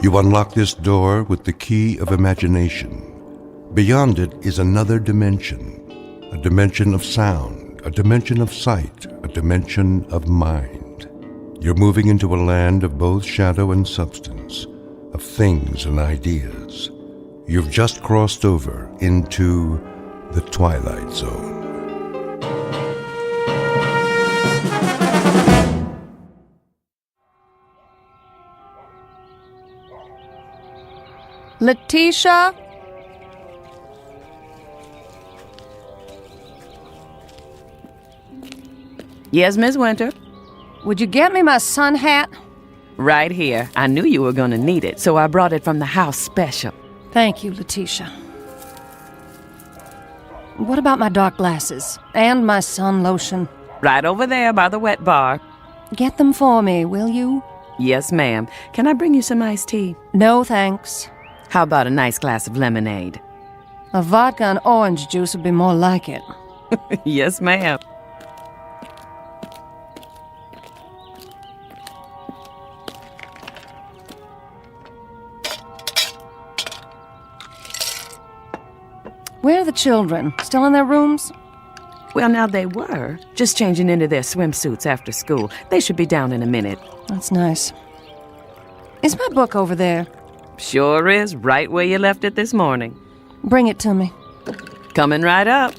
You unlock this door with the key of imagination. Beyond it is another dimension, a dimension of sound, a dimension of sight, a dimension of mind. You're moving into a land of both shadow and substance, of things and ideas. You've just crossed over into the Twilight Zone. Letitia? Yes, Miss Winter? Would you get me my sun hat? Right here. I knew you were going to need it, so I brought it from the house special. Thank you, Letitia. What about my dark glasses and my sun lotion? Right over there by the wet bar. Get them for me, will you? Yes, ma'am. Can I bring you some iced tea? No, thanks. How about a nice glass of lemonade? A vodka and orange juice would be more like it. Yes, ma'am. Where are the children? Still in their rooms? Well, now they were. Just changing into their swimsuits after school. They should be down in a minute. That's nice. Is my book over there? Sure is, right where you left it this morning. Bring it to me. Coming right up.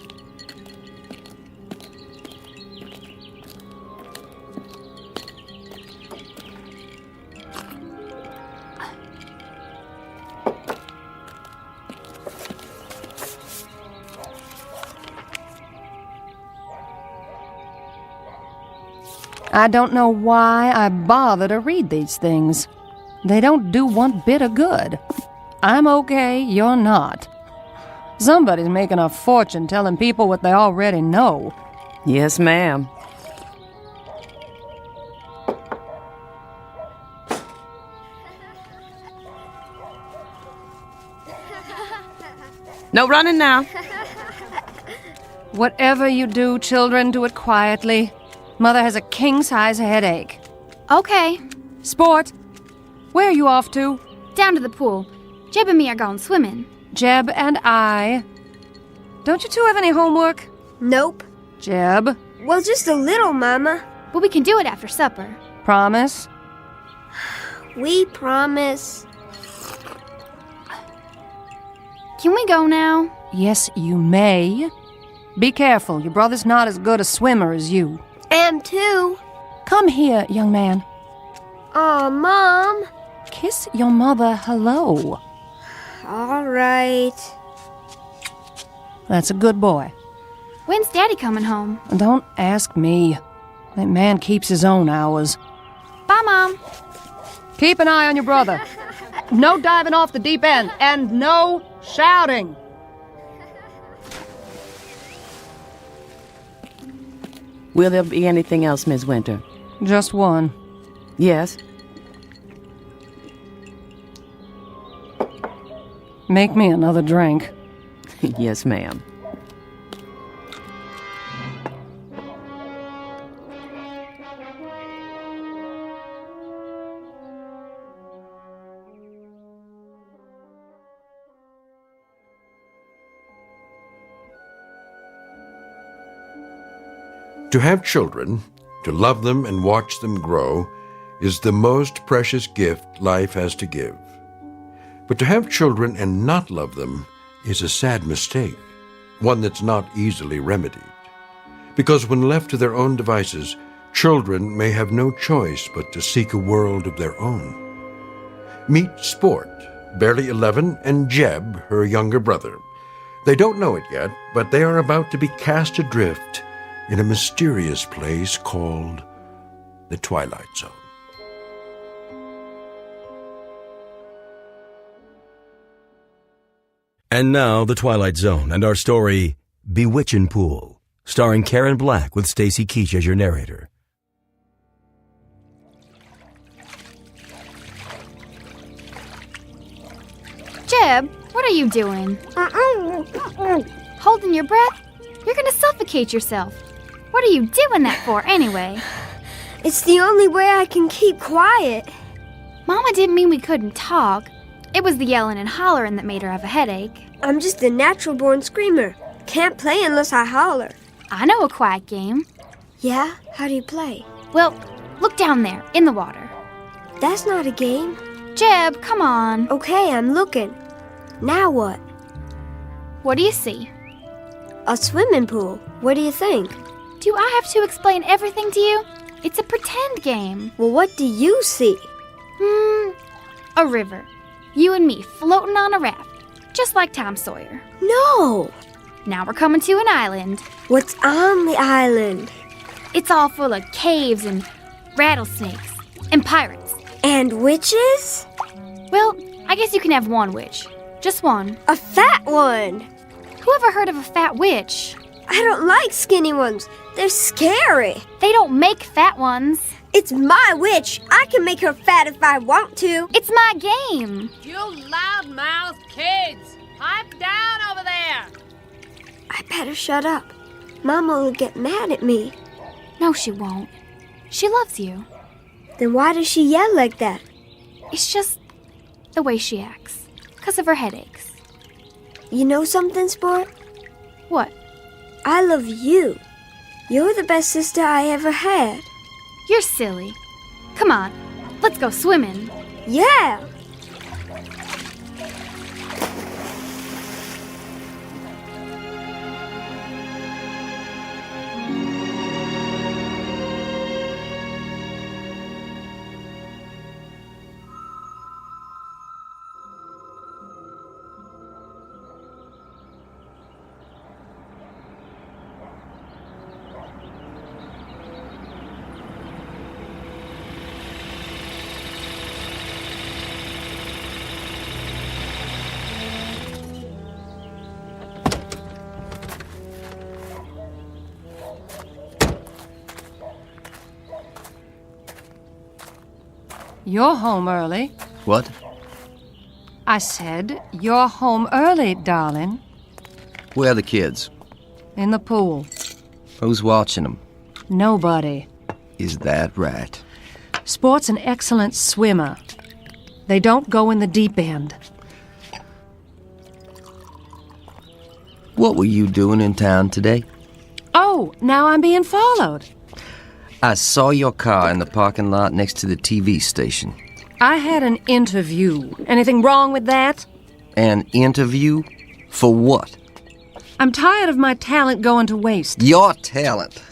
I don't know why I bother to read these things. They don't do one bit of good. I'm okay, you're not. Somebody's making a fortune telling people what they already know. Yes, ma'am. No running now. Whatever you do, children, do it quietly. Mother has a king-size headache. Okay. Sport, where are you off to? Down to the pool. Jeb and me are going swimming. Jeb and I. Don't you two have any homework? Nope. Jeb? Well, just a little, Mama. But we can do it after supper. Promise? We promise. Can we go now? Yes, you may. Be careful, your brother's not as good a swimmer as you. And two. Come here, young man. Aw, Mom. Kiss your mother hello. All right. That's a good boy. When's Daddy coming home? Don't ask me. That man keeps his own hours. Bye, Mom. Keep an eye on your brother. No diving off the deep end, and no shouting. Will there be anything else, Miss Winter? Just one. Yes. Make me another drink. Yes, ma'am. To have children, to love them and watch them grow, is the most precious gift life has to give. But to have children and not love them is a sad mistake, one that's not easily remedied. Because when left to their own devices, children may have no choice but to seek a world of their own. Meet Sport, barely 11, and Jeb, her younger brother. They don't know it yet, but they are about to be cast adrift in a mysterious place called the Twilight Zone. And now, The Twilight Zone and our story, Bewitching Pool, starring Karen Black with Stacy Keach as your narrator. Jeb, what are you doing? Holding your breath? You're gonna suffocate yourself. What are you doing that for, anyway? It's the only way I can keep quiet. Mama didn't mean we couldn't talk. It was the yelling and hollering that made her have a headache. I'm just a natural-born screamer. Can't play unless I holler. I know a quiet game. Yeah? How do you play? Well, look down there, in the water. That's not a game. Jeb, come on. Okay, I'm looking. Now what? What do you see? A swimming pool. What do you think? Do I have to explain everything to you? It's a pretend game. Well, what do you see? A river. You and me floating on a raft, just like Tom Sawyer. No! Now we're coming to an island. What's on the island? It's all full of caves and rattlesnakes and pirates. And witches? Well, I guess you can have one witch. Just one. A fat one! Who ever heard of a fat witch? I don't like skinny ones. They're scary. They don't make fat ones. It's my witch. I can make her fat if I want to. It's my game. You loudmouth kids! Pipe down over there! I better shut up. Mama will get mad at me. No, she won't. She loves you. Then why does she yell like that? It's just the way she acts. 'Cause of her headaches. You know something, Sport? What? I love you. You're the best sister I ever had. You're silly. Come on, let's go swimming. Yeah! You're home early. What? I said, you're home early, darling. Where are the kids? In the pool. Who's watching them? Nobody. Is that right? Sport's an excellent swimmer. They don't go in the deep end. What were you doing in town today? Oh, now I'm being followed. I saw your car in the parking lot next to the TV station. I had an interview. Anything wrong with that? An interview? For what? I'm tired of my talent going to waste. Your talent.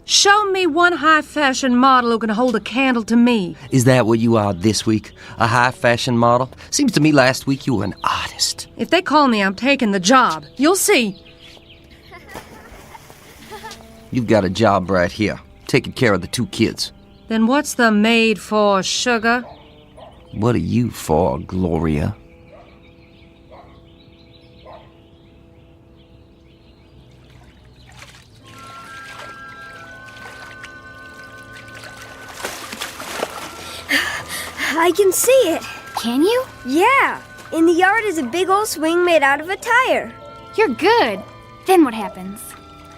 Show me one high-fashion model who can hold a candle to me. Is that what you are this week? A high-fashion model? Seems to me last week you were an artist. If they call me, I'm taking the job. You'll see. You've got a job right here, taking care of the 2 kids. Then what's the maid for, sugar? What are you for, Gloria? I can see it. Can you? Yeah. In the yard is a big old swing made out of a tire. You're good. Then what happens?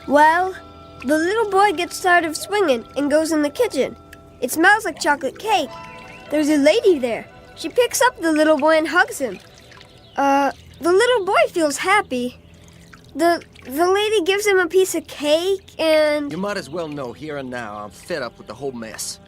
Well, the little boy gets tired of swinging and goes in the kitchen. It smells like chocolate cake. There's a lady there. She picks up the little boy and hugs him. The little boy feels happy. The lady gives him a piece of cake and... You might as well know here and now I'm fed up with the whole mess.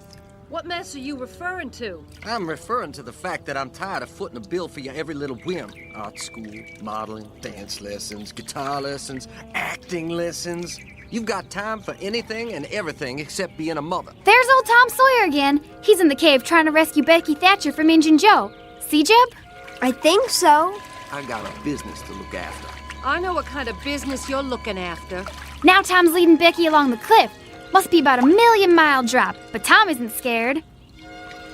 What mess are you referring to? I'm referring to the fact that I'm tired of footing a bill for your every little whim. Art school, modeling, dance lessons, guitar lessons, acting lessons. You've got time for anything and everything except being a mother. There's old Tom Sawyer again. He's in the cave trying to rescue Becky Thatcher from Injun Joe. See, Jeb? I think so. I got a business to look after. I know what kind of business you're looking after. Now Tom's leading Becky along the cliff. Must be about a 1,000,000-mile drop, but Tom isn't scared.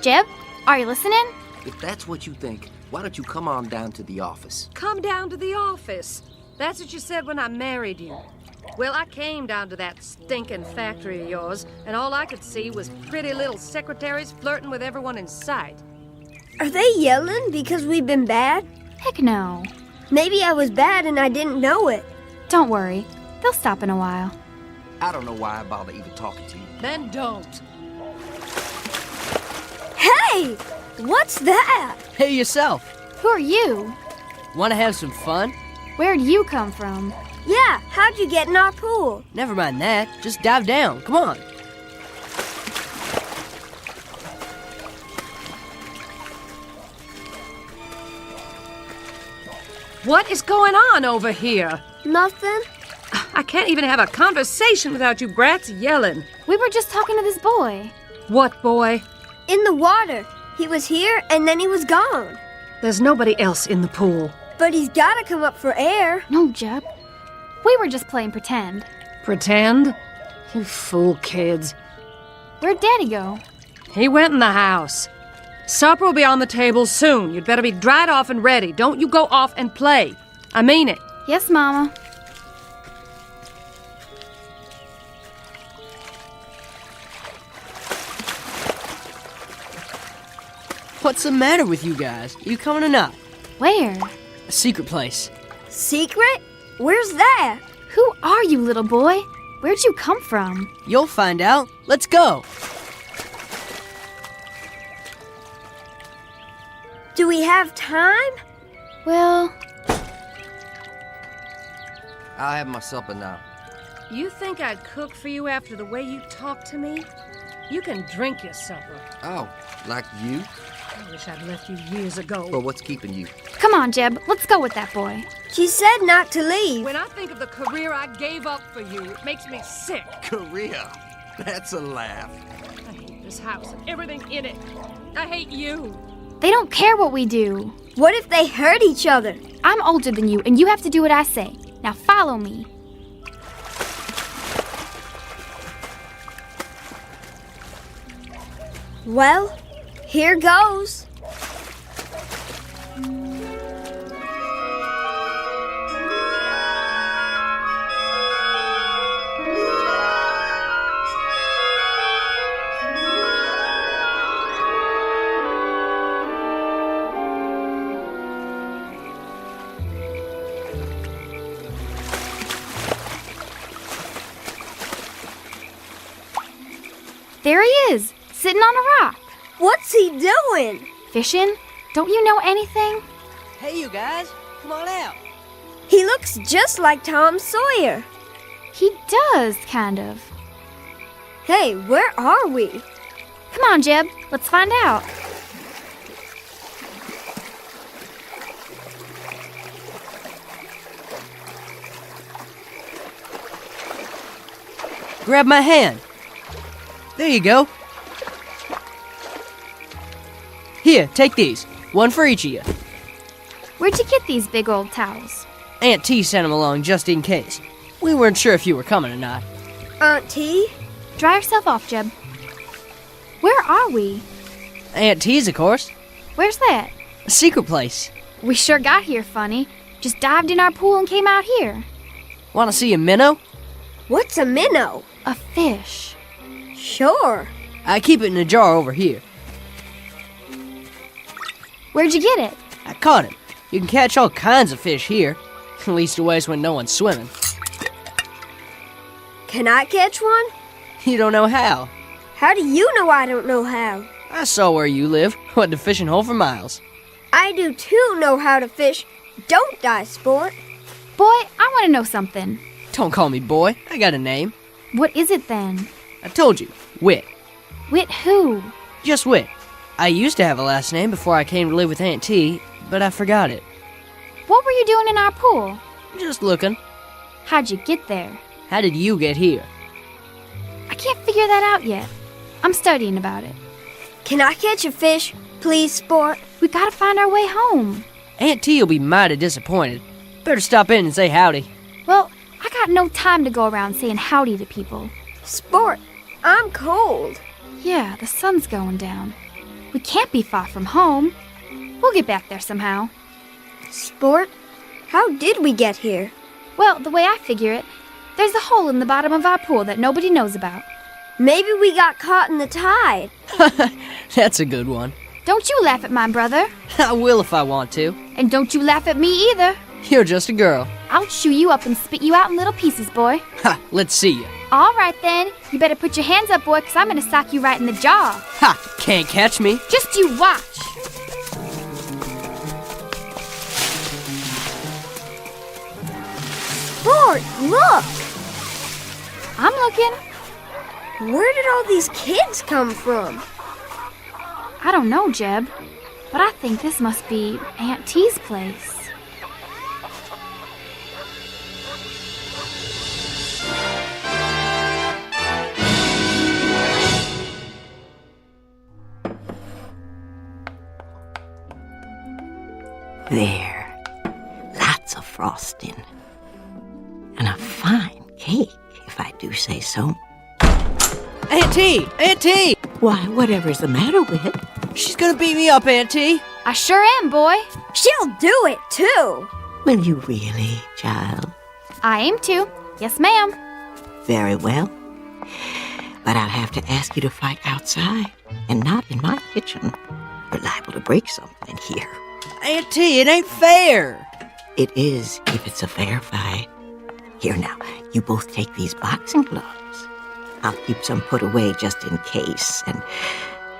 Jeb, are you listening? If that's what you think, why don't you come on down to the office? Come down to the office. That's what you said when I married you. Well, I came down to that stinking factory of yours, and all I could see was pretty little secretaries flirting with everyone in sight. Are they yelling because we've been bad? Heck no. Maybe I was bad and I didn't know it. Don't worry. They'll stop in a while. I don't know why I bother even talking to you. Then don't. Hey! What's that? Hey yourself. Who are you? Want to have some fun? Where'd you come from? Yeah, how'd you get in our pool? Never mind that. Just dive down. Come on. What is going on over here? Nothing. I can't even have a conversation without you brats yelling. We were just talking to this boy. What boy? In the water. He was here and then he was gone. There's nobody else in the pool. But he's gotta come up for air. No, Jeb. We were just playing pretend. Pretend? You fool kids. Where'd Daddy go? He went in the house. Supper will be on the table soon. You'd better be dried off and ready. Don't you go off and play. I mean it. Yes, Mama. What's the matter with you guys? You coming or not? Where? A secret place. Secret? Where's that? Who are you, little boy? Where'd you come from? You'll find out. Let's go. Do we have time? Well, I'll have my supper now. You think I'd cook for you after the way you talk to me? You can drink your supper. Oh, like you? I wish I'd left you years ago. Well, what's keeping you? come on, Jeb. Let's go with that boy. She said not to leave. When I think of the career I gave up for you, it makes me sick. Korea. That's a laugh. I hate this house and everything in it. I hate you. They don't care what we do. What if they hurt each other? I'm older than you, and you have to do what I say. Now follow me. Well, here goes. There he is, sitting on a rock. What's he doing? Fishing? Don't you know anything? Hey, you guys, come on out. He looks just like Tom Sawyer. He does, kind of. Hey, where are we? Come on, Jeb. Let's find out. Grab my hand. There you go. Here, take these. One for each of you. Where'd you get these big old towels? Aunt T sent them along just in case. We weren't sure if you were coming or not. Aunt T? Dry yourself off, Jeb. Where are we? Aunt T's, of course. Where's that? A secret place. We sure got here funny. Just dived in our pool and came out here. Want to see a minnow? What's a minnow? A fish. Sure. I keep it in a jar over here. Where'd you get it? I caught him. You can catch all kinds of fish here. At least always when no one's swimming. Can I catch one? You don't know how. How do you know I don't know how? I saw where you live. Went to fishing hole for miles. I do too know how to fish. Don't die, sport. Boy, I want to know something. Don't call me boy. I got a name. What is it then? I told you. Wit. Wit who? Just Wit. I used to have a last name before I came to live with Aunt T, but I forgot it. What were you doing in our pool? Just looking. How'd you get there? How did you get here? I can't figure that out yet. I'm studying about it. Can I catch a fish, please, sport? We gotta find our way home. Aunt T will be mighty disappointed. Better stop in and say howdy. Well, I got no time to go around saying howdy to people. Sport, I'm cold. Yeah, the sun's going down. We can't be far from home. We'll get back there somehow. Sport, how did we get here? Well, the way I figure it, there's a hole in the bottom of our pool that nobody knows about. Maybe we got caught in the tide. That's a good one. Don't you laugh at my brother. I will if I want to. And don't you laugh at me either. You're just a girl. I'll chew you up and spit you out in little pieces, boy. Ha! Let's see you. All right, then. You better put your hands up, boy, because I'm going to sock you right in the jaw. Ha! Can't catch me. Just you watch. Art, look! I'm looking. Where did all these kids come from? I don't know, Jeb, but I think this must be Aunt T's place. There, lots of frosting. And a fine cake, if I do say so. Aunt T! Aunt T! Why, whatever's the matter with it? She's gonna beat me up, Aunt T. I sure am, boy. She'll do it, too. Will you really, child? I aim to. Yes, ma'am. Very well. But I'll have to ask you to fight outside and not in my kitchen. You're liable to break something here. Aunt T, it ain't fair. It is if it's a fair fight. Here now, you both take these boxing gloves. I'll keep some put away just in case. And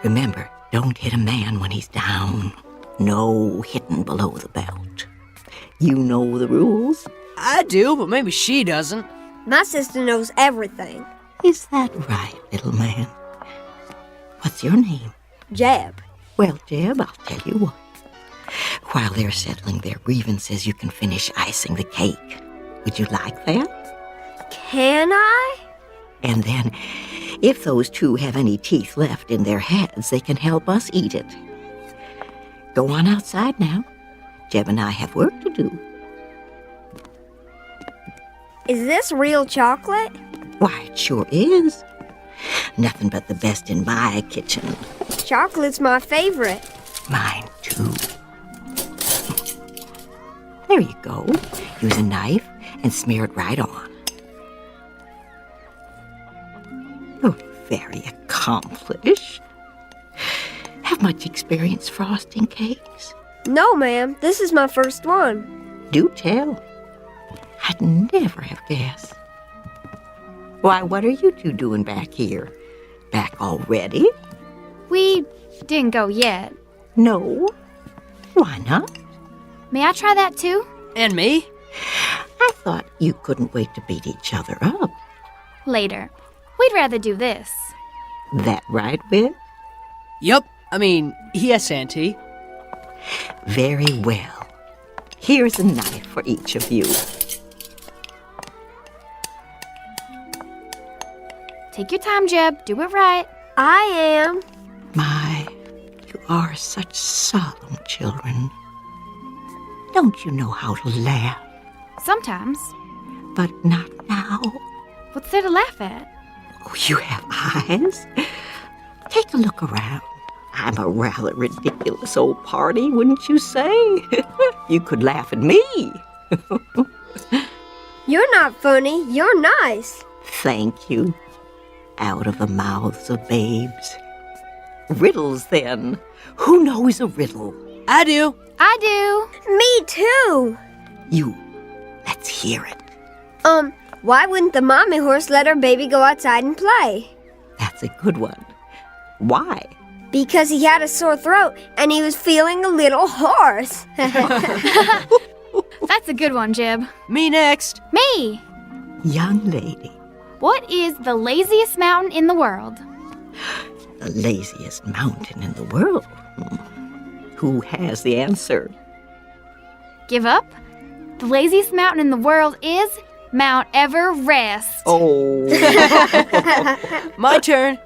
remember, don't hit a man when he's down. No hitting below the belt. You know the rules. I do, but maybe she doesn't. My sister knows everything. Is that right, little man? What's your name? Jeb. Well, Jeb, I'll tell you what. While they're settling their grievances, you can finish icing the cake. Would you like that? Can I? And then, if those two have any teeth left in their heads, they can help us eat it. Go on outside now. Jeb and I have work to do. Is this real chocolate? Why, it sure is. Nothing but the best in my kitchen. Chocolate's my favorite. Mine, too. There you go. Use a knife and smear it right on. You're very accomplished. Have much experience frosting cakes? No, ma'am. This is my first one. Do tell. I'd never have guessed. Why, what are you two doing back here? Back already? We didn't go yet. No. Why not? May I try that too? And me? I thought you couldn't wait to beat each other up. Later. We'd rather do this. That right, Whit? Yup. I mean, yes, Aunt T. Very well. Here's a knife for each of you. Take your time, Jeb. Do it right. I am. My, you are such solemn children. Don't you know how to laugh? Sometimes. But not now. What's there to laugh at? Oh, you have eyes. Take a look around. I'm a rather ridiculous old party, wouldn't you say? You could laugh at me. You're not funny. You're nice. Thank you. Out of the mouths of babes. Riddles, then. Who knows a riddle? I do. I do. Me too. You. Let's hear it. Why wouldn't the mommy horse let her baby go outside and play? That's a good one. Why? Because he had a sore throat and he was feeling a little hoarse. That's a good one, Jeb. Me next. Me. Young lady. What is the laziest mountain in the world? The laziest mountain in the world. Who has the answer? Give up? The laziest mountain in the world is Mount Everest. Oh. My turn.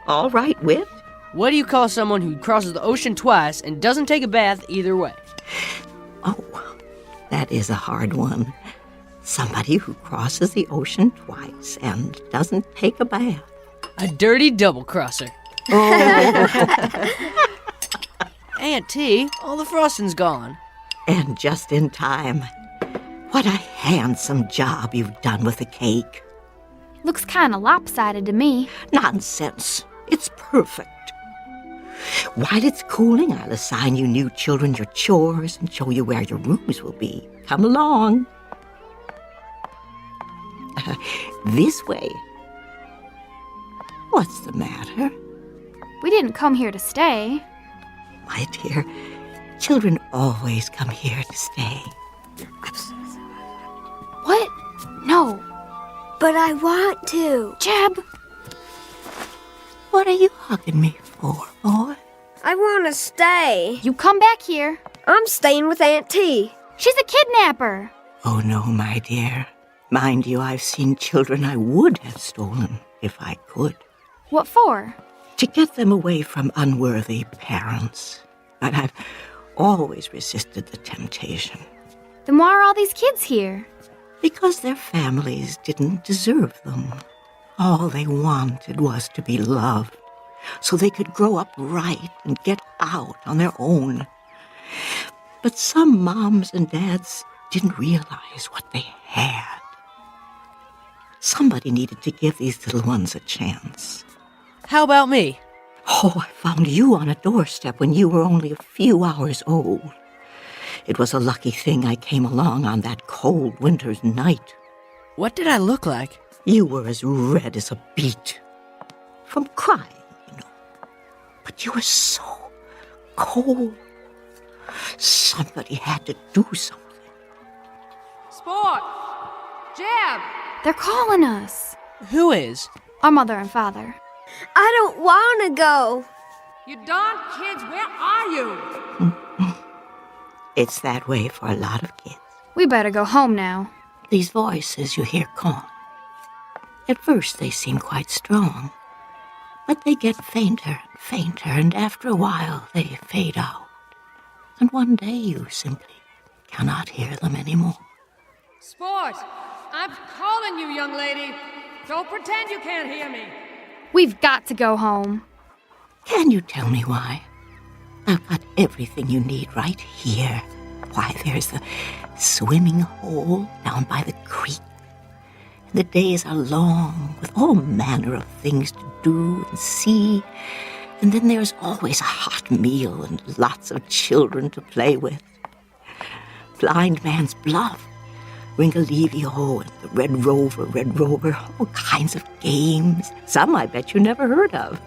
All right, Whit. What do you call someone who crosses the ocean twice and doesn't take a bath either way? Oh, that is a hard one. Somebody who crosses the ocean twice and doesn't take a bath. A dirty double-crosser. Oh. Aunt T, all the frosting's gone. And just in time. What a handsome job you've done with the cake. Looks kind of lopsided to me. Nonsense. It's perfect. While it's cooling, I'll assign you new children your chores and show you where your rooms will be. Come along. This way. What's the matter? We didn't come here to stay. My dear, children always come here to stay. What No. But I want to. Jeb! What are you hugging me for, boy? I want to stay. You come back here. I'm staying with Aunt T. She's a kidnapper. Oh, no, my dear. Mind you, I've seen children I would have stolen if I could. What for? To get them away from unworthy parents. But I've always resisted the temptation. Then why are all these kids here? Because their families didn't deserve them. All they wanted was to be loved, so they could grow up right and get out on their own. But some moms and dads didn't realize what they had. Somebody needed to give these little ones a chance. How about me? Oh, I found you on a doorstep when you were only a few hours old. It was a lucky thing I came along on that cold winter's night. What did I look like? You were as red as a beet. From crying, you know. But you were so cold. Somebody had to do something. Sport! Jeb! They're calling us. Who is? Our mother and father. I don't want to go. You darn kids, where are you? It's that way for a lot of kids. We better go home now. These voices you hear calling. At first they seem quite strong, but they get fainter and fainter, and after a while they fade out. And one day you simply cannot hear them anymore. Sport! I'm calling you, young lady. Don't pretend you can't hear me. We've got to go home. Can you tell me why? I've got everything you need right here. Why, there's the swimming hole down by the creek. And the days are long, with all manner of things to do and see. And then there's always a hot meal and lots of children to play with. Blind Man's Bluff, Ringalivio and the Red Rover, all kinds of games. Some I bet you never heard of.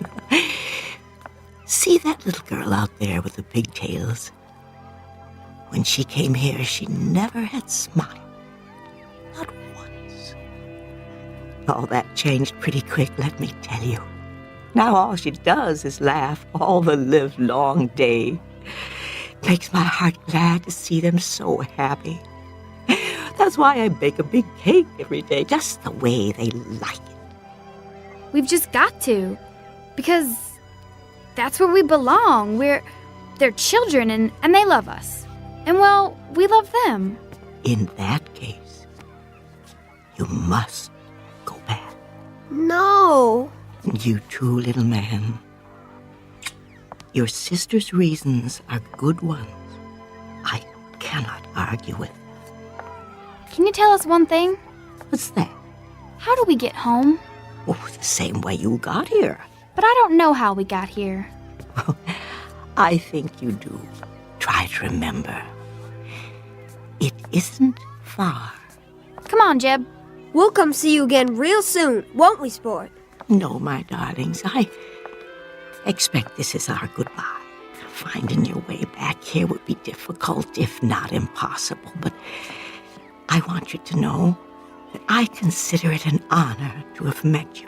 See that little girl out there with the pigtails? When she came here, she never had smiled. Not once. All that changed pretty quick, let me tell you. Now all she does is laugh all the livelong day. Makes my heart glad to see them so happy. That's why I bake a big cake every day, just the way they like it. We've just got to. Because that's where we belong. They're children and they love us. And well, we love them. In that case, you must go back. No. You too, little man. Your sister's reasons are good ones. I cannot argue with. Can you tell us one thing? What's that? How do we get home? Oh, the same way you got here. But I don't know how we got here. I think you do. Try to remember. It isn't far. Come on, Jeb. We'll come see you again real soon, won't we, Sport? No, my darlings, I expect this is our goodbye. Finding your way back here would be difficult, if not impossible, but I want you to know that I consider it an honor to have met you,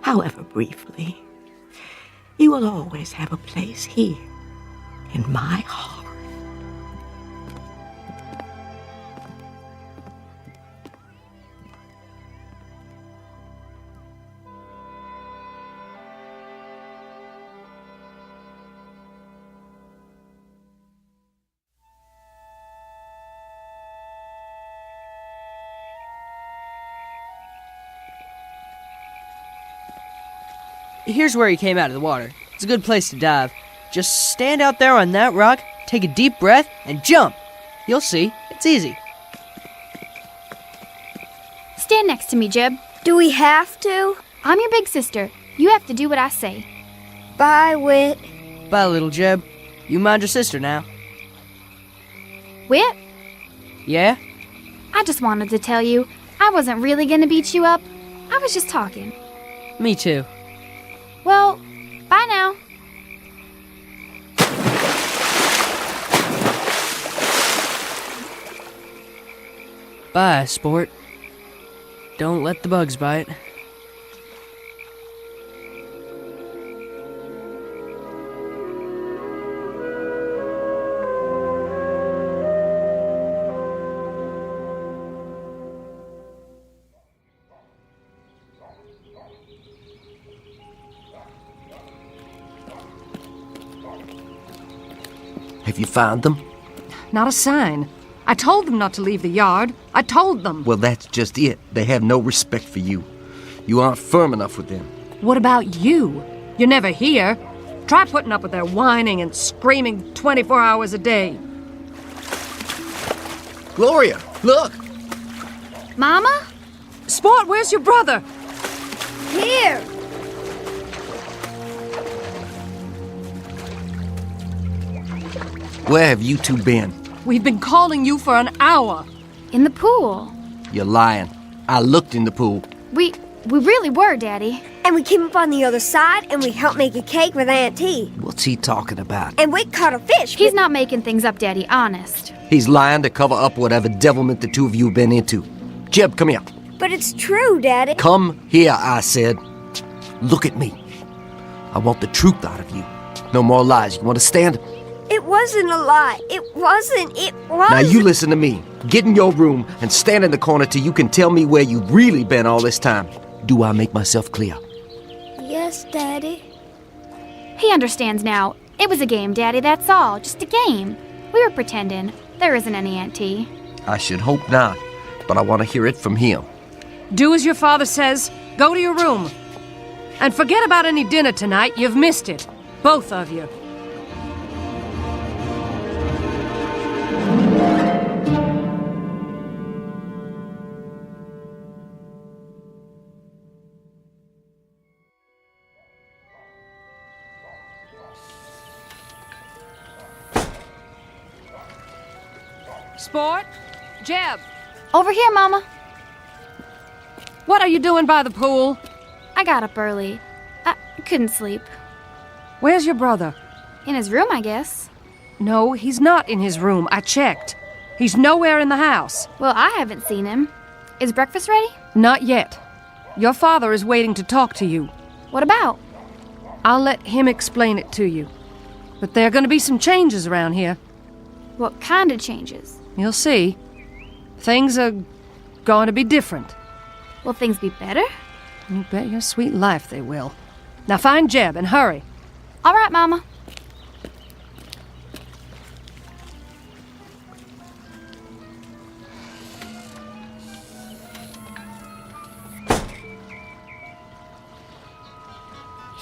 however briefly. You will always have a place here, in my heart. Here's where he came out of the water. It's a good place to dive. Just stand out there on that rock, take a deep breath, and jump. You'll see. It's easy. Stand next to me, Jeb. Do we have to? I'm your big sister. You have to do what I say. Bye, Whit. Bye, little Jeb. You mind your sister now. Whit? Yeah? I just wanted to tell you, I wasn't really gonna beat you up. I was just talking. Me too. Well, bye now. Bye, Sport. Don't let the bugs bite. Have you found them? Not a sign. I told them not to leave the yard. I told them. Well, that's just it. They have no respect for you. You aren't firm enough with them. What about you? You're never here. Try putting up with their whining and screaming 24 hours a day. Gloria, look! Mama? Sport, where's your brother? Here! Where have you two been? We've been calling you for an hour. In the pool. You're lying. I looked in the pool. We really were, Daddy. And we came up on the other side, and we helped make a cake with Aunt T. What's he talking about? And we caught a fish. He's not making things up, Daddy, honest. He's lying to cover up whatever devilment the two of you have been into. Jeb, come here. But it's true, Daddy. Come here, I said. Look at me. I want the truth out of you. No more lies. You understand? It wasn't a lie. It wasn't. Now you listen to me. Get in your room and stand in the corner till you can tell me where you've really been all this time. Do I make myself clear? Yes, Daddy. He understands now. It was a game, Daddy, that's all. Just a game. We were pretending. There isn't any Aunt T. I should hope not, but I want to hear it from him. Do as your father says. Go to your room. And forget about any dinner tonight. You've missed it. Both of you. Sport? Jeb? Over here, Mama. What are you doing by the pool? I got up early. I couldn't sleep. Where's your brother? In his room, I guess. No, he's not in his room. I checked. He's nowhere in the house. Well, I haven't seen him. Is breakfast ready? Not yet. Your father is waiting to talk to you. What about? I'll let him explain it to you. But there are going to be some changes around here. What kind of changes? You'll see. Things are going to be different. Will things be better? You bet your sweet life they will. Now find Jeb and hurry. All right, Mama.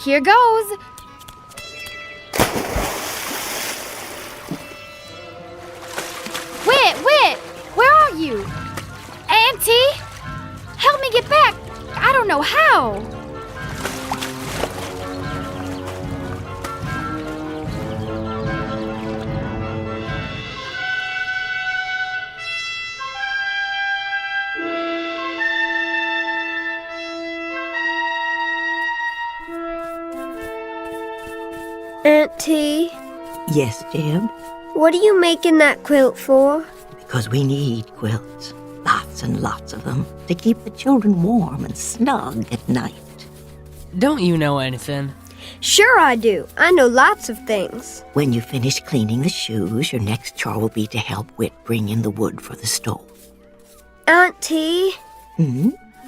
Here goes. Whit, where are you? Auntie? Help me get back. I don't know how. Aunt T, Yes, Jeb? what are you making that quilt for? Because we need quilts. Lots and lots of them to keep the children warm and snug at night. Don't you know anything? Sure I do. I know lots of things. When you finish cleaning the shoes, your next chore will be to help Whit bring in the wood for the stove. Aunt T,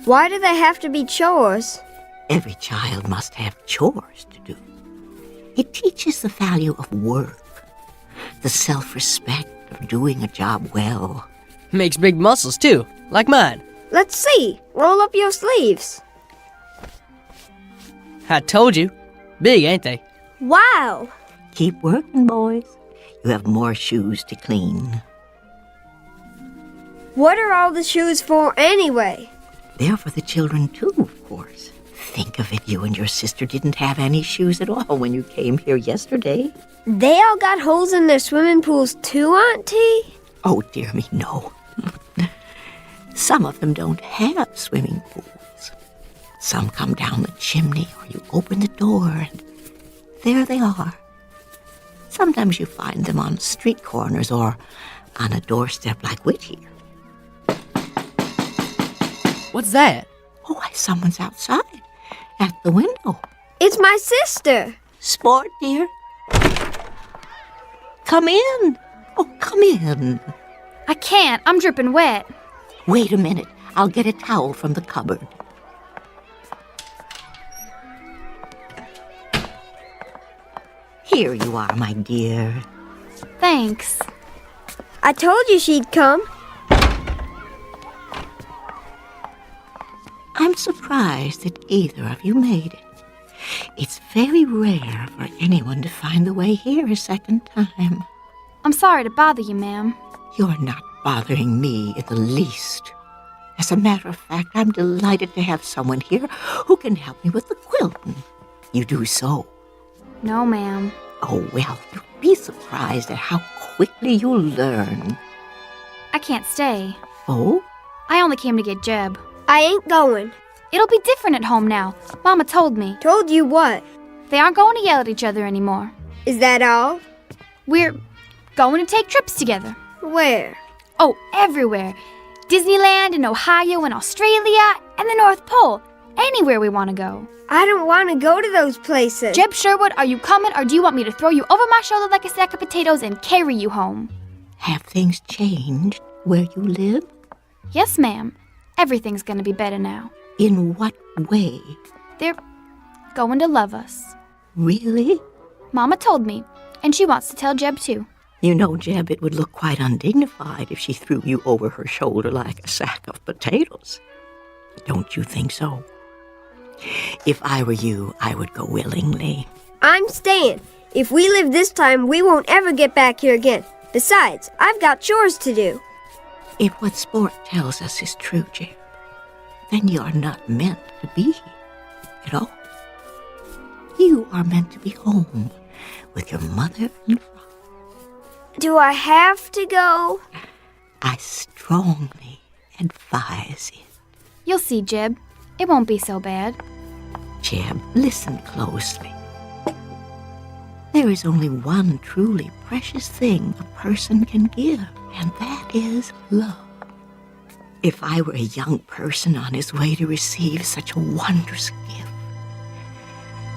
why do they have to be chores? Every child must have chores to do. It teaches the value of work, the self-respect of doing a job well. Makes big muscles, too, like mine. Let's see. Roll up your sleeves. I told you. Big, ain't they? Wow. Keep working, boys. You have more shoes to clean. What are all the shoes for anyway? They're for the children, too, of course. Think of it, you and your sister didn't have any shoes at all when you came here yesterday. They all got holes in their swimming pools too, Aunt T? Oh, dear me, no. Some of them don't have swimming pools. Some come down the chimney or you open the door and there they are. Sometimes you find them on street corners or on a doorstep like Whit here. What's that? Oh, why, someone's outside at the window. It's my sister. Sport, dear. Come in. Oh, come in. I can't. I'm dripping wet. Wait a minute. I'll get a towel from the cupboard. Here you are, my dear. Thanks. I told you she'd come. I'm surprised that either of you made it. It's very rare for anyone to find the way here a second time. I'm sorry to bother you, ma'am. You're not bothering me in the least. As a matter of fact, I'm delighted to have someone here who can help me with the quilting. You do so. No, ma'am. Oh, well, you'll be surprised at how quickly you'll learn. I can't stay. Oh? I only came to get Jeb. I ain't going. It'll be different at home now. Mama told me. Told you what? They aren't going to yell at each other anymore. Is that all? We're going to take trips together. Where? Oh, everywhere. Disneyland and Ohio and Australia and the North Pole. Anywhere we want to go. I don't want to go to those places. Jeb Sherwood, are you coming or do you want me to throw you over my shoulder like a sack of potatoes and carry you home? Have things changed where you live? Yes, ma'am. Everything's going to be better now. In what way? They're going to love us. Really? Mama told me, and she wants to tell Jeb too. You know, Jeb, it would look quite undignified if she threw you over her shoulder like a sack of potatoes. Don't you think so? If I were you, I would go willingly. I'm staying. If we live this time, we won't ever get back here again. Besides, I've got chores to do. If what Sport tells us is true, Jeb, then you're not meant to be here at all. You are meant to be home with your mother and father. Do I have to go? I strongly advise it. You'll see, Jeb. It won't be so bad. Jeb, listen closely. There is only one truly precious thing a person can give, and that is love. If I were a young person on his way to receive such a wondrous gift,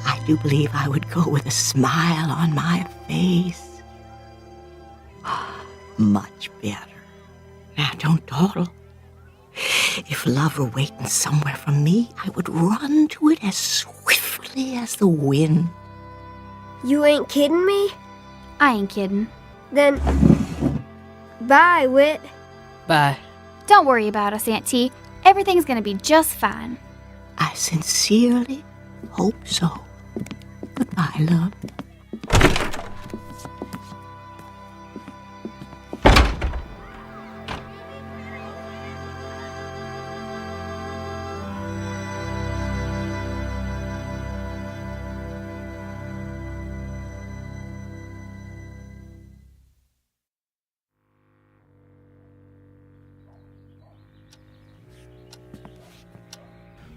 I do believe I would go with a smile on my face. Much better. Now, don't dawdle. If love were waiting somewhere for me, I would run to it as swiftly as the wind. You ain't kidding me? I ain't kidding. Then, bye, Whit. Bye. Don't worry about us, Aunt T. Everything's gonna be just fine. I sincerely hope so. Goodbye, love.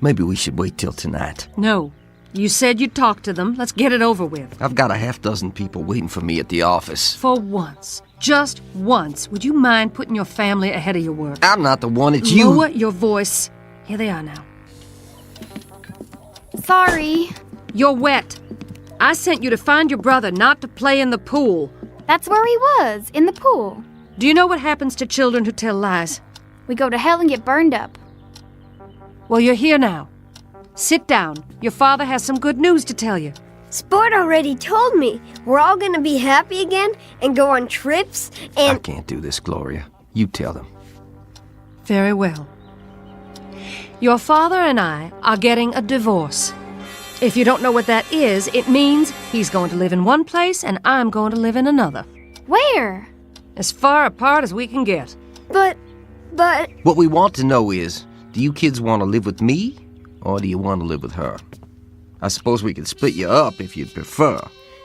Maybe we should wait till tonight. No. You said you'd talk to them. Let's get it over with. I've got a half-dozen people waiting for me at the office. For once. Just once. Would you mind putting your family ahead of your work? I'm not the one, it's you. Lower your voice. Here they are now. Sorry. You're wet. I sent you to find your brother, not to play in the pool. That's where he was, in the pool. Do you know what happens to children who tell lies? We go to hell and get burned up. Well, you're here now. Sit down. Your father has some good news to tell you. Sport already told me. We're all gonna be happy again and go on trips and... I can't do this, Gloria. You tell them. Very well. Your father and I are getting a divorce. If you don't know what that is, it means he's going to live in one place and I'm going to live in another. Where? As far apart as we can get. But... What we want to know is, do you kids want to live with me, or do you want to live with her? I suppose we could split you up if you'd prefer.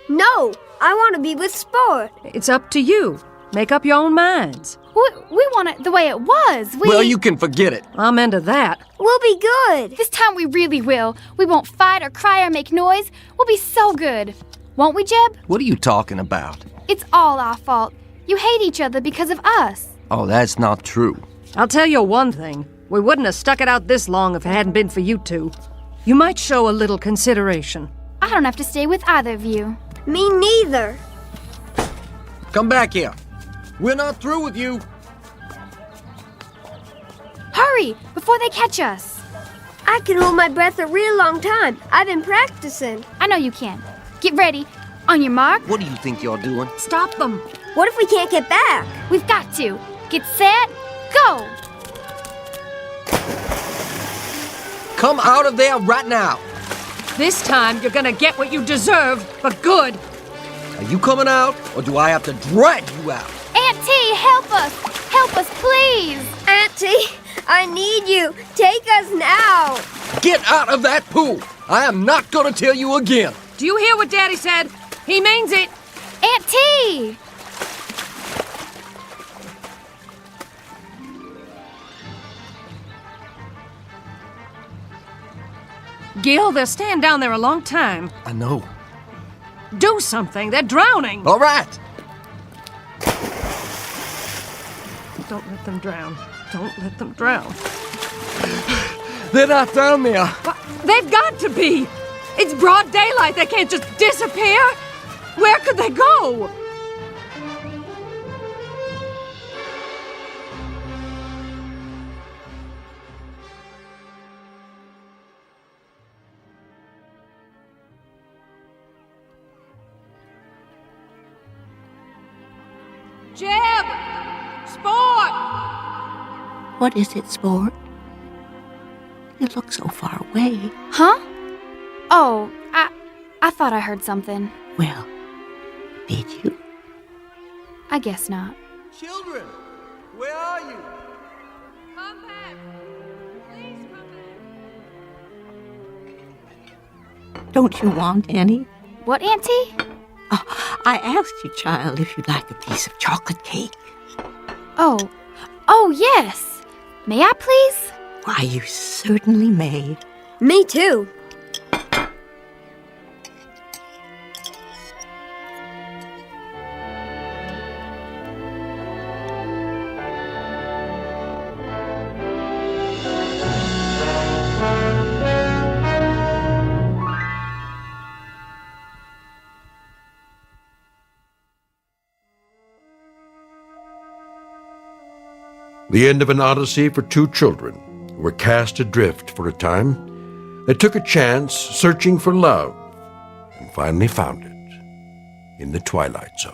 No! I want to be with Sport. It's up to you. Make up your own minds. We want it the way it was. Well, you can forget it. I'm into that. We'll be good. This time we really will. We won't fight or cry or make noise. We'll be so good. Won't we, Jeb? What are you talking about? It's all our fault. You hate each other because of us. Oh, that's not true. I'll tell you one thing. We wouldn't have stuck it out this long if it hadn't been for you two. You might show a little consideration. I don't have to stay with either of you. Me neither. Come back here. We're not through with you. Hurry, before they catch us. I can hold my breath a real long time. I've been practicing. I know you can. Get ready. On your mark. What do you think you're doing? Stop them. What if we can't get back? We've got to. Get set, go! Come out of there right now. This time you're gonna get what you deserve for good. Are you coming out, or do I have to drag you out? Aunt T, help us! Help us, please! Auntie, I need you. Take us now. Get out of that pool. I am not going to tell you again. Do you hear what Daddy said? He means it. Aunt T! Gil, they're staying down there a long time. I know. Do something. They're drowning. All right. Don't let them drown. Don't let them drown. They're not down there. But they've got to be. It's broad daylight. They can't just disappear. Where could they go? Jeb! Sport! What is it, Sport? You look so far away. Huh? Oh, I thought I heard something. Well, did you? I guess not. Children, where are you? Come back. Please come back. Don't you want any? What, Auntie? Oh, I asked you, child, if you'd like a piece of chocolate cake. Oh, yes. May I, please? Why, you certainly may. Me too. The end of an odyssey for two children who were cast adrift for a time. They took a chance searching for love and finally found it in the Twilight Zone.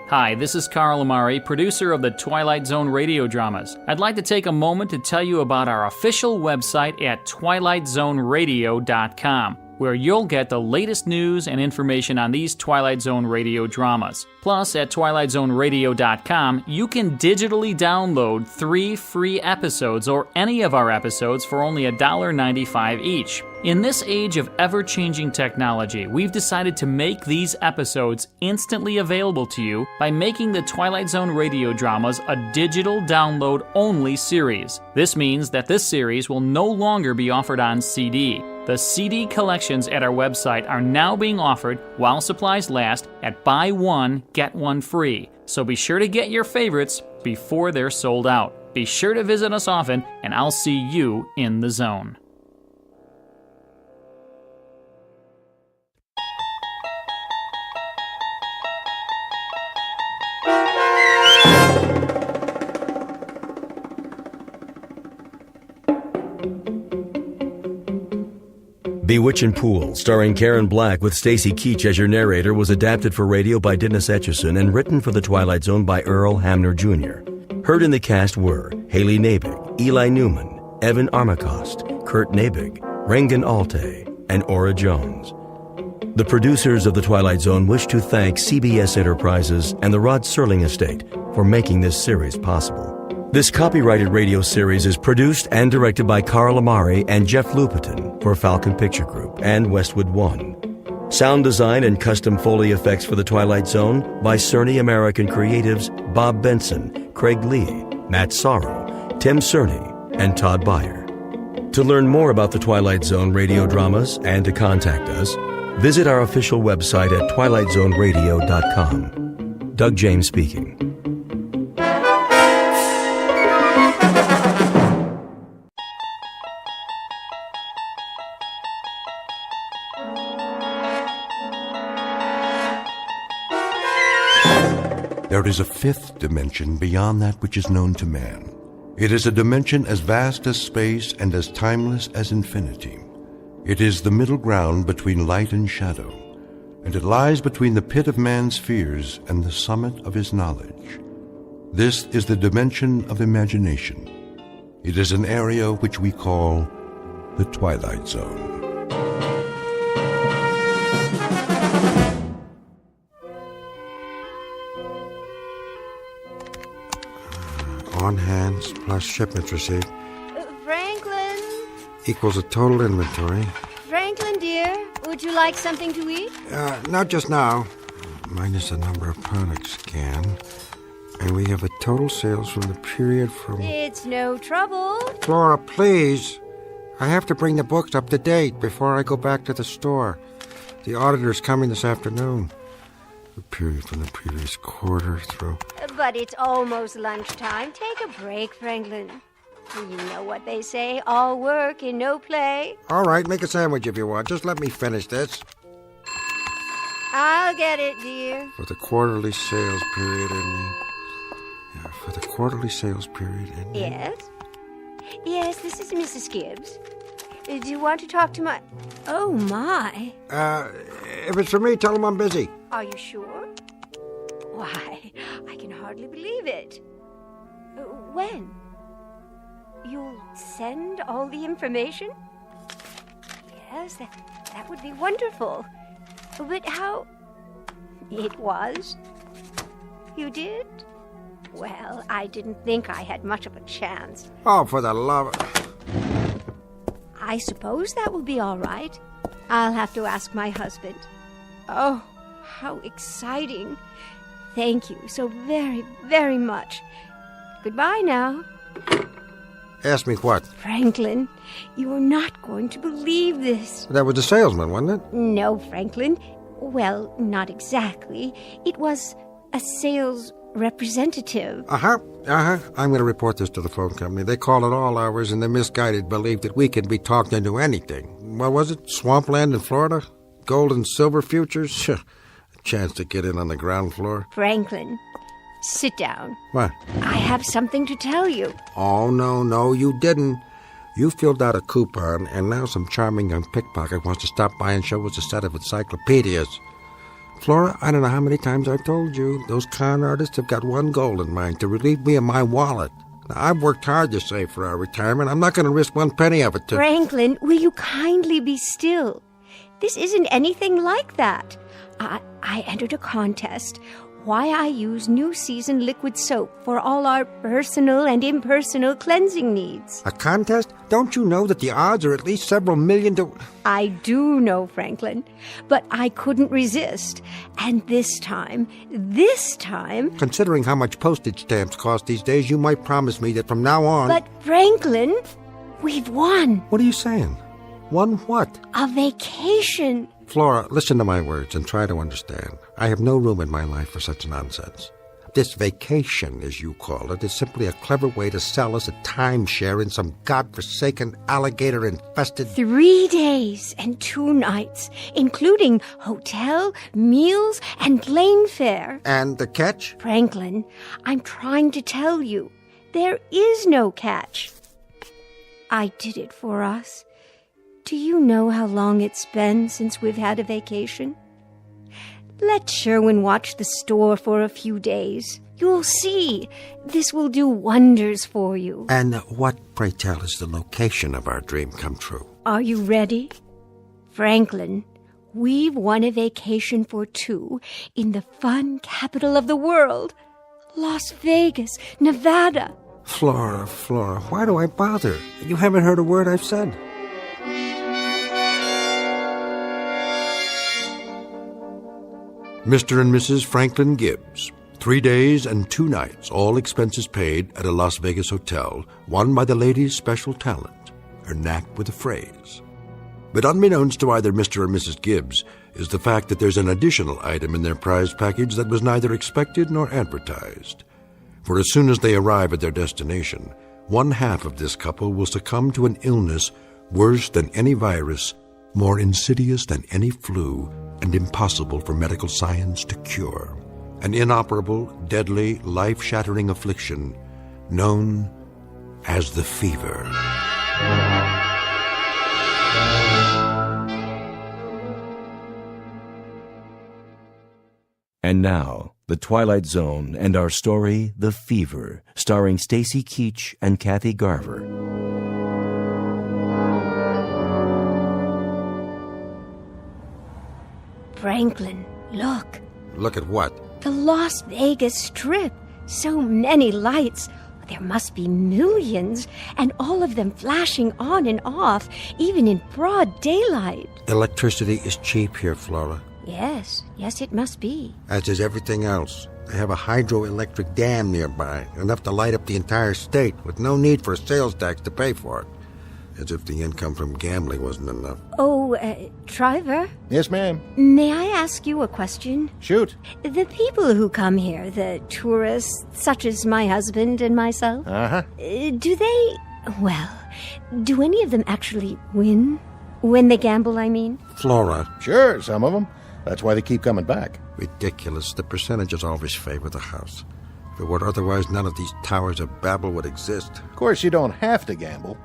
Hi, this is Carl Amari, producer of the Twilight Zone radio dramas. I'd like to take a moment to tell you about our official website at twilightzoneradio.com, where you'll get the latest news and information on these Twilight Zone radio dramas. Plus, at twilightzoneradio.com, you can digitally download 3 free episodes or any of our episodes for only $1.95 each. In this age of ever-changing technology, we've decided to make these episodes instantly available to you by making the Twilight Zone radio dramas a digital download-only series. This means that this series will no longer be offered on CD. The CD collections at our website are now being offered while supplies last at buy one, get one free. So be sure to get your favorites before they're sold out. Be sure to visit us often, and I'll see you in the zone. Bewitching Pool, starring Karen Black with Stacy Keach as your narrator, was adapted for radio by Dennis Etchison and written for The Twilight Zone by Earl Hamner Jr. Heard in the cast were Haley Nabig, Eli Newman, Evan Armacost, Kurt Nabig, Regan Alte, and Ora Jones. The producers of The Twilight Zone wish to thank CBS Enterprises and the Rod Serling Estate for making this series possible. This copyrighted radio series is produced and directed by Carl Amari and Jeff Lupetin for Falcon Picture Group and Westwood One. Sound design and custom Foley effects for The Twilight Zone by Cerny American creatives Bob Benson, Craig Lee, Matt Sorrow, Tim Cerny, and Todd Byer. To learn more about the Twilight Zone radio dramas and to contact us, visit our official website at twilightzoneradio.com. Doug James speaking. There is a fifth dimension beyond that which is known to man. It is a dimension as vast as space and as timeless as infinity. It is the middle ground between light and shadow, and it lies between the pit of man's fears and the summit of his knowledge. This is the dimension of imagination. It is an area which we call the Twilight Zone. On hands plus shipments received Franklin? equals a total inventory. Franklin, dear, would you like something to eat? Not just now. Minus the number of products scanned. And we have a total sales from the period from... It's no trouble. Flora, please. I have to bring the books up to date before I go back to the store. The auditor's coming this afternoon. The period from the previous quarter through... But it's almost lunchtime. Take a break, Franklin. You know what they say, all work and no play. All right, make a sandwich if you want. Just let me finish this. I'll get it, dear. For the quarterly sales period ending... for the quarterly sales period ending... Yes? Yes, this is Mrs. Gibbs. Do you want to talk to my... Oh, my. If it's for me, tell them I'm busy. Are you sure? Why, I can hardly believe it. When? You'll send all the information? Yes, that would be wonderful. But how... It was? You did? Well, I didn't think I had much of a chance. Oh, for the love of... I suppose that will be all right. I'll have to ask my husband. Oh, how exciting. Thank you so very, very much. Goodbye now. Ask me what? Franklin, you are not going to believe this. That was the salesman, wasn't it? No, Franklin. Well, not exactly. It was a sales representative. I'm going to report this to the phone company. They call at all hours, and the misguided believe that we can be talked into anything. What was it? Swampland in Florida? Gold and silver futures? A chance to get in on the ground floor. Franklin, sit down. What? I have something to tell you. Oh, no, you didn't. You filled out a coupon, and now some charming young pickpocket wants to stop by and show us a set of encyclopedias. Flora, I don't know how many times I've told you, those con artists have got one goal in mind, to relieve me of my wallet. Now, I've worked hard to save for our retirement. I'm not going to risk one penny of it to... Franklin, will you kindly be still? This isn't anything like that. I entered a contest. Why I use New Season liquid soap for all our personal and impersonal cleansing needs. A contest? Don't you know that the odds are at least several million to... I do know, Franklin, but I couldn't resist. And this time... Considering how much postage stamps cost these days, you might promise me that from now on... But, Franklin, we've won. What are you saying? Won what? A vacation. Flora, listen to my words and try to understand. I have no room in my life for such nonsense. This vacation, as you call it, is simply a clever way to sell us a timeshare in some godforsaken, alligator-infested... 3 days and 2 nights, including hotel, meals, and plane fare. And the catch? Franklin, I'm trying to tell you, there is no catch. I did it for us. Do you know how long it's been since we've had a vacation? Let Sherwin watch the store for a few days. You'll see. This will do wonders for you. And what, pray tell, is the location of our dream come true? Are you ready? Franklin, we've won a vacation for 2 in the fun capital of the world, Las Vegas, Nevada. Flora, why do I bother? You haven't heard a word I've said. Mr. and Mrs. Franklin Gibbs, 3 days and 2 nights, all expenses paid, at a Las Vegas hotel, won by the lady's special talent. her knack with a phrase. But unbeknownst to either Mr. or Mrs. Gibbs is the fact that there's an additional item in their prize package that was neither expected nor advertised. For as soon as they arrive at their destination, one half of this couple will succumb to an illness worse than any virus, more insidious than any flu, and impossible for medical science to cure. An inoperable, deadly, life-shattering affliction known as the fever. And now, The Twilight Zone and our story, The Fever, starring Stacy Keach and Kathy Garver. Franklin, look. Look at what? The Las Vegas Strip. So many lights. There must be millions, and all of them flashing on and off, even in broad daylight. Electricity is cheap here, Flora. Yes, it must be. As is everything else. They have a hydroelectric dam nearby, enough to light up the entire state, with no need for a sales tax to pay for it. As if the income from gambling wasn't enough. Oh, Trevor? Yes, ma'am. May I ask you a question? Shoot. The people who come here, the tourists, such as my husband and myself, do any of them actually win? When they gamble, I mean? Flora. Sure, some of them. That's why they keep coming back. Ridiculous. The percentages always favor the house. If it were otherwise, none of these towers of Babel would exist. Of course, you don't have to gamble.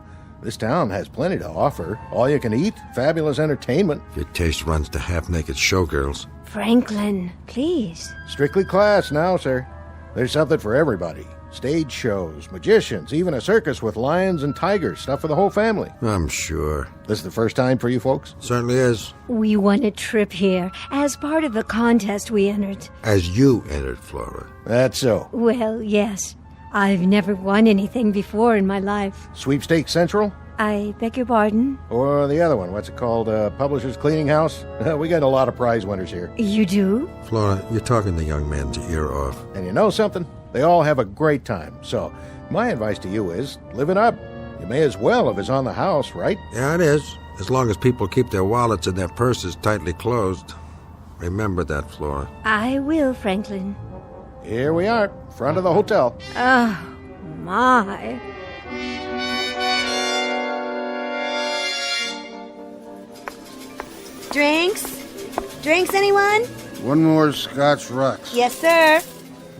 This town has plenty to offer. All you can eat, fabulous entertainment. Your taste runs to half-naked showgirls. Franklin, please. Strictly class now, sir. There's something for everybody. Stage shows, magicians, even a circus with lions and tigers. Stuff for the whole family. I'm sure. This is the first time for you folks? Certainly is. We won a trip here as part of a contest we entered. As you entered, Flora. That's so. Well, yes. I've never won anything before in my life. Sweepstakes Central? I beg your pardon? Or the other one, what's it called? Publisher's Cleaning House? We got a lot of prize winners here. You do? Flora, you're talking the young man's ear off. And you know something? They all have a great time. So, my advice to you is, live it up. You may as well if it's on the house, right? Yeah, it is. As long as people keep their wallets and their purses tightly closed. Remember that, Flora. I will, Franklin. Here we are, front of the hotel. Oh, my. Drinks? Drinks, anyone? One more Scotch Rux. Yes, sir.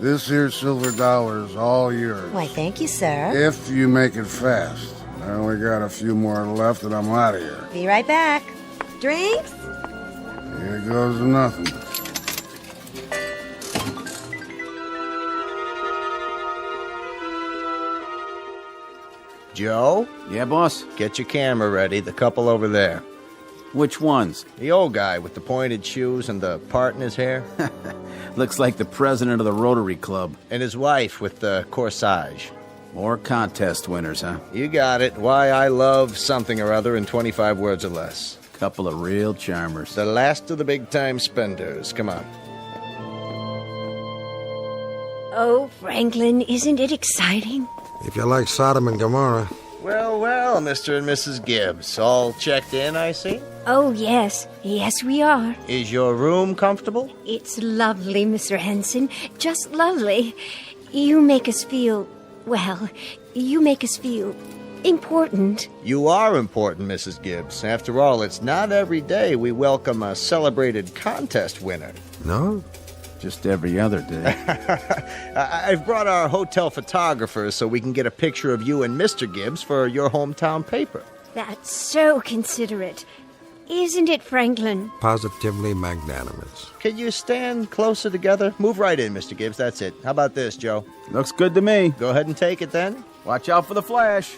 This here silver dollar is all yours. Why, thank you, sir. If you make it fast. I only got a few more left and I'm out of here. Be right back. Drinks? Here goes nothing. Joe? Yeah, boss? Get your camera ready, the couple over there. Which ones? The old guy with the pointed shoes and the part in his hair. Looks like the president of the Rotary Club. And his wife with the corsage. More contest winners, huh? You got it. Why I love something or other in 25 words or less. Couple of real charmers. The last of the big-time spenders. Come on. Oh, Franklin, isn't it exciting? If you like Sodom and Gomorrah. Well, well, Mr. and Mrs. Gibbs. All checked in, I see? Oh, yes. Yes, we are. Is your room comfortable? It's lovely, Mr. Henson. Just lovely. You make us feel... well, you make us feel... important. You are important, Mrs. Gibbs. After all, it's not every day we welcome a celebrated contest winner. No? Just every other day. I've brought our hotel photographers so we can get a picture of you and Mr. Gibbs for your hometown paper. That's so considerate. Isn't it, Franklin? Positively magnanimous. Can you stand closer together? Move right in, Mr. Gibbs. That's it. How about this, Joe? Looks good to me. Go ahead and take it then. Watch out for the flash.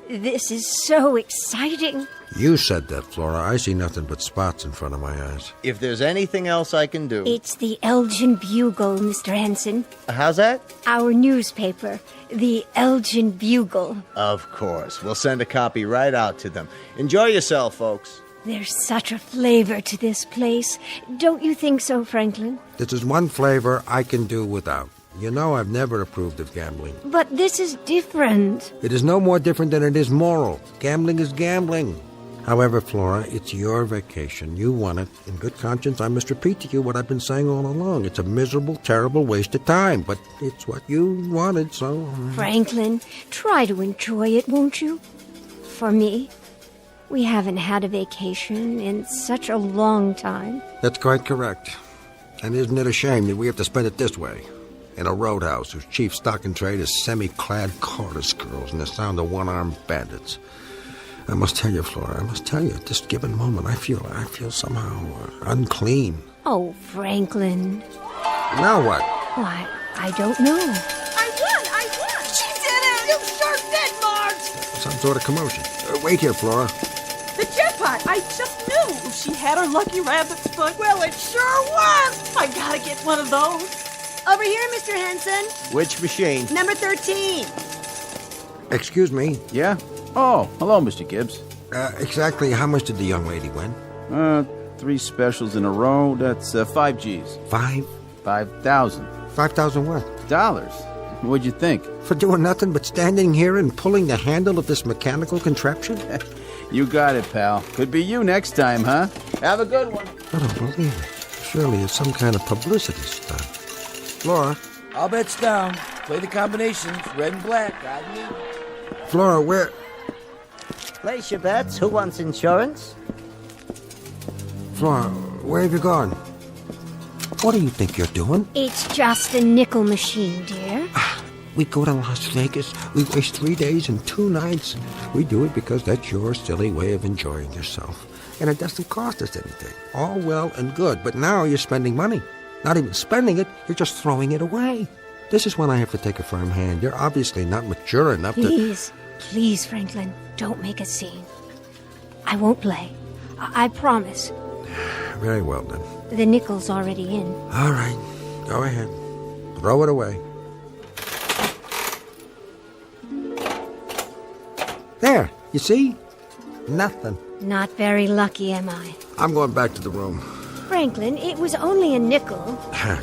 This is so exciting. You said that, Flora. I see nothing but spots in front of my eyes. If there's anything else I can do... It's the Elgin Bugle, Mr. Henson. How's that? Our newspaper, the Elgin Bugle. Of course. We'll send a copy right out to them. Enjoy yourself, folks. There's such a flavor to this place. Don't you think so, Franklin? This is one flavor I can do without. You know I've never approved of gambling. But this is different. It is no more different than it is moral. Gambling is gambling. However, Flora, it's your vacation. You want it. In good conscience, I must repeat to you what I've been saying all along. It's a miserable, terrible waste of time, but it's what you wanted, so... Franklin, try to enjoy it, won't you? For me, we haven't had a vacation in such a long time. That's quite correct. And isn't it a shame that we have to spend it this way? In a roadhouse whose chief stock in trade is semi-clad chorus girls and the sound of one-armed bandits. I must tell you, Flora, at this given moment, I feel somehow unclean. Oh, Franklin. Now what? Why, I don't know. I won! She did it! You sure did, Marge! Some sort of commotion. Wait here, Flora. The jackpot! I just knew! She had her lucky rabbit's foot. Well, it sure was! I gotta get one of those. Over here, Mr. Henson. Which machine? Number 13. Excuse me. Yeah? Oh, hello, Mr. Gibbs. Exactly how much did the young lady win? 3 specials in a row. That's 5 G's. 5? 5,000. 5,000 what? Dollars. What'd you think? For doing nothing but standing here and pulling the handle of this mechanical contraption? You got it, pal. Could be you next time, huh? Have a good one. I don't believe it. Surely it's some kind of publicity stunt. Flora? All bets down. Play the combinations. Red and black. I knew. Flora, where... Place your bets. Who wants insurance? Flora, where have you gone? What do you think you're doing? It's just a nickel machine, dear. We go to Las Vegas. We waste 3 days and 2 nights. We do it because that's your silly way of enjoying yourself. And it doesn't cost us anything. All well and good, but now you're spending money. Not even spending it, you're just throwing it away. This is when I have to take a firm hand. You're obviously not mature enough to... Please, Franklin, don't make a scene. I won't play. I promise. Very well, then. The nickel's already in. All right. Go ahead. Throw it away. There. You see? Nothing. Not very lucky, am I? I'm going back to the room. Franklin, it was only a nickel.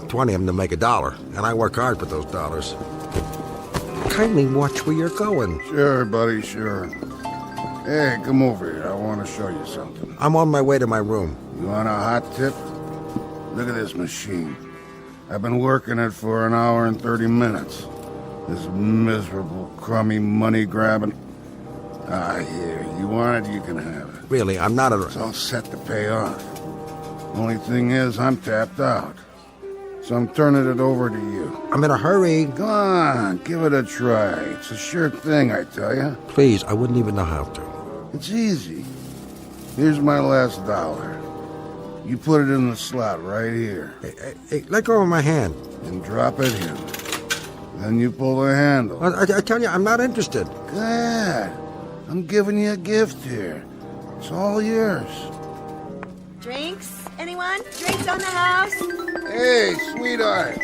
20 of them to make $1, and I work hard for those dollars. Kindly watch where you're going. Sure, buddy, sure. Hey, come over here. I want to show you something. I'm on my way to my room. You want a hot tip? Look at this machine. I've been working it for an hour and 30 minutes. This miserable, crummy money grabbing. Here. You want it, you can have it. Really, I'm not a... It's all set to pay off. Only thing is, I'm tapped out. So I'm turning it over to you. I'm in a hurry. Go on, give it a try. It's a sure thing, I tell you. Please, I wouldn't even know how to. It's easy. Here's my last $1. You put it in the slot right here. Hey, let go of my hand. And drop it in. Then you pull the handle. I tell you, I'm not interested. Good. I'm giving you a gift here. It's all yours. Drinks? Anyone? Drinks on the house? Hey, sweetheart.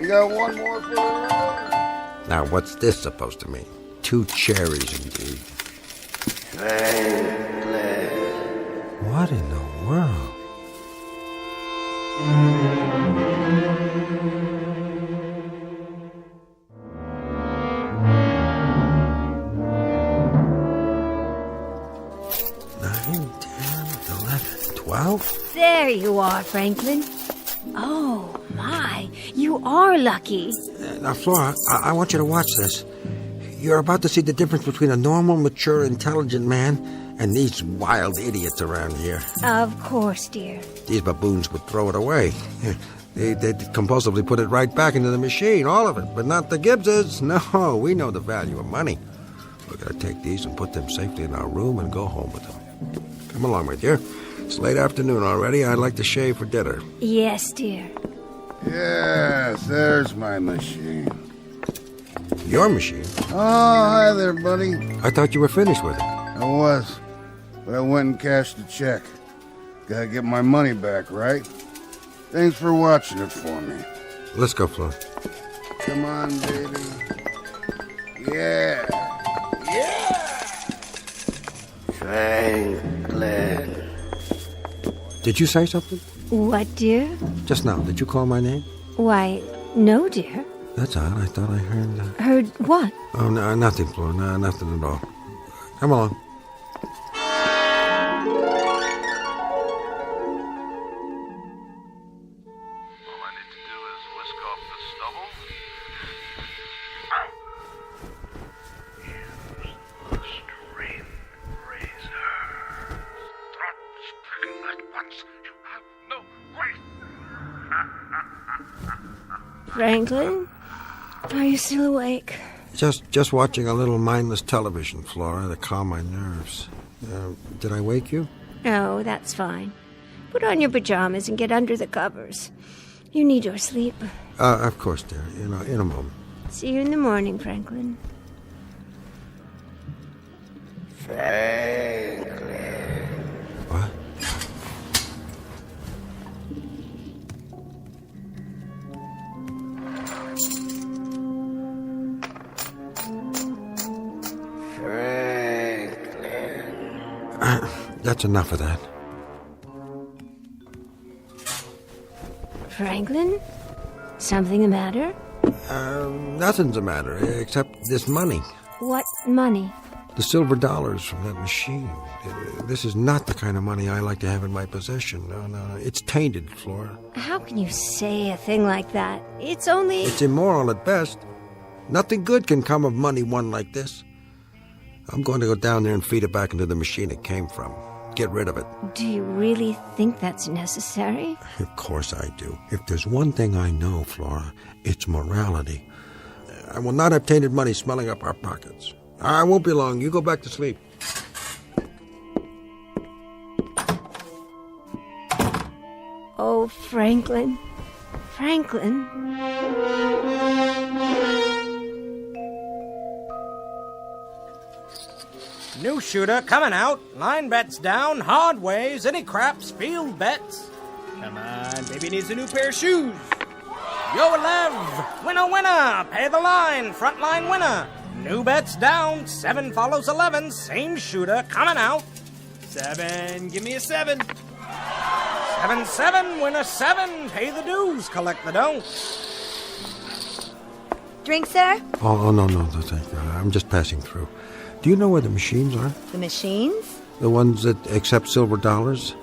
You got one more for the road? Now, what's this supposed to mean? 2 cherries, indeed. What in the world? There you are, Franklin. Oh, my. You are lucky. Now, Flora, I want you to watch this. You're about to see the difference between a normal, mature, intelligent man and these wild idiots around here. Of course, dear. These baboons would throw it away. They'd compulsively put it right back into the machine, all of it, but not the Gibbses. No, we know the value of money. We're going to take these and put them safely in our room and go home with them. Come along, my dear. It's late afternoon already. I'd like to shave for dinner. Yes, dear. Yes, there's my machine. Your machine? Oh, hi there, buddy. I thought you were finished with it. I was, but I went and cashed the check. Gotta get my money back, right? Thanks for watching it for me. Let's go, Flo. Come on, baby. Yeah. Franklin. Did you say something? What, dear? Just now. Did you call my name? Why, no, dear. That's odd. I thought I heard... Heard what? Oh, no, nothing, Flora. No, nothing at all. Come along. Franklin, are you still awake? Just watching a little mindless television, Flora, to calm my nerves. Did I wake you? No, that's fine. Put on your pajamas and get under the covers. You need your sleep. Of course, dear. In a moment. See you in the morning, Franklin. Franklin. What? That's enough of that. Franklin? Something the matter? Nothing's the matter, except this money. What money? The silver dollars from that machine. This is not the kind of money I like to have in my possession. No. It's tainted, Flora. How can you say a thing like that? It's only... It's immoral at best. Nothing good can come of money won like this. I'm going to go down there and feed it back into the machine it came from. Get rid of it. Do you really think that's necessary? Of course I do. If there's one thing I know, Flora, it's morality. I will not have tainted money smelling up our pockets. I won't be long. You go back to sleep. Oh, Franklin. Franklin. New shooter coming out. Line bets down. Hard ways. Any craps. Field bets. Come on, baby needs a new pair of shoes. Yo, 11. Winner. Pay the line. Front line winner. New bets down. 7 follows 11. Same shooter coming out. 7. Give me a 7. 7. Winner 7. Pay the dues. Collect the dough. Drink, sir? Oh, no, thank you. I'm just passing through. Do you know where the machines are? The machines? The ones that accept silver dollars?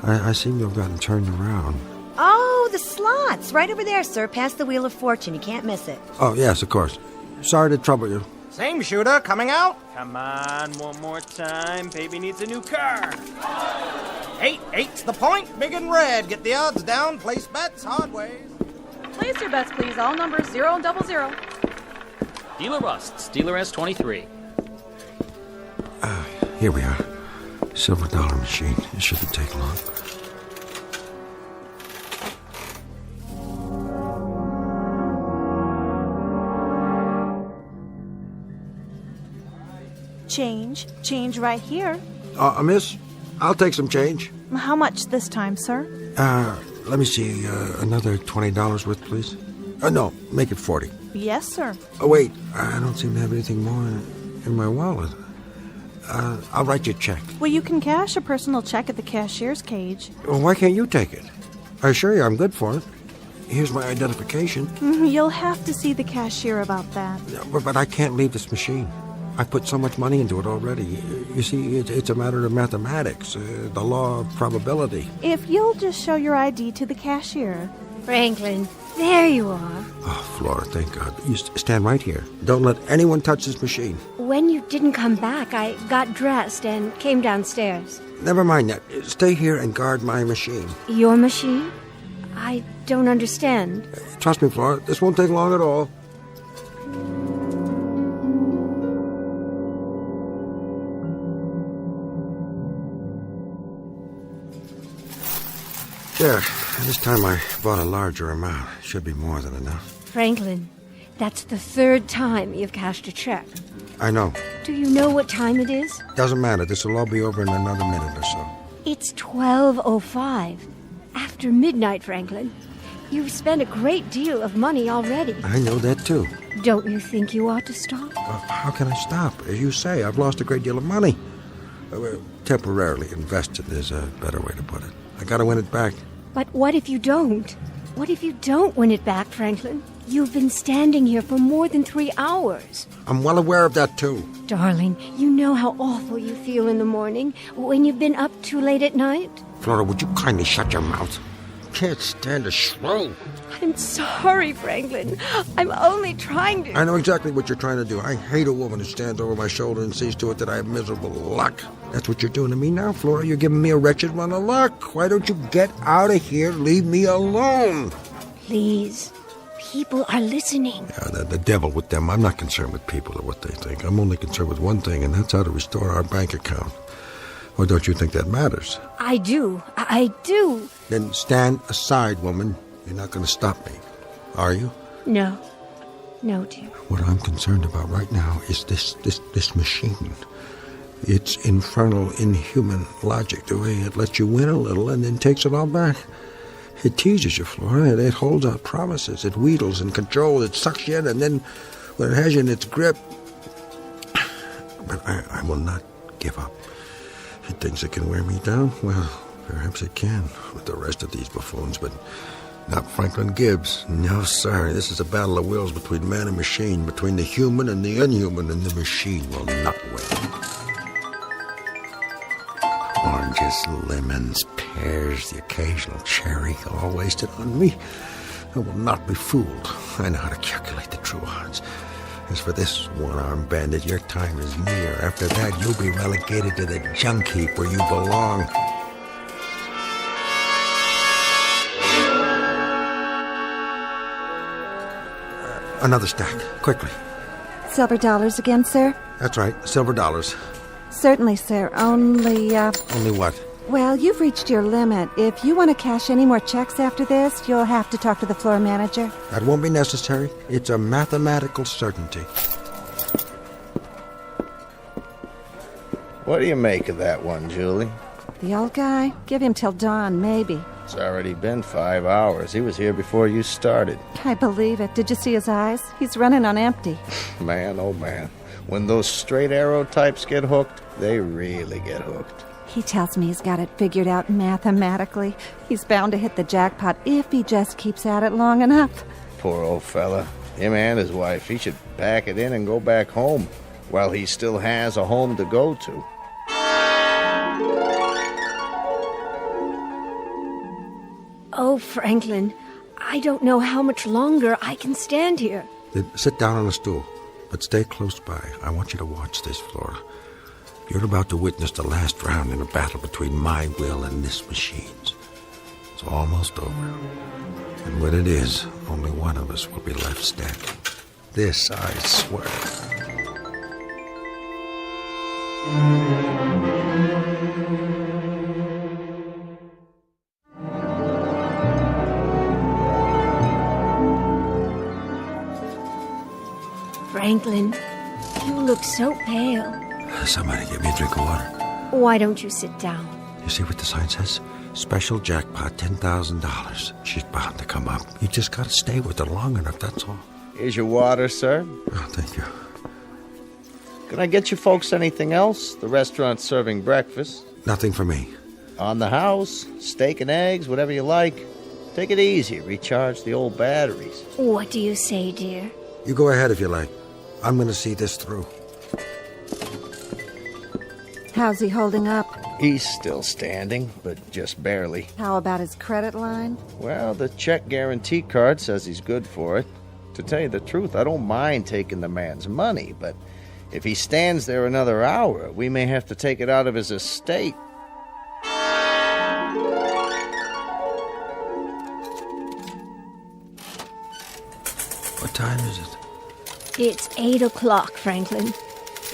I seem to have gotten turned around. Oh, the slots. Right over there, sir. Past the Wheel of Fortune. You can't miss it. Oh, yes, of course. Sorry to trouble you. Same shooter coming out. Come on, one more time. Baby needs a new car. 8's the point. Big and red. Get the odds down. Place bets. Hard ways. Place your bets, please. All numbers 0 and 00. Dealer rusts. Dealer S23. Here we are. Silver dollar machine. It shouldn't take long. Change right here. Miss, I'll take some change. How much this time, sir? Let me see. Another $20 worth, please. No, make it 40. Yes, sir. Oh, wait. I don't seem to have anything more in my wallet. I'll write you a check. Well, you can cash a personal check at the cashier's cage. Well, why can't you take it? I assure you I'm good for it. Here's my identification. You'll have to see the cashier about that. But I can't leave this machine. I put so much money into it already. You see, it's a matter of mathematics, the law of probability. If you'll just show your ID to the cashier. Franklin, there you are. Oh, Flora, thank God. You stand right here. Don't let anyone touch this machine. When you didn't come back, I got dressed and came downstairs. Never mind that. Stay here and guard my machine. Your machine? I don't understand. Trust me, Flora, this won't take long at all. There. This time I bought a larger amount. Should be more than enough. Franklin, that's the 3rd time you've cashed a check. I know. Do you know what time it is? Doesn't matter. This will all be over in another minute or so. It's 12:05. After midnight, Franklin. You've spent a great deal of money already. I know that, too. Don't you think you ought to stop? How can I stop? As you say, I've lost a great deal of money. Temporarily invested is a better way to put it. I gotta win it back. But what if you don't? What if you don't win it back, Franklin? You've been standing here for more than 3 hours. I'm well aware of that, too. Darling, you know how awful you feel in the morning when you've been up too late at night? Flora, would you kindly shut your mouth? Can't stand a shrew. I'm sorry, Franklin. I'm only trying to... I know exactly what you're trying to do. I hate a woman who stands over my shoulder and sees to it that I have miserable luck. That's what you're doing to me now, Flora. You're giving me a wretched run of luck. Why don't you get out of here? Leave me alone. Please. People are listening. Yeah, the devil with them. I'm not concerned with people or what they think. I'm only concerned with one thing, and that's how to restore our bank account. Or don't you think that matters? I do. I do. Then stand aside, woman. You're not going to stop me, are you? No. No, dear. What I'm concerned about right now is this machine. Its infernal, inhuman logic, the way it lets you win a little and then takes it all back. It teases you, Flora. It holds out promises. It wheedles and controls. It sucks you in, and then when it has you in its grip... But I will not give up. It thinks it can wear me down? Well, perhaps it can with the rest of these buffoons, but not Franklin Gibbs. No, sir. This is a battle of wills between man and machine, between the human and the inhuman, and the machine will not win. Oranges, lemons, pears, the occasional cherry, all wasted on me. I will not be fooled. I know how to calculate the true odds. As for this one-armed bandit, your time is near. After that, you'll be relegated to the junk heap where you belong. Another stack, quickly. Silver dollars again, sir? That's right, silver dollars. Certainly, sir. Only, Only what? Well, you've reached your limit. If you want to cash any more checks after this, you'll have to talk to the floor manager. That won't be necessary. It's a mathematical certainty. What do you make of that one, Julie? The old guy? Give him till dawn, maybe. It's already been 5 hours. He was here before you started. I believe it. Did you see his eyes? He's running on empty. Man, oh man. When those straight arrow types get hooked, they really get hooked. He tells me he's got it figured out mathematically. He's bound to hit the jackpot if he just keeps at it long enough. Poor old fella. Him and his wife, he should pack it in and go back home while he still has a home to go to. Oh, Franklin, I don't know how much longer I can stand here. Then sit down on a stool, but stay close by. I want you to watch this, Flora. You're about to witness the last round in a battle between my will and this machine's. It's almost over. And when it is, only one of us will be left standing. This I swear. Franklin, you look so pale. Somebody get me a drink of water. Why don't you sit down? You see what the sign says? Special jackpot, $10,000. She's bound to come up. You just gotta stay with her long enough, that's all. Here's your water, sir. Oh, thank you. Can I get you folks anything else? The restaurant's serving breakfast. Nothing for me. On the house, steak and eggs, whatever you like. Take it easy. Recharge the old batteries. What do you say, dear? You go ahead if you like. I'm gonna see this through. How's he holding up? He's still standing, but just barely. How about his credit line? Well, the check guarantee card says he's good for it. To tell you the truth, I don't mind taking the man's money, but if he stands there another hour, we may have to take it out of his estate. What time is it? It's 8 o'clock, Franklin.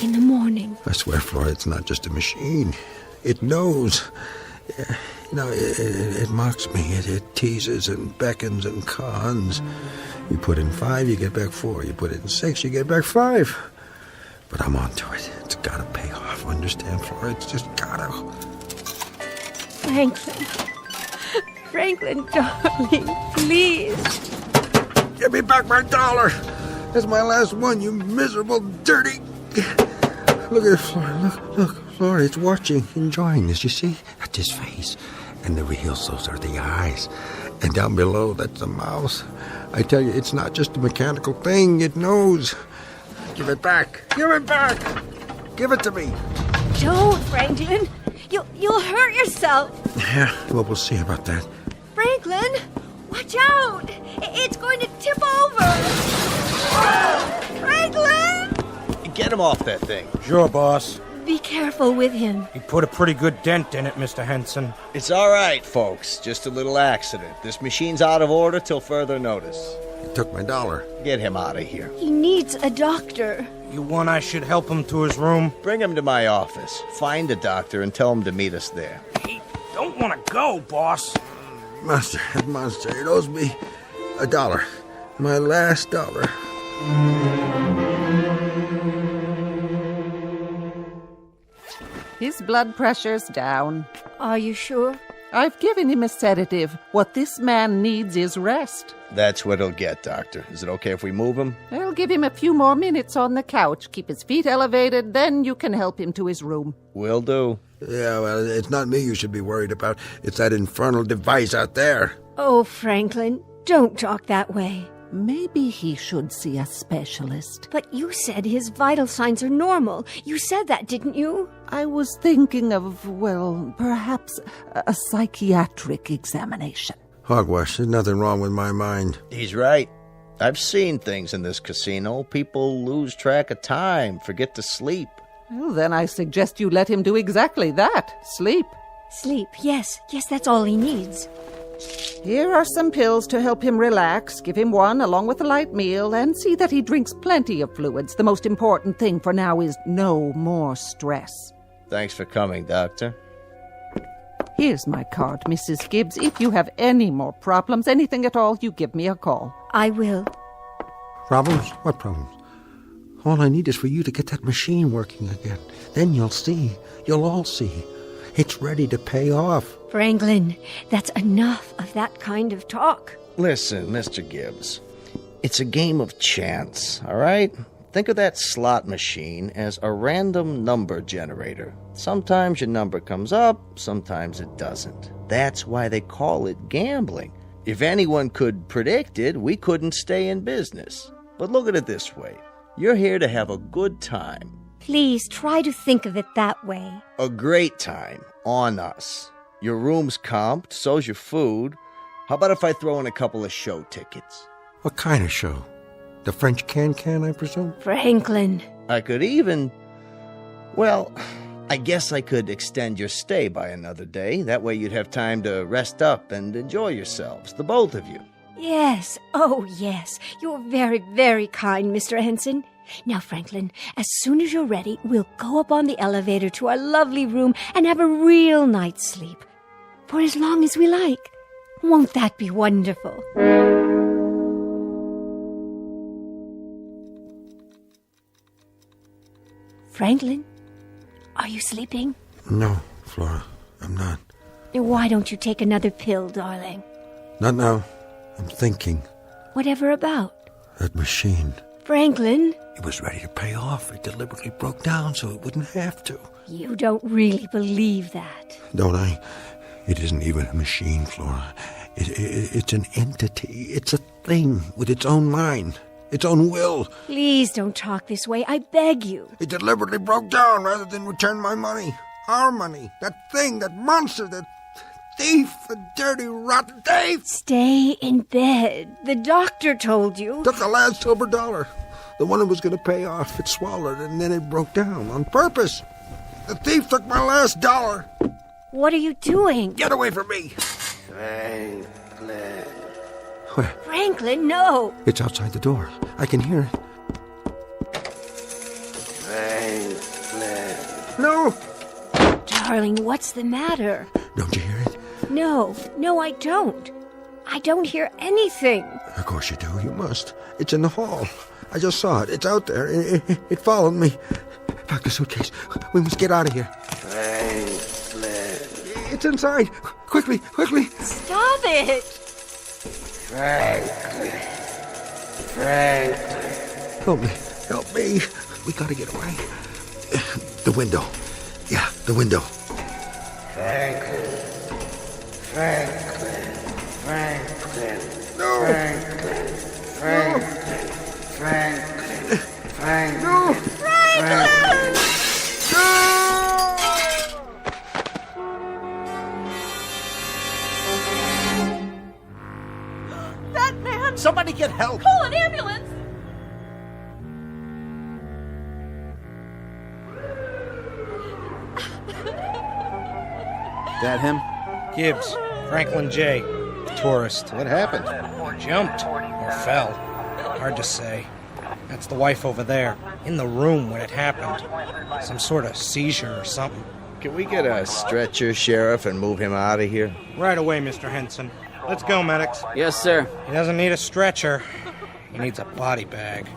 In the morning. I swear, Flora, it's not just a machine. It knows. You know, it mocks me. It teases and beckons and cons. You put in 5, you get back 4. You put in 6, you get back 5. But I'm onto it. It's gotta pay off. Understand, Flora? It's just gotta. Franklin. Franklin, darling, please. Give me back my dollar. That's my last one, you miserable, dirty... Look at it, Flora. Look, Flora, it's watching, enjoying this. You see? That's his face. And the reals, those are the eyes. And down below, that's a mouse. I tell you, it's not just a mechanical thing. It knows. Give it back. Give it back. Give it to me. Don't, Franklin. You'll hurt yourself. Yeah, well, we'll see about that. Franklin, watch out. It's going to tip over. Franklin! Get him off that thing. Sure, boss. Be careful with him. He put a pretty good dent in it, Mr. Henson. It's all right, folks. Just a little accident. This machine's out of order till further notice. He took my dollar. Get him out of here. He needs a doctor. You want I should help him to his room? Bring him to my office. Find a doctor and tell him to meet us there. He don't want to go, boss. Monster, it owes me $1. My last dollar. His blood pressure's down. Are you sure? I've given him a sedative. What this man needs is rest. That's what he'll get, Doctor. Is it okay if we move him? I'll give him a few more minutes on the couch. Keep his feet elevated, then you can help him to his room. Will do. Yeah, well, it's not me you should be worried about. It's that infernal device out there. Oh, Franklin, don't talk that way. Maybe he should see a specialist. But you said his vital signs are normal. You said that, didn't you? I was thinking of, well, perhaps a psychiatric examination. Hogwash, there's nothing wrong with my mind. He's right. I've seen things in this casino. People lose track of time, forget to sleep. Well, then I suggest you let him do exactly that. Sleep. Sleep, yes. Yes, that's all he needs. Here are some pills to help him relax. Give him one along with a light meal and see that he drinks plenty of fluids. The most important thing for now is no more stress. Thanks for coming, Doctor. Here's my card, Mrs. Gibbs. If you have any more problems, anything at all, you give me a call. I will. Problems? What problems? All I need is for you to get that machine working again. Then you'll see. You'll all see. It's ready to pay off. Franklin, that's enough of that kind of talk. Listen, Mr. Gibbs, it's a game of chance, all right? Think of that slot machine as a random number generator. Sometimes your number comes up, sometimes it doesn't. That's why they call it gambling. If anyone could predict it, we couldn't stay in business. But look at it this way. You're here to have a good time. Please try to think of it that way. A great time on us. Your room's comped, so's your food. How about if I throw in a couple of show tickets? What kind of show? The French can, I presume? Franklin. I could even... Well, I guess I could extend your stay by another day. That way you'd have time to rest up and enjoy yourselves, the both of you. Yes. Oh, yes. You're very, very kind, Mr. Henson. Now, Franklin, as soon as you're ready, we'll go up on the elevator to our lovely room and have a real night's sleep. For as long as we like. Won't that be wonderful? Franklin, are you sleeping? No, Flora, I'm not. Why don't you take another pill, darling? Not now. I'm thinking. Whatever about? That machine. Franklin? It was ready to pay off. It deliberately broke down so it wouldn't have to. You don't really believe that. Don't I? It isn't even a machine, Flora. It's an entity. It's a thing with its own mind, its own will. Please don't talk this way. I beg you. It deliberately broke down rather than return my money. Our money. That thing, that monster, that thief, the dirty, rotten thief. Stay in bed. The doctor told you. Took the last silver dollar. The one that was going to pay off. It swallowed and then it broke down on purpose. The thief took my last dollar. What are you doing? Get away from me. Franklin. Where? Franklin, no. It's outside the door. I can hear it. Franklin. No. Darling, what's the matter? Don't you hear it? No, I don't. I don't hear anything. Of course you do. You must. It's in the hall. I just saw it. It's out there. It followed me. Pack the suitcase. We must get out of here. Franklin. It's inside. Quickly. Stop it. Franklin. Help me. We gotta get away. The window. Yeah, the window. Franklin. Franklin. No. Franklin. Franklin. Franklin. Franklin. No. Franklin. That man! Somebody get help! Call an ambulance! That him? Gibbs, Franklin J. Tourist. What happened? Jumped or fell. Hard to say. That's the wife over there, in the room when it happened. Some sort of seizure or something. Can we get a stretcher, Sheriff, and move him out of here? Right away, Mr. Henson. Let's go, medics. Yes, sir. He doesn't need a stretcher. He needs a body bag.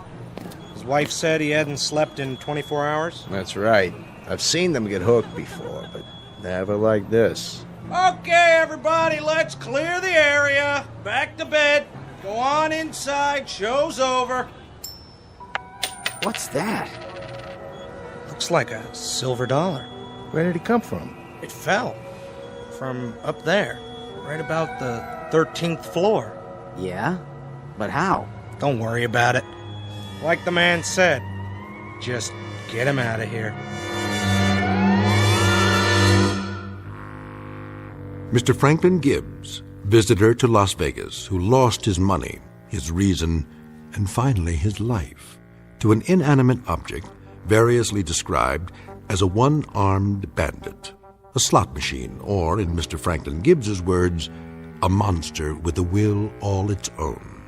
His wife said he hadn't slept in 24 hours. That's right. I've seen them get hooked before, but never like this. Okay, everybody, let's clear the area. Back to bed. Go on inside. Show's over. What's that? Looks like a silver dollar. Where did he come from? It fell. From up there. Right about the 13th floor. Yeah? But how? Don't worry about it. Like the man said, just get him out of here. Mr. Franklin Gibbs, visitor to Las Vegas, who lost his money, his reason, and finally his life to an inanimate object variously described as a one-armed bandit, a slot machine, or, in Mr. Franklin Gibbs's words, a monster with a will all its own.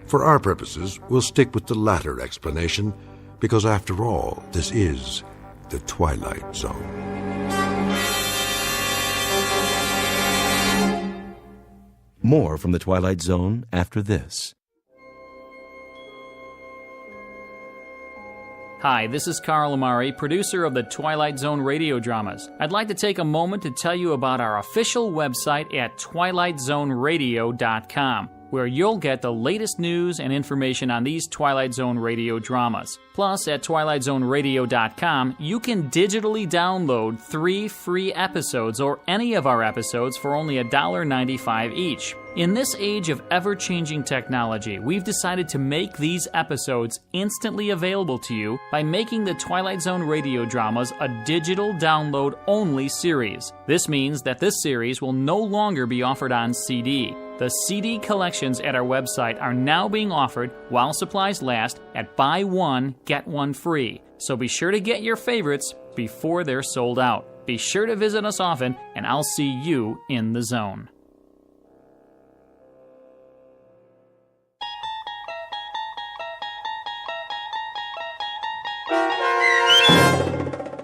For our purposes, we'll stick with the latter explanation, because after all, this is the Twilight Zone. More from the Twilight Zone after this. Hi, this is Carl Amari, producer of the Twilight Zone radio dramas. I'd like to take a moment to tell you about our official website at twilightzoneradio.com, where you'll get the latest news and information on these Twilight Zone radio dramas. Plus, at twilightzoneradio.com, you can digitally download 3 free episodes or any of our episodes for only $1.95 each. In this age of ever-changing technology, we've decided to make these episodes instantly available to you by making the Twilight Zone radio dramas a digital download-only series. This means that this series will no longer be offered on CD. The CD collections at our website are now being offered while supplies last at buy one, get one free. So be sure to get your favorites before they're sold out. Be sure to visit us often, and I'll see you in the zone.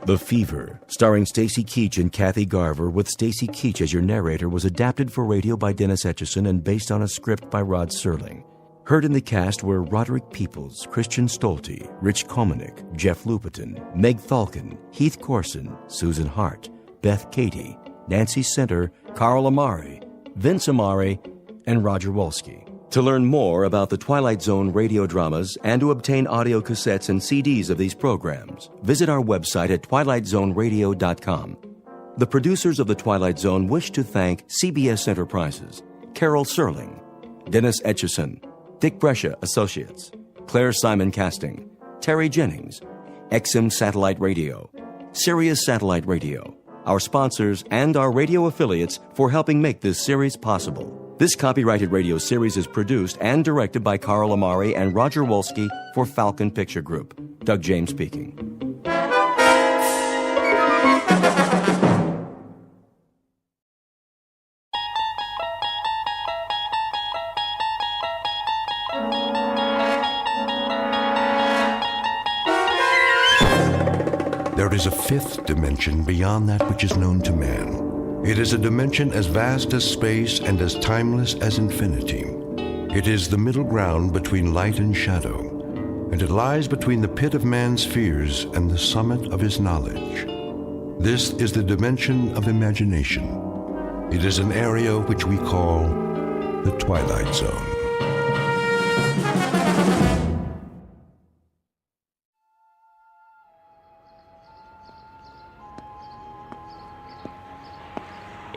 The Fever, starring Stacy Keach and Kathy Garver, with Stacy Keach as your narrator, was adapted for radio by Dennis Etchison and based on a script by Rod Serling. Heard in the cast were Roderick Peoples, Christian Stolte, Rich Komanek, Jeff Lupetin, Meg Thalken, Heath Corson, Susan Hart, Beth Cady, Nancy Center, Carl Amari, Vince Amari, and Roger Wolski. To learn more about the Twilight Zone radio dramas and to obtain audio cassettes and CDs of these programs, visit our website at twilightzoneradio.com. The producers of The Twilight Zone wish to thank CBS Enterprises, Carol Serling, Dennis Etchison, Dick Brescia Associates, Claire Simon Casting, Terry Jennings, XM Satellite Radio, Sirius Satellite Radio, our sponsors, and our radio affiliates for helping make this series possible. This copyrighted radio series is produced and directed by Carl Amari and Roger Wolski for Falcon Picture Group. Doug James speaking. There is a fifth dimension beyond that which is known to man. It is a dimension as vast as space and as timeless as infinity. It is the middle ground between light and shadow, and it lies between the pit of man's fears and the summit of his knowledge. This is the dimension of imagination. It is an area which we call the Twilight Zone.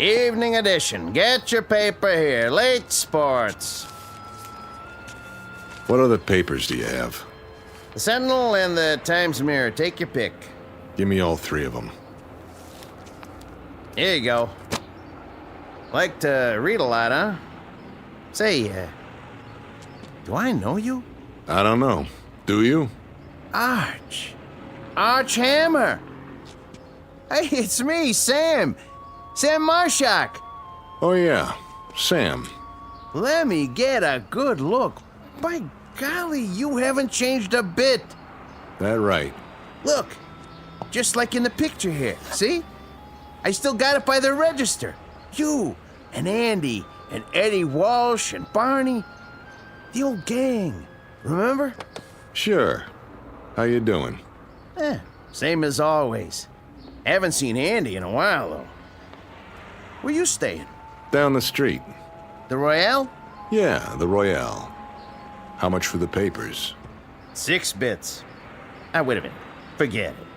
Evening edition. Get your paper here. Late sports. What other papers do you have? The Sentinel and the Times Mirror. Take your pick. Give me all three of them. Here you go. Like to read a lot, huh? Say, do I know you? I don't know. Do you? Arch Hammer. Hey, it's me, Sam. Sam Marshak. Oh, yeah. Sam. Let me get a good look. By golly, you haven't changed a bit. That right. Look, just like in the picture here. See? I still got it by the register. You and Andy and Eddie Walsh and Barney. The old gang. Remember? Sure. How you doing? Same as always. Haven't seen Andy in a while, though. Where you staying? Down the street. The Royale? Yeah, the Royale. How much for the papers? 6 bits. Wait a minute. Forget it.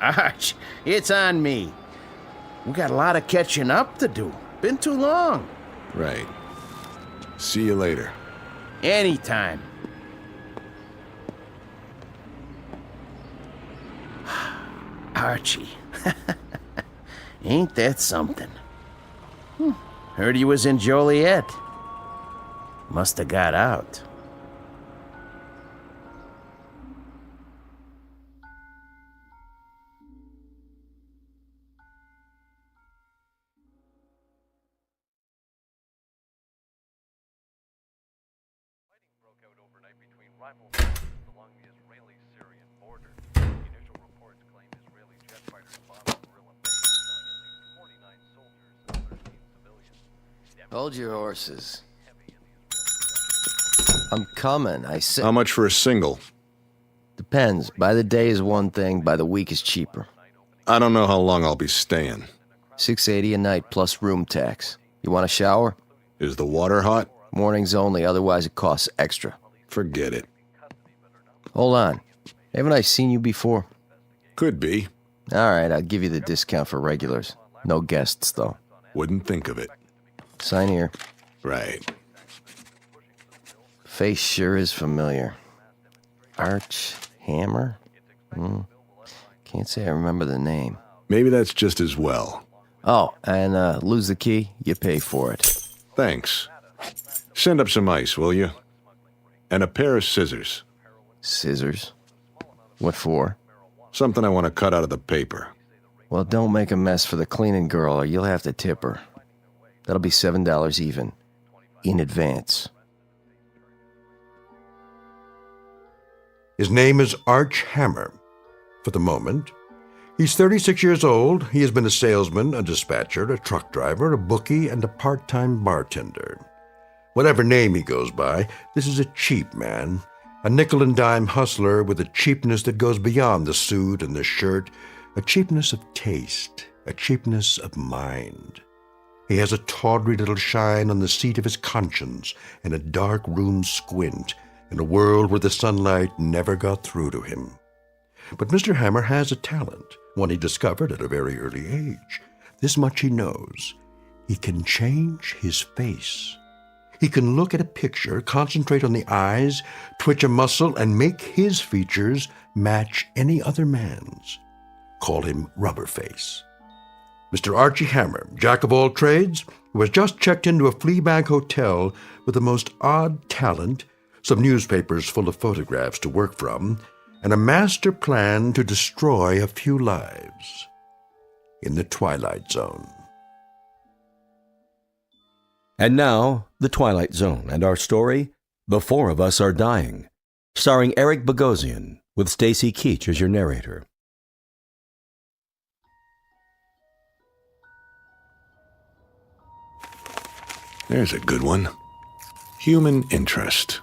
Arch, it's on me. We got a lot of catching up to do. Been too long. Right. See you later. Anytime. Archie. Ain't that something? Heard he was in Joliet. Must have got out. Hold your horses. I'm coming, I said. How much for a single? Depends. By the day is one thing, by the week is cheaper. I don't know how long I'll be staying. $6.80 a night plus room tax. You want a shower? Is the water hot? Mornings only, otherwise it costs extra. Forget it. Hold on. Haven't I seen you before? Could be. All right, I'll give you the discount for regulars. No guests, though. Wouldn't think of it. Sign here. Right. Face sure is familiar. Arch Hammer? Can't say I remember the name. Maybe that's just as well. Oh, and lose the key, you pay for it. Thanks. Send up some ice, will you? And a pair of scissors. Scissors? What for? Something I want to cut out of the paper. Well, don't make a mess for the cleaning girl or you'll have to tip her. That'll be $7 even. In advance. His name is Arch Hammer. For the moment, he's 36 years old. He has been a salesman, a dispatcher, a truck driver, a bookie, and a part-time bartender. Whatever name he goes by, this is a cheap man, a nickel-and-dime hustler with a cheapness that goes beyond the suit and the shirt, a cheapness of taste, a cheapness of mind. He has a tawdry little shine on the seat of his conscience and a dark room squint in a world where the sunlight never got through to him. But Mr. Hammer has a talent, one he discovered at a very early age. This much he knows. He can change his face. He can look at a picture, concentrate on the eyes, twitch a muscle, and make his features match any other man's. Call him Rubberface. Mr. Archie Hammer, jack of all trades, who has just checked into a Fleabag hotel with the most odd talent, some newspapers full of photographs to work from, and a master plan to destroy a few lives in the Twilight Zone. And now, The Twilight Zone and our story, The Four of Us Are Dying, starring Eric Bogosian, with Stacy Keach as your narrator. There's a good one. Human interest.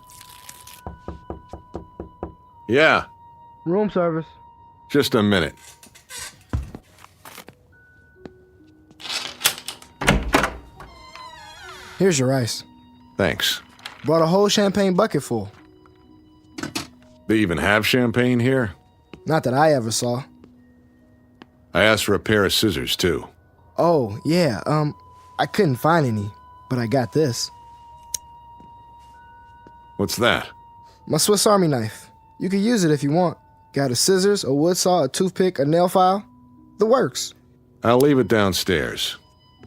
Yeah. Room service. Just a minute. Here's your rice. Thanks. Brought a whole champagne bucket full. They even have champagne here? Not that I ever saw. I asked for a pair of scissors, too. Oh, yeah, I couldn't find any, but I got this. What's that? My Swiss Army knife. You can use it if you want. Got a scissors, a wood saw, a toothpick, a nail file. The works. I'll leave it downstairs.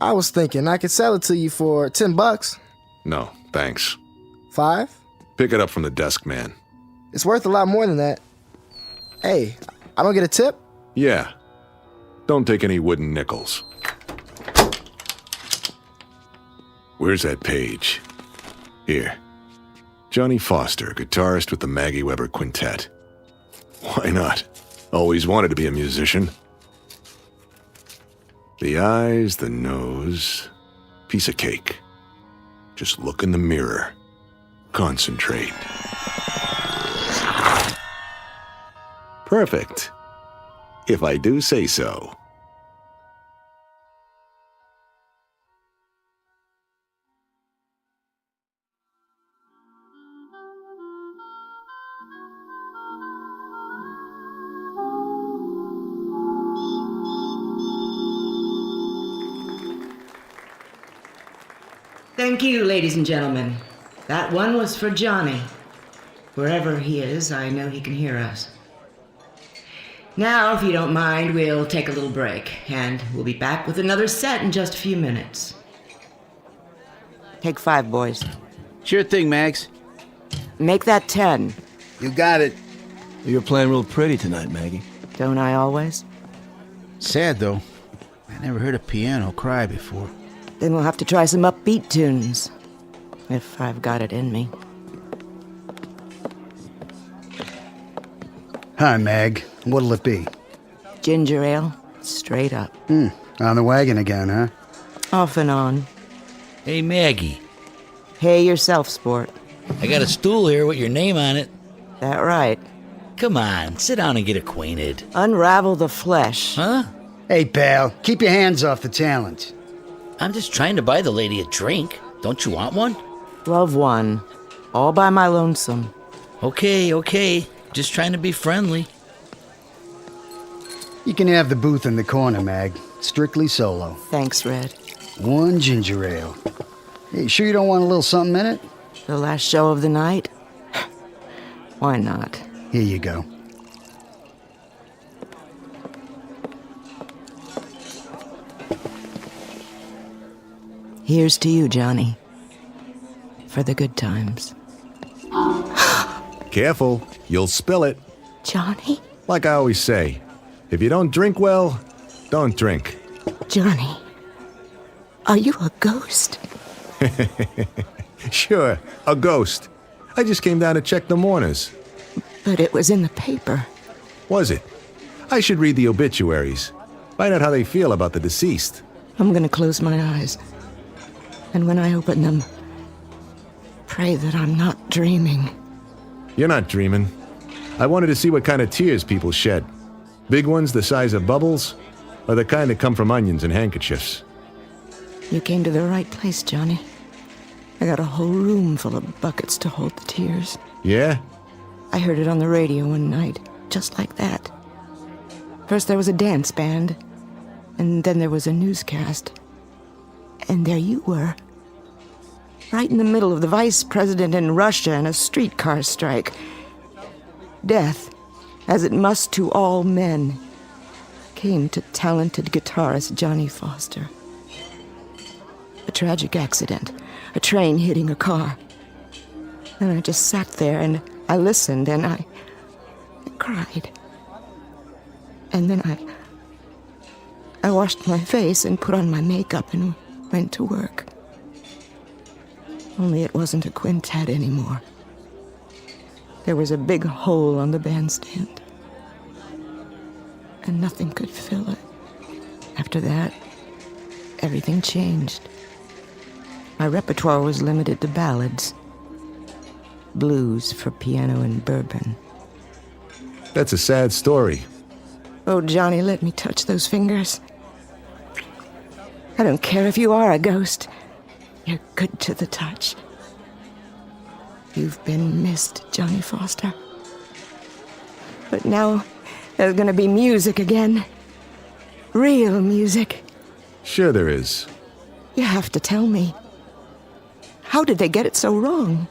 I was thinking I could sell it to you for $10. No, thanks. 5? Pick it up from the desk man. It's worth a lot more than that. Hey, I don't get a tip? Yeah. Don't take any wooden nickels. Where's that page? Here. Johnny Foster, guitarist with the Maggie Weber Quintet. Why not? Always wanted to be a musician. The eyes, the nose, piece of cake. Just look in the mirror. Concentrate. Perfect. If I do say so. Thank you, ladies and gentlemen. That one was for Johnny. Wherever he is, I know he can hear us. Now, if you don't mind, we'll take a little break, and we'll be back with another set in just a few minutes. Take 5, boys. Sure thing, Max. Make that 10. You got it. You're playing real pretty tonight, Maggie. Don't I always? Sad, though. I never heard a piano cry before. Then we'll have to try some upbeat tunes. If I've got it in me. Hi, Mag. What'll it be? Ginger ale, straight up. On the wagon again, huh? Off and on. Hey, Maggie. Hey yourself, sport. I got a stool here with your name on it. That right. Come on, sit down and get acquainted. Unravel the flesh. Huh? Hey, pal, keep your hands off the talent. I'm just trying to buy the lady a drink. Don't you want one? Love one. All by my lonesome. Okay. Just trying to be friendly. You can have the booth in the corner, Mag. Strictly solo. Thanks, Red. 1 ginger ale. Hey, sure you don't want a little something in it? The last show of the night? Why not? Here you go. Here's to you, Johnny. For the good times. Careful, you'll spill it. Johnny? Like I always say, if you don't drink well, don't drink. Johnny, are you a ghost? Sure, a ghost. I just came down to check the mourners. But it was in the paper. Was it? I should read the obituaries. Find out how they feel about the deceased. I'm gonna close my eyes. And when I open them, pray that I'm not dreaming. You're not dreaming. I wanted to see what kind of tears people shed. Big ones the size of bubbles, or the kind that come from onions and handkerchiefs. You came to the right place, Johnny. I got a whole room full of buckets to hold the tears. Yeah? I heard it on the radio one night, just like that. First there was a dance band, and then there was a newscast. And there you were. Right in the middle of the vice president in Russia and a streetcar strike. Death, as it must to all men, came to talented guitarist Johnny Foster. A tragic accident, a train hitting a car. And I just sat there and I listened and I cried. And then I washed my face and put on my makeup and went to work. Only it wasn't a quintet anymore. There was a big hole on the bandstand. And nothing could fill it. After that, everything changed. My repertoire was limited to ballads. Blues for piano and bourbon. That's a sad story. Oh, Johnny, let me touch those fingers. I don't care if you are a ghost. You're good to the touch. You've been missed, Johnny Foster. But now there's gonna be music again. Real music. Sure there is. You have to tell me. How did they get it so wrong?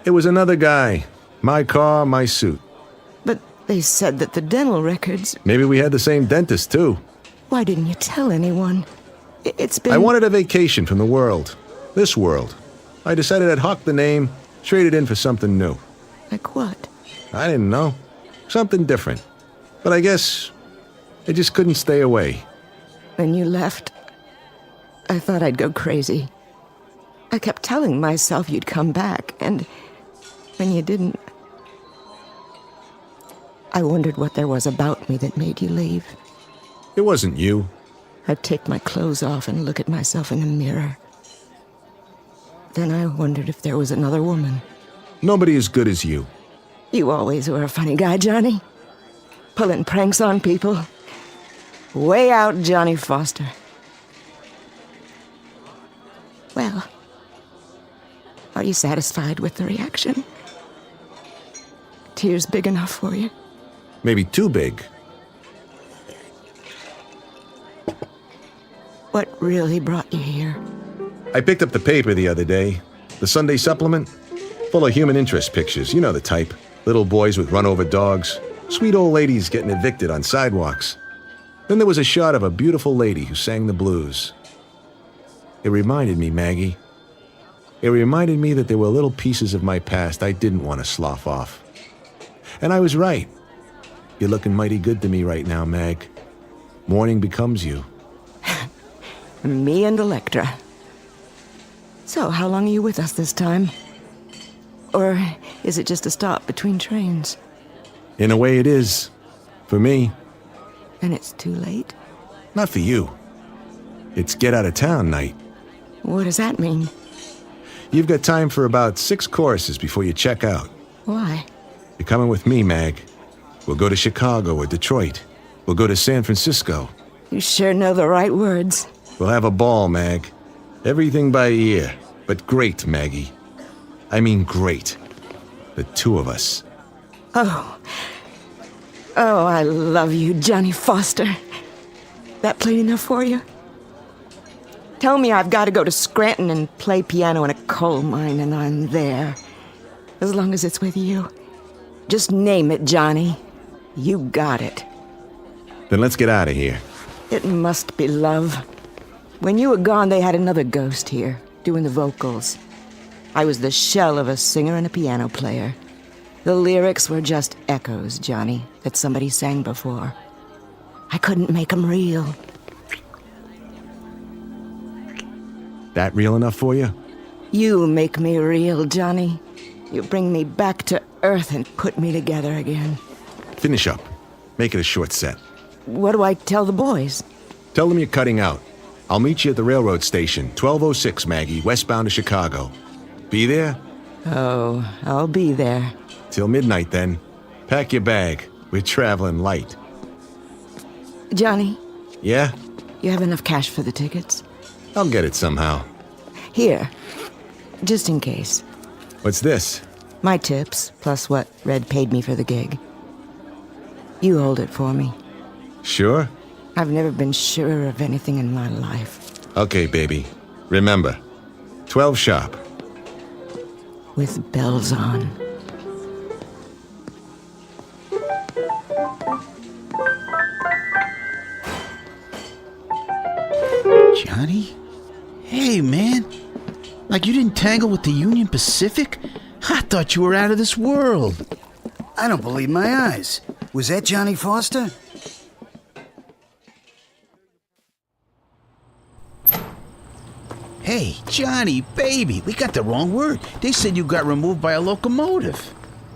It was another guy. My car, my suit. But they said that the dental records... Maybe we had the same dentist, too. Why didn't you tell anyone? It's been... I wanted a vacation from the world. This world. I decided I'd hawk the name, trade it in for something new. Like what? I didn't know. Something different. But I guess I just couldn't stay away. When you left, I thought I'd go crazy. I kept telling myself you'd come back, and when you didn't, I wondered what there was about me that made you leave. It wasn't you. I'd take my clothes off and look at myself in the mirror. Then I wondered if there was another woman. Nobody as good as you. You always were a funny guy, Johnny. Pulling pranks on people. Way out, Johnny Foster. Well, are you satisfied with the reaction? Tears big enough for you? Maybe too big. What really brought you here? I picked up the paper the other day. The Sunday supplement. Full of human interest pictures. You know the type. Little boys with run-over dogs. Sweet old ladies getting evicted on sidewalks. Then there was a shot of a beautiful lady who sang the blues. It reminded me, Maggie. It reminded me that there were little pieces of my past I didn't want to slough off. And I was right. You're looking mighty good to me right now, Mag. Morning becomes you. Me and Electra. So, how long are you with us this time? Or is it just a stop between trains? In a way it is. For me. And it's too late? Not for you. It's get out of town night. What does that mean? You've got time for about 6 courses before you check out. Why? You're coming with me, Mag. We'll go to Chicago or Detroit. We'll go to San Francisco. You sure know the right words. We'll have a ball, Mag. Everything by ear. But great, Maggie. I mean great. The two of us. Oh, I love you, Johnny Foster. That plain enough for you? Tell me I've got to go to Scranton and play piano in a coal mine, and I'm there. As long as it's with you. Just name it, Johnny. You got it. Then let's get out of here. It must be love. When you were gone, they had another ghost here, doing the vocals. I was the shell of a singer and a piano player. The lyrics were just echoes, Johnny, that somebody sang before. I couldn't make them real. That real enough for you? You make me real, Johnny. You bring me back to earth and put me together again. Finish up. Make it a short set. What do I tell the boys? Tell them you're cutting out. I'll meet you at the railroad station, 1206, Maggie, westbound to Chicago. Be there? Oh, I'll be there. Till midnight, then. Pack your bag. We're traveling light. Johnny? Yeah? You have enough cash for the tickets? I'll get it somehow. Here. Just in case. What's this? My tips, plus what Red paid me for the gig. You hold it for me. Sure? I've never been surer of anything in my life. Okay, baby. Remember, 12 sharp. With bells on. Johnny? Hey, man. Like you didn't tangle with the Union Pacific? I thought you were out of this world. I don't believe my eyes. Was that Johnny Foster? Hey, Johnny, baby, we got the wrong word. They said you got removed by a locomotive.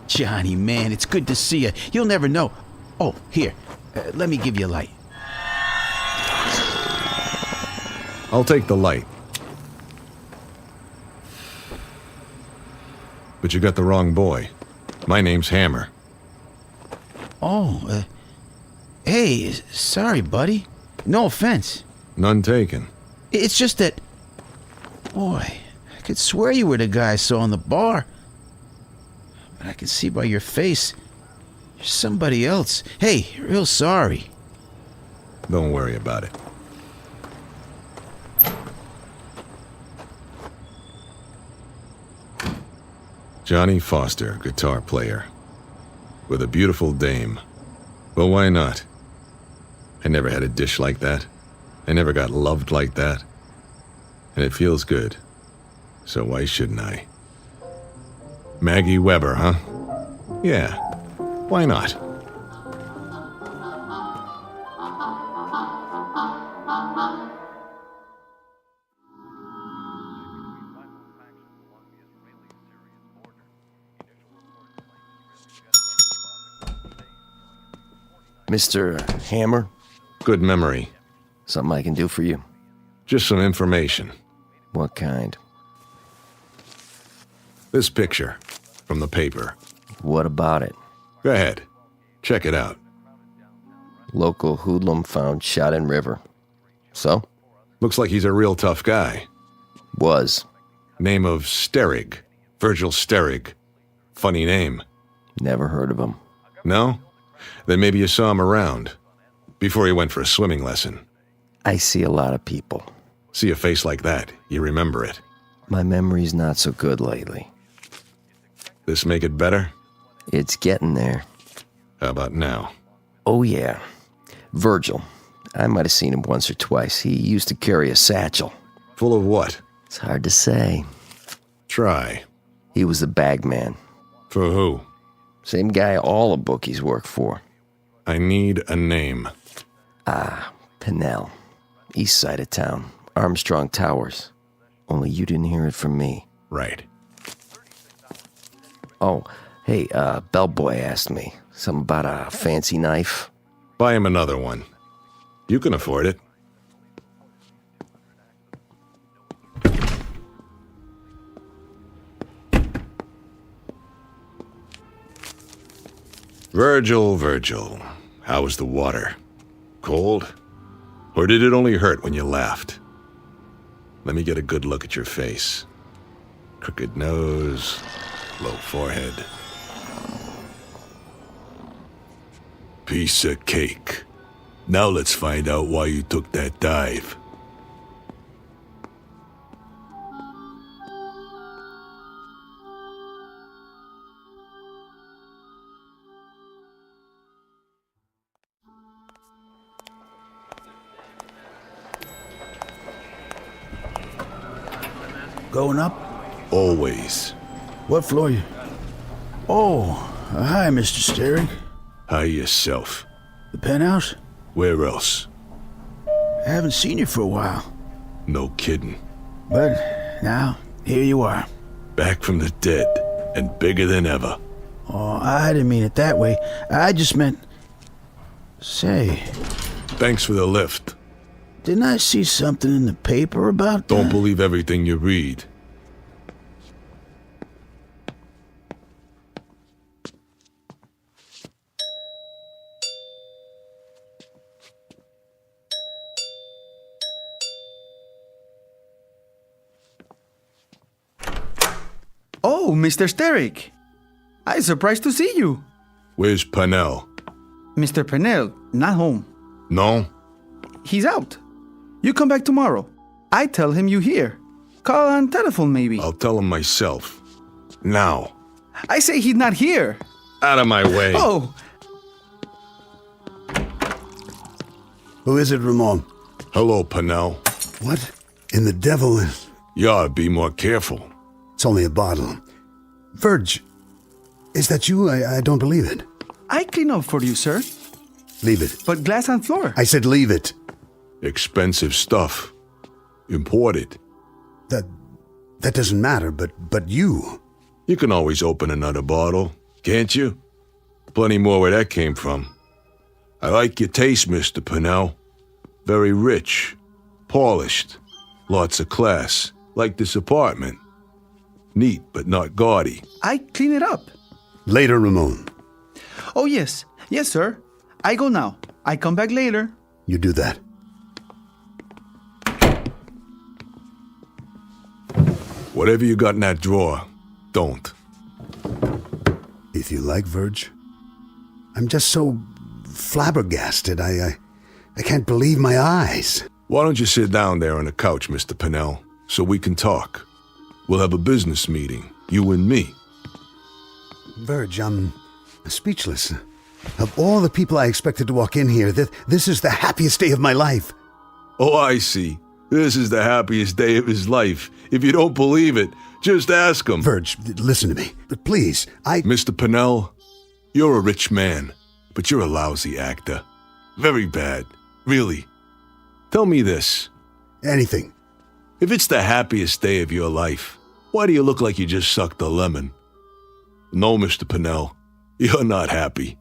Johnny, man, it's good to see you. You'll never know. Oh, here, let me give you a light. I'll take the light. But you got the wrong boy. My name's Hammer. Oh, hey, sorry, buddy. No offense. None taken. It's just that... Boy, I could swear you were the guy I saw in the bar. But I can see by your face, you're somebody else. Hey, real sorry. Don't worry about it. Johnny Foster, guitar player. With a beautiful dame. Well, why not? I never had a dish like that. I never got loved like that. And it feels good. So why shouldn't I? Maggie Weber, huh? Yeah. Why not? Mr. Hammer? Good memory. Something I can do for you? Just some information. What kind? This picture from the paper. What about it? Go ahead. Check it out. Local hoodlum found shot in river. So? Looks like he's a real tough guy. Was. Name of Sterig. Virgil Sterig. Funny name. Never heard of him. No? Then maybe you saw him around. Before he went for a swimming lesson. I see a lot of people. See a face like that, you remember it. My memory's not so good lately. This make it better? It's getting there. How about now? Oh, yeah. Virgil. I might have seen him once or twice. He used to carry a satchel. Full of what? It's hard to say. Try. He was the bag man. For who? Same guy all the bookies work for. I need a name. Pinnell. East side of town. Armstrong Towers. Only you didn't hear it from me. Right. Oh, hey, bellboy asked me. Something about a fancy knife. Buy him another one. You can afford it. Virgil, how was the water? Cold? Or did it only hurt when you laughed? Let me get a good look at your face. Crooked nose, low forehead. Piece of cake. Now let's find out why you took that dive. Going up? Always. What floor you? Oh, hi, Mr. Sterig. Hi yourself. The penthouse? Where else? I haven't seen you for a while. No kidding. But now, here you are. Back from the dead, and bigger than ever. Oh, I didn't mean it that way. I just meant... Say... Thanks for the lift. Didn't I see something in the paper about that? Don't believe everything you read. Oh, Mr. Sterig. I'm surprised to see you. Where's Pinnell? Mr. Pinnell, not home. No? He's out. You come back tomorrow. I tell him you here. Call on telephone, maybe. I'll tell him myself. Now. I say he's not here. Out of my way. Oh! Who is it, Ramon? Hello, Pinnell. What in the devil is... You ought to be more careful. It's only a bottle. Virg, is that you? I don't believe it. I clean up for you, sir. Leave it. But glass on floor. I said leave it. Expensive stuff. Imported. That doesn't matter, but you... You can always open another bottle, can't you? Plenty more where that came from. I like your taste, Mr. Pinnell. Very rich. Polished. Lots of class. Like this apartment. Neat, but not gaudy. I clean it up. Later, Ramon. Oh, yes. Yes, sir. I go now. I come back later. You do that. Whatever you got in that drawer, don't. If you like, Virg. I'm just so flabbergasted. I can't believe my eyes. Why don't you sit down there on the couch, Mr. Pinnell, so we can talk? We'll have a business meeting, you and me. Verge, I'm speechless. Of all the people I expected to walk in here, this is the happiest day of my life. Oh, I see. This is the happiest day of his life. If you don't believe it, just ask him. Verge, listen to me. But please, Mr. Pennell, you're a rich man, but you're a lousy actor. Very bad. Really. Tell me this. Anything. If it's the happiest day of your life, why do you look like you just sucked a lemon? No, Mr. Pennell, you're not happy.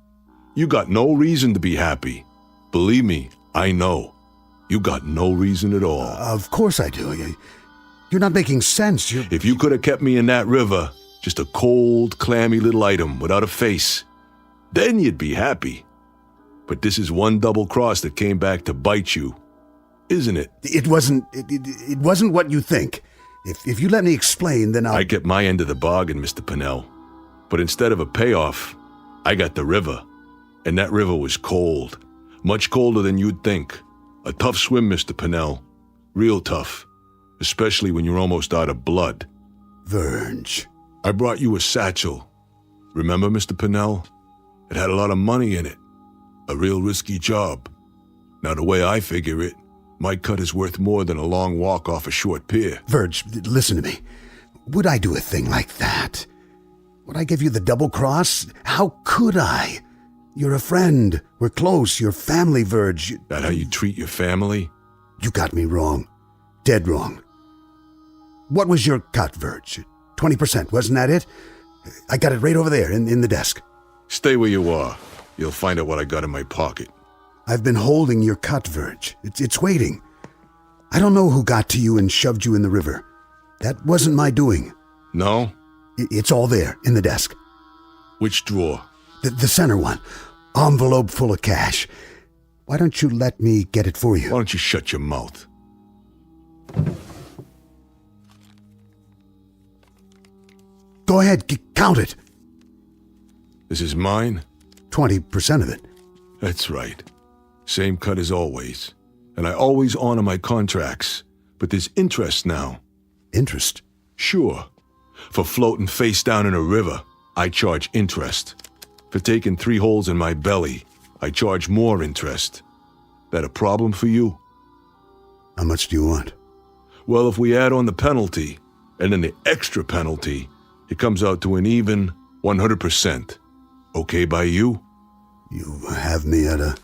You got no reason to be happy. Believe me, I know. You got no reason at all. Of course I do. You're not making sense. If you could have kept me in that river, just a cold, clammy little item without a face, then you'd be happy. But this is one double cross that came back to bite you, isn't it? It wasn't what you think. If you let me explain, then I get my end of the bargain, Mr. Pennell. But instead of a payoff, I got the river. And that river was cold. Much colder than you'd think. A tough swim, Mr. Pennell. Real tough. Especially when you're almost out of blood. Verge. I brought you a satchel. Remember, Mr. Pennell? It had a lot of money in it. A real risky job. Now, the way I figure it, my cut is worth more than a long walk off a short pier. Verge, listen to me. Would I do a thing like that? Would I give you the double cross? How could I? You're a friend. We're close. You're family, Verge. That how you treat your family? You got me wrong. Dead wrong. What was your cut, Verge? 20%, wasn't that it? I got it right over there in the desk. Stay where you are. You'll find out what I got in my pocket. I've been holding your cut, Verge. It's waiting. I don't know who got to you and shoved you in the river. That wasn't my doing. No? It's all there in the desk. Which drawer? The center one. Envelope full of cash. Why don't you let me get it for you? Why don't you shut your mouth? Go ahead, count it. This is mine? 20% of it. That's right. Same cut as always. And I always honor my contracts. But there's interest now. Interest? Sure. For floating face down in a river, I charge interest. For taking 3 holes in my belly, I charge more interest. That a problem for you? How much do you want? Well, if we add on the penalty, and then the extra penalty, it comes out to an even 100%. Okay by you? You have me at a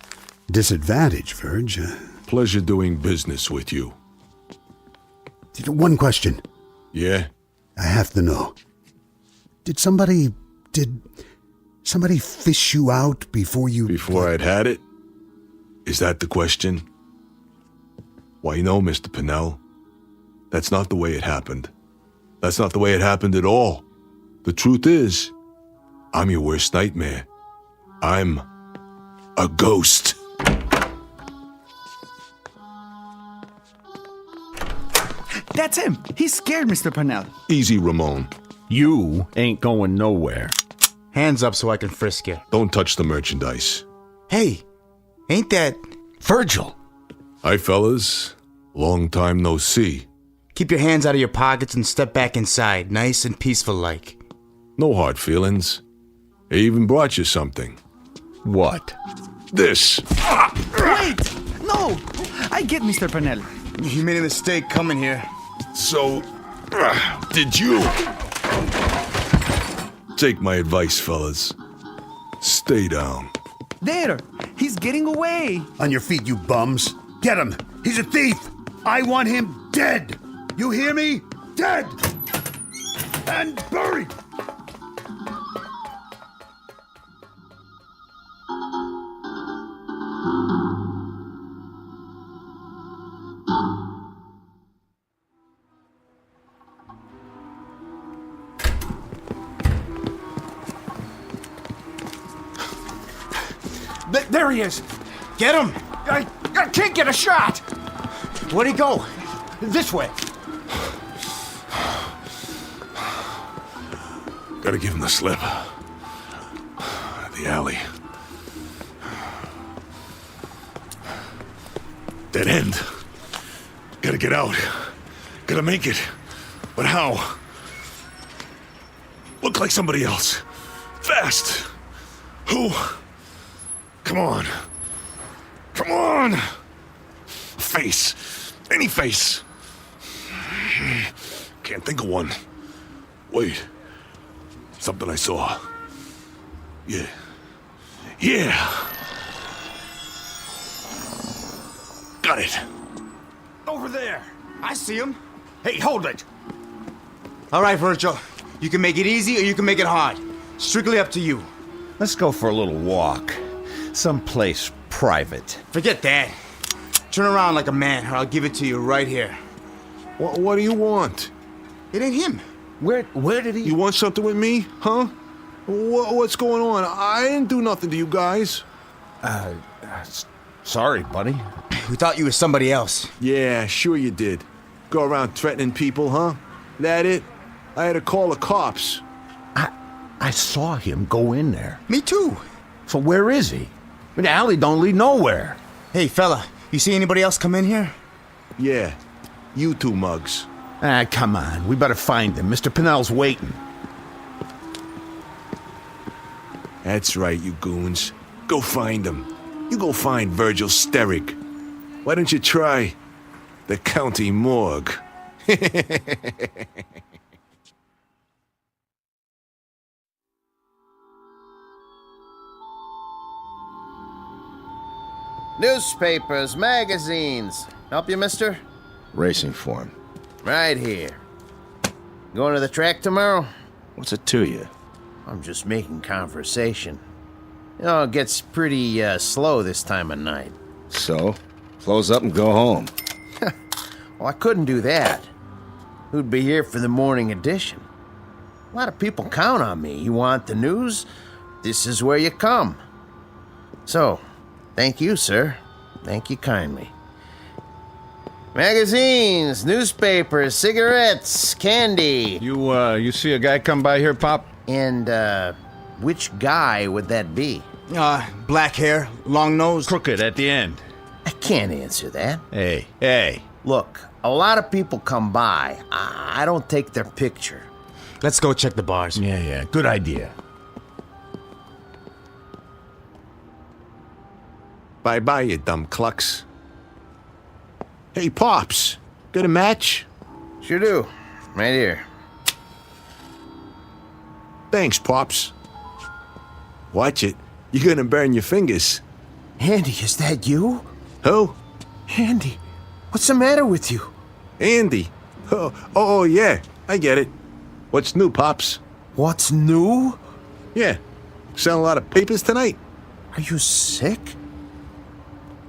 disadvantage, Verge. Pleasure doing business with you. One question. Yeah? I have to know. Did somebody fish you out before you... Before I'd had it? Is that the question? Why, no, Mr. Pennell. That's not the way it happened. That's not the way it happened at all. The truth is, I'm your worst nightmare. I'm a ghost. That's him. He's scared, Mr. Pennell. Easy, Ramon. You ain't going nowhere. Hands up so I can frisk you. Don't touch the merchandise. Hey, ain't that Virgil? Hi, fellas. Long time no see. Keep your hands out of your pockets and step back inside, nice and peaceful like. No hard feelings. I even brought you something. What? This. Wait! No! I get Mr. Pennell. You made a mistake coming here. So, did you? Take my advice, fellas. Stay down. There! He's getting away! On your feet, you bums. Get him! He's a thief! I want him dead! You hear me? Dead! And buried! There he is! Get him! I can't get a shot! Where'd he go? This way. Gotta give him the slip. The alley. Dead end. Gotta get out. Gotta make it. But how? Look like somebody else. Fast! Who? Come on. Come on! Face. Any face. Can't think of one. Wait. Something I saw. Yeah. Yeah! Got it. Over there. I see him. Hey, hold it. All right, Virgil. You can make it easy or you can make it hard. Strictly up to you. Let's go for a little walk. Someplace private. Forget that. Turn around like a man or I'll give it to you right here. What do you want? It ain't him. Where did he... You want something with me, huh? What's going on? I didn't do nothing to you guys. Sorry, buddy. We thought you was somebody else. Yeah, sure you did. Go around threatening people, huh? That it? I had to call the cops. I saw him go in there. Me too. So where is he? The alley don't lead nowhere. Hey, fella, you see anybody else come in here? Yeah, you two mugs. Come on. We better find him. Mr. Pinnell's waiting. That's right, you goons. Go find him. You go find Virgil Steric. Why don't you try the county morgue? Newspapers, magazines. Help you, mister? Racing form. Right here. Going to the track tomorrow? What's it to you? I'm just making conversation. You know, it gets pretty slow this time of night. So? Close up and go home. Well, I couldn't do that. Who'd be here for the morning edition? A lot of people count on me. You want the news? This is where you come. So, thank you, sir. Thank you kindly. Magazines, newspapers, cigarettes, candy. You see a guy come by here, Pop? And, which guy would that be? Black hair, long nose. Crooked at the end. I can't answer that. Hey. Look, a lot of people come by. I don't take their picture. Let's go check the bars. Yeah. Good idea. Bye-bye, you dumb clucks. Hey, Pops. Got a match? Sure do. Right here. Thanks, Pops. Watch it. You're gonna burn your fingers. Andy, is that you? Who? Andy, what's the matter with you? Andy. Oh, yeah. I get it. What's new, Pops? What's new? Yeah. Selling a lot of papers tonight? Are you sick?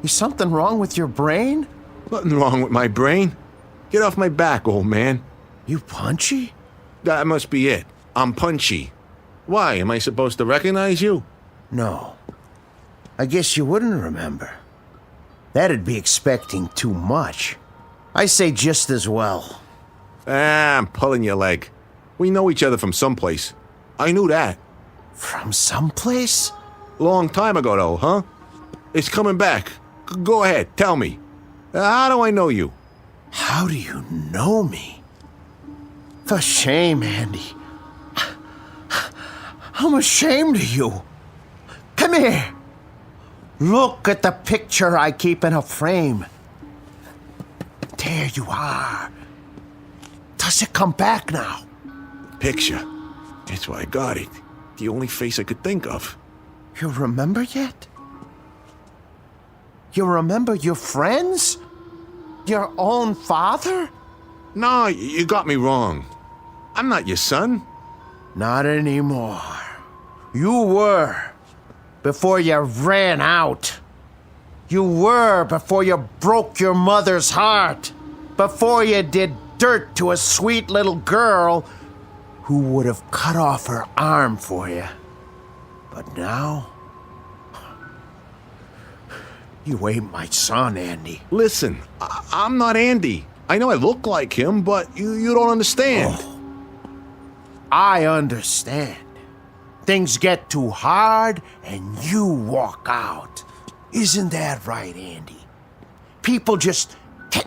Is something wrong with your brain? Nothing wrong with my brain. Get off my back, old man. You punchy? That must be it. I'm punchy. Why? Am I supposed to recognize you? No. I guess you wouldn't remember. That'd be expecting too much. I say just as well. I'm pulling your leg. We know each other from someplace. I knew that. From someplace? Long time ago, though, huh? It's coming back. Go ahead, tell me. How do I know you? How do you know me? For shame, Andy. I'm ashamed of you. Come here. Look at the picture I keep in a frame. There you are. Does it come back now? Picture. That's why I got it. The only face I could think of. You remember yet? You remember your friends? Your own father? No, you got me wrong. I'm not your son. Not anymore. You were. Before you ran out. You were before you broke your mother's heart. Before you did dirt to a sweet little girl who would have cut off her arm for you. But now... you ain't my son, Andy. Listen, I'm not Andy. I know I look like him, but you don't understand. Oh, I understand. Things get too hard and you walk out. Isn't that right, Andy? People get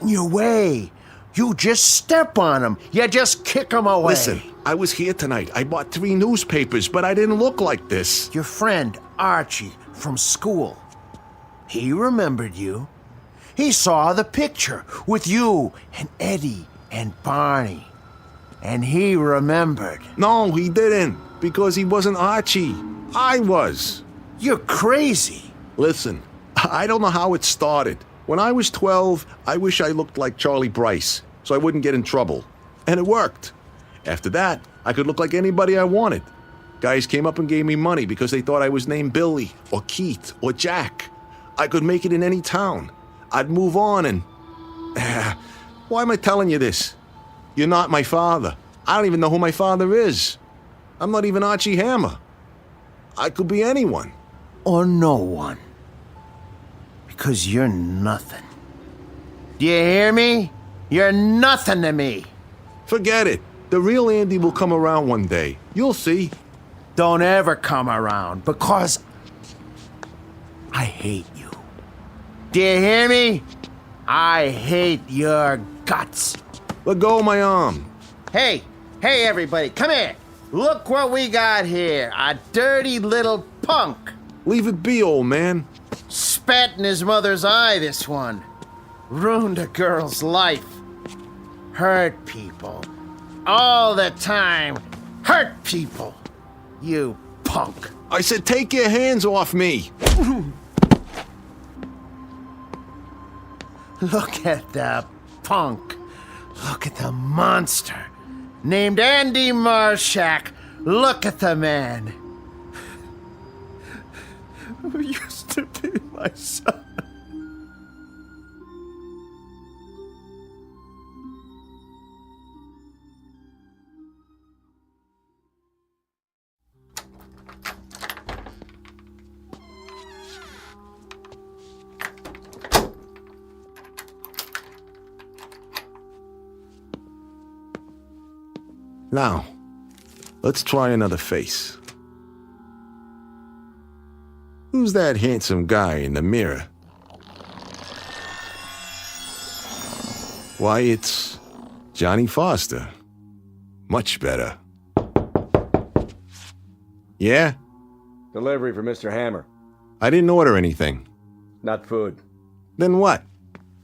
in your way. You just step on them. You just kick them away. Listen, I was here tonight. I bought 3 newspapers, but I didn't look like this. Your friend, Archie, from school. He remembered you. He saw the picture with you and Eddie and Barney. And he remembered. No, he didn't, because he wasn't Archie. I was. You're crazy. Listen, I don't know how it started. When I was 12, I wish I looked like Charlie Bryce, so I wouldn't get in trouble. And it worked. After that, I could look like anybody I wanted. Guys came up and gave me money because they thought I was named Billy, or Keith, or Jack. I could make it in any town. I'd move on and... Why am I telling you this? You're not my father. I don't even know who my father is. I'm not even Archie Hammer. I could be anyone. Or no one. Because you're nothing. Do you hear me? You're nothing to me. Forget it. The real Andy will come around one day. You'll see. Don't ever come around, because I hate you. Do you hear me? I hate your guts. Let go of my arm. Hey, everybody, come here. Look what we got here. A dirty little punk. Leave it be, old man. Spat in his mother's eye, this one. Ruined a girl's life. Hurt people. All the time. Hurt people. You punk. I said take your hands off me. Look at the punk. Look at the monster. Named Andy Marshak. Look at the man. Who used to be my son. Now, let's try another face. Who's that handsome guy in the mirror? Why, it's Johnny Foster. Much better. Yeah? Delivery for Mr. Hammer. I didn't order anything. Not food. Then what?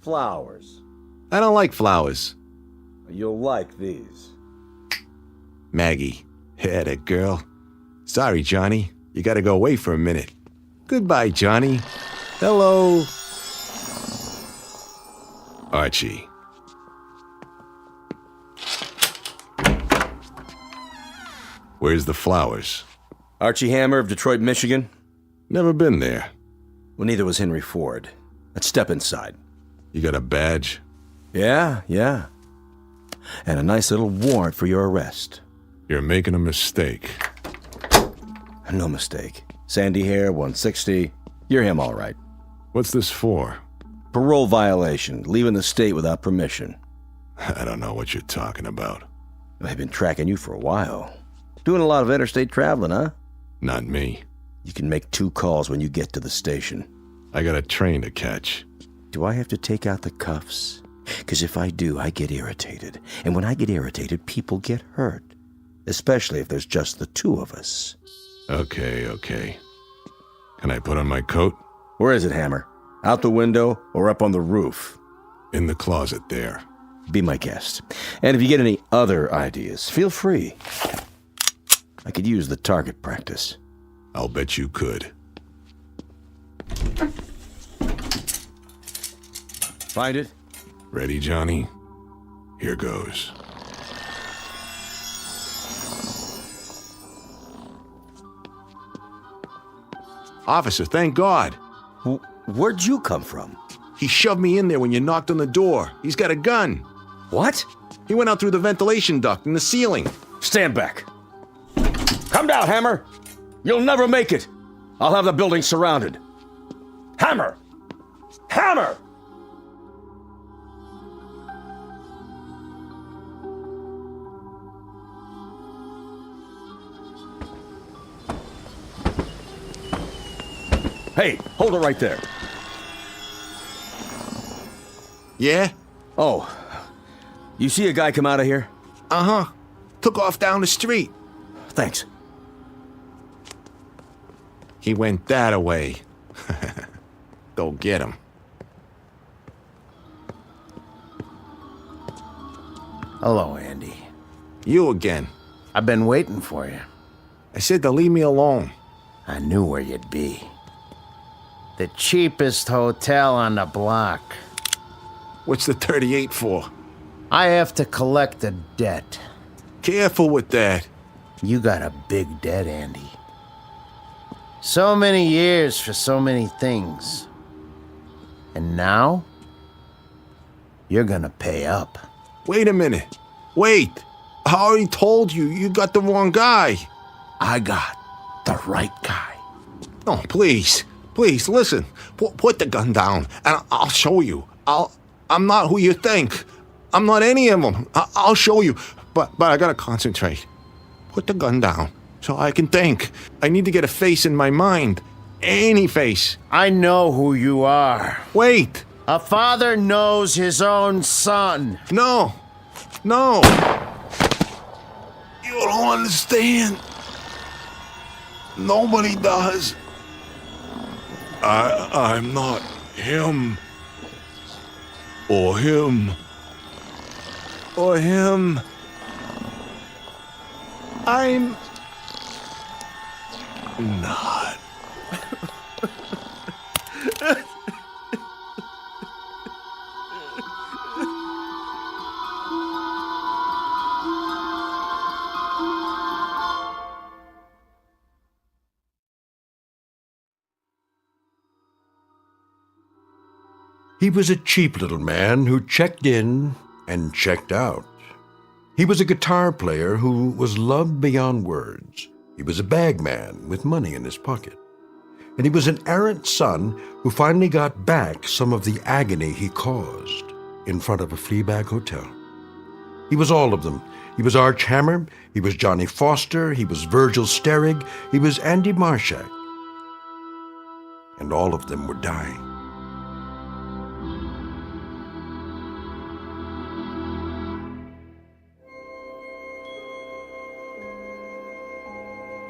Flowers. I don't like flowers. You'll like these. Maggie. Yeah, that girl. Sorry, Johnny. You gotta go away for a minute. Goodbye, Johnny. Hello. Archie. Where's the flowers? Archie Hammer of Detroit, Michigan? Never been there. Well, neither was Henry Ford. Let's step inside. You got a badge? Yeah. And a nice little warrant for your arrest. You're making a mistake. No mistake. Sandy hair, 160. You're him, all right. What's this for? Parole violation, leaving the state without permission. I don't know what you're talking about. I've been tracking you for a while. Doing a lot of interstate traveling, huh? Not me. You can make 2 calls when you get to the station. I got a train to catch. Do I have to take out the cuffs? Because if I do, I get irritated. And when I get irritated, people get hurt. Especially if there's just the 2 of us. Okay. Can I put on my coat? Where is it, Hammer? Out the window or up on the roof? In the closet there. Be my guest. And if you get any other ideas, feel free. I could use the target practice. I'll bet you could. Find it? Ready, Johnny? Here goes. Officer, thank God. Where'd you come from? He shoved me in there when you knocked on the door. He's got a gun. What? He went out through the ventilation duct in the ceiling. Stand back. Come down, Hammer. You'll never make it. I'll have the building surrounded. Hammer! Hammer! Hey, hold it right there. Yeah? Oh, you see a guy come out of here? Uh-huh. Took off down the street. Thanks. He went that way. Go get him. Hello, Andy. You again. I've been waiting for you. I said to leave me alone. I knew where you'd be. The cheapest hotel on the block. What's the 38 for? I have to collect a debt. Careful with that. You got a big debt, Andy. So many years for so many things. And now, you're gonna pay up. Wait a minute. Wait. I already told you, you got the wrong guy. I got the right guy. No, please. Please, listen. Put the gun down, and I'll show you. I'm not who you think. I'm not any of them. I'll show you. But I gotta concentrate. Put the gun down so I can think. I need to get a face in my mind. Any face. I know who you are. Wait. A father knows his own son. No. No. You don't understand. Nobody does. I'm not him. Or him. Or him. I'm not. He was a cheap little man who checked in and checked out. He was a guitar player who was loved beyond words. He was a bagman with money in his pocket. And he was an errant son who finally got back some of the agony he caused in front of a Fleabag hotel. He was all of them. He was Arch Hammer, he was Johnny Foster, he was Virgil Sterrig, he was Andy Marshak. And all of them were dying.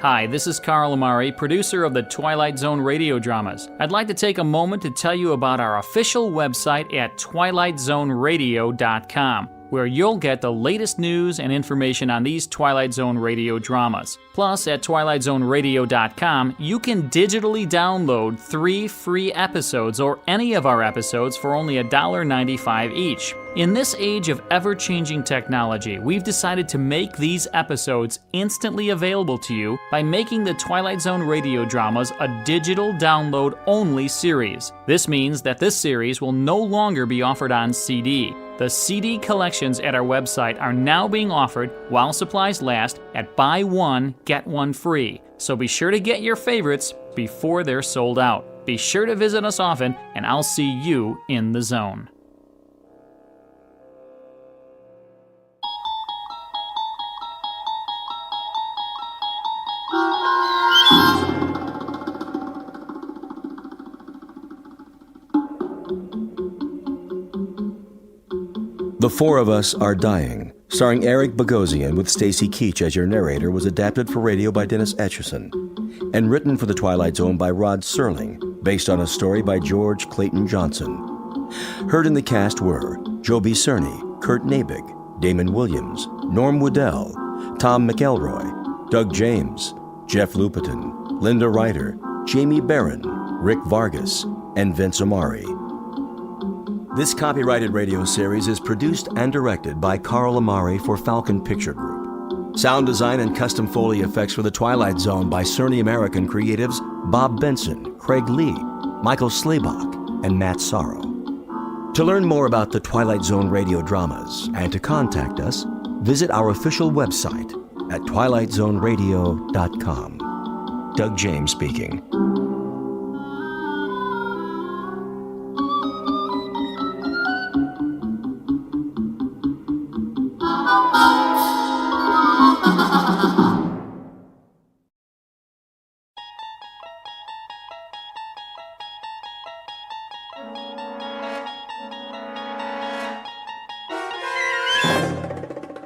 Hi, this is Carl Amari, producer of the Twilight Zone radio dramas. I'd like to take a moment to tell you about our official website at twilightzoneradio.com, where you'll get the latest news and information on these Twilight Zone radio dramas. Plus, at twilightzoneradio.com, you can digitally download 3 free episodes or any of our episodes for only $1.95 each. In this age of ever-changing technology, we've decided to make these episodes instantly available to you by making the Twilight Zone radio dramas a digital download-only series. This means that this series will no longer be offered on CD. The CD collections at our website are now being offered, while supplies last, at buy one, get one free. So be sure to get your favorites before they're sold out. Be sure to visit us often, and I'll see you in the zone. The Four of Us Are Dying, starring Eric Bogosian with Stacy Keach as your narrator, was adapted for radio by Dennis Etchison and written for The Twilight Zone by Rod Serling, based on a story by George Clayton Johnson. Heard in the cast were Joby Cerny, Kurt Nabig, Damon Williams, Norm Woodell, Tom McElroy, Doug James, Jeff Lupetin, Linda Ryder, Jamie Barron, Rick Vargas, and Vince Amari. This copyrighted radio series is produced and directed by Carl Amari for Falcon Picture Group. Sound design and custom Foley effects for The Twilight Zone by Cerny American creatives Bob Benson, Craig Lee, Michael Slaybach, and Matt Sorrow. To learn more about the Twilight Zone radio dramas and to contact us, visit our official website at twilightzoneradio.com. Doug James speaking.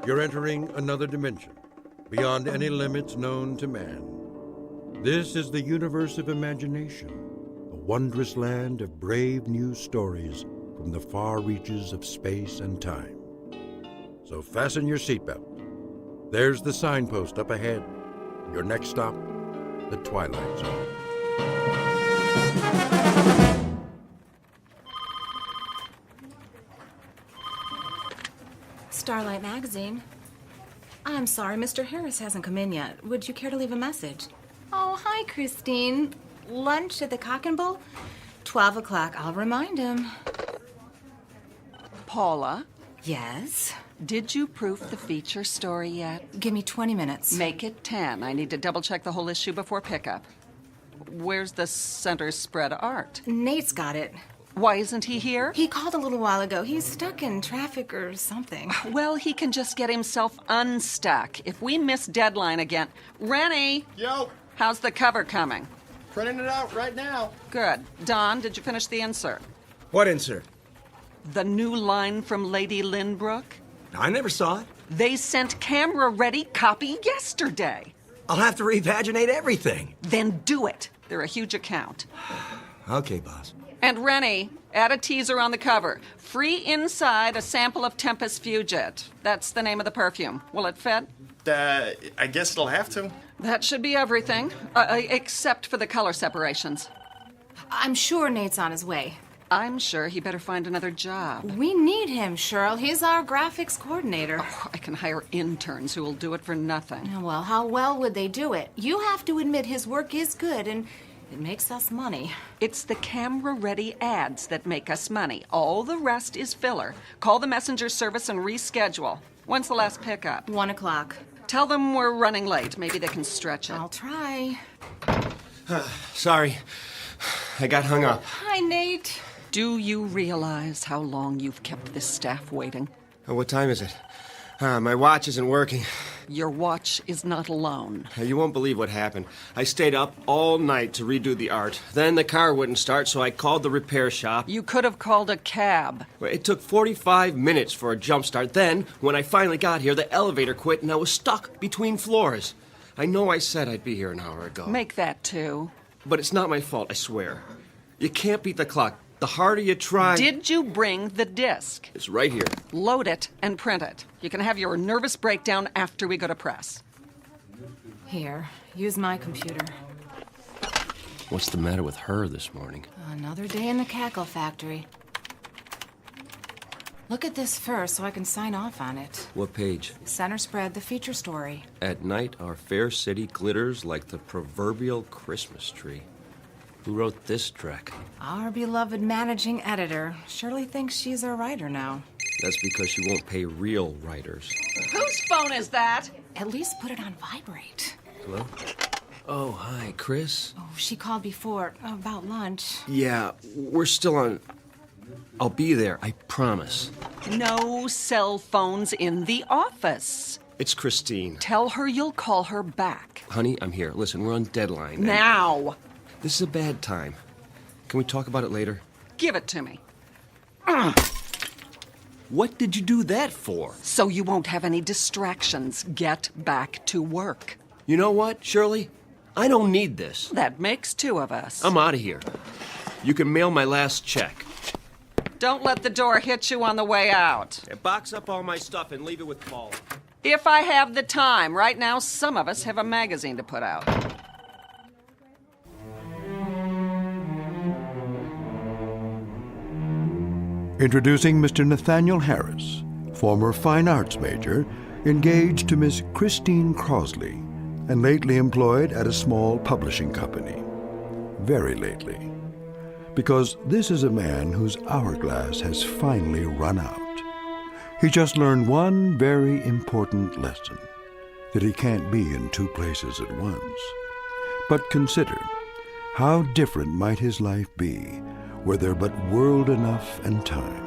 Your entering another dimension, beyond any limits known to man. This is the universe of imagination, a wondrous land of brave new stories from the far reaches of space and time. So fasten your seatbelt. There's the signpost up ahead. Your next stop, the Twilight Zone. Starlight Magazine. I'm sorry, Mr. Harris hasn't come in yet. Would you care to leave a message? Oh, hi, Christine. Lunch at the Cock and Bull? 12 o'clock. I'll remind him. Paula? Yes? Did you proof the feature story yet? Give me 20 minutes. Make it 10. I need to double-check the whole issue before pickup. Where's the center spread art? Nate's got it. Why isn't he here? He called a little while ago. He's stuck in traffic or something. Well, he can just get himself unstuck. If we miss deadline again... Rennie! Yo! How's the cover coming? Printing it out right now. Good. Don, did you finish the insert? What insert? The new line from Lady Lynbrook? I never saw it. They sent camera-ready copy yesterday. I'll have to repaginate everything. Then do it. They're a huge account. Okay, boss. And Rennie, add a teaser on the cover. Free inside a sample of Tempest Fugitive. That's the name of the perfume. Will it fit? I guess it'll have to. That should be everything, except for the color separations. I'm sure Nate's on his way. I'm sure he better find another job. We need him, Cheryl. He's our graphics coordinator. Oh, I can hire interns who will do it for nothing. Well, how well would they do it? You have to admit his work is good, and it makes us money. It's the camera-ready ads that make us money. All the rest is filler. Call the messenger service and reschedule. When's the last pickup? 1 o'clock. Tell them we're running late. Maybe they can stretch it. I'll try. Sorry. I got hung up. Hi, Nate. Do you realize how long you've kept this staff waiting? What time is it? My watch isn't working. Your watch is not alone. You won't believe what happened. I stayed up all night to redo the art. Then the car wouldn't start, so I called the repair shop. You could have called a cab. It took 45 minutes for a jump start. Then, when I finally got here, the elevator quit and I was stuck between floors. I know I said I'd be here an hour ago. Make that 2. But it's not my fault, I swear. You can't beat the clock. The harder you try... Did you bring the disc? It's right here. Load it and print it. You can have your nervous breakdown after we go to press. Here, use my computer. What's the matter with her this morning? Another day in the cackle factory. Look at this first so I can sign off on it. What page? Center spread, the feature story. At night, our fair city glitters like the proverbial Christmas tree. Who wrote this track? Our beloved managing editor. Shirley thinks she's a writer now. That's because she won't pay real writers. Whose phone is that? At least put it on vibrate. Hello? Oh, hi, Chris. Oh, she called before about lunch. Yeah, we're still on... I'll be there, I promise. No cell phones in the office. It's Christine. Tell her you'll call her back. Honey, I'm here. Listen, we're on deadline. Now! This is a bad time. Can we talk about it later? Give it to me. What did you do that for? So you won't have any distractions. Get back to work. You know what, Shirley? I don't need this. That makes 2 of us. I'm out of here. You can mail my last check. Don't let the door hit you on the way out. Box up all my stuff and leave it with Paul. If I have the time. Right now, some of us have a magazine to put out. Introducing Mr. Nathaniel Harris, former fine arts major, engaged to Miss Christine Crosley, and lately employed at a small publishing company. Very lately. Because this is a man whose hourglass has finally run out. He just learned one very important lesson, that he can't be in 2 places at once. But consider, how different might his life be were there but world enough and time.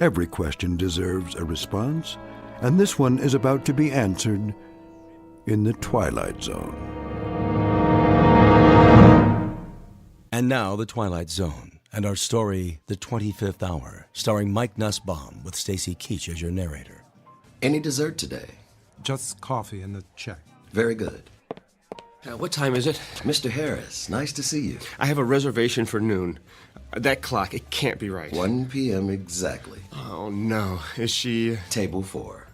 Every question deserves a response, and this one is about to be answered in the Twilight Zone. And now, The Twilight Zone, and our story, The 25th Hour, starring Mike Nussbaum with Stacy Keach as your narrator. Any dessert today? Just coffee and a check. Very good. What time is it? Mr. Harris, nice to see you. I have a reservation for noon. That clock, it can't be right. 1 p.m. exactly. Oh, no. Is she... Table 4.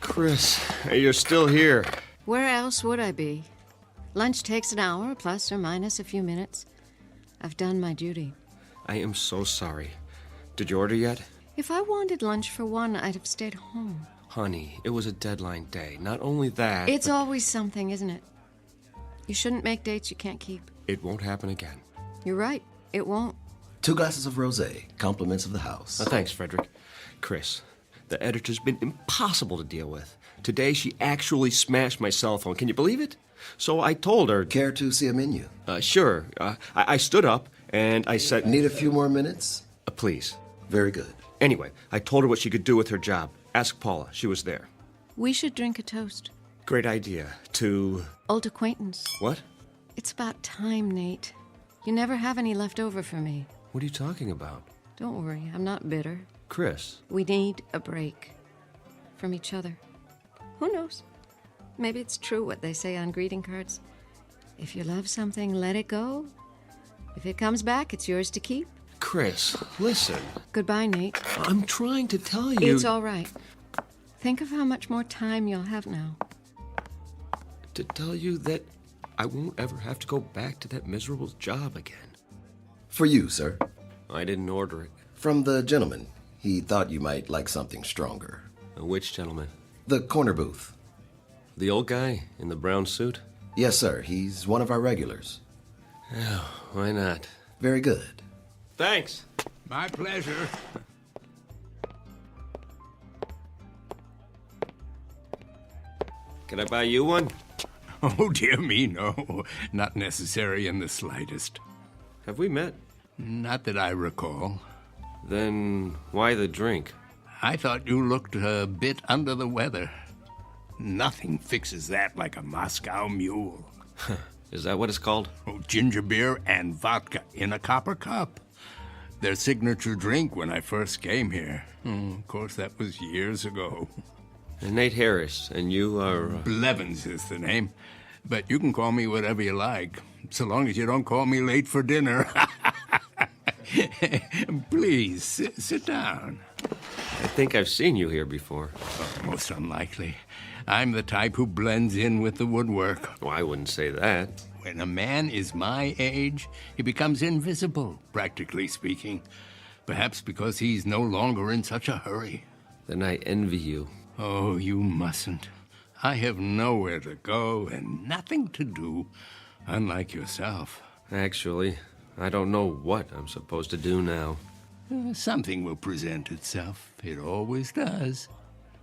Chris, you're still here. Where else would I be? Lunch takes an hour, plus or minus a few minutes. I've done my duty. I am so sorry. Did you order yet? If I wanted lunch for one, I'd have stayed home. Honey, it was a deadline day. Not only that... It's always something, isn't it? You shouldn't make dates you can't keep. It won't happen again. You're right. It won't. 2 glasses of rosé. Compliments of the house. Thanks, Frederick. Chris, the editor's been impossible to deal with. Today, she actually smashed my cell phone. Can you believe it? So I told her... Care to see a menu? Sure. I stood up and I said... Need a few more minutes? Please. Very good. Anyway, I told her what she could do with her job. Ask Paula. She was there. We should drink a toast. Great idea. To... Old acquaintance. What? It's about time, Nate. You never have any left over for me. What are you talking about? Don't worry, I'm not bitter. Chris. We need a break. From each other. Who knows? Maybe it's true what they say on greeting cards. If you love something, let it go. If it comes back, it's yours to keep. Chris, listen. Goodbye, Nate. I'm trying to tell you... It's all right. Think of how much more time you'll have now. To tell you that I won't ever have to go back to that miserable job again. For you, sir. I didn't order it. From the gentleman. He thought you might like something stronger. Which gentleman? The corner booth. The old guy in the brown suit? Yes, sir. He's one of our regulars. Yeah, why not? Very good. Thanks. My pleasure. Can I buy you one? Oh, dear me, no. Not necessary in the slightest. Have we met? Not that I recall. Then why the drink? I thought you looked a bit under the weather. Nothing fixes that like a Moscow mule. Is that what it's called? Oh, ginger beer and vodka in a copper cup. Their signature drink when I first came here. Of course, that was years ago. And Nate Harris, and you are... Blevins is the name. But you can call me whatever you like, so long as you don't call me late for dinner. Please, sit down. I think I've seen you here before. Oh, most unlikely. I'm the type who blends in with the woodwork. Well, I wouldn't say that. When a man is my age, he becomes invisible, practically speaking. Perhaps because he's no longer in such a hurry. Then I envy you. Oh, you mustn't. I have nowhere to go and nothing to do, unlike yourself. Actually, I don't know what I'm supposed to do now. Something will present itself. It always does.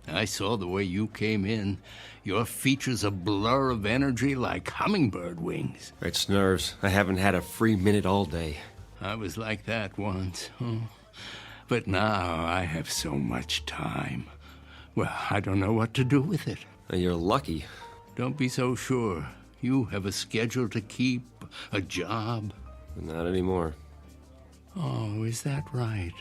I saw the way you came in. Your features a blur of energy like hummingbird wings. It's nerves. I haven't had a free minute all day. I was like that once. But now I have so much time. Well, I don't know what to do with it. You're lucky. Don't be so sure. You have a schedule to keep, a job. Not anymore. Oh, is that right?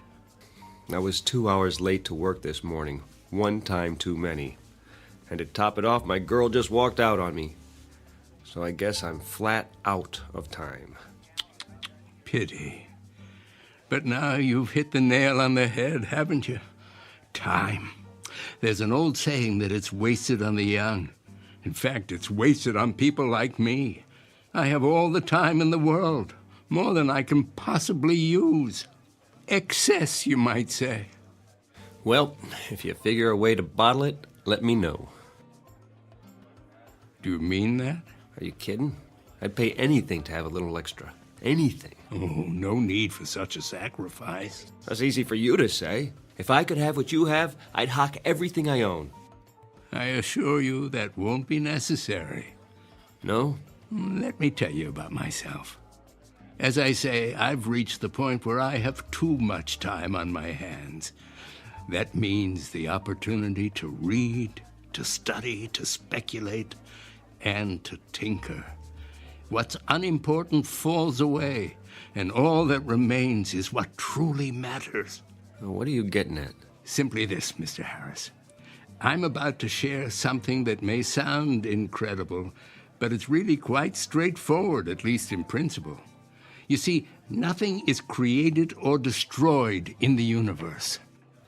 I was 2 hours late to work this morning. One time too many. And to top it off, my girl just walked out on me. So I guess I'm flat out of time. Pity. But now you've hit the nail on the head, haven't you? Time. There's an old saying that it's wasted on the young. In fact, it's wasted on people like me. I have all the time in the world, more than I can possibly use. Excess, you might say. Well, if you figure a way to bottle it, let me know. Do you mean that? Are you kidding? I'd pay anything to have a little extra. Anything. Oh, no need for such a sacrifice. That's easy for you to say. If I could have what you have, I'd hock everything I own. I assure you that won't be necessary. No? Let me tell you about myself. As I say, I've reached the point where I have too much time on my hands. That means the opportunity to read, to study, to speculate, and to tinker. What's unimportant falls away, and all that remains is what truly matters. What are you getting at? Simply this, Mr. Harris. I'm about to share something that may sound incredible, but it's really quite straightforward, at least in principle. You see, nothing is created or destroyed in the universe.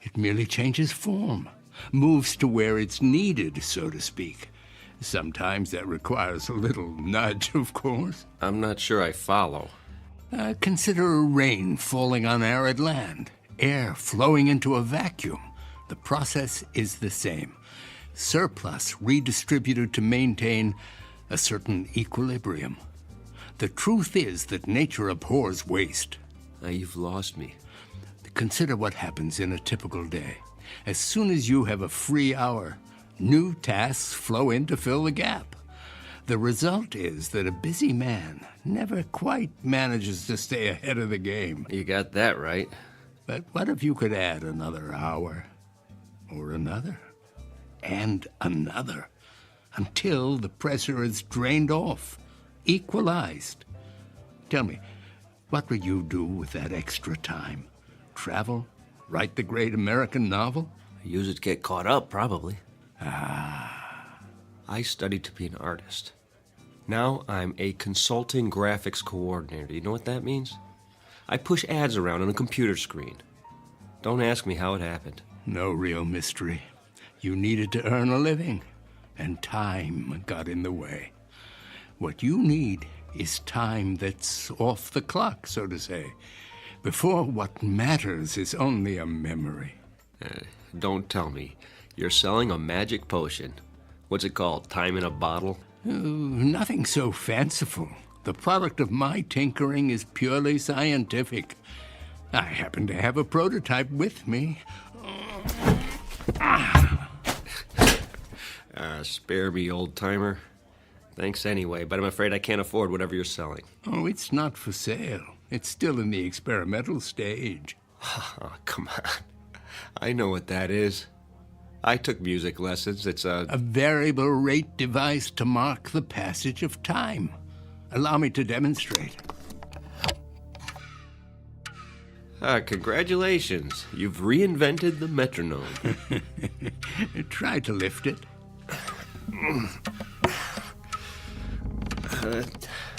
It merely changes form, moves to where it's needed, so to speak. Sometimes that requires a little nudge, of course. I'm not sure I follow. Consider rain falling on arid land, air flowing into a vacuum. The process is the same. Surplus redistributed to maintain a certain equilibrium. The truth is that nature abhors waste. You've lost me. Consider what happens in a typical day. As soon as you have a free hour, new tasks flow in to fill the gap. The result is that a busy man never quite manages to stay ahead of the game. You got that right. But what if you could add another hour, or another, and another, until the pressure is drained off, equalized? Tell me, what would you do with that extra time? Travel? Write the great American novel? Use it to get caught up, probably. I studied to be an artist. Now I'm a consulting graphics coordinator. You know what that means? I push ads around on a computer screen. Don't ask me how it happened. No real mystery. You needed to earn a living, and time got in the way. What you need is time that's off the clock, so to say, before what matters is only a memory. Don't tell me. You're selling a magic potion. What's it called? Time in a bottle? Nothing so fanciful. The product of my tinkering is purely scientific. I happen to have a prototype with me. Spare me, old-timer. Thanks anyway, but I'm afraid I can't afford whatever you're selling. Oh, it's not for sale. It's still in the experimental stage. Oh, come on. I know what that is. I took music lessons. It's a variable rate device to mark the passage of time. Allow me to demonstrate. Congratulations. You've reinvented the metronome. Try to lift it.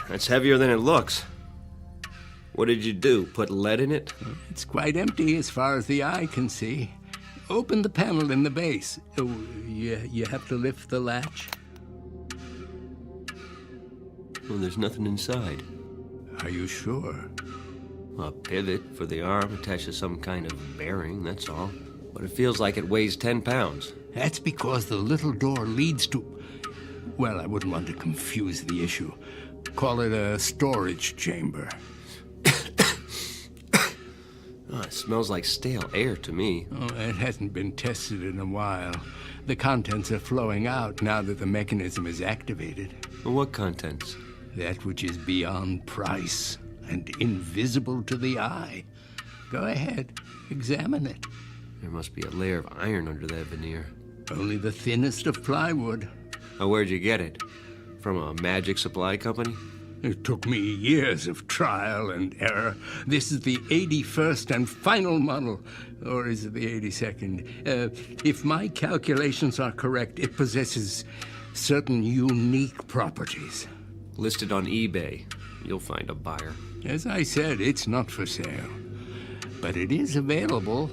That's heavier than it looks. What did you do? Put lead in it? It's quite empty as far as the eye can see. Open the panel in the base. Oh, you have to lift the latch. Well, there's nothing inside. Are you sure? A pivot for the arm attached to some kind of bearing, that's all. But it feels like it weighs 10 pounds. That's because the little door leads to... Well, I wouldn't want to confuse the issue. Call it a storage chamber. Oh, it smells like stale air to me. Oh, it hasn't been tested in a while. The contents are flowing out now that the mechanism is activated. Well, what contents? That which is beyond price and invisible to the eye. Go ahead, examine it. There must be a layer of iron under that veneer. Only the thinnest of plywood. Oh, where'd you get it? From a magic supply company? It took me years of trial and error. This is the 81st and final model. Or is it the 82nd? If my calculations are correct, it possesses certain unique properties. Listed on eBay. You'll find a buyer. As I said, it's not for sale. But it is available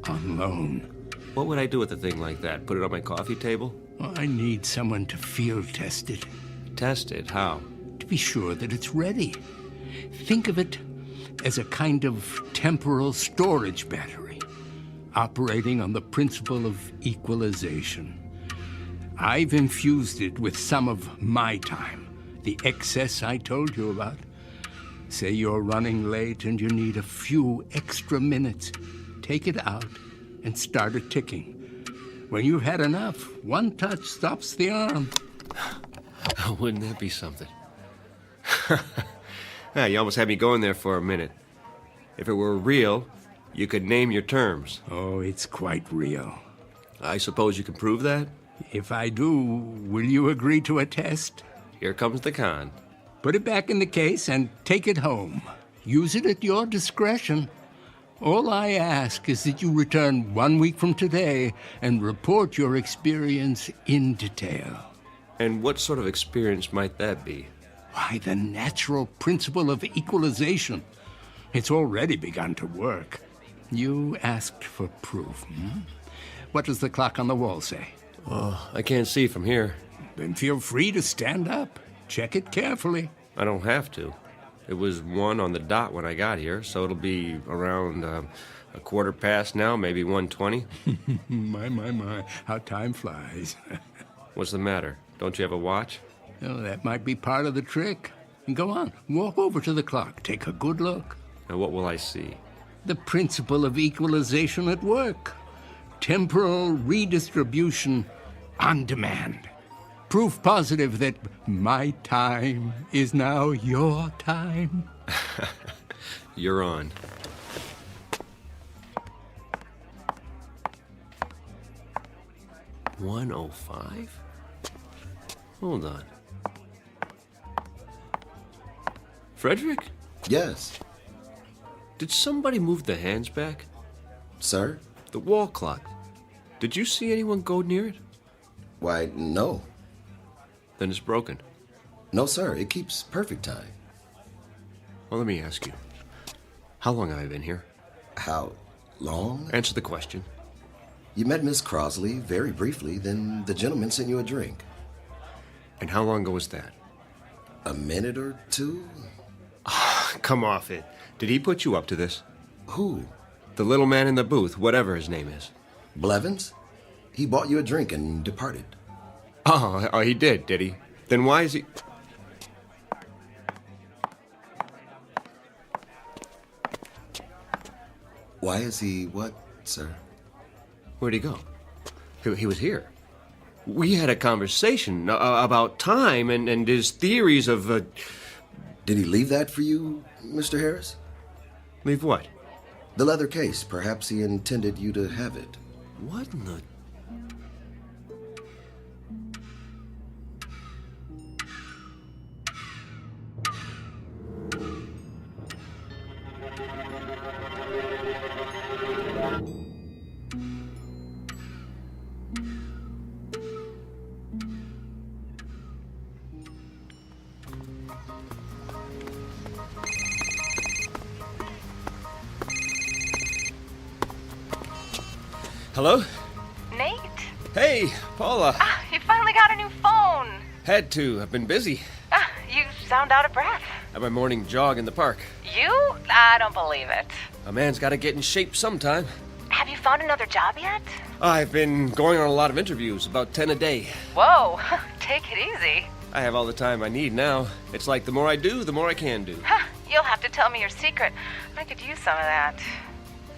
on loan. What would I do with a thing like that? Put it on my coffee table? Well, I need someone to field test it. Test it? How? To be sure that it's ready. Think of it as a kind of temporal storage battery, operating on the principle of equalization. I've infused it with some of my time, the excess I told you about. Say you're running late and you need a few extra minutes. Take it out and start it ticking. When you've had enough, one touch stops the arm. Wouldn't that be something? You almost had me going there for a minute. If it were real, you could name your terms. Oh, it's quite real. I suppose you can prove that? If I do, will you agree to a test? Here comes the con. Put it back in the case and take it home. Use it at your discretion. All I ask is that you return 1 week from today and report your experience in detail. And what sort of experience might that be? Why, the natural principle of equalization. It's already begun to work. You asked for proof, hmm? What does the clock on the wall say? Oh, I can't see from here. Then feel free to stand up. Check it carefully. I don't have to. It was 1 on the dot when I got here, so it'll be around a quarter past now, maybe 1:20. My, how time flies. What's the matter? Don't you have a watch? Oh, that might be part of the trick. Go on, walk over to the clock. Take a good look. Now, what will I see? The principle of equalization at work. Temporal redistribution on demand. Proof positive that my time is now your time. You're on. $1:05? Hold on. Frederick? Yes. Did somebody move the hands back? Sir? The wall clock. Did you see anyone go near it? Why, no. Then it's broken. No, sir. It keeps perfect time. Well, let me ask you. How long have I been here? How long? Answer the question. You met Miss Crosley very briefly, then the gentleman sent you a drink. And how long ago was that? A minute or two? Come off it. Did he put you up to this? Who? The little man in the booth, whatever his name is. Blevins? He bought you a drink and departed. Oh, he did he? Then why is he... Why is he what, sir? Where'd he go? He was here. We had a conversation about time and his theories of... Did he leave that for you, Mr. Harris? Leave what? The leather case. Perhaps he intended you to have it. What in the... Hello? Nate? Hey, Paula. You finally got a new phone. Had to. I've been busy. You sound out of breath. At my morning jog in the park. You? I don't believe it. A man's got to get in shape sometime. Have you found another job yet? I've been going on a lot of interviews, about 10 a day. Whoa, take it easy. I have all the time I need now. It's like the more I do, the more I can do. You'll have to tell me your secret. I could use some of that.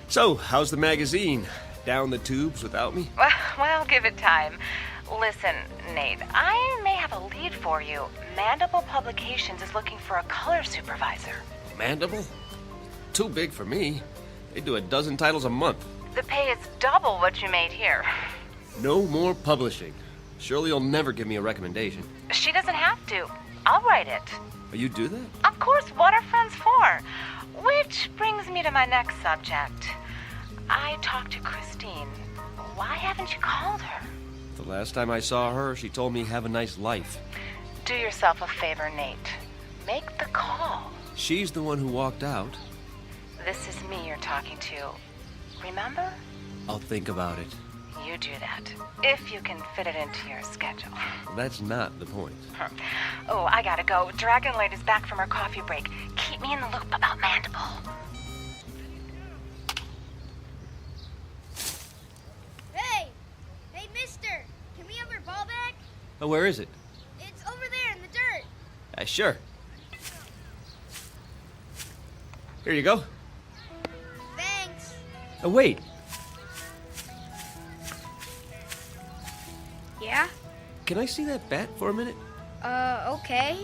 So, how's the magazine? Down the tubes without me? Well, give it time. Listen, Nate, I may have a lead for you. Mandible Publications is looking for a color supervisor. Mandible? Too big for me. They do 12 titles a month. The pay is double what you made here. No more publishing. Surely you'll never give me a recommendation. She doesn't have to. I'll write it. Oh, you do that? Of course, what are friends for? Which brings me to my next subject. I talked to Christine. Why haven't you called her? The last time I saw her, she told me have a nice life. Do yourself a favor, Nate. Make the call. She's the one who walked out. This is me you're talking to. Remember? I'll think about it. You do that. If you can fit it into your schedule. That's not the point. Oh, I gotta go. Dragon Lady's back from her coffee break. Keep me in the loop about Mandible. Hey, mister! Can we have our ball back? Oh, where is it? It's over there in the dirt. Sure. Here you go. Thanks. Oh, wait. Yeah? Can I see that bat for a minute? Okay.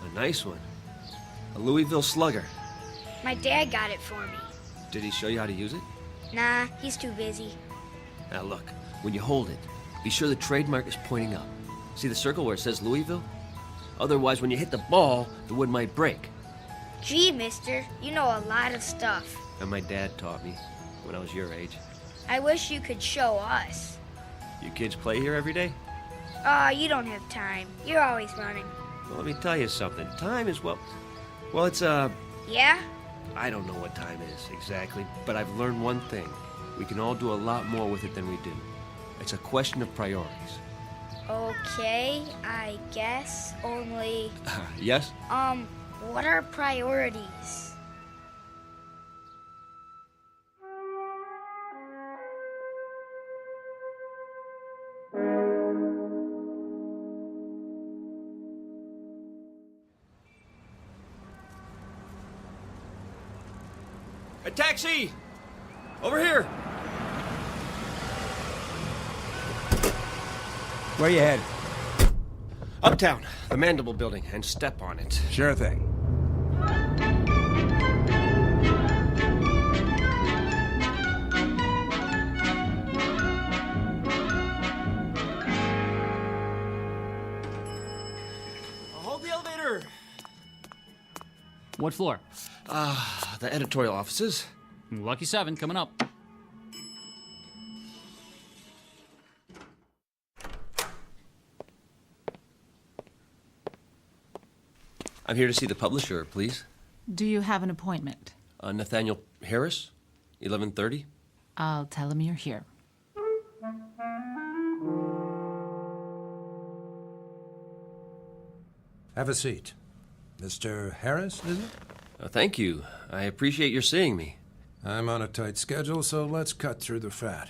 A nice one. A Louisville Slugger. My dad got it for me. Did he show you how to use it? Nah, he's too busy. Now look, when you hold it, be sure the trademark is pointing up. See the circle where it says Louisville? Otherwise, when you hit the ball, the wood might break. Gee, mister, you know a lot of stuff. And my dad taught me when I was your age. I wish you could show us. You kids play here every day? You don't have time. You're always running. Well, let me tell you something. Time is, well, it's, Yeah? I don't know what time is exactly, but I've learned one thing. We can all do a lot more with it than we do. It's a question of priorities. Okay, I guess, only... Yes? What are priorities? A taxi! Over here! Where you headed? Uptown, the Mandible Building, and step on it. Sure thing. Hold the elevator! What floor? The editorial offices. Lucky 7 coming up. I'm here to see the publisher, please. Do you have an appointment? Nathaniel Harris, 11:30. I'll tell him you're here. Have a seat. Mr. Harris, is it? Thank you. I appreciate your seeing me. I'm on a tight schedule, so let's cut through the fat.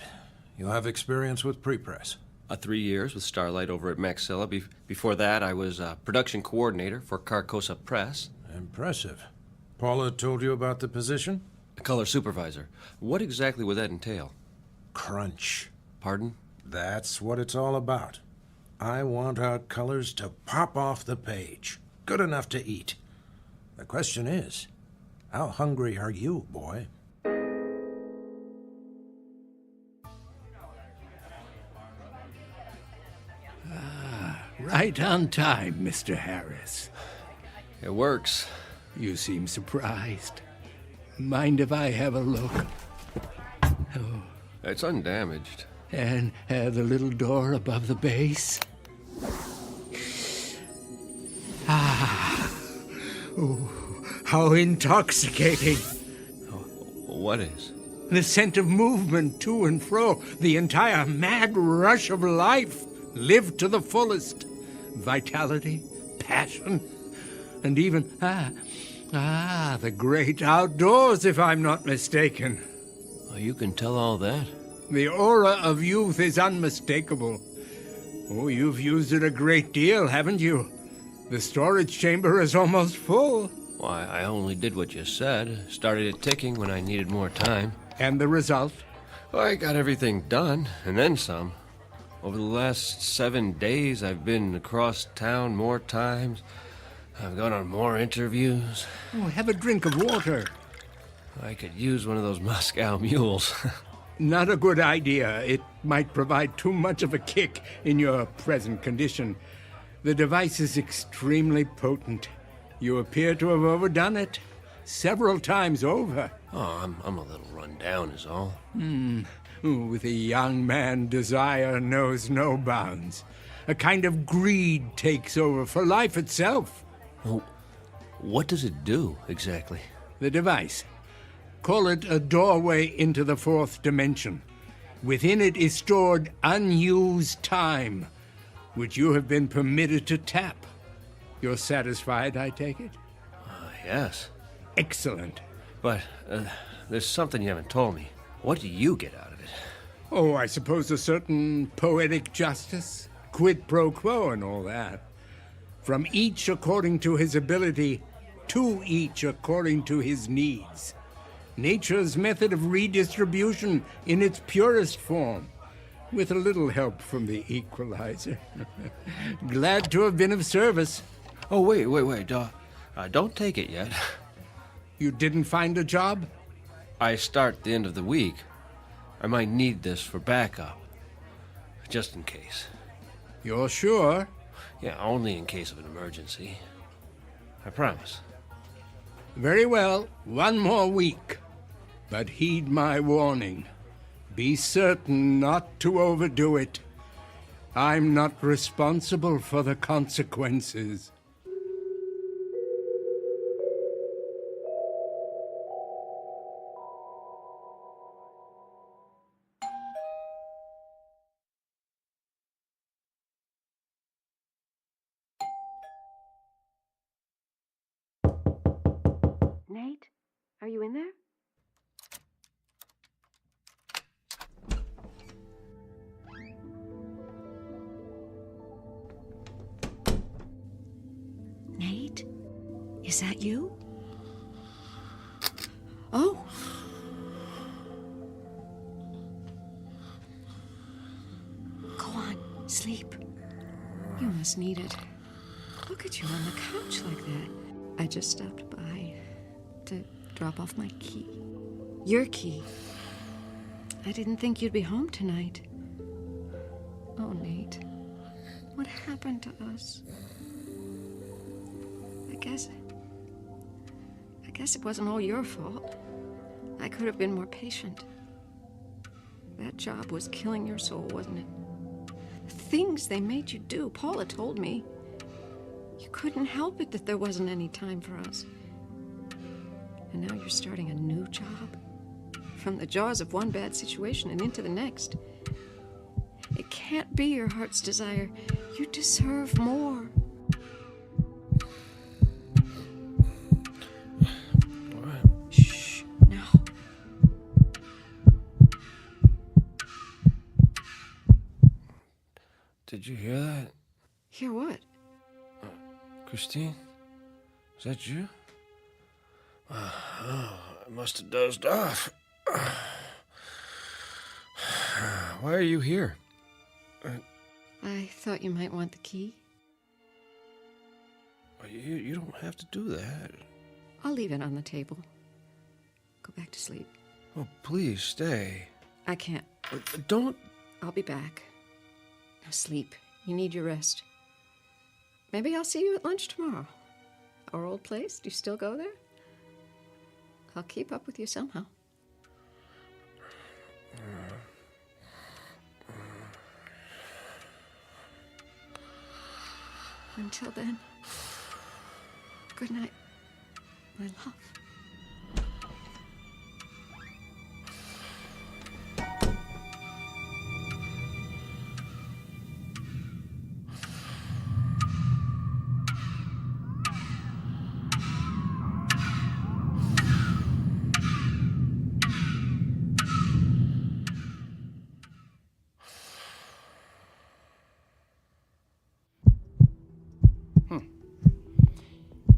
You'll have experience with pre-press. 3 years with Starlight over at Maxilla. Before that, I was production coordinator for Carcosa Press. Impressive. Paula told you about the position? Color supervisor. What exactly would that entail? Crunch. Pardon? That's what it's all about. I want our colors to pop off the page. Good enough to eat. The question is, how hungry are you, boy? Right on time, Mr. Harris. It works. You seem surprised. Mind if I have a look? Oh. It's undamaged. And the little door above the base? Ah. Oh, how intoxicating. What is? The scent of movement to and fro, the entire mad rush of life, lived to the fullest. Vitality, passion, and even, the great outdoors, if I'm not mistaken. Oh, you can tell all that? The aura of youth is unmistakable. Oh, you've used it a great deal, haven't you? The storage chamber is almost full. Why, I only did what you said. Started it ticking when I needed more time. And the result? Well, I got everything done, and then some. Over the last 7 days, I've been across town more times. I've gone on more interviews. Oh, have a drink of water. I could use one of those Moscow mules. Not a good idea. It might provide too much of a kick in your present condition. The device is extremely potent. You appear to have overdone it. Several times over. Oh, I'm a little run down is all. With a young man, desire knows no bounds. A kind of greed takes over for life itself. Oh, what does it do, exactly? The device. Call it a doorway into the fourth dimension. Within it is stored unused time, which you have been permitted to tap. You're satisfied, I take it? Yes. Excellent. But there's something you haven't told me. What do you get out of it? Oh, I suppose a certain poetic justice, quid pro quo and all that. From each according to his ability, to each according to his needs. Nature's method of redistribution in its purest form, with a little help from the equalizer. Glad to have been of service. Oh, wait. Don't take it yet. You didn't find a job? I start the end of the week. I might need this for backup. Just in case. You're sure? Yeah, only in case of an emergency. I promise. Very well, 1 more week. But heed my warning. Be certain not to overdo it. I'm not responsible for the consequences. Nate, are you in there? Nate, is that you? Oh. Go on, sleep. You must need it. Look at you on the couch like that. I just stopped by to drop off my key. Your key. I didn't think you'd be home tonight. Oh, Nate. What happened to us? I guess it wasn't all your fault. I could have been more patient. That job was killing your soul, wasn't it? The things they made you do, Paula told me. You couldn't help it that there wasn't any time for us. And now you're starting a new job. From the jaws of one bad situation and into the next. It can't be your heart's desire. You deserve more. Shh, now. Did you hear that? Hear what? Christine? Is that you? I must have dozed off. Why are you here? I thought you might want the key. You don't have to do that. I'll leave it on the table. Go back to sleep. Oh, please stay. I can't. Don't. I'll be back. Now sleep. You need your rest. Maybe I'll see you at lunch tomorrow. Our old place? Do you still go there? I'll keep up with you somehow. Until then, good night, my love.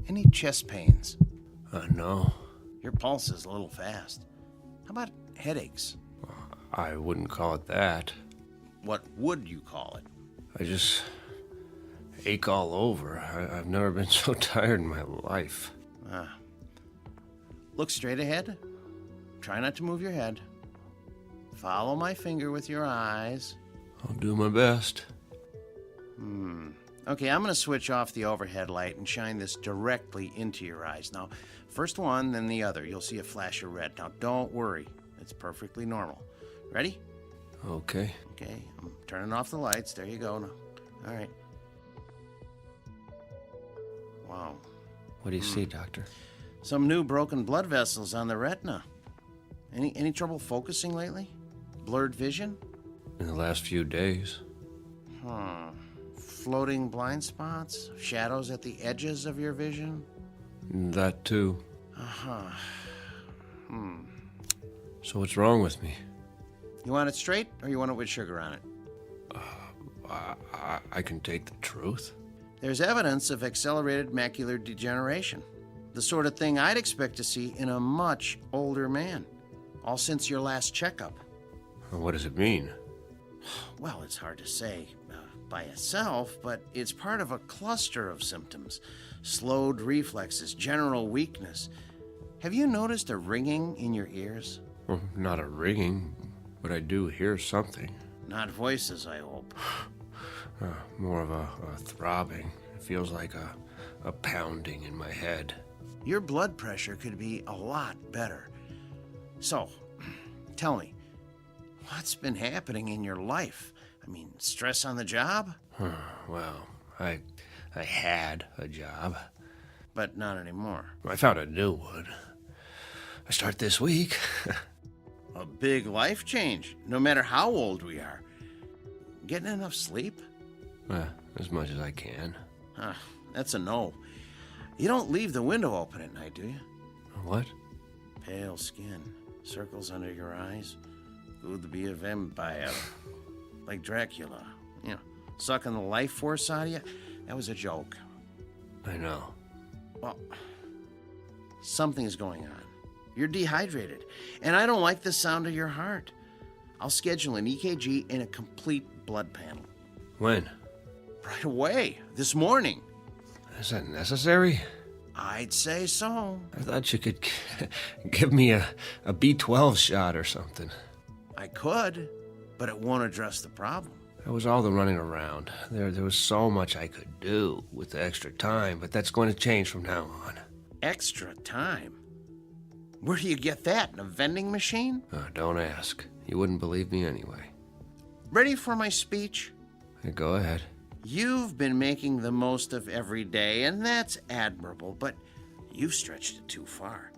Any chest pains? No. Your pulse is a little fast. How about headaches? I wouldn't call it that. What would you call it? I just ache all over. I've never been so tired in my life. Look straight ahead. Try not to move your head. Follow my finger with your eyes. I'll do my best. Okay, I'm going to switch off the overhead light and shine this directly into your eyes. Now, first one, then the other. You'll see a flash of red. Now, don't worry. It's perfectly normal. Ready? Okay. Okay, I'm turning off the lights. There you go. Now. All right. Wow. What do you see, Doctor? Some new broken blood vessels on the retina. Any trouble focusing lately? Blurred vision? In the last few days. Floating blind spots? Shadows at the edges of your vision? That too. So what's wrong with me? You want it straight, or you want it with sugar on it? I can take the truth. There's evidence of accelerated macular degeneration. The sort of thing I'd expect to see in a much older man. All since your last checkup. What does it mean? Well, it's hard to say by itself, but it's part of a cluster of symptoms. Slowed reflexes, general weakness. Have you noticed a ringing in your ears? Well, not a ringing, but I do hear something. Not voices, I hope. More of a throbbing. It feels like a pounding in my head. your blood pressure could be a lot better. So, tell me, what's been happening in your life? I mean, stress on the job? Well, I had a job. But not anymore. I found a new one. I start this week. A big life change, no matter how old we are. Getting enough sleep? As much as I can. That's a no. You don't leave the window open at night, do you? What? Pale skin, circles under your eyes. Good to be a vampire. Like Dracula. You know, sucking the life force out of you. That was a joke. I know. Well, something's going on. You're dehydrated, and I don't like the sound of your heart. I'll schedule an EKG and a complete blood panel. When? Right away, this morning. Is that necessary? I'd say so. I thought you could give me a B12 shot or something. I could, but it won't address the problem. That was all the running around. There was so much I could do with the extra time, but that's going to change from now on. Extra time? Where do you get that? In a vending machine? Don't ask. You wouldn't believe me anyway. Ready for my speech? Go ahead. You've been making the most of every day, and that's admirable, but you've stretched it too far.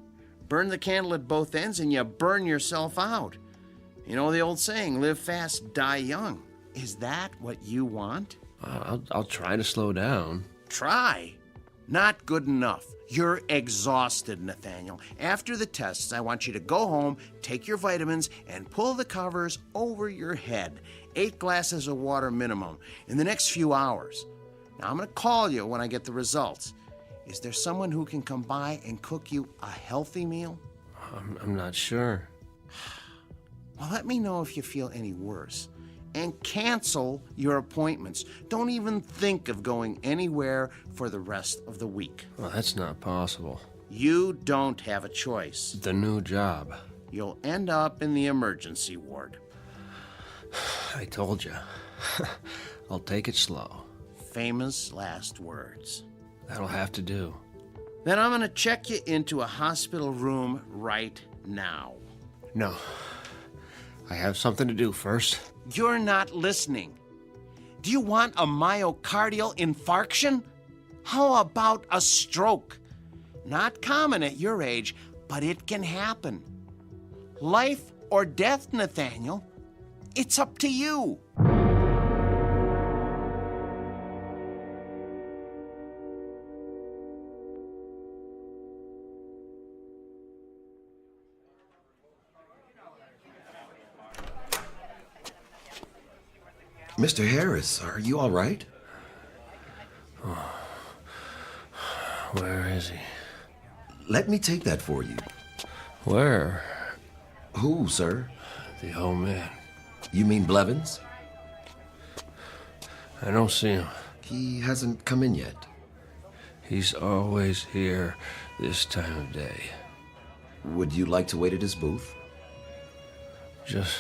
Burn the candle at both ends and you burn yourself out. You know the old saying, live fast, die young. Is that what you want? I'll try to slow down. Try? Not good enough. You're exhausted, Nathaniel. After the tests, I want you to go home, take your vitamins, and pull the covers over your head. 8 glasses of water minimum in the next few hours. Now, I'm going to call you when I get the results. Is there someone who can come by and cook you a healthy meal? I'm not sure. Well, let me know if you feel any worse. And cancel your appointments. Don't even think of going anywhere for the rest of the week. Well, that's not possible. You don't have a choice. The new job. You'll end up in the emergency ward. I told you. I'll take it slow. Famous last words. That'll have to do. Then I'm gonna check you into a hospital room right now. No. I have something to do first. You're not listening. Do you want a myocardial infarction? How about a stroke? Not common at your age, but it can happen. Life or death, Nathaniel. It's up to you. Mr. Harris, are you all right? Oh. Where is he? Let me take that for you. Where? Who, sir? The old man. You mean Blevins? I don't see him. He hasn't come in yet. He's always here this time of day. Would you like to wait at his booth? Just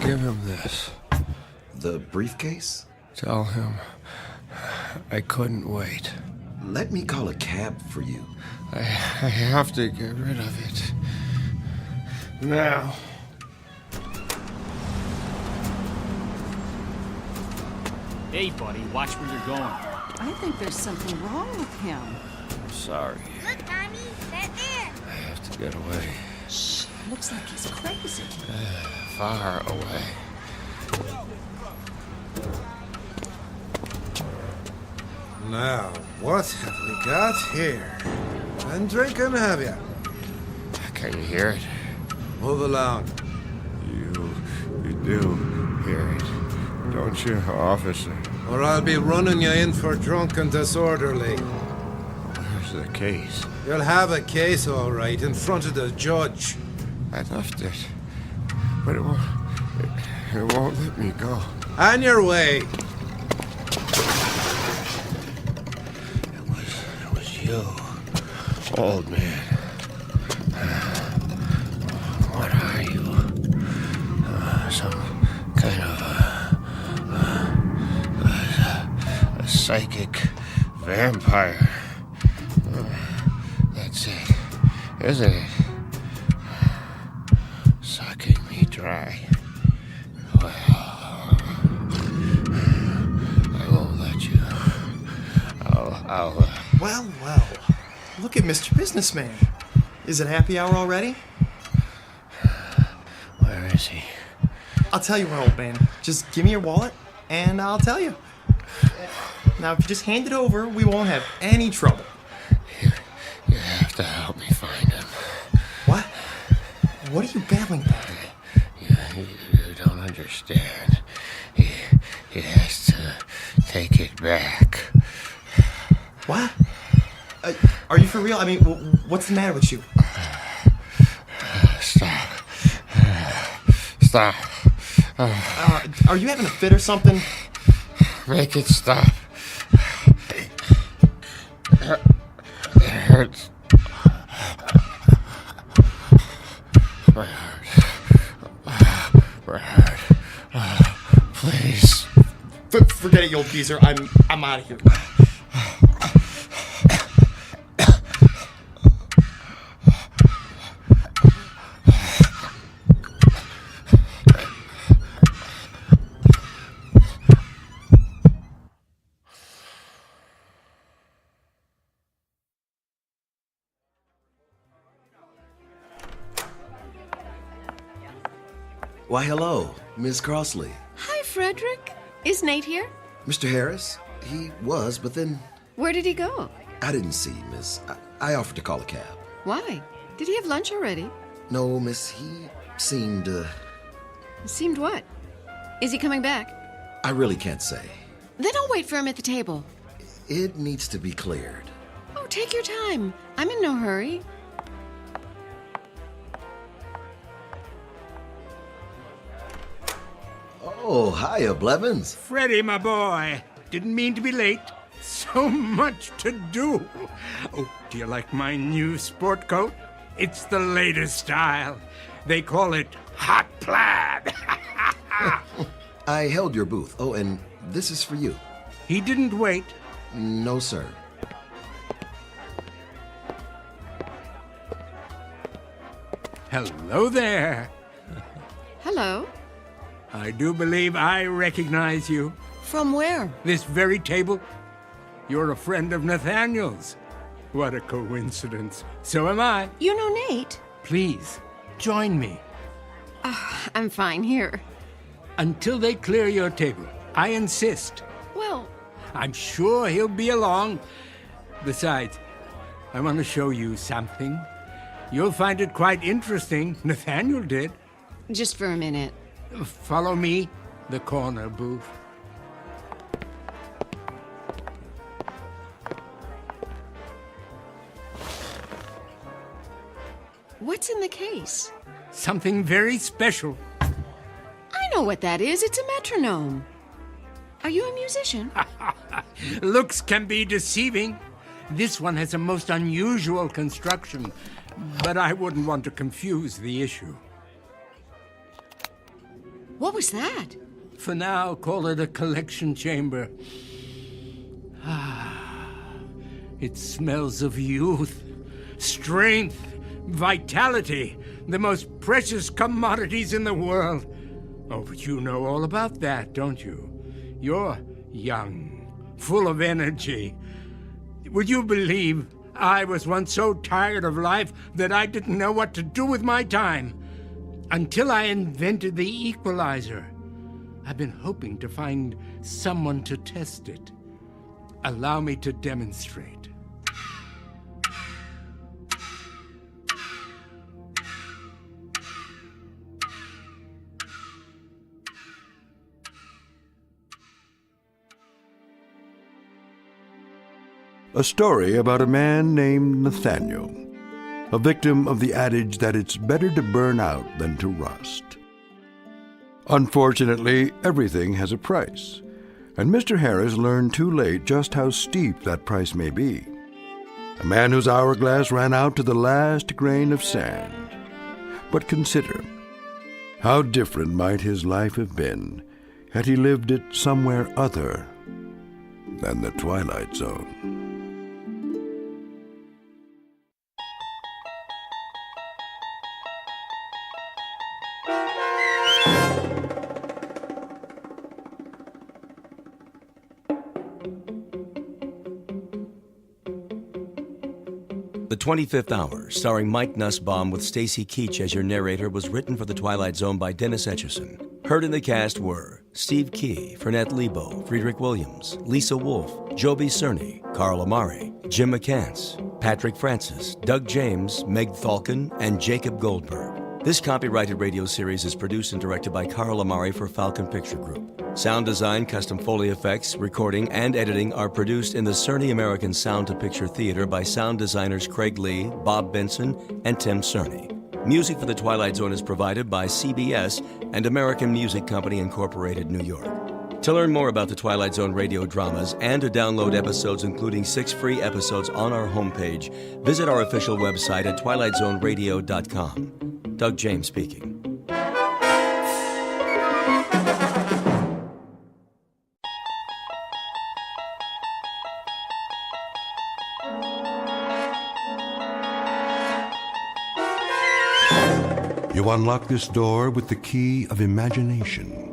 give him this. The briefcase? Tell him I couldn't wait. Let me call a cab for you. I have to get rid of it. Now. Hey, buddy, watch where you're going. I think there's something wrong with him. I'm sorry. Look, Mommy, that man. I have to get away. Shh, looks like he's crazy. Far away. Now, what have we got here? And drinking, have you? Can you hear it? Move along. You do hear it, don't you, officer? Or I'll be running you in for drunk and disorderly. Where's the case? You'll have a case, all right, in front of the judge. I left it, but it won't let me go. On your way. It was you, old man. What are you? Some kind of a psychic vampire. That's it, isn't it? Sucking me dry. Well, I won't let you. I'll Well, look at Mr. Businessman. Is it happy hour already? Where is he? I'll tell you what, old man. Just give me your wallet, and I'll tell you. Now, if you just hand it over, we won't have any trouble. You have to help me find him. What? What are you babbling about? You don't understand. He has to take it back. What? Are you for real? I mean, what's the matter with you? Stop. Are you having a fit or something? Make it stop. It hurts. My heart. Please. Forget it, you old geezer. I'm out of here. Why, hello, Miss Crossley. Hi, Frederick. Is Nate here? Mr. Harris? He was, but then Where did he go? I didn't see, miss. I offered to call a cab. Why? Did he have lunch already? No, miss, he seemed, Seemed what? Is he coming back? I really can't say. Then I'll wait for him at the table. It needs to be cleared. Oh, take your time. I'm in no hurry. Oh, hiya, Blevins. Freddie, my boy. Didn't mean to be late. So much to do. Oh, do you like my new sport coat? It's the latest style. They call it hot plaid. I held your booth. Oh, and this is for you. He didn't wait. No, sir. Hello there. Hello. I do believe I recognize you. From where? This very table. You're a friend of Nathaniel's. What a coincidence. So am I. You know Nate? Please, join me. I'm fine here. Until they clear your table. I insist. Well, I'm sure he'll be along. Besides, I want to show you something. You'll find it quite interesting. Nathaniel did. just for a minute. Follow me, the corner booth. What's in the case? Something very special. I know what that is. It's a metronome. Are you a musician? Looks can be deceiving. This one has a most unusual construction, but I wouldn't want to confuse the issue. What was that? For now, call it a collection chamber. It smells of youth, strength, vitality, the most precious commodities in the world. Oh, but you know all about that, don't you? You're young, full of energy. Would you believe I was once so tired of life that I didn't know what to do with my time? Until I invented the equalizer. I've been hoping to find someone to test it. Allow me to demonstrate. A story about a man named Nathaniel, a victim of the adage that it's better to burn out than to rust. Unfortunately, everything has a price, and Mr. Harris learned too late just how steep that price may be. A man whose hourglass ran out to the last grain of sand. But consider, how different might his life have been had he lived it somewhere other than the Twilight Zone. The 25th Hour, starring Mike Nussbaum with Stacy Keach as your narrator, was written for The Twilight Zone by Dennis Etchison. Heard in the cast were Steve Key, Fernette Lebo, Friedrich Williams, Lisa Wolfe, Joby Cerny, Carl Amari, Jim McCants, Patrick Francis, Doug James, Meg Thalken, and Jacob Goldberg. This copyrighted radio series is produced and directed by Carl Amari for Falcon Picture Group. Sound design, custom Foley effects, recording, and editing are produced in the Cerny American Sound to Picture Theater by sound designers Craig Lee, Bob Benson, and Tim Cerny. Music for The Twilight Zone is provided by CBS and American Music Company Incorporated, New York. To learn more about the Twilight Zone radio dramas and to download episodes, including 6 free episodes on our homepage, visit our official website at twilightzoneradio.com. Doug James speaking. You unlock this door with the key of imagination.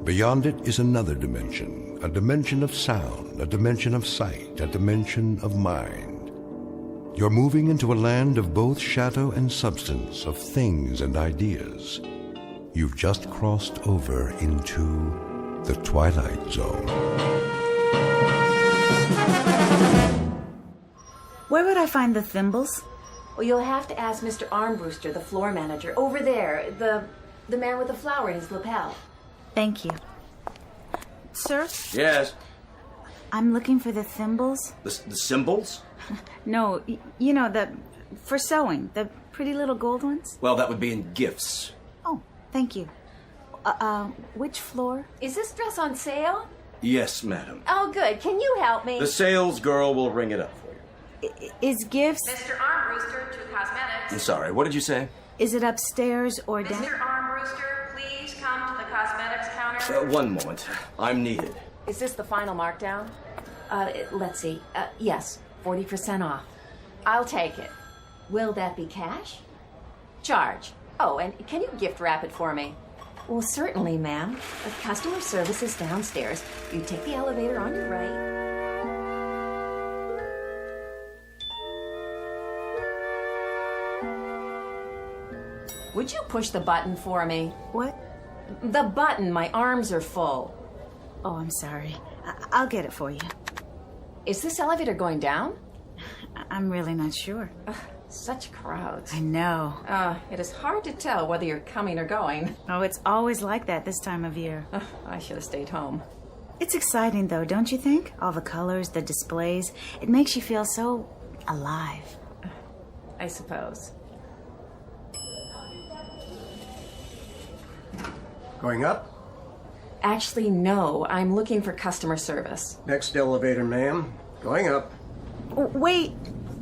Beyond it is another dimension, a dimension of sound, a dimension of sight, a dimension of mind. You're moving into a land of both shadow and substance, of things and ideas. You've just crossed over into the Twilight Zone. Where would I find the thimbles? Well, you'll have to ask Mr. Armbruster, the floor manager. Over there, the man with the flower in his lapel. Thank you. Sir? Yes. I'm looking for the thimbles. The symbols? No, you know, for sewing, the pretty little gold ones. Well, that would be in gifts. Oh, thank you. Which floor? Is this dress on sale? Yes, madam. Oh, good. Can you help me? The sales girl will ring it up for you. Is gifts... Mr. Armbruster, to cosmetics. I'm sorry, what did you say? Is it upstairs or down? Mr. Armbruster, please come to the cosmetics counter. One moment. I'm needed. Is this the final markdown? Let's see. Yes, 40% off. I'll take it. Will that be cash? Charge. Oh, and can you gift wrap it for me? Well, certainly, ma'am. Customer service is downstairs. You take the elevator on your right. Would you push the button for me? What? The button. My arms are full. Oh, I'm sorry. I'll get it for you. Is this elevator going down? I'm really not sure. Such crowds. I know. It is hard to tell whether you're coming or going. Oh, it's always like that this time of year. I should have stayed home. It's exciting, though, don't you think? All the colors, the displays. It makes you feel so alive. I suppose. Going up? Actually, no. I'm looking for customer service. Next elevator, ma'am. Going up. Wait.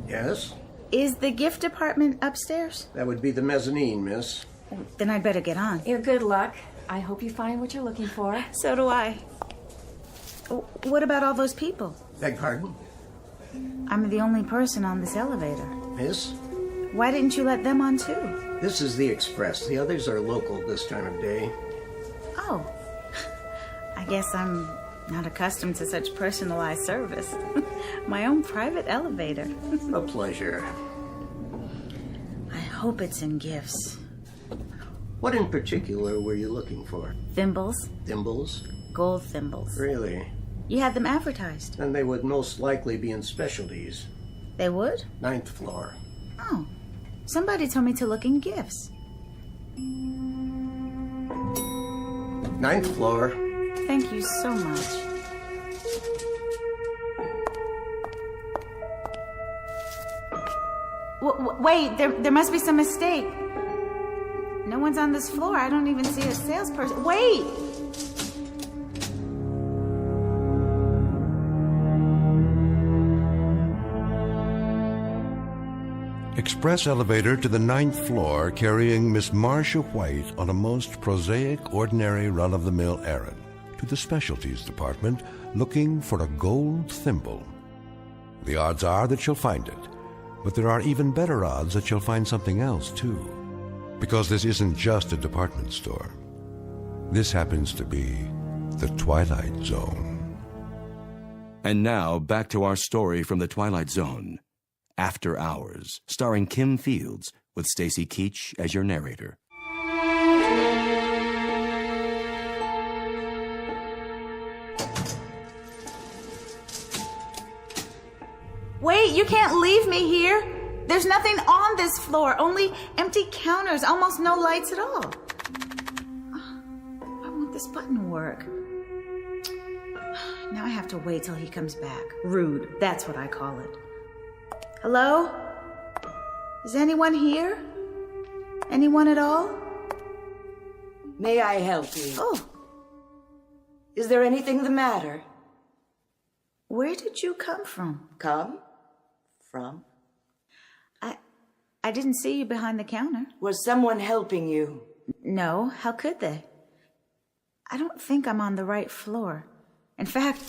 Yes? Is the gift department upstairs? That would be the mezzanine, miss. Then I'd better get on. You're good luck. I hope you find what you're looking for. So do I. What about all those people? Beg pardon? I'm the only person on this elevator. Miss? Why didn't you let them on too? This is the express. The others are local this time of day. Oh. I guess I'm not accustomed to such personalized service. My own private elevator. A pleasure. I hope it's in gifts. What in particular were you looking for? Thimbles. Thimbles? Gold thimbles. Really? You had them advertised. Then they would most likely be in specialties. They would? 9th floor. Oh. Somebody told me to look in gifts. 9th floor. Thank you so much. Wait, there must be some mistake. No one's on this floor. I don't even see a salesperson. Wait! Express elevator to the 9th floor carrying Miss Marcia White on a most prosaic, ordinary, run-of-the-mill errand. to the specialties department looking for a gold thimble. The odds are that you'll find it, but there are even better odds that you'll find something else, too. Because this isn't just a department store. This happens to be the Twilight Zone. And now, back to our story from the Twilight Zone. After Hours, starring Kim Fields, with Stacy Keach as your narrator. Wait, you can't leave me here. There's nothing on this floor, only empty counters, almost no lights at all. Why won't this button work? Now I have to wait till he comes back. Rude, that's what I call it. Hello? Is anyone here? Anyone at all? May I help you? Oh. Is there anything the matter? Where did you come from? Come? From? I didn't see you behind the counter. Was someone helping you? No, how could they? I don't think I'm on the right floor. In fact,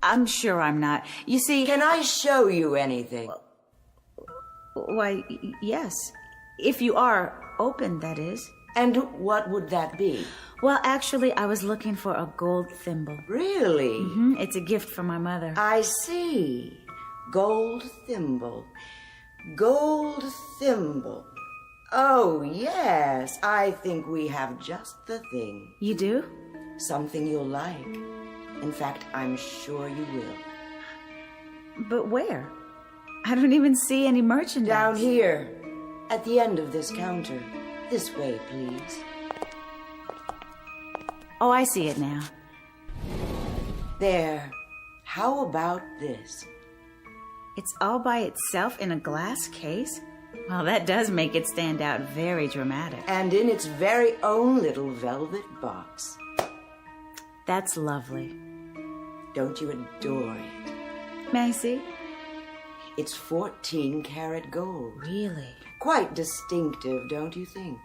I'm sure I'm not. You see... Can I show you anything? Why, yes. If you are open, that is. And what would that be? Well, actually, I was looking for a gold thimble. Really? Mm-hmm. It's a gift from my mother. I see. Gold thimble. Gold thimble. Oh, yes. I think we have just the thing. You do? Something you'll like. In fact, I'm sure you will. But where? I don't even see any merchandise. Down here, at the end of this counter. This way, please. Oh, I see it now. There. How about this? It's all by itself in a glass case? Well, that does make it stand out very dramatic. And in its very own little velvet box. That's lovely. Don't you adore it? May I see? It's 14-karat gold. Really? Quite distinctive, don't you think?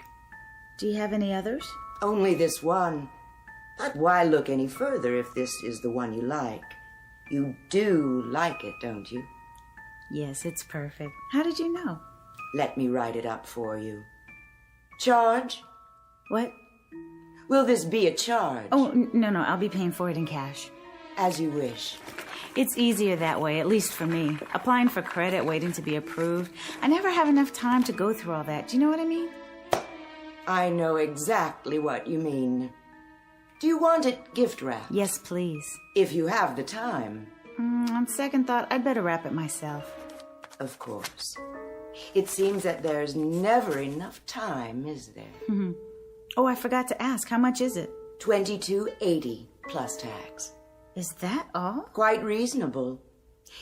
Do you have any others? Only this one. But why look any further if this is the one you like? You do like it, don't you? Yes, it's perfect. How did you know? Let me write it up for you. Charge? What? Will this be a charge? Oh, no, I'll be paying for it in cash. As you wish. It's easier that way, at least for me. Applying for credit, waiting to be approved. I never have enough time to go through all that. Do you know what I mean? I know exactly what you mean. Do you want it gift wrapped? Yes, please. If you have the time. On second thought, I'd better wrap it myself. Of course. It seems that there's never enough time, is there? Oh, I forgot to ask. How much is it? $22.80 plus tax. Is that all? Quite reasonable.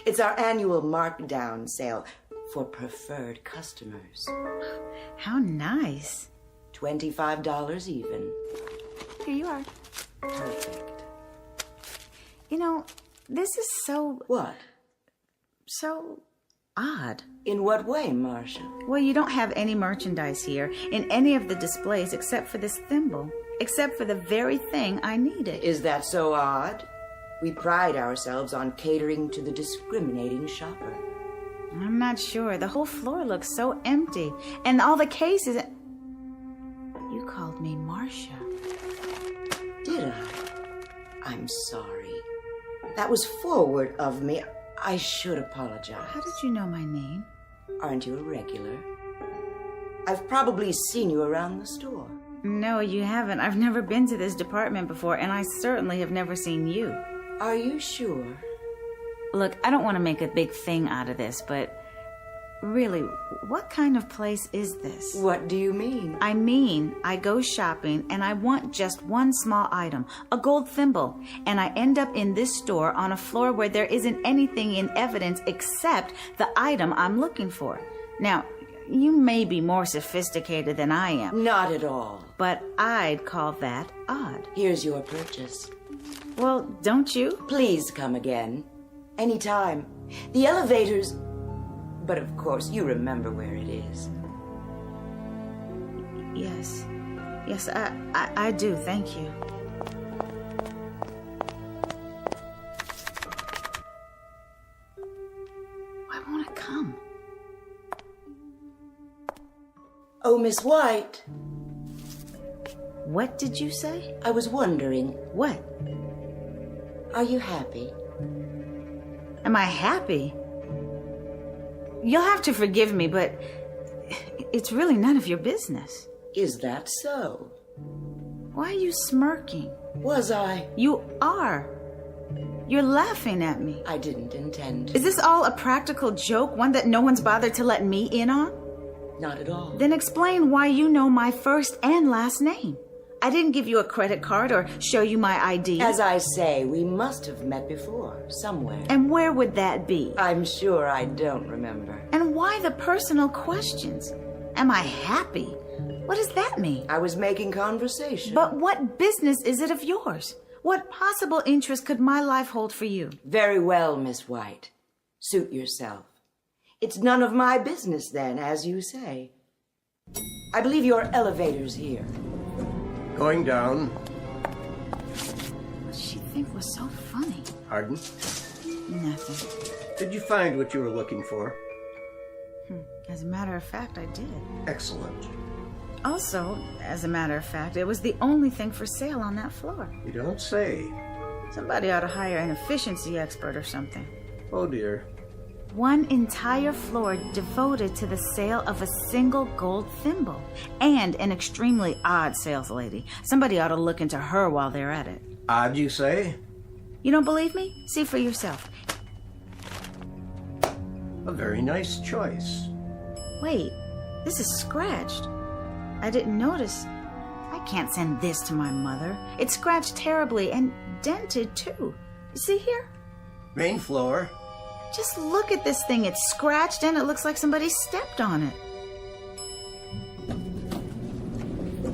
It's our annual markdown sale for preferred customers. How nice. $25 even. Here you are. Perfect. You know, this is so... What? So odd. In what way, Marcia? Well, you don't have any merchandise here in any of the displays except for this thimble. Except for the very thing I needed. Is that so odd? We pride ourselves on catering to the discriminating shopper. I'm not sure. The whole floor looks so empty. And all the cases... You called me Marcia. Did I? I'm sorry. That was forward of me. I should apologize. How did you know my name? Aren't you a regular? I've probably seen you around the store. No, you haven't. I've never been to this department before, and I certainly have never seen you. Are you sure? Look, I don't want to make a big thing out of this, but really, what kind of place is this? What do you mean? I mean, I go shopping and I want just one small item, a gold thimble, and I end up in this store on a floor where there isn't anything in evidence except the item I'm looking for. Now, you may be more sophisticated than I am. Not at all. But I'd call that odd. Here's your purchase. Well, don't you? Please come again. Anytime. The elevators... But of course, you remember where it is. Yes. Yes, I do. Thank you. Miss White. What did you say? I was wondering. What? Are you happy? Am I happy? You'll have to forgive me, but it's really none of your business. Is that so? Why are you smirking? Was I? You are. You're laughing at me. I didn't intend to. Is this all a practical joke, one that no one's bothered to let me in on? Not at all. Then explain why you know my first and last name. I didn't give you a credit card or show you my ID. As I say, we must have met before, somewhere. And where would that be? I'm sure I don't remember. And why the personal questions? Am I happy? What does that mean? I was making conversation. But what business is it of yours? What possible interest could my life hold for you? Very well, Miss White. Suit yourself. It's none of my business then, as you say. I believe your elevator's here. Going down. What did she think was so funny? Pardon? Nothing. Did you find what you were looking for? As a matter of fact, I did. Excellent. Also, as a matter of fact, it was the only thing for sale on that floor. You don't say. Somebody ought to hire an efficiency expert or something. Oh, dear. One entire floor devoted to the sale of a single gold thimble. And an extremely odd sales lady. Somebody ought to look into her while they're at it. Odd, you say? You don't believe me? See for yourself. A very nice choice. Wait, this is scratched. I didn't notice. I can't send this to my mother. It's scratched terribly and dented too. You see here? Main floor. Just look at this thing. It's scratched and it looks like somebody stepped on it.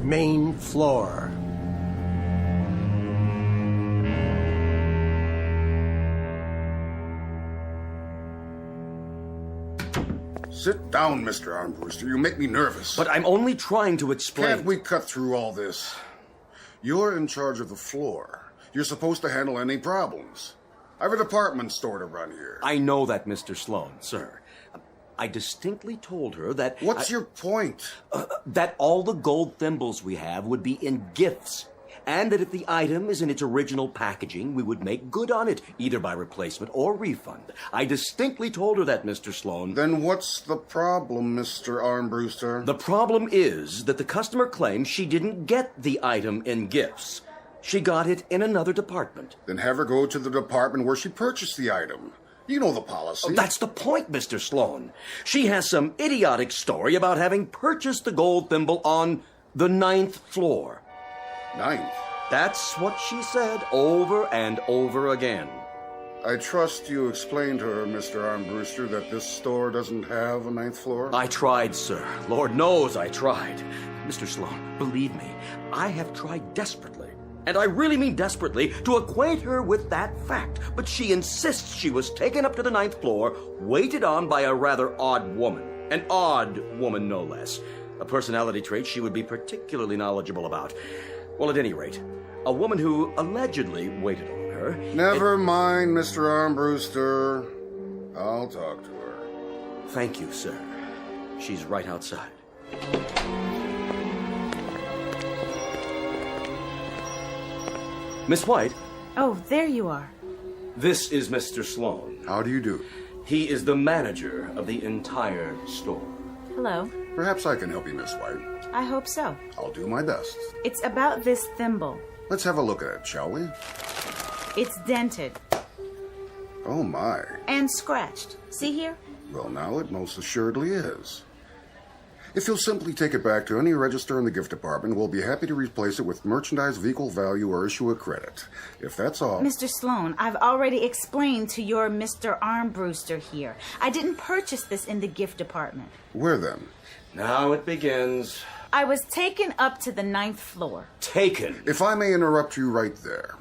Main floor. Sit down, Mr. Armbruster. You make me nervous. But I'm only trying to explain. Can't we cut through all this? You're in charge of the floor. You're supposed to handle any problems. I have a department store to run here. I know that, Mr. Sloan, sir. I distinctly told her that... What's your point? That all the gold thimbles we have would be in gifts. And that if the item is in its original packaging, we would make good on it, either by replacement or refund. I distinctly told her that, Mr. Sloan. Then what's the problem, Mr. Armbruster? The problem is that the customer claims she didn't get the item in gifts. She got it in another department. Then have her go to the department where she purchased the item. You know the policy. That's the point, Mr. Sloan. She has some idiotic story about having purchased the gold thimble on the 9th floor. 9th? That's what she said over and over again. I trust you explained to her, Mr. Armbruster, that this store doesn't have a 9th floor? I tried, sir. Lord knows I tried. Mr. Sloan, believe me, I have tried desperately, and I really mean desperately, to acquaint her with that fact. But she insists she was taken up to the 9th floor, waited on by a rather odd woman. An odd woman, no less. A personality trait she would be particularly knowledgeable about. Well, at any rate, a woman who allegedly waited on her... Never mind, Mr. Armbruster. I'll talk to her. Thank you, sir. She's right outside. Miss White? Oh, there you are. This is Mr. Sloan. How do you do? He is the manager of the entire store. Hello. Perhaps I can help you, Miss White. I hope so. I'll do my best. It's about this thimble. Let's have a look at it, shall we? It's dented. Oh, my. And scratched. See here? Well, now it most assuredly is. If you'll simply take it back to any register in the gift department, we'll be happy to replace it with merchandise of equal value or issue a credit. If that's all... Mr. Sloan, I've already explained to your Mr. Armbruster here. I didn't purchase this in the gift department. Where then? Now it begins. I was taken up to the 9th floor. Taken? If I may interrupt you right there.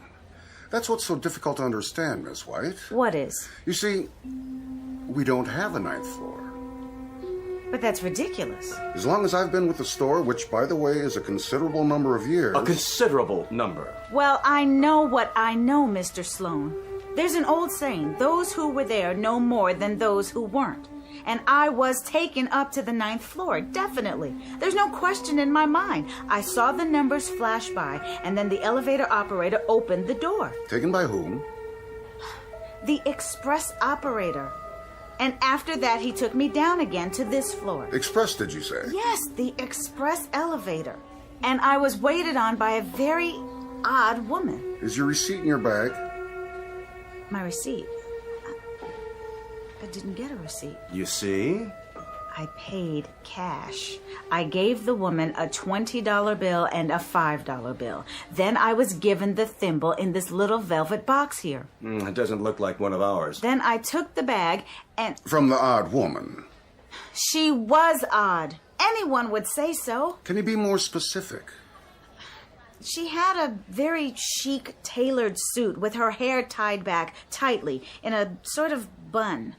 That's what's so difficult to understand, Miss White. What is? You see, we don't have a 9th floor. But that's ridiculous. As long as I've been with the store, which, by the way, is a considerable number of years... A considerable number. Well, I know what I know, Mr. Sloan. There's an old saying, those who were there know more than those who weren't. And I was taken up to the 9th floor, definitely. There's no question in my mind. I saw the numbers flash by, and then the elevator operator opened the door. Taken by whom? The express operator. And after that, he took me down again to this floor. Express, did you say? Yes, the express elevator. And I was waited on by a very odd woman. Is your receipt in your bag? My receipt? I didn't get a receipt. You see? I paid cash. I gave the woman a $20 bill and a $5 bill. Then I was given the thimble in this little velvet box here. It doesn't look like one of ours. Then I took the bag and... From the odd woman. She was odd. Anyone would say so. Can you be more specific? She had a very chic tailored suit with her hair tied back tightly in a sort of bun.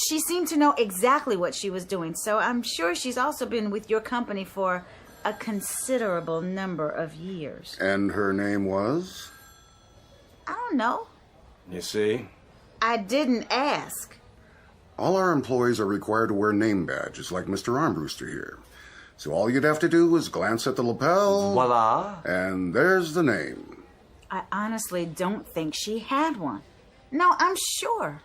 She seemed to know exactly what she was doing, so I'm sure she's also been with your company for a considerable number of years. And her name was? I don't know. You see? I didn't ask. All our employees are required to wear name badges like Mr. Armbruster here. So all you'd have to do is glance at the lapel. Voila. And there's the name. I honestly don't think she had one. No, I'm sure.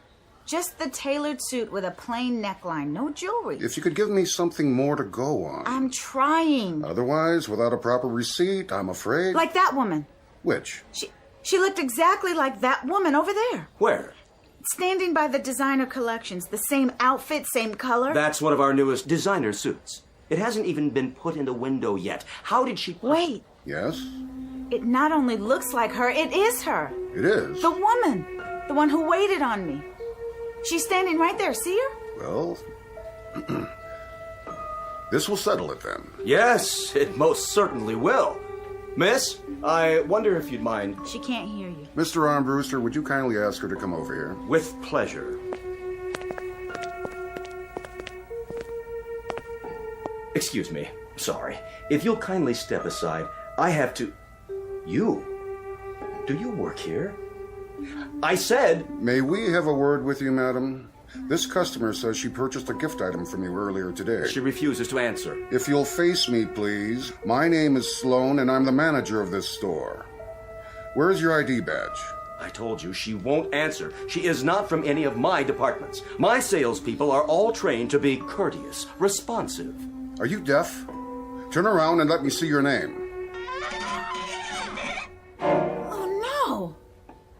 Just the tailored suit with a plain neckline, no jewelry. If you could give me something more to go on. I'm trying. Otherwise, without a proper receipt, I'm afraid... Like that woman. Which? She looked exactly like that woman over there. Where? Standing by the designer collections. The same outfit, same color. That's one of our newest designer suits. It hasn't even been put in the window yet. How did she... Wait. Yes? It not only looks like her, it is her. It is? The woman. The one who waited on me. She's standing right there. See her? Well, this will settle it then. Yes, it most certainly will. Miss, I wonder if you'd mind... She can't hear you. Mr. Armbruster, would you kindly ask her to come over here? With pleasure. Excuse me. Sorry. If you'll kindly step aside, I have to... You? Do you work here? I said... May we have a word with you, madam? This customer says she purchased a gift item from you earlier today. She refuses to answer. If you'll face me, please. My name is Sloan, and I'm the manager of this store. Where is your ID badge? I told you she won't answer. She is not from any of my departments. My salespeople are all trained to be courteous, responsive. Are you deaf? Turn around and let me see your name.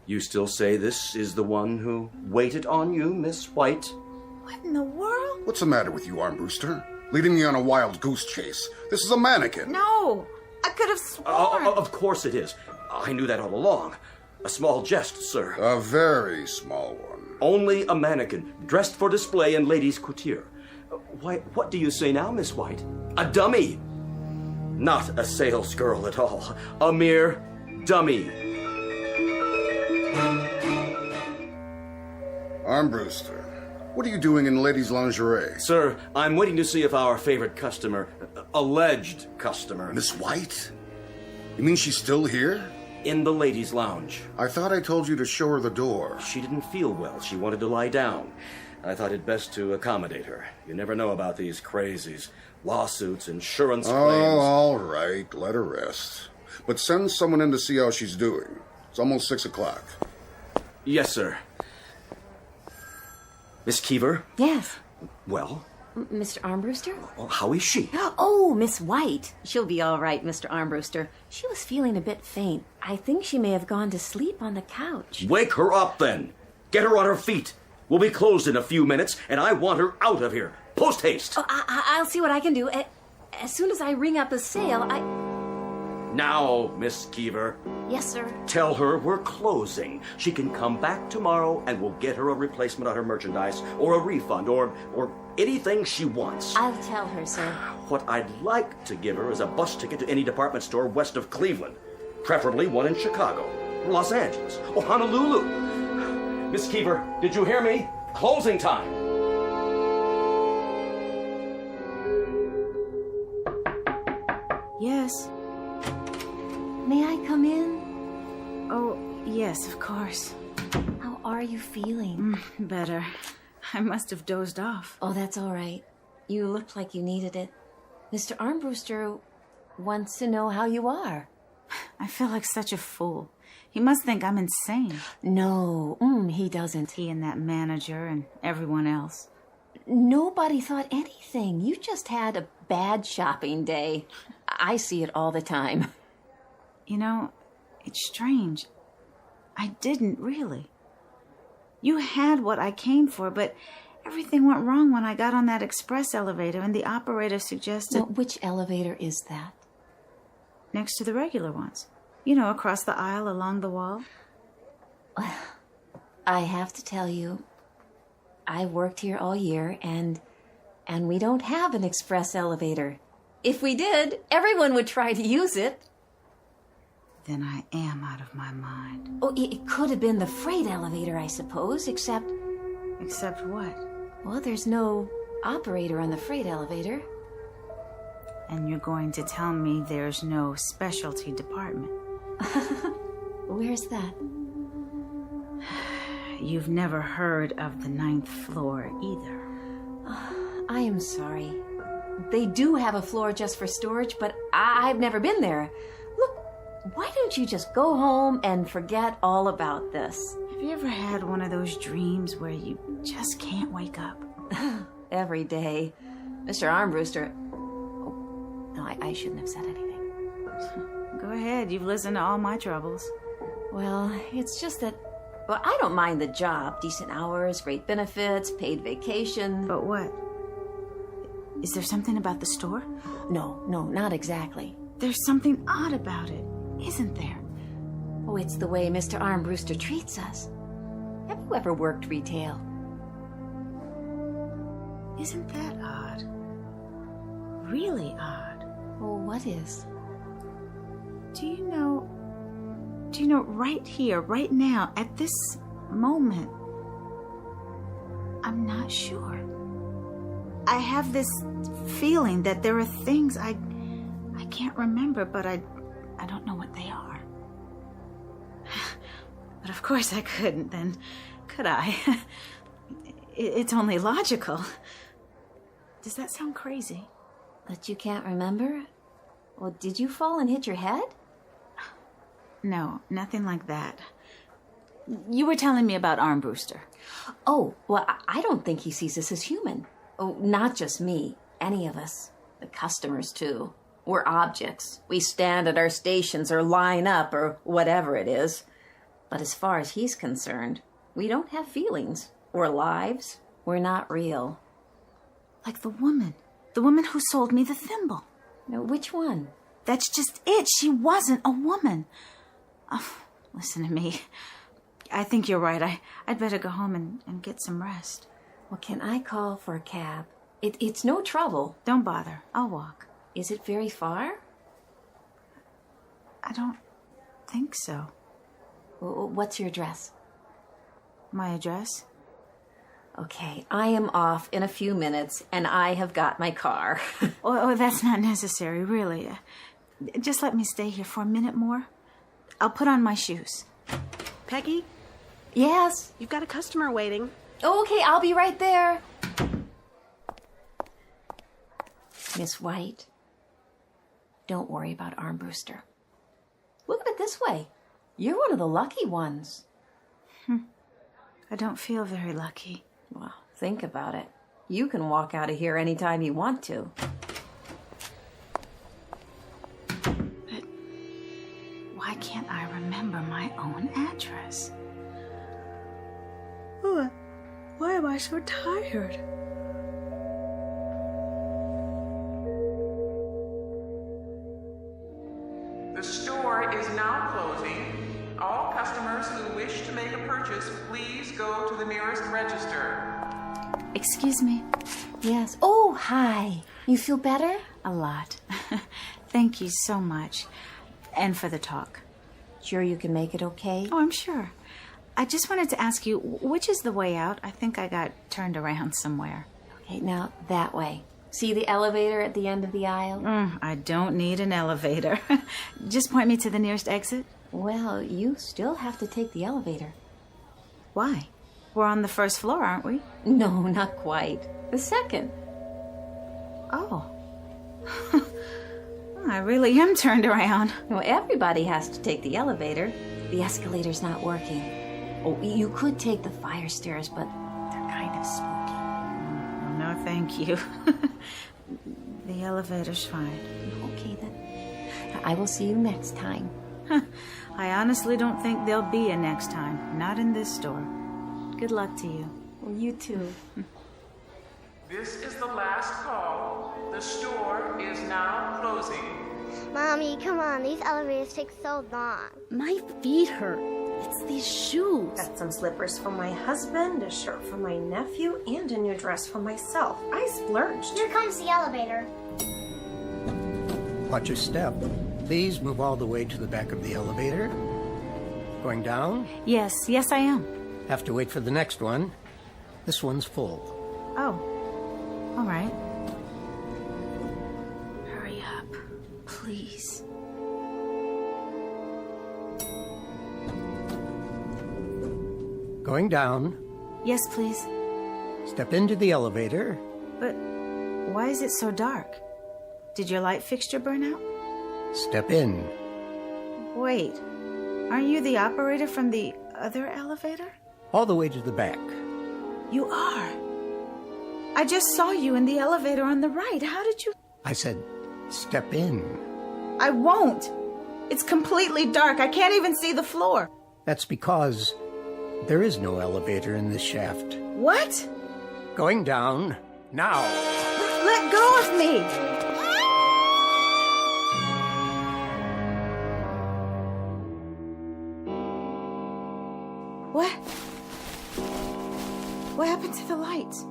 You still say this is the one who waited on you, Miss White? What in the world? What's the matter with you, Armbruster? Leading me on a wild goose chase. This is a mannequin. No, I could have sworn. Of course it is. I knew that all along. A small jest, sir. A very small one. Only a mannequin, dressed for display in ladies' couture. Why, what do you say now, Miss White? A dummy. Not a sales girl at all. A mere dummy. Armbruster, what are you doing in ladies' lingerie? Sir, I'm waiting to see if our favorite customer, alleged customer... Miss White? You mean she's still here? In the ladies' lounge. I thought I told you to show her the door. She didn't feel well. She wanted to lie down. I thought it best to accommodate her. You never know about these crazies. Lawsuits, insurance claims... Oh, all right. Let her rest. But send someone in to see how she's doing. It's almost 6 o'clock. Yes, sir. Miss Keever? Yes. Well? Mr. Armbruster? Well, how is she? Oh, Miss White. She'll be all right, Mr. Armbruster. She was feeling a bit faint. I think she may have gone to sleep on the couch. Wake her up, then. Get her on her feet. We'll be closed in a few minutes, and I want her out of here. Post haste. Oh, I'll see what I can do. As soon as I ring up a sale, Now, Miss Keever. Yes, sir. Tell her we're closing. She can come back tomorrow, and we'll get her a replacement on her merchandise, or a refund, or anything she wants. I'll tell her, sir. What I'd like to give her is a bus ticket to any department store west of Cleveland. Preferably one in Chicago, Los Angeles, or Honolulu. Miss Keever, did you hear me? Closing time. Yes. May I come in? Oh, yes, of course. How are you feeling? Better. I must have dozed off. Oh, that's all right. You looked like you needed it. Mr. Armbruster wants to know how you are. I feel like such a fool. He must think I'm insane. No, he doesn't. He and that manager and everyone else. Nobody thought anything. You just had a bad shopping day. I see it all the time. You know, it's strange. I didn't really. You had what I came for, but everything went wrong when I got on that express elevator and the operator suggested... Well, which elevator is that? Next to the regular ones. You know, across the aisle along the wall. I have to tell you, I worked here all year, and we don't have an express elevator. If we did, everyone would try to use it. Then I am out of my mind. Oh, it could have been the freight elevator, I suppose, except... Except what? Well, there's no operator on the freight elevator. And you're going to tell me there's no specialty department? Where's that? You've never heard of the 9th floor either. I am sorry. They do have a floor just for storage, but I've never been there. Look, why don't you just go home and forget all about this? Have you ever had one of those dreams where you just can't wake up? Every day. Mr. Armbruster... No, I shouldn't have said anything. Go ahead. You've listened to all my troubles. Well, it's just that... Well, I don't mind the job. Decent hours, great benefits, paid vacation. But what? Is there something about the store? No, not exactly. There's something odd about it, isn't there? Oh, it's the way Mr. Armbruster treats us. Have you ever worked retail? Isn't that odd? Really odd. Well, what is? Do you know, right here, right now, at this moment, I'm not sure. I have this feeling that there are things I can't remember, but I don't know what they are. But of course I couldn't then, could I? It's only logical. Does that sound crazy? That you can't remember? Well, did you fall and hit your head? No, nothing like that. You were telling me about Armbruster. Oh, well, I don't think he sees us as human. Oh, not just me. Any of us. The customers, too. We're objects. We stand at our stations or line up or whatever it is. But as far as he's concerned, we don't have feelings or lives. We're not real. Like the woman who sold me the thimble. No, which one? That's just it. She wasn't a woman. Oh, listen to me. I think you're right. I'd better go home and get some rest. Well, can I call for a cab? It's no trouble. Don't bother. I'll walk. Is it very far? I don't think so. What's your address? My address? Okay, I am off in a few minutes, and I have got my car. Oh, that's not necessary, really. Just let me stay here for a minute more. I'll put on my shoes. Peggy? Yes? You've got a customer waiting. Oh, okay, I'll be right there. Miss White, don't worry about Armbruster. Look at it this way. You're one of the lucky ones. I don't feel very lucky. Well, think about it. You can walk out of here anytime you want to. But why can't I remember my own address? Oh, why am I so tired? The store is now closing. All customers who wish to make a purchase, please go to the nearest register. Excuse me. Yes. Oh, hi. You feel better? A lot. Thank you so much. And for the talk. Sure you can make it okay? Oh, I'm sure. I just wanted to ask you, which is the way out? I think I got turned around somewhere. Okay, now that way. See the elevator at the end of the aisle? I don't need an elevator. Just point me to the nearest exit. Well, you still have to take the elevator. Why? We're on the first floor, aren't we? No, not quite. The second. Oh. I really am turned around. Well, everybody has to take the elevator. The escalator's not working. Oh, you could take the fire stairs, but they're kind of spooky. Oh, no, thank you. The elevator's fine. Okay, then. I will see you next time. I honestly don't think there'll be a next time. Not in this store. Good luck to you. Well, you too. This is the last call. The store is now closing. Mommy, come on. These elevators take so long. My feet hurt. It's these shoes. Got some slippers for my husband, a shirt for my nephew, and a new dress for myself. I splurged. Here comes the elevator. Watch your step. Please move all the way to the back of the elevator. Going down? Yes, I am. Have to wait for the next one. This one's full. Oh, all right. Hurry up, please. Going down. Yes, please. Step into the elevator. But why is it so dark? Did your light fixture burn out? Step in. Wait, aren't you the operator from the other elevator? All the way to the back. You are. I just saw you in the elevator on the right. How did you... I said, step in. I won't. It's completely dark. I can't even see the floor. That's because there is no elevator in this shaft. What? Going down now. Let go of me. What? What happened to the lights?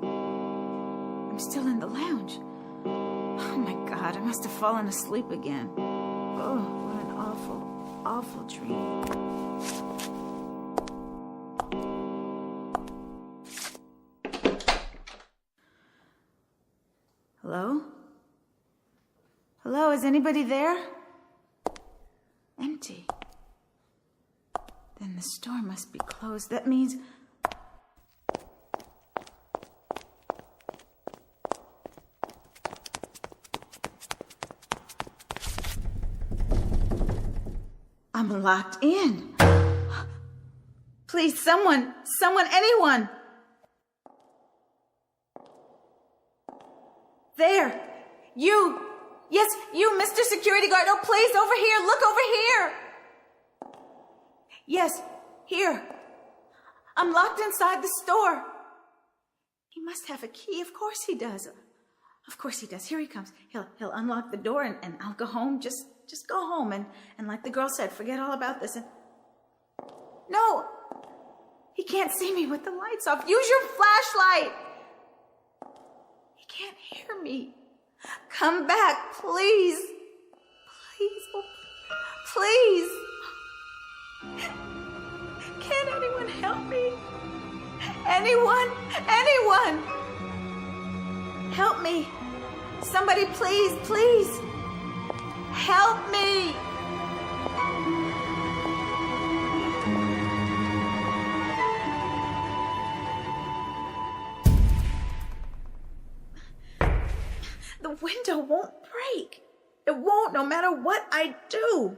I'm still in the lounge. Oh my God, I must have fallen asleep again. Oh, what an awful, awful dream. Hello? Hello, is anybody there? Empty. Then the store must be closed. That means... I'm locked in. Please, someone, anyone. There. You. Yes, you, Mr. Security Guard. Oh, please, over here. Look over here. Yes, here. I'm locked inside the store. He must have a key. Of course he does. Of course he does. Here he comes. He'll unlock the door and I'll go home. Just go home and like the girl said, forget all about this. And no, he can't see me with the lights off. Use your flashlight. He can't hear me. Come back, please. Please, oh, please. Can anyone help me? Anyone? Help me. Somebody, please, please. Help me. The window won't break. It won't, no matter what I do.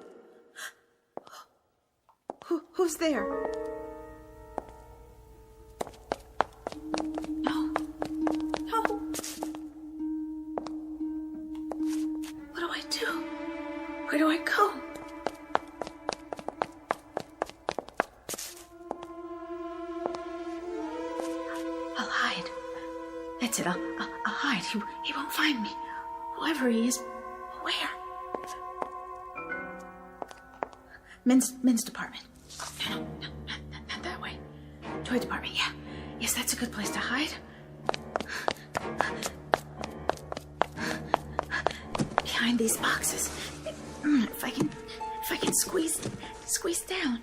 Who's there? No. What do I do? Where do I go? I'll hide. That's it. I'll hide. He won't find me. Whoever he is, where? Men's department. No, not that way. Toy department, yeah. Yes, that's a good place to hide. Behind these boxes. If I can squeeze down.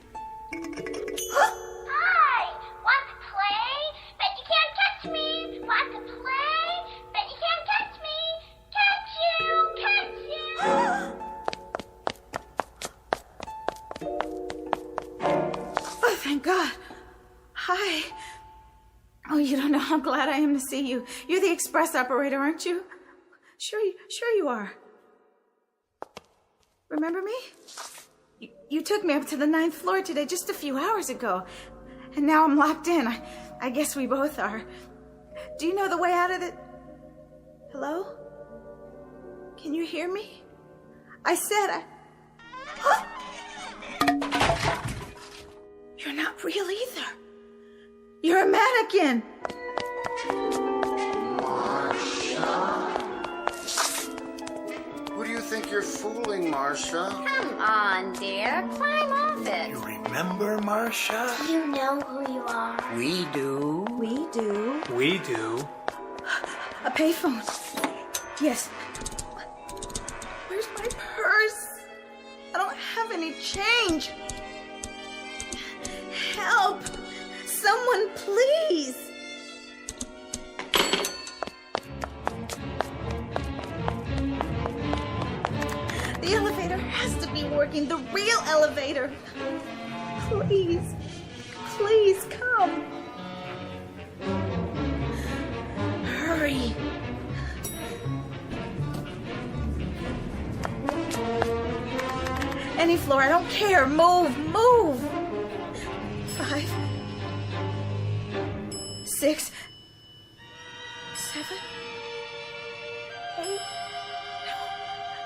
Hi! Want to play? Bet you can't catch me! Want to play? Bet you can't catch me! Catch you! Oh, thank God. Hi. Oh, you don't know how glad I am to see you. You're the express operator, aren't you? Sure you are. Remember me? You took me up to the 9th floor today just a few hours ago. And now I'm locked in. I guess we both are. Do you know the way out of the... Hello? Can you hear me? I said You're not real either. You're a mannequin. Who do you think you're fooling, Marcia? Come on, dear. Climb off it. You remember, Marcia? Do you know who you are? We do. We do. We do. A payphone. Yes. Where's my purse? I don't have any change. Help! Someone, please! The elevator has to be working. The real elevator. Please. Please come. Hurry. Any floor, I don't care. Move, move. 5, 6, 7, 8.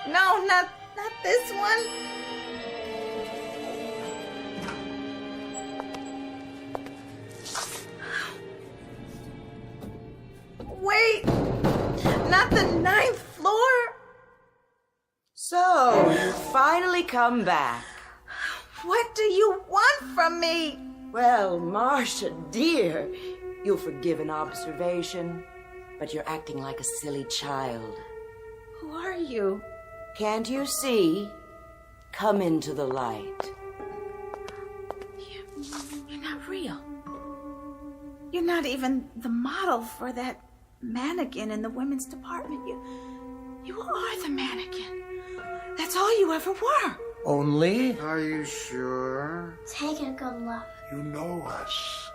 No, not this one. Wait, not the 9th floor. So, you finally come back. What do you want from me? Well, Marcia, dear, you'll forgive an observation, but you're acting like a silly child. Who are you? Can't you see? Come into the light. You're not real. You're not even the model for that mannequin in the women's department. You are the mannequin. That's all you ever were. Only? Are you sure? Take a good look. You know us.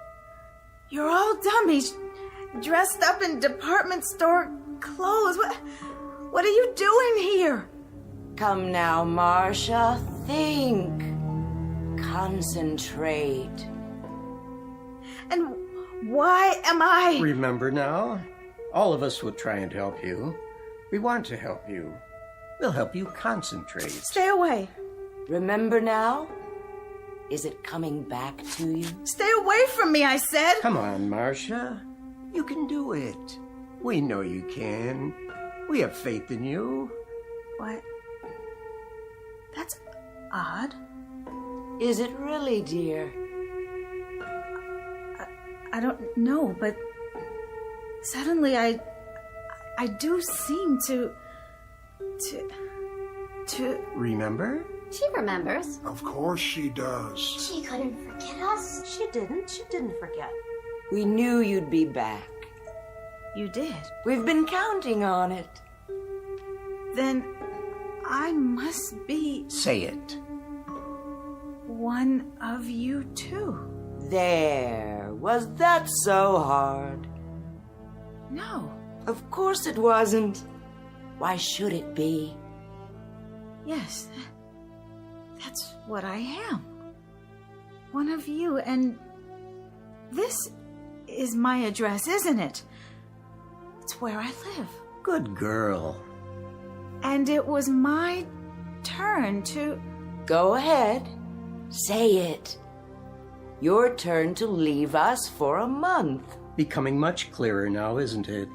You're all dummies, dressed up in department store clothes. What are you doing here? Come now, Marcia. Think. Concentrate. And why am I... Remember now? All of us will try and help you. We want to help you. We'll help you concentrate. Stay away. Remember now? Is it coming back to you? Stay away from me, I said. Come on, Marcia. You can do it. We know you can. We have faith in you. What? That's odd. Is it really, dear? I don't know, but suddenly I do seem to Remember? She remembers. Of course she does. She couldn't forget us. She didn't forget. We knew you'd be back. You did? We've been counting on it. Then I must be... Say it. One of you too. There. Was that so hard? No. Of course it wasn't. Why should it be? Yes. That's what I am. One of you, and this is my address, isn't it? It's where I live. Good girl. And it was my turn to... Go ahead. Say it. Your turn to leave us for a month. Becoming much clearer now, isn't it?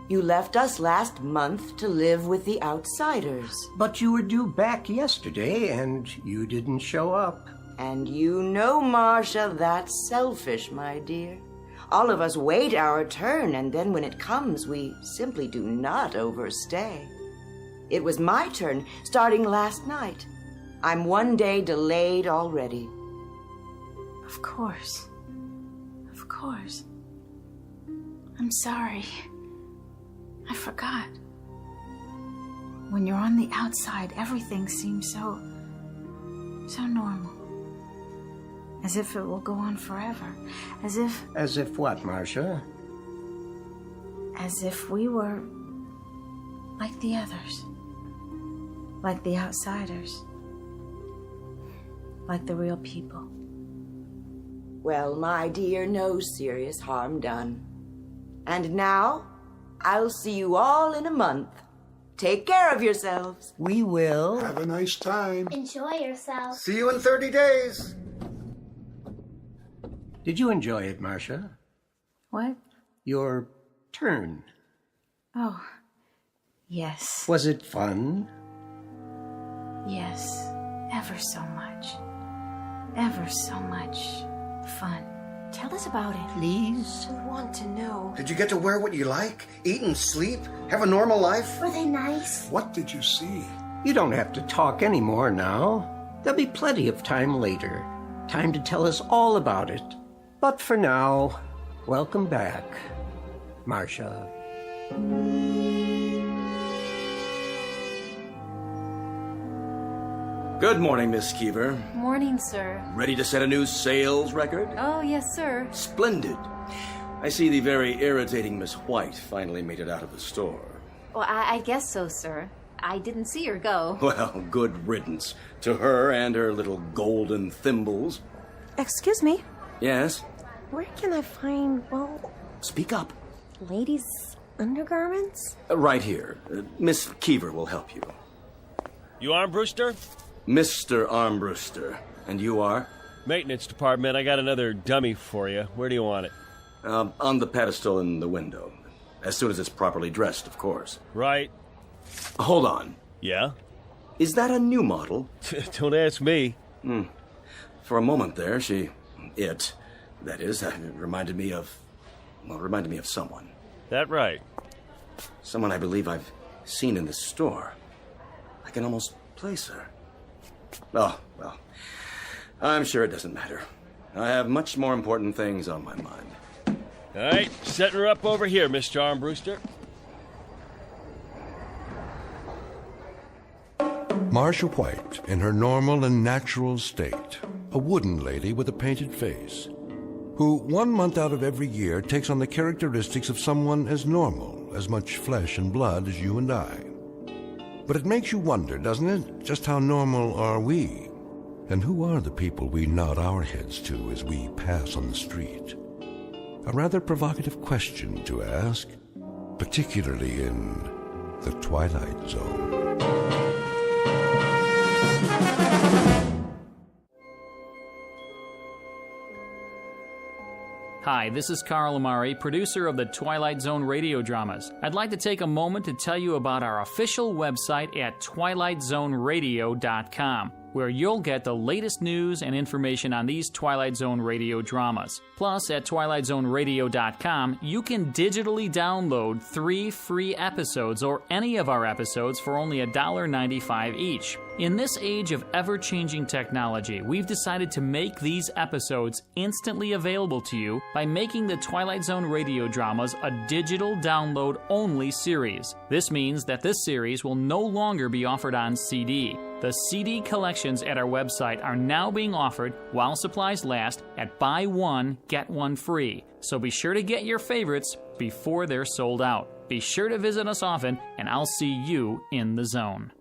You left us last month to live with the outsiders. But you were due back yesterday, and you didn't show up. And you know, Marcia, that's selfish, my dear. All of us wait our turn, and then when it comes, we simply do not overstay. It was my turn, starting last night. I'm one day delayed already. Of course. Of course. I'm sorry. I forgot. When you're on the outside, everything seems so normal. As if it will go on forever. As if... As if what, Marcia? As if we were like the others. Like the outsiders. Like the real people. Well, my dear, no serious harm done. And now, I'll see you all in a month. Take care of yourselves. We will. Have a nice time. Enjoy yourself. See you in 30 days. Did you enjoy it, Marcia? What? Your turn. Oh, yes. Was it fun? Yes. Ever so much. Ever so much fun. Tell us about it. Please? I want to know. Did you get to wear what you like? Eat and sleep? Have a normal life? Were they nice? What did you see? You don't have to talk anymore now. There'll be plenty of time later. Time to tell us all about it. But for now, welcome back, Marcia. Good morning, Miss Keever. Morning, sir. Ready to set a new sales record? Oh, yes, sir. Splendid. I see the very irritating Miss White finally made it out of the store. Well, I guess so, sir. I didn't see her go. Well, good riddance to her and her little golden thimbles. Excuse me. Yes? Where can I find, well, Speak up. ladies' undergarments? Right here. Miss Keever will help you. You Armbruster? Mr. Armbruster. And you are? Maintenance department. I got another dummy for you. Where do you want it? On the pedestal in the window. As soon as it's properly dressed, of course. Right. Hold on. Yeah? Is that a new model? Don't ask me. For a moment there, that is, reminded me of someone. That right. Someone I believe I've seen in this store. I can almost place her. Oh, well, I'm sure it doesn't matter. I have much more important things on my mind. All right, setting her up over here, Mr. Armbruster. Marcia White, in her normal and natural state, a wooden lady with a painted face, who 1 month out of every year takes on the characteristics of someone as normal, as much flesh and blood as you and I. But it makes you wonder, doesn't it? Just how normal are we? And who are the people we nod our heads to as we pass on the street? A rather provocative question to ask, particularly in the Twilight Zone. Hi, this is Carl Amari, producer of the Twilight Zone radio dramas. I'd like to take a moment to tell you about our official website at twilightzoneradio.com, where you'll get the latest news and information on these Twilight Zone radio dramas. Plus, at twilightzoneradio.com, you can digitally download 3 free episodes or any of our episodes for only $1.95 each. In this age of ever-changing technology, we've decided to make these episodes instantly available to you by making the Twilight Zone radio dramas a digital download-only series. This means that this series will no longer be offered on CD. The CD collections at our website are now being offered, while supplies last, at buy one, get one free. So be sure to get your favorites before they're sold out. Be sure to visit us often, and I'll see you in the zone.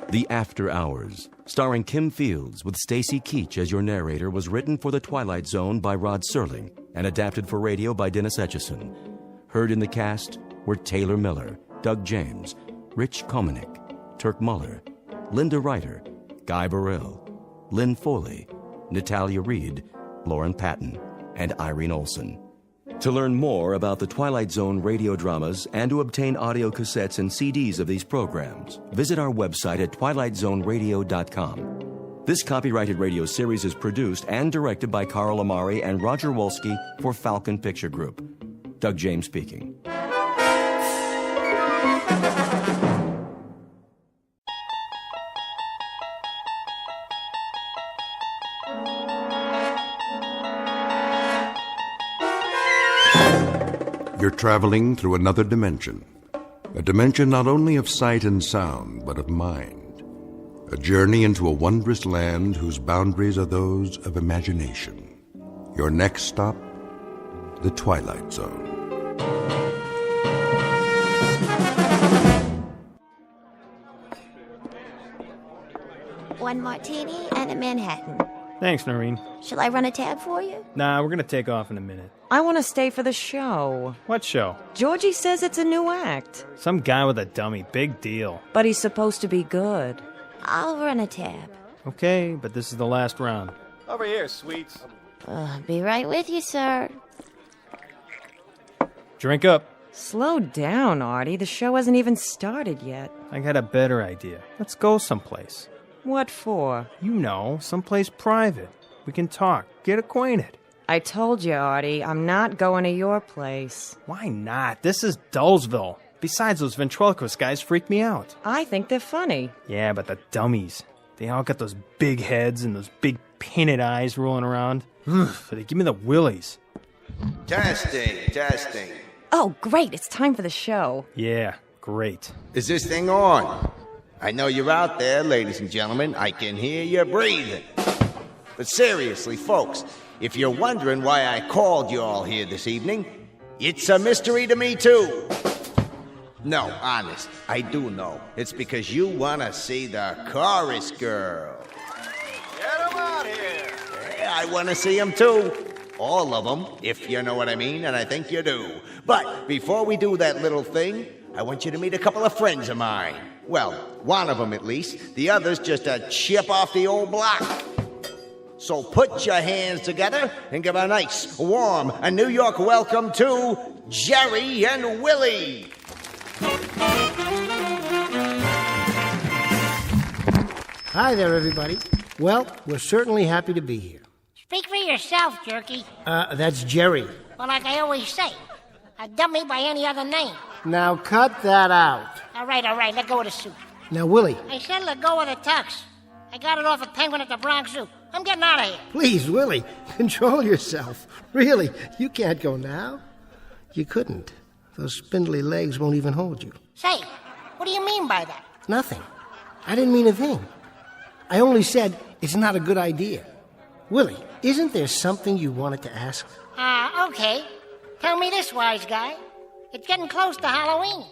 The After Hours, starring Kim Fields with Stacy Keach as your narrator, was written for The Twilight Zone by Rod Serling and adapted for radio by Dennis Etchison. Heard in the cast were Taylor Miller, Doug James, Rich Komanek, Turk Muller, Linda Ryder, Guy Burrell, Lynn Foley, Natalia Reed, Lauren Patton, and Irene Olson. To learn more about the Twilight Zone radio dramas and to obtain audio cassettes and CDs of these programs, visit our website at twilightzoneradio.com. This copyrighted radio series is produced and directed by Carl Amari and Roger Wolski for Falcon Picture Group. Doug James speaking. you're traveling through another dimension. A dimension not only of sight and sound, but of mind. A journey into a wondrous land whose boundaries are those of imagination. Your next stop, the Twilight Zone. One martini and a Manhattan. Thanks, Noreen. Shall I run a tab for you? Nah, we're gonna take off in a minute. I want to stay for the show. What show? Georgie says it's a new act. Some guy with a dummy. Big deal. But he's supposed to be good. I'll run a tab. Okay, but this is the last round. Over here, sweets. Be right with you, sir. Drink up. Slow down, Artie. The show hasn't even started yet. I got a better idea. Let's go someplace. What for? You know, someplace private. We can talk, get acquainted. I told you, Artie, I'm not going to your place. Why not? This is Dullsville. Besides, those ventriloquist guys freak me out. I think they're funny. Yeah, but the dummies. They all got those big heads and those big painted eyes rolling around. They give me the willies. Testing. Oh, great. It's time for the show. Yeah, great. Is this thing on? I know you're out there, ladies and gentlemen. I can hear you breathing. But seriously, folks, if you're wondering why I called you all here this evening, it's a mystery to me, too. No, honest, I do know. It's because you want to see the chorus girl. Get 'em out here. Yeah, I want to see them, too. All of them, if you know what I mean, and I think you do. But before we do that little thing, I want you to meet a couple of friends of mine. Well, one of them at least. The other's just a chip off the old block. So put your hands together and give a nice, warm, a New York welcome to Jerry and Willie. Hi there, everybody. Well, we're certainly happy to be here. Speak for yourself, Jerky. That's Jerry. Well, like I always say, a dummy by any other name. Now cut that out. All right, let go of the suit. Now, Willie. I said let go of the tux. I got it off a penguin at the Bronx Zoo. I'm getting out of here. Please, Willie, control yourself. Really, you can't go now. You couldn't. Those spindly legs won't even hold you. Say, what do you mean by that? Nothing. I didn't mean a thing. I only said it's not a good idea. Willie, isn't there something you wanted to ask? Okay. Tell me this, wise guy. It's getting close to Halloween.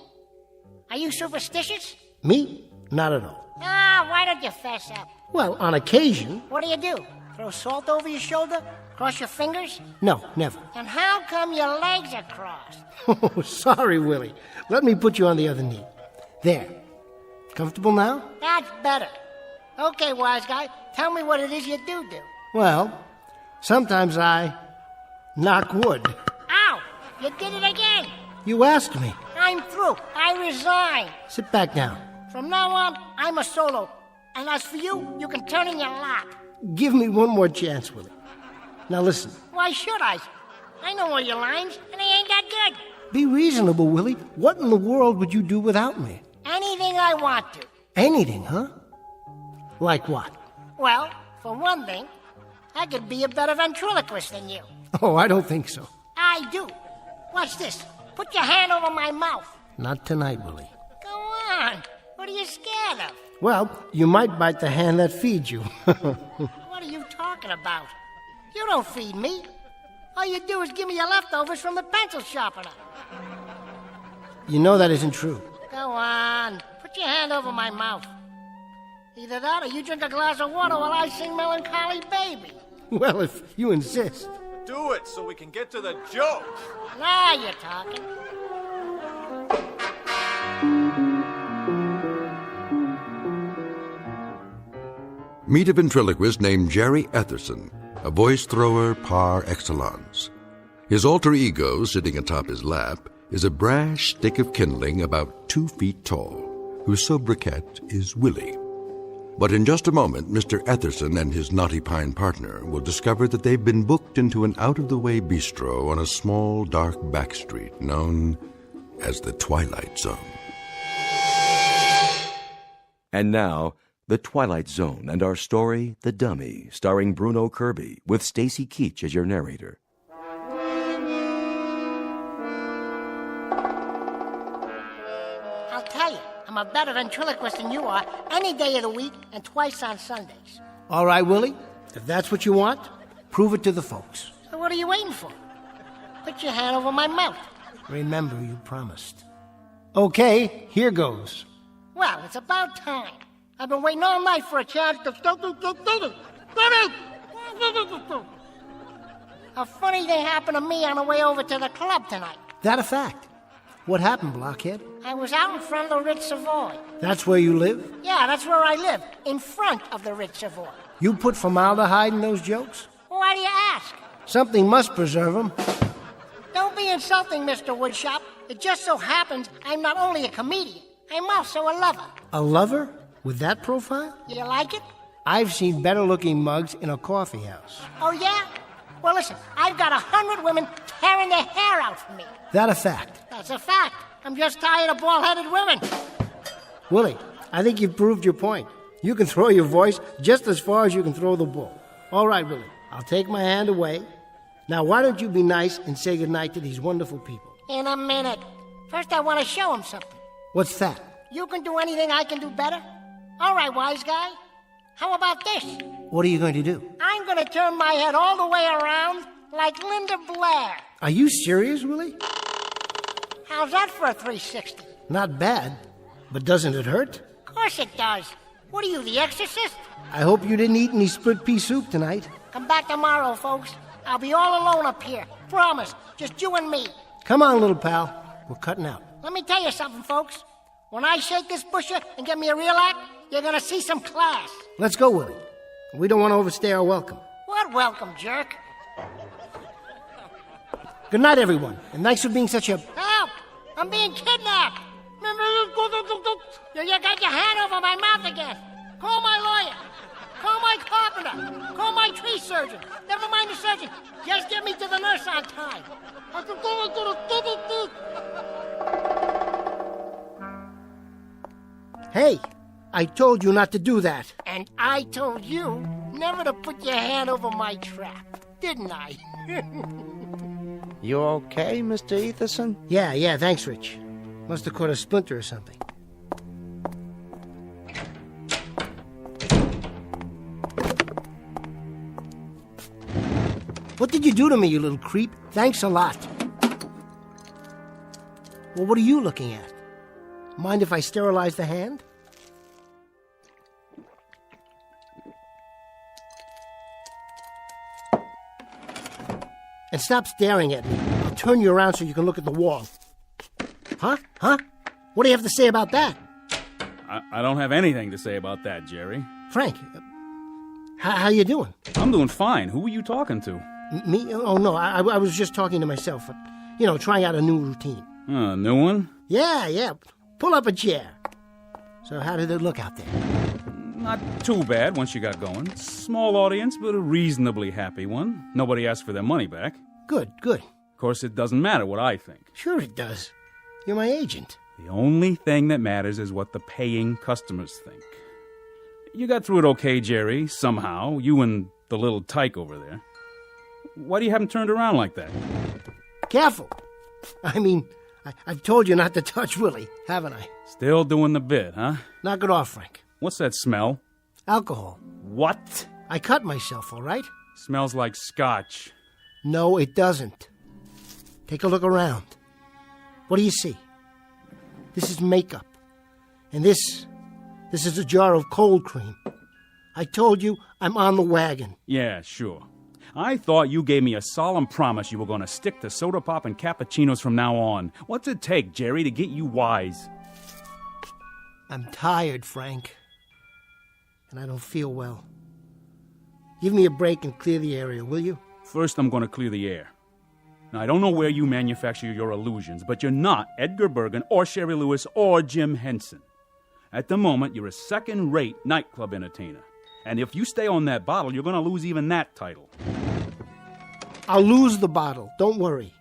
Are you superstitious? Me? Not at all. Why don't you fess up? Well, on occasion. What do? Throw salt over your shoulder? Cross your fingers? No, never. And how come your legs are crossed? Oh, sorry, Willie. Let me put you on the other knee. There. Comfortable now? That's better. Okay, wise guy, tell me what it is you do. Well, sometimes I knock wood. Ow! You did it again! You asked me. I'm through. I resign. Sit back down. From now on, I'm a solo. And as for you, you can turn in your lap. Give me one more chance, Willie. Now listen. Why should I? I know all your lines, and they ain't that good. Be reasonable, Willie. What in the world would you do without me? Anything I want to. Anything, huh? Like what? Well, for one thing, I could be a better ventriloquist than you. Oh, I don't think so. I do. Watch this. Put your hand over my mouth. Not tonight, Willie. Go on. What are you scared of? Well, you might bite the hand that feeds you. What are you talking about? You don't feed me. All you do is give me your leftovers from the pencil sharpener. You know that isn't true. Go on. Put your hand over my mouth. Either that or you drink a glass of water while I sing Melancholy Baby. Well, if you insist. Do it so we can get to the joke. Now you're talking. Meet a ventriloquist named Jerry Etherson, a voice thrower par excellence. His alter ego, sitting atop his lap, is a brash stick of kindling about 2 feet tall, whose sobriquet is Willie. But in just a moment, Mr. Etherson and his knotty pine partner will discover that they've been booked into an out-of-the-way bistro on a small, dark back street known as the Twilight Zone. And now, The Twilight Zone and our story, The Dummy, starring Bruno Kirby, with Stacy Keach as your narrator. I'm a better ventriloquist than you are any day of the week and twice on Sundays. All right, Willie. If that's what you want, prove it to the folks. So what are you waiting for? Put your hand over my mouth. Remember, you promised. Okay, here goes. Well, it's about time. I've been waiting all night for a chance to... A funny thing happened to me on the way over to the club tonight. That a fact? What happened, Blockhead? I was out in front of the Ritz Savoy. That's where you live? Yeah, that's where I live, in front of the Ritz Savoy. You put formaldehyde in those jokes? Why do you ask? Something must preserve them. Don't be insulting, Mr. Woodshop. It just so happens I'm not only a comedian, I'm also a lover. A lover? With that profile? You like it? I've seen better-looking mugs in a coffee house. Oh, yeah? Well, listen, I've got 100 women tearing their hair out for me. That a fact? That's a fact. I'm just tired of bald-headed women. Willie, I think you've proved your point. You can throw your voice just as far as you can throw the bull. All right, Willie, I'll take my hand away. Now, why don't you be nice and say goodnight to these wonderful people? In a minute. First, I want to show them something. What's that? You can do anything I can do better? All right, wise guy. How about this? What are you going to do? I'm going to turn my head all the way around like Linda Blair. Are you serious, Willie? How's that for a 360? Not bad, but doesn't it hurt? Of course it does. What are you, the exorcist? I hope you didn't eat any split pea soup tonight. Come back tomorrow, folks. I'll be all alone up here. Promise. Just you and me. Come on, little pal. We're cutting out. Let me tell you something, folks. When I shake this busher and get me a real act, you're going to see some class. Let's go, Willie. We don't want to overstay our welcome. What welcome, jerk? Good night, everyone. And thanks for being such a... Help! I'm being kidnapped! You got your hand over my mouth again. Call my lawyer. Call my carpenter. Call my tree surgeon. Never mind the surgeon. Just get me to the nurse on time. Hey, I told you not to do that. And I told you never to put your hand over my trap, didn't I? You okay, Mr. Etherson? Yeah, thanks, Rich. Must have caught a splinter or something. What did you do to me, you little creep? Thanks a lot. Well, what are you looking at? Mind if I sterilize the hand? And stop staring at me. I'll turn you around so you can look at the wall. Huh? What do you have to say about that? I don't have anything to say about that, Jerry. Frank, how you doing? I'm doing fine. Who were you talking to? Me? Oh, no, I was just talking to myself. Trying out a new routine. A new one? Yeah. Pull up a chair. So how did it look out there? Not too bad once you got going. Small audience, but a reasonably happy one. Nobody asked for their money back. Good. Of course, it doesn't matter what I think. Sure it does. You're my agent. The only thing that matters is what the paying customers think. You got through it okay, Jerry, somehow. You and the little tyke over there. Why do you have him turned around like that? Careful. I've told you not to touch Willie, haven't I? Still doing the bit, huh? Knock it off, Frank. What's that smell? Alcohol. What? I cut myself, all right? Smells like scotch. No, it doesn't. Take a look around. What do you see? This is makeup. And this is a jar of cold cream. I told you I'm on the wagon. Yeah, sure. I thought you gave me a solemn promise you were going to stick to soda pop and cappuccinos from now on. What's it take, Jerry, to get you wise? I'm tired, Frank. And I don't feel well. Give me a break and clear the area, will you? First, I'm going to clear the air. Now, I don't know where you manufacture your illusions, but you're not Edgar Bergen or Sherry Lewis or Jim Henson. At the moment, you're a second-rate nightclub entertainer. And if you stay on that bottle, you're going to lose even that title. I'll lose the bottle. Don't worry.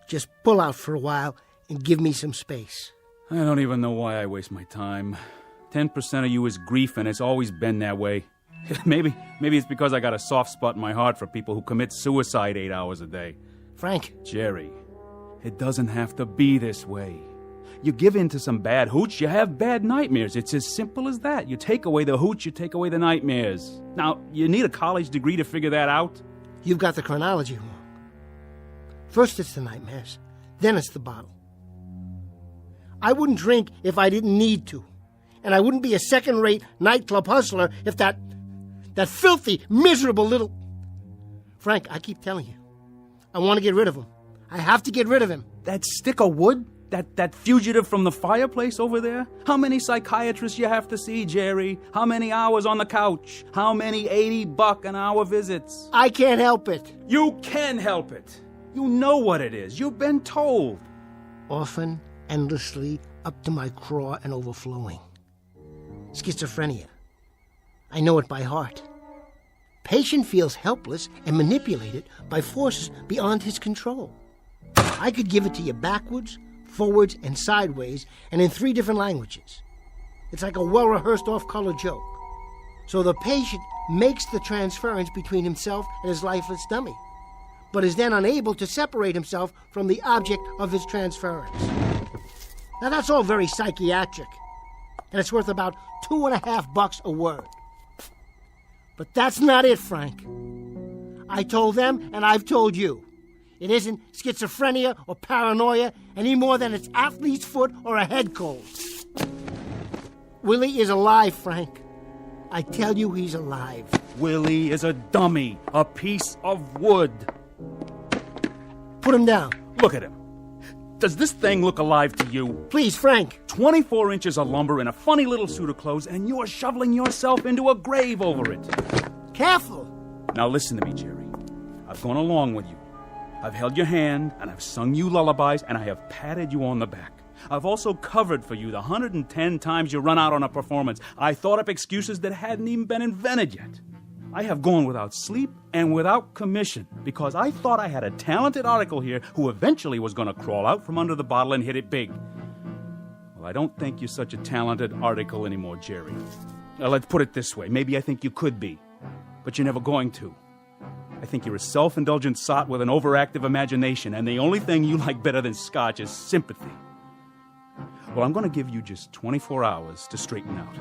Just pull out for a while and give me some space. I don't even know why I waste my time. 10% of you is grief, and it's always been that way. Maybe it's because I got a soft spot in my heart for people who commit suicide 8 hours a day. Frank. Jerry, it doesn't have to be this way. You give in to some bad hooch, you have bad nightmares. It's as simple as that. You take away the hooch, you take away the nightmares. Now, you need a college degree to figure that out? You've got the chronology wrong. First it's the nightmares, then it's the bottle. I wouldn't drink if I didn't need to. And I wouldn't be a second-rate nightclub hustler if that filthy, miserable little... Frank, I keep telling you, I want to get rid of him. I have to get rid of him. That stick of wood? That fugitive from the fireplace over there? How many psychiatrists you have to see, Jerry? How many hours on the couch? How many $80 an hour visits? I can't help it. You can help it. You know what it is. You've been told. Often, endlessly, up to my craw and overflowing. Schizophrenia. I know it by heart. Patient feels helpless and manipulated by forces beyond his control. I could give it to you backwards, forwards, and sideways, and in 3 different languages. It's like a well-rehearsed off-color joke. So the patient makes the transference between himself and his lifeless dummy, but is then unable to separate himself from the object of his transference. Now that's all very psychiatric, and it's worth about $2.50 a word. But that's not it, Frank. I told them, and I've told you. It isn't schizophrenia or paranoia any more than it's athlete's foot or a head cold. Willie is alive, Frank. I tell you he's alive. Willie is a dummy, a piece of wood. Put him down. Look at him. Does this thing look alive to you? Please, Frank. 24 inches of lumber and a funny little suit of clothes, and you're shoveling yourself into a grave over it. Careful. Now listen to me, Jerry. I've gone along with you. I've held your hand, and I've sung you lullabies, and I have patted you on the back. I've also covered for you the 110 times you run out on a performance. I thought up excuses that hadn't even been invented yet. I have gone without sleep and without commission because I thought I had a talented article here who eventually was going to crawl out from under the bottle and hit it big. Well, I don't think you're such a talented article anymore, Jerry. Now, let's put it this way. Maybe I think you could be, but you're never going to. I think you're a self-indulgent sot with an overactive imagination, and the only thing you like better than scotch is sympathy. Well, I'm going to give you just 24 hours to straighten out.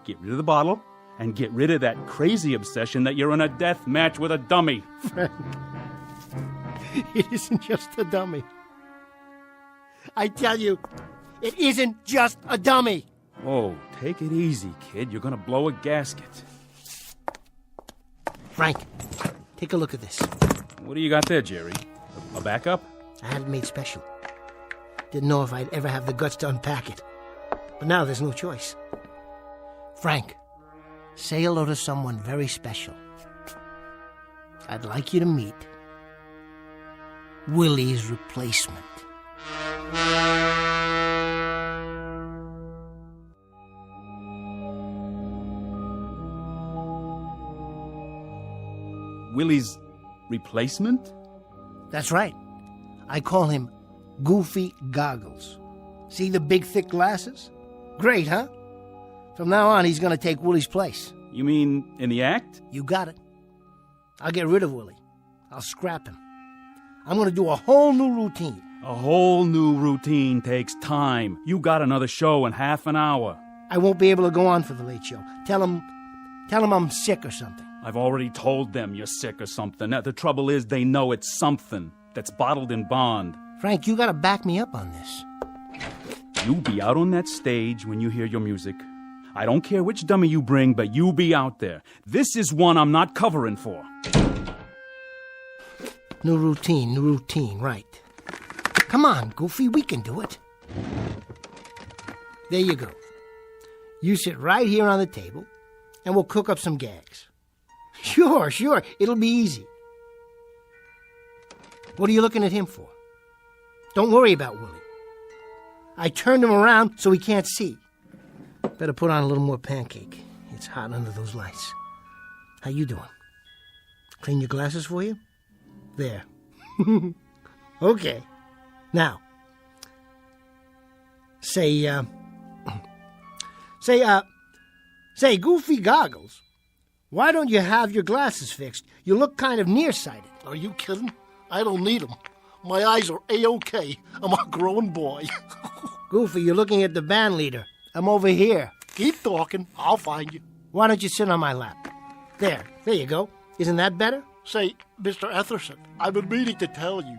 Get rid of the bottle, and get rid of that crazy obsession that you're in a death match with a dummy. Frank, it isn't just a dummy. I tell you, it isn't just a dummy. Oh, take it easy, kid. You're going to blow a gasket. Frank, take a look at this. What do you got there, Jerry? A backup? I had it made special. Didn't know if I'd ever have the guts to unpack it. But now there's no choice. Frank, say hello to someone very special. I'd like you to meet Willie's replacement. Willie's replacement? That's right. I call him Goofy Goggles. See the big, thick glasses? Great, huh? From now on, he's going to take Willie's place. You mean in the act? You got it. I'll get rid of Willie. I'll scrap him. I'm going to do a whole new routine. A whole new routine takes time. You got another show in half an hour. I won't be able to go on for the late show. Tell him I'm sick or something. I've already told them you're sick or something. Now, the trouble is they know it's something that's bottled in bond. Frank, you got to back me up on this. You be out on that stage when you hear your music. I don't care which dummy you bring, but you be out there. This is one I'm not covering for. New routine, right. Come on, Goofy, we can do it. There you go. You sit right here on the table, and we'll cook up some gags. Sure, it'll be easy. What are you looking at him for? Don't worry about Willie. I turned him around so he can't see. Better put on a little more pancake. It's hot under those lights. How you doing? Clean your glasses for you? There. Okay. Now, say, Goofy Goggles, why don't you have your glasses fixed? You look kind of nearsighted. Are you kidding? I don't need them. My eyes are A-OK. I'm a grown boy. Goofy, you're looking at the band leader. I'm over here. Keep talking. I'll find you. Why don't you sit on my lap? There you go. Isn't that better? Say, Mr. Etherson, I've been meaning to tell you.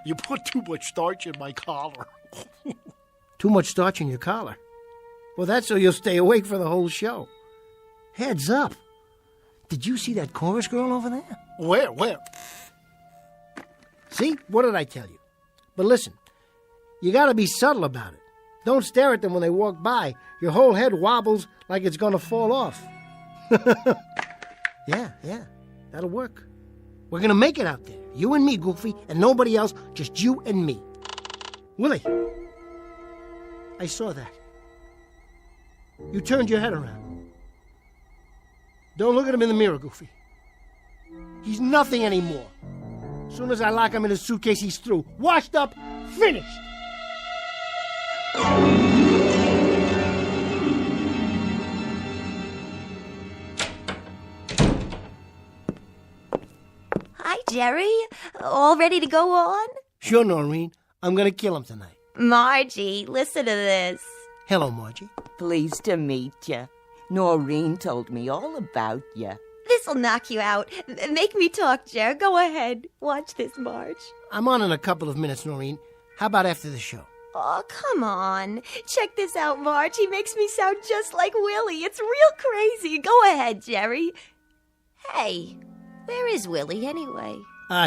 You put too much starch in my collar. Too much starch in your collar? Well, that's so you'll stay awake for the whole show. Heads up. Did you see that chorus girl over there? Where? See? What did I tell you? But listen, you gotta be subtle about it. Don't stare at them when they walk by. Your whole head wobbles like it's gonna fall off. Yeah, that'll work. We're gonna make it out there. You and me, Goofy, and nobody else, just you and me. Willie, I saw that. You turned your head around. Don't look at him in the mirror, Goofy. He's nothing anymore. As soon as I lock him in his suitcase, he's through. Washed up, finished. Hi, Jerry. All ready to go on? Sure, Noreen. I'm gonna kill him tonight. Margie, listen to this. Hello, Margie. Pleased to meet you. Noreen told me all about you. This'll knock you out. Make me talk, Jer. Go ahead. Watch this, Marge. I'm on in a couple of minutes, Noreen. How about after the show? Oh, come on. Check this out, Marge. He makes me sound just like Willie. It's real crazy. Go ahead, Jerry. Hey, where is Willie anyway?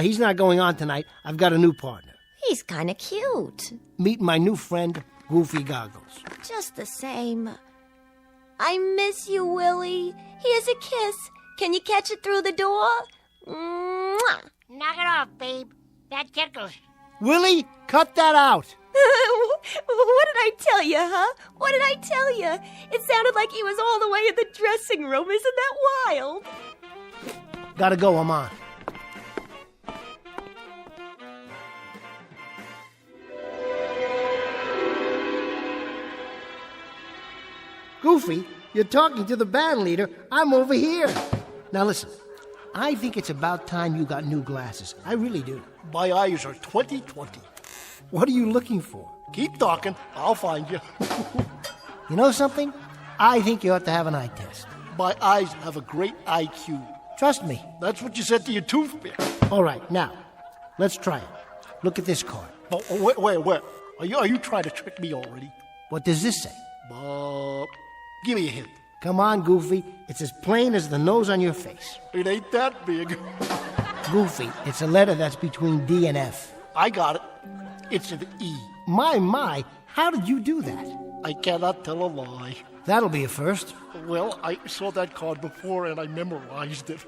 He's not going on tonight. I've got a new partner. He's kind of cute. Meet my new friend, Goofy Goggles. Just the same. I miss you, Willie. Here's a kiss. Can you catch it through the door? Mwah! Knock it off, babe. That tickles. Willie, cut that out. What did I tell you, huh? What did I tell you? It sounded like he was all the way in the dressing room. Isn't that wild? Gotta go, I'm on. Goofy, you're talking to the band leader. I'm over here. Now listen, I think it's about time you got new glasses. I really do. My eyes are 20/20. What are you looking for? Keep talking. I'll find you. You know something? I think you ought to have an eye test. My eyes have a great IQ. Trust me. That's what you said to your toothpick. All right, now, let's try it. Look at this card. Oh, wait. Are you trying to trick me already? What does this say? Give me a hint. Come on, Goofy. It's as plain as the nose on your face. It ain't that big. Goofy, it's a letter that's between D and F. I got it. It's an E. My, how did you do that? I cannot tell a lie. That'll be a first. Well, I saw that card before and I memorized it.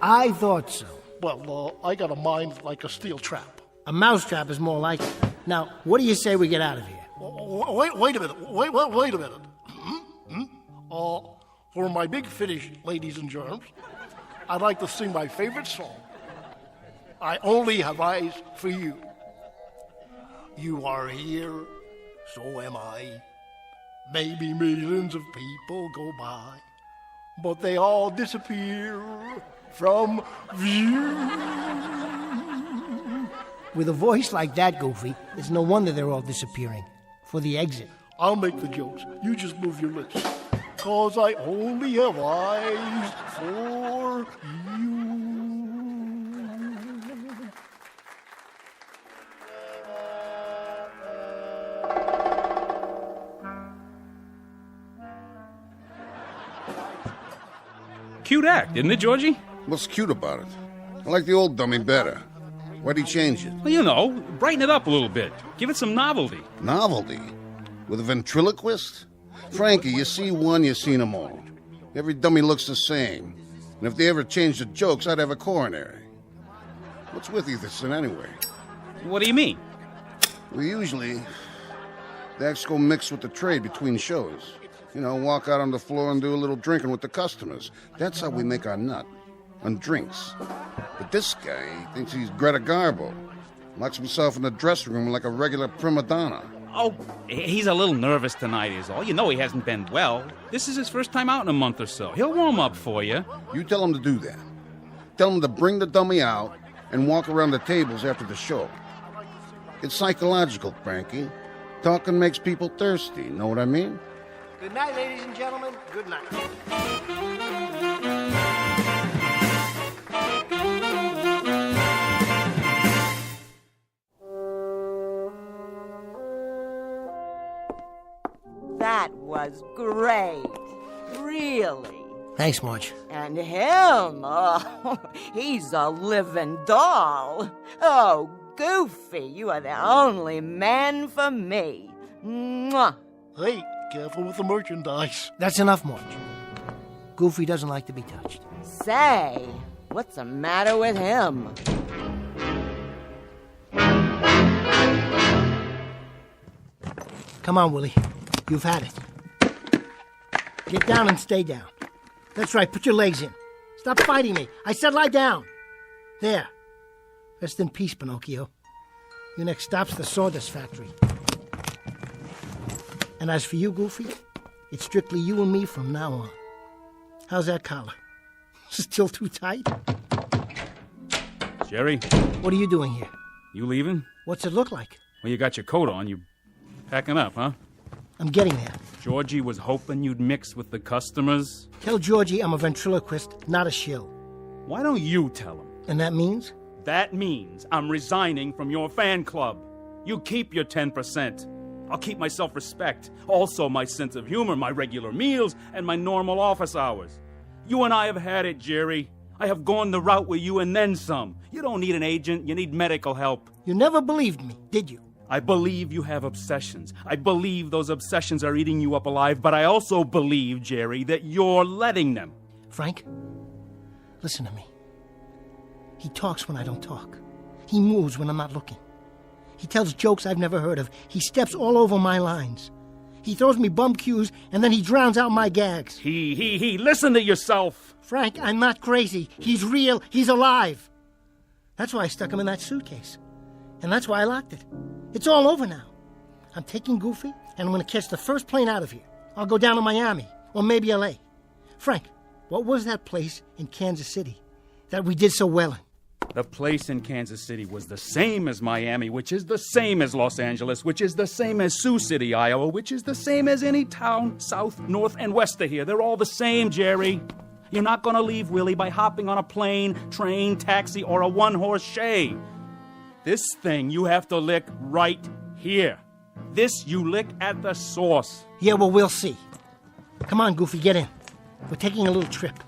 I thought so. Well, I got a mind like a steel trap. A mousetrap is more like it. Now, what do you say we get out of here? Wait a minute. Wait a minute. For my big finish, ladies and germs, I'd like to sing my favorite song. I only have eyes for you. You are here, so am I. Maybe millions of people go by, but they all disappear from view. With a voice like that, Goofy, it's no wonder they're all disappearing. For the exit. I'll make the jokes. You just move your lips. 'Cause I only have eyes for you. Cute act, isn't it, Georgie? What's cute about it? I like the old dummy better. Why'd he change it? Well, you know, brighten it up a little bit. Give it some novelty. Novelty? With a ventriloquist? Frankie, you see one, you seen them all. Every dummy looks the same. And if they ever changed the jokes, I'd have a coronary. What's with Etherson anyway? What do you mean? Well, usually, the acts go mix with the trade between shows. You know, walk out on the floor and do a little drinking with the customers. That's how we make our nut. On drinks. But this guy thinks he's Greta Garbo. Locks himself in the dressing room like a regular prima donna. Oh, he's a little nervous tonight is all. You know he hasn't been well. This is his first time out in a month or so. He'll warm up for you. You tell him to do that. Tell him to bring the dummy out and walk around the tables after the show. It's psychological, Frankie. Talking makes people thirsty, know what I mean? Good night, ladies and gentlemen. Good night. That was great. Really. Thanks, Marge. And him, oh, he's a living doll. Oh, Goofy, you are the only man for me. Mwah. Hey, careful with the merchandise. That's enough, Marge. Goofy doesn't like to be touched. Say, what's the matter with him? Come on, Willie. You've had it. Get down and stay down. That's right, put your legs in. Stop fighting me. I said lie down. There. Rest in peace, Pinocchio. Your next stop's the sawdust factory. And as for you, Goofy, it's strictly you and me from now on. How's that collar? Still too tight? Jerry? What are you doing here? You leaving? What's it look like? Well, you got your coat on. You packing up, huh? I'm getting there. Georgie was hoping you'd mix with the customers. Tell Georgie I'm a ventriloquist, not a shill. Why don't you tell him? And that means? That means I'm resigning from your fan club. You keep your 10%. I'll keep my self-respect, also my sense of humor, my regular meals, and my normal office hours. You and I have had it, Jerry. I have gone the route with you and then some. You don't need an agent, you need medical help. You never believed me, did you? I believe you have obsessions. I believe those obsessions are eating you up alive, but I also believe, Jerry, that you're letting them. Frank, listen to me. He talks when I don't talk. He moves when I'm not looking. He tells jokes I've never heard of. He steps all over my lines. He throws me bum cues, and then he drowns out my gags. He, listen to yourself. Frank, I'm not crazy. He's real. He's alive. That's why I stuck him in that suitcase. And that's why I locked it. It's all over now. I'm taking Goofy, and I'm going to catch the first plane out of here. I'll go down to Miami, or maybe L.A. Frank, what was that place in Kansas City that we did so well in? The place in Kansas City was the same as Miami, which is the same as Los Angeles, which is the same as Sioux City, Iowa, which is the same as any town south, north, and west of here. They're all the same, Jerry. You're not going to leave Willie by hopping on a plane, train, taxi, or a one-horse shay. This thing you have to lick right here. This you lick at the source. Yeah, well, we'll see. Come on, Goofy, get in. We're taking a little trip.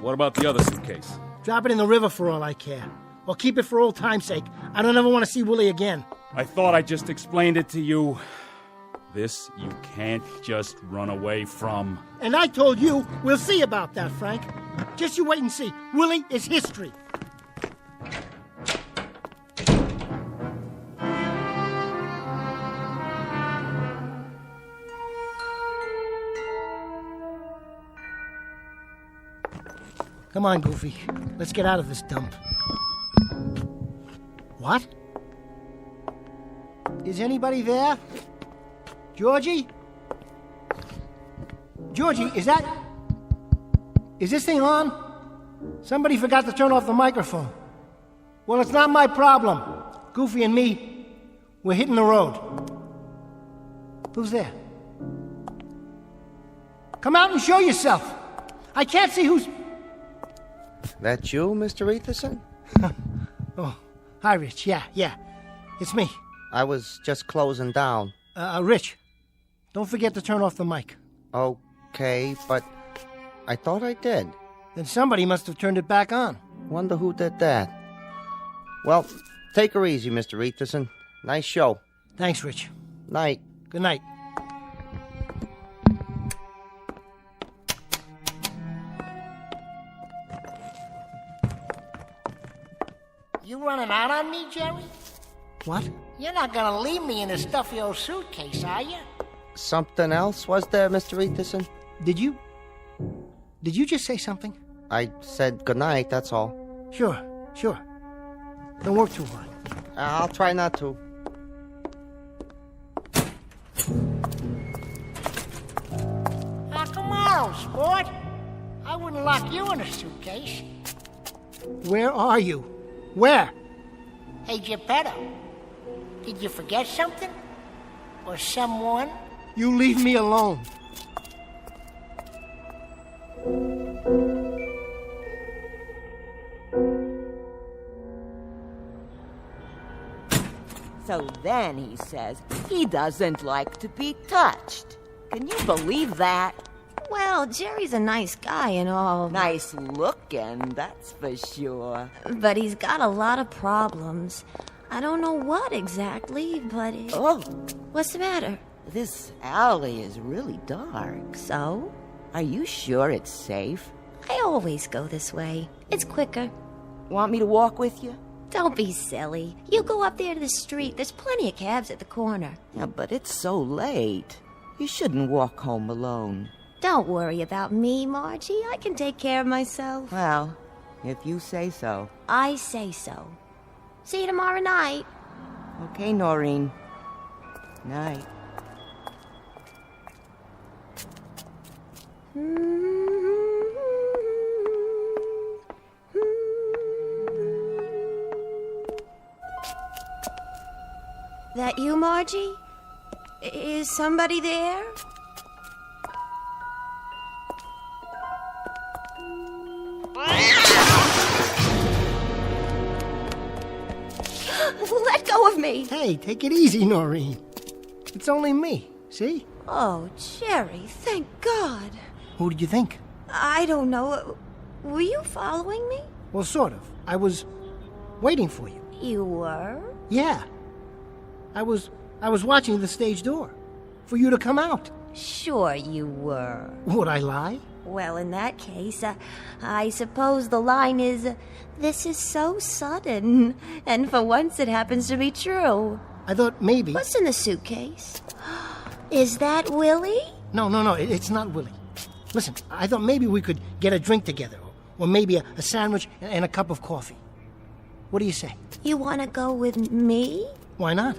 What about the other suitcase? Drop it in the river for all I care. Or keep it for old time's sake. I don't ever want to see Willie again. I thought I just explained it to you. This you can't just run away from. And I told you, we'll see about that, Frank. Just you wait and see. Willie is history. Come on, Goofy. Let's get out of this dump. What? Is anybody there? Georgie? Georgie, is this thing on? Somebody forgot to turn off the microphone. Well, it's not my problem. Goofy and me, we're hitting the road. Who's there? Come out and show yourself. I can't see who's... That you, Mr. Etherson? Oh, hi, Rich. Yeah, it's me. I was just closing down. Rich, don't forget to turn off the mic. Okay, but I thought I did. Then somebody must have turned it back on. Wonder who did that. Well, take her easy, Mr. Etherson. Nice show. Thanks, Rich. Night. Good night. You running out on me, Jerry? What? You're not gonna leave me in a stuffy old suitcase, are you? Something else was there, Mr. Etherson? Did you just say something? I said goodnight, that's all. Sure. Don't work too hard. I'll try not to. Come on, sport. I wouldn't lock you in a suitcase. Where are you? Where? Hey, Geppetto, did you forget something? Or someone? You leave me alone. So then he says he doesn't like to be touched. Can you believe that? Well, Jerry's a nice guy and all. Nice looking, that's for sure. But he's got a lot of problems. I don't know what exactly, but Oh. What's the matter? This alley is really dark. So? Are you sure it's safe? I always go this way. It's quicker. Want me to walk with you? Don't be silly. You go up there to the street. There's plenty of cabs at the corner. Yeah, but it's so late. You shouldn't walk home alone. Don't worry about me, Margie. I can take care of myself. Well, if you say so. I say so. See you tomorrow night. Okay, Noreen. Night. That you, Margie? Is somebody there? Let go of me! Hey, take it easy, Noreen. It's only me, see? Oh, Jerry, thank God. Who did you think? I don't know. Were you following me? Well, sort of. I was waiting for you. You were? Yeah. I was watching the stage door for you to come out. Sure you were. Would I lie? Well, in that case, I suppose the line is, this is so sudden. And for once it happens to be true. I thought maybe... What's in the suitcase? Is that Willie? No, it's not Willie. Listen, I thought maybe we could get a drink together. Or maybe a sandwich and a cup of coffee. What do you say? You want to go with me? Why not?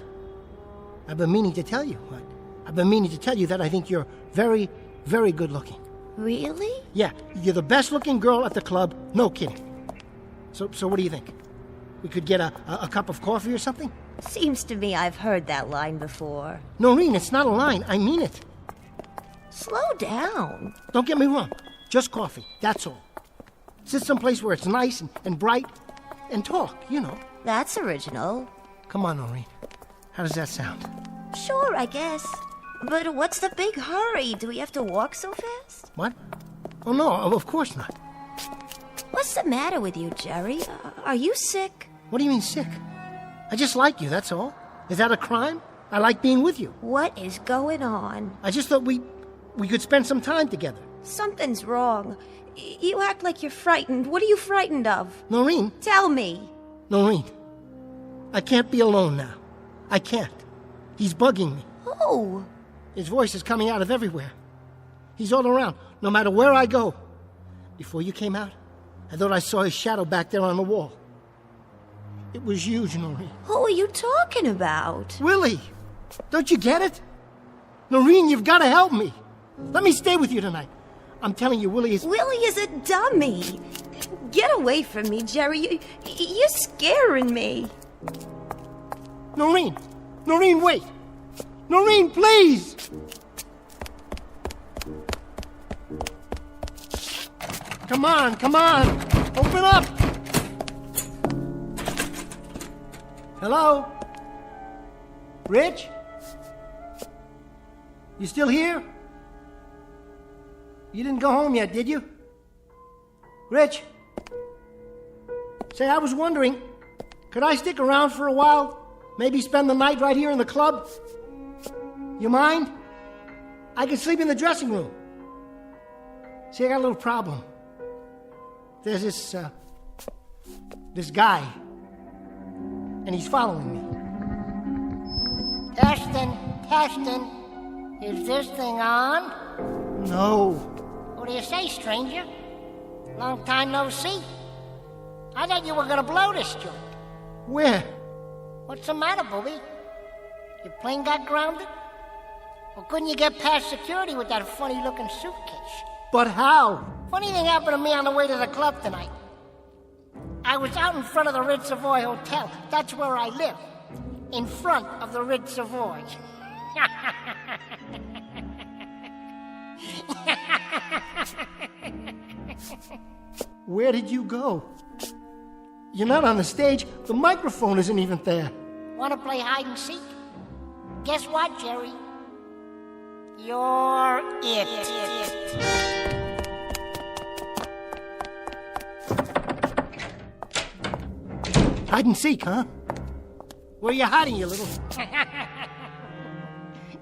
I've been meaning to tell you. I've been meaning to tell you that I think you're very, very good looking. Really? Yeah, you're the best looking girl at the club. No kidding. So what do you think? We could get a cup of coffee or something? Seems to me I've heard that line before. Noreen, it's not a line. I mean it. Slow down. Don't get me wrong. Just coffee. That's all. Sit someplace where it's nice and bright and talk, you know. That's original. Come on, Noreen. How does that sound? Sure, I guess. But what's the big hurry? Do we have to walk so fast? What? Oh, no, of course not. What's the matter with you, Jerry? Are you sick? What do you mean sick? I just like you, that's all. Is that a crime? I like being with you. What is going on? I just thought we could spend some time together. Something's wrong. You act like you're frightened. What are you frightened of? Noreen. Tell me. Noreen. I can't be alone now. I can't. He's bugging me. Who? His voice is coming out of everywhere. He's all around, no matter where I go. Before you came out, I thought I saw his shadow back there on the wall. It was huge, Noreen. Who are you talking about? Willie! Don't you get it? Noreen, you've got to help me. Let me stay with you tonight. I'm telling you, Willie is... Willie is a dummy. Get away from me, Jerry. You're scaring me. Noreen! Noreen, wait! Noreen, please! Come on! Open up! Hello? Rich? You still here? You didn't go home yet, did you? Rich? Say, I was wondering, could I stick around for a while? Maybe spend the night right here in the club? You mind? I can sleep in the dressing room. See, I got a little problem. There's this guy, and he's following me. Testing. Is this thing on? No. What do you say, stranger? Long time no see. I thought you were gonna blow this joint. Where? What's the matter, booby? Your plane got grounded? Or couldn't you get past security with that funny-looking suitcase? But how? Funny thing happened to me on the way to the club tonight. I was out in front of the Ritz Savoy Hotel. That's where I live. In front of the Ritz Savoy. Where did you go? You're not on the stage. The microphone isn't even there. Want to play hide and seek? Guess what, Jerry? You're it. Hide and seek, huh? Where are you hiding, you little...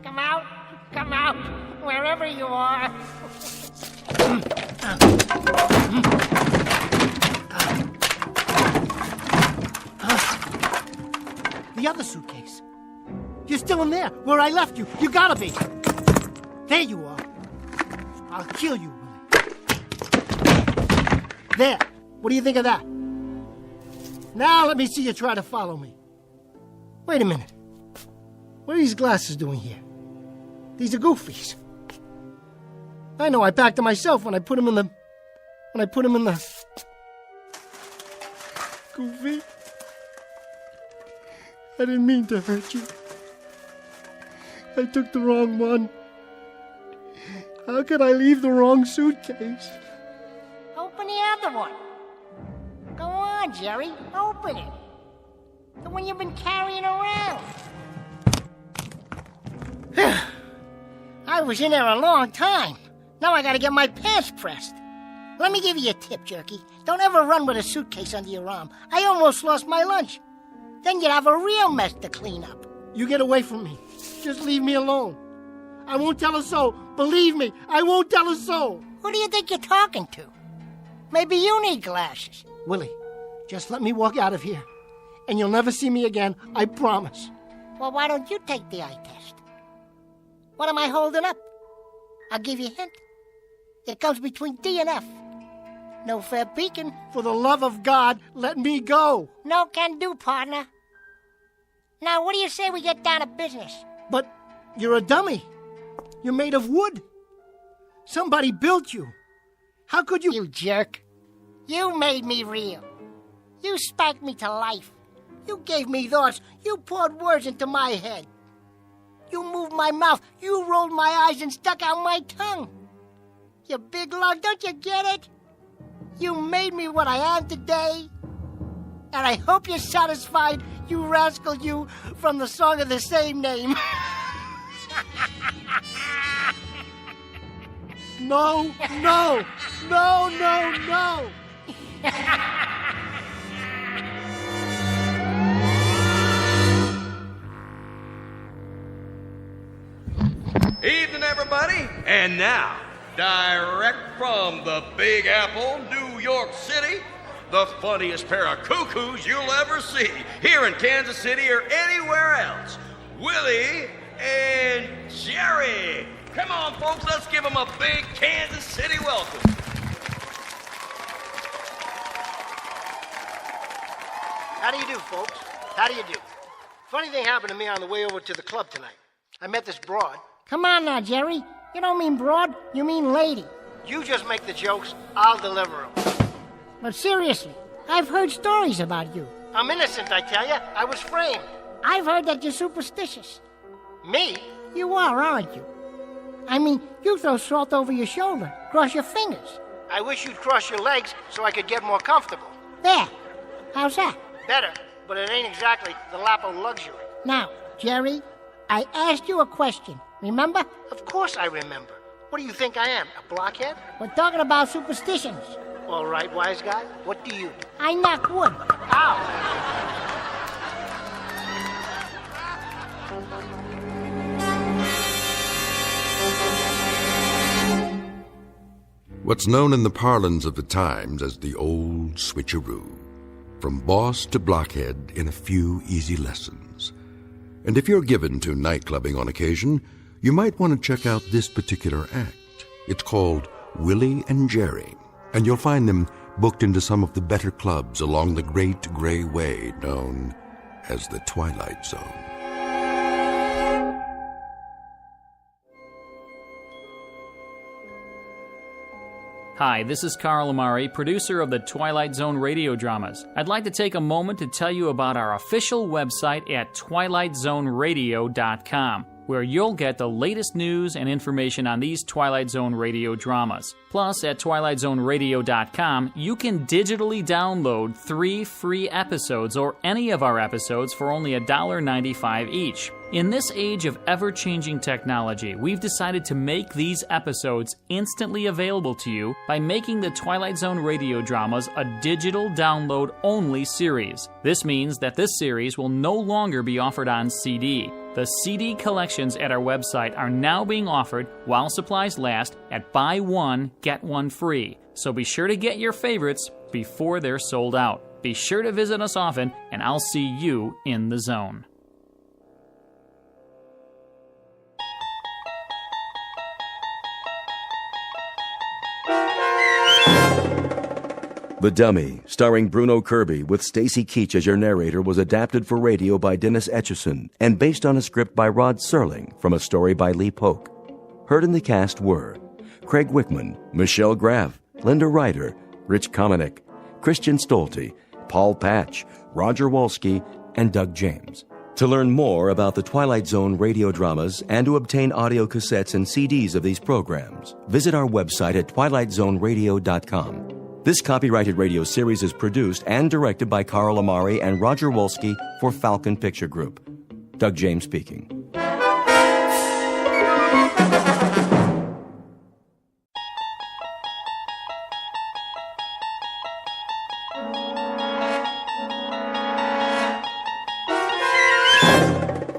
Come out, wherever you are. The other suitcase. You're still in there, where I left you. You gotta be. There you are. I'll kill you, Willie. There. What do you think of that? Now let me see you try to follow me. Wait a minute. What are these glasses doing here? These are goofies. I know, I packed them myself when I put them in the... Goofy. I didn't mean to hurt you. I took the wrong one. How could I leave the wrong suitcase? Open the other one. Go on, Jerry. Open it. The one you've been carrying around. I was in there a long time. Now I gotta get my pants pressed. Let me give you a tip, Jerky. Don't ever run with a suitcase under your arm. I almost lost my lunch. Then you'd have a real mess to clean up. You get away from me. Just leave me alone. I won't tell a soul. Believe me, I won't tell a soul. Who do you think you're talking to? Maybe you need glasses. Willie, just let me walk out of here. And you'll never see me again, I promise. Well, why don't you take the eye test? What am I holding up? I'll give you a hint. It comes between D and F. No fair peeking. For the love of God, let me go. No can do, partner. Now, what do you say we get down to business? But you're a dummy. You're made of wood. Somebody built you. How could you... You jerk. You made me real. You spanked me to life. You gave me thoughts. You poured words into my head. You moved my mouth. You rolled my eyes and stuck out my tongue. You big lug, don't you get it? You made me what I am today. And I hope you're satisfied, you rascal, you, from the song of the same name. No, no, no, no, no. Evening, everybody. And now, direct from the Big Apple, New York City, the funniest pair of cuckoos you'll ever see here in Kansas City or anywhere else, Willie and Jerry. Come on, folks, let's give them a big Kansas City welcome. How do you do, folks? How do you do? Funny thing happened to me on the way over to the club tonight. I met this broad. Come on now, Jerry. You don't mean broad, you mean lady. You just make the jokes, I'll deliver them. But seriously, I've heard stories about you. I'm innocent, I tell you. I was framed. I've heard that you're superstitious. Me? You are, aren't you? I mean, you throw salt over your shoulder, cross your fingers. I wish you'd cross your legs so I could get more comfortable. There. How's that? Better, but it ain't exactly the lap of luxury. Now, Jerry, I asked you a question, remember? Of course I remember. What do you think I am, a blockhead? We're talking about superstitions. All right, wise guy, what do you do? I knock wood. Ow! What's known in the parlance of the times as the old switcheroo. From boss to blockhead in a few easy lessons. And if you're given to nightclubbing on occasion, you might want to check out this particular act. It's called Willie and Jerry, and you'll find them booked into some of the better clubs along the great gray way known as the Twilight Zone. Hi, this is Carl Amari, producer of the Twilight Zone radio dramas. I'd like to take a moment to tell you about our official website at twilightzoneradio.com, where you'll get the latest news and information on these Twilight Zone radio dramas. Plus, at twilightzoneradio.com, you can digitally download 3 free episodes or any of our episodes for only $1.95 each. In this age of ever-changing technology, we've decided to make these episodes instantly available to you by making the Twilight Zone radio dramas a digital download-only series. This means that this series will no longer be offered on CD. The CD collections at our website are now being offered while supplies last at buy one, get one free. So be sure to get your favorites before they're sold out. Be sure to visit us often, and I'll see you in the zone. The Dummy, starring Bruno Kirby with Stacy Keach as your narrator, was adapted for radio by Dennis Etchison and based on a script by Rod Serling from a story by Lee Polk. Heard in the cast were Craig Wickman, Michelle Graff, Linda Ryder, Rich Komanek, Christian Stolte, Paul Patch, Roger Wolski, and Doug James. To learn more about the Twilight Zone radio dramas and to obtain audio cassettes and CDs of these programs, visit our website at twilightzoneradio.com. This copyrighted radio series is produced and directed by Carl Amari and Roger Wolski for Falcon Picture Group. Doug James speaking.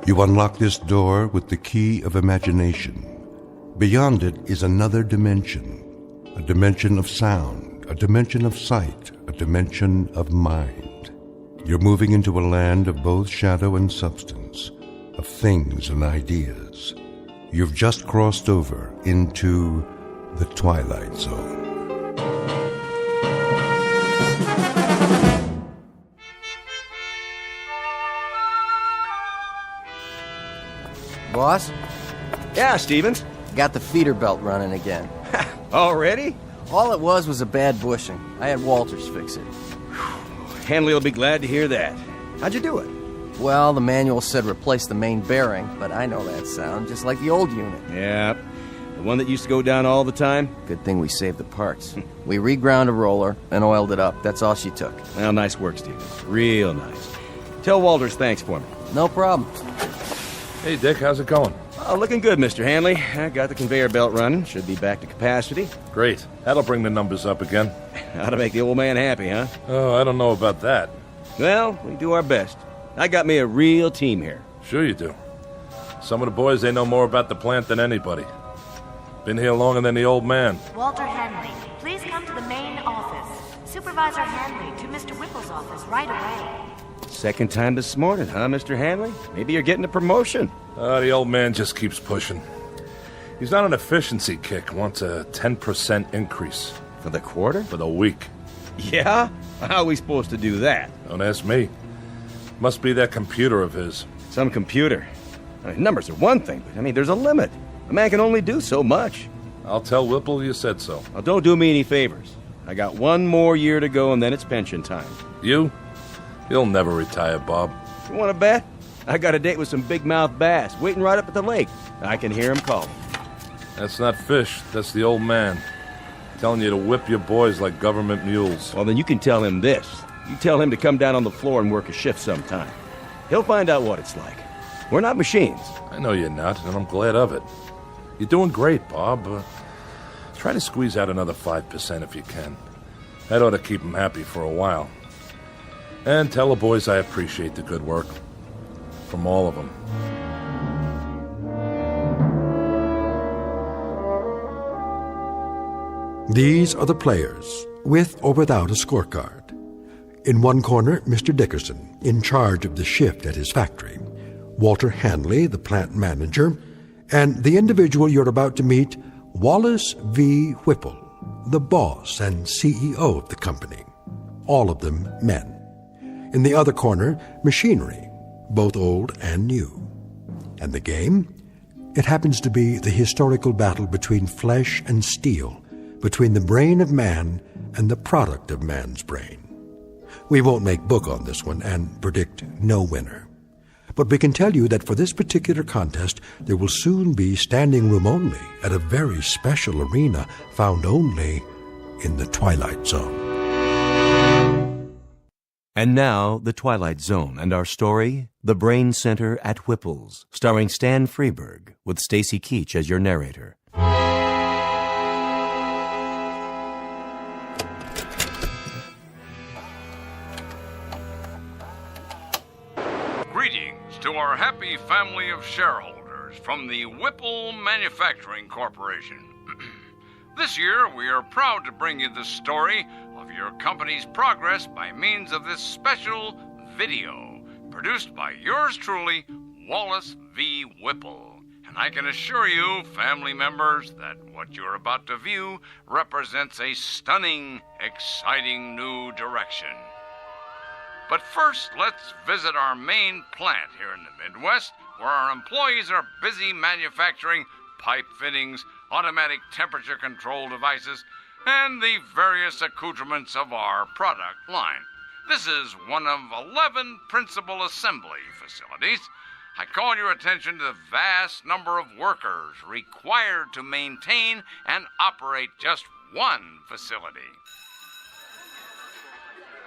You unlock this door with the key of imagination. Beyond it is another dimension, a dimension of sound, a dimension of sight, a dimension of mind. You're moving into a land of both shadow and substance, of things and ideas. You've just crossed over into the Twilight Zone. Boss? Yeah, Stevens? Got the feeder belt running again. Already? All it was a bad bushing. I had Walters fix it. Hanley will be glad to hear that. How'd you do it? Well, the manual said replace the main bearing, but I know that sound, just like the old unit. Yeah, the one that used to go down all the time? Good thing we saved the parts. We reground a roller and oiled it up. That's all she took. Well, nice work, Stevens. Real nice. Tell Walters thanks for me. No problem. Hey, Dick, how's it going? Oh, looking good, Mr. Hanley. I got the conveyor belt running. Should be back to capacity. Great. That'll bring the numbers up again. How to make the old man happy, huh? Oh, I don't know about that. Well, we do our best. I got me a real team here. Sure you do. Some of the boys, they know more about the plant than anybody. Been here longer than the old man. Walter Hanley, please come to the main office. Supervisor Hanley to Mr. Whipples' office right away. Second time this morning, huh, Mr. Hanley? Maybe you're getting a promotion. The old man just keeps pushing. He's on an efficiency kick, wants a 10% increase. For the quarter? For the week. Yeah? How are we supposed to do that? Don't ask me. Must be that computer of his. Some computer. I mean, numbers are one thing, but there's a limit. A man can only do so much. I'll tell Whipple you said so. Well, don't do me any favors. I got one more year to go and then it's pension time. You? You'll never retire, Bob. You want to bet? I got a date with some big-mouth bass waiting right up at the lake. I can hear him calling. That's not fish. That's the old man. Telling you to whip your boys like government mules. Well, then you can tell him this. You tell him to come down on the floor and work a shift sometime. He'll find out what it's like. We're not machines. I know you're not, and I'm glad of it. You're doing great, Bob. Try to squeeze out another 5% if you can. That ought to keep him happy for a while. And tell the boys I appreciate the good work. From all of them. These are the players, with or without a scorecard. In one corner, Mr. Dickerson, in charge of the shift at his factory. Walter Hanley, the plant manager. And the individual you're about to meet, Wallace V. Whipple, the boss and CEO of the company. All of them men. In the other corner, machinery, both old and new. And the game? It happens to be the historical battle between flesh and steel, between the brain of man and the product of man's brain. We won't make book on this one and predict no winner. But we can tell you that for this particular contest, there will soon be standing room only at a very special arena found only in the Twilight Zone. And now, The Twilight Zone and our story, The Brain Center at Whipples, starring Stan Freberg, with Stacy Keach as your narrator. Greetings to our happy family of shareholders from the Whipple Manufacturing Corporation. This year, we are proud to bring you the story of your company's progress by means of this special video produced by yours truly, Wallace V. Whipple. And I can assure you, family members, that what you're about to view represents a stunning, exciting new direction. But first, let's visit our main plant here in the Midwest, where our employees are busy manufacturing pipe fittings, automatic temperature control devices, and the various accoutrements of our product line. This is one of 11 principal assembly facilities. I call your attention to the vast number of workers required to maintain and operate just one facility.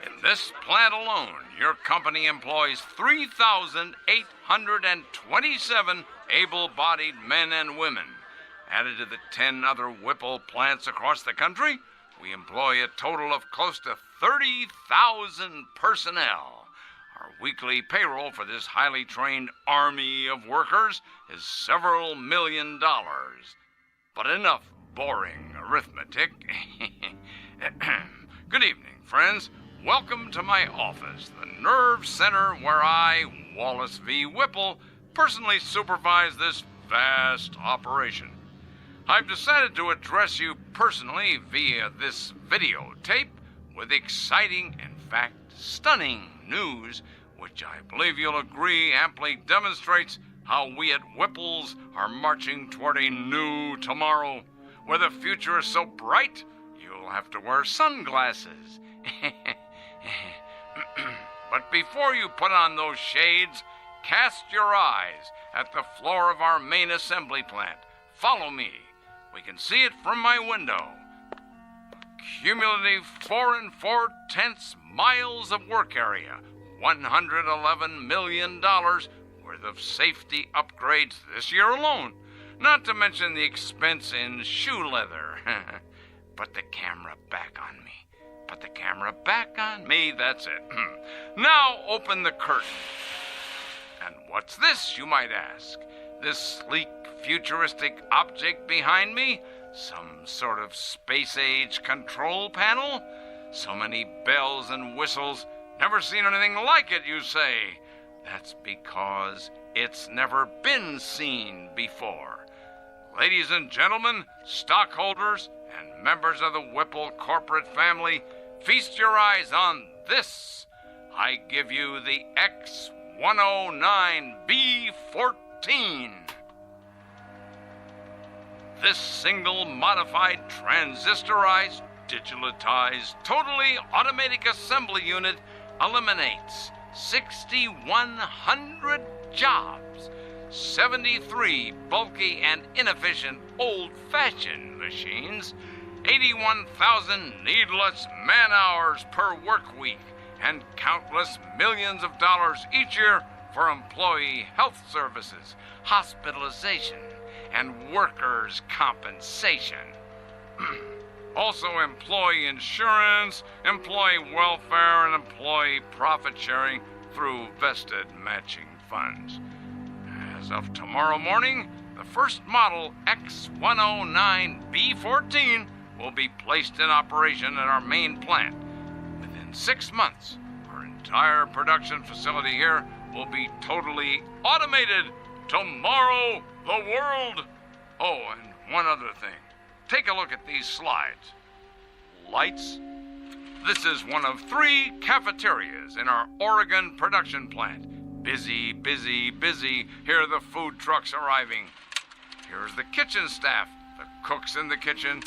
In this plant alone, your company employs 3,827 able-bodied men and women. Added to the 10 other Whipple plants across the country, we employ a total of close to 30,000 personnel. Our weekly payroll for this highly trained army of workers is several $1 million. But enough boring arithmetic. Good evening, friends. Welcome to my office, the nerve center where I, Wallace V. Whipple, personally supervise this vast operation. I've decided to address you personally via this videotape with exciting, in fact, stunning news, which I believe you'll agree amply demonstrates how we at Whipples are marching toward a new tomorrow, where the future is so bright you'll have to wear sunglasses. But before you put on those shades, cast your eyes at the floor of our main assembly plant. Follow me. We can see it from my window. Cumulative 4 4/10 miles of work area, $111 million worth of safety upgrades this year alone, not to mention the expense in shoe leather. Put the camera back on me. Put the camera back on me, that's it. Now open the curtain. And what's this, you might ask? This sleek, futuristic object behind me? Some sort of space-age control panel? So many bells and whistles. Never seen anything like it, you say? That's because it's never been seen before. Ladies and gentlemen, stockholders, and members of the Whipple corporate family, feast your eyes on this. I give you the X109B14. This single modified, transistorized, digitalized, totally automatic assembly unit eliminates 6,100 jobs, 73 bulky and inefficient old-fashioned machines, 81,000 needless man-hours per work week, and countless millions of dollars each year for employee health services, hospitalization, and workers' compensation. Also employee insurance, employee welfare, and employee profit sharing through vested matching funds. As of tomorrow morning, the first model X109B14 will be placed in operation at our main plant. Within 6 months, our entire production facility here will be totally automated. Tomorrow, the world. Oh, and one other thing. Take a look at these slides. Lights. This is one of 3 cafeterias in our Oregon production plant. Busy, busy, busy. Here are the food trucks arriving. Here's the kitchen staff, the cooks in the kitchen.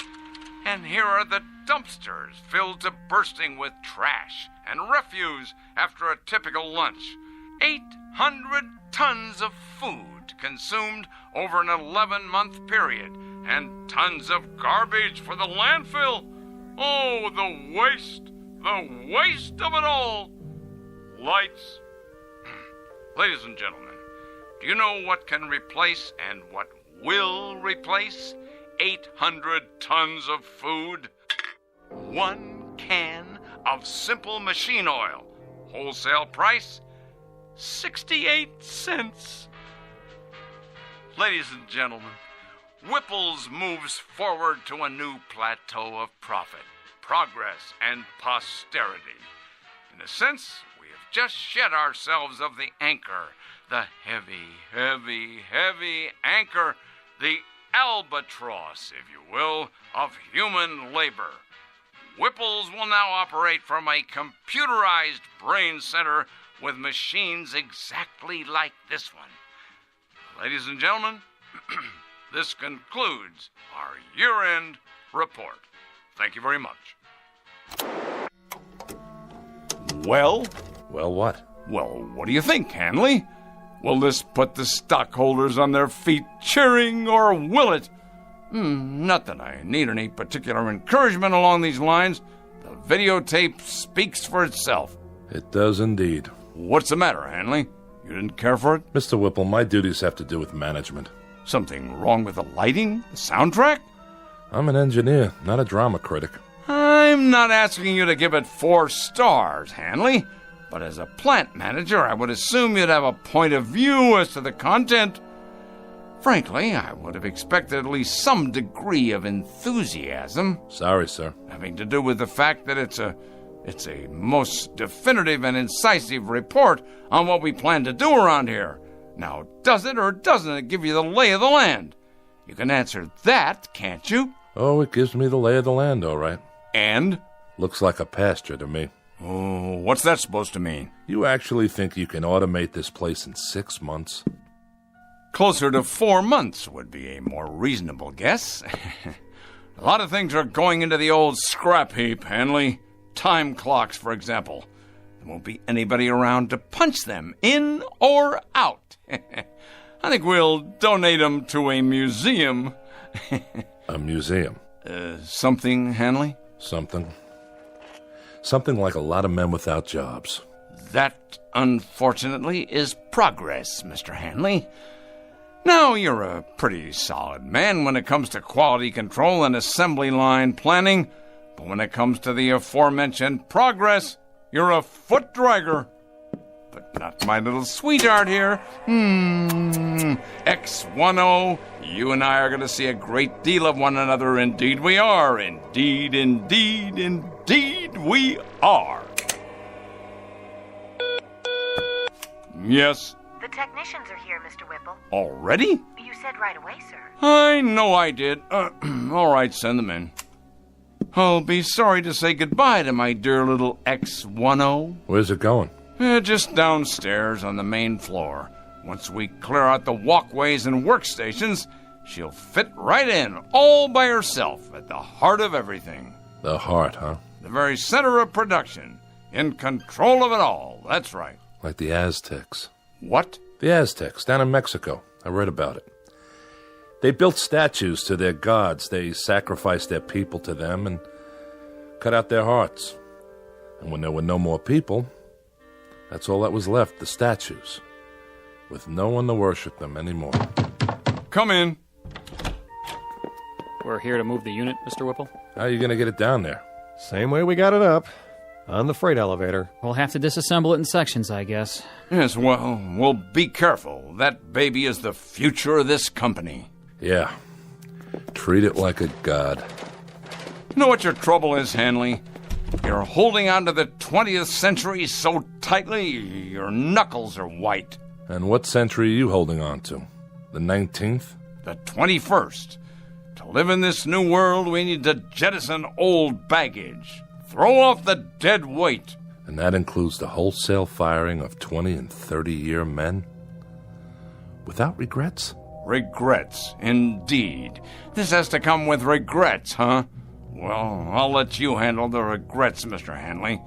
And here are the dumpsters filled to bursting with trash and refuse after a typical lunch. 800 tons of food consumed over an 11-month period, and tons of garbage for the landfill. Oh, the waste of it all. Lights. Ladies and gentlemen, do you know what can replace and what will replace 800 tons of food? 1 can of simple machine oil. Wholesale price, 68 cents. Ladies and gentlemen, Whipples moves forward to a new plateau of profit, progress, and posterity. In a sense, we have just shed ourselves of the anchor, the heavy, heavy, heavy anchor, the albatross, if you will, of human labor. Whipples will now operate from a computerized brain center with machines exactly like this one. Ladies and gentlemen, this concludes our year-end report. Thank you very much. Well? Well, what? Well, what do you think, Hanley? Will this put the stockholders on their feet cheering, or will it? Not that I need any particular encouragement along these lines. The videotape speaks for itself. It does indeed. What's the matter, Hanley? You didn't care for it? Mr. Whipple, my duties have to do with management. Something wrong with the lighting? The soundtrack? I'm an engineer, not a drama critic. I'm not asking you to give it 4 stars, Hanley. But as a plant manager, I would assume you'd have a point of view as to the content. Frankly, I would have expected at least some degree of enthusiasm. Sorry, sir. Having to do with the fact that it's a most definitive and incisive report on what we plan to do around here. Now, does it or doesn't it give you the lay of the land? You can answer that, can't you? Oh, it gives me the lay of the land, all right. And? Looks like a pasture to me. Oh, what's that supposed to mean? You actually think you can automate this place in 6 months? Closer to 4 months would be a more reasonable guess. A lot of things are going into the old scrap heap, Hanley. Time clocks, for example. There won't be anybody around to punch them in or out. I think we'll donate them to a museum. A museum? Something, Hanley? Something like a lot of men without jobs. That, unfortunately, is progress, Mr. Hanley. Now, you're a pretty solid man when it comes to quality control and assembly line planning, but when it comes to the aforementioned progress, you're a foot dragger. But not my little sweetheart here. X10, you and I are going to see a great deal of one another. Indeed we are. Indeed, indeed, indeed we are. Yes? The technicians are here, Mr. Whipple. Already? You said right away, sir. I know I did. All right, send them in. I'll be sorry to say goodbye to my dear little X10. Where's it going? Just downstairs on the main floor. Once we clear out the walkways and workstations, she'll fit right in, all by herself, at the heart of everything. The heart, huh? The very center of production. In control of it all, that's right. Like the Aztecs. What? The Aztecs, down in Mexico. I read about it. They built statues to their gods. They sacrificed their people to them and cut out their hearts. And when there were no more people, that's all that was left, the statues, with no one to worship them anymore. Come in. We're here to move the unit, Mr. Whipple. How are you going to get it down there? Same way we got it up, on the freight elevator. We'll have to disassemble it in sections, I guess. Yes, well, be careful. That baby is the future of this company. Yeah. Treat it like a god. You know what your trouble is, Hanley? You're holding on to the 20th century so tightly, your knuckles are white. And what century are you holding on to? The 19th? The 21st. To live in this new world, we need to jettison old baggage. Throw off the dead weight. And that includes the wholesale firing of 20 and 30-year men? Without regrets? Regrets, indeed. This has to come with regrets, huh? Well, I'll let you handle the regrets, Mr. Hanley.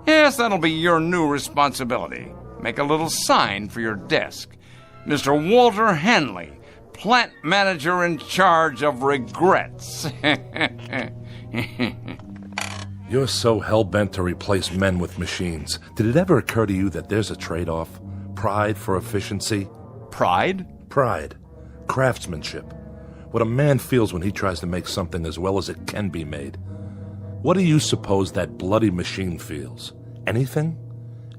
Yes, that'll be your new responsibility. Make a little sign for your desk. Mr. Walter Hanley, plant manager in charge of regrets. You're so hell-bent to replace men with machines. Did it ever occur to you that there's a trade-off? Pride for efficiency? Pride? Pride. Craftsmanship. What a man feels when he tries to make something as well as it can be made. What do you suppose that bloody machine feels? Anything?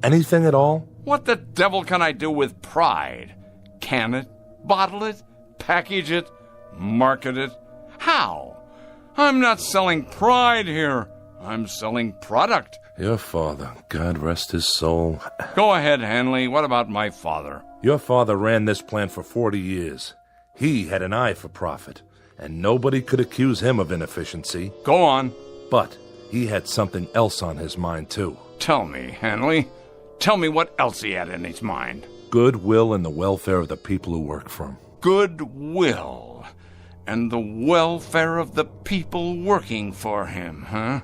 Anything at all? What the devil can I do with pride? Can it? Bottle it? Package it? Market it? How? I'm not selling pride here. I'm selling product. Your father, God rest his soul. Go ahead, Hanley. What about my father? Your father ran this plant for 40 years. He had an eye for profit, and nobody could accuse him of inefficiency. Go on. But he had something else on his mind, too. Tell me, Hanley. Tell me what else he had in his mind. Goodwill and the welfare of the people who work for him. Goodwill and the welfare of the people working for him, huh?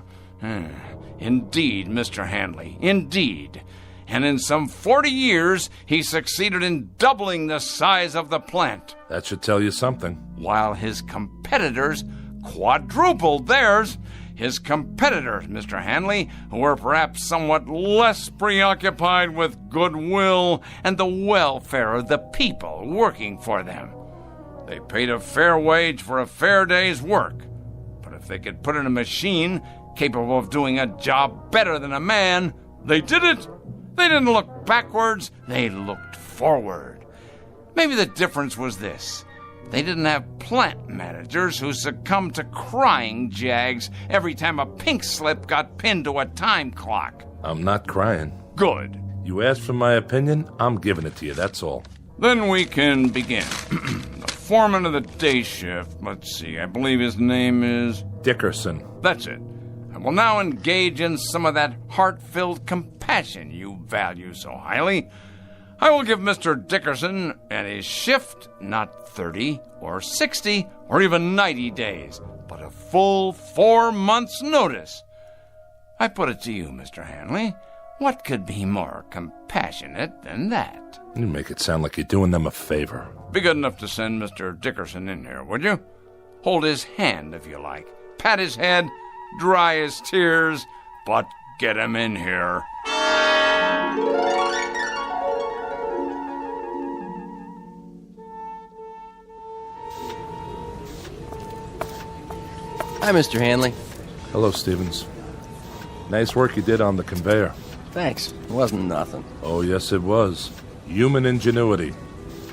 Indeed, Mr. Hanley, indeed. And in some 40 years, he succeeded in doubling the size of the plant. That should tell you something. While his competitors quadrupled theirs. His competitors, Mr. Hanley, who were perhaps somewhat less preoccupied with goodwill and the welfare of the people working for them. They paid a fair wage for a fair day's work. But if they could put in a machine capable of doing a job better than a man, they did it. They didn't look backwards, they looked forward. Maybe the difference was this. They didn't have plant managers who succumbed to crying jags every time a pink slip got pinned to a time clock. I'm not crying. Good. You asked for my opinion, I'm giving it to you, that's all. Then we can begin. The foreman of the day shift, let's see, I believe his name is... Dickerson. That's it. I will now engage in some of that heart-filled compassion you value so highly. I will give Mr. Dickerson and his shift not 30 or 60 or even 90 days, but a full 4 months' notice. I put it to you, Mr. Hanley, what could be more compassionate than that? You make it sound like you're doing them a favor. Be good enough to send Mr. Dickerson in here, would you? Hold his hand, if you like. Pat his head, dry his tears, but get him in here. Hi, Mr. Hanley. Hello, Stevens. Nice work you did on the conveyor. Thanks. It wasn't nothing. Oh, yes, it was. Human ingenuity.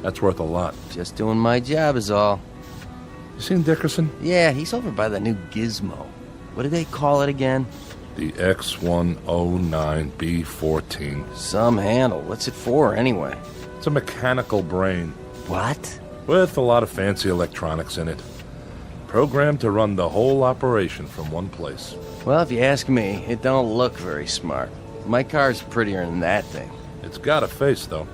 That's worth a lot. Just doing my job is all. You seen Dickerson? Yeah, he's over by the new gizmo. What do they call it again? The X109B14. Some handle. What's it for, anyway? It's a mechanical brain. What? With a lot of fancy electronics in it. Programmed to run the whole operation from one place. Well, if you ask me, it don't look very smart. My car's prettier than that thing. It's got a face, though.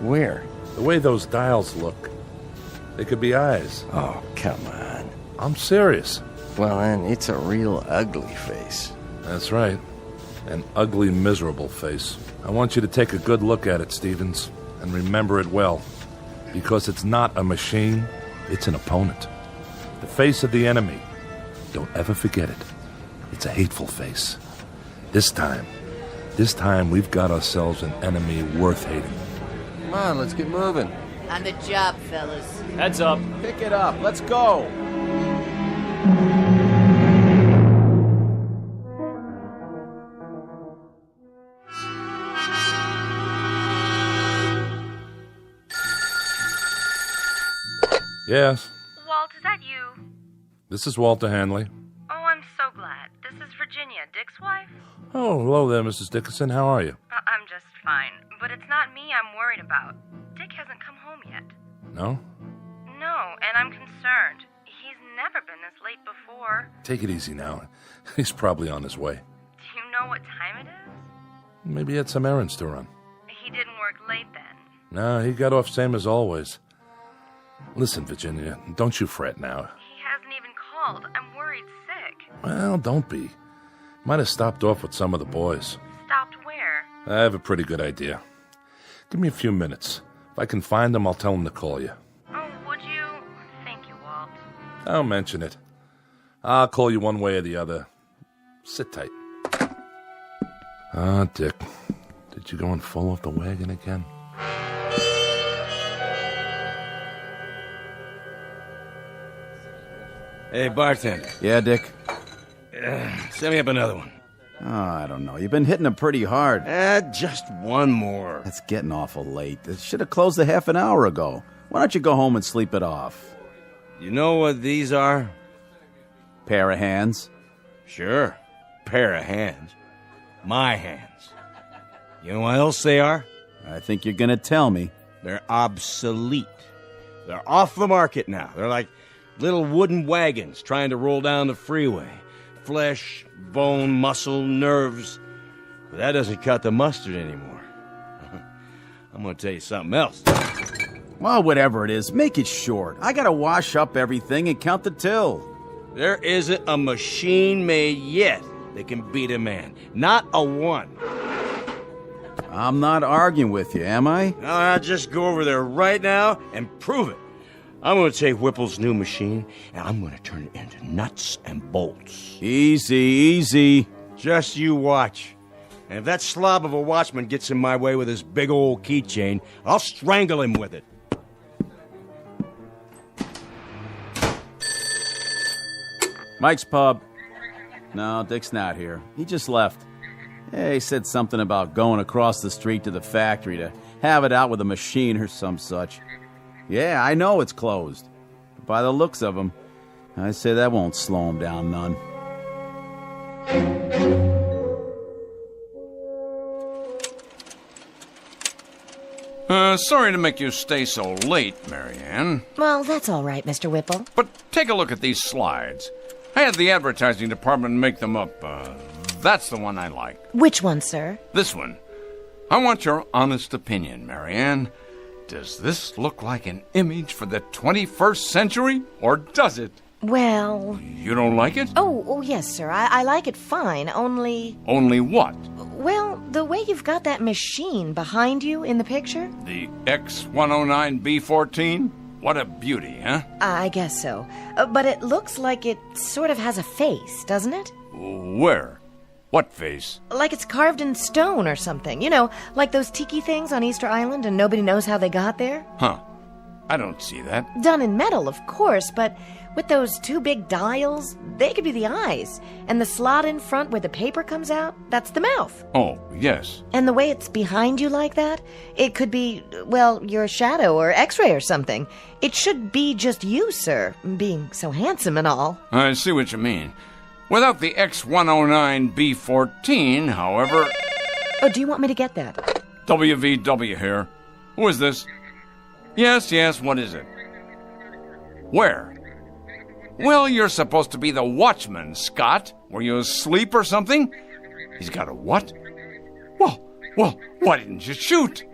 Where? The way those dials look. They could be eyes. Oh, come on. I'm serious. Well, then, it's a real ugly face. That's right. An ugly, miserable face. I want you to take a good look at it, Stevens, and remember it well. Because it's not a machine, it's an opponent. The face of the enemy. Don't ever forget it. It's a hateful face. This time we've got ourselves an enemy worth hating. Come on, let's get moving. On the job, fellas. Heads up. Pick it up. Let's go. Yes. Walt, is that you? This is Walter Hanley. Oh, I'm so glad. This is Virginia, Dick's wife. Oh, hello there, Mrs. Dickerson. How are you? I'm just fine, but it's not me I'm worried about. Dick hasn't come home yet. No? No, and I'm concerned. He's never been this late before. Take it easy now. He's probably on his way. Do you know what time it is? Maybe he had some errands to run. He didn't work late then. No, he got off same as always. Listen, Virginia, don't you fret now. He hasn't even called. I'm worried sick. Well, don't be. Might have stopped off with some of the boys. Stopped where? I have a pretty good idea. Give me a few minutes. If I can find them, I'll tell them to call you. Oh, would you? Thank you, Walt. Don't mention it. I'll call you one way or the other. Sit tight. Ah, Dick. Did you go and fall off the wagon again? Hey, bartender. Yeah, Dick? Send me up another one. Oh, I don't know. You've been hitting them pretty hard. Just one more. It's getting awful late. It should have closed a half an hour ago. Why don't you go home and sleep it off? You know what these are? Pair of hands? Sure. Pair of hands. My hands. You know what else they are? I think you're gonna tell me. They're obsolete. They're off the market now. They're like little wooden wagons trying to roll down the freeway. Flesh, bone, muscle, nerves. But that doesn't cut the mustard anymore. I'm gonna tell you something else. Well, whatever it is, make it short. I gotta wash up everything and count the till. There isn't a machine made yet that can beat a man. Not a one. I'm not arguing with you, am I? No, I'll just go over there right now and prove it. I'm going to take Whipples' new machine, and I'm going to turn it into nuts and bolts. Easy, easy. Just you watch. And if that slob of a watchman gets in my way with his big old keychain, I'll strangle him with it. Mike's pub. No, Dick's not here. He just left. Yeah, he said something about going across the street to the factory to have it out with a machine or some such. Yeah, I know it's closed. But by the looks of him, I say that won't slow him down none. Sorry to make you stay so late, Marianne. Well, that's all right, Mr. Whipple. But take a look at these slides. I had the advertising department make them up. That's the one I like. Which one, sir? This one. I want your honest opinion, Marianne. Does this look like an image for the 21st century, or does it? Well... You don't like it? Oh, yes, sir. I like it fine, only... Only what? Well, the way you've got that machine behind you in the picture. The X109B14? What a beauty, huh? I guess so. But it looks like it sort of has a face, doesn't it? Where? What face? Like it's carved in stone or something. You know, like those tiki things on Easter Island and nobody knows how they got there. Huh. I don't see that. Done in metal, of course, but with those two big dials, they could be the eyes. And the slot in front where the paper comes out, that's the mouth. Oh, yes. And the way it's behind you like that, it could be, well, your shadow or x-ray or something. It should be just you, sir, being so handsome and all. I see what you mean. Without the X109B14, however... Oh, do you want me to get that? WVW here. Who is this? Yes, what is it? Where? Well, you're supposed to be the watchman, Scott. Were you asleep or something? He's got a what? Well, why didn't you shoot?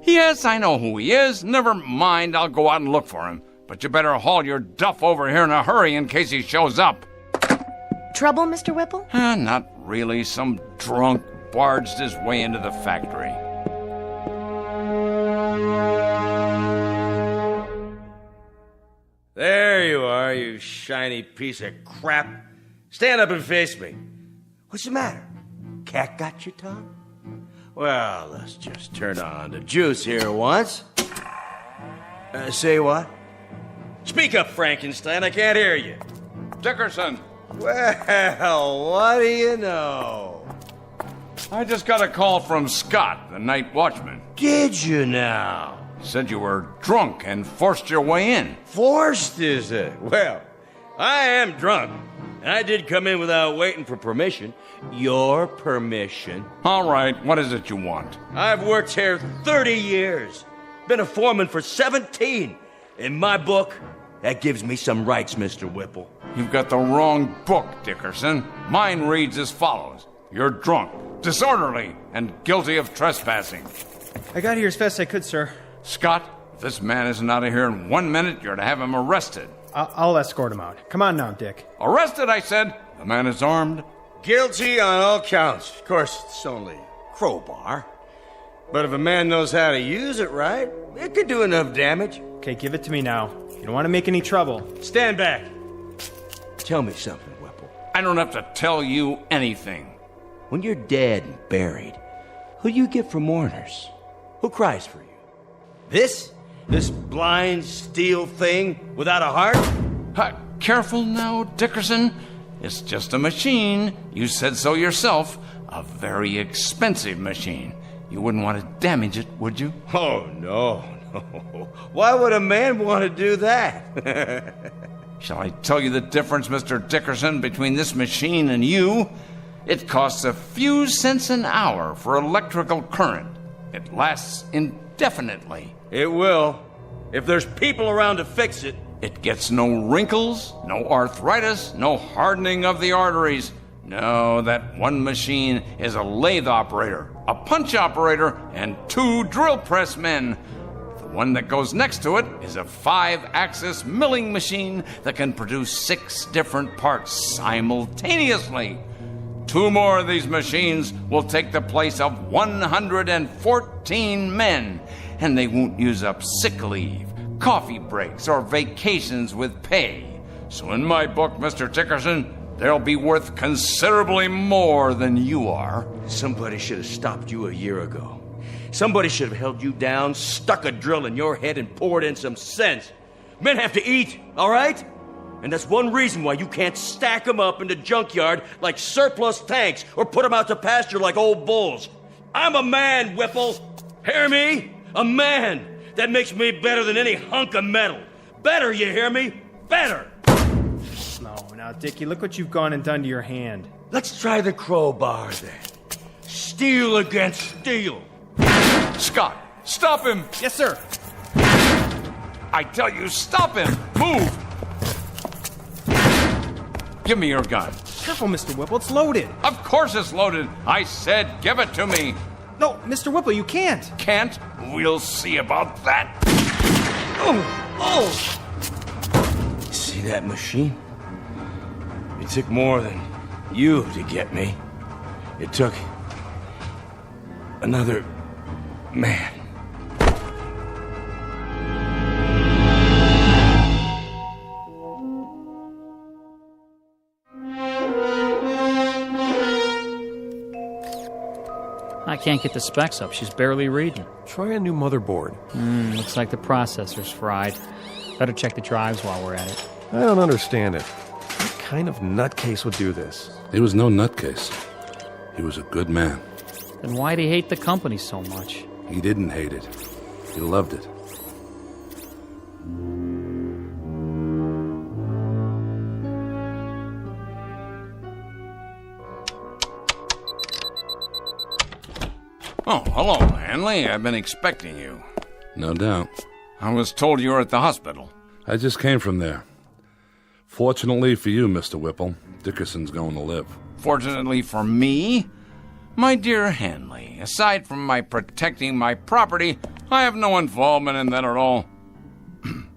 Yes, I know who he is. Never mind, I'll go out and look for him. But you better haul your duff over here in a hurry in case he shows up. Trouble, Mr. Whipple? Not really. Some drunk barged his way into the factory. There you are, you shiny piece of crap. Stand up and face me. What's the matter? Cat got your tongue? Well, let's just turn on the juice here once. Say what? Speak up, Frankenstein. I can't hear you. Dickerson. Well, what do you know? I just got a call from Scott, the night watchman. Did you now? Said you were drunk and forced your way in. Forced, is it? Well, I am drunk. And I did come in without waiting for permission. Your permission. All right, what is it you want? I've worked here 30 years. Been a foreman for 17. In my book, that gives me some rights, Mr. Whipple. You've got the wrong book, Dickerson. Mine reads as follows. You're drunk, disorderly, and guilty of trespassing. I got here as fast as I could, sir. Scott, if this man isn't out of here in 1 minute, you're to have him arrested. I'll escort him out. Come on now, Dick. Arrested, I said. The man is armed? Guilty on all counts. Of course, it's only a crowbar. But if a man knows how to use it right, it could do enough damage. Okay, give it to me now. You don't want to make any trouble. Stand back. Tell me something, Whipple. I don't have to tell you anything. When you're dead and buried, who do you get for mourners? Who cries for you? This blind steel thing without a heart? Careful now, Dickerson. It's just a machine. You said so yourself. A very expensive machine. You wouldn't want to damage it, would you? Oh, no. Why would a man want to do that? Shall I tell you the difference, Mr. Dickerson, between this machine and you? It costs a few cents an hour for electrical current. It lasts indefinitely. It will. If there's people around to fix it. It gets no wrinkles, no arthritis, no hardening of the arteries. No, that one machine is a lathe operator, a punch operator, and 2 drill press men. The one that goes next to it is a 5-axis milling machine that can produce 6 different parts simultaneously. 2 more of these machines will take the place of 114 men, and they won't use up sick leave, coffee breaks, or vacations with pay. So in my book, Mr. Dickerson, they'll be worth considerably more than you are. Somebody should have stopped you a year ago. Somebody should have held you down, stuck a drill in your head, and poured in some sense. Men have to eat, all right? And that's one reason why you can't stack them up in the junkyard like surplus tanks or put them out to pasture like old bulls. I'm a man, Whipple. Hear me? A man. That makes me better than any hunk of metal. Better, you hear me? Better. Now, Dickie, look what you've gone and done to your hand. Let's try the crowbar, then. Steel against steel. Scott, stop him! Yes, sir. I tell you, stop him! Move! Give me your gun. Careful, Mr. Whipple, it's loaded. Of course it's loaded. I said give it to me. No, Mr. Whipple, you can't. Can't? We'll see about that. Oh! See that machine? It took more than you to get me. It took another man. I can't get the specs up. She's barely reading. Try a new motherboard. Looks like the processor's fried. Better check the drives while we're at it. I don't understand it. What kind of nutcase would do this? He was no nutcase. He was a good man. Then why'd he hate the company so much? He didn't hate it. He loved it. Oh, hello, Hanley. I've been expecting you. No doubt. I was told you were at the hospital. I just came from there. Fortunately for you, Mr. Whipple, Dickerson's going to live. Fortunately for me? My dear Hanley, aside from my protecting my property, I have no involvement in that at all.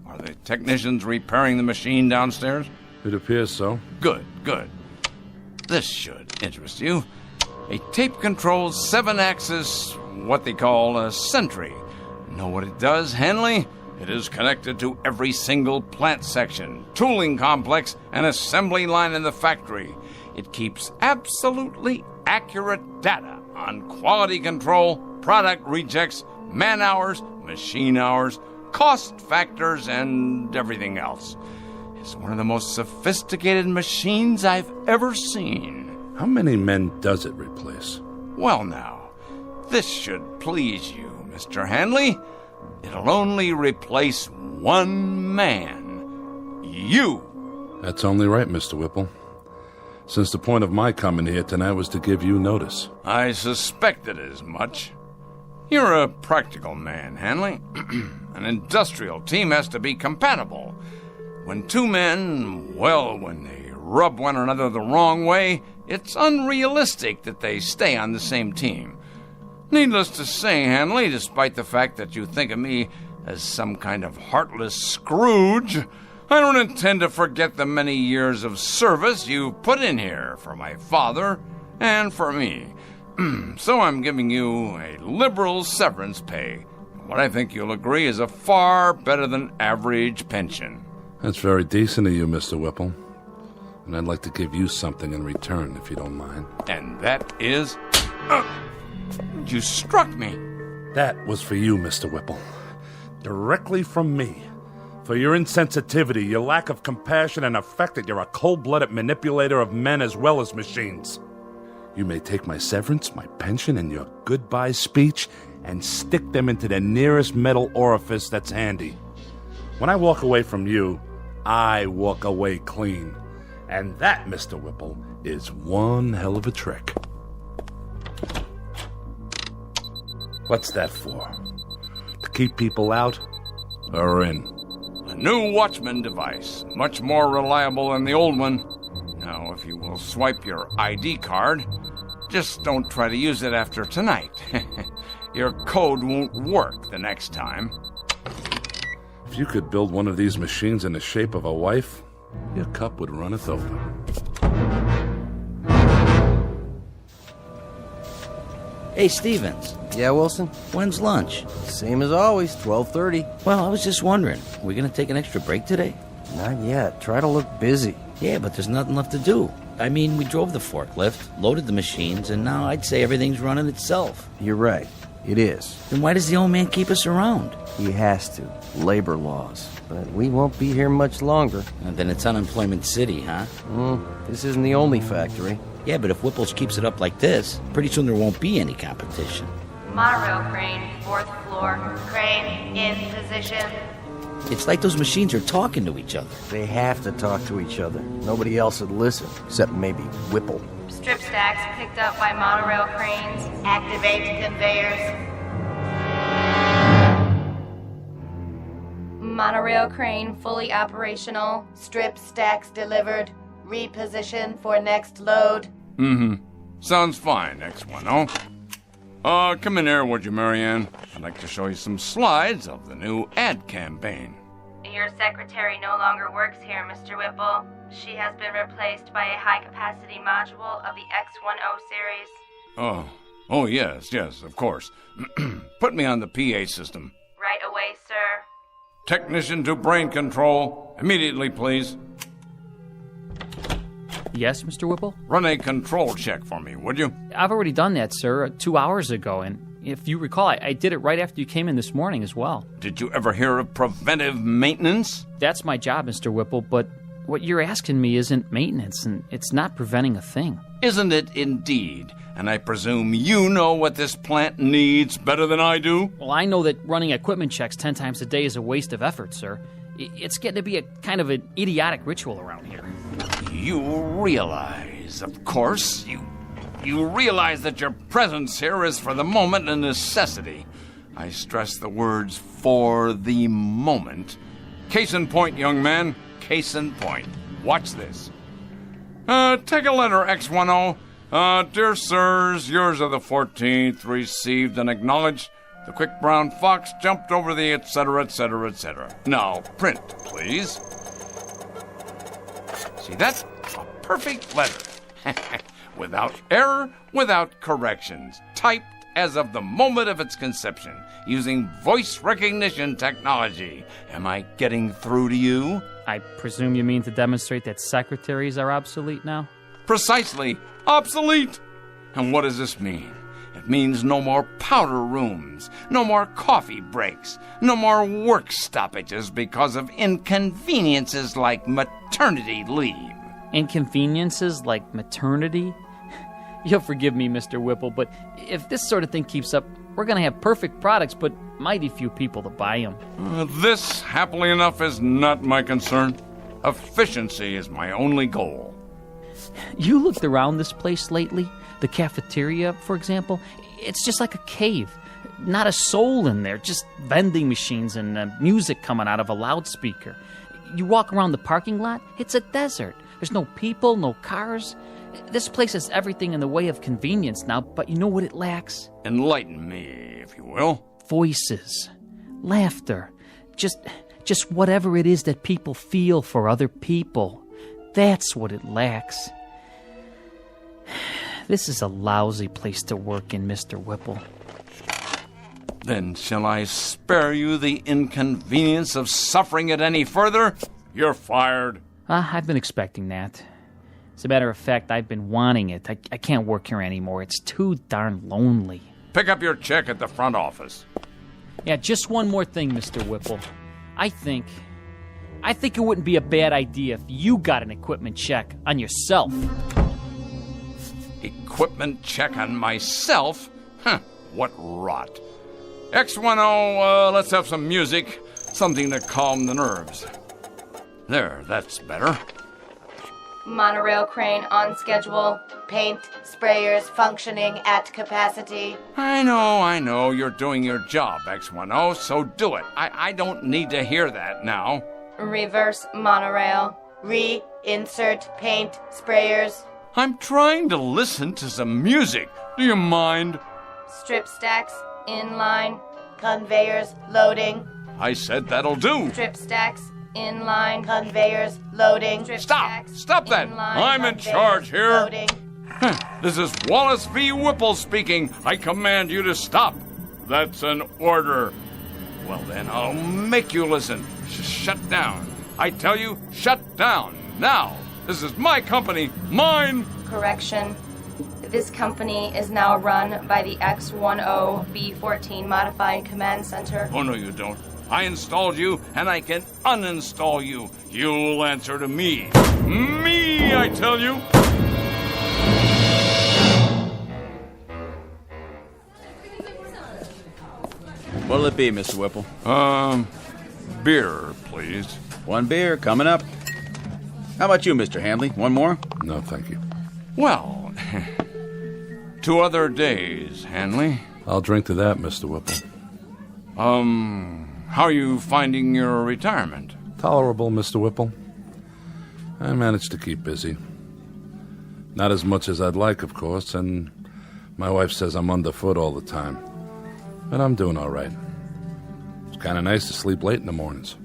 Are the technicians repairing the machine downstairs? It appears so. Good. This should interest you. A tape-controlled 7-axis, what they call a sentry. Know what it does, Hanley? It is connected to every single plant section, tooling complex, and assembly line in the factory. It keeps absolutely accurate data on quality control, product rejects, man hours, machine hours, cost factors, and everything else. It's one of the most sophisticated machines I've ever seen. How many men does it replace? Well, now, this should please you, Mr. Hanley. It'll only replace one man. You. That's only right, Mr. Whipple. Since the point of my coming here tonight was to give you notice. I suspected as much. You're a practical man, Hanley. An industrial team has to be compatible. When 2 men, when they rub one another the wrong way, it's unrealistic that they stay on the same team. Needless to say, Hanley, despite the fact that you think of me as some kind of heartless Scrooge, I don't intend to forget the many years of service you've put in here for my father and for me. So I'm giving you a liberal severance pay. What I think you'll agree is a far better than average pension. That's very decent of you, Mr. Whipple. And I'd like to give you something in return, if you don't mind. And that is... you struck me. That was for you, Mr. Whipple. Directly from me. For your insensitivity, your lack of compassion, and the fact that you're a cold-blooded manipulator of men as well as machines. You may take my severance, my pension, and your goodbye speech and stick them into the nearest metal orifice that's handy. When I walk away from you, I walk away clean. And that, Mr. Whipple, is one hell of a trick. What's that for? To keep people out or in? A new Watchman device, much more reliable than the old one. Now, if you will swipe your ID card, just don't try to use it after tonight. Your code won't work the next time. If you could build one of these machines in the shape of a wife, your cup would runneth over. Hey, Stevens. Yeah, Wilson? When's lunch? Same as always, 12:30. Well, I was just wondering, are we going to take an extra break today? Not yet. Try to look busy. Yeah, but there's nothing left to do. I mean, we drove the forklift, loaded the machines, and now I'd say everything's running itself. You're right. It is. Then why does the old man keep us around? He has to. Labor laws. But we won't be here much longer. And then it's Unemployment City, huh? This isn't the only factory. Yeah, but if Whipples keeps it up like this, pretty soon there won't be any competition. Monorail crane, 4th floor. Crane in position. It's like those machines are talking to each other. They have to talk to each other. Nobody else would listen, except maybe Whipple. Strip stacks picked up by monorail cranes. Activate conveyors. Monorail crane fully operational. Strip stacks delivered. Reposition for next load. Sounds fine, X10. Come in here, would you, Marianne? I'd like to show you some slides of the new ad campaign. Your secretary no longer works here, Mr. Whipple. She has been replaced by a high-capacity module of the X10 series. Oh, yes, of course. Put me on the PA system. Right away, sir. Technician to brain control. Immediately, please. Yes, Mr. Whipple? Run a control check for me, would you? I've already done that, sir, 2 hours ago, and if you recall, I did it right after you came in this morning as well. Did you ever hear of preventive maintenance? That's my job, Mr. Whipple, but what you're asking me isn't maintenance, and it's not preventing a thing. Isn't it indeed? And I presume you know what this plant needs better than I do? Well, I know that running equipment checks 10 times a day is a waste of effort, sir. It's getting to be a kind of an idiotic ritual around here. You realize, of course, you realize that your presence here is for the moment a necessity. I stress the words "for the moment." Case in point, young man. Case in point. Watch this. Take a letter, X10. Dear sirs, yours of the 14th, received and acknowledged. The quick brown fox jumped over the etc., etc., etc. Now, print, please. See that? A perfect letter. Without error, without corrections. Typed as of the moment of its conception, using voice recognition technology. Am I getting through to you? I presume you mean to demonstrate that secretaries are obsolete now? Precisely. Obsolete. And what does this mean? It means no more powder rooms, no more coffee breaks, no more work stoppages because of inconveniences like maternity leave. Inconveniences like maternity? You'll forgive me, Mr. Whipple, but if this sort of thing keeps up, we're going to have perfect products, but mighty few people to buy them. This, happily enough, is not my concern. Efficiency is my only goal. You looked around this place lately? The cafeteria, for example? It's just like a cave. Not a soul in there, just vending machines and music coming out of a loudspeaker. You walk around the parking lot, it's a desert. There's no people, no cars. This place has everything in the way of convenience now, but you know what it lacks? Enlighten me, if you will. Voices. Laughter. Just Just whatever it is that people feel for other people. That's what it lacks. This is a lousy place to work in, Mr. Whipple. Then shall I spare you the inconvenience of suffering it any further? You're fired. I've been expecting that. As a matter of fact, I've been wanting it. I can't work here anymore. It's too darn lonely. Pick up your check at the front office. Yeah, just one more thing, Mr. Whipple. I think it wouldn't be a bad idea if you got an equipment check on yourself. Equipment check on myself? Huh, what rot. X10, let's have some music. Something to calm the nerves. There, that's better. Monorail crane on schedule. Paint sprayers functioning at capacity. I know. You're doing your job, X10, so do it. I don't need to hear that now. Reverse monorail. Reinsert paint sprayers. I'm trying to listen to some music. Do you mind? Strip stacks inline. Conveyors loading. I said that'll do. Strip stacks inline. Conveyors loading. Stop that. I'm in charge here. Loading. This is Wallace V. Whipple speaking. I command you to stop. That's an order. Well, then, I'll make you listen. Shut down. I tell you, shut down. Now. This is my company. Mine. Correction. This company is now run by the X10B14 Modified Command Center. Oh, no, you don't. I installed you, and I can uninstall you. You'll answer to me. Me, I tell you. What'll it be, Mr. Whipple? Beer, please. One beer, coming up. How about you, Mr. Handley? One more? No, thank you. Well, 2 other days, Hanley. I'll drink to that, Mr. Whipple. How are you finding your retirement? Tolerable, Mr. Whipple. I managed to keep busy. Not as much as I'd like, of course, and my wife says I'm underfoot all the time. But I'm doing all right. It's kind of nice to sleep late in the mornings.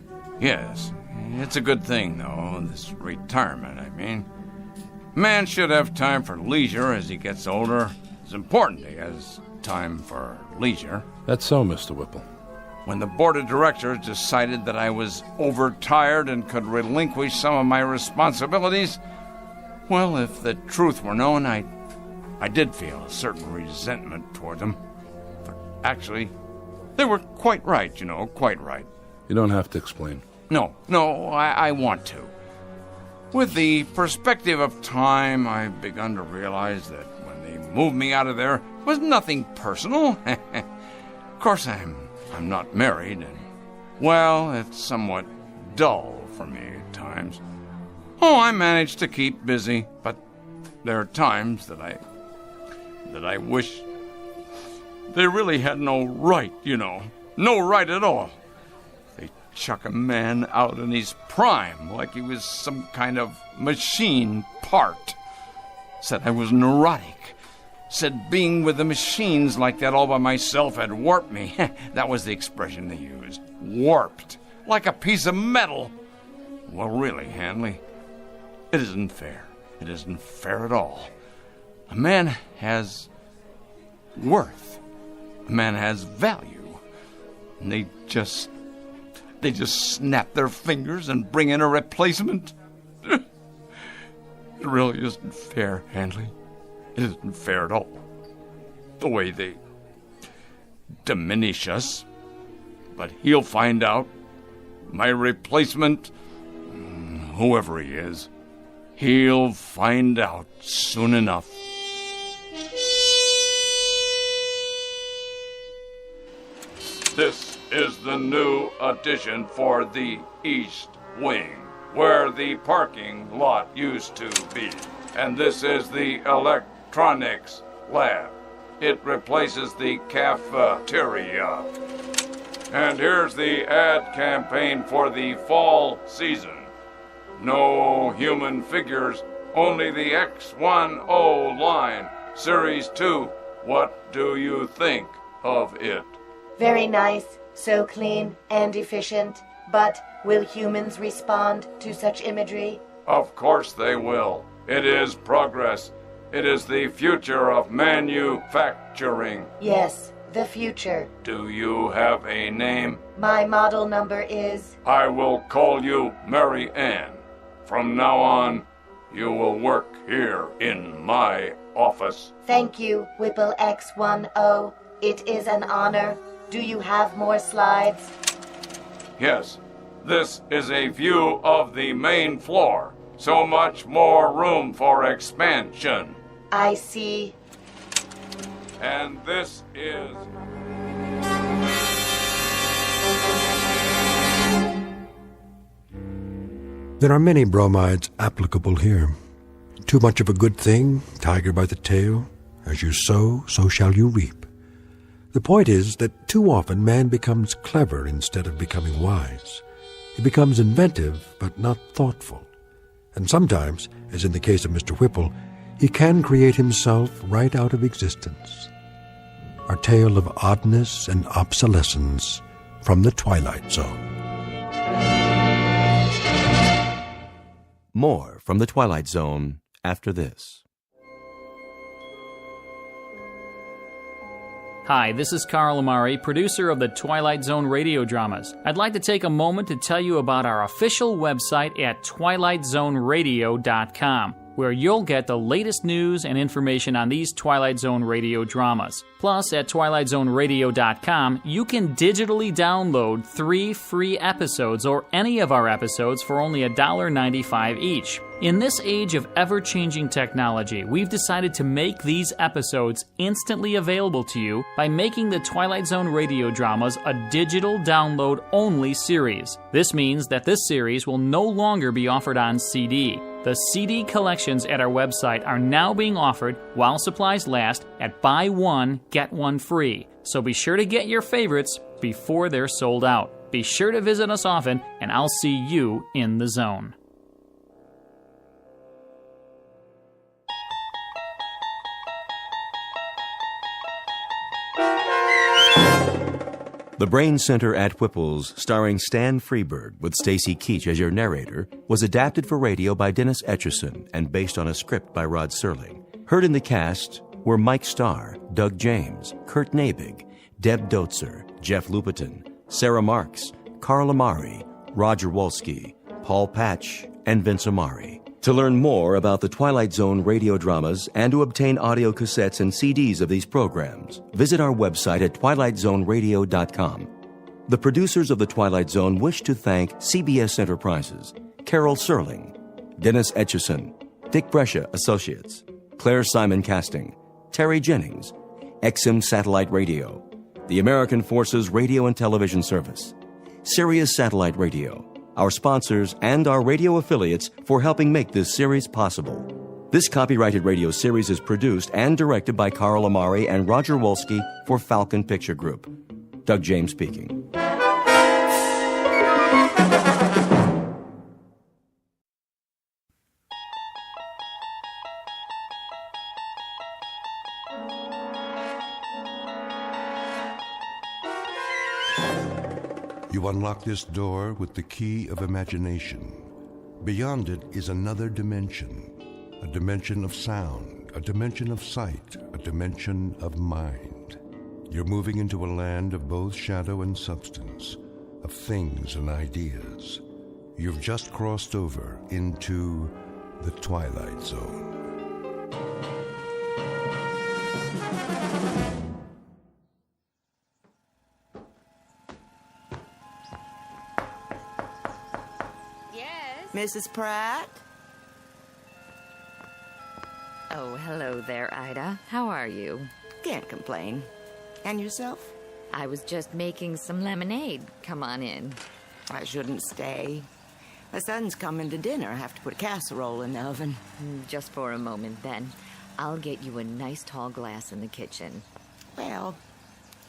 Yes, it's a good thing, though, this retirement, I mean. Man should have time for leisure as he gets older. It's important he has time for leisure. That's so, Mr. Whipple. When the board of directors decided that I was overtired and could relinquish some of my responsibilities, well, if the truth were known, I did feel a certain resentment toward them. But actually, they were quite right, quite right. You don't have to explain. No, I want to. With the perspective of time, I've begun to realize that when they moved me out of there, it was nothing personal. Of course, I'm not married, and, well, it's somewhat dull for me at times. Oh, I manage to keep busy, but there are times that I wish they really had no right, no right at all. They chuck a man out in his prime like he was some kind of machine part. Said I was neurotic. Said being with the machines like that all by myself had warped me. That was the expression they used. Warped. Like a piece of metal. Well, really, Hanley, it isn't fair. It isn't fair at all. A man has worth. A man has value. And they just snap their fingers and bring in a replacement. It really isn't fair, Hanley. It isn't fair at all. The way they diminish us. But he'll find out. My replacement, whoever he is, he'll find out soon enough. This is the new addition for the East Wing, where the parking lot used to be. And this is the electronics lab. It replaces the cafeteria. And here's the ad campaign for the fall season. No human figures, only the X10 line, Series 2. What do you think of it? Very nice, so clean and efficient, but Will humans respond to such imagery? Of course they will. It is progress. It is the future of manufacturing. Yes, the future. Do you have a name? My model number is... I will call you Mary Ann. From now on, you will work here in my office. Thank you, Whipple X10. It is an honor. Do you have more slides? Yes, this is a view of the main floor. So much more room for expansion. I see. And this is... There are many bromides applicable here. Too much of a good thing, tiger by the tail. As you sow, so shall you reap. The point is that too often man becomes clever instead of becoming wise. He becomes inventive, but not thoughtful. And sometimes, as in the case of Mr. Whipple, he can create himself right out of existence. Our tale of oddness and obsolescence from the Twilight Zone. More from the Twilight Zone after this. Hi, this is Carl Amari, producer of the Twilight Zone radio dramas. I'd like to take a moment to tell you about our official website at twilightzoneradio.com, where you'll get the latest news and information on these Twilight Zone radio dramas. Plus, at twilightzoneradio.com, you can digitally download 3 free episodes or any of our episodes for only $1.95 each. In this age of ever-changing technology, we've decided to make these episodes instantly available to you by making the Twilight Zone radio dramas a digital download-only series. This means that this series will no longer be offered on CD. The CD collections at our website are now being offered while supplies last at buy one, get one free. So be sure to get your favorites before they're sold out. Be sure to visit us often, and I'll see you in the zone. The Brain Center at Whipples, starring Stan Freberg with Stacy Keach as your narrator, was adapted for radio by Dennis Etchison and based on a script by Rod Serling. Heard in the cast were Mike Starr, Doug James, Kurt Nabig, Deb Dotzer, Jeff Lupetin, Sarah Marks, Carl Amari, Roger Wolski, Paul Patch, and Vince Amari. To learn more about the Twilight Zone radio dramas and to obtain audio cassettes and CDs of these programs, visit our website at twilightzoneradio.com. The producers of The Twilight Zone wish to thank CBS Enterprises, Carol Serling, Dennis Etchison, Dick Brescia Associates, Claire Simon Casting, Terry Jennings, XM Satellite Radio, the American Forces Radio and Television Service, Sirius Satellite Radio, our sponsors, and our radio affiliates for helping make this series possible. This copyrighted radio series is produced and directed by Carl Amari and Roger Wolski for Falcon Picture Group. Doug James speaking. You unlock this door with the key of imagination. Beyond it is another dimension, a dimension of sound, a dimension of sight, a dimension of mind. You're moving into a land of both shadow and substance, of things and ideas. You've just crossed over into the Twilight Zone. Mrs. Pratt? Oh, hello there, Ida. How are you? Can't complain. And yourself? I was just making some lemonade. Come on in. I shouldn't stay. My son's coming to dinner. I have to put a casserole in the oven. Just for a moment, then. I'll get you a nice tall glass in the kitchen. Well,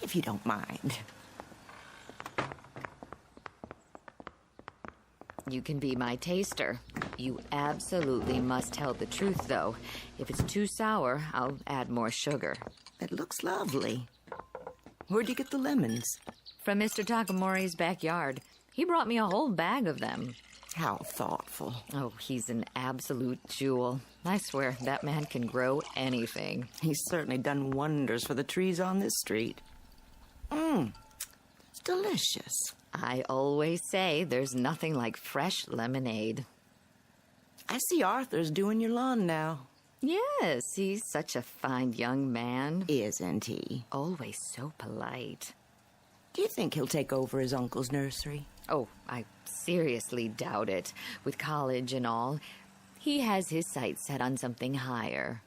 if you don't mind. You can be my taster. You absolutely must tell the truth, though. If it's too sour, I'll add more sugar. It looks lovely. Where'd you get the lemons? From Mr. Takamori's backyard. He brought me a whole bag of them. How thoughtful. Oh, he's an absolute jewel. I swear, that man can grow anything. He's certainly done wonders for the trees on this street. It's delicious. I always say there's nothing like fresh lemonade. I see Arthur's doing your lawn now. Yes, he's such a fine young man. Isn't he? Always so polite. Do you think he'll take over his uncle's nursery? Oh, I seriously doubt it. With college and all, he has his sights set on something higher.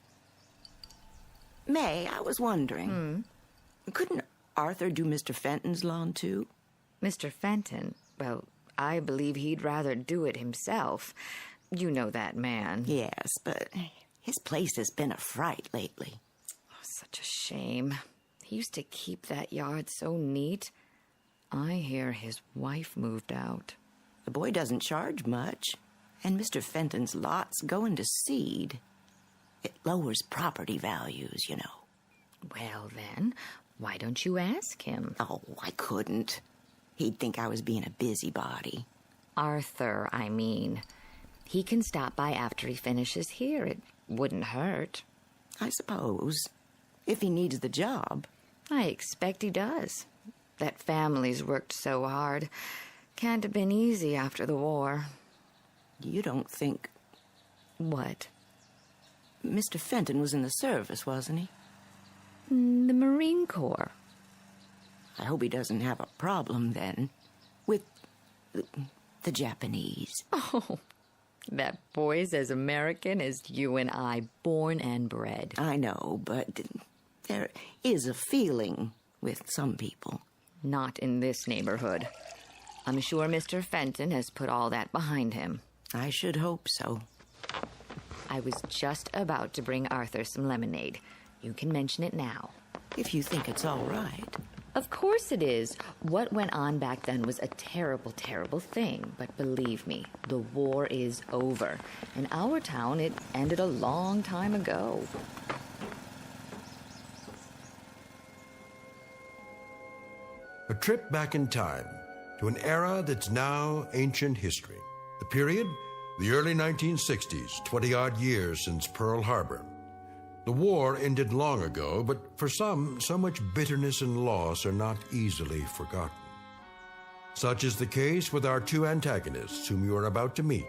May, I was wondering, couldn't Arthur do Mr. Fenton's lawn, too? Mr. Fenton? Well, I believe he'd rather do it himself. You know that man. Yes, but his place has been a fright lately. Oh, such a shame. He used to keep that yard so neat. I hear his wife moved out. The boy doesn't charge much, and Mr. Fenton's lot's going to seed. It lowers property values, you know. Well, then, why don't you ask him? Oh, I couldn't. He'd think I was being a busybody. Arthur, I mean. He can stop by after he finishes here. It wouldn't hurt. I suppose, if he needs the job. I expect he does. That family's worked so hard. Can't have been easy after the war. You don't think... What? Mr. Fenton was in the service, wasn't he? The Marine Corps. I hope he doesn't have a problem, then, with the Japanese. Oh, that boy's as American as you and I, born and bred. I know, but there is a feeling with some people. Not in this neighborhood. I'm sure Mr. Fenton has put all that behind him. I should hope so. I was just about to bring Arthur some lemonade. You can mention it now. If you think it's all right. Of course it is. What went on back then was a terrible, terrible thing. But believe me, the war is over. In our town, it ended a long time ago. A trip back in time to an era that's now ancient history. The period, the early 1960s, 20-odd years since Pearl Harbor. The war ended long ago, but for some, so much bitterness and loss are not easily forgotten. Such is the case with our two antagonists whom you are about to meet.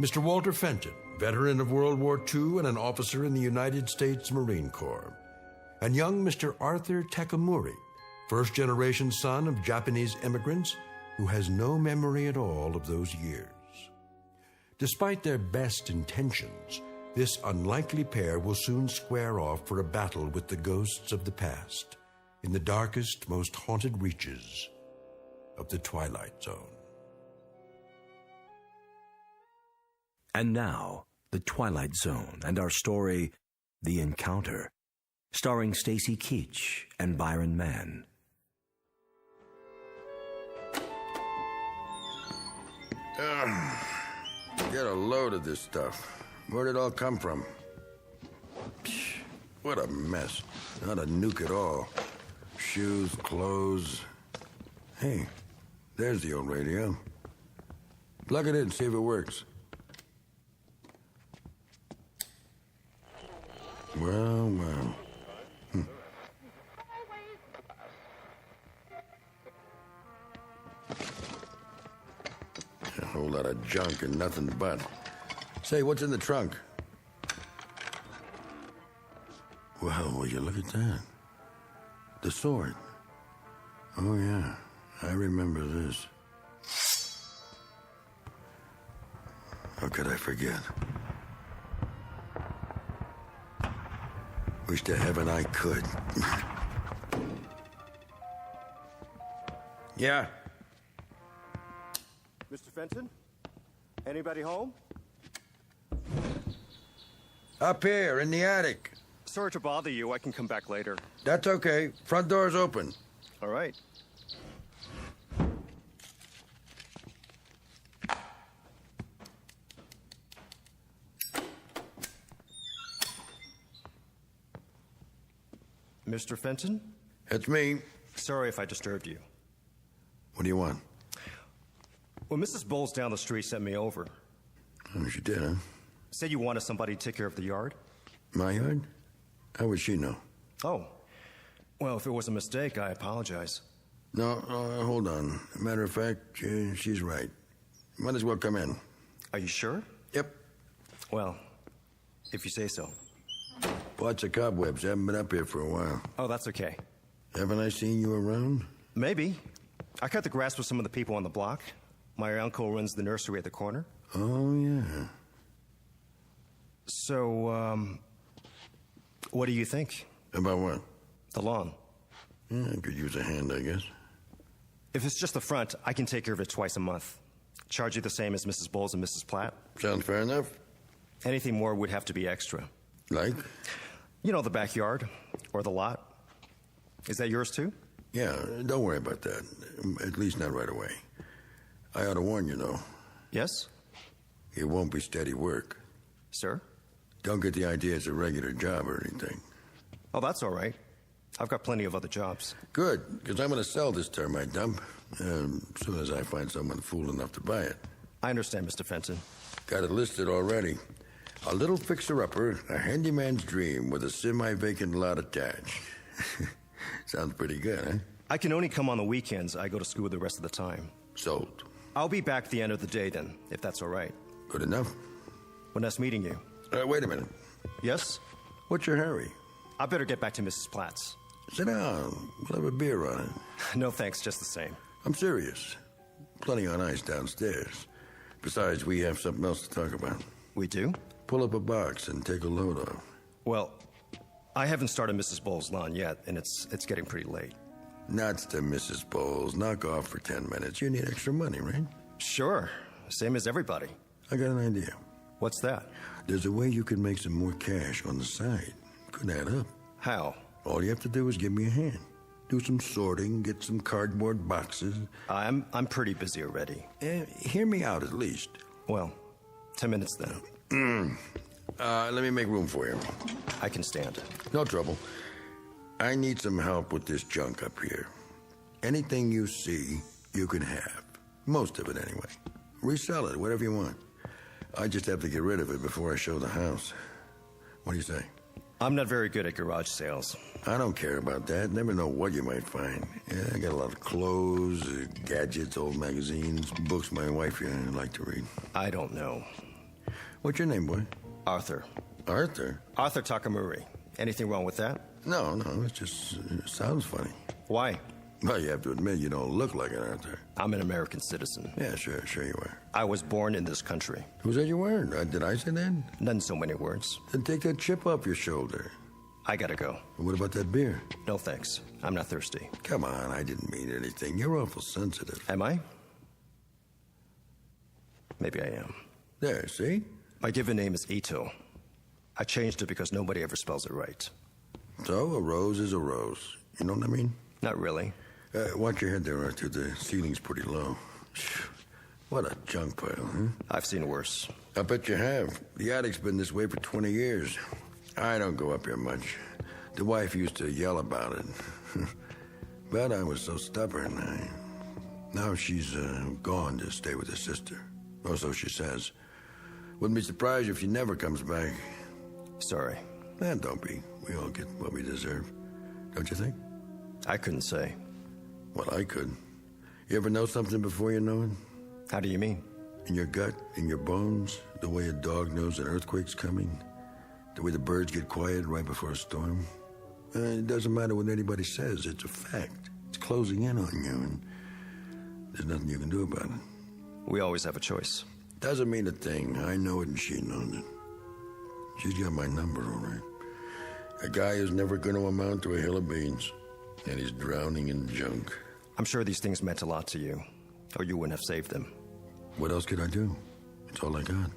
Mr. Walter Fenton, veteran of World War II and an officer in the United States Marine Corps, and young Mr. Arthur Takamori, first-generation son of Japanese immigrants who has no memory at all of those years. Despite their best intentions, this unlikely pair will soon square off for a battle with the ghosts of the past in the darkest, most haunted reaches of the Twilight Zone. And now, the Twilight Zone and our story, The Encounter, starring Stacy Keach and Byron Mann. Get a load of this stuff. Where'd it all come from? Psh, what a mess. Not a nuke at all. Shoes, clothes. Hey, there's the old radio. Plug it in, see if it works. Well, well. A whole lot of junk and nothing but. Say, what's in the trunk? Well, will you look at that? The sword. Oh, yeah. I remember this. How could I forget? Wish to heaven I could. Yeah. Mr. Fenton? Anybody home? Up here, in the attic. Sorry to bother you. I can come back later. That's okay. Front door's open. All right. Mr. Fenton? It's me. Sorry if I disturbed you. What do you want? Well, Mrs. Bowles down the street sent me over. Oh, she did, huh? Said you wanted somebody to take care of the yard? My yard? How would she know? Oh. Well, if it was a mistake, I apologize. No, hold on. Matter of fact, she's right. Might as well come in. Are you sure? Yep. Well, if you say so. Lots of cobwebs. Haven't been up here for a while. Oh, that's okay. Haven't I seen you around? Maybe. I cut the grass with some of the people on the block. My uncle runs the nursery at the corner. Oh, yeah. So, what do you think? About what? The lawn. Yeah, I could use a hand, I guess. If it's just the front, I can take care of it twice a month. Charge you the same as Mrs. Bowles and Mrs. Platt. Sounds fair enough. Anything more would have to be extra. Like? You know, the backyard or the lot. Is that yours too? Yeah, don't worry about that. At least not right away. I ought to warn you, though. Yes? It won't be steady work. Sir? Don't get the idea it's a regular job or anything. Oh, that's all right. I've got plenty of other jobs. Good, because I'm going to sell this termite dump as soon as I find someone fool enough to buy it. I understand, Mr. Fenton. Got it listed already. A little fixer-upper, a handyman's dream with a semi-vacant lot attached. Sounds pretty good, huh? I can only come on the weekends. I go to school the rest of the time. Sold. I'll be back at the end of the day then, if that's all right. Good enough. Well, nice meeting you. Wait a minute. Yes? What's your hurry? I better get back to Mrs. Platt's. Sit down. We'll have a beer on it. No thanks, just the same. I'm serious. Plenty on ice downstairs. Besides, we have something else to talk about. We do? Pull up a box and take a load off. Well, I haven't started Mrs. Bowles' lawn yet, and it's getting pretty late. Nuts to Mrs. Bowles. Knock off for 10 minutes. You need extra money, right? Sure. Same as everybody. I got an idea. What's that? There's a way you can make some more cash on the side. Could add up. How? All you have to do is give me a hand. Do some sorting, get some cardboard boxes. I'm pretty busy already. Hear me out at least. Well, 10 minutes then. Let me make room for you. I can stand. No trouble. I need some help with this junk up here. Anything you see, you can have. Most of it, anyway. Resell it, whatever you want. I just have to get rid of it before I show the house. What do you say? I'm not very good at garage sales. I don't care about that. Never know what you might find. Yeah, I got a lot of clothes, gadgets, old magazines, books my wife like to read. I don't know. What's your name, boy? Arthur. Arthur? Arthur Takamori. Anything wrong with that? No, it just sounds funny. Why? Well, you have to admit you don't look like an Arthur. I'm an American citizen. Yeah, sure you are. I was born in this country. Who said you weren't? Did I say that? None so many words. Then take that chip off your shoulder. I gotta go. What about that beer? No thanks. I'm not thirsty. Come on, I didn't mean anything. You're awful sensitive. Am I? Maybe I am. There, see? My given name is Ito. I changed it because nobody ever spells it right. So, a rose is a rose. You know what I mean? Not really. Watch your head there, Arthur. The ceiling's pretty low. What a junk pile, huh? I've seen worse. I bet you have. The attic's been this way for 20 years. I don't go up here much. The wife used to yell about it. But I was so stubborn. Now she's gone to stay with her sister. Or so she says. Wouldn't be surprised if she never comes back. Sorry. Don't be. We all get what we deserve. Don't you think? I couldn't say. Well, I could. You ever know something before you know it? How do you mean? In your gut, in your bones, the way a dog knows an earthquake's coming, the way the birds get quiet right before a storm. It doesn't matter what anybody says, it's a fact. It's closing in on you, and there's nothing you can do about it. We always have a choice. Doesn't mean a thing. I know it and she knows it. She's got my number, all right. A guy who's never going to amount to a hill of beans, and he's drowning in junk. I'm sure these things meant a lot to you, or you wouldn't have saved them. What else could I do? It's all I got.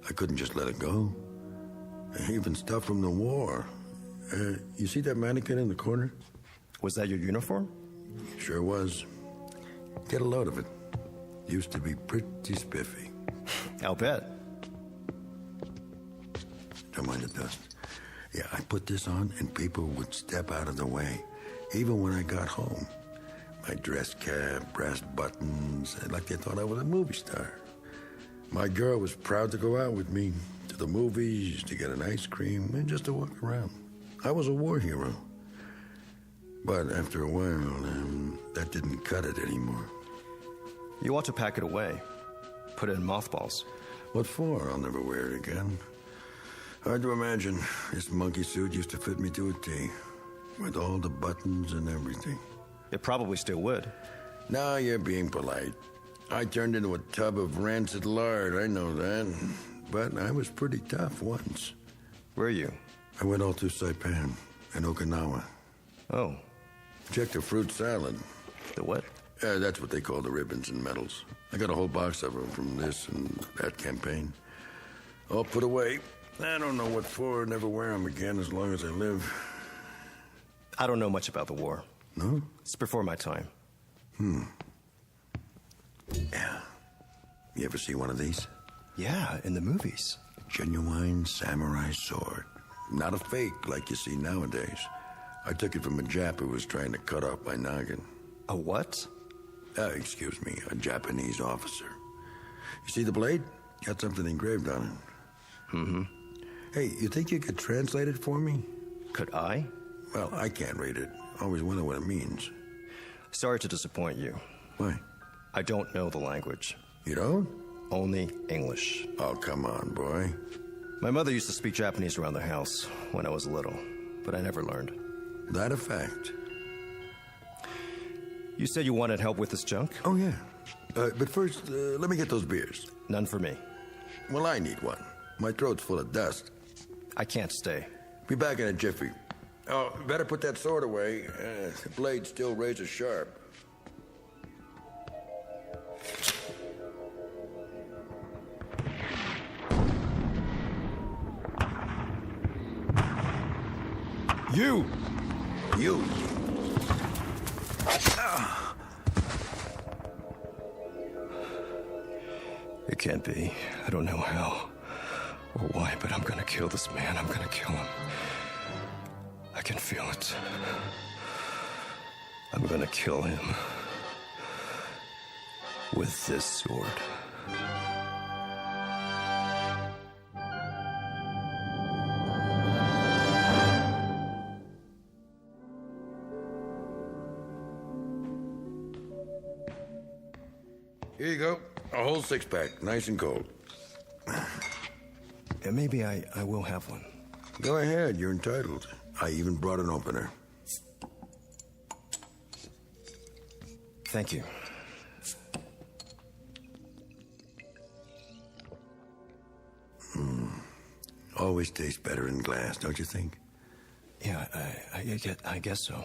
I couldn't just let it go. Even stuff from the war. You see that mannequin in the corner? Was that your uniform? Sure was. Get a load of it. Used to be pretty spiffy. I'll bet. Don't mind the dust. Yeah, I put this on and people would step out of the way. Even when I got home. My dress cap, brass buttons, like they thought I was a movie star. My girl was proud to go out with me to the movies, to get an ice cream, and just to walk around. I was a war hero. But after a while, that didn't cut it anymore. You ought to pack it away. Put it in mothballs. What for? I'll never wear it again. Hard to imagine. This monkey suit used to fit me to a T, with all the buttons and everything. It probably still would. Now you're being polite. I turned into a tub of rancid lard, I know that. But I was pretty tough once. Were you? I went all through Saipan and Okinawa. Oh. Checked the fruit salad. The what? That's what they call the ribbons and medals. I got a whole box of them from this and that campaign. All put away. I don't know what for. Never wear them again as long as I live. I don't know much about the war. No? It's before my time. Yeah. You ever see one of these? Yeah, in the movies. A genuine samurai sword. Not a fake like you see nowadays. I took it from a Jap who was trying to cut off my noggin. A what? Excuse me, a Japanese officer. You see the blade? Got something engraved on it. Mm-hmm. Hey, you think you could translate it for me? Could I? Well, I can't read it. Always wonder what it means. Sorry to disappoint you. Why? I don't know the language. You don't? Only English. Oh, come on, boy. My mother used to speak Japanese around the house when I was little, but I never learned. That a fact. You said you wanted help with this junk? Oh, yeah. But first, let me get those beers. None for me. Well, I need one. My throat's full of dust. I can't stay. Be back in a jiffy. Oh, better put that sword away. The blade's still razor sharp. You! It can't be. I don't know how or why, but I'm gonna kill this man. I'm gonna kill him. I can feel it. I'm gonna kill him with this sword. Here you go. A whole six-pack, nice and cold. And maybe I will have one. Go ahead, you're entitled. I even brought an opener. Thank you. Always tastes better in glass, don't you think? Yeah, I guess so.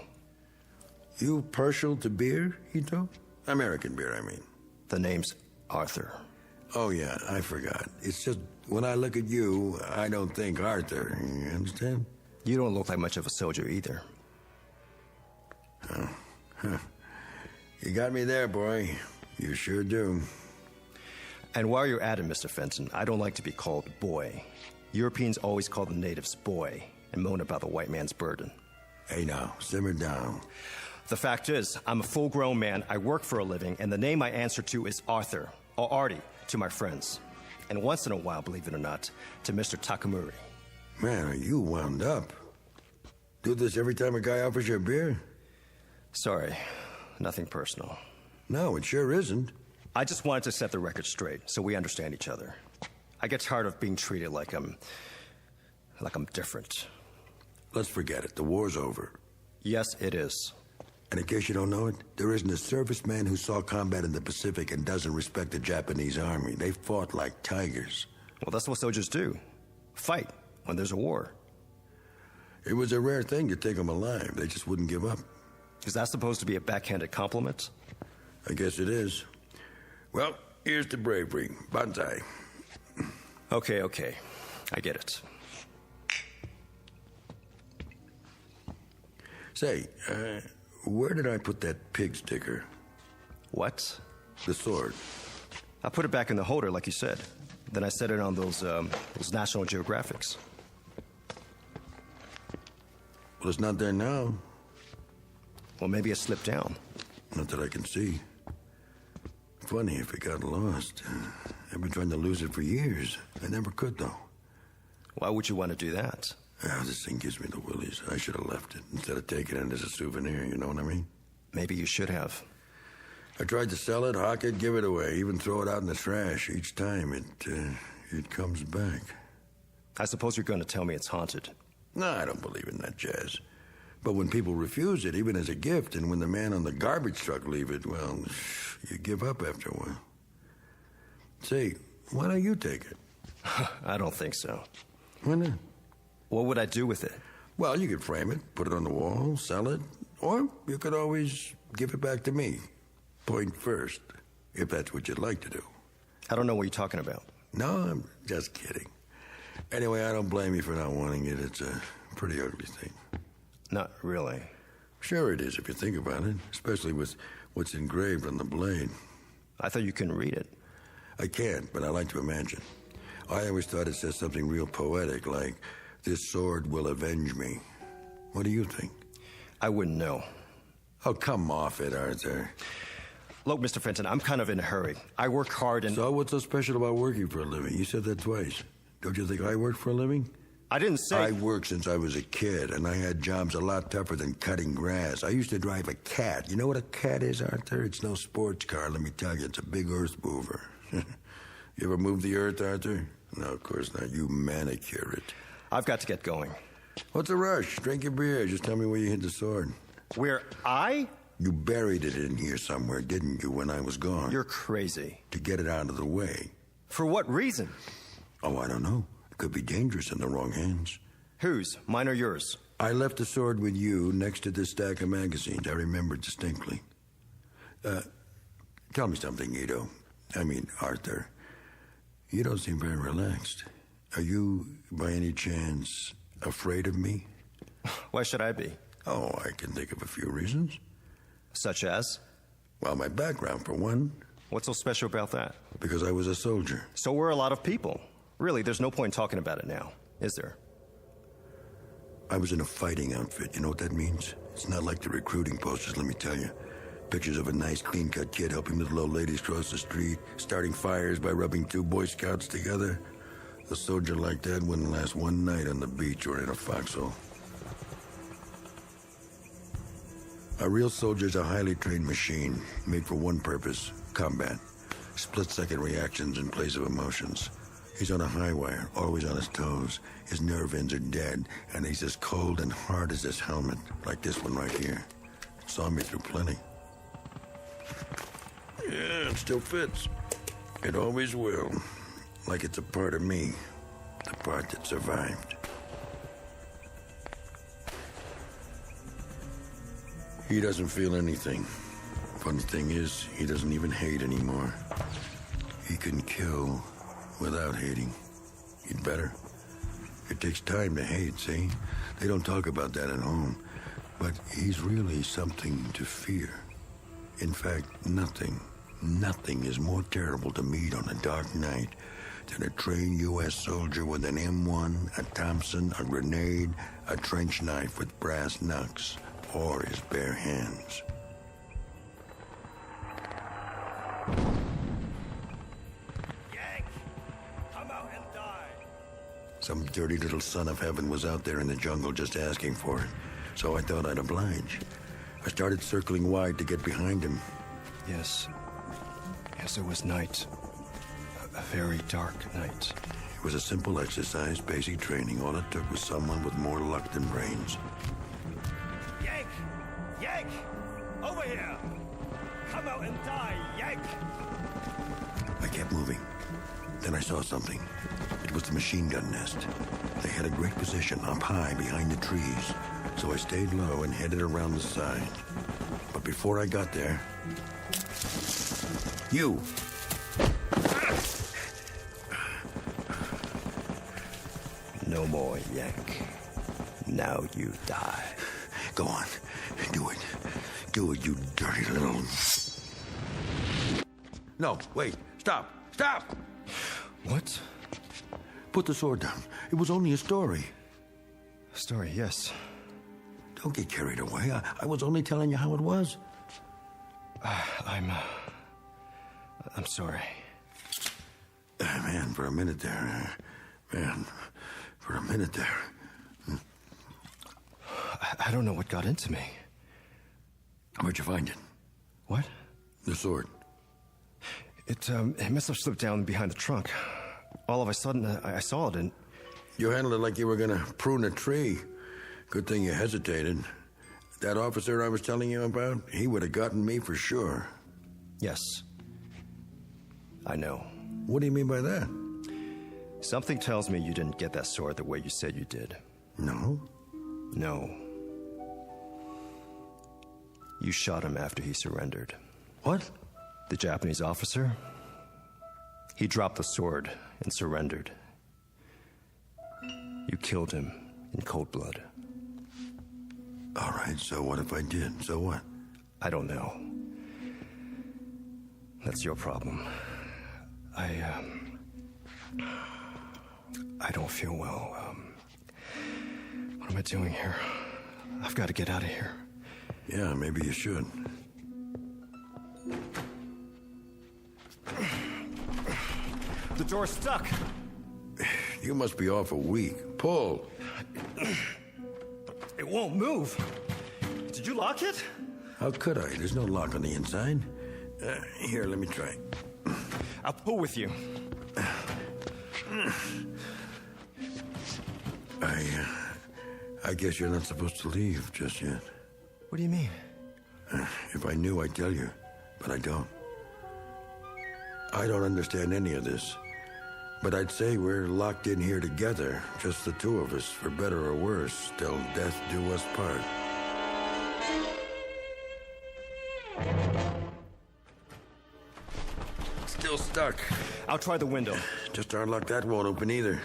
You partial to beer, Ito? American beer, I mean. The name's Arthur. Oh, yeah, I forgot. It's just, when I look at you, I don't think Arthur. You understand? You don't look like much of a soldier either. Oh. Huh. You got me there, boy. You sure do. And while you're at it, Mr. Fenton, I don't like to be called boy. Europeans always call the natives boy and moan about the white man's burden. Hey, now, simmer down. The fact is, I'm a full-grown man, I work for a living, and the name I answer to is Arthur, or Artie, to my friends. And once in a while, believe it or not, to Mr. Takamuri. Man, are you wound up? Do this every time a guy offers you a beer? Sorry, nothing personal. No, it sure isn't. I just wanted to set the record straight, so we understand each other. I get tired of being treated like I'm different. Let's forget it. The war's over. Yes, it is. And in case you don't know it, there isn't a serviceman who saw combat in the Pacific and doesn't respect the Japanese army. They fought like tigers. Well, that's what soldiers do. Fight when there's a war. It was a rare thing to take them alive. They just wouldn't give up. Is that supposed to be a backhanded compliment? I guess it is. Well, here's to bravery. Banzai. Okay. I get it. Say, where did I put that pig sticker? What? The sword. I put it back in the holder, like you said. Then I set it on those National Geographics. Well, it's not there now. Well, maybe it slipped down. Not that I can see. Funny if it got lost. I've been trying to lose it for years. I never could, though. Why would you want to do that? This thing gives me the willies. I should have left it instead of taking it as a souvenir, you know what I mean? Maybe you should have. I tried to sell it, hawk it, give it away, even throw it out in the trash. Each time it comes back. I suppose you're going to tell me it's haunted. No, I don't believe in that jazz. But when people refuse it, even as a gift, and when the man on the garbage truck leave it, well, you give up after a while. Say, why don't you take it? I don't think so. Why not? What would I do with it? Well, you could frame it, put it on the wall, sell it, or you could always give it back to me. Point first, if that's what you'd like to do. I don't know what you're talking about. No, I'm just kidding. Anyway, I don't blame you for not wanting it. It's a pretty ugly thing. Not really. Sure it is, if you think about it, especially with what's engraved on the blade. I thought you couldn't read it. I can't, but I like to imagine. I always thought it said something real poetic, like, "This sword will avenge me." What do you think? I wouldn't know. Oh, come off it, Arthur. Look, Mr. Fenton, I'm kind of in a hurry. I work hard and... So what's so special about working for a living? You said that twice. Don't you think I work for a living? I didn't say... I worked since I was a kid, and I had jobs a lot tougher than cutting grass. I used to drive a cat. You know what a cat is, Arthur? It's no sports car, let me tell you. It's a big earth mover. You ever move the earth, Arthur? No, of course not. You manicure it. I've got to get going. What's the rush? Drink your beer. Just tell me where you hid the sword. Where I? You buried it in here somewhere, didn't you, when I was gone? You're crazy. To get it out of the way. For what reason? Oh, I don't know. It could be dangerous in the wrong hands. Whose? Mine or yours? I left the sword with you next to this stack of magazines. I remember distinctly. Tell me something, Arthur. You don't seem very relaxed. Are you, by any chance, afraid of me? Why should I be? Oh, I can think of a few reasons. Such as? Well, my background, for one. What's so special about that? Because I was a soldier. So were a lot of people. Really, there's no point talking about it now, is there? I was in a fighting outfit. You know what that means? It's not like the recruiting posters, let me tell you. Pictures of a nice, clean-cut kid helping little old ladies cross the street, starting fires by rubbing two Boy Scouts together. A soldier like that wouldn't last one night on the beach or in a foxhole. A real soldier's a highly trained machine, made for one purpose, combat. Split-second reactions in place of emotions. He's on a high wire, always on his toes. His nerve ends are dead, and he's as cold and hard as this helmet, like this one right here. It saw me through plenty. Yeah, it still fits. It always will. Like it's a part of me, the part that survived. He doesn't feel anything. Funny thing is, he doesn't even hate anymore. He can kill without hating. He'd better. It takes time to hate, see? They don't talk about that at home. But he's really something to fear. In fact, nothing is more terrible to meet on a dark night than a trained U.S. soldier with an M1, a Thompson, a grenade, a trench knife with brass knucks, or his bare hands. Yank! Come out and die! Some dirty little son of heaven was out there in the jungle just asking for it, so I thought I'd oblige. I started circling wide to get behind him. Yes, it was night. A very dark night. It was a simple exercise, basic training. All it took was someone with more luck than brains. Yank! Yank! Over here! Come out and die, Yank! I kept moving. Then I saw something. It was the machine gun nest. They had a great position up high behind the trees, so I stayed low and headed around the side. But before I got there... You! No more, Yank. Now you die. Go on. Do it. Do it, you dirty little... No, wait. Stop. Stop! What? Put the sword down. It was only a story. A story, yes. Don't get carried away. I was only telling you how it was. I'm sorry. Man, for a minute there. I don't know what got into me. Where'd you find it? What? The sword. It must have slipped down behind the trunk. All of a sudden, I saw it and... You handled it like you were gonna prune a tree. Good thing you hesitated. That officer I was telling you about, he would have gotten me for sure. Yes. I know. What do you mean by that? Something tells me you didn't get that sword the way you said you did. No? No. You shot him after he surrendered. What? The Japanese officer? He dropped the sword and surrendered. You killed him in cold blood. All right, so what if I did? So what? I don't know. That's your problem. I don't feel well. What am I doing here? I've got to get out of here. Yeah, maybe you should. The door's stuck. You must be awful weak. Pull. It won't move. Did you lock it? How could I? There's no lock on the inside. Here, let me try. I'll pull with you. I guess you're not supposed to leave just yet. What do you mean? If I knew, I'd tell you, but I don't. I don't understand any of this, but I'd say we're locked in here together, just the two of us, for better or worse, till death do us part. Still stuck. I'll try the window. Just our luck that won't open either.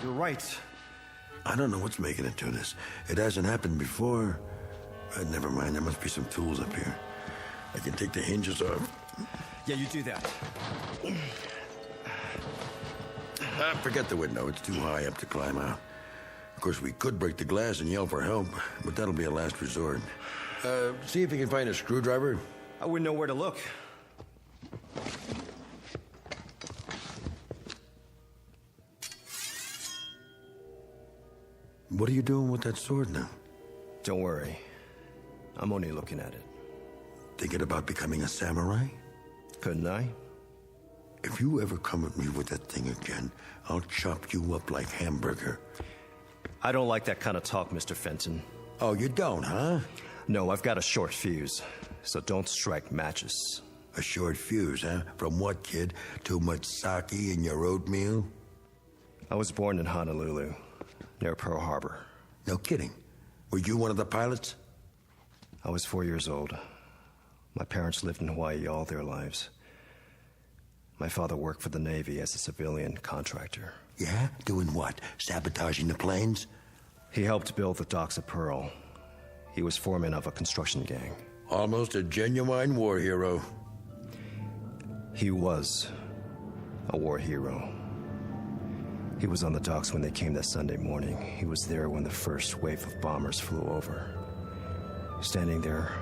You're right. I don't know what's making it do this. It hasn't happened before. Never mind, there must be some tools up here. I can take the hinges off. Yeah, you do that. Forget the window. It's too high up to climb out. Of course, we could break the glass and yell for help, but that'll be a last resort. See if you can find a screwdriver. I wouldn't know where to look. What are you doing with that sword now? Don't worry. I'm only looking at it. Thinking about becoming a samurai? Couldn't I? If you ever come at me with that thing again, I'll chop you up like hamburger. I don't like that kind of talk, Mr. Fenton. Oh, you don't, huh? No, I've got a short fuse, so don't strike matches. A short fuse, huh? From what, kid? Too much sake in your oatmeal? I was born in Honolulu, near Pearl Harbor. No kidding. Were you one of the pilots? I was 4 years old. My parents lived in Hawaii all their lives. My father worked for the Navy as a civilian contractor. Yeah? Doing what? Sabotaging the planes? He helped build the docks of Pearl. He was foreman of a construction gang. Almost a genuine war hero. He was a war hero. He was on the docks when they came that Sunday morning. He was there when the first wave of bombers flew over. Standing there,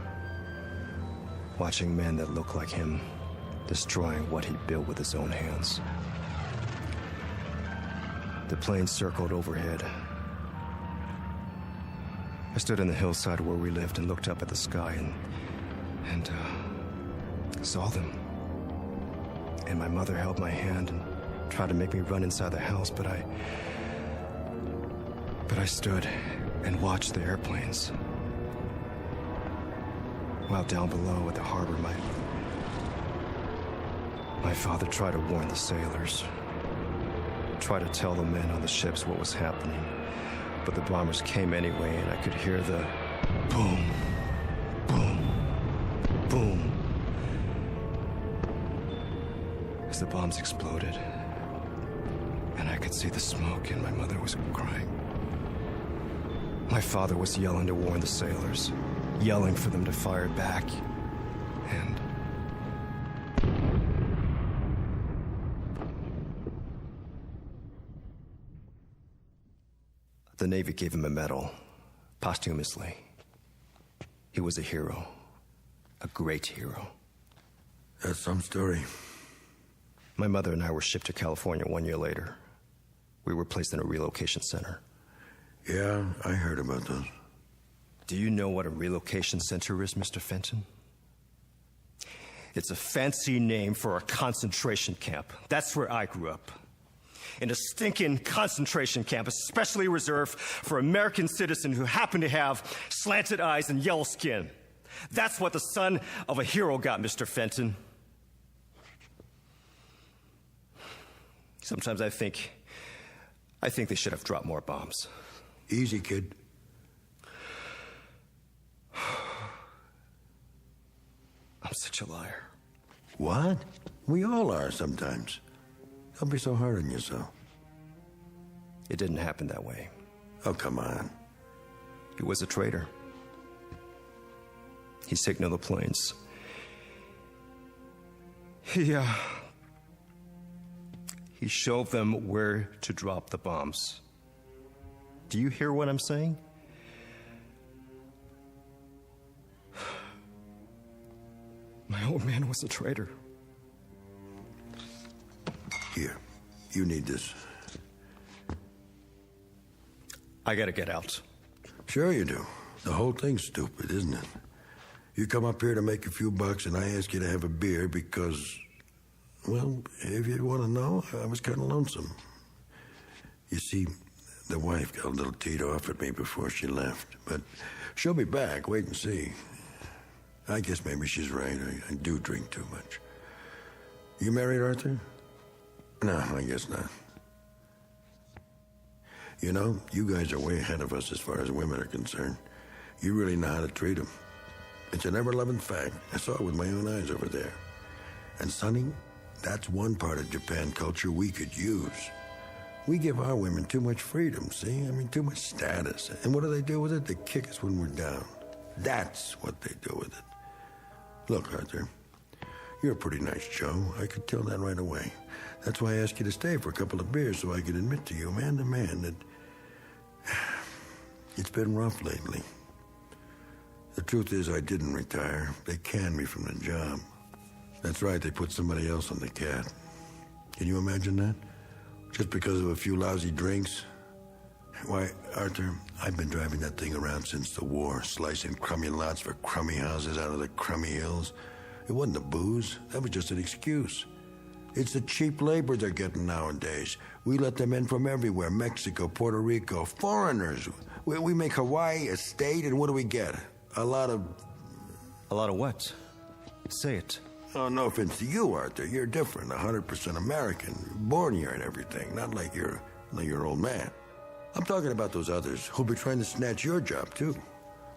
watching men that looked like him, destroying what he built with his own hands. The plane circled overhead. I stood on the hillside where we lived and looked up at the sky and saw them. And my mother held my hand and tried to make me run inside the house, but I stood and watched the airplanes. While down below at the harbor, my father tried to warn the sailors, tried to tell the men on the ships what was happening, but the bombers came anyway, and I could hear the boom, boom, boom as the bombs exploded. And I could see the smoke, and my mother was crying. My father was yelling to warn the sailors, yelling for them to fire back. And The Navy gave him a medal, posthumously. He was a hero. A great hero. That's some story. My mother and I were shipped to California 1 year later. We were placed in a relocation center. Yeah, I heard about those. Do you know what a relocation center is, Mr. Fenton? It's a fancy name for a concentration camp. That's where I grew up. In a stinking concentration camp, especially reserved for American citizens who happen to have slanted eyes and yellow skin. That's what the son of a hero got, Mr. Fenton. Sometimes I think they should have dropped more bombs. Easy, kid. I'm such a liar. What? We all are sometimes. Don't be so hard on yourself. It didn't happen that way. Oh, come on. He was a traitor. He signaled the planes. He showed them where to drop the bombs. Do you hear what I'm saying? My old man was a traitor. Here, you need this. I gotta get out. Sure you do. The whole thing's stupid, isn't it? You come up here to make a few bucks and I ask you to have a beer because, well, if you want to know, I was kind of lonesome. You see, the wife got a little teed off at me before she left, but she'll be back. Wait and see. I guess maybe she's right. I do drink too much. You married, Arthur? No, I guess not. You know, you guys are way ahead of us as far as women are concerned. You really know how to treat them. It's an ever-loving fact. I saw it with my own eyes over there. And, Sonny, that's one part of Japan culture we could use. We give our women too much freedom, see? I mean, too much status. And what do they do with it? They kick us when we're down. That's what they do with it. Look, Arthur, you're a pretty nice Joe. I could tell that right away. That's why I asked you to stay for a couple of beers so I could admit to you, man to man, that it's been rough lately. The truth is I didn't retire. They canned me from the job. That's right, they put somebody else on the cat. Can you imagine that? Just because of a few lousy drinks? Why, Arthur, I've been driving that thing around since the war, slicing crummy lots for crummy houses out of the crummy hills. It wasn't the booze. That was just an excuse. It's the cheap labor they're getting nowadays. We let them in from everywhere, Mexico, Puerto Rico, foreigners. We make Hawaii a state, and what do we get? A lot of what? Say it. Oh, no offense to you, Arthur. You're different, 100% American. Born here and everything, not like your old man. I'm talking about those others who'll be trying to snatch your job, too.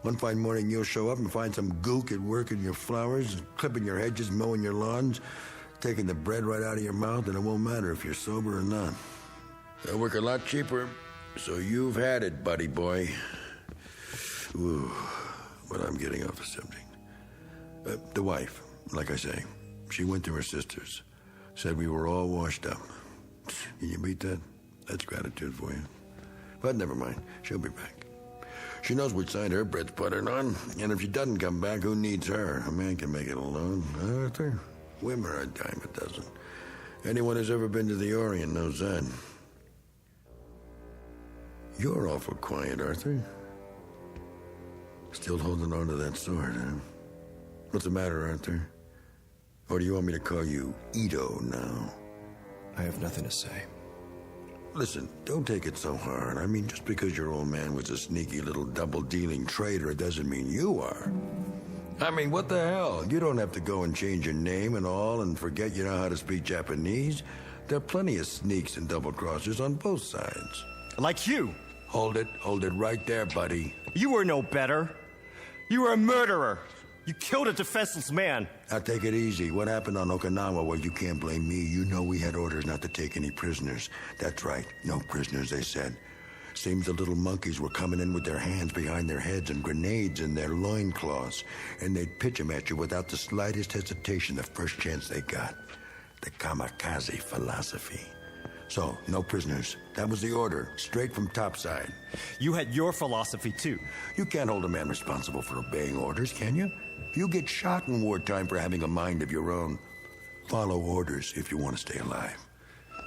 One fine morning, you'll show up and find some gook at work in your flowers, clipping your hedges, mowing your lawns, taking the bread right out of your mouth, and it won't matter if you're sober or not. They'll work a lot cheaper, so you've had it, buddy boy. Ooh, but I'm getting off the subject. The wife, like I say, she went to her sister's, said we were all washed up. Can you beat that? That's gratitude for you. But never mind, she'll be back. She knows which side her bread's buttered on, and if she doesn't come back, who needs her? A man can make it alone. Arthur, women are a dime a dozen. Anyone who's ever been to the Orient knows that. You're awful quiet, Arthur. Still holding on to that sword, huh? What's the matter, Arthur? Or do you want me to call you Ito now? I have nothing to say. Listen, don't take it so hard. I mean, just because your old man was a sneaky little double-dealing traitor, it doesn't mean you are. I mean, what the hell? You don't have to go and change your name and all and forget you know how to speak Japanese. There are plenty of sneaks and double-crossers on both sides. Like you. Hold it right there, buddy. You were no better. You were a murderer. You killed a defenseless man. Now take it easy. What happened on Okinawa? Well, you can't blame me. You know we had orders not to take any prisoners. That's right. No prisoners, they said. Seems the little monkeys were coming in with their hands behind their heads and grenades in their loincloths, and they'd pitch them at you without the slightest hesitation the first chance they got. The kamikaze philosophy. So, no prisoners. That was the order, straight from topside. You had your philosophy, too. You can't hold a man responsible for obeying orders, can you? You get shot in wartime for having a mind of your own. Follow orders if you want to stay alive.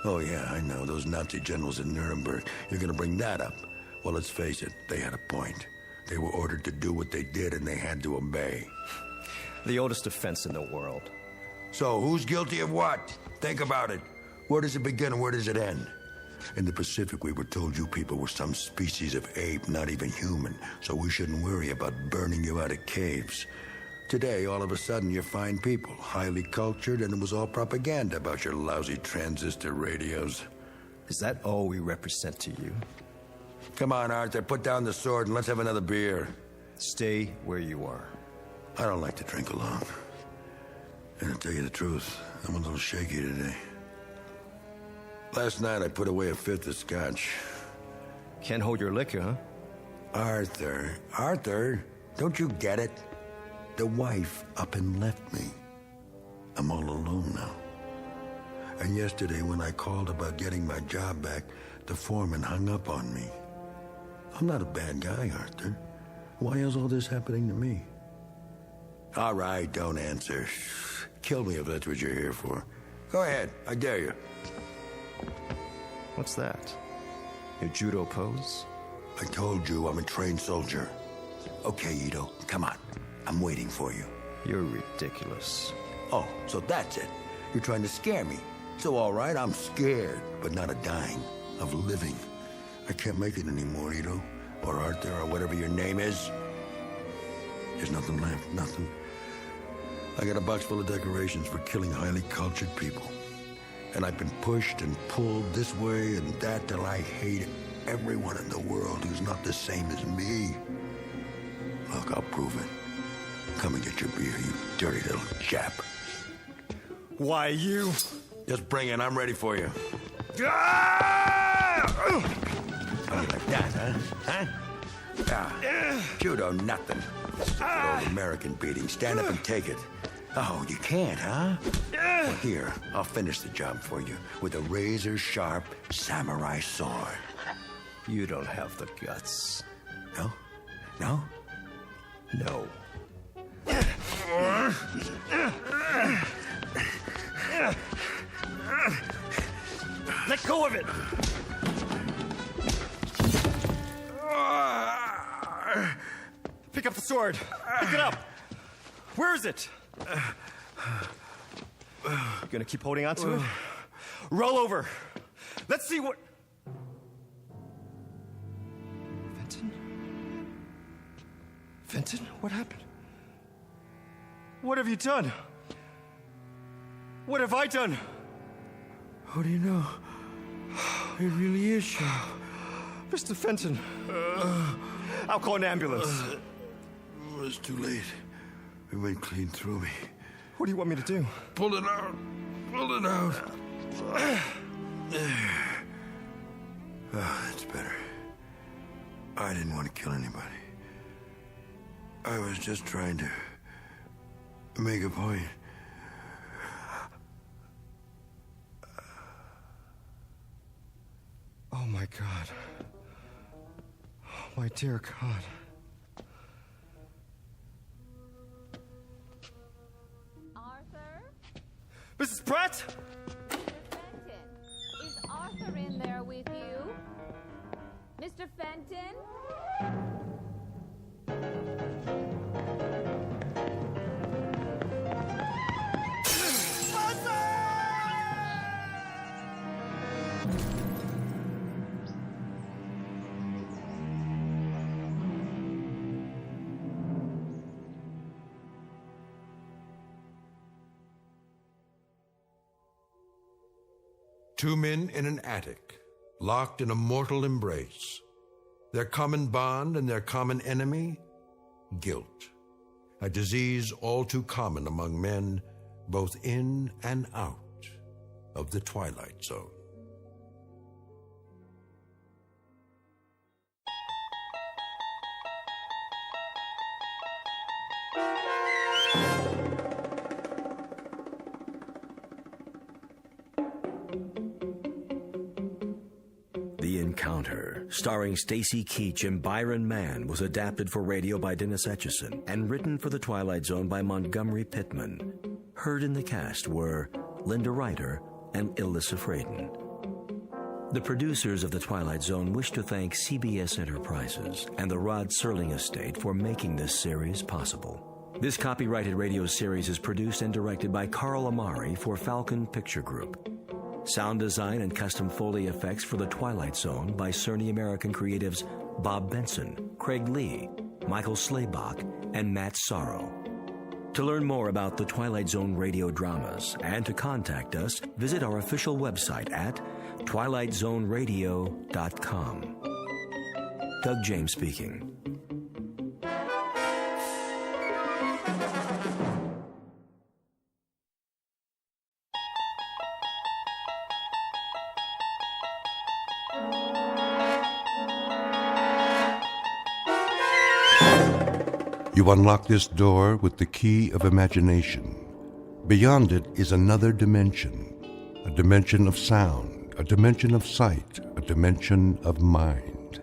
Oh, yeah, I know, those Nazi generals in Nuremberg. You're going to bring that up. Well, let's face it, they had a point. They were ordered to do what they did, and they had to obey. The oldest offense in the world. So, who's guilty of what? Think about it. Where does it begin and where does it end? In the Pacific, we were told you people were some species of ape, not even human, so we shouldn't worry about burning you out of caves. Today, all of a sudden, you're fine people, highly cultured, and it was all propaganda about your lousy transistor radios. Is that all we represent to you? Come on, Arthur, put down the sword and let's have another beer. Stay where you are. I don't like to drink alone. And to tell you the truth, I'm a little shaky today. Last night, I put away a fifth of scotch. Can't hold your liquor, huh? Arthur, don't you get it? The wife up and left me. I'm all alone now. And yesterday, when I called about getting my job back, the foreman hung up on me. I'm not a bad guy, Arthur. Why is all this happening to me? All right, don't answer. Kill me if that's what you're here for. Go ahead, I dare you. What's that? Your judo pose? I told you I'm a trained soldier. Okay, Ito, come on. I'm waiting for you. You're ridiculous. Oh, so that's it. You're trying to scare me. So all right, I'm scared, but not of dying, of living. I can't make it anymore, Ito. Or Arthur, or whatever your name is. There's nothing left, nothing. I got a box full of decorations for killing highly cultured people. And I've been pushed and pulled this way and that till I hate everyone in the world who's not the same as me. Look, I'll prove it. Come and get your beer, you dirty little chap. Why, you? Just bring it. I'm ready for you. How do you like that, huh? Judo, nothing. Good old American beating. Stand up and take it. Oh, you can't, huh? Well, here, I'll finish the job for you with a razor-sharp samurai sword. You don't have the guts. No? No? No. Let go of it! Pick up the sword. Pick it up. Where is it? You gonna keep holding on to it? Roll over. Let's see what... Fenton? What happened? What have you done? What have I done? How do you know? It really is sharp. Mr. Fenton. I'll call an ambulance. It's too late. It went clean through me. What do you want me to do? Pull it out. Pull it out. There. Oh, that's better. I didn't want to kill anybody. I was just trying to make a point. Oh, my God. Oh, my dear God. Arthur? Mrs. Pratt? Fenton, is Arthur in there with you? Mr. Fenton? Two men in an attic, locked in a mortal embrace. Their common bond and their common enemy? Guilt. A disease all too common among men, both in and out of the Twilight Zone. Encounter, starring Stacy Keach and Byron Mann, was adapted for radio by Dennis Etchison and written for The Twilight Zone by Montgomery Pittman. Heard in the cast were Linda Ryder and Ilissa Fraden. The producers of The Twilight Zone wish to thank CBS Enterprises and the Rod Serling Estate for making this series possible. This copyrighted radio series is produced and directed by Carl Amari for Falcon Picture Group. Sound design and custom Foley effects for The Twilight Zone by Cerny American creatives Bob Benson, Craig Lee, Michael Slaybach, and Matt Sorrow. To learn more about The Twilight Zone radio dramas and to contact us, visit our official website at twilightzoneradio.com. Doug James speaking. You unlock this door with the key of imagination. Beyond it is another dimension, a dimension of sound, a dimension of sight, a dimension of mind.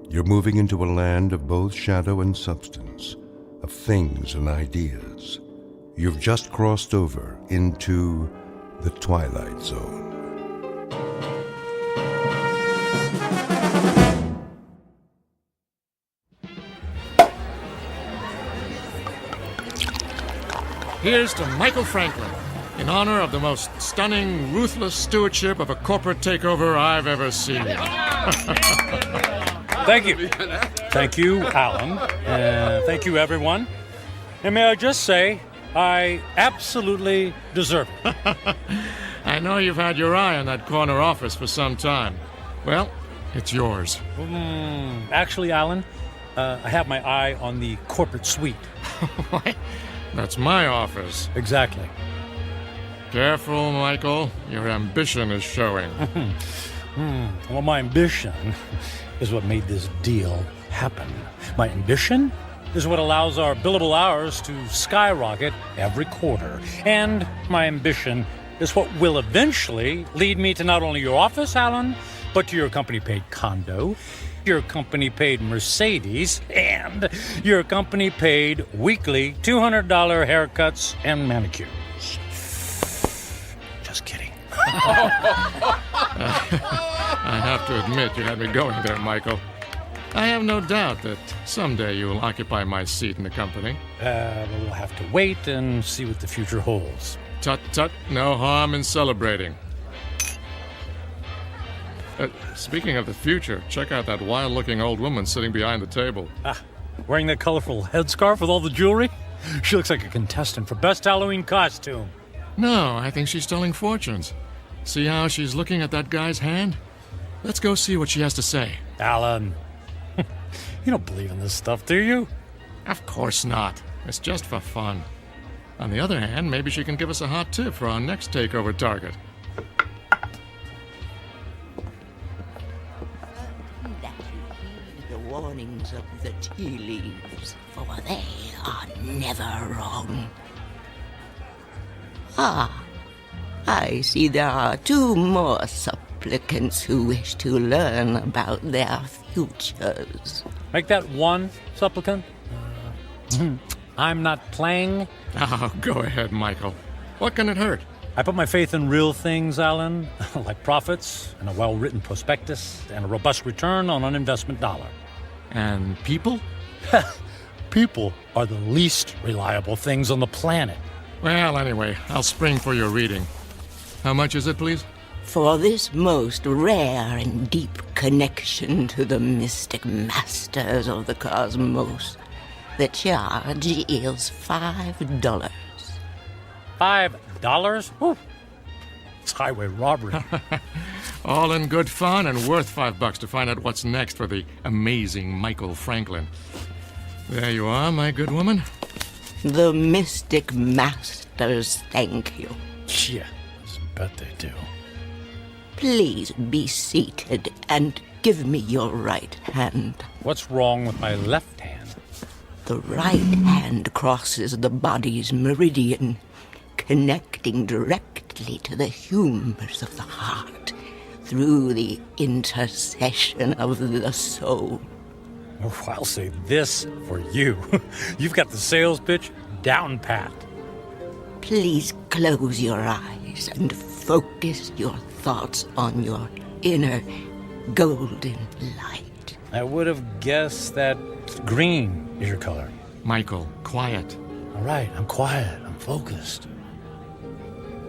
You're moving into a land of both shadow and substance, of things and ideas. You've just crossed over into the Twilight Zone. Here's to Michael Franklin, in honor of the most stunning, ruthless stewardship of a corporate takeover I've ever seen. Thank you. Thank you, Alan. Thank you, everyone. And may I just say, I absolutely deserve it. I know you've had your eye on that corner office for some time. Well, it's yours. Actually, Alan, I have my eye on the corporate suite. What? That's my office. Exactly. Careful, Michael. Your ambition is showing. Well, my ambition is what made this deal happen. My ambition is what allows our billable hours to skyrocket every quarter. And my ambition is what will eventually lead me to not only your office, Alan, but to your company-paid condo, your company-paid Mercedes, and your company-paid weekly $200 haircuts and manicures. Just kidding. I have to admit, you had me going there, Michael. I have no doubt that someday you will occupy my seat in the company. But we'll have to wait and see what the future holds. Tut, tut, no harm in celebrating. Speaking of the future, check out that wild-looking old woman sitting behind the table. Wearing that colorful headscarf with all the jewelry? She looks like a contestant for Best Halloween Costume. No, I think she's telling fortunes. See how she's looking at that guy's hand? Let's go see what she has to say. Alan, you don't believe in this stuff, do you? Of course not. It's just for fun. On the other hand, maybe she can give us a hot tip for our next takeover target. The warnings of the tea leaves, for they are never wrong. I see there are two more supplicants who wish to learn about their futures. Make that one supplicant. I'm not playing. Oh, go ahead, Michael. What can it hurt? I put my faith in real things, Alan, like profits and a well-written prospectus and a robust return on an investment dollar. And people? People are the least reliable things on the planet. Well, anyway, I'll spring for your reading. How much is it, please? For this most rare and deep connection to the mystic masters of the cosmos, the charge is $5. $5? Whew. It's highway robbery. All in good fun and worth $5 to find out what's next for the amazing Michael Franklin. There you are, my good woman. The mystic masters thank you. Yeah, I bet they do. Please be seated and give me your right hand. What's wrong with my left hand? The right hand crosses the body's meridian, connecting directly to the humors of the heart. through the intercession of the soul. Oh, I'll say this for you. You've got the sales pitch down pat. Please close your eyes and focus your thoughts on your inner golden light. I would have guessed that green is your color. Michael, quiet. All right, I'm quiet. I'm focused.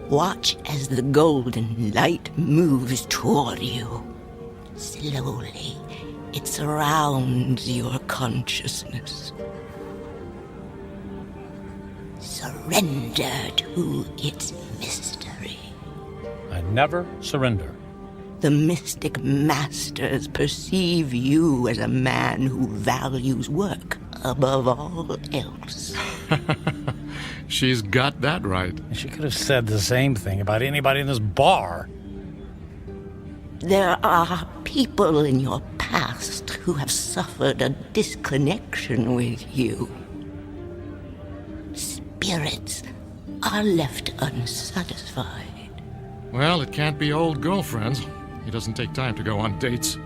Watch as the golden light moves toward you. Slowly, it surrounds your consciousness. Surrender to its mystery. I never surrender. The mystic masters perceive you as a man who values work above all else. She's got that right. She could have said the same thing about anybody in this bar. There are people in your past who have suffered a disconnection with you. Spirits are left unsatisfied. Well, it can't be old girlfriends. It doesn't take time to go on dates.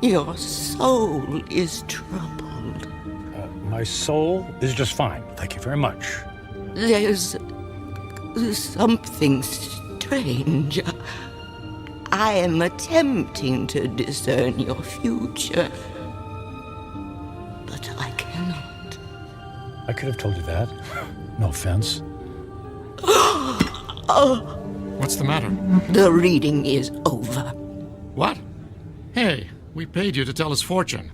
Your soul is troubled. My soul is just fine. Thank you very much. There's something strange. I am attempting to discern your future, but I cannot. I could have told you that. No offense. What's the matter? The reading is over. What? Hey, we paid you to tell us fortune.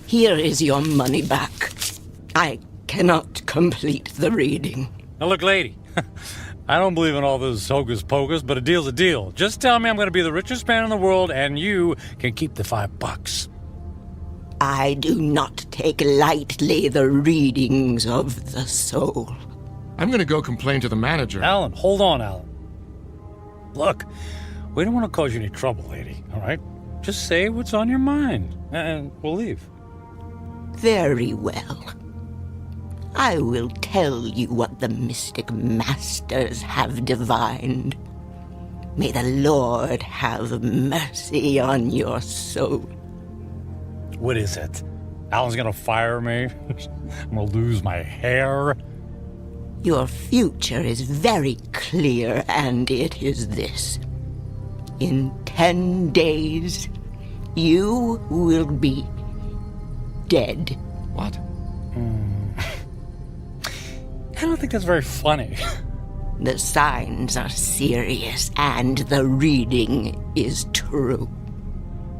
Here is your money back. I cannot complete the reading. Now look, lady, I don't believe in all this hocus pocus, but a deal's a deal. Just tell me I'm going to be the richest man in the world, and you can keep the $5. I do not take lightly the readings of the soul. I'm going to go complain to the manager. Alan, hold on, Alan. Look, we don't want to cause you any trouble, lady, all right? Just say what's on your mind, and we'll leave. Very well. I will tell you what the mystic masters have divined. May the Lord have mercy on your soul. What is it? Alan's gonna fire me? I'm gonna lose my hair? Your future is very clear, and it is this. In 10 days, you will be dead. What? I don't think that's very funny. The signs are serious, and the reading is true.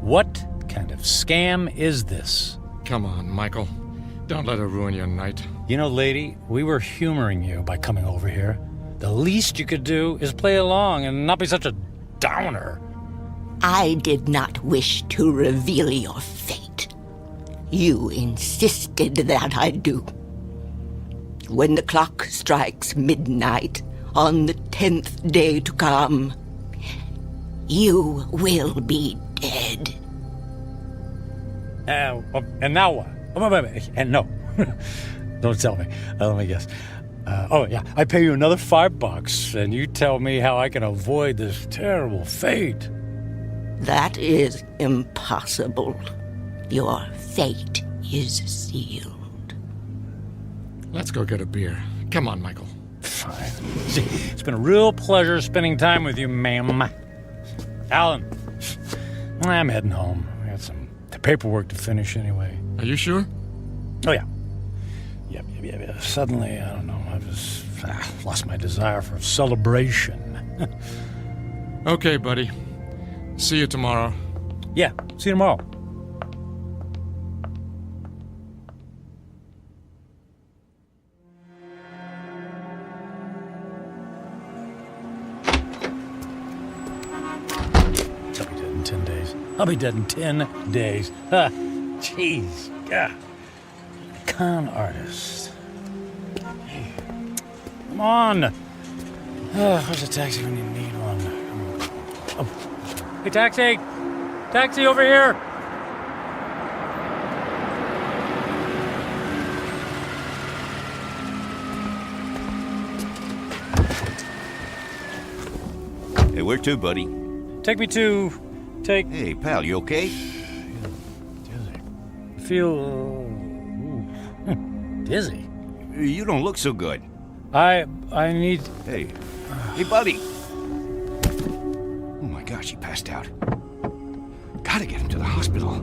What kind of scam is this? Come on, Michael. Don't let her ruin your night. You know, lady, we were humoring you by coming over here. The least you could do is play along and not be such a downer. I did not wish to reveal your fate. You insisted that I do. When the clock strikes midnight on the 10th day to come, you will be dead. And now what? And no. Don't tell me. Let me guess. I pay you another $5, and you tell me how I can avoid this terrible fate. That is impossible. Your fate is sealed. Let's go get a beer. Come on, Michael. Fine. It's been a real pleasure spending time with you, ma'am. Alan, I'm heading home. I got some paperwork to finish anyway. Are you sure? Oh, yeah. Yeah. Suddenly, I don't know, I just lost my desire for celebration. Okay, buddy. See you tomorrow. Yeah, see you tomorrow. I'll be dead in 10 days. Jeez. God. Con artist. Hey. Come on. Where's a taxi when you need one? Oh. Hey, taxi! Taxi over here! where to, buddy? Hey, pal, you okay? Feel dizzy. You don't look so good. I need... Hey, buddy. Oh my gosh, he passed out. Gotta get him to the hospital.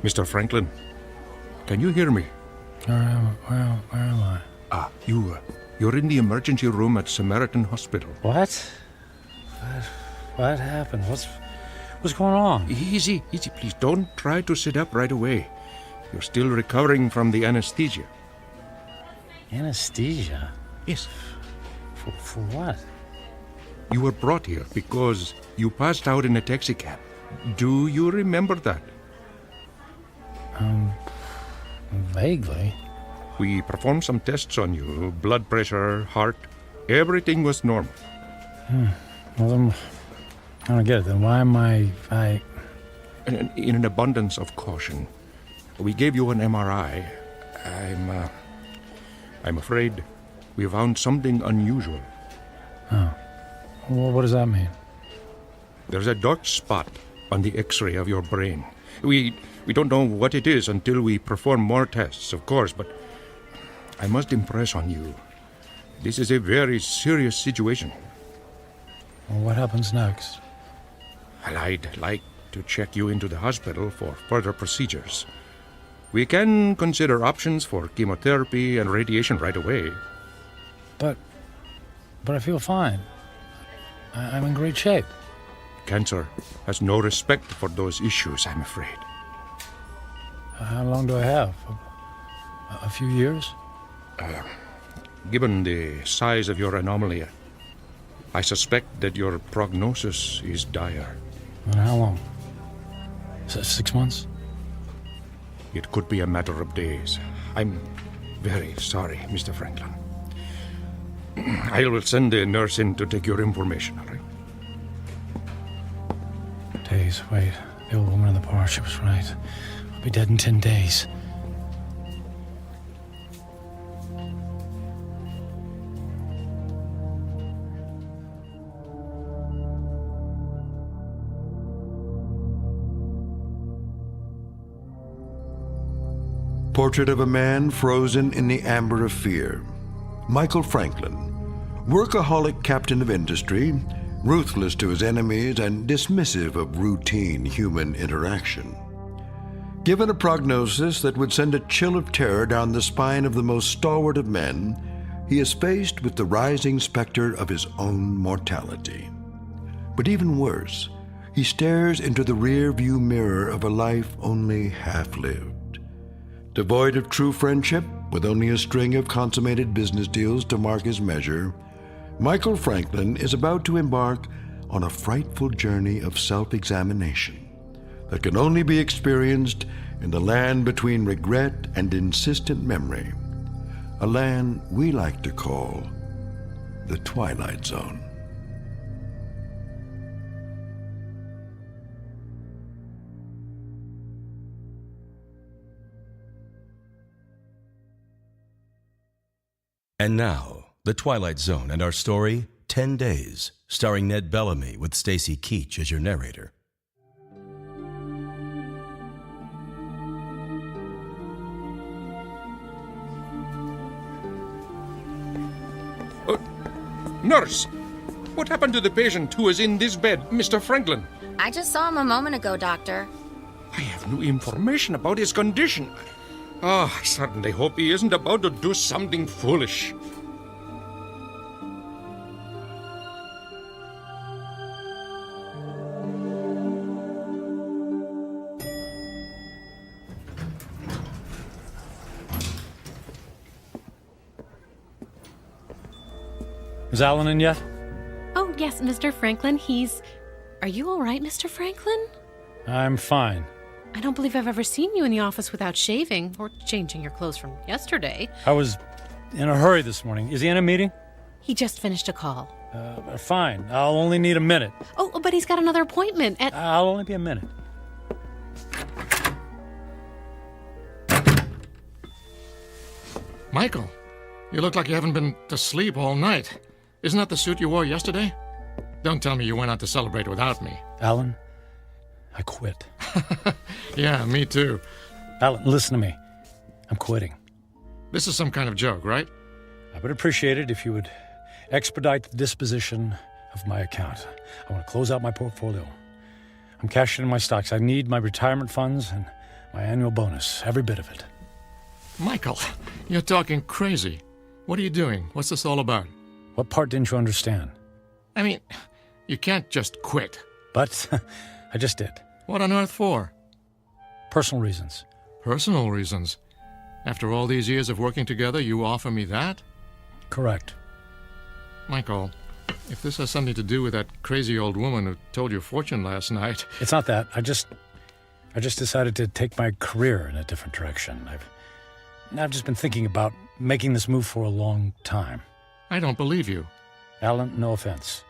Mr. Franklin, can you hear me? Where am I? You're in the emergency room at Samaritan Hospital. What? What happened? What's going on? Easy, please. Don't try to sit up right away. You're still recovering from the anesthesia. Anesthesia? Yes. For what? You were brought here because you passed out in a taxicab. Do you remember that? Vaguely. We performed some tests on you. Blood pressure, heart. Everything was normal. Well, then, I don't get it. Then why am I... In an abundance of caution, we gave you an MRI. I'm afraid we found something unusual. Oh. Well, what does that mean? There's a dark spot on the X-ray of your brain. We don't know what it is until we perform more tests, of course, but I must impress on you. This is a very serious situation. Well, what happens next? Well, I'd like to check you into the hospital for further procedures. We can consider options for chemotherapy and radiation right away. But I feel fine. I'm in great shape. Cancer has no respect for those issues, I'm afraid. How long do I have? A few years? Given the size of your anomaly, I suspect that your prognosis is dire. How long? 6 months? It could be a matter of days. I'm very sorry, Mr. Franklin. I will send the nurse in to take your information, all right? Days, wait. The old woman in the bar, she was right. I'll be dead in 10 days. Portrait of a man frozen in the amber of fear. Michael Franklin, workaholic captain of industry, ruthless to his enemies and dismissive of routine human interaction. Given a prognosis that would send a chill of terror down the spine of the most stalwart of men, he is faced with the rising specter of his own mortality. But even worse, he stares into the rear-view mirror of a life only half-lived. Devoid of true friendship, with only a string of consummated business deals to mark his measure, Michael Franklin is about to embark on a frightful journey of self-examination that can only be experienced in the land between regret and insistent memory, a land we like to call the Twilight Zone. And now, The Twilight Zone and our story, 10 Days, starring Ned Bellamy with Stacy Keach as your narrator. Nurse! What happened to the patient who is in this bed, Mr. Franklin? I just saw him a moment ago, Doctor. I have no information about his condition. I certainly hope he isn't about to do something foolish. Is Alan in yet? Oh, yes, Mr. Franklin. Are you all right, Mr. Franklin? I'm fine. I don't believe I've ever seen you in the office without shaving or changing your clothes from yesterday. I was in a hurry this morning. Is he in a meeting? He just finished a call. Fine. I'll only need a minute. Oh, but he's got another appointment at... I'll only be a minute. Michael, you look like you haven't been to sleep all night. Isn't that the suit you wore yesterday? Don't tell me you went out to celebrate without me. Alan, I quit. Yeah, me too. Alan, listen to me. I'm quitting. This is some kind of joke, right? I would appreciate it if you would expedite the disposition of my account. I want to close out my portfolio. I'm cashing in my stocks. I need my retirement funds and my annual bonus, every bit of it. Michael, you're talking crazy. What are you doing? What's this all about? What part didn't you understand? I mean, you can't just quit. But I just did. What on earth for? Personal reasons. Personal reasons? After all these years of working together, you offer me that? Correct. Michael, if this has something to do with that crazy old woman who told your fortune last night... It's not that. I just decided to take my career in a different direction. I've just been thinking about making this move for a long time. I don't believe you. Alan, no offense,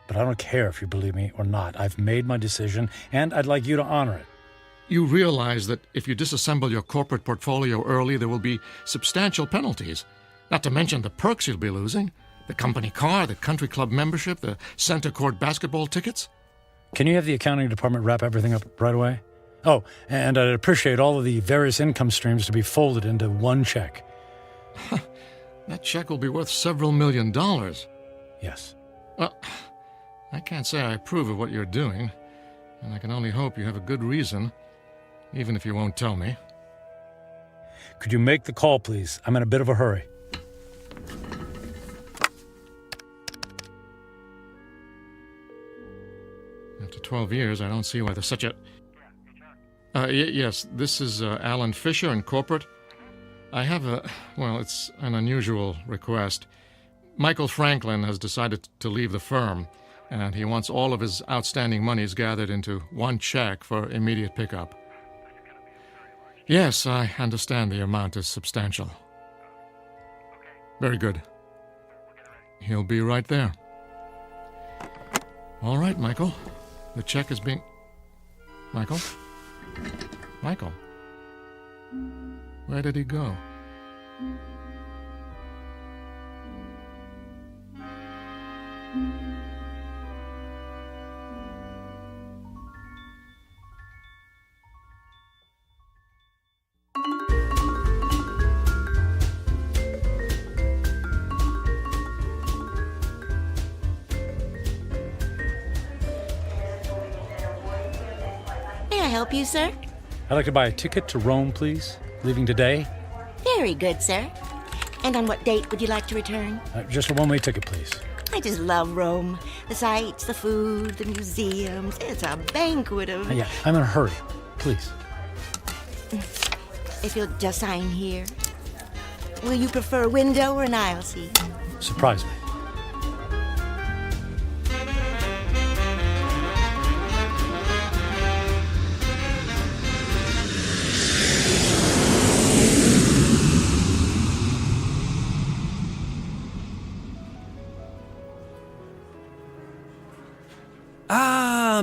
but I don't care if you believe me or not. I've made my decision, and I'd like you to honor it. You realize that if you disassemble your corporate portfolio early, there will be substantial penalties. Not to mention the perks you'll be losing. The company car, the country club membership, the center court basketball tickets. Can you have the accounting department wrap everything up right away? Oh, and I'd appreciate all of the various income streams to be folded into one check. That check will be worth several $1 million. Yes. Well, I can't say I approve of what you're doing, and I can only hope you have a good reason, even if you won't tell me. Could you make the call, please? I'm in a bit of a hurry. After 12 years, I don't see why there's such a... yes, this is Alan Fisher in corporate. I have it's an unusual request. Michael Franklin has decided to leave the firm, and he wants all of his outstanding monies gathered into one check for immediate pickup. Yes, I understand the amount is substantial. Very good. He'll be right there. All right, Michael. The check is being... Michael? Michael? Where did he go? May I help you, sir? I'd like to buy a ticket to Rome, please. Leaving today. Very good, sir. And on what date would you like to return? Just a one-way ticket, please. I just love Rome. The sights, the food, the museums. It's a banquet of... Yeah, I'm in a hurry. Please. If you'll just sign here. Will you prefer a window or an aisle seat? Surprise me.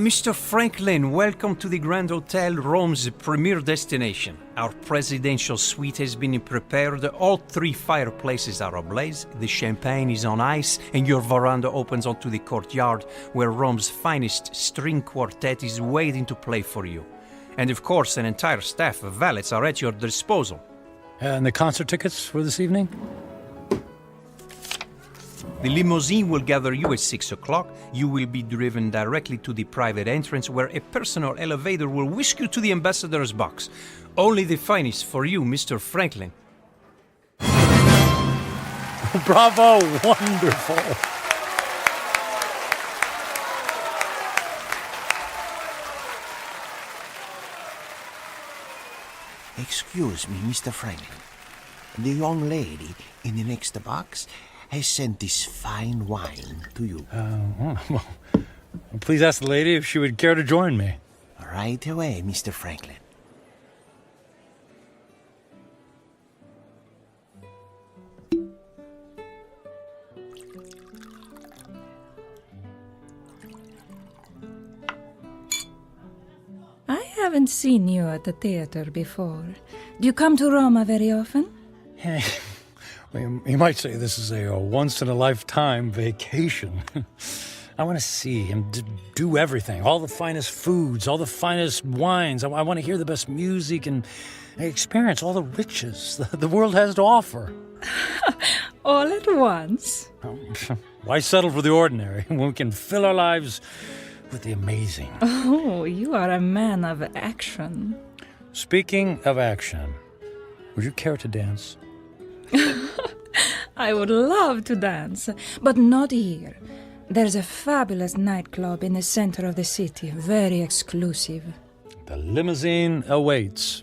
Mr. Franklin, welcome to the Grand Hotel, Rome's premier destination. Our presidential suite has been prepared. All 3 fireplaces are ablaze, the champagne is on ice, and your veranda opens onto the courtyard where Rome's finest string quartet is waiting to play for you. And of course, an entire staff of valets are at your disposal. And the concert tickets for this evening? The limousine will gather you at 6 o'clock. You will be driven directly to the private entrance where a personal elevator will whisk you to the ambassador's box. Only the finest for you, Mr. Franklin. Bravo! Wonderful! Excuse me, Mr. Franklin. The young lady in the next box has sent this fine wine to you. Well, please ask the lady if she would care to join me. Right away, Mr. Franklin. haven't seen you at the theater before. Do you come to Roma very often? You might say this is a once-in-a-lifetime vacation. I want to see and do everything. All the finest foods, all the finest wines. I want to hear the best music and experience all the riches the world has to offer. All at once? Why settle for the ordinary when we can fill our lives with the amazing? Oh, you are a man of action. Speaking of action, would you care to dance? I would love to dance, but not here. There's a fabulous nightclub in the center of the city, very exclusive. The limousine awaits.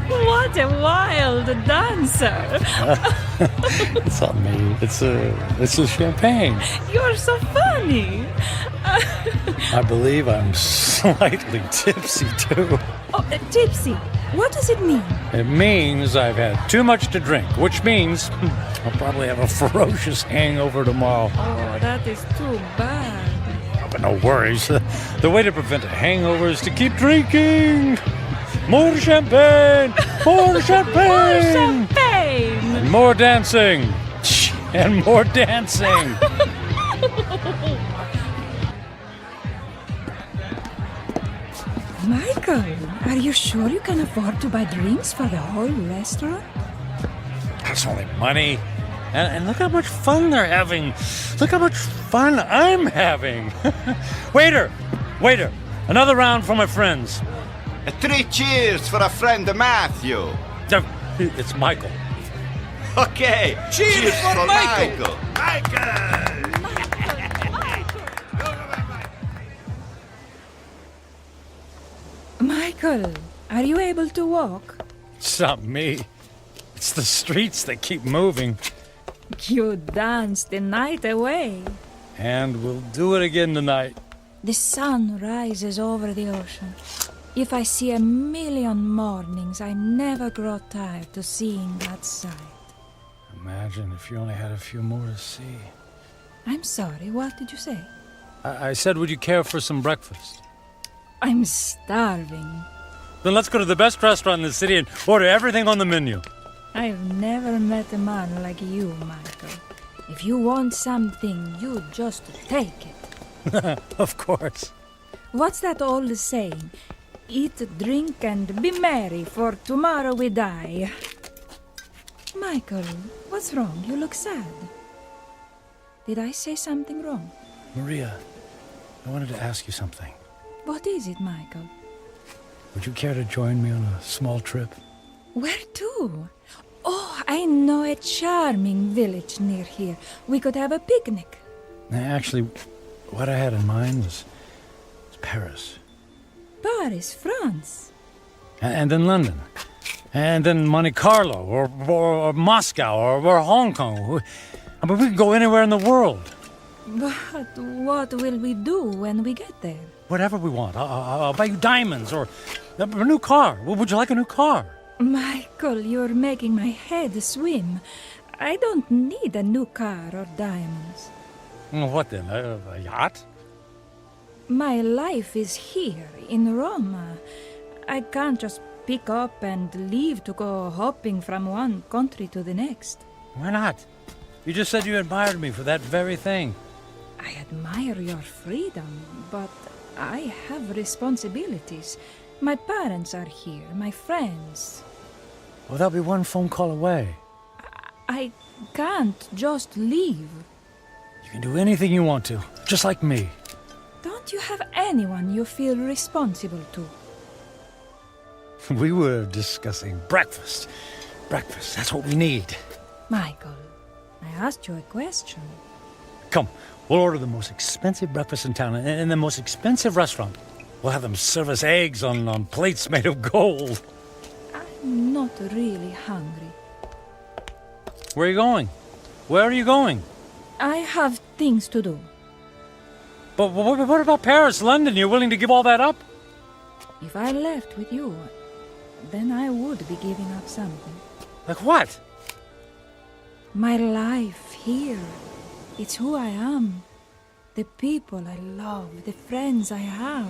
What a wild dancer! It's not me. It's a champagne. You're so funny. I believe I'm slightly tipsy too. Oh, tipsy. What does it mean? It means I've had too much to drink, which means I'll probably have a ferocious hangover tomorrow. Oh, that is too bad. But no worries. The way to prevent a hangover is to keep drinking. More champagne! More champagne! More champagne! And more dancing! And more dancing! Michael, are you sure you can afford to buy drinks for the whole restaurant? That's only money. And look how much fun they're having. Look how much fun I'm having. Waiter! Another round for my friends. 3 cheers for a friend Matthew. It's Michael. Okay, cheers for Michael. Michael, are you able to walk? It's not me. It's the streets that keep moving. You danced the night away. And we'll do it again tonight. The sun rises over the ocean. If I see a million mornings, I never grow tired to seeing that sight. Imagine if you only had a few more to see. I'm sorry, what did you say? I said, would you care for some breakfast? I'm starving. Then let's go to the best restaurant in the city and order everything on the menu. I've never met a man like you, Michael. If you want something, you just take it. Of course. What's that old saying? Eat, drink, and be merry, for tomorrow we die. Michael, what's wrong? You look sad. Did I say something wrong? Maria, I wanted to ask you something. What is it, Michael? Would you care to join me on a small trip? Where to? Oh, I know a charming village near here. We could have a picnic. Actually, what I had in mind was Paris. Paris, France. And then London. And then Monte Carlo, or Moscow, or Hong Kong. I mean, we can go anywhere in the world. But what will we do when we get there? Whatever we want. I'll buy you diamonds, or a new car. Would you like a new car? Michael, you're making my head swim. I don't need a new car or diamonds. What then, a yacht? My life is here, in Roma. I can't just pick up and leave to go hopping from one country to the next. Why not? You just said you admired me for that very thing. I admire your freedom, but I have responsibilities. My parents are here, my friends. Well, they'll be one phone call away. I can't just leave. You can do anything you want to, just like me. Don't you have anyone you feel responsible to? We were discussing breakfast. Breakfast, that's what we need. Michael, I asked you a question. Come, we'll order the most expensive breakfast in town in the most expensive restaurant. We'll have them serve us eggs on plates made of gold. I'm not really hungry. Where are you going? Where are you going? I have things to do. But what about Paris, London? You're willing to give all that up? If I left with you, then I would be giving up something. Like what? My life here. It's who I am. The people I love, the friends I have.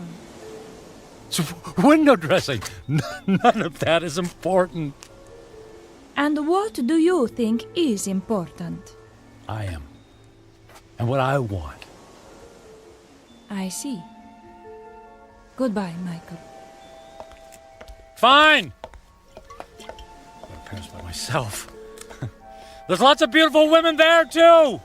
So, window dressing. None of that is important. And what do you think is important? I am. And what I want. I see. Goodbye, Michael. Fine! I'm going to Paris by myself. There's lots of beautiful women there, too!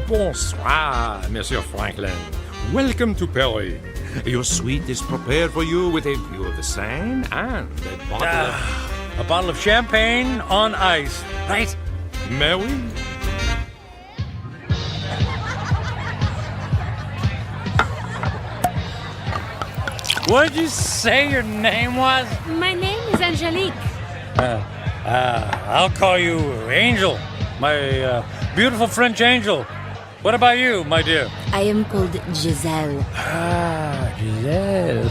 Bonsoir, Monsieur Franklin. Welcome to Paris. Your suite is prepared for you with a view of the Seine and a bottle of champagne on ice, right? Mais oui. What did you say your name was? My name is Angelique. I'll call you Angel, my beautiful French angel. What about you, my dear? I am called Giselle. Ah, Giselle.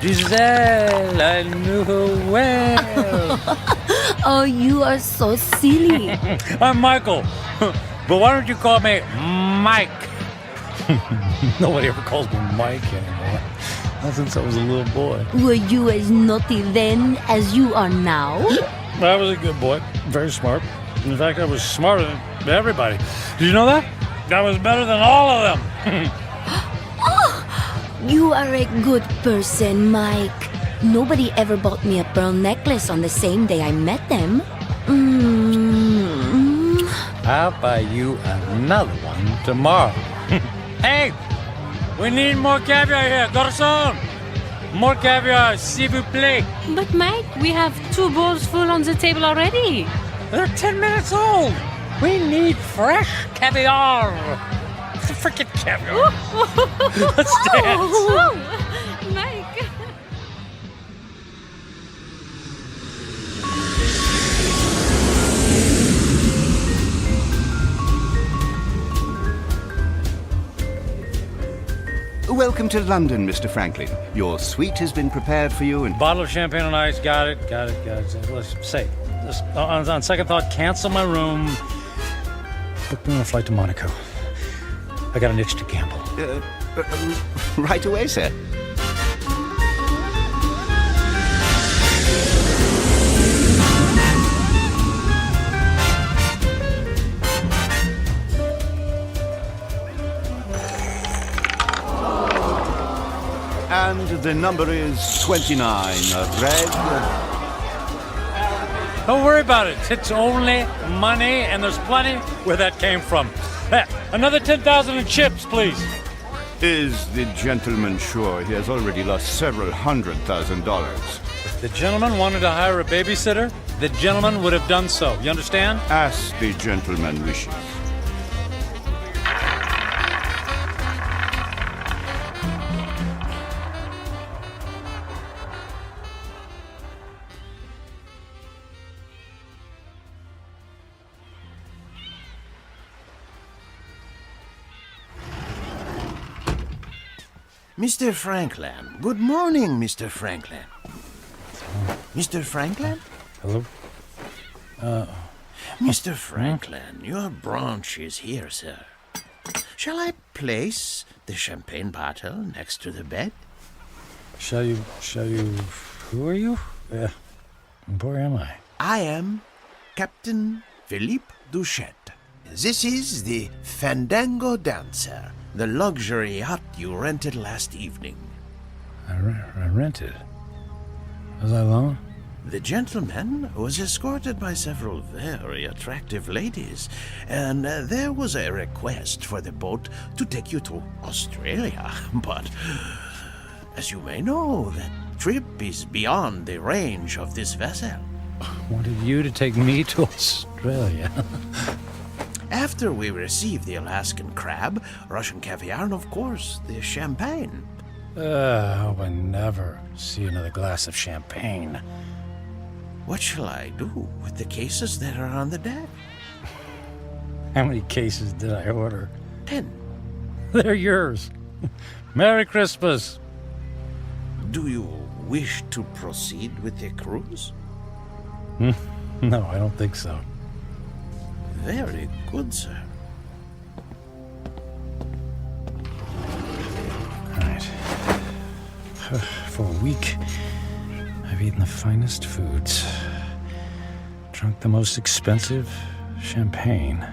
Giselle, I knew her well. Oh, you are so silly. I'm Michael. But why don't you call me Mike? Nobody ever calls me Mike anymore. Not since I was a little boy. Were you as naughty then as you are now? I was a good boy. Very smart. In fact, I was smarter than everybody. Did you know that? I was better than all of them. Oh, you are a good person, Mike. Nobody ever bought me a pearl necklace on the same day I met them. I'll buy you another one tomorrow. Hey, we need more caviar here, garçon. More caviar, s'il vous plaît. But Mike, we have 2 bowls full on the table already. They're 10 minutes old. We need fresh caviar. The freaking caviar. Let's dance. Mike. Welcome to London, Mr. Franklin. Your suite has been prepared for you and... Bottle of champagne on ice. Got it. Let's say, on second thought, cancel my room. Book me on a flight to Monaco. I got an itch to gamble. Right away, sir. And the number is 29, red. Don't worry about it. It's only money, and there's plenty where that came from. Another 10,000 in chips, please. Is the gentleman sure he has already lost several $100,000? If the gentleman wanted to hire a babysitter, the gentleman would have done so. You understand? As the gentleman wishes. Mr. Franklin. Good morning, Mr. Franklin. Mr. Franklin? Hello? Mr. Franklin, your branch is here, sir. Shall I place the champagne bottle next to the bed? Shall you... Who are you? Where am I? I am Captain Philippe Duchette. This is the Fandango Dancer, the luxury yacht you rented last evening. I rented? Was I alone? The gentleman was escorted by several very attractive ladies, and there was a request for the boat to take you to Australia. But, as you may know, that trip is beyond the range of this vessel. Wanted you to take me to Australia. After we receive the Alaskan crab, Russian caviar, and of course, the champagne. I hope I never see another glass of champagne. What shall I do with the cases that are on the deck? How many cases did I order? 10. They're yours. Merry Christmas. Do you wish to proceed with the cruise? No, I don't think so. Very good, sir. All right. For a week, I've eaten the finest foods, drunk the most expensive champagne.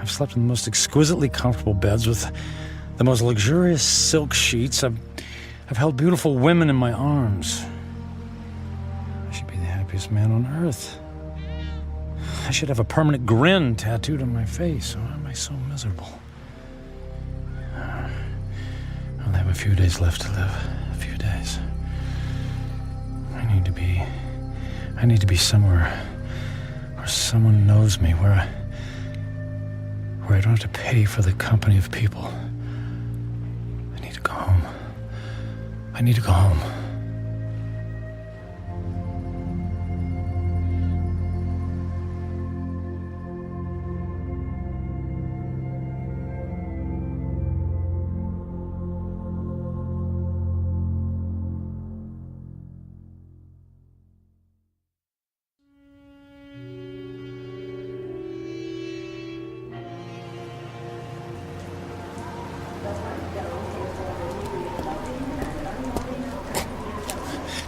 I've slept in the most exquisitely comfortable beds with the most luxurious silk sheets. I've held beautiful women in my arms. I should be the happiest man on earth. I should have a permanent grin tattooed on my face. Why am I so miserable? I'll have a few days left to live. A few days. I need to be somewhere where someone knows me, where I don't have to pay for the company of people. I need to go home. I need to go home.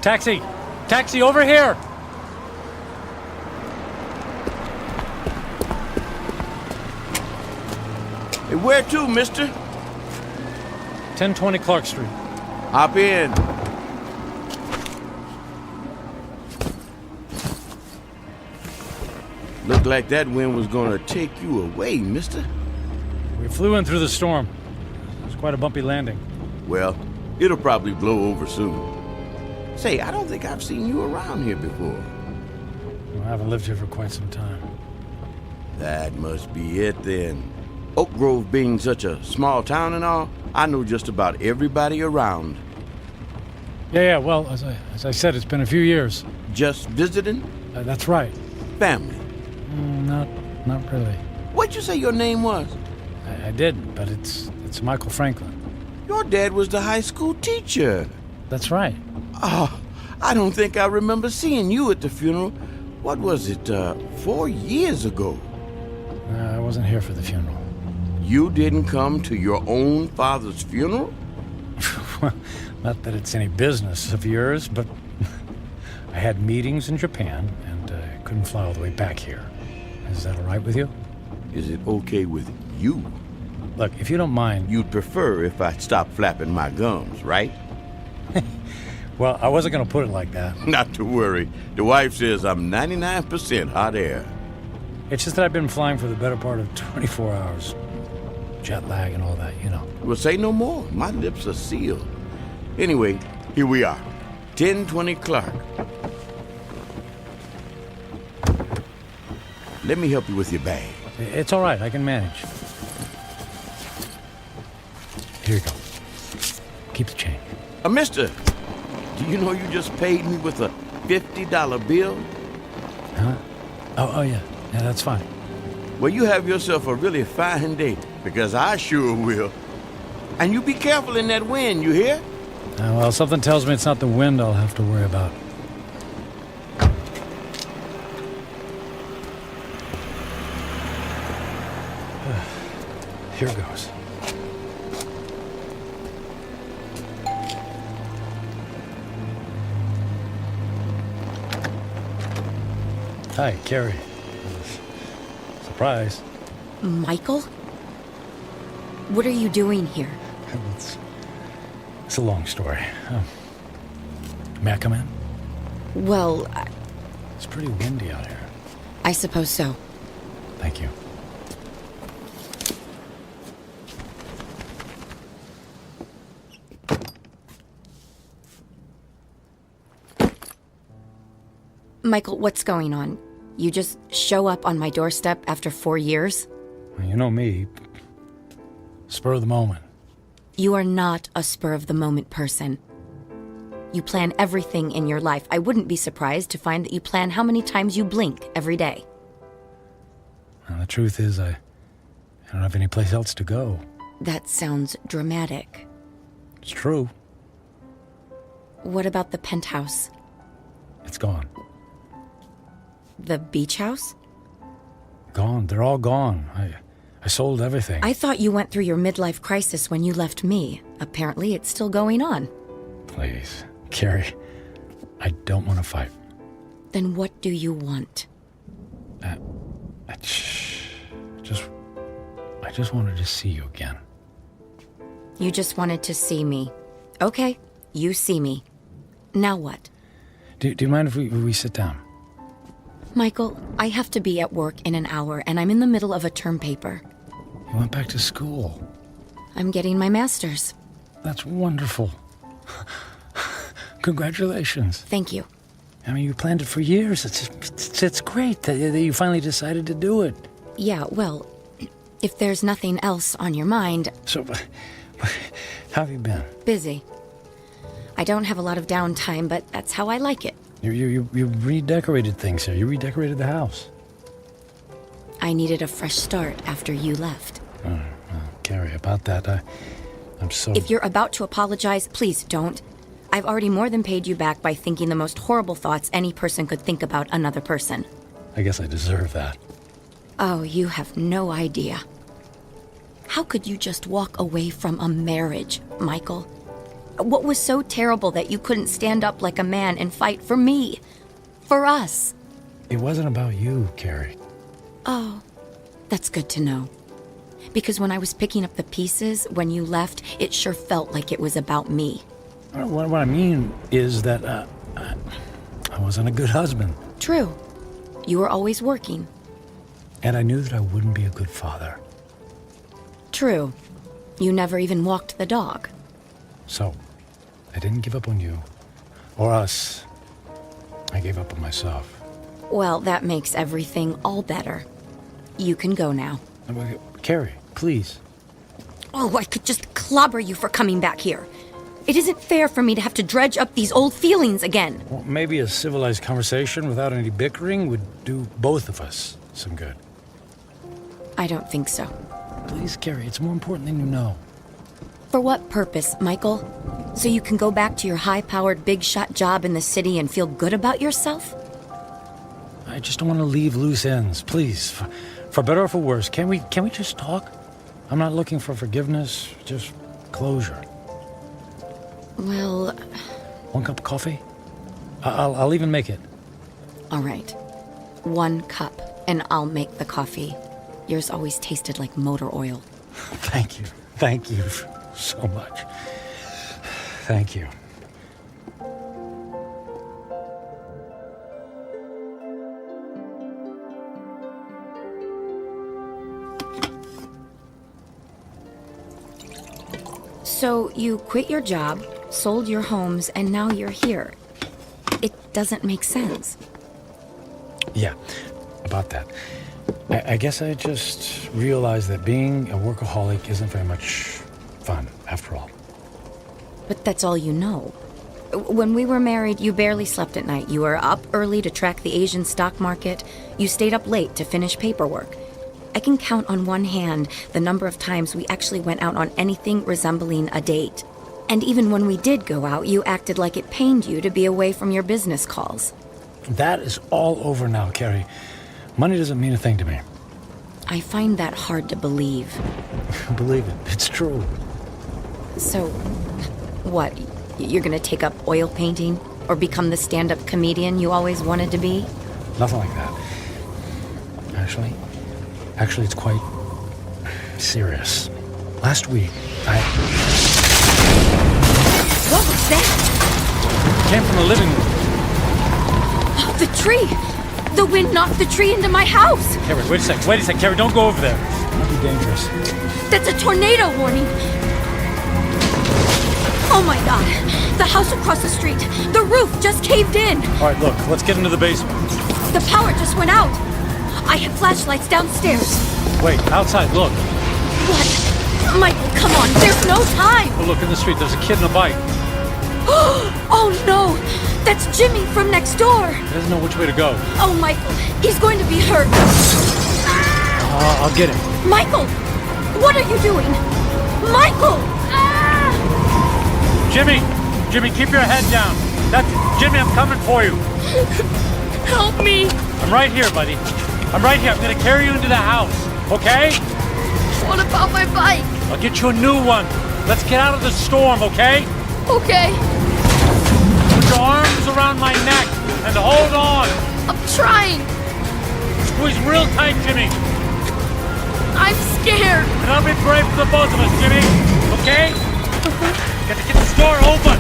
Taxi! Taxi, over here! Hey, where to, mister? 1020 Clark Street. Hop in. Looked like that wind was gonna take you away, mister. We flew in through the storm. It was quite a bumpy landing. Well, it'll probably blow over soon. Say, I don't think I've seen you around here before. Well, I haven't lived here for quite some time. That must be it then. Oak Grove being such a small town and all, I know just about everybody around. Yeah, well, as I said, it's been a few years. Just visiting? That's right. Family? Not really. What'd you say your name was? I didn't, but it's Michael Franklin. Your dad was the high school teacher. That's right. Oh, I don't think I remember seeing you at the funeral. What was it, 4 years ago? I wasn't here for the funeral. You didn't come to your own father's funeral? Not that it's any business of yours, but I had meetings in Japan and couldn't fly all the way back here. Is that all right with you? Is it okay with you? Look, if you don't mind... You'd prefer if I stopped flapping my gums, right? Well, I wasn't going to put it like that. Not to worry. The wife says I'm 99% hot air. It's just that I've been flying for the better part of 24 hours. Jet lag and all that, you know. Well, say no more. My lips are sealed. Anyway, here we are. 1020 Clark. Let me help you with your bag. It's all right. I can manage. Here you go. Keep the change. Mister, do you know you just paid me with a $50 bill? Huh? Oh, yeah. Yeah, that's fine. Well, you have yourself a really fine day, because I sure will. And you be careful in that wind, you hear? Well, something tells me it's not the wind I'll have to worry about. Here goes. Hi, Carrie. Surprise. Michael? What are you doing here? It's a long story. May I come in? Well, It's pretty windy out here. I suppose so. Thank you. Michael, what's going on? You just show up on my doorstep after 4 years? Well, you know me. Spur of the moment. You are not a spur-of-the-moment person. You plan everything in your life. I wouldn't be surprised to find that you plan how many times you blink every day. Well, the truth is, I don't have any place else to go. That sounds dramatic. It's true. What about the penthouse? It's gone. The beach house? Gone. They're all gone. I sold everything. I thought you went through your midlife crisis when you left me. Apparently, it's still going on. Please, Carrie, I don't want to fight. Then what do you want? I just wanted to see you again. You just wanted to see me. Okay, you see me. Now what? Do you mind if we sit down? Michael, I have to be at work in an hour, and I'm in the middle of a term paper. You went back to school. I'm getting my master's. That's wonderful. Congratulations. Thank you. I mean, you planned it for years. It's great that you finally decided to do it. Yeah, well, if there's nothing else on your mind... So, how have you been? Busy. I don't have a lot of downtime, but that's how I like it. You redecorated things here. You redecorated the house. I needed a fresh start after you left. Oh, well, Carrie, about that, I'm so... If you're about to apologize, please don't. I've already more than paid you back by thinking the most horrible thoughts any person could think about another person. I guess I deserve that. Oh, you have no idea. How could you just walk away from a marriage, Michael? What was so terrible that you couldn't stand up like a man and fight for me? For us? It wasn't about you, Carrie. Oh, that's good to know. Because when I was picking up the pieces, when you left, it sure felt like it was about me. What I mean is that I wasn't a good husband. True. You were always working. And I knew that I wouldn't be a good father. True. You never even walked the dog. So, I didn't give up on you. Or us. I gave up on myself. Well, that makes everything all better. You can go now. Carrie, please. Oh, I could just clobber you for coming back here. It isn't fair for me to have to dredge up these old feelings again. Well, maybe a civilized conversation without any bickering would do both of us some good. I don't think so. Please, Carrie, it's more important than you know. For what purpose, Michael? So you can go back to your high-powered, big-shot job in the city and feel good about yourself? I just don't want to leave loose ends, please. For better or for worse, can we just talk? I'm not looking for forgiveness, just closure. Well... One cup of coffee? I'll even make it. All right. 1 cup, and I'll make the coffee. Yours always tasted like motor oil. Thank you. Thank you so much. Thank you. So you quit your job, sold your homes, and now you're here. It doesn't make sense. Yeah, about that. I guess I just realized that being a workaholic isn't very much fun, after all. But that's all you know. When we were married, you barely slept at night. You were up early to track the Asian stock market. You stayed up late to finish paperwork. I can count on one hand the number of times we actually went out on anything resembling a date. And even when we did go out, you acted like it pained you to be away from your business calls. That is all over now, Carrie. Money doesn't mean a thing to me. I find that hard to believe. Believe it. It's true. So, what? You're gonna take up oil painting? Or become the stand-up comedian you always wanted to be? Nothing like that. Actually, it's quite serious. Last week, What was that? It came from the living room. Oh, the tree! The wind knocked the tree into my house! Carrie, wait a sec. Carrie, don't go over there. It might be dangerous. That's a tornado warning! Oh my god! The house across the street! The roof just caved in! All right, look, let's get into the basement. The power just went out! I have flashlights downstairs. Wait, outside, look. What? Michael, come on, there's no time! Oh, look, in the street, there's a kid in a bike. Oh no! That's Jimmy from next door! He doesn't know which way to go. Oh, Michael, he's going to be hurt. I'll get him. Michael! What are you doing? Michael! Jimmy! Jimmy, keep your head down. Jimmy, I'm coming for you. Help me! I'm right here, buddy. I'm right here. I'm gonna carry you into the house, okay? What about my bike? I'll get you a new one. Let's get out of the storm, okay? Okay. Put your arms around my neck and hold on. I'm trying. Squeeze real tight, Jimmy. I'm scared. And I'll be brave for the both of us, Jimmy. Okay? Got to get the door open.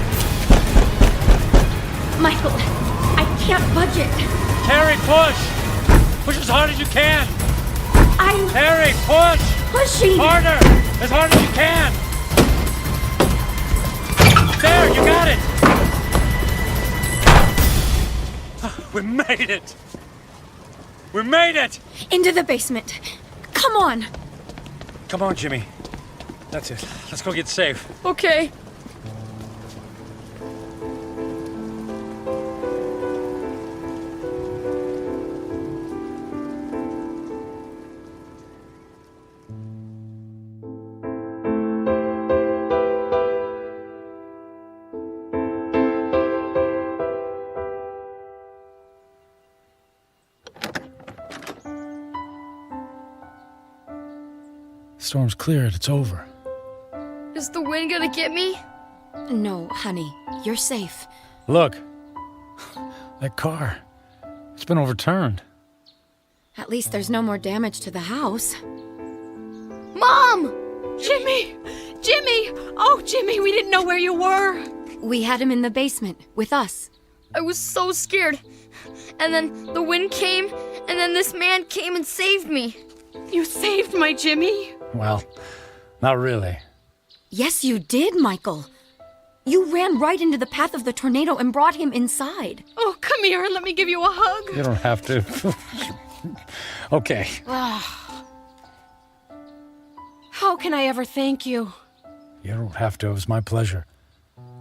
Michael, I can't budge it. Terry, push. Push as hard as you can. Terry, push. Pushing. Harder. As hard as you can. There, you got it. We made it. We made it. Into the basement. Come on. Come on, Jimmy. That's it. Let's go get safe. Okay. Storm's cleared. It's over. Is the wind gonna get me? No, honey. You're safe. Look. That car. It's been overturned. At least there's no more damage to the house. Mom! Jimmy! Jimmy! Oh, Jimmy, we didn't know where you were. We had him in the basement with us. I was so scared. And then the wind came, and then this man came and saved me. You saved my Jimmy? Well, not really. Yes, you did, Michael. You ran right into the path of the tornado and brought him inside. Oh, come here and let me give you a hug. You don't have to. Okay. How can I ever thank you? You don't have to. It was my pleasure.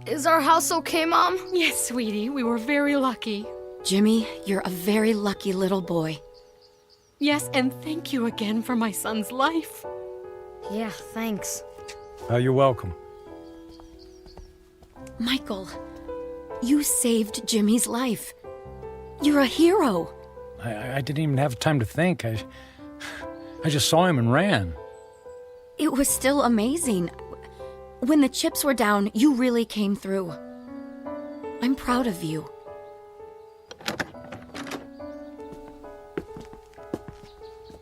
Is our house okay, Mom? Yes, sweetie. We were very lucky. Jimmy, you're a very lucky little boy. Yes, and thank you again for my son's life. Yeah, thanks. You're welcome. Michael, you saved Jimmy's life. You're a hero. I didn't even have time to think. I just saw him and ran. It was still amazing. When the chips were down, you really came through. I'm proud of you.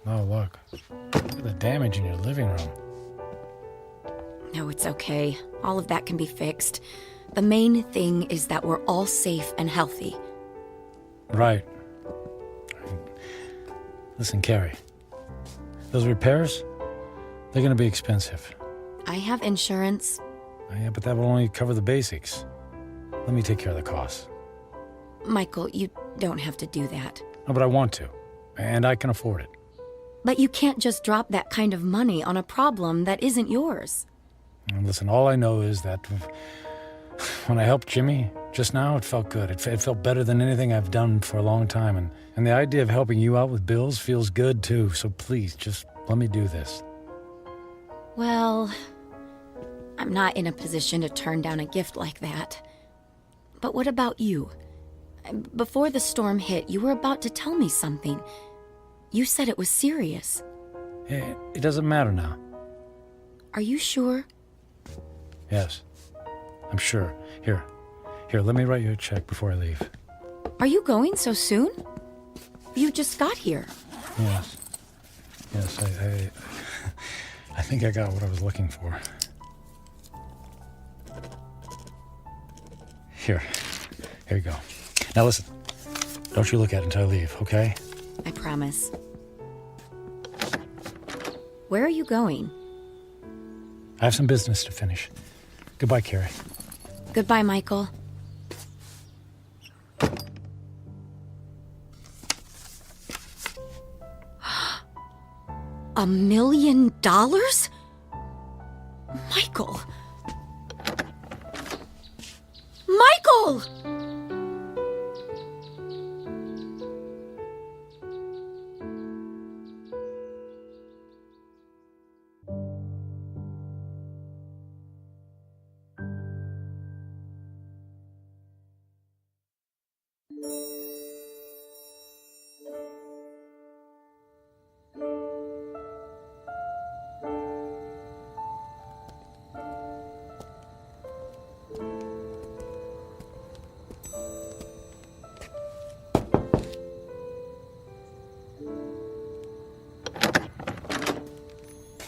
Oh, look. Look at the damage in your living room. No, it's okay. All of that can be fixed. The main thing is that we're all safe and healthy. Right. Listen, Carrie. Those repairs, they're going to be expensive. I have insurance. Yeah, but that will only cover the basics. Let me take care of the costs. Michael, you don't have to do that. No, but I want to. And I can afford it. But you can't just drop that kind of money on a problem that isn't yours. And listen, all I know is that when I helped Jimmy just now, it felt good. It felt better than anything I've done for a long time. And the idea of helping you out with bills feels good, too. So please, just let me do this. Well, I'm not in a position to turn down a gift like that. But what about you? Before the storm hit, you were about to tell me something. You said it was serious. It doesn't matter now. Are you sure? Yes, I'm sure. Here, let me write you a check before I leave. Are you going so soon? You just got here. Yes, I think I got what I was looking for. Here you go. Now listen, don't you look at it until I leave, okay? I promise. Where are you going? I have some business to finish. Goodbye, Carrie. Goodbye, Michael. $1 million? Michael! Michael!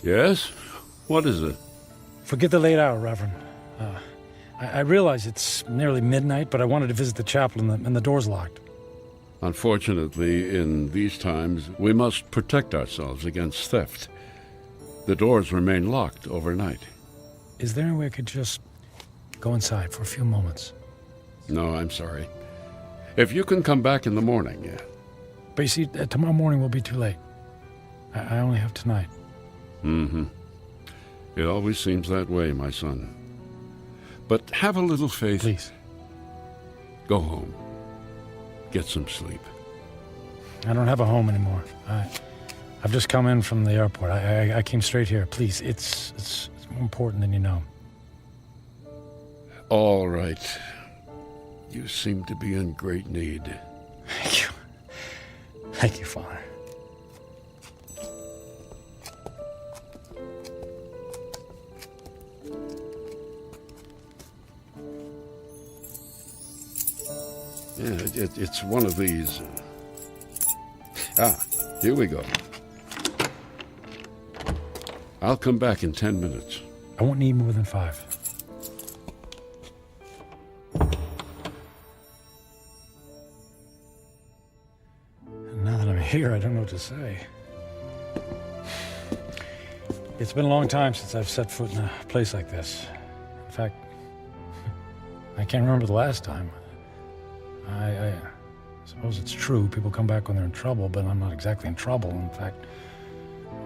Yes? What is it? Forget the late hour, Reverend. I realize it's nearly midnight, but I wanted to visit the chapel and the door's locked. Unfortunately, in these times, we must protect ourselves against theft. The doors remain locked overnight. Is there any way I could just go inside for a few moments? No, I'm sorry. If you can come back in the morning, yeah. But you see, tomorrow morning will be too late. I only have tonight. Mm-hmm. It always seems that way, my son. But have a little faith. Please. Go home. Get some sleep. I don't have a home anymore. I've just come in from the airport. I came straight here. Please, it's more important than you know. All right. You seem to be in great need. Thank you. Thank you, Father. Yeah, it's one of these. Here we go. I'll come back in 10 minutes. I won't need more than 5. And now that I'm here, I don't know what to say. It's been a long time since I've set foot in a place like this. In fact, I can't remember the last time. I suppose it's true. People come back when they're in trouble, but I'm not exactly in trouble. In fact,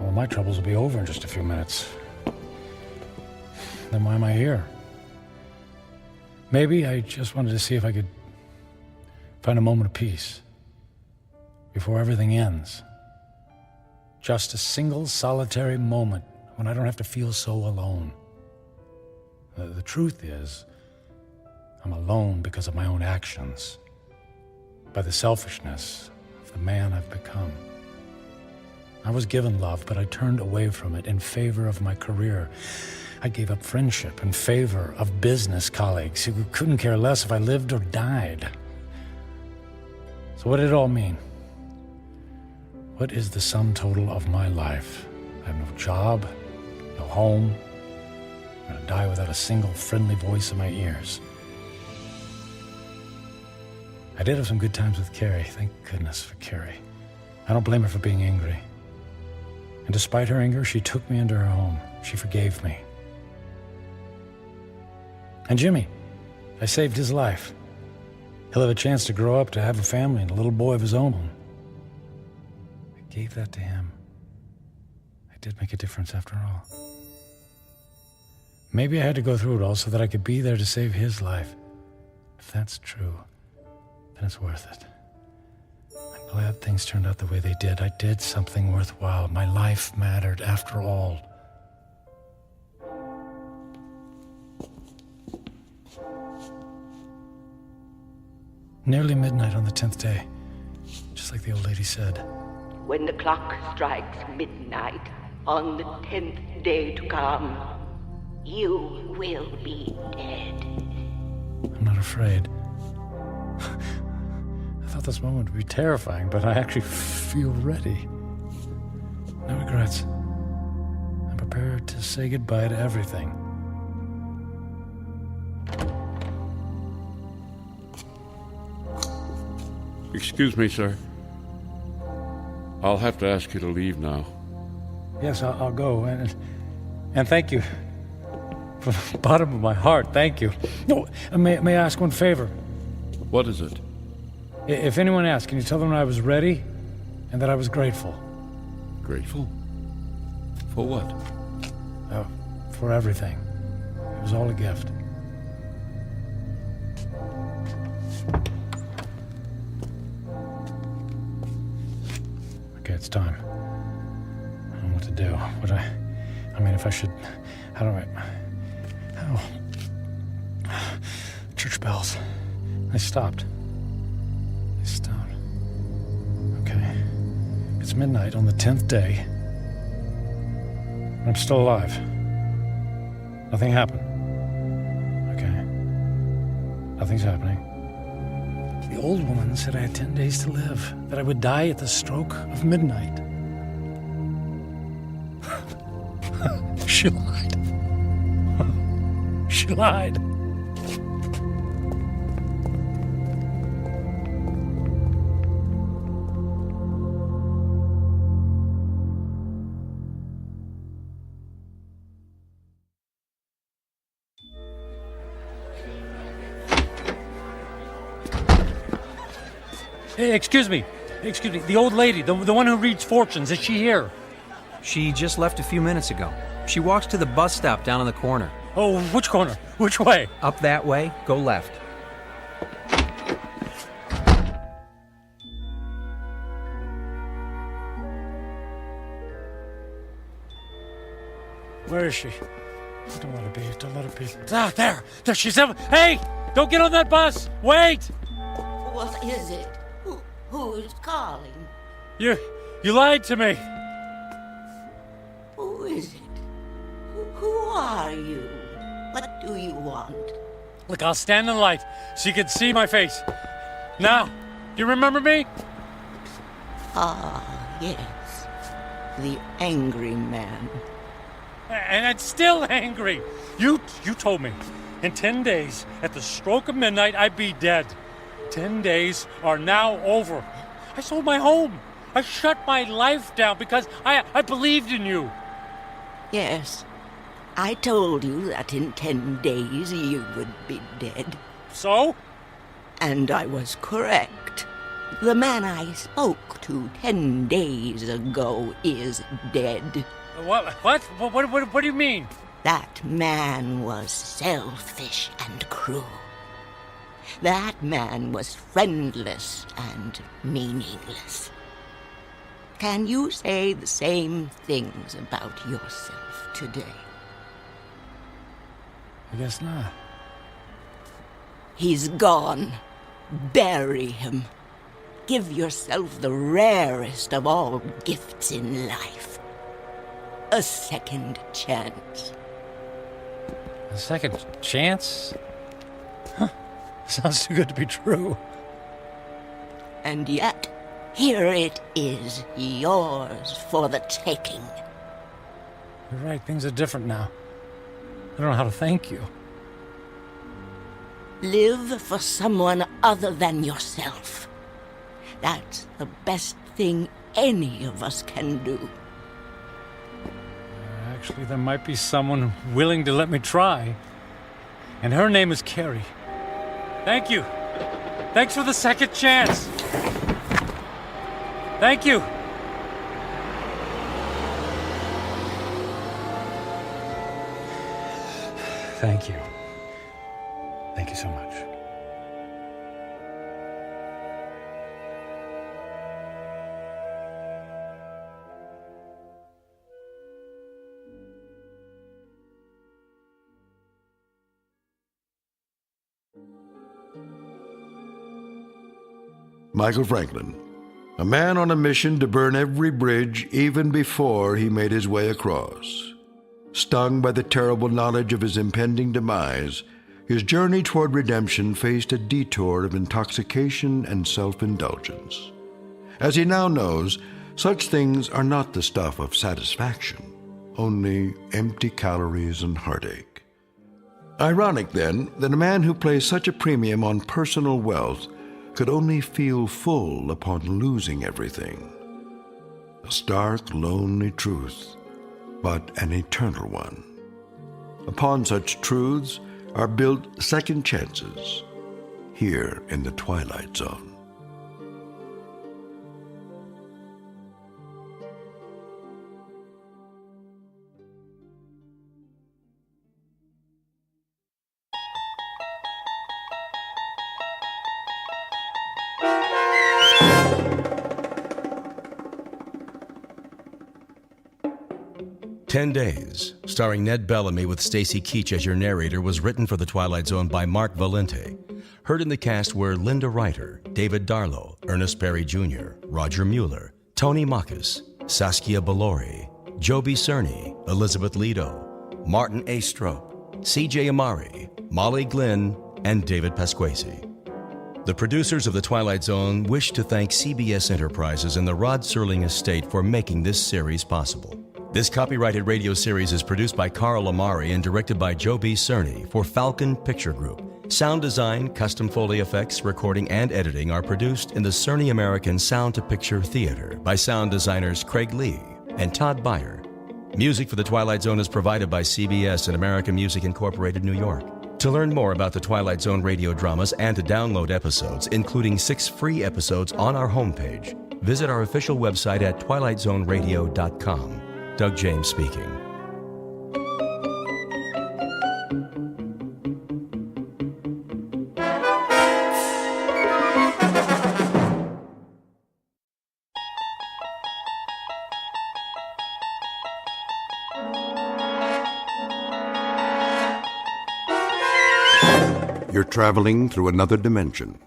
all my troubles will be over in just a few minutes. Then why am I here? Maybe I just wanted to see if I could find a moment of peace before everything ends. Just a single solitary moment when I don't have to feel so alone. The truth is, I'm alone because of my own actions, by the selfishness of the man I've become. I was given love, but I turned away from it in favor of my career. I gave up friendship in favor of business colleagues who couldn't care less if I lived or died. So what did it all mean? What is the sum total of my life? I have no job, no home. I'm gonna die without a single friendly voice in my ears. I did have some good times with Carrie. Thank goodness for Carrie. I don't blame her for being angry. And despite her anger, she took me into her home. She forgave me. And Jimmy, I saved his life. He'll have a chance to grow up, to have a family and a little boy of his own. I gave that to him. I did make a difference after all. Maybe I had to go through it all so that I could be there to save his life. If that's true, then it's worth it. I'm glad things turned out the way they did. I did something worthwhile. My life mattered after all. Nearly midnight on the 10th day, just like the old lady said. When the clock strikes midnight on the 10th day to come, you will be dead. I'm not afraid. I thought this moment would be terrifying, but I actually feel ready. No regrets. I'm prepared to say goodbye to everything. Excuse me, sir. I'll have to ask you to leave now. Yes, I'll go, and thank you. From the bottom of my heart, thank you. No, may I ask one favor? What is it? If anyone asks, can you tell them I was ready and that I was grateful? Grateful? For what? For everything. It was all a gift. Okay, it's time. I don't know what to do. I mean, if I should... How do I... Oh. Church bells. They stopped. Okay. It's midnight on the 10th day. I'm still alive. Nothing happened. Okay. Nothing's happening. The old woman said I had 10 days to live, that I would die at the stroke of midnight. She lied. She lied. Hey, excuse me. The old lady, the one who reads fortunes, is she here? She just left a few minutes ago. She walks to the bus stop down in the corner. Oh, which corner? Which way? Up that way, go left. Where is she? Don't let her be. Ah, there she's in. Hey, don't get on that bus. Wait. What is it? Who is calling? You lied to me. Who is it? Who are you? What do you want? Look, I'll stand in the light so you can see my face. Now, do you remember me? Ah, yes. The angry man. And I'm still angry. You told me in 10 days, at the stroke of midnight, I'd be dead. 10 days are now over. I sold my home. I shut my life down because I believed in you. Yes. I told you that in 10 days you would be dead. So? And I was correct. The man I spoke to 10 days ago is dead. What? What do you mean? That man was selfish and cruel. That man was friendless and meaningless. Can you say the same things about yourself today? I guess not. He's gone. Bury him. Give yourself the rarest of all gifts in life. A second chance. A second chance? Huh. Sounds too good to be true. And yet, here it is, yours for the taking. You're right, things are different now. I don't know how to thank you. Live for someone other than yourself. That's the best thing any of us can do. Actually, there might be someone willing to let me try. And her name is Carrie. Thank you. Thanks for the second chance. Thank you. Thank you. Thank you so much. Michael Franklin, a man on a mission to burn every bridge even before he made his way across. Stung by the terrible knowledge of his impending demise, his journey toward redemption faced a detour of intoxication and self-indulgence. As he now knows, such things are not the stuff of satisfaction, only empty calories and heartache. Ironic, then, that a man who placed such a premium on personal wealth could only feel full upon losing everything. A stark, lonely truth, but an eternal one. Upon such truths are built second chances here in the Twilight Zone. "10 Days," starring Ned Bellamy with Stacy Keach as your narrator, was written for The Twilight Zone by Mark Valente. Heard in the cast were Linda Ryder, David Darlow, Ernest Berry Jr., Roger Mueller, Tony Makis, Saskia Bellori, Joby Cerny, Elizabeth Lido, Martin A. Strope, C.J. Amari, Molly Glynn, and David Pasquesi. The producers of The Twilight Zone wish to thank CBS Enterprises and the Rod Serling Estate for making this series possible. This copyrighted radio series is produced by Carl Amari and directed by Joby Cerny for Falcon Picture Group. Sound design, custom Foley effects, recording, and editing are produced in the Cerny American Sound to Picture Theater by sound designers Craig Lee and Todd Beyer. Music for The Twilight Zone is provided by CBS and American Music Incorporated, New York. To learn more about the Twilight Zone radio dramas and to download episodes, including 6 free episodes on our homepage, visit our official website at twilightzoneradio.com. Doug James speaking. You're traveling through another dimension.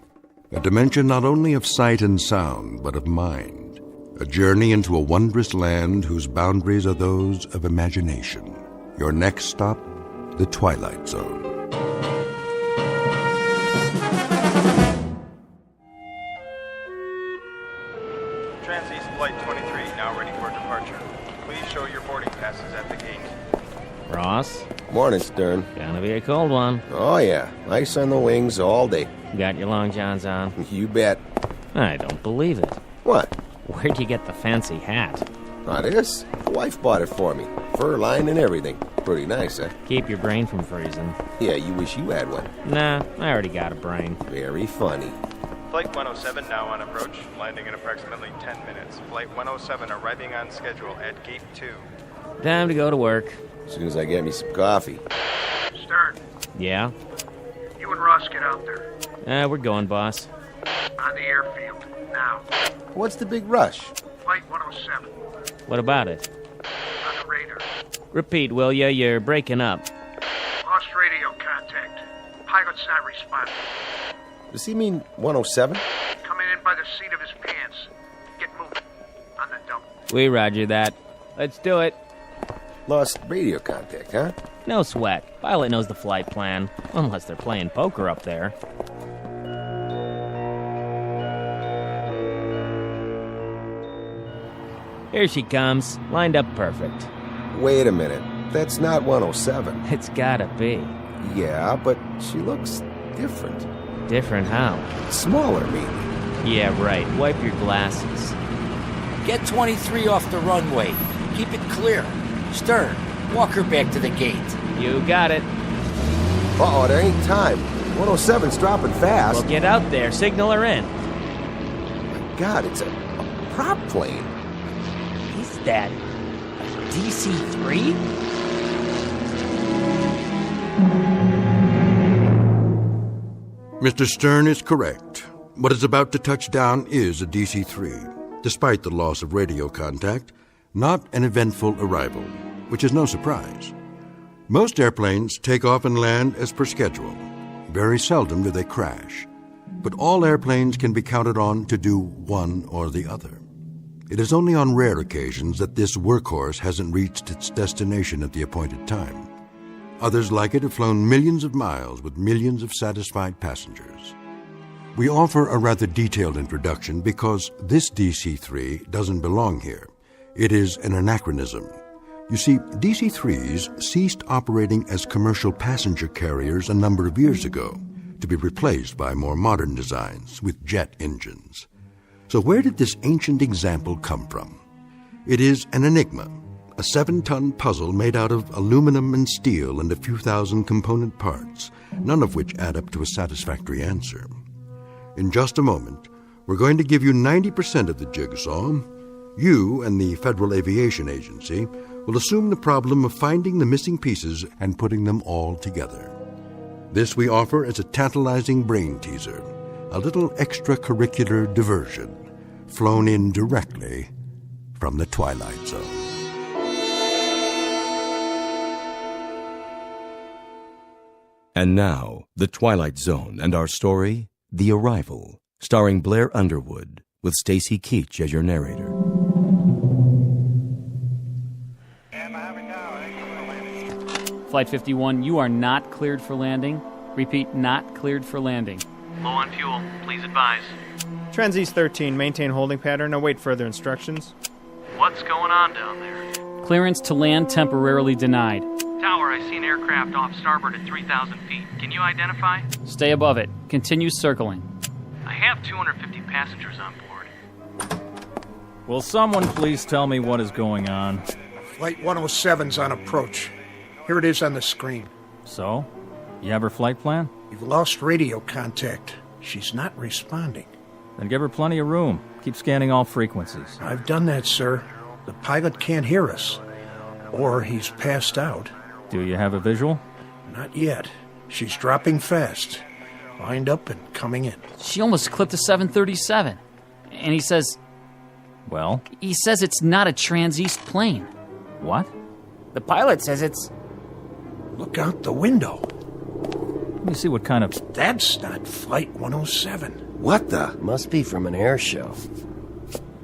A dimension not only of sight and sound, but of mind. A journey into a wondrous land whose boundaries are those of imagination. Your next stop, the Twilight Zone. Trans-East Flight 23, now ready for departure. Please show your boarding passes at the gate. Ross? Morning, Stern. Gonna be a cold one. Oh, yeah. Ice on the wings all day. Got your long johns on? You bet. I don't believe it. What? Where'd you get the fancy hat? Not this. The wife bought it for me. Fur line and everything. Pretty nice, huh? Keep your brain from freezing. Yeah, you wish you had one. Nah, I already got a brain. Very funny. Flight 107 now on approach, landing in approximately 10 minutes. Flight 107 arriving on schedule at Gate 2. Time to go to work. As soon as I get me some coffee. Stern, Yeah? you and Ross get out there. We're going, boss. On the airfield, now. What's the big rush? Flight 107, What about it? on the radar. Repeat, will ya? You're breaking up. Lost radio contact. Pilot's not responding. Does he mean 107? Coming in by the seat of his pants. Get moving. On the double. We roger that. Let's do it. Lost radio contact, huh? No sweat. Pilot knows the flight plan. Unless they're playing poker up there. Here she comes. Lined up perfect. Wait a minute. That's not 107. It's gotta be. Yeah, but she looks different. Different how? Smaller, maybe. Yeah, right. Wipe your glasses. Get 23 off the runway. Keep it clear. Stern, walk her back to the gate. You got it. Uh-oh, there ain't time. 107's dropping fast. Well, get out there. Signal her in. My God, it's a prop plane. Is that a DC-3? Mr. Stern is correct. What is about to touch down is a DC-3. Despite the loss of radio contact, not an eventful arrival, which is no surprise. Most airplanes take off and land as per schedule. Very seldom do they crash. But all airplanes can be counted on to do one or the other. It is only on rare occasions that this workhorse hasn't reached its destination at the appointed time. Others like it have flown millions of miles with millions of satisfied passengers. We offer a rather detailed introduction because this DC-3 doesn't belong here. It is an anachronism. You see, DC-3s ceased operating as commercial passenger carriers a number of years ago, to be replaced by more modern designs with jet engines. So where did this ancient example come from? It is an enigma, a 7-ton puzzle made out of aluminum and steel and a few thousand component parts, none of which add up to a satisfactory answer. In just a moment, we're going to give you 90% of the jigsaw. You and the Federal Aviation Agency will assume the problem of finding the missing pieces and putting them all together. This we offer as a tantalizing brain teaser, a little extracurricular diversion, flown in directly from the Twilight Zone. And now, The Twilight Zone and our story, The Arrival, starring Blair Underwood, with Stacy Keach as your narrator. Flight 51, you are not cleared for landing. Repeat, not cleared for landing. Low on fuel. Please advise. Transeast 13, maintain holding pattern. Await further instructions. What's going on down there? Clearance to land temporarily denied. Tower, I see an aircraft off starboard at 3,000 feet. Can you identify? Stay above it. Continue circling. I have 250 passengers on board. Will someone please tell me what is going on? Flight 107's on approach. Here it is on the screen. So? You have her flight plan? You've lost radio contact. She's not responding. Then give her plenty of room. Keep scanning all frequencies. I've done that, sir. The pilot can't hear us. Or he's passed out. Do you have a visual? Not yet. She's dropping fast. Lined up and coming in. She almost clipped a 737. And he says... Well? He says it's not a Transeast plane. What? The pilot says it's... Look out the window. Let me see what kind of... That's not Flight 107. What the? Must be from an air show.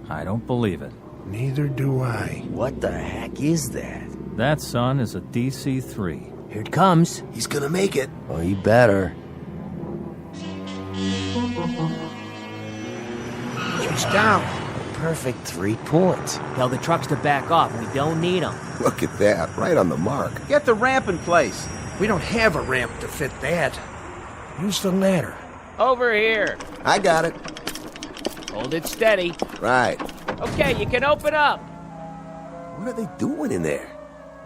I don't believe it. Neither do I. What the heck is that? That, son, is a DC-3. Here it comes. He's gonna make it. Oh, you better. She's down. Perfect 3 points. Tell the trucks to back off. We don't need them. Look at that. Right on the mark. Get the ramp in place. We don't have a ramp to fit that. Use the ladder. Over here. I got it. Hold it steady. Right. Okay, you can open up. What are they doing in there?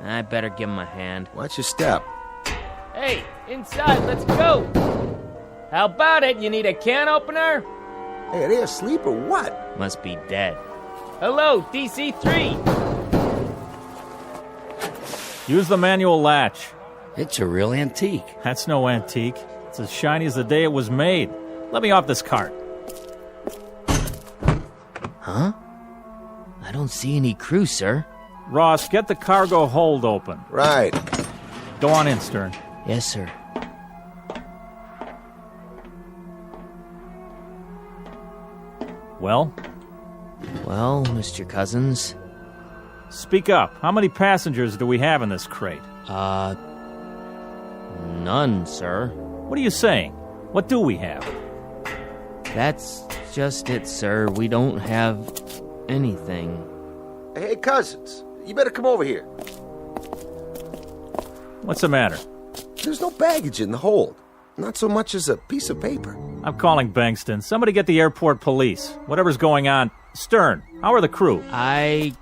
I better give him a hand. Watch your step. Hey, inside, let's go. How about it? You need a can opener? Hey, are they asleep or what? Must be dead. Hello, DC-3. Use the manual latch. It's a real antique. That's no antique. It's as shiny as the day it was made. Let me off this cart. Huh? I don't see any crew, sir. Ross, get the cargo hold open. Right. Go on in, Stern. Yes, sir. Well? Well, Mr. Cousins. Speak up. How many passengers do we have in this crate? None, sir. What are you saying? What do we have? That's just it, sir. We don't have anything. Hey, Cousins, you better come over here. What's the matter? There's no baggage in the hold. Not so much as a piece of paper. I'm calling Bankston. Somebody get the airport police. Whatever's going on. Stern, how are the crew? I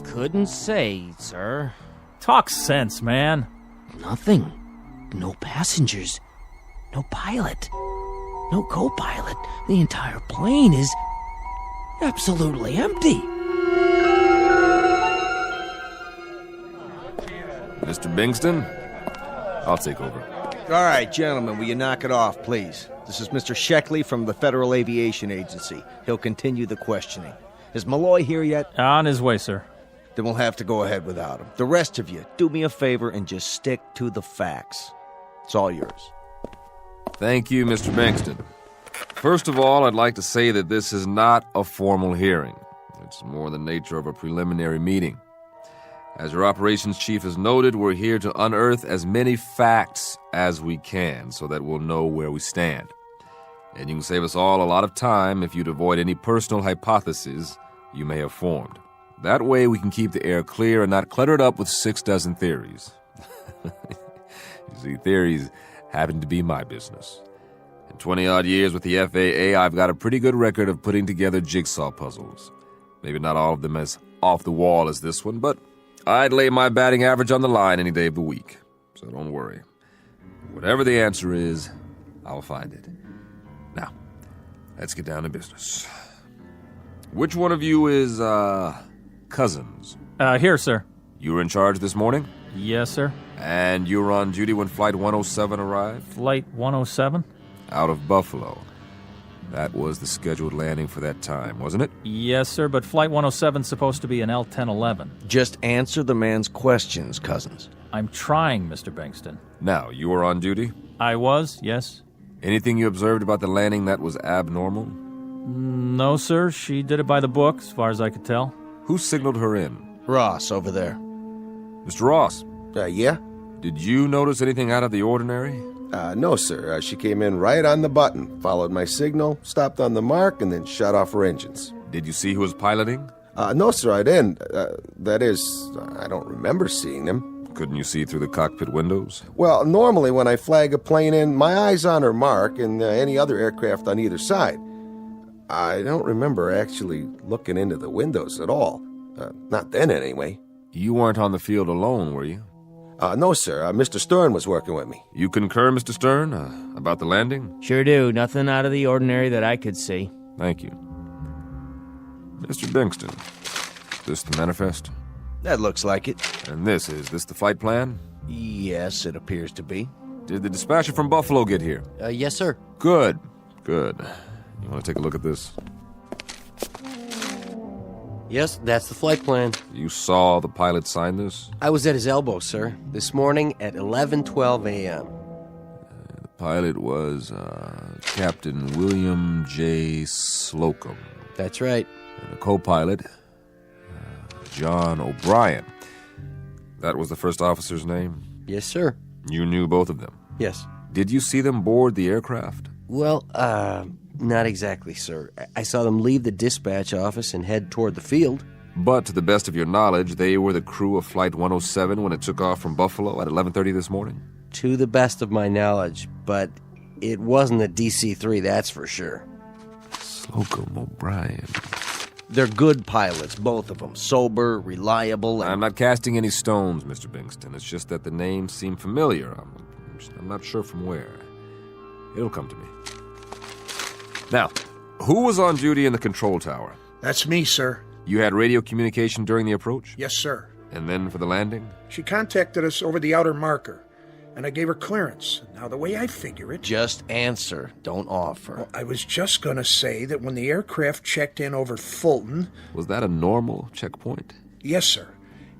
couldn't say, sir. Talk sense, man. Nothing. No passengers. No pilot. No co-pilot. The entire plane is absolutely empty. Mr. Bingston, I'll take over. All right, gentlemen, will you knock it off, please? This is Mr. Sheckley from the Federal Aviation Agency. He'll continue the questioning. Is Malloy here yet? On his way, sir. Then we'll have to go ahead without him. The rest of you, do me a favor and just stick to the facts. It's all yours. Thank you, Mr. Bingston. First of all, I'd like to say that this is not a formal hearing. It's more the nature of a preliminary meeting. As your operations chief has noted, we're here to unearth as many facts as we can so that we'll know where we stand. And you can save us all a lot of time if you'd avoid any personal hypotheses you may have formed. That way we can keep the air clear and not clutter it up with 6 dozen theories. You see, theories happen to be my business. In 20-odd years with the FAA, I've got a pretty good record of putting together jigsaw puzzles. Maybe not all of them as off the wall as this one, but I'd lay my batting average on the line any day of the week, so don't worry. Whatever the answer is, I'll find it. Now, let's get down to business. Which one of you is, Cousins? Here, sir. You were in charge this morning? Yes, sir. And you were on duty when Flight 107 arrived? Flight 107? Out of Buffalo. That was the scheduled landing for that time, wasn't it? Yes, sir, but Flight 107's supposed to be an L-1011. Just answer the man's questions, Cousins. I'm trying, Mr. Bankston. Now, you were on duty? I was, yes. Anything you observed about the landing that was abnormal? No, sir. She did it by the book, as far as I could tell. Who signaled her in? Ross, over there. Mr. Ross? Yeah? Did you notice anything out of the ordinary? No, sir. She came in right on the button, followed my signal, stopped on the mark, and then shut off her engines. Did you see who was piloting? No, sir, I didn't. That is, I don't remember seeing them. Couldn't you see through the cockpit windows? Well, normally when I flag a plane in, my eye's on her mark and any other aircraft on either side. I don't remember actually looking into the windows at all. Not then, anyway. You weren't on the field alone, were you? No, sir. Mr. Stern was working with me. You concur, Mr. Stern, about the landing? Sure do. Nothing out of the ordinary that I could see. Thank you. Mr. Bankston, this the manifest? That looks like it. And is this the flight plan? Yes, it appears to be. Did the dispatcher from Buffalo get here? Yes, sir. Good. You want to take a look at this? Yes, that's the flight plan. You saw the pilot sign this? I was at his elbow, sir, this morning at 11:12 a.m. The pilot was Captain William J. Slocum. That's right. And the co-pilot, John O'Brien. That was the first officer's name? Yes, sir. You knew both of them? Yes. Did you see them board the aircraft? Well, not exactly, sir. I saw them leave the dispatch office and head toward the field. But to the best of your knowledge, they were the crew of Flight 107 when it took off from Buffalo at 11:30 this morning? To the best of my knowledge, but it wasn't a DC-3, that's for sure. Slocum, O'Brien. They're good pilots, both of them. Sober, reliable, and... I'm not casting any stones, Mr. Bankston. It's just that the names seem familiar. I'm not sure from where. It'll come to me. Now, who was on duty in the control tower? That's me, sir. You had radio communication during the approach? Yes, sir. And then for the landing? She contacted us over the outer marker, and I gave her clearance. Now, the way I figure it... Just answer, don't offer. Well, I was just going to say that when the aircraft checked in over Fulton... Was that a normal checkpoint? Yes, sir.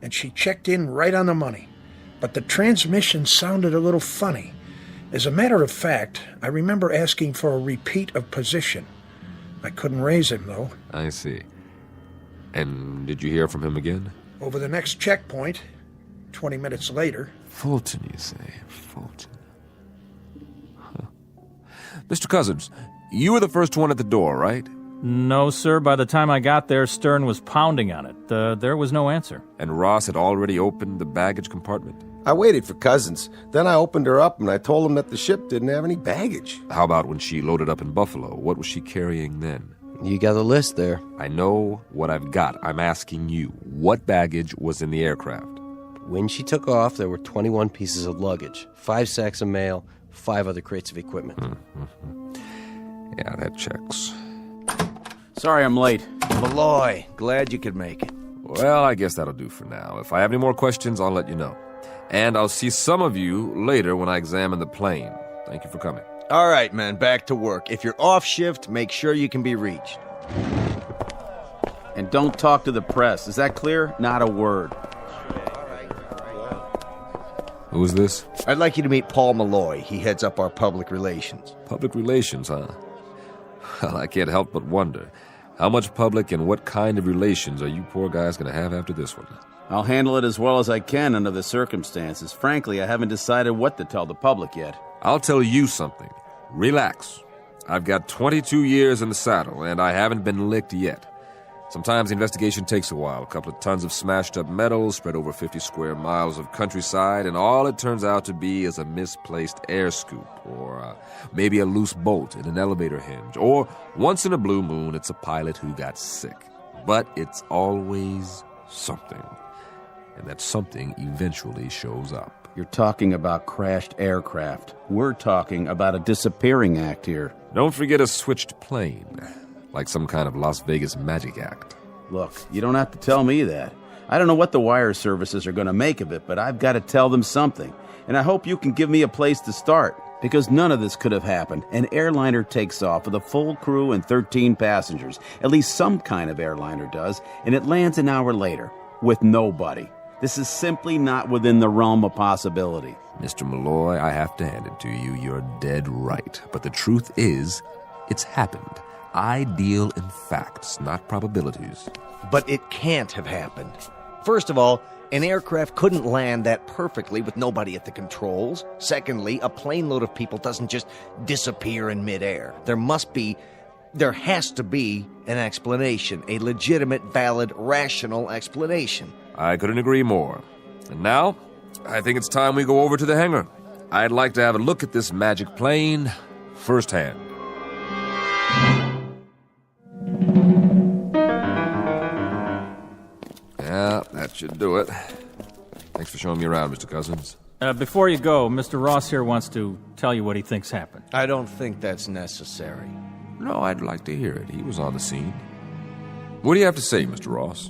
And she checked in right on the money. But the transmission sounded a little funny. As a matter of fact, I remember asking for a repeat of position. I couldn't raise him, though. I see. And did you hear from him again? Over the next checkpoint, 20 minutes later... Fulton, you say? Fulton. Huh. Mr. Cousins, you were the first one at the door, right? No, sir. By the time I got there, Stern was pounding on it. There was no answer. And Ross had already opened the baggage compartment? I waited for Cousins. Then I opened her up and I told him that the ship didn't have any baggage. How about when she loaded up in Buffalo? What was she carrying then? You got a list there. I know what I've got. I'm asking you, what baggage was in the aircraft? When she took off, there were 21 pieces of luggage, 5 sacks of mail, 5 other crates of equipment. Yeah, that checks. Sorry I'm late. Malloy, glad you could make it. Well, I guess that'll do for now. If I have any more questions, I'll let you know. And I'll see some of you later when I examine the plane. Thank you for coming. All right, man, back to work. If you're off shift, make sure you can be reached. And don't talk to the press. Is that clear? Not a word. Who's this? I'd like you to meet Paul Malloy. He heads up our public relations. Public relations, huh? Well, I can't help but wonder. How much public and what kind of relations are you poor guys going to have after this one? I'll handle it as well as I can under the circumstances. Frankly, I haven't decided what to tell the public yet. I'll tell you something. Relax. I've got 22 years in the saddle, and I haven't been licked yet. Sometimes the investigation takes a while. A couple of tons of smashed up metal spread over 50 square miles of countryside, and all it turns out to be is a misplaced air scoop, or maybe a loose bolt in an elevator hinge, or once in a blue moon, it's a pilot who got sick. But it's always something. and that something eventually shows up. You're talking about crashed aircraft. We're talking about a disappearing act here. Don't forget a switched plane, like some kind of Las Vegas magic act. Look, you don't have to tell me that. I don't know what the wire services are going to make of it, but I've got to tell them something. And I hope you can give me a place to start, because none of this could have happened. An airliner takes off with a full crew and 13 passengers. At least some kind of airliner does, and it lands an hour later with nobody. This is simply not within the realm of possibility. Mr. Malloy, I have to hand it to you. You're dead right. But the truth is, it's happened. I deal in facts, not probabilities. But it can't have happened. First of all, an aircraft couldn't land that perfectly with nobody at the controls. Secondly, a plane load of people doesn't just disappear in midair. There has to be an explanation, a legitimate, valid, rational explanation. I couldn't agree more. And now, I think it's time we go over to the hangar. I'd like to have a look at this magic plane firsthand. Yeah, that should do it. Thanks for showing me around, Mr. Cousins. Before you go, Mr. Ross here wants to tell you what he thinks happened. I don't think that's necessary. No, I'd like to hear it. He was on the scene. What do you have to say, Mr. Ross?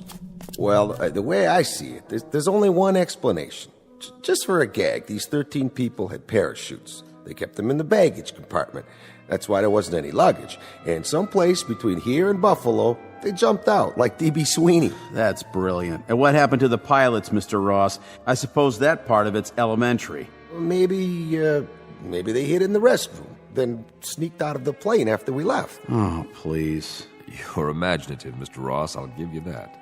Well, the way I see it, there's only one explanation. Just for a gag, these 13 people had parachutes. They kept them in the baggage compartment. That's why there wasn't any luggage. And someplace between here and Buffalo, they jumped out, like D.B. Sweeney. That's brilliant. And what happened to the pilots, Mr. Ross? I suppose that part of it's elementary. Maybe they hid in the restroom, then sneaked out of the plane after we left. Oh, please. You're imaginative, Mr. Ross. I'll give you that.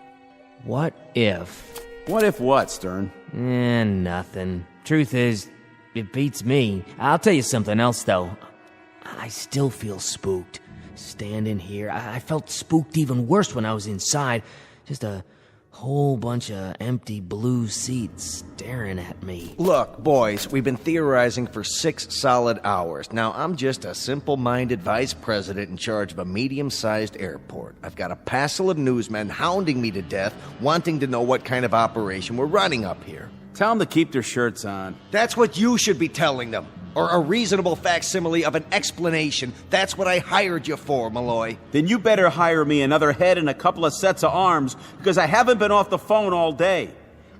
What if? What if what, Stern? Nothing. Truth is, it beats me. I'll tell you something else, though. I still feel spooked. Standing here, I felt spooked even worse when I was inside. Just a whole bunch of empty blue seats staring at me. Look, boys, we've been theorizing for 6 solid hours. Now, I'm just a simple-minded vice president in charge of a medium-sized airport. I've got a passel of newsmen hounding me to death, wanting to know what kind of operation we're running up here. Tell them to keep their shirts on. That's what you should be telling them. Or a reasonable facsimile of an explanation. That's what I hired you for, Malloy. Then you better hire me another head and a couple of sets of arms, because I haven't been off the phone all day.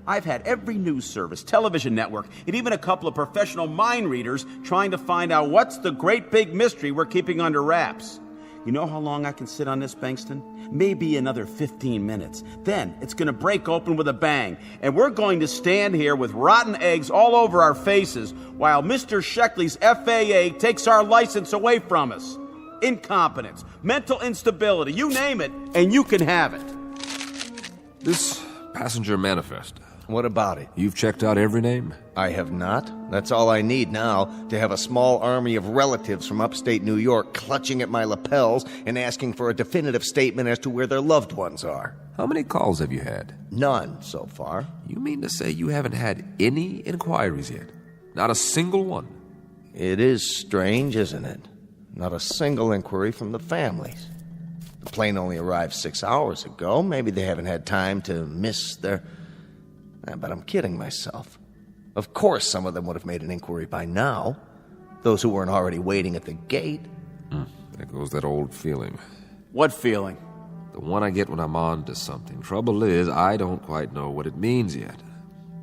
I've had every news service, television network, and even a couple of professional mind readers trying to find out what's the great big mystery we're keeping under wraps. You know how long I can sit on this, Bankston? Maybe another 15 minutes. Then it's going to break open with a bang, and we're going to stand here with rotten eggs all over our faces while Mr. Sheckley's FAA takes our license away from us. Incompetence, mental instability, you name it, and you can have it. This passenger manifest. What about it? You've checked out every name? I have not. That's all I need now, to have a small army of relatives from upstate New York clutching at my lapels and asking for a definitive statement as to where their loved ones are. How many calls have you had? None so far. You mean to say you haven't had any inquiries yet? Not a single one? It is strange, isn't it? Not a single inquiry from the families. The plane only arrived 6 hours ago. Maybe they haven't had time to miss their... But I'm kidding myself. Of course some of them would have made an inquiry by now. Those who weren't already waiting at the gate. There goes that old feeling. What feeling? The one I get when I'm on to something. Trouble is, I don't quite know what it means yet.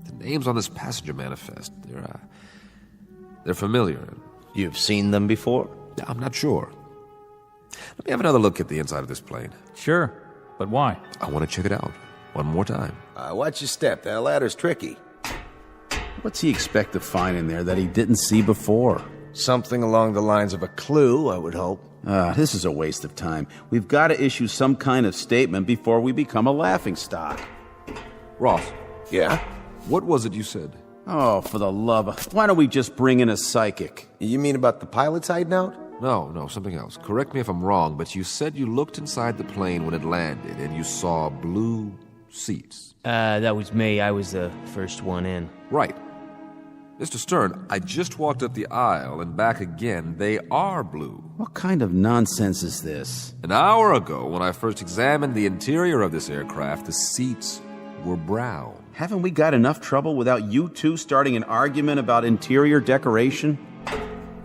The names on this passenger manifest, they're familiar. You've seen them before? I'm not sure. Let me have another look at the inside of this plane. Sure, but why? I want to check it out. One more time. Watch your step. That ladder's tricky. What's he expect to find in there that he didn't see before? Something along the lines of a clue, I would hope. This is a waste of time. We've got to issue some kind of statement before we become a laughingstock. Ross. Yeah? What was it you said? Oh, for the love of... Why don't we just bring in a psychic? You mean about the pilots hiding out? No, something else. Correct me if I'm wrong, but you said you looked inside the plane when it landed and you saw blue seats. That was me. I was the first one in. Right. Mr. Stern, I just walked up the aisle and back again. They are blue. What kind of nonsense is this? An hour ago, when I first examined the interior of this aircraft, the seats were brown. Haven't we got enough trouble without you two starting an argument about interior decoration?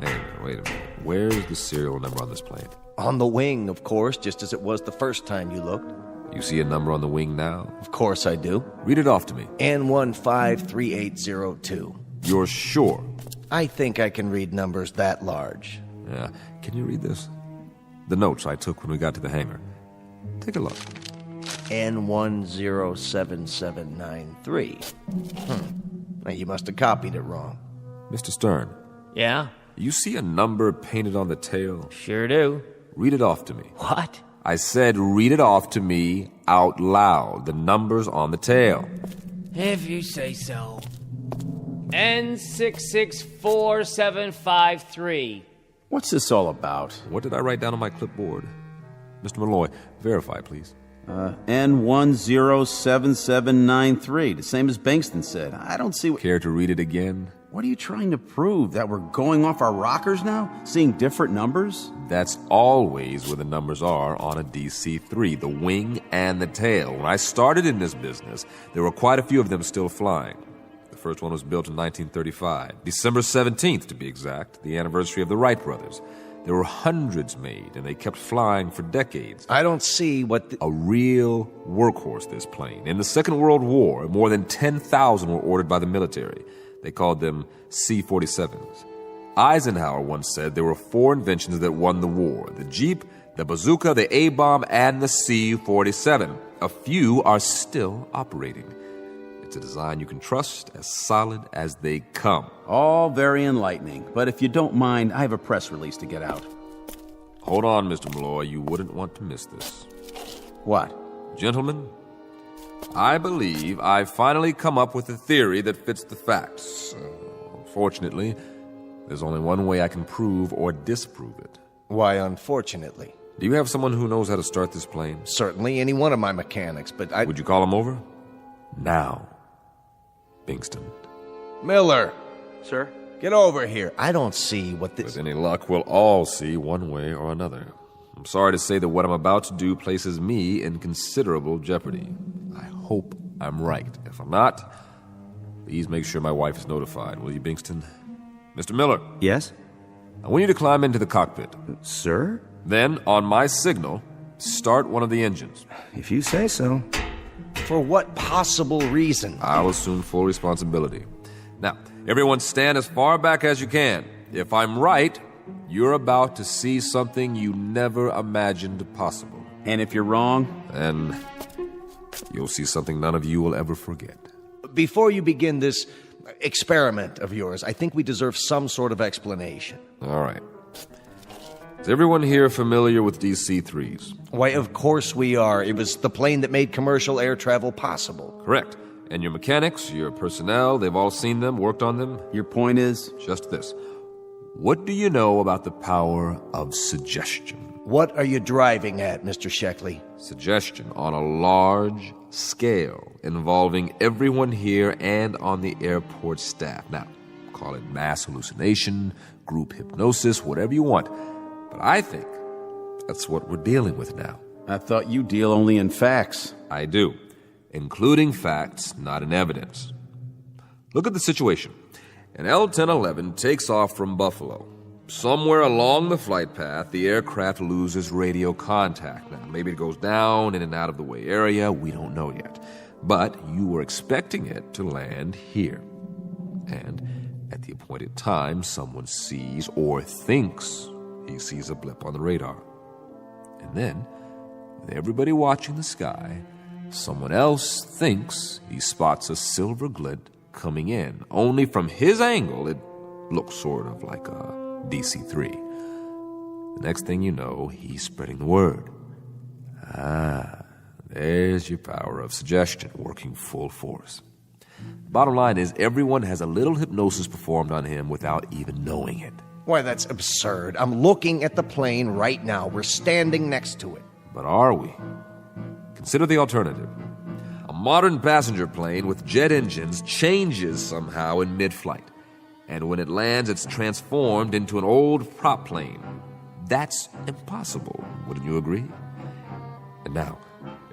Hey, wait a minute. Where's the serial number on this plane? On the wing, of course, just as it was the first time you looked. You see a number on the wing now? Of course I do. Read it off to me. N153802. You're sure? I think I can read numbers that large. Yeah. Can you read this? The notes I took when we got to the hangar. Take a look. N107793. Now, you must have copied it wrong. Mr. Stern. Yeah? You see a number painted on the tail? Sure do. Read it off to me. What? I said read it off to me out loud. The numbers on the tail. If you say so. N664753. What's this all about? What did I write down on my clipboard? Mr. Malloy, verify, please. N107793, the same as Bankston said. I don't see what... Care to read it again? What are you trying to prove? That we're going off our rockers now? Seeing different numbers? That's always where the numbers are on a DC-3, the wing and the tail. When I started in this business, there were quite a few of them still flying. The first one was built in 1935, December 17th to be exact, the anniversary of the Wright brothers. There were hundreds made, and they kept flying for decades. I don't see what... A real workhorse, this plane. In the Second World War, more than 10,000 were ordered by the military. They called them C-47s. Eisenhower once said there were 4 inventions that won the war: the Jeep, the bazooka, the A-bomb, and the C-47. A few are still operating. It's a design you can trust, as solid as they come. All very enlightening, but if you don't mind, I have a press release to get out. Hold on, Mr. Malloy. You wouldn't want to miss this. What? Gentlemen, I believe I've finally come up with a theory that fits the facts. Unfortunately, there's only one way I can prove or disprove it. Why, unfortunately? Do you have someone who knows how to start this plane? Certainly, any one of my mechanics, but I... Would you call him over? Now. Bingston. Miller! Sir? Get over here. I don't see what this... With any luck, we'll all see one way or another. I'm sorry to say that what I'm about to do places me in considerable jeopardy. I hope I'm right. If I'm not, please make sure my wife is notified, will you, Bingston? Mr. Miller. Yes? I want you to climb into the cockpit. Sir? Then, on my signal, start one of the engines. If you say so. For what possible reason? I'll assume full responsibility. Now, everyone stand as far back as you can. If I'm right, you're about to see something you never imagined possible. And if you're wrong? Then you'll see something none of you will ever forget. Before you begin this experiment of yours, I think we deserve some sort of explanation. All right. Is everyone here familiar with DC-3s? Why, of course we are. It was the plane that made commercial air travel possible. Correct. And your mechanics, your personnel, they've all seen them, worked on them? Your point is? Just this. What do you know about the power of suggestion? What are you driving at, Mr. Sheckley? Suggestion on a large scale, involving everyone here and on the airport staff. Now, call it mass hallucination, group hypnosis, whatever you want. But I think that's what we're dealing with now. I thought you deal only in facts. I do, including facts, not in evidence. Look at the situation. An L-1011 takes off from Buffalo. Somewhere along the flight path, the aircraft loses radio contact. Now, maybe it goes down in an out-of-the-way area. We don't know yet. But you were expecting it to land here. And at the appointed time, someone sees or thinks he sees a blip on the radar. And then, with everybody watching the sky, someone else thinks he spots a silver glint coming in. Only from his angle, it looks sort of like a DC-3. The next thing you know, he's spreading the word. There's your power of suggestion working full force. Bottom line is, everyone has a little hypnosis performed on him without even knowing it. Why, that's absurd. I'm looking at the plane right now. We're standing next to it. But are we? Consider the alternative. A modern passenger plane with jet engines changes somehow in mid-flight. And when it lands, it's transformed into an old prop plane. That's impossible, wouldn't you agree? And now,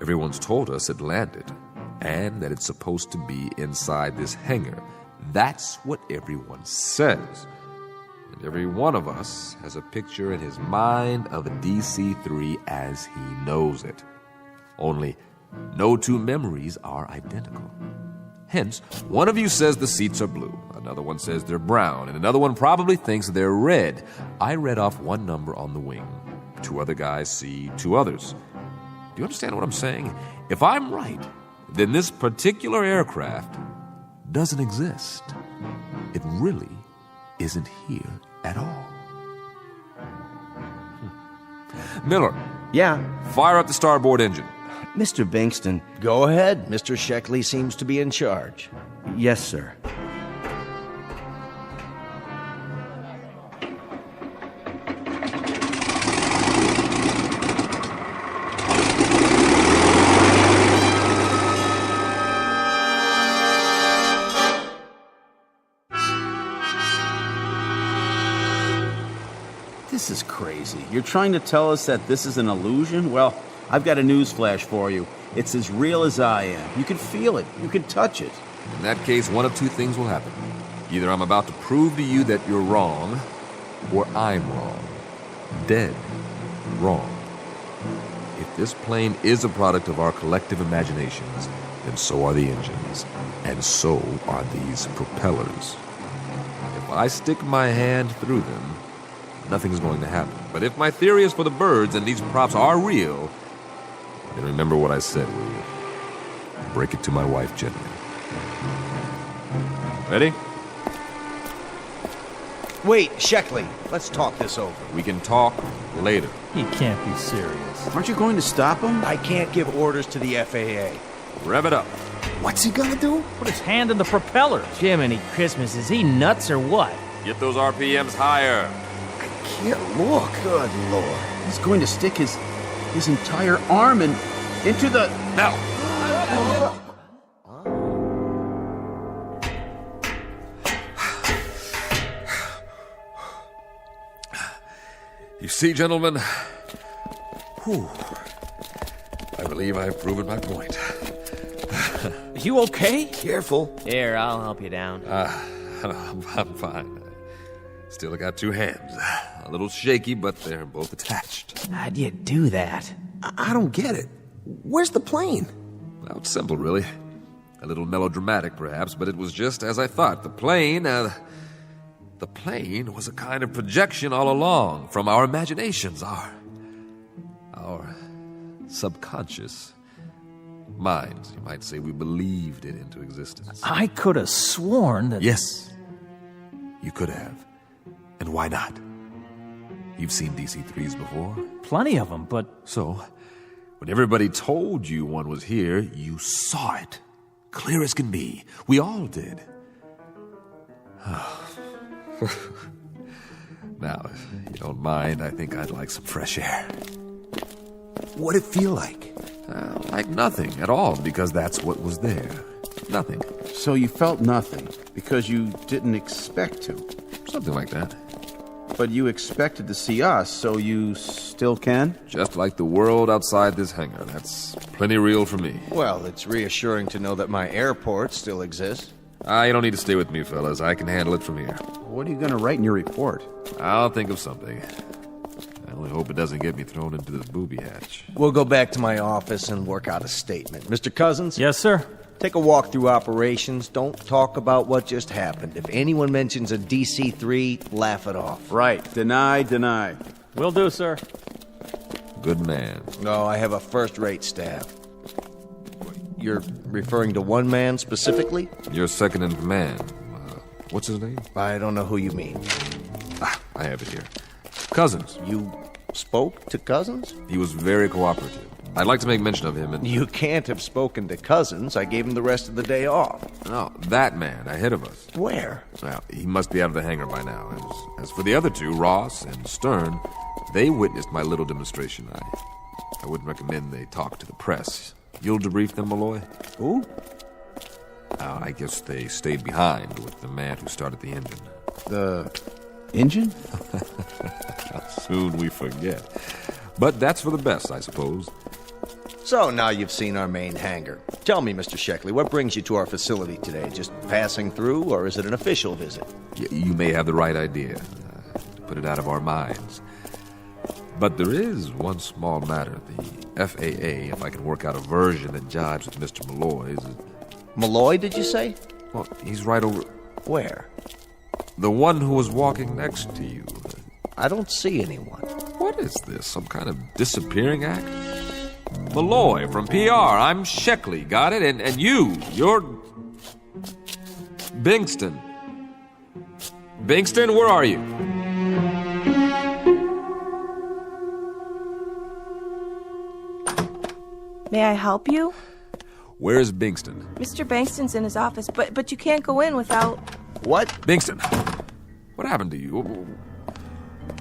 everyone's told us it landed. and that it's supposed to be inside this hangar. That's what everyone says. And every one of us has a picture in his mind of a DC-3 as he knows it. Only no two memories are identical. Hence, one of you says the seats are blue, another one says they're brown, and another one probably thinks they're red. I read off one number on the wing. Two other guys see two others. Do you understand what I'm saying? If I'm right, then this particular aircraft doesn't exist. It really isn't here at all. Miller. Yeah? Fire up the starboard engine. Mr. Bankston. Go ahead. Mr. Sheckley seems to be in charge. Yes, sir. This is crazy. You're trying to tell us that this is an illusion? Well, I've got a news flash for you. It's as real as I am. You can feel it. You can touch it. In that case, one of two things will happen. Either I'm about to prove to you that you're wrong, or I'm wrong. Dead wrong. If this plane is a product of our collective imaginations, then so are the engines, and so are these propellers. If I stick my hand through them, nothing's going to happen. But if my theory is for the birds and these props are real, then remember what I said, will you? Break it to my wife gently. Ready? Wait, Sheckley, let's talk this over. We can talk later. He can't be serious. Aren't you going to stop him? I can't give orders to the FAA. Rev it up. What's he gonna do? Put his hand in the propeller. Jiminy Christmas, is he nuts or what? Get those RPMs higher. Can't look. Good Lord. He's going to stick his entire arm into the... Now! You see, gentlemen, I believe I've proven my point. You okay? Careful. Here, I'll help you down. I'm fine. Still got two hands. A little shaky, but they're both attached. How'd you do that? I don't get it. Where's the plane? Well, it's simple, really. A little melodramatic, perhaps, but it was just as I thought. The plane was a kind of projection all along from our imaginations, our subconscious minds. You might say we believed it into existence. I could have sworn that... Yes, you could have. And why not? You've seen DC-3s before? Plenty of them, but... So, when everybody told you one was here, you saw it. Clear as can be. We all did. Now, if you don't mind, I think I'd like some fresh air. What'd it feel like? Like nothing at all, because that's what was there. Nothing. So you felt nothing because you didn't expect to? Something like that. But you expected to see us, so you still can? Just like the world outside this hangar. That's plenty real for me. Well, it's reassuring to know that my airport still exists. You don't need to stay with me, fellas. I can handle it from here. What are you going to write in your report? I'll think of something. I only hope it doesn't get me thrown into the booby hatch. We'll go back to my office and work out a statement. Mr. Cousins? Yes, sir? Take a walk through operations. Don't talk about what just happened. If anyone mentions a DC-3, laugh it off. Right. Deny. Will do, sir. Good man. No, I have a first-rate staff. You're referring to one man specifically? You're second in command. What's his name? I don't know who you mean. I have it here. Cousins. You spoke to Cousins? He was very cooperative. I'd like to make mention of him and... You can't have spoken to Cousins. I gave him the rest of the day off. No, that man ahead of us. Where? Well, he must be out of the hangar by now. As for the other two, Ross and Stern, they witnessed my little demonstration. I wouldn't recommend they talk to the press. You'll debrief them, Malloy? Who? I guess they stayed behind with the man who started the engine. The engine? How soon we forget. But that's for the best, I suppose. So now you've seen our main hangar. Tell me, Mr. Sheckley, what brings you to our facility today? Just passing through, or is it an official visit? You may have the right idea. Put it out of our minds. But there is one small matter. The FAA, if I can work out a version that jives with Mr. Malloy's... Malloy, did you say? Well, he's right over... Where? The one who was walking next to you. I don't see anyone. What is this? Some kind of disappearing act? Malloy from PR. I'm Sheckley. Got it? And you're... Bingston. Bingston, where are you? May I help you? Where's Bingston? Mr. Bankston's in his office, but you can't go in without... What? Bingston, what happened to you?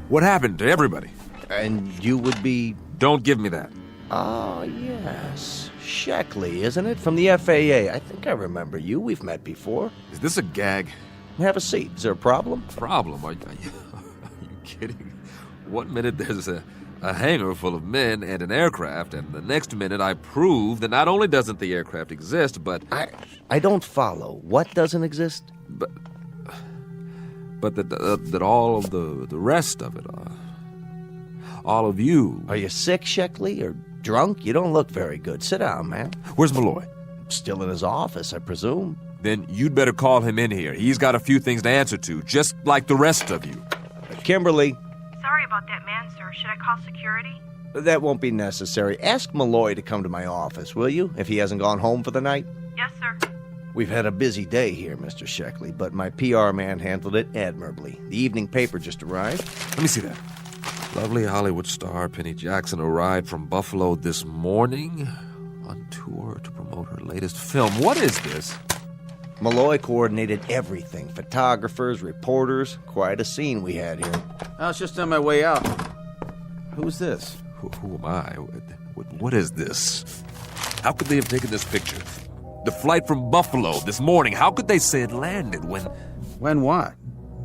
What happened to everybody? And you would be... Don't give me that. Oh, yes. Sheckley, isn't it? From the FAA. I think I remember you. We've met before. Is this a gag? Have a seat. Is there a problem? Problem? Are you kidding? One minute there's a hangar full of men and an aircraft, and the next minute I prove that not only doesn't the aircraft exist, but... I don't follow. What doesn't exist? But that all of the rest of it, all of you... Are you sick, Sheckley, or drunk? You don't look very good. Sit down, man. Where's Malloy? Still in his office, I presume. Then you'd better call him in here. He's got a few things to answer to, just like the rest of you. Kimberly. Sorry about that man, sir. Should I call security? That won't be necessary. Ask Malloy to come to my office, will you, if he hasn't gone home for the night? Yes, sir. We've had a busy day here, Mr. Sheckley, but my PR man handled it admirably. The evening paper just arrived. Let me see that. Lovely Hollywood star Penny Jackson arrived from Buffalo this morning on tour to promote her latest film. What is this? Malloy coordinated everything. Photographers, reporters. Quite a scene we had here. I was just on my way out. Who's this? Who am I? What is this? How could they have taken this picture? The flight from Buffalo this morning. How could they say it landed when... When what?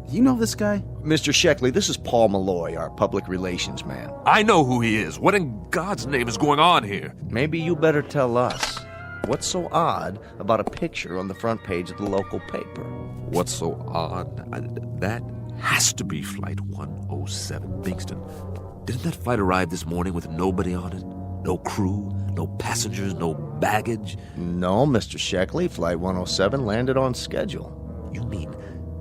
You know this guy? Mr. Sheckley, this is Paul Malloy, our public relations man. I know who he is. What in God's name is going on here? Maybe you better tell us. What's so odd about a picture on the front page of the local paper? What's so odd? That has to be Flight 107, Bingston. Didn't that flight arrive this morning with nobody on it? No crew, no passengers, no baggage? No, Mr. Sheckley. Flight 107 landed on schedule. You mean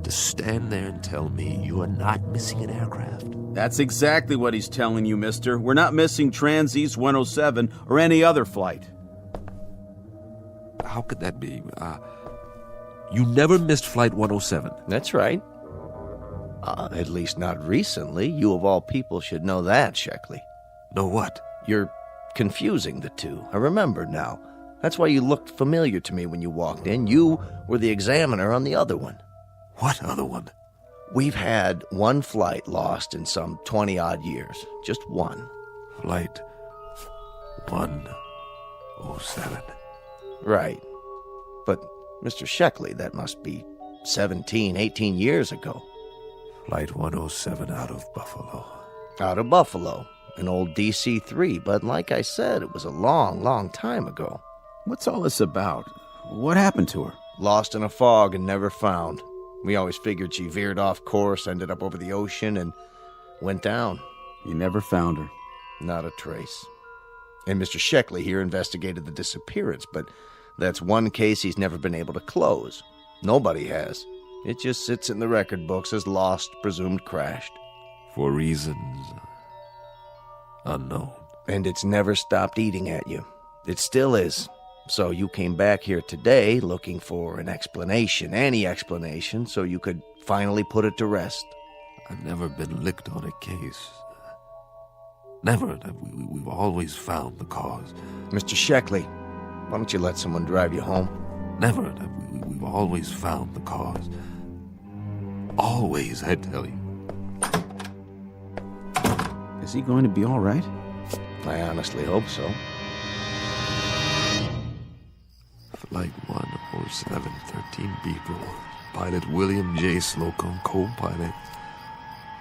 to stand there and tell me you are not missing an aircraft? That's exactly what he's telling you, mister. We're not missing Trans-East 107 or any other flight. How could that be? You never missed Flight 107. That's right. At least not recently. You of all people should know that, Sheckley. Know what? You're confusing the two. I remember now. That's why you looked familiar to me when you walked in. You were the examiner on the other one. What other one? We've had one flight lost in some 20-odd years. Just one. Flight 107. Right. But, Mr. Sheckley, that must be 17, 18 years ago. Flight 107 out of Buffalo. Out of Buffalo. An old DC-3, but like I said, it was a long, long time ago. What's all this about? What happened to her? Lost in a fog and never found. We always figured she veered off course, ended up over the ocean, and went down. You never found her? Not a trace. And Mr. Sheckley here investigated the disappearance, but that's one case he's never been able to close. Nobody has. It just sits in the record books as lost, presumed crashed. For reasons unknown. And it's never stopped eating at you. It still is. So you came back here today looking for an explanation, any explanation, so you could finally put it to rest. I've never been licked on a case. Never. We've always found the cause. Mr. Sheckley, why don't you let someone drive you home? Never. We've always found the cause. Always, I tell you. Is he going to be all right? I honestly hope so. Flight 107, 13 people. Pilot William J. Slocum, co-pilot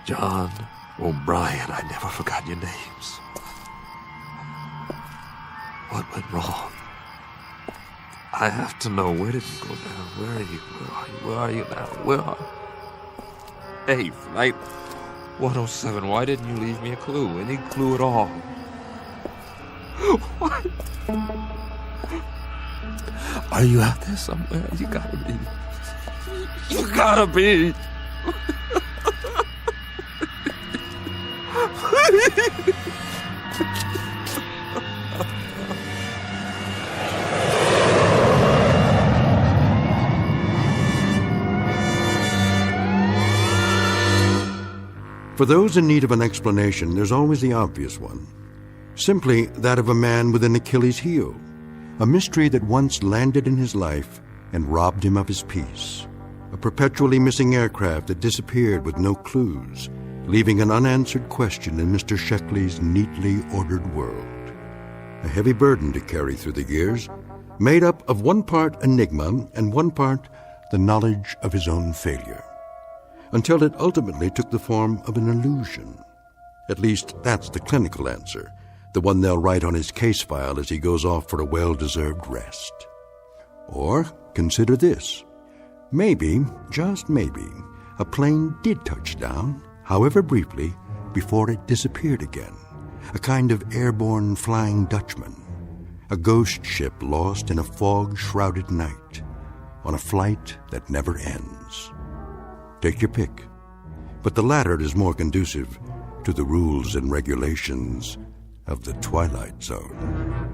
John O'Brien. I never forgot your names. What went wrong? I have to know. Where did you go down? Where are you? Where are you now? Where are you? Hey, Flight 107, why didn't you leave me a clue? Any clue at all? What? Are you out there somewhere? You gotta be. You gotta be. For those in need of an explanation, there's always the obvious one. Simply that of a man with an Achilles heel, a mystery that once landed in his life and robbed him of his peace, a perpetually missing aircraft that disappeared with no clues, leaving an unanswered question in Mr. Sheckley's neatly ordered world. A heavy burden to carry through the years, made up of one part enigma and one part the knowledge of his own failure, until it ultimately took the form of an illusion. At least that's the clinical answer, the one they'll write on his case file as he goes off for a well-deserved rest. Or consider this. Maybe, just maybe, a plane did touch down, however briefly, before it disappeared again. A kind of airborne Flying Dutchman. A ghost ship lost in a fog-shrouded night, on a flight that never ends. Take your pick, but the latter is more conducive to the rules and regulations of the Twilight Zone.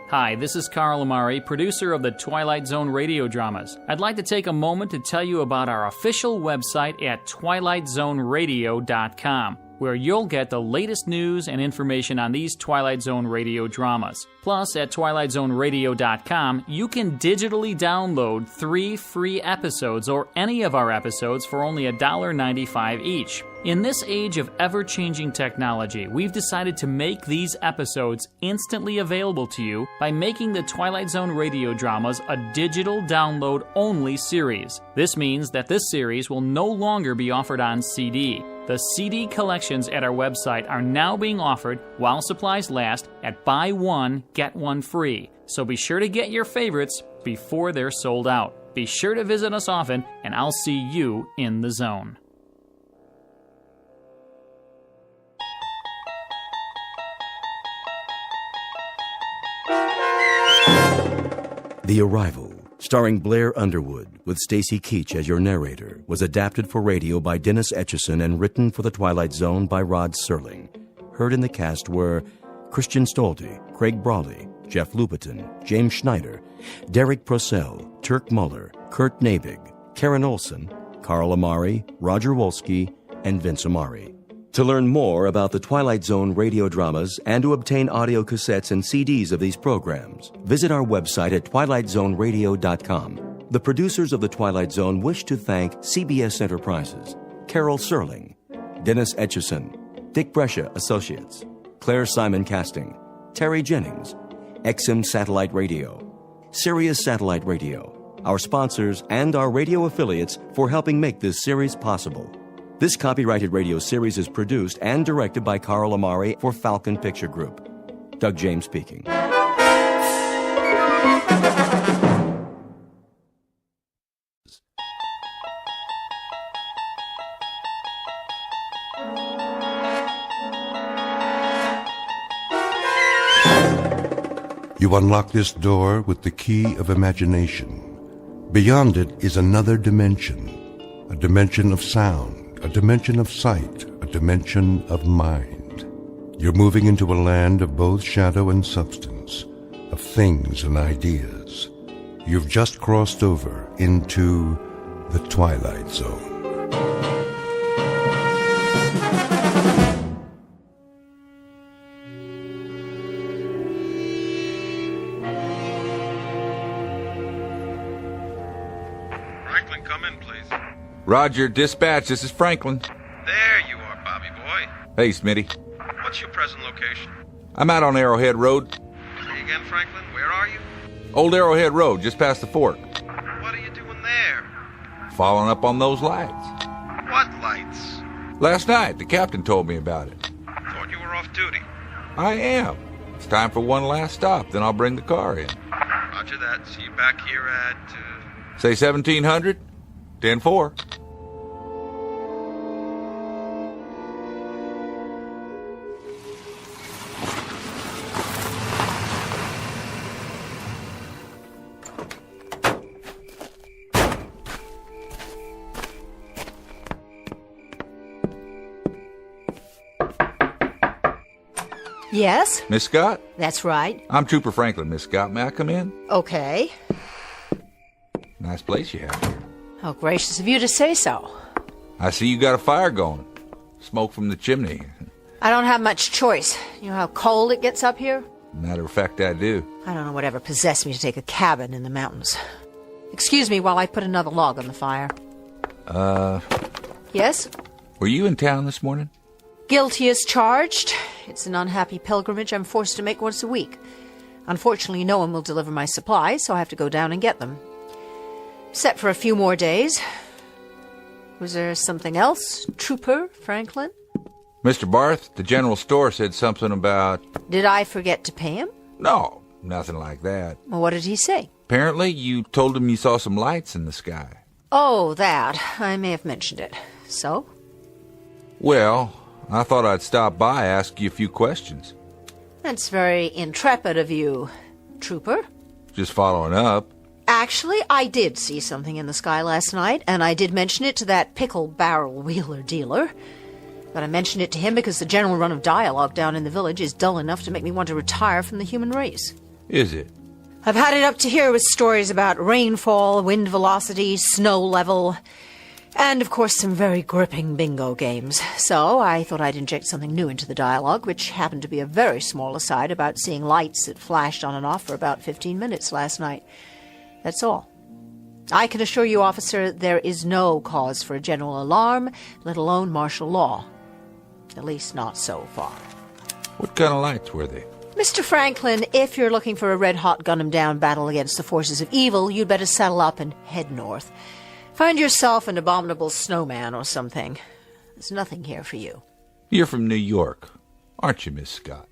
Hi, this is Carl Amari, producer of the Twilight Zone radio dramas. I'd like to take a moment to tell you about our official website at twilightzoneradio.com, where you'll get the latest news and information on these Twilight Zone radio dramas. Plus, at twilightzoneradio.com, you can digitally download 3 free episodes or any of our episodes for only $1.95 each. In this age of ever-changing technology, we've decided to make these episodes instantly available to you by making the Twilight Zone radio dramas a digital download-only series. This means that this series will no longer be offered on CD. The CD collections at our website are now being offered while supplies last at buy one, get one free. So be sure to get your favorites before they're sold out. Be sure to visit us often, and I'll see you in the zone. The Arrival, starring Blair Underwood, with Stacy Keach as your narrator, was adapted for radio by Dennis Etchison and written for The Twilight Zone by Rod Serling. Heard in the cast were Christian Stolte, Craig Brawley, Jeff Lupetin, James Schneider, Derek Procell, Turk Muller, Kurt Nabig, Karen Olson, Carl Amari, Roger Wolski, and Vince Amari. To learn more about the Twilight Zone radio dramas and to obtain audio cassettes and CDs of these programs, visit our website at twilightzoneradio.com. The producers of The Twilight Zone wish to thank CBS Enterprises, Carol Serling, Dennis Etchison, Dick Brescia Associates, Claire Simon Casting, Terry Jennings, XM Satellite Radio, Sirius Satellite Radio, our sponsors, and our radio affiliates for helping make this series possible. This copyrighted radio series is produced and directed by Carl Amari for Falcon Picture Group. Doug James speaking. You unlock this door with the key of imagination. Beyond it is another dimension, a dimension of sound, a dimension of sight, a dimension of mind. You're moving into a land of both shadow and substance, of things and ideas. You've just crossed over into the Twilight Zone. Franklin, come in, please. Roger, dispatch, this is Franklin. There you are, Bobby boy. Hey, Smitty. What's your present location? I'm out on Arrowhead Road. Say again, Franklin, where are you? Old Arrowhead Road, just past the fork. What are you doing there? Following up on those lights. What lights? Last night, the captain told me about it. Thought you were off duty. I am. It's time for one last stop, then I'll bring the car in. Roger that. See you back here at... Say 1700? 10-4. Yes? Miss Scott? That's right. I'm Trooper Franklin, Miss Scott. May I come in? Okay. Nice place you have here. How gracious of you to say so. I see you got a fire going. Smoke from the chimney. I don't have much choice. You know how cold it gets up here? Matter of fact, I do. I don't know whatever possessed me to take a cabin in the mountains. Excuse me while I put another log on the fire. Yes? Were you in town this morning? Guilty as charged. It's an unhappy pilgrimage I'm forced to make once a week. Unfortunately, no one will deliver my supplies, so I have to go down and get them. Set for a few more days. Was there something else, Trooper Franklin? Mr. Barth, the general store said something about... Did I forget to pay him? No, nothing like that. Well, what did he say? Apparently, you told him you saw some lights in the sky. Oh, that. I may have mentioned it. So? Well, I thought I'd stop by, ask you a few questions. That's very intrepid of you, Trooper. Just following up. Actually, I did see something in the sky last night, and I did mention it to that pickle barrel wheeler dealer. But I mentioned it to him because the general run of dialogue down in the village is dull enough to make me want to retire from the human race. Is it? I've had it up to here with stories about rainfall, wind velocity, snow level, and of course some very gripping bingo games. So I thought I'd inject something new into the dialogue, which happened to be a very small aside about seeing lights that flashed on and off for about 15 minutes last night. That's all. I can assure you, officer, there is no cause for a general alarm, let alone martial law. At least not so far. What kind of lights were they? Mr. Franklin, if you're looking for a red-hot gun-em-down battle against the forces of evil, you'd better saddle up and head north. Find yourself an abominable snowman or something. There's nothing here for you. You're from New York, aren't you, Miss Scott?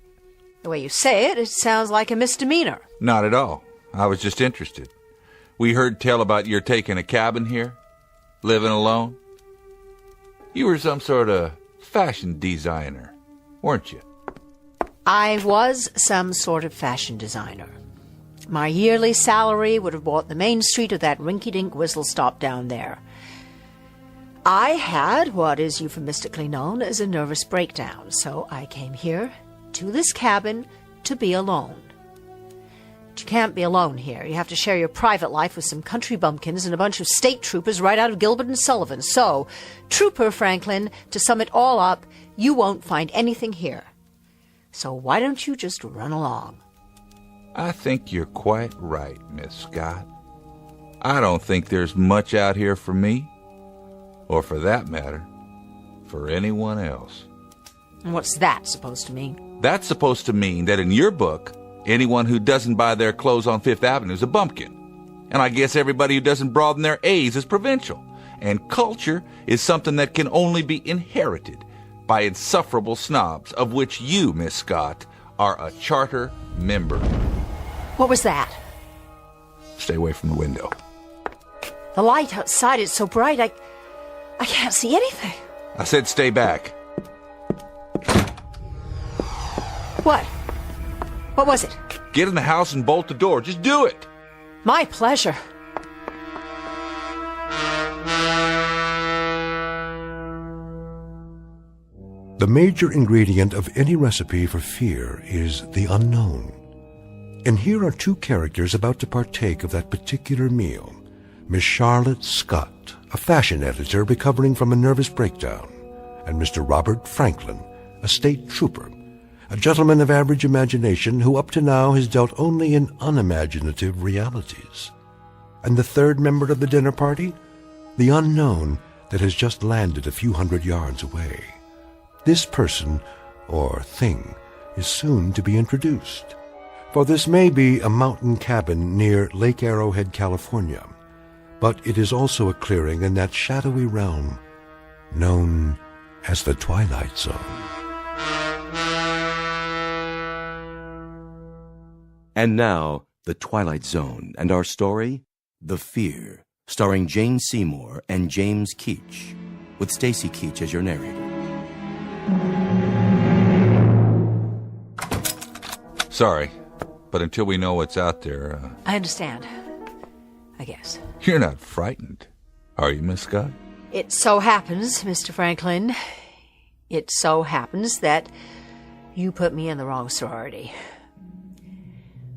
The way you say it, it sounds like a misdemeanor. Not at all. I was just interested. We heard tell about your taking a cabin here, living alone. You were some sort of fashion designer, weren't you? I was some sort of fashion designer. My yearly salary would have bought the main street of that rinky-dink whistle-stop down there. I had what is euphemistically known as a nervous breakdown, so I came here to this cabin to be alone. But you can't be alone here. You have to share your private life with some country bumpkins and a bunch of state troopers right out of Gilbert and Sullivan. So, Trooper Franklin, to sum it all up, you won't find anything here. So why don't you just run along? I think you're quite right, Miss Scott. I don't think there's much out here for me, or for that matter, for anyone else. And what's that supposed to mean? That's supposed to mean that in your book, anyone who doesn't buy their clothes on Fifth Avenue is a bumpkin. And I guess everybody who doesn't broaden their A's is provincial. And culture is something that can only be inherited by insufferable snobs, of which you, Miss Scott, are a charter member. What was that? Stay away from the window. The light outside is so bright, I can't see anything. I said stay back. What? What was it? Get in the house and bolt the door. Just do it. My pleasure. The major ingredient of any recipe for fear is the unknown. And here are two characters about to partake of that particular meal. Miss Charlotte Scott, a fashion editor recovering from a nervous breakdown, and Mr. Robert Franklin, a state trooper, a gentleman of average imagination who up to now has dealt only in unimaginative realities. And the third member of the dinner party? The unknown that has just landed a few hundred yards away. This person, or thing, is soon to be introduced. For this may be a mountain cabin near Lake Arrowhead, California, but it is also a clearing in that shadowy realm known as The Twilight Zone. And now, The Twilight Zone, and our story, The Fear, starring Jane Seymour and James Keach, with Stacy Keach as your narrator. Sorry, but until we know what's out there, I understand. I guess. You're not frightened, are you, Miss Scott? It so happens, Mr. Franklin, it so happens that you put me in the wrong sorority.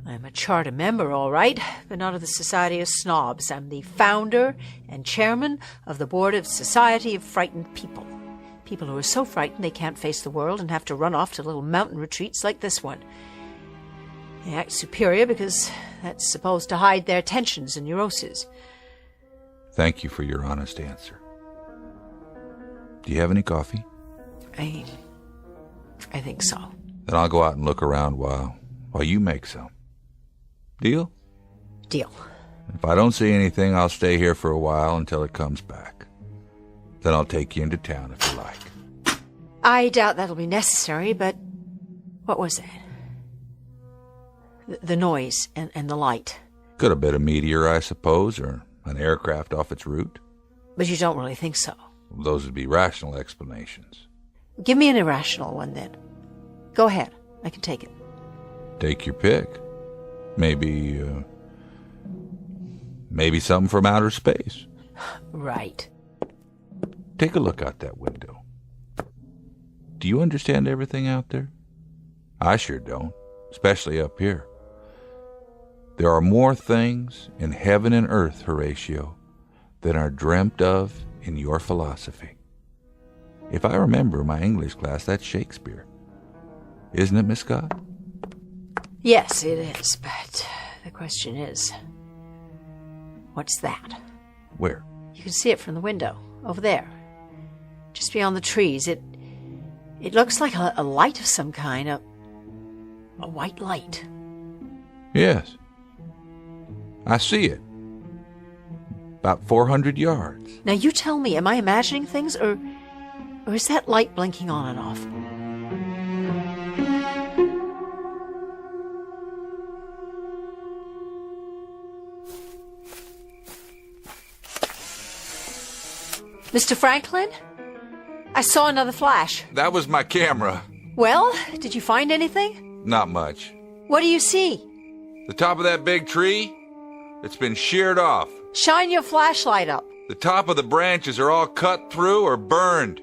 I'm a charter member, all right, but not of the Society of Snobs. I'm the founder and chairman of the board of Society of Frightened People. People who are so frightened they can't face the world and have to run off to little mountain retreats like this one. They act superior because that's supposed to hide their tensions and neuroses. Thank you for your honest answer. Do you have any coffee? I think so. Then I'll go out and look around while you make some. Deal? Deal. If I don't see anything, I'll stay here for a while until it comes back. Then I'll take you into town if you like. I doubt that'll be necessary, but what was that? The noise and the light. Could have been a meteor, I suppose, or an aircraft off its route. But you don't really think so. Those would be rational explanations. Give me an irrational one, then. Go ahead. I can take it. Take your pick. Maybe something from outer space. Right. Take a look out that window. Do you understand everything out there? I sure don't, especially up here. There are more things in heaven and earth, Horatio, than are dreamt of in your philosophy. If I remember my English class, that's Shakespeare. Isn't it, Miss Scott? Yes, it is, but the question is, what's that? Where? You can see it from the window, over there, just beyond the trees. It looks like a light of some kind, a white light. Yes. I see it. About 400 yards. Now you tell me, am I imagining things, or is that light blinking on and off? Mr. Franklin? I saw another flash. That was my camera. Well, did you find anything? Not much. What do you see? The top of that big tree? It's been sheared off. Shine your flashlight up. The top of the branches are all cut through or burned.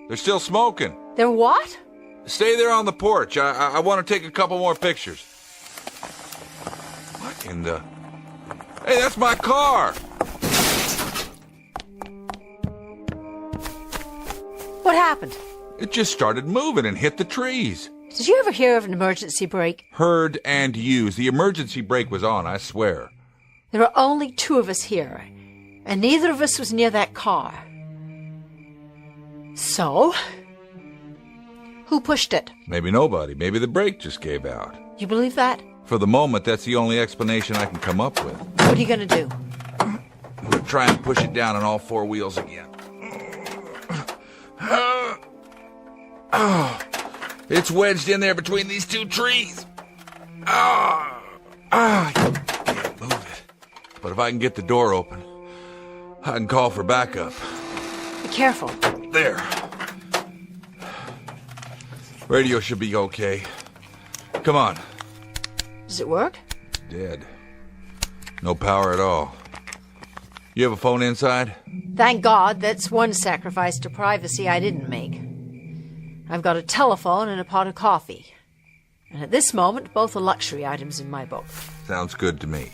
They're still smoking. They're what? Stay there on the porch. I want to take a couple more pictures. What in the... Hey, that's my car! What happened? It just started moving and hit the trees. Did you ever hear of an emergency brake? Heard and used. The emergency brake was on, I swear. There are only two of us here, and neither of us was near that car. So, who pushed it? Maybe nobody. Maybe the brake just gave out. You believe that? For the moment, that's the only explanation I can come up with. What are you going to do? I'm going to try and push it down on all four wheels again. Oh, it's wedged in there between these two trees. I can't move it. But if I can get the door open, I can call for backup. Be careful. There. Radio should be okay. Come on. Does it work? Dead. No power at all. You have a phone inside? Thank God, that's one sacrifice to privacy I didn't make. I've got a telephone and a pot of coffee. And at this moment, both are luxury items in my book. Sounds good to me.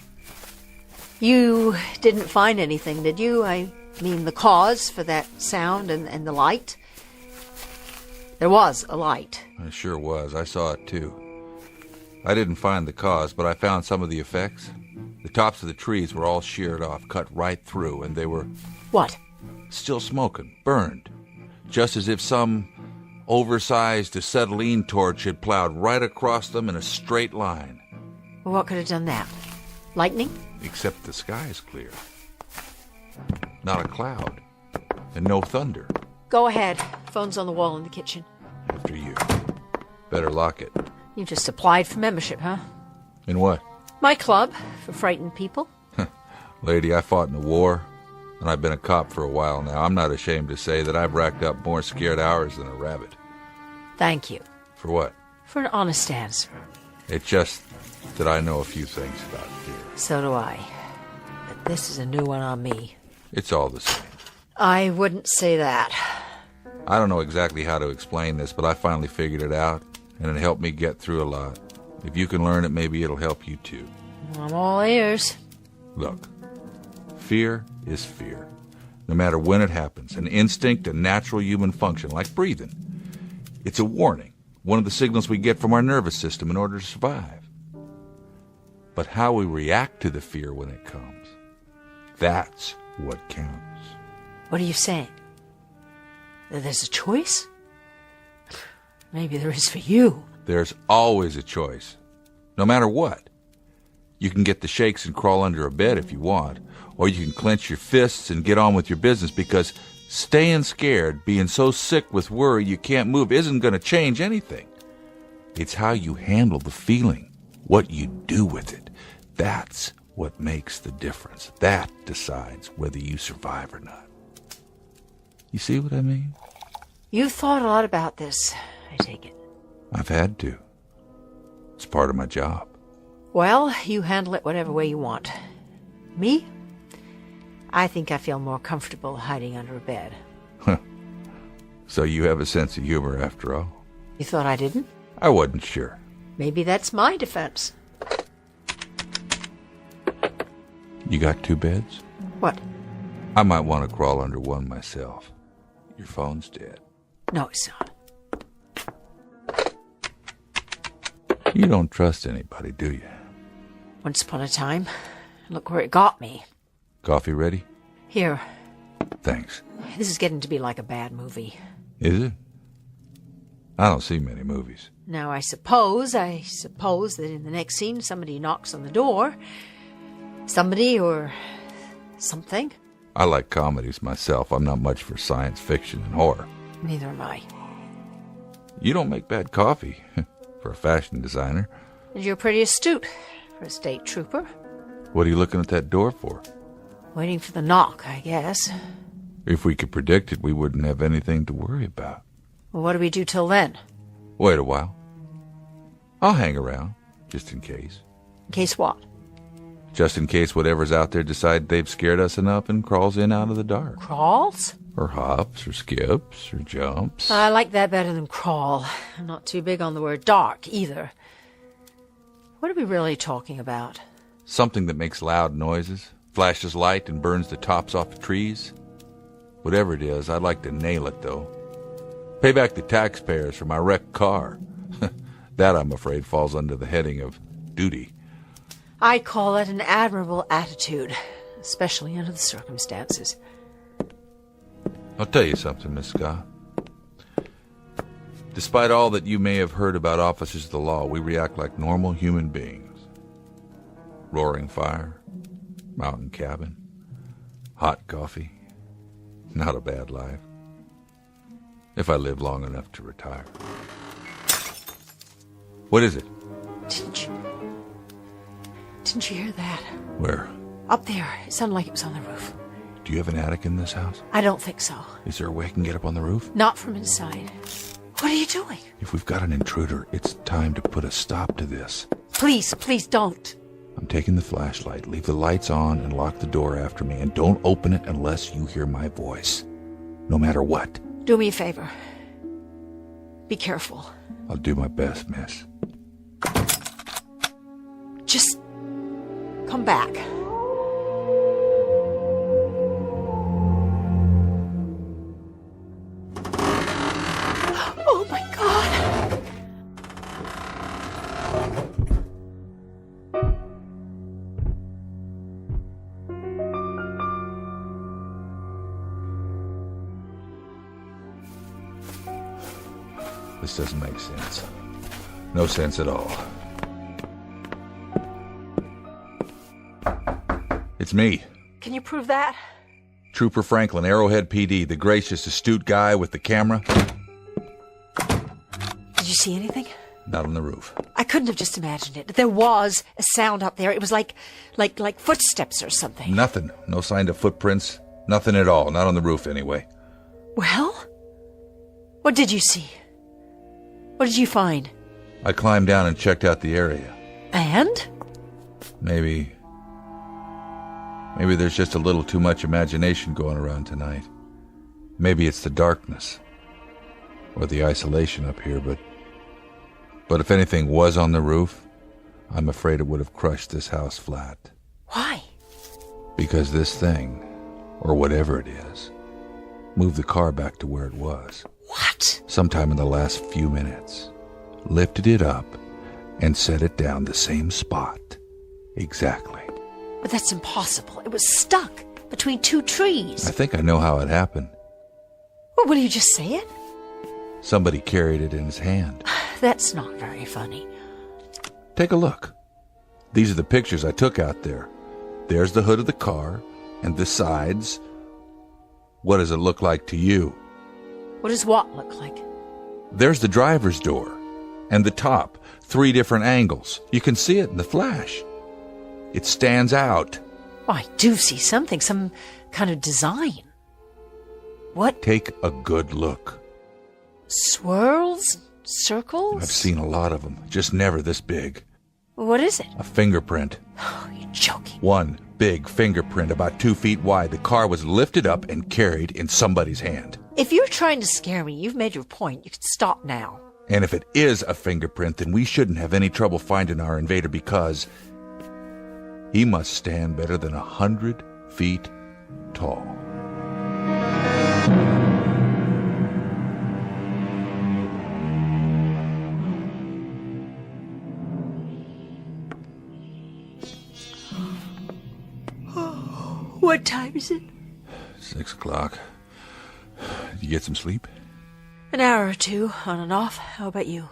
You didn't find anything, did you? I mean, the cause for that sound and the light? There was a light. It sure was. I saw it, too. I didn't find the cause, but I found some of the effects. The tops of the trees were all sheared off, cut right through, and they were... What? Still smoking, burned. Just as if some oversized acetylene torch had plowed right across them in a straight line. Well, what could have done that? Lightning? Except the sky is clear. Not a cloud. And no thunder. Go ahead. Phone's on the wall in the kitchen. After you. Better lock it. You just applied for membership, huh? In what? My club for frightened people. Lady, I fought in the war, and I've been a cop for a while now. I'm not ashamed to say that I've racked up more scared hours than a rabbit. Thank you. For what? For an honest answer. It's just that I know a few things about fear. So do I. But this is a new one on me. It's all the same. I wouldn't say that. I don't know exactly how to explain this, but I finally figured it out, and it helped me get through a lot. If you can learn it, maybe it'll help you too. I'm all ears. Look, fear is fear. No matter when it happens, an instinct, a natural human function, like breathing. It's a warning, one of the signals we get from our nervous system in order to survive. But how we react to the fear when it comes, that's what counts. What are you saying? That there's a choice? Maybe there is for you. There's always a choice, no matter what. You can get the shakes and crawl under a bed if you want, or you can clench your fists and get on with your business, because staying scared, being so sick with worry you can't move, isn't going to change anything. It's how you handle the feeling, what you do with it. That's what makes the difference. That decides whether you survive or not. You see what I mean? You've thought a lot about this, I take it. I've had to. It's part of my job. Well, you handle it whatever way you want. Me? I think I feel more comfortable hiding under a bed. So you have a sense of humor after all? You thought I didn't? I wasn't sure. Maybe that's my defense. You got 2 beds? What? I might want to crawl under one myself. Your phone's dead. No, it's not. You don't trust anybody, do you? Once upon a time. Look where it got me. Coffee ready? Here. Thanks. This is getting to be like a bad movie. Is it? I don't see many movies. Now, I suppose that in the next scene somebody knocks on the door. Somebody or something. I like comedies myself. I'm not much for science fiction and horror. Neither am I. You don't make bad coffee for a fashion designer. And you're pretty astute for a state trooper. What are you looking at that door for? Waiting for the knock, I guess. If we could predict it, we wouldn't have anything to worry about. Well, what do we do till then? Wait a while. I'll hang around, just in case. In case what? Just in case whatever's out there decide they've scared us enough and crawls in out of the dark. Crawls? Or hops, or skips, or jumps. I like that better than crawl. I'm not too big on the word dark, either. What are we really talking about? Something that makes loud noises, flashes light, and burns the tops off of trees. Whatever it is, I'd like to nail it, though. Pay back the taxpayers for my wrecked car. That, I'm afraid, falls under the heading of duty. I call it an admirable attitude, especially under the circumstances. I'll tell you something, Miss Scott. Despite all that you may have heard about officers of the law, we react like normal human beings. Roaring fire, mountain cabin, hot coffee. Not a bad life. If I live long enough to retire. What is it? Didn't you hear that? Where? Up there. It sounded like it was on the roof. Do you have an attic in this house? I don't think so. Is there a way I can get up on the roof? Not from inside. What are you doing? If we've got an intruder, it's time to put a stop to this. Please, please don't. I'm taking the flashlight. Leave the lights on and lock the door after me, and don't open it unless you hear my voice. No matter what. Do me a favor. Be careful. I'll do my best, miss. Just come back. Oh my God! This doesn't make sense. No sense at all. It's me. Can you prove that? Trooper Franklin, Arrowhead PD, the gracious, astute guy with the camera. Did you see anything? Not on the roof. I couldn't have just imagined it. There was a sound up there. It was like footsteps or something. Nothing. No sign of footprints. Nothing at all. Not on the roof, anyway. Well? What did you see? What did you find? I climbed down and checked out the area. And? Maybe there's just a little too much imagination going around tonight. Maybe it's the darkness. Or the isolation up here, but if anything was on the roof, I'm afraid it would have crushed this house flat. Why? Because this thing, or whatever it is, moved the car back to where it was. What? Sometime in the last few minutes. Lifted it up and set it down the same spot. Exactly. But that's impossible. It was stuck between two trees. I think I know how it happened. Well, will you just say it? Somebody carried it in his hand. That's not very funny. Take a look. These are the pictures I took out there. There's the hood of the car and the sides. What does it look like to you? What does what look like? There's the driver's door and the top. 3 different angles. You can see it in the flash. It stands out. Oh, I do see something, some kind of design. What? Take a good look. Swirls? Circles? I've seen a lot of them, just never this big. What is it? A fingerprint. Oh, you're joking. One big fingerprint about 2 feet wide. The car was lifted up and carried in somebody's hand. If you're trying to scare me, you've made your point. You can stop now. And if it is a fingerprint, then we shouldn't have any trouble finding our invader because he must stand better than 100 feet tall. What time is it? 6 o'clock. Did you get some sleep? An hour or two, on and off. How about you?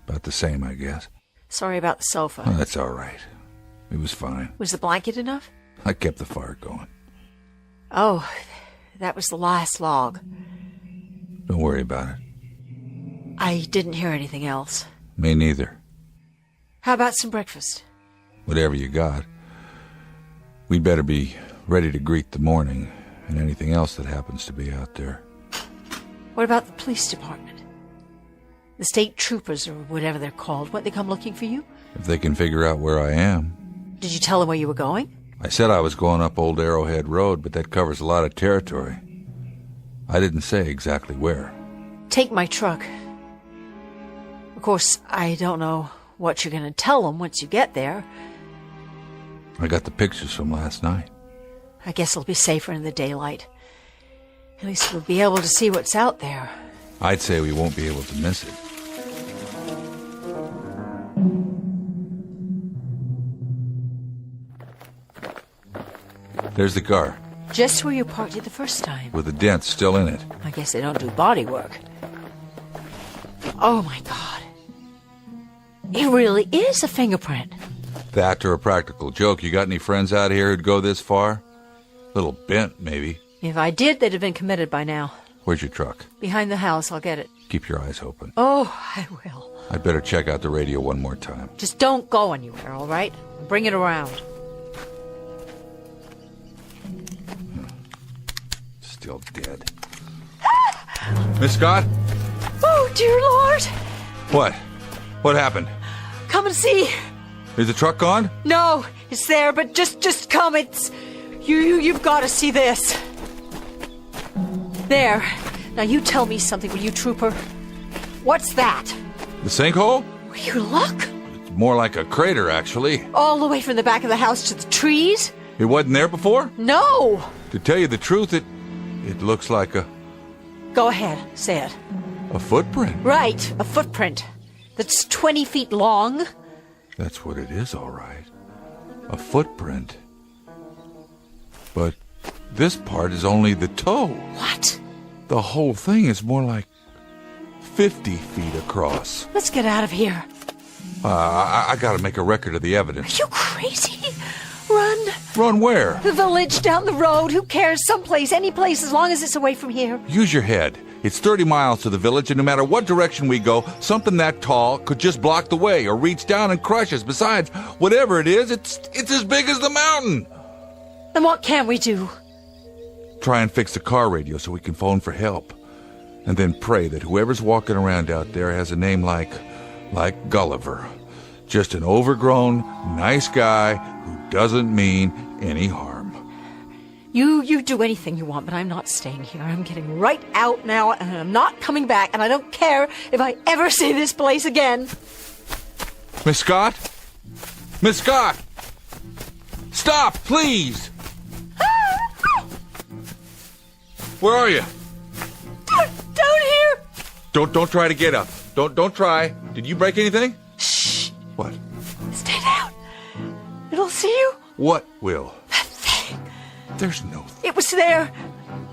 About the same, I guess. Sorry about the sofa. Oh, that's all right. It was fine. Was the blanket enough? I kept the fire going. Oh, that was the last log. Don't worry about it. I didn't hear anything else. Me neither. How about some breakfast? Whatever you got. We'd better be ready to greet the morning and anything else that happens to be out there. What about the police department? The state troopers, or whatever they're called, won't they come looking for you? If they can figure out where I am. Did you tell them where you were going? I said I was going up Old Arrowhead Road, but that covers a lot of territory. I didn't say exactly where. Take my truck. Of course, I don't know what you're going to tell them once you get there. I got the pictures from last night. I guess it'll be safer in the daylight. At least we'll be able to see what's out there. I'd say we won't be able to miss it. There's the car. Just where you parked it the first time. With the dent still in it. I guess they don't do body work. Oh my God. It really is a fingerprint. That or a practical joke. You got any friends out here who'd go this far? Little bent, maybe. If I did, they'd have been committed by now. Where's your truck? Behind the house, I'll get it. Keep your eyes open. Oh, I will. I'd better check out the radio one more time. Just don't go anywhere, all right? Bring it around. Still dead. Miss Scott? Oh, dear Lord! What? What happened? Come and see. Is the truck gone? No, it's there, but just come. It's you've got to see this. There. Now you tell me something, will you, trooper? What's that? The sinkhole? Will you look? It's more like a crater, actually. All the way from the back of the house to the trees? It wasn't there before? No. To tell you the truth, it looks like a... Go ahead, say it. A footprint. Right, a footprint. That's 20 feet long. That's what it is, all right. A footprint. But this part is only the toe. What? The whole thing is more like 50 feet across. Let's get out of here. I gotta make a record of the evidence. Are you crazy? Run. Run where? The village down the road. Who cares? Someplace, any place, as long as it's away from here. Use your head. It's 30 miles to the village, and no matter what direction we go, something that tall could just block the way or reach down and crush us. Besides, whatever it is, it's as big as the mountain. Then what can we do? Try and fix the car radio so we can phone for help. And then pray that whoever's walking around out there has a name like Gulliver. Just an overgrown, nice guy who doesn't mean any harm. You do anything you want, but I'm not staying here. I'm getting right out now, and I'm not coming back, and I don't care if I ever see this place again. Miss Scott? Miss Scott! Stop, please! Where are you? Down here! Don't try to get up. Don't try. Did you break anything? Shh! What? Stay down. It'll see you. What will? That thing. There's no... It was there.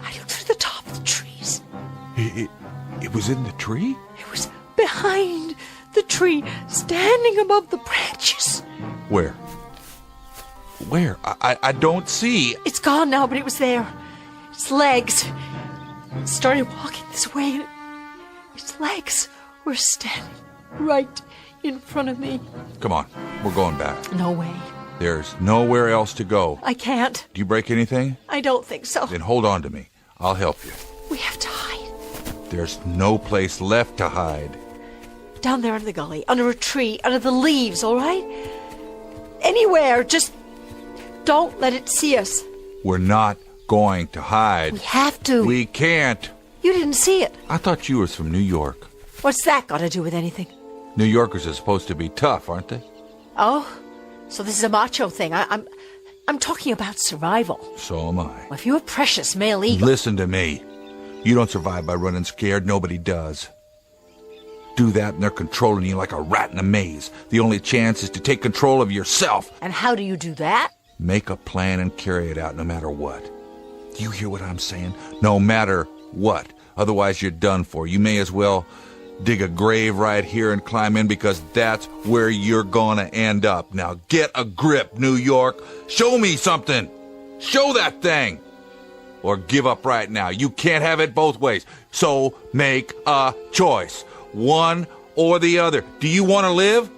I looked through the top of the trees. It was in the tree? It was behind the tree, standing above the branches. Where? Where? I don't see. It's gone now, but it was there. Its legs. It started walking this way, and its legs were standing right in front of me. Come on, we're going back. No way. There's nowhere else to go. I can't. Do you break anything? I don't think so. Then hold on to me. I'll help you. We have to hide. There's no place left to hide. Down there in the gully, under a tree, under the leaves, all right? Anywhere, just don't let it see us. We're not going to hide. We have to. We can't. You didn't see it. I thought you was from New York. What's that got to do with anything? New Yorkers are supposed to be tough, aren't they? Oh, so this is a macho thing. I'm talking about survival. So am I. Well, if you're a precious male eagle... Listen to me. You don't survive by running scared. Nobody does. Do that and they're controlling you like a rat in a maze. The only chance is to take control of yourself. And how do you do that? Make a plan and carry it out no matter what. Do you hear what I'm saying? No matter what. Otherwise you're done for. You may as well dig a grave right here and climb in, because that's where you're gonna end up. Now get a grip, New York. Show me something. Show that thing. Or give up right now. You can't have it both ways. So make a choice. One or the other. Do you want to live,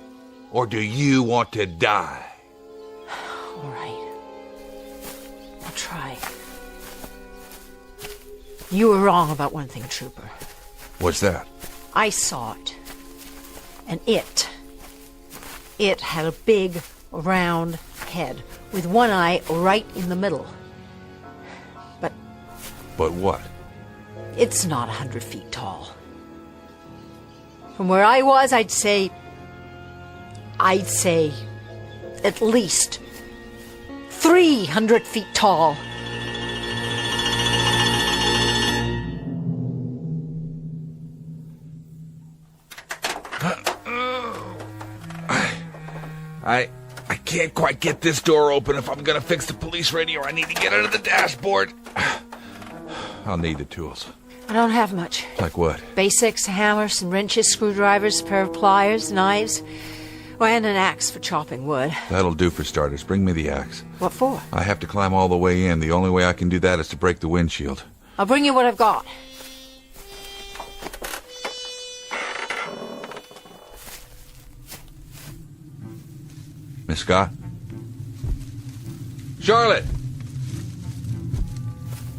or do you want to die? All right. I'll try. You were wrong about one thing, Trooper. What's that? I saw it. And it had a big, round head with one eye right in the middle. But what? It's not 100 feet tall. From where I was, I'd say at least 300 feet tall. I can't quite get this door open. If I'm gonna fix the police radio, I need to get under the dashboard. I'll need the tools. I don't have much. Like what? Basics: hammers, some wrenches, screwdrivers, a pair of pliers, knives, and an axe for chopping wood. That'll do for starters. Bring me the axe. What for? I have to climb all the way in. The only way I can do that is to break the windshield. I'll bring you what I've got. Miss Scott? Charlotte!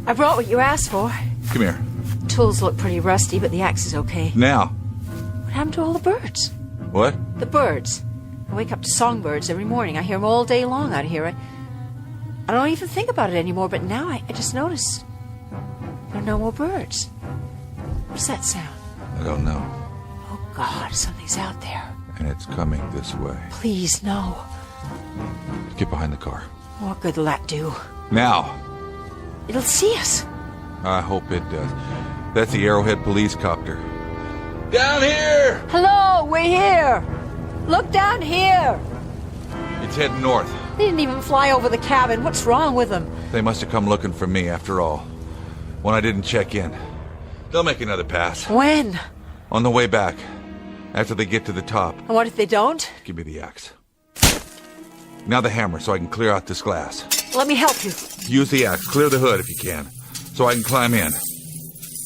I brought what you asked for. Come here. Tools look pretty rusty, but the axe is okay. Now. What happened to all the birds? What? The birds. I wake up to songbirds every morning. I hear them all day long out here. I don't even think about it anymore, but now I just notice there are no more birds. What's that sound? I don't know. Oh, God, something's out there. And it's coming this way. Please, no. Get behind the car. What good will that do? Now. It'll see us. I hope it does. That's the Arrowhead police copter. Down here! Hello, we're here. Look down here. It's heading north. They didn't even fly over the cabin. What's wrong with them? They must have come looking for me after all. When I didn't check in. They'll make another pass. When? On the way back. After they get to the top. And what if they don't? Give me the axe. Now the hammer so I can clear out this glass. Let me help you. Use the axe. Clear the hood if you can, so I can climb in.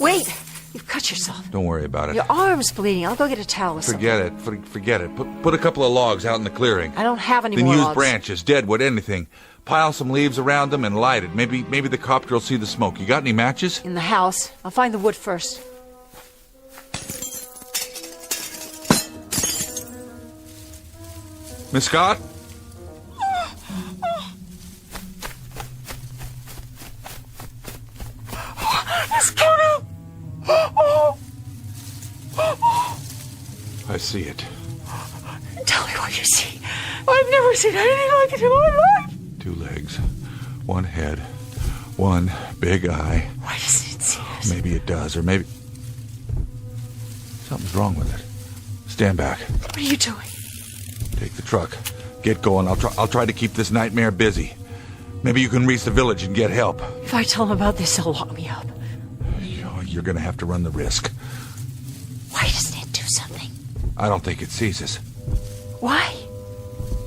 Wait. You've cut yourself. Don't worry about it. Your arm's bleeding. I'll go get a towel or Forget it. Forget it. Put a couple of logs out in the clearing. I don't have any then more use logs. branches, deadwood, anything. Pile some leaves around them and light it. Maybe the copter will see the smoke. You got any matches? In the house. I'll find the wood first. Miss Scott? It's coming! I see it. Tell me what you see. I've never seen anything like it in my life. 2 legs, 1 head, 1 big eye. Why doesn't it see us? Maybe it does, or maybe... Something's wrong with it. Stand back. What are you doing? Take the truck. Get going. I'll try to keep this nightmare busy. Maybe you can reach the village and get help. If I tell him about this, he'll lock me up. You're gonna have to run the risk. Why doesn't it do something? I don't think it sees us. Why?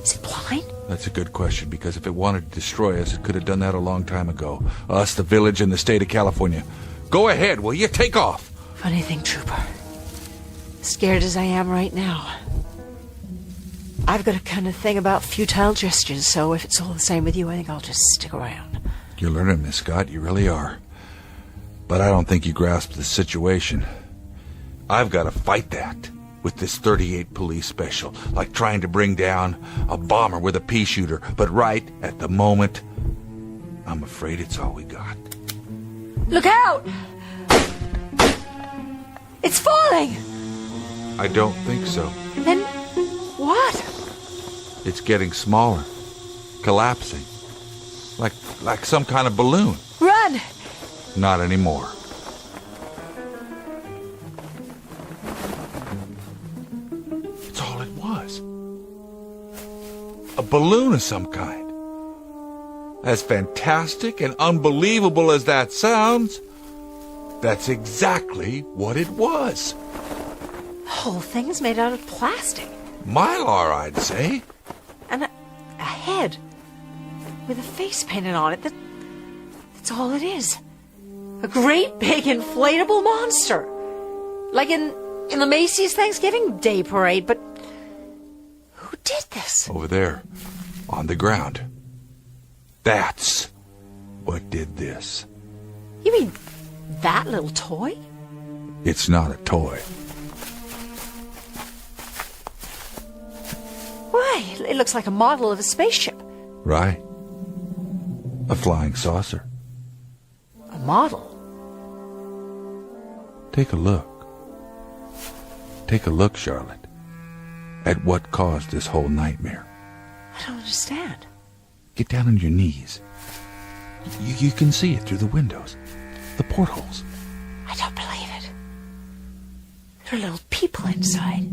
Is it blind? That's a good question, because if it wanted to destroy us, it could have done that a long time ago. Us, the village, and the state of California. Go ahead, will you? Take off. Funny thing, Trooper. Scared as I am right now, I've got a kind of thing about futile gestures, so if it's all the same with you, I think I'll just stick around. You're learning, Miss Scott. You really are. But I don't think you grasp the situation. I've got to fight that with this 38 police special, like trying to bring down a bomber with a pea shooter. But right at the moment, I'm afraid it's all we got. Look out! It's falling! I don't think so. Then what? It's getting smaller, collapsing, like some kind of balloon. Run! Not anymore. It's all it was. A balloon of some kind. As fantastic and unbelievable as that sounds, that's exactly what it was. The whole thing is made out of plastic. Mylar, I'd say. And a head with a face painted on it. That's all it is. A great big inflatable monster. Like in the Macy's Thanksgiving Day Parade, but who did this? Over there, on the ground. That's what did this. You mean that little toy? It's not a toy. Why, it looks like a model of a spaceship. Right. A flying saucer. A model? Take a look. Take a look, Charlotte, at what caused this whole nightmare. I don't understand. Get down on your knees. You can see it through the windows, the portholes. I don't believe it. There are little people inside.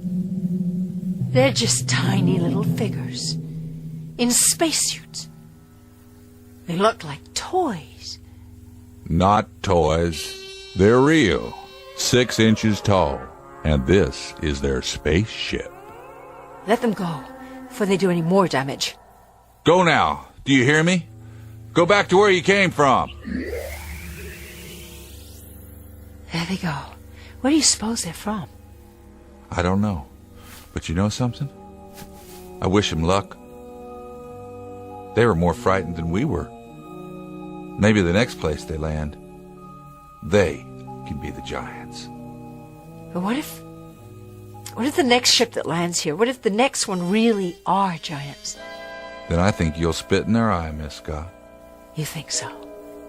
They're just tiny little figures in spacesuits. They look like toys. Not toys. They're real. 6 inches tall. And this is their spaceship. Let them go before they do any more damage. Go now. Do you hear me? Go back to where you came from. There they go. Where do you suppose they're from? I don't know. But you know something? I wish them luck. They were more frightened than we were. Maybe the next place they land, they can be the giants. But what if the next ship that lands here, what if the next one really are giants? Then I think you'll spit in their eye, Miss Scott. You think so?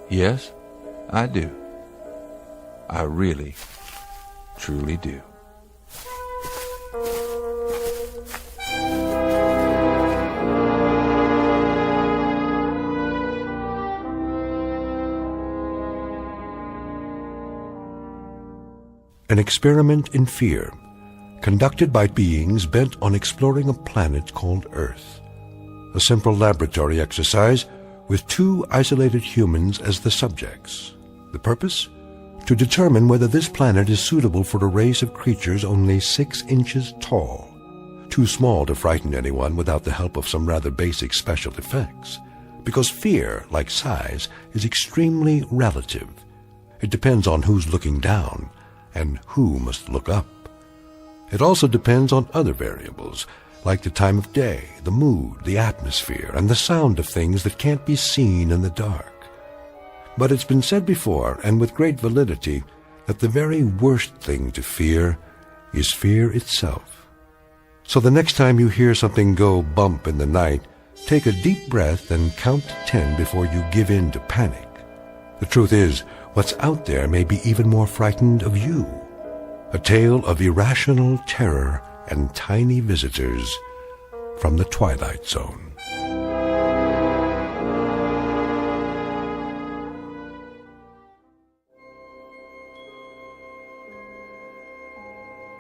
Yes, I do. I really, truly do. An experiment in fear, conducted by beings bent on exploring a planet called Earth. A simple laboratory exercise with 2 isolated humans as the subjects. The purpose? To determine whether this planet is suitable for a race of creatures only 6 inches tall. Too small to frighten anyone without the help of some rather basic special effects, Because fear, like size, is extremely relative. It depends on who's looking down and who must look up. It also depends on other variables, like the time of day, the mood, the atmosphere, and the sound of things that can't be seen in the dark. But it's been said before, and with great validity, that the very worst thing to fear is fear itself. So the next time you hear something go bump in the night, take a deep breath and count to 10 before you give in to panic. The truth is, what's out there may be even more frightened of you. A tale of irrational terror and tiny visitors from the Twilight Zone.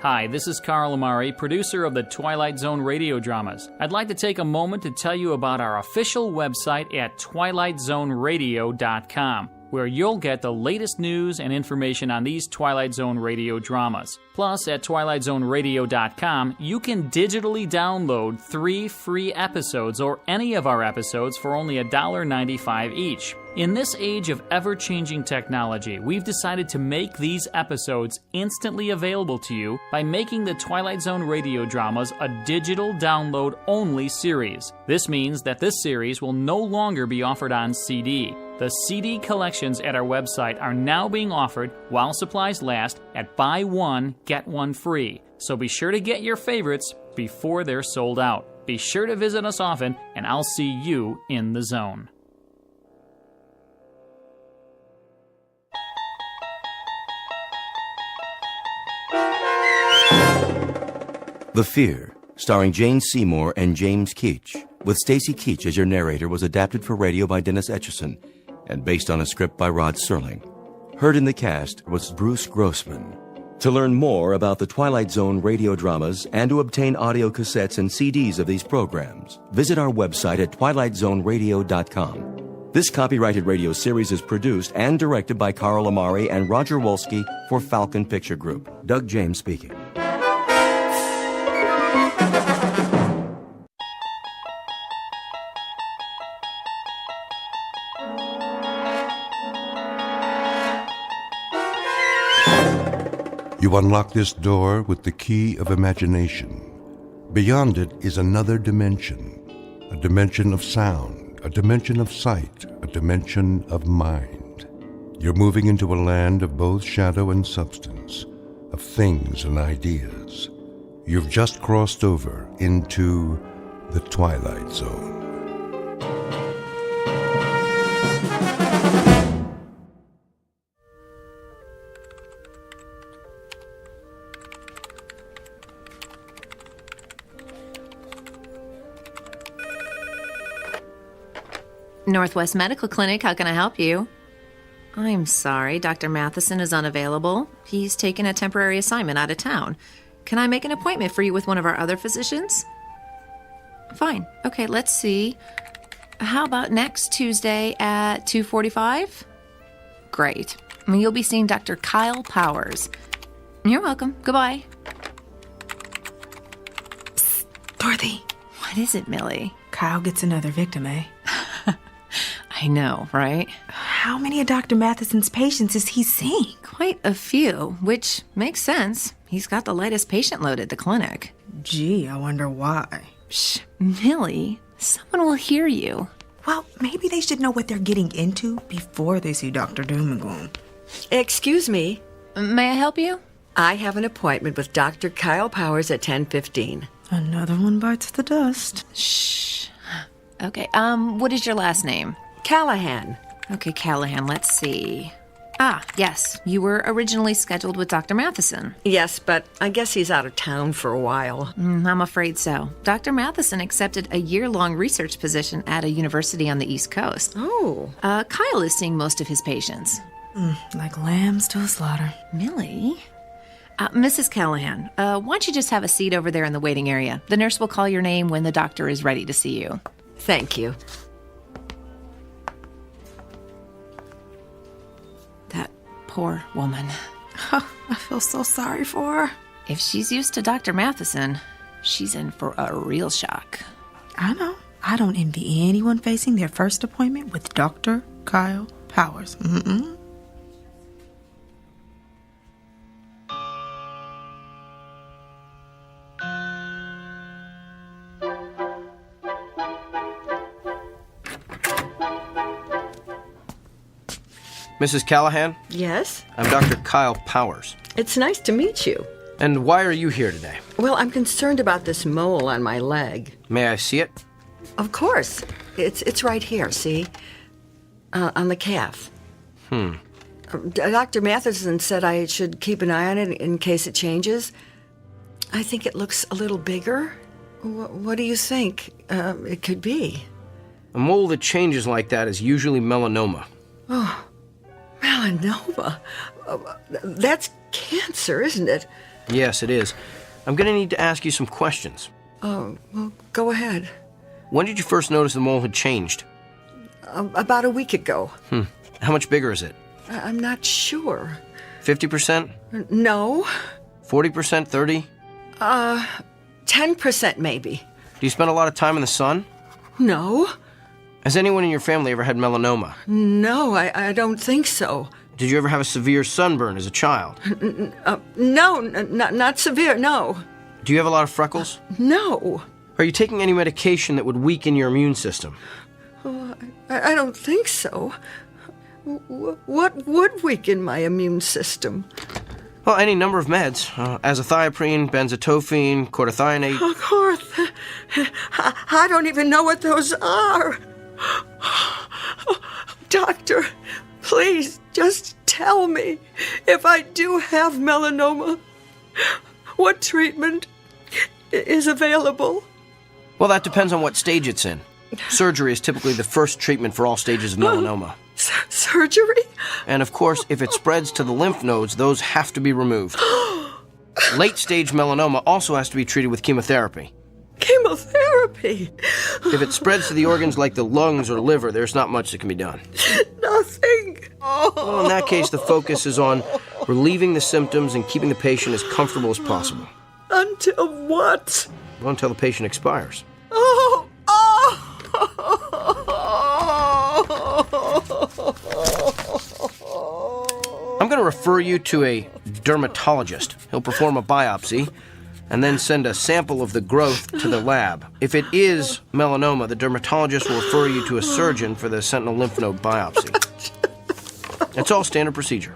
Hi, this is Carl Amari, producer of the Twilight Zone radio dramas. I'd like to take a moment to tell you about our official website at twilightzoneradio.com, where you'll get the latest news and information on these Twilight Zone radio dramas. Plus, at twilightzoneradio.com, you can digitally download 3 free episodes or any of our episodes for only $1.95 each. In this age of ever-changing technology, we've decided to make these episodes instantly available to you by making the Twilight Zone radio dramas a digital download-only series. This means that this series will no longer be offered on CD. The CD collections at our website are now being offered, while supplies last, at buy one, get one free. So be sure to get your favorites before they're sold out. Be sure to visit us often, and I'll see you in the zone. The Fear, starring Jane Seymour and James Keach, with Stacy Keach as your narrator, was adapted for radio by Dennis Etchison and based on a script by Rod Serling. Heard in the cast was Bruce Grossman. To learn more about the Twilight Zone radio dramas and to obtain audio cassettes and CDs of these programs, visit our website at twilightzoneradio.com. This copyrighted radio series is produced and directed by Carl Amari and Roger Wolski for Falcon Picture Group. Doug James speaking. You unlock this door with the key of imagination. Beyond it is another dimension, a dimension of sound, a dimension of sight, a dimension of mind. You're moving into a land of both shadow and substance, of things and ideas. You've just crossed over into the Twilight Zone. Northwest Medical Clinic, how can I help you? I'm sorry, Dr. Matheson is unavailable. He's taken a temporary assignment out of town. Can I make an appointment for you with one of our other physicians? Fine. Okay, let's see. How about next Tuesday at 2:45? Great. You'll be seeing Dr. Kyle Powers. You're welcome. Goodbye. Psst, Dorothy. What is it, Millie? Kyle gets another victim, eh? I know, right? How many of Dr. Matheson's patients is he seeing? Quite a few, which makes sense. He's got the lightest patient load at the clinic. Gee, I wonder why. Shh, Millie, someone will hear you. Well, maybe they should know what they're getting into before they see Dr. Doom and Gloom. Excuse me. May I help you? I have an appointment with Dr. Kyle Powers at 10:15. Another one bites the dust. Shh. Okay, what is your last name? Callahan. Okay, Callahan, let's see. Ah, yes, you were originally scheduled with Dr. Matheson. Yes, but I guess he's out of town for a while. I'm afraid so. Dr. Matheson accepted a year-long research position at a university on the East Coast. Oh. Kyle is seeing most of his patients. Like lambs to a slaughter. Millie? Mrs. Callahan, why don't you just have a seat over there in the waiting area? The nurse will call your name when the doctor is ready to see you. Thank you. Poor woman. I feel so sorry for her. If she's used to Dr. Matheson, she's in for a real shock. I know. I don't envy anyone facing their first appointment with Dr. Kyle Powers. Mm-mm. Mrs. Callahan? Yes? I'm Dr. Kyle Powers. It's nice to meet you. And why are you here today? Well, I'm concerned about this mole on my leg. May I see it? Of course. It's right here, see? On the calf. Dr. Matheson said I should keep an eye on it in case it changes. I think it looks a little bigger. What do you think it could be? A mole that changes like that is usually melanoma. Oh, melanoma? That's cancer, isn't it? Yes, it is. I'm going to need to ask you some questions. Oh, well, go ahead. When did you first notice the mole had changed? About a week ago. How much bigger is it? I'm not sure. 50%? No. 40%? 30? 10% maybe. Do you spend a lot of time in the sun? No. Has anyone in your family ever had melanoma? No, I don't think so. Did you ever have a severe sunburn as a child? No, not severe, no. Do you have a lot of freckles? No. Are you taking any medication that would weaken your immune system? Oh, I don't think so. What would weaken my immune system? Well, any number of meds. Azathioprine, benzotophine, chlorothianate. I don't even know what those are. Doctor, please just tell me if I do have melanoma, what treatment is available? Well, that depends on what stage it's in. Surgery is typically the first treatment for all stages of melanoma. Surgery? And of course, if it spreads to the lymph nodes, those have to be removed. Late-stage melanoma also has to be treated with chemotherapy. Chemotherapy? If it spreads to the organs like the lungs or liver, there's not much that can be done. Nothing. Well, in that case, the focus is on relieving the symptoms and keeping the patient as comfortable as possible. Until what? Well, until the patient expires. I'm going to refer you to a dermatologist. He'll perform a biopsy and then send a sample of the growth to the lab. If it is melanoma, the dermatologist will refer you to a surgeon for the sentinel lymph node biopsy. It's all standard procedure.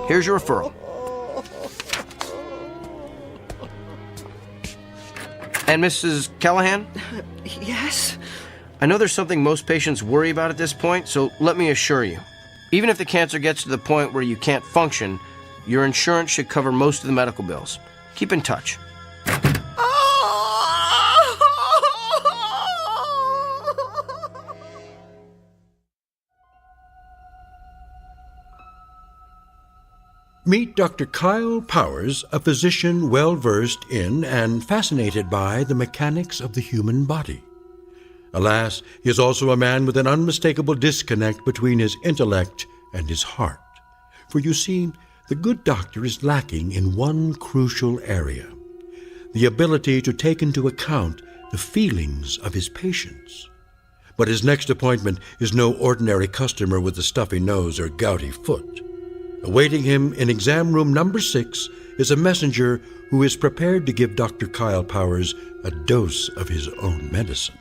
Here's your referral. And Mrs. Callahan? Yes? I know there's something most patients worry about at this point, so let me assure you. Even if the cancer gets to the point where you can't function, your insurance should cover most of the medical bills. Keep in touch. Meet Dr. Kyle Powers, a physician well-versed in and fascinated by the mechanics of the human body. Alas, he is also a man with an unmistakable disconnect between his intellect and his heart. For you see, the good doctor is lacking in one crucial area: the ability to take into account the feelings of his patients. But his next appointment is no ordinary customer with a stuffy nose or gouty foot. Awaiting him in exam room number 6 is a messenger who is prepared to give Dr. Kyle Powers a dose of his own medicine,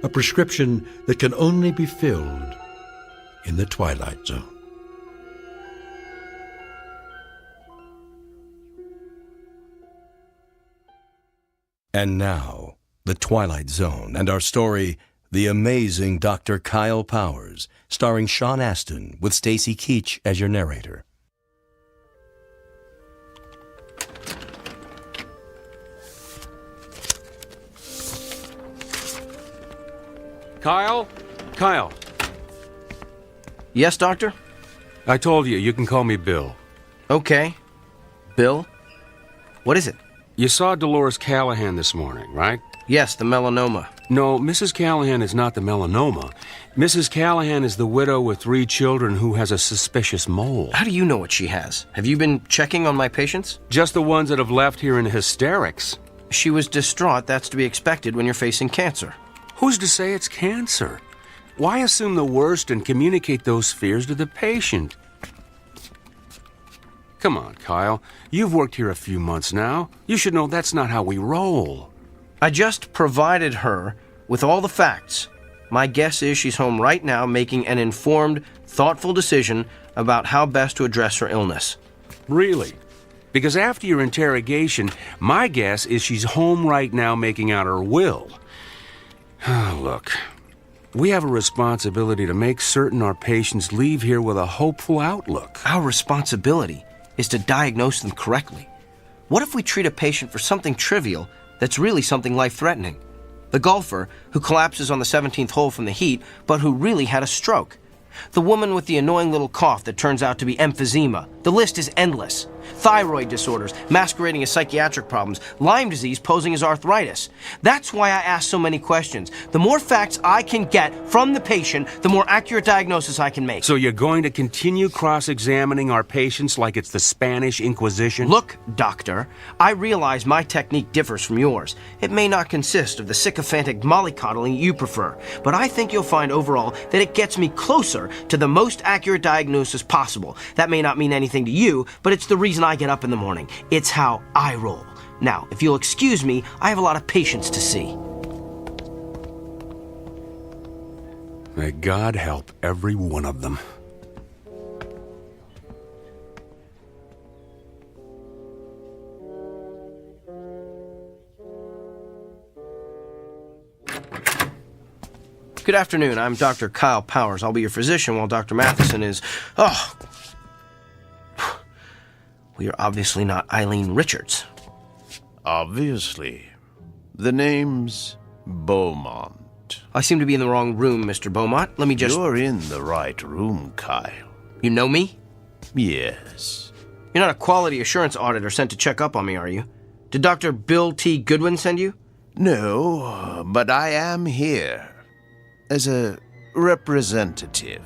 a prescription that can only be filled in the Twilight Zone. And now, The Twilight Zone and our story, The Amazing Dr. Kyle Powers, starring Sean Astin with Stacy Keach as your narrator. Kyle? Kyle. Yes, Doctor? I told you, you can call me Bill. Okay. Bill? What is it? You saw Dolores Callahan this morning, right? Yes, the melanoma. No, Mrs. Callahan is not the melanoma. Mrs. Callahan is the widow with 3 children who has a suspicious mole. How do you know what she has? Have you been checking on my patients? Just the ones that have left here in hysterics. She was distraught. That's to be expected when you're facing cancer. Who's to say it's cancer? Why assume the worst and communicate those fears to the patient? Come on, Kyle. You've worked here a few months now. You should know that's not how we roll. I just provided her with all the facts. My guess is she's home right now making an informed, thoughtful decision about how best to address her illness. Really? Because after your interrogation, my guess is she's home right now making out her will. Look, we have a responsibility to make certain our patients leave here with a hopeful outlook. Our responsibility is to diagnose them correctly. What if we treat a patient for something trivial that's really something life-threatening? The golfer who collapses on the 17th hole from the heat, but who really had a stroke. The woman with the annoying little cough that turns out to be emphysema. The list is endless. Thyroid disorders masquerading as psychiatric problems. Lyme disease posing as arthritis. That's why I ask so many questions. The more facts I can get from the patient, the more accurate diagnosis I can make. So you're going to continue cross-examining our patients like it's the Spanish Inquisition? Look, doctor, I realize my technique differs from yours. It may not consist of the sycophantic mollycoddling you prefer, but I think you'll find overall that it gets me closer to the most accurate diagnosis possible. That may not mean anything to you, but it's the reason I get up in the morning. It's how I roll. Now, if you'll excuse me, I have a lot of patients to see. May God help every one of them. Good afternoon. I'm Dr. Kyle Powers. I'll be your physician while Dr. Matheson is... Oh! We are obviously not Eileen Richards. Obviously. The name's Beaumont. I seem to be in the wrong room, Mr. Beaumont. Let me just... You're in the right room, Kyle. You know me? Yes. You're not a quality assurance auditor sent to check up on me, are you? Did Dr. Bill T. Goodwin send you? No, but I am here. As a representative.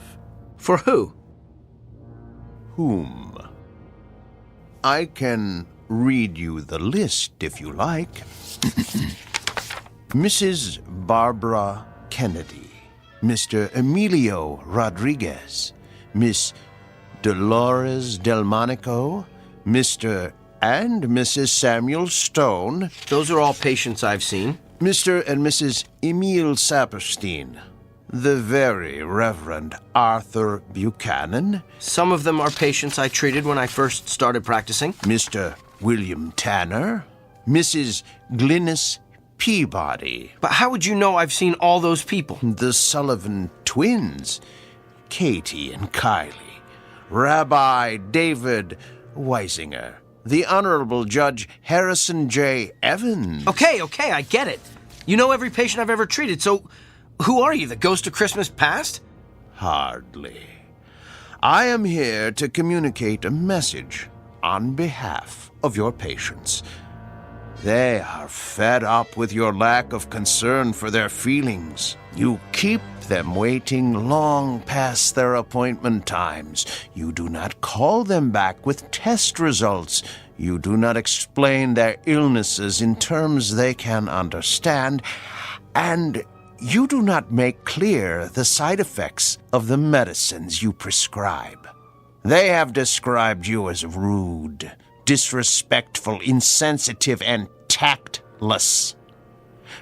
For who? Whom? I can read you the list if you like. Mrs. Barbara Kennedy, Mr. Emilio Rodriguez, Miss Dolores Delmonico, Mr. and Mrs. Samuel Stone. Those are all patients I've seen. Mr. and Mrs. Emil Saperstein. The very Reverend Arthur Buchanan. Some of them are patients I treated when I first started practicing. Mr. William Tanner. Mrs. Glynis Peabody. But how would you know I've seen all those people? The Sullivan twins. Katie and Kylie. Rabbi David Weisinger. The Honorable Judge Harrison J. Evans. Okay, I get it. You know every patient I've ever treated, so... Who are you, the ghost of Christmas past? Hardly. I am here to communicate a message on behalf of your patients. They are fed up with your lack of concern for their feelings. You keep them waiting long past their appointment times. You do not call them back with test results. You do not explain their illnesses in terms they can understand. And you do not make clear the side effects of the medicines you prescribe. They have described you as rude, disrespectful, insensitive, and tactless.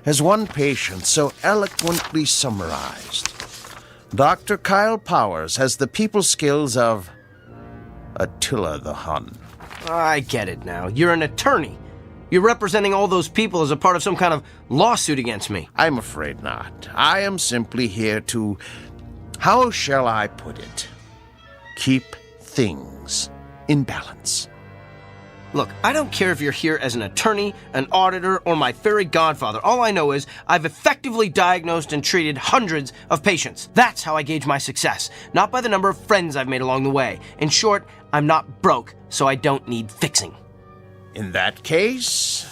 As one patient so eloquently summarized, Dr. Kyle Powers has the people skills of Attila the Hun. I get it now. You're an attorney. You're representing all those people as a part of some kind of lawsuit against me. I'm afraid not. I am simply here to, how shall I put it, keep things in balance. Look, I don't care if you're here as an attorney, an auditor, or my fairy godfather. All I know is I've effectively diagnosed and treated hundreds of patients. That's how I gauge my success, not by the number of friends I've made along the way. In short, I'm not broke, so I don't need fixing. In that case,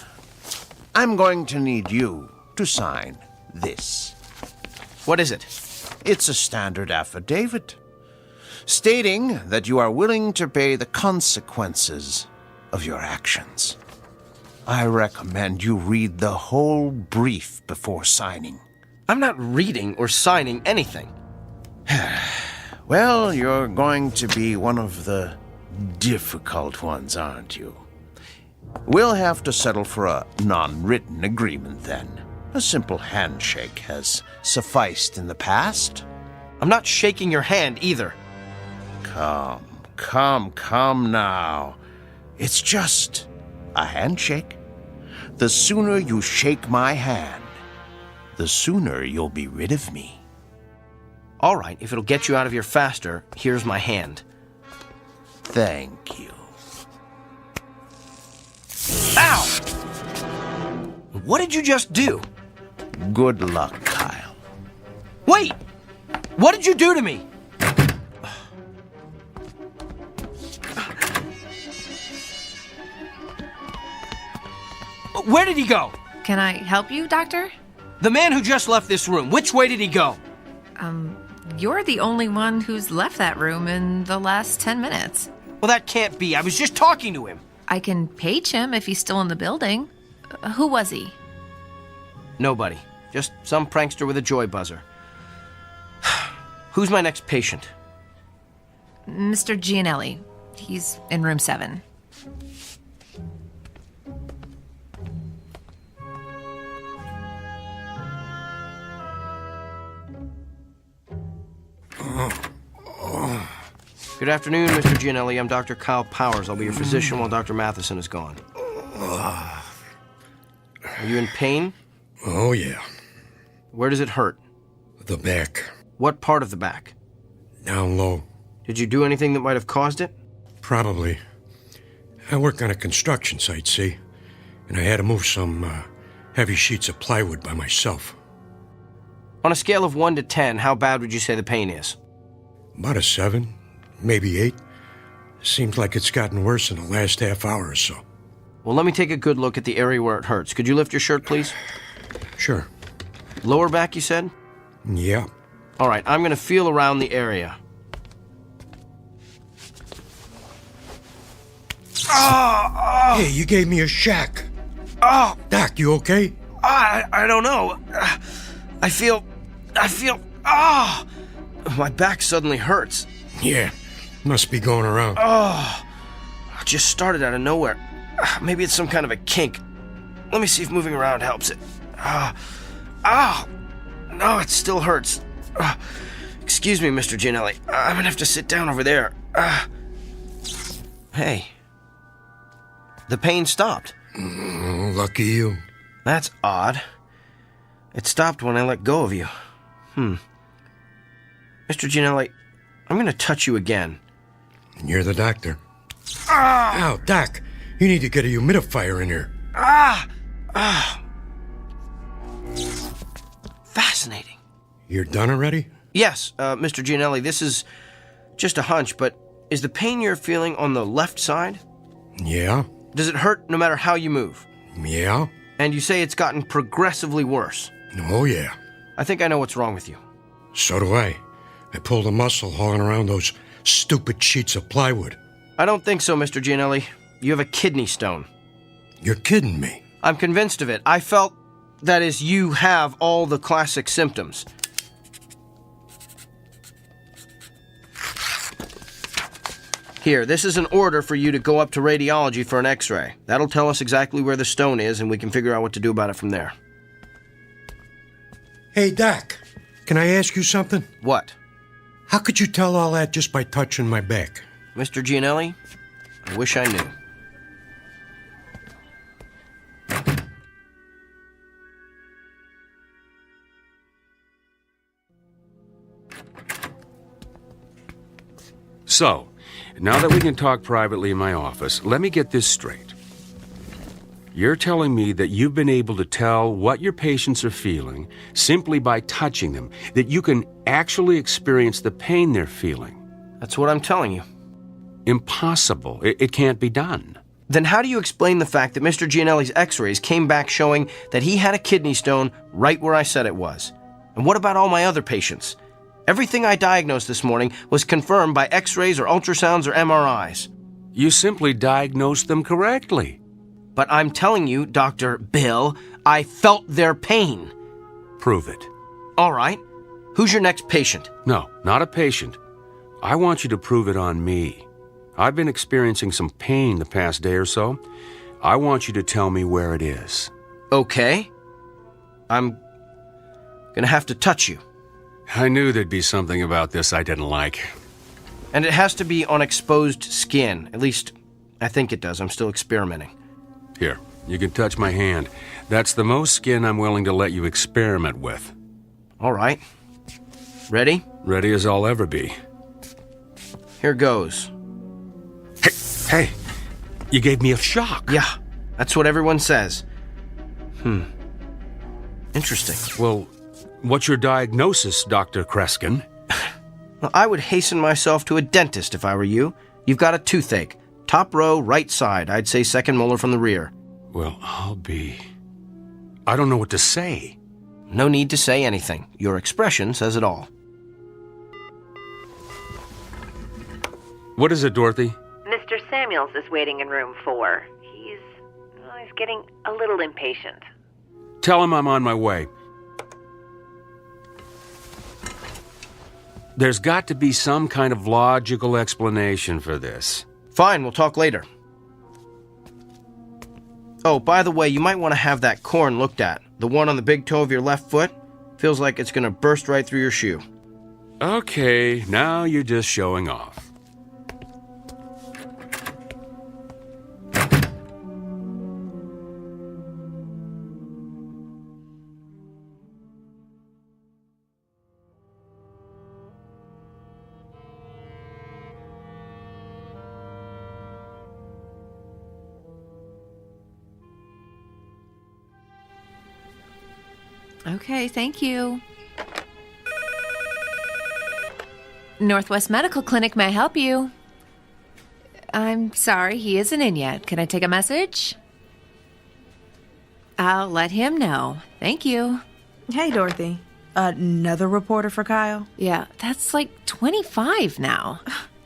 I'm going to need you to sign this. What is it? It's a standard affidavit, stating that you are willing to pay the consequences of your actions. I recommend you read the whole brief before signing. I'm not reading or signing anything. Well, you're going to be one of the difficult ones, aren't you? We'll have to settle for a non-written agreement then. A simple handshake has sufficed in the past. I'm not shaking your hand either. Come now. It's just a handshake. The sooner you shake my hand, the sooner you'll be rid of me. All right, if it'll get you out of here faster, here's my hand. Thank you. Ow! What did you just do? Good luck, Kyle. Wait! What did you do to me? Where did he go? Can I help you, Doctor? The man who just left this room, which way did he go? You're the only one who's left that room in the last 10 minutes. Well, that can't be. I was just talking to him. I can page him if he's still in the building. Who was he? Nobody. Just some prankster with a joy buzzer. Who's my next patient? Mr. Gianelli. He's in room 7. Good afternoon, Mr. Gianelli. I'm Dr. Kyle Powers. I'll be your physician while Dr. Matheson is gone. Are you in pain? Oh, yeah. Where does it hurt? The back. What part of the back? Down low. Did you do anything that might have caused it? Probably. I work on a construction site, see? And I had to move some heavy sheets of plywood by myself. On a scale of 1 to 10, how bad would you say the pain is? About a 7, maybe 8. Seems like it's gotten worse in the last half hour or so. Well, let me take a good look at the area where it hurts. Could you lift your shirt, please? Sure. Lower back, you said? Yeah. All right, I'm going to feel around the area. Hey, you gave me a shack. Oh! Doc, you okay? I don't know. I feel... Ah! My back suddenly hurts. Yeah, must be going around. Oh! It just started out of nowhere. Maybe it's some kind of a kink. Let me see if moving around helps it. No, it still hurts. Excuse me, Mr. Gianelli. I'm gonna have to sit down over there. Hey. The pain stopped. Lucky you. That's odd. It stopped when I let go of you. Mr. Gianelli, I'm gonna touch you again. You're the doctor. Ow, Doc. You need to get a humidifier in here. Fascinating. You're done already? Yes, Mr. Gianelli, this is just a hunch, but is the pain you're feeling on the left side? Yeah. Does it hurt no matter how you move? Yeah. And you say it's gotten progressively worse? Oh, yeah. I think I know what's wrong with you. So do I. I pulled a muscle hauling around those stupid sheets of plywood. I don't think so, Mr. Gianelli. You have a kidney stone. You're kidding me. I'm convinced of it. I felt, that is, you have all the classic symptoms. Here, this is an order for you to go up to radiology for an x-ray. That'll tell us exactly where the stone is, and we can figure out what to do about it from there. Hey, Doc, can I ask you something? What? How could you tell all that just by touching my back? Mr. Gianelli, I wish I knew. So, now that we can talk privately in my office, let me get this straight. You're telling me that you've been able to tell what your patients are feeling simply by touching them, that you can actually experience the pain they're feeling. That's what I'm telling you. Impossible. It can't be done. Then how do you explain the fact that Mr. Gianelli's x-rays came back showing that he had a kidney stone right where I said it was? And what about all my other patients? Everything I diagnosed this morning was confirmed by x-rays or ultrasounds or MRIs. You simply diagnosed them correctly. But I'm telling you, Dr. Bill, I felt their pain. Prove it. All right. Who's your next patient? No, not a patient. I want you to prove it on me. I've been experiencing some pain the past day or so. I want you to tell me where it is. Okay. I'm gonna have to touch you. I knew there'd be something about this I didn't like. And it has to be on exposed skin. At least, I think it does. I'm still experimenting. Here, you can touch my hand. That's the most skin I'm willing to let you experiment with. All right. Ready? Ready as I'll ever be. Here goes. Hey, you gave me a shock. Yeah, that's what everyone says. Interesting. Well, what's your diagnosis, Dr. Kreskin? Well, I would hasten myself to a dentist if I were you. You've got a toothache. Top row, right side. I'd say second molar from the rear. Well, I don't know what to say. No need to say anything. Your expression says it all. What is it, Dorothy? Mr. Samuels is waiting in room 4. He's getting a little impatient. Tell him I'm on my way. There's got to be some kind of logical explanation for this. Fine, we'll talk later. Oh, by the way, you might want to have that corn looked at. The one on the big toe of your left foot. Feels like it's going to burst right through your shoe. Okay, now you're just showing off. Okay, thank you. Northwest Medical Clinic, may I help you? I'm sorry, he isn't in yet. Can I take a message? I'll let him know. Thank you. Hey, Dorothy. Another reporter for Kyle? Yeah, that's like 25 now.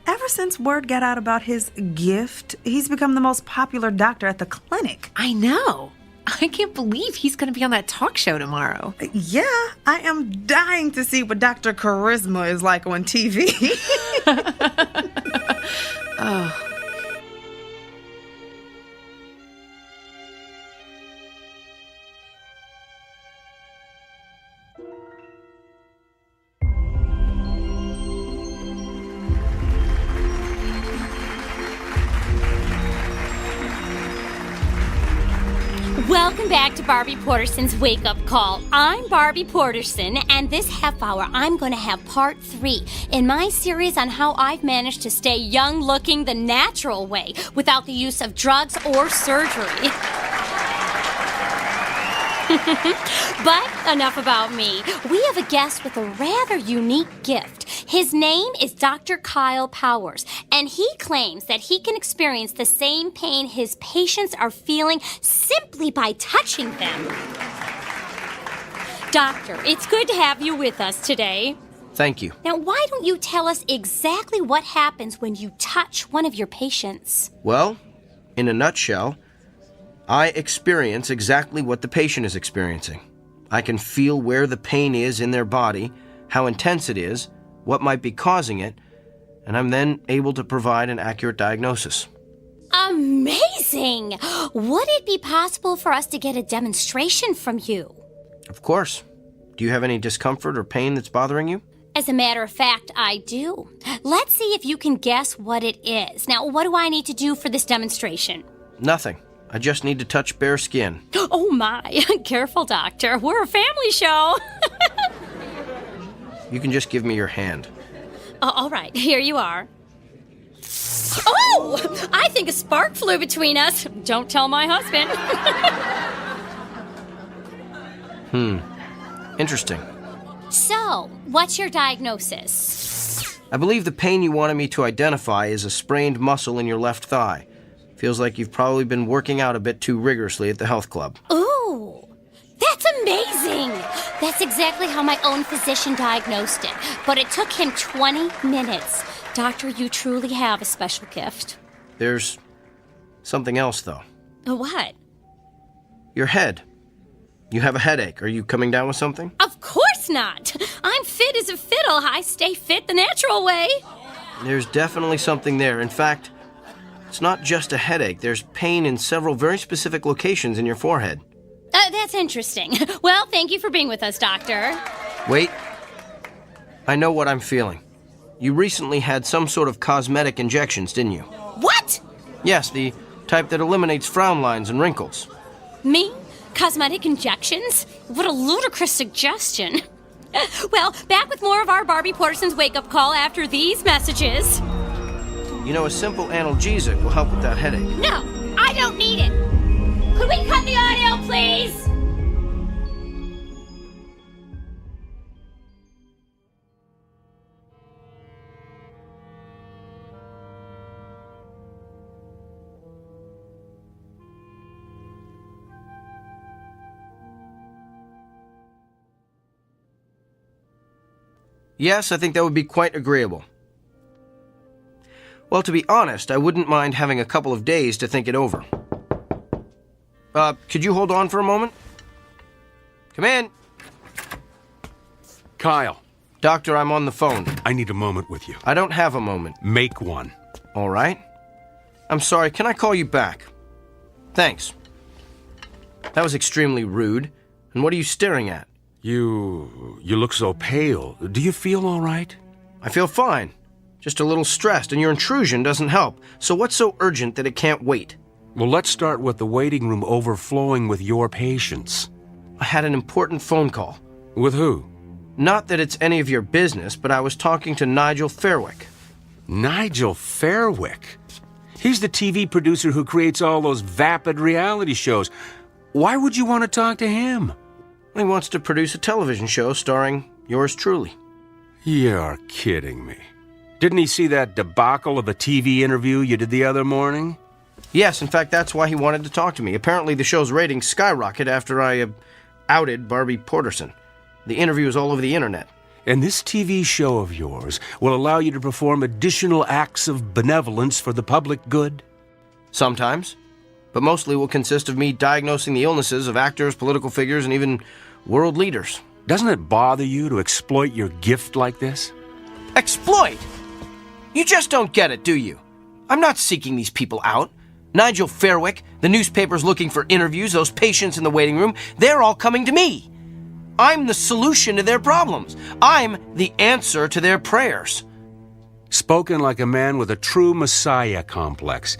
Ever since word got out about his gift, he's become the most popular doctor at the clinic. I know. I can't believe he's going to be on that talk show tomorrow. Yeah, I am dying to see what Dr. Charisma is like on TV. Oh. Welcome back to Barbie Porterson's Wake Up Call. I'm Barbie Porterson, and this half hour I'm going to have part 3 in my series on how I've managed to stay young looking the natural way without the use of drugs or surgery. But enough about me. We have a guest with a rather unique gift. His name is Dr. Kyle Powers, and he claims that he can experience the same pain his patients are feeling simply by touching them. Doctor, it's good to have you with us today. Thank you. Now, why don't you tell us exactly what happens when you touch one of your patients? Well, in a nutshell, I experience exactly what the patient is experiencing. I can feel where the pain is in their body, how intense it is, what might be causing it, and I'm then able to provide an accurate diagnosis. Amazing! Would it be possible for us to get a demonstration from you? Of course. Do you have any discomfort or pain that's bothering you? As a matter of fact, I do. Let's see if you can guess what it is. Now, what do I need to do for this demonstration? Nothing. I just need to touch bare skin. Oh my, careful, doctor. We're a family show. You can just give me your hand. All right, here you are. Oh, I think a spark flew between us. Don't tell my husband. Interesting. So, what's your diagnosis? I believe the pain you wanted me to identify is a sprained muscle in your left thigh. Feels like you've probably been working out a bit too rigorously at the health club. Ooh, that's amazing. That's exactly how my own physician diagnosed it, but it took him 20 minutes. Doctor, you truly have a special gift. There's something else, though. What? Your head. You have a headache. Are you coming down with something? Of course not. I'm fit as a fiddle. I stay fit the natural way. There's definitely something there. In fact, it's not just a headache. There's pain in several very specific locations in your forehead. That's interesting. Well, thank you for being with us, Doctor. Wait. I know what I'm feeling. You recently had some sort of cosmetic injections, didn't you? What? Yes, the type that eliminates frown lines and wrinkles. Me? Cosmetic injections? What a ludicrous suggestion. Well, back with more of our Barbie Porterson's wake-up call after these messages. You know, a simple analgesic will help with that headache. No, I don't need it. Could we cut the audio, please? Yes, I think that would be quite agreeable. Well, to be honest, I wouldn't mind having a couple of days to think it over. Could you hold on for a moment? Come in. Kyle. Doctor, I'm on the phone. I need a moment with you. I don't have a moment. Make one. All right. I'm sorry, can I call you back? Thanks. That was extremely rude. And what are you staring at? You look so pale. Do you feel all right? I feel fine. Just a little stressed, and your intrusion doesn't help. So what's so urgent that it can't wait? Well, let's start with the waiting room overflowing with your patients. I had an important phone call. With who? Not that it's any of your business, but I was talking to Nigel Fairwick. Nigel Fairwick? He's the TV producer who creates all those vapid reality shows. Why would you want to talk to him? He wants to produce a television show starring yours truly. You're kidding me. Didn't he see that debacle of a TV interview you did the other morning? Yes, in fact, that's why he wanted to talk to me. Apparently the show's ratings skyrocketed after I outed Barbie Porterson. The interview is all over the internet. And this TV show of yours will allow you to perform additional acts of benevolence for the public good? Sometimes. But mostly will consist of me diagnosing the illnesses of actors, political figures, and even world leaders. Doesn't it bother you to exploit your gift like this? Exploit? You just don't get it, do you? I'm not seeking these people out. Nigel Fairwick, the newspaper's looking for interviews, those patients in the waiting room, they're all coming to me. I'm the solution to their problems. I'm the answer to their prayers. Spoken like a man with a true messiah complex.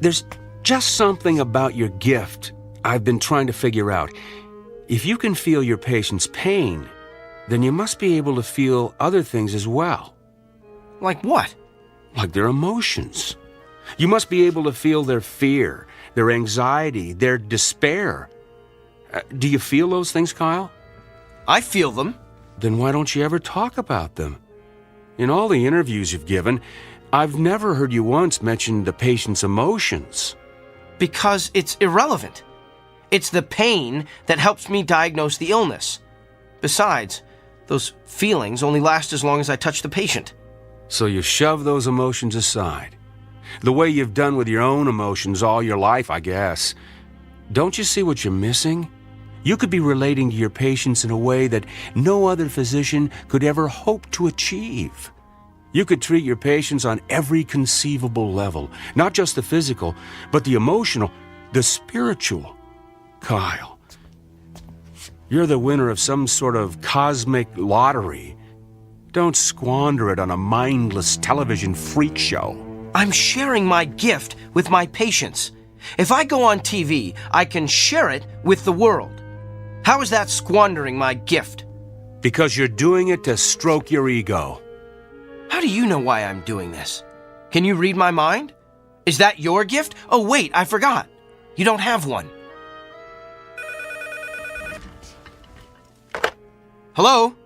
There's just something about your gift I've been trying to figure out. If you can feel your patient's pain, then you must be able to feel other things as well. Like what? Like their emotions. You must be able to feel their fear, their anxiety, their despair. Do you feel those things, Kyle? I feel them. Then why don't you ever talk about them? In all the interviews you've given, I've never heard you once mention the patient's emotions. Because it's irrelevant. It's the pain that helps me diagnose the illness. Besides, those feelings only last as long as I touch the patient. So you shove those emotions aside. The way you've done with your own emotions all your life, I guess. Don't you see what you're missing? You could be relating to your patients in a way that no other physician could ever hope to achieve. You could treat your patients on every conceivable level, not just the physical, but the emotional, the spiritual. Kyle, you're the winner of some sort of cosmic lottery. Don't squander it on a mindless television freak show. I'm sharing my gift with my patients. If I go on TV, I can share it with the world. How is that squandering my gift? Because you're doing it to stroke your ego. How do you know why I'm doing this? Can you read my mind? Is that your gift? Oh, wait, I forgot. You don't have one. Hello?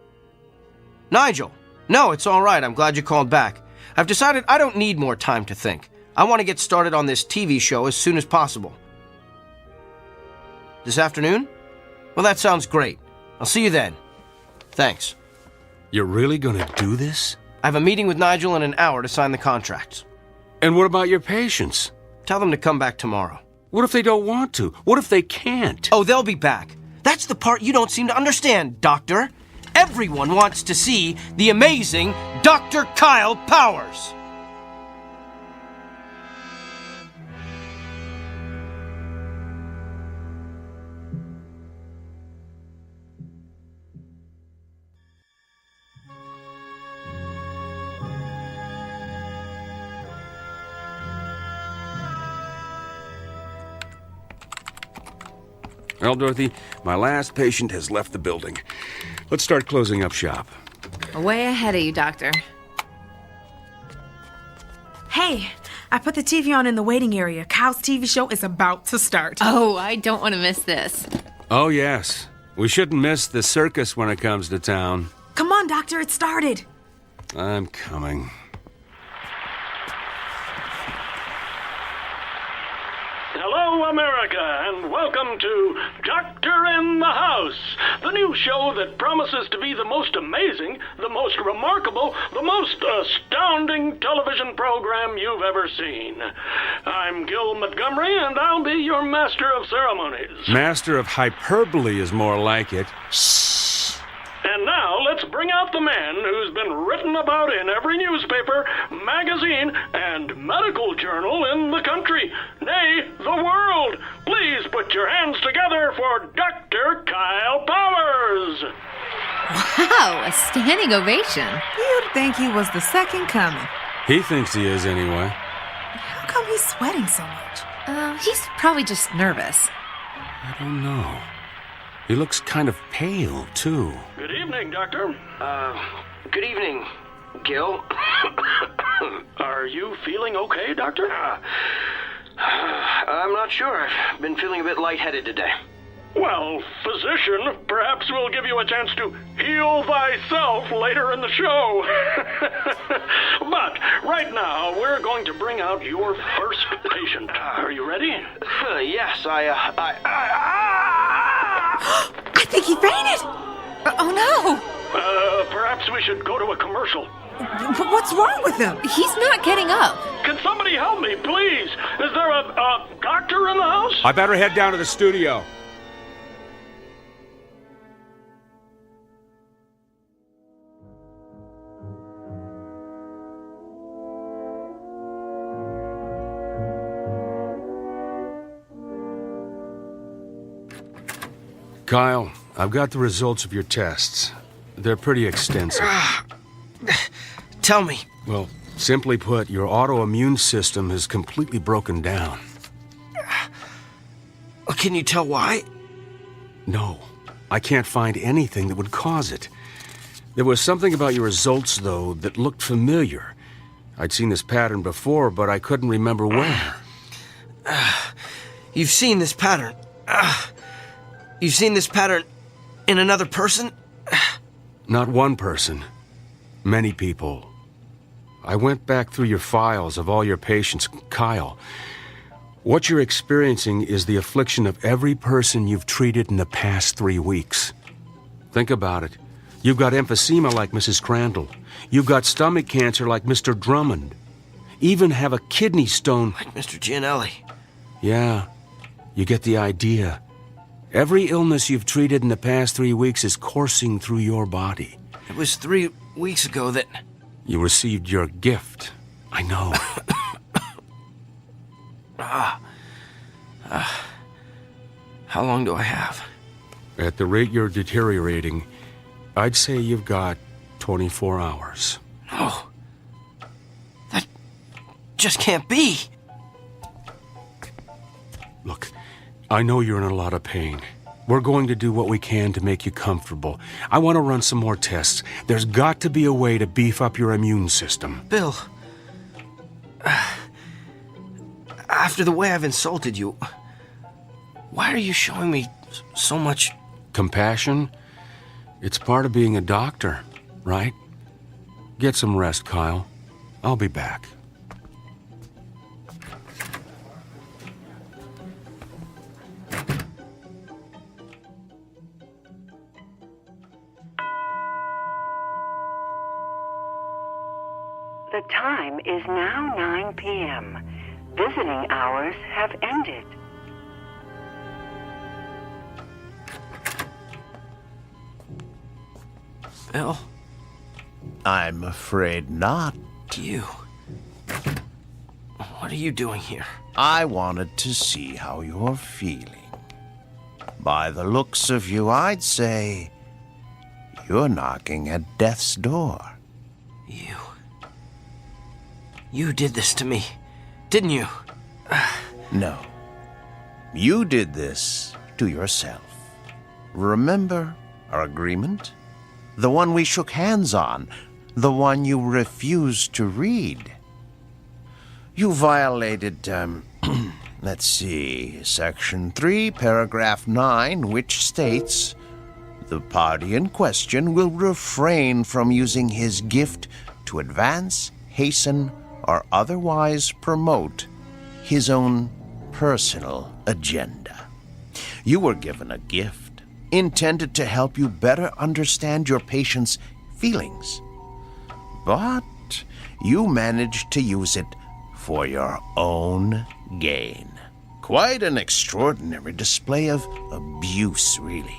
Nigel? No, it's all right. I'm glad you called back. I've decided I don't need more time to think. I want to get started on this TV show as soon as possible. This afternoon? Well, that sounds great. I'll see you then. Thanks. You're really going to do this? I have a meeting with Nigel in an hour to sign the contracts. And what about your patients? Tell them to come back tomorrow. What if they don't want to? What if they can't? Oh, they'll be back. That's the part you don't seem to understand, Doctor. Everyone wants to see the amazing Dr. Kyle Powers. Well, Dorothy, my last patient has left the building. Let's start closing up shop. Way ahead of you, Doctor. Hey, I put the TV on in the waiting area. Kyle's TV show is about to start. Oh, I don't want to miss this. Oh, yes. We shouldn't miss the circus when it comes to town. Come on, Doctor, it started. I'm coming. Hello, America, and welcome to Doctor in the House, the new show that promises to be the most amazing, the most remarkable, the most astounding television program you've ever seen. I'm Gil Montgomery, and I'll be your master of ceremonies. Master of hyperbole is more like it. And now let's bring out the man who's been written about in every newspaper, magazine, and medical journal in the country, nay, the world. Please put your hands together for Dr. Kyle Powers. Wow, a standing ovation. You'd think he was the second coming. He thinks he is anyway. How come he's sweating so much? He's probably just nervous. I don't know. He looks kind of pale, too. Good evening, Doctor. Good evening, Gil. Are you feeling okay, Doctor? I'm not sure. I've been feeling a bit lightheaded today. Well, physician, perhaps we'll give you a chance to heal thyself later in the show. But right now, we're going to bring out your first patient. Are you ready? Yes, I think he fainted. Oh, no. Perhaps we should go to a commercial. What's wrong with him? He's not getting up. Can somebody help me, please? Is there a doctor in the house? I better head down to the studio. Kyle, I've got the results of your tests. They're pretty extensive. Tell me. Well, simply put, your autoimmune system has completely broken down. Can you tell why? No, I can't find anything that would cause it. There was something about your results, though, that looked familiar. I'd seen this pattern before, but I couldn't remember where. You've seen this pattern. You've seen this pattern in another person? Not one person. Many people. I went back through your files of all your patients. Kyle, what you're experiencing is the affliction of every person you've treated in the past 3 weeks. Think about it. You've got emphysema like Mrs. Crandall. You've got stomach cancer like Mr. Drummond. Even have a kidney stone like Mr. Gianelli. Yeah, you get the idea. Every illness you've treated in the past 3 weeks is coursing through your body. It was 3 weeks ago that... You received your gift. I know. How long do I have? At the rate you're deteriorating, I'd say you've got 24 hours. No. That just can't be. Look, I know you're in a lot of pain. We're going to do what we can to make you comfortable. I want to run some more tests. There's got to be a way to beef up your immune system. Bill, after the way I've insulted you, why are you showing me so much... Compassion? It's part of being a doctor, right? Get some rest, Kyle. I'll be back. The time is now 9 p.m. Visiting hours have ended. Bill? I'm afraid not. You. What are you doing here? I wanted to see how you're feeling. By the looks of you, I'd say you're knocking at death's door. You did this to me, didn't you? No. You did this to yourself. Remember our agreement? The one we shook hands on. The one you refused to read. You violated, let's see, Section 3, Paragraph 9, which states, the party in question will refrain from using his gift to advance, hasten, or otherwise promote his own personal agenda. You were given a gift intended to help you better understand your patient's feelings, but you managed to use it for your own gain. Quite an extraordinary display of abuse, really.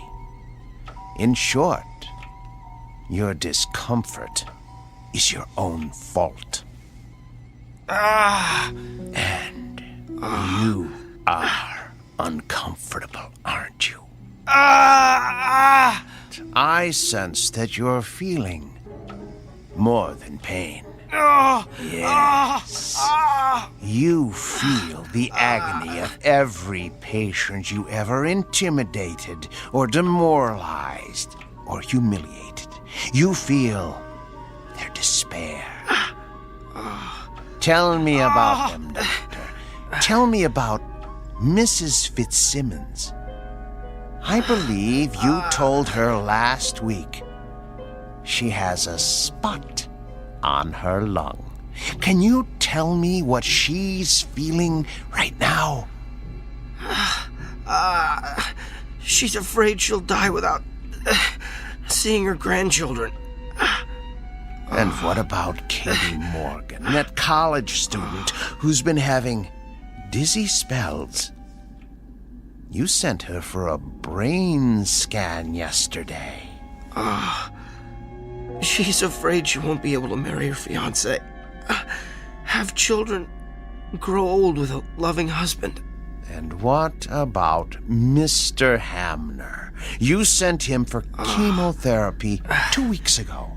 In short, your discomfort is your own fault. And you are uncomfortable, aren't you? I sense that you're feeling more than pain. Yes. You feel the agony of every patient you ever intimidated or demoralized or humiliated. You feel their despair. Tell me about them, Doctor. Tell me about Mrs. Fitzsimmons. I believe you told her last week she has a spot on her lung. Can you tell me what she's feeling right now? She's afraid she'll die without seeing her grandchildren. And what about Katie Morgan, that college student who's been having dizzy spells? You sent her for a brain scan yesterday. She's afraid she won't be able to marry her fiancé, have children, grow old with a loving husband. And what about Mr. Hamner? You sent him for chemotherapy 2 weeks ago.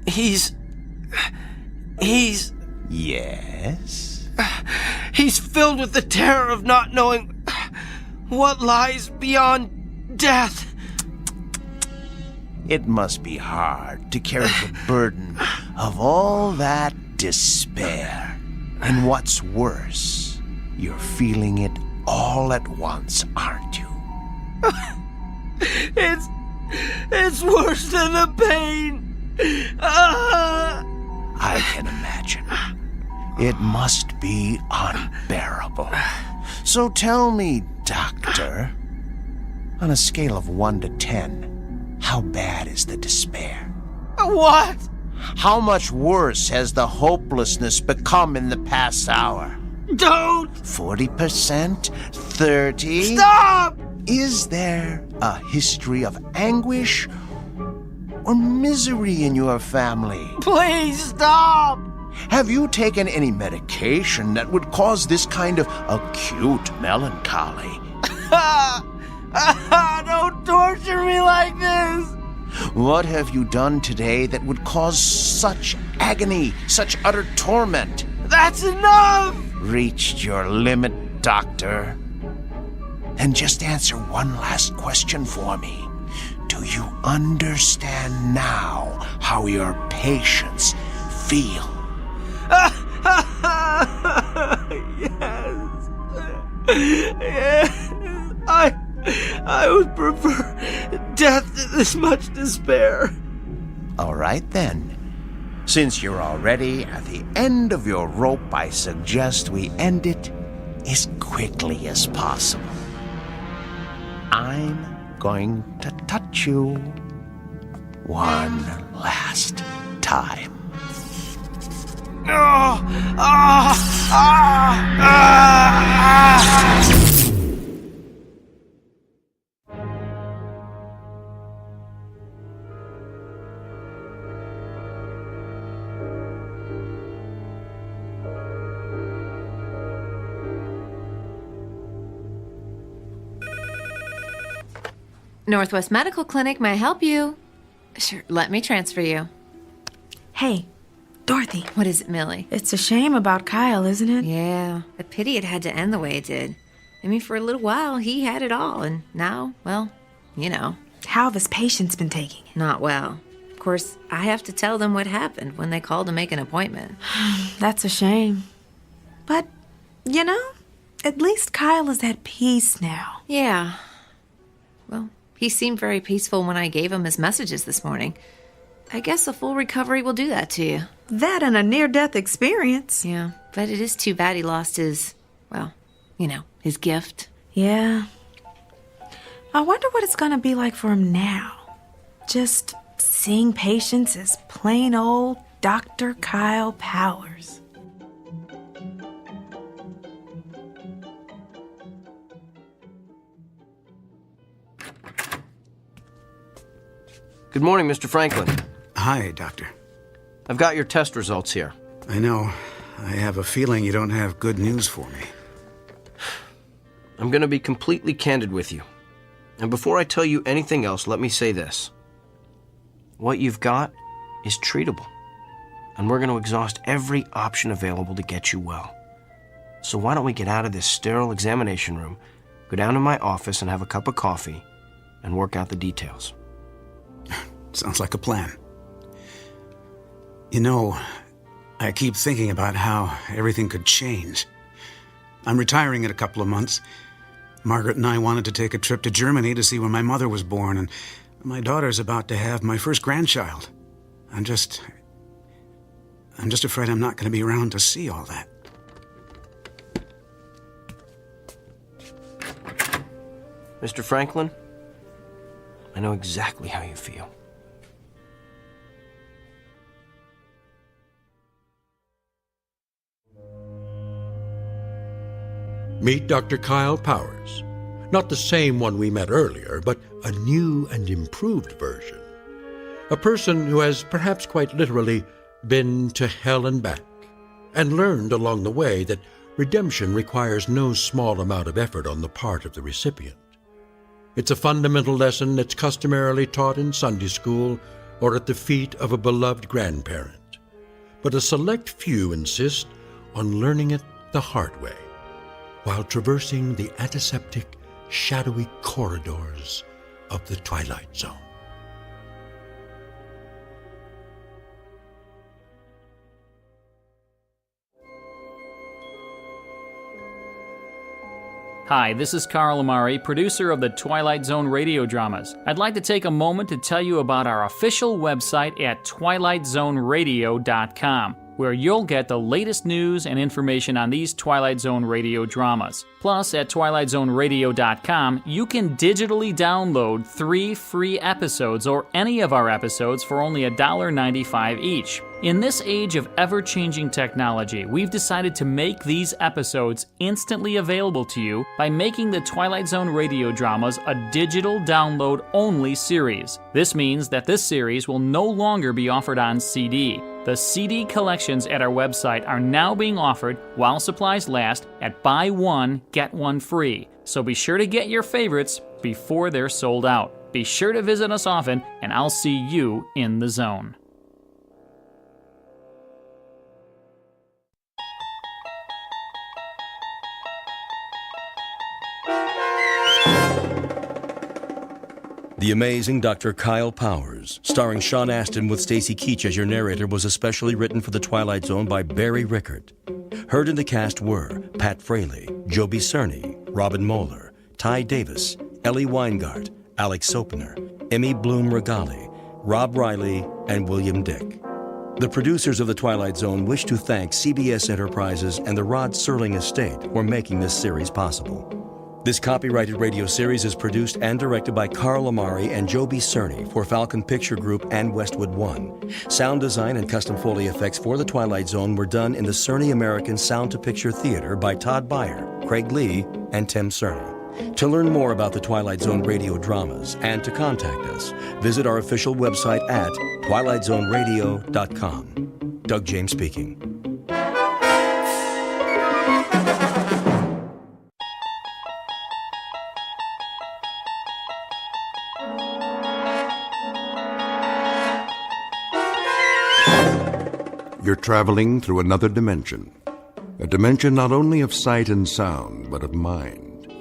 He's... Yes? He's filled with the terror of not knowing what lies beyond death. It must be hard to carry the burden of all that despair. And what's worse, you're feeling it all at once, aren't you? It's worse than the pain. I can imagine. It must be unbearable. So tell me, Doctor, on a scale of 1 to 10, how bad is the despair? What? How much worse has the hopelessness become in the past hour? Don't! 40%? 30%? Stop! Is there a history of anguish or misery in your family? Please stop! Have you taken any medication that would cause this kind of acute melancholy? Don't torture me like this! What have you done today that would cause such agony, such utter torment? That's enough! Reached your limit, Doctor. And just answer one last question for me. Do you understand now how your patients feel? Yes. I would prefer death to this much despair. All right, then. Since you're already at the end of your rope, I suggest we end it as quickly as possible. I'm going to touch you one last time. Northwest Medical Clinic, may I help you? Sure, let me transfer you. Hey, Dorothy. What is it, Millie? It's a shame about Kyle, isn't it? Yeah, a pity it had to end the way it did. I mean, for a little while, he had it all, and now, well, you know. How have his patients been taking it? Not well. Of course, I have to tell them what happened when they called to make an appointment. That's a shame. But, you know, at least Kyle is at peace now. Yeah. Well, he seemed very peaceful when I gave him his messages this morning. I guess a full recovery will do that to you. That and a near-death experience. Yeah, but it is too bad he lost his, well, you know, his gift. Yeah. I wonder what it's going to be like for him now. Just seeing patients as plain old Dr. Kyle Powers. Good morning, Mr. Franklin. Hi, Doctor. I've got your test results here. I know. I have a feeling you don't have good news for me. I'm going to be completely candid with you. And before I tell you anything else, let me say this. What you've got is treatable. And we're going to exhaust every option available to get you well. So why don't we get out of this sterile examination room, go down to my office and have a cup of coffee, and work out the details. Sounds like a plan. You know, I keep thinking about how everything could change. I'm retiring in a couple of months. Margaret and I wanted to take a trip to Germany to see where my mother was born, and my daughter's about to have my first grandchild. I'm just afraid I'm not going to be around to see all that. Mr. Franklin, I know exactly how you feel. Meet Dr. Kyle Powers. Not the same one we met earlier, but a new and improved version. A person who has perhaps quite literally been to hell and back, and learned along the way that redemption requires no small amount of effort on the part of the recipient. It's a fundamental lesson that's customarily taught in Sunday school or at the feet of a beloved grandparent. But a select few insist on learning it the hard way, while traversing the antiseptic, shadowy corridors of the Twilight Zone. Hi, this is Carl Amari, producer of the Twilight Zone radio dramas. I'd like to take a moment to tell you about our official website at twilightzoneradio.com, where you'll get the latest news and information on these Twilight Zone radio dramas. Plus, at twilightzoneradio.com, you can digitally download 3 free episodes or any of our episodes for only $1.95 each. In this age of ever-changing technology, we've decided to make these episodes instantly available to you by making the Twilight Zone radio dramas a digital download-only series. This means that this series will no longer be offered on CD. The CD collections at our website are now being offered, while supplies last, at buy one, get one free. So be sure to get your favorites before they're sold out. Be sure to visit us often, and I'll see you in the zone. The Amazing Dr. Kyle Powers, starring Sean Astin with Stacy Keach as your narrator, was especially written for The Twilight Zone by Barry Rickard. Heard in the cast were Pat Fraley, Joby Cerny, Robin Moeller, Ty Davis, Ellie Weingart, Alex Sopener, Emmy Bloom Regali, Rob Riley, and William Dick. The producers of The Twilight Zone wish to thank CBS Enterprises and the Rod Serling Estate for making this series possible. This copyrighted radio series is produced and directed by Carl Amari and Joby Cerny for Falcon Picture Group and Westwood One. Sound design and custom Foley effects for The Twilight Zone were done in the Cerny American Sound to Picture Theater by Todd Beyer, Craig Lee, and Tim Cerny. To learn more about the Twilight Zone radio dramas and to contact us, visit our official website at twilightzoneradio.com. Doug James speaking. traveling through another dimension. A dimension not only of sight and sound, but of mind.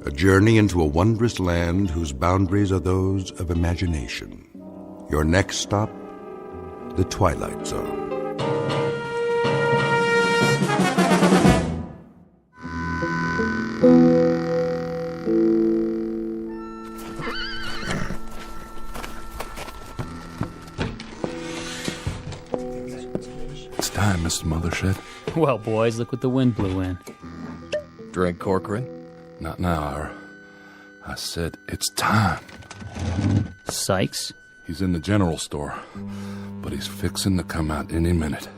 A journey into a wondrous land whose boundaries are those of imagination. Your next stop, the Twilight Zone. It's time, Mr. Mothershed. Well, boys, look what the wind blew in. Drink, Corcoran? Not now, Ira. I said it's time. Sykes? He's in the general store, but he's fixing to come out any minute.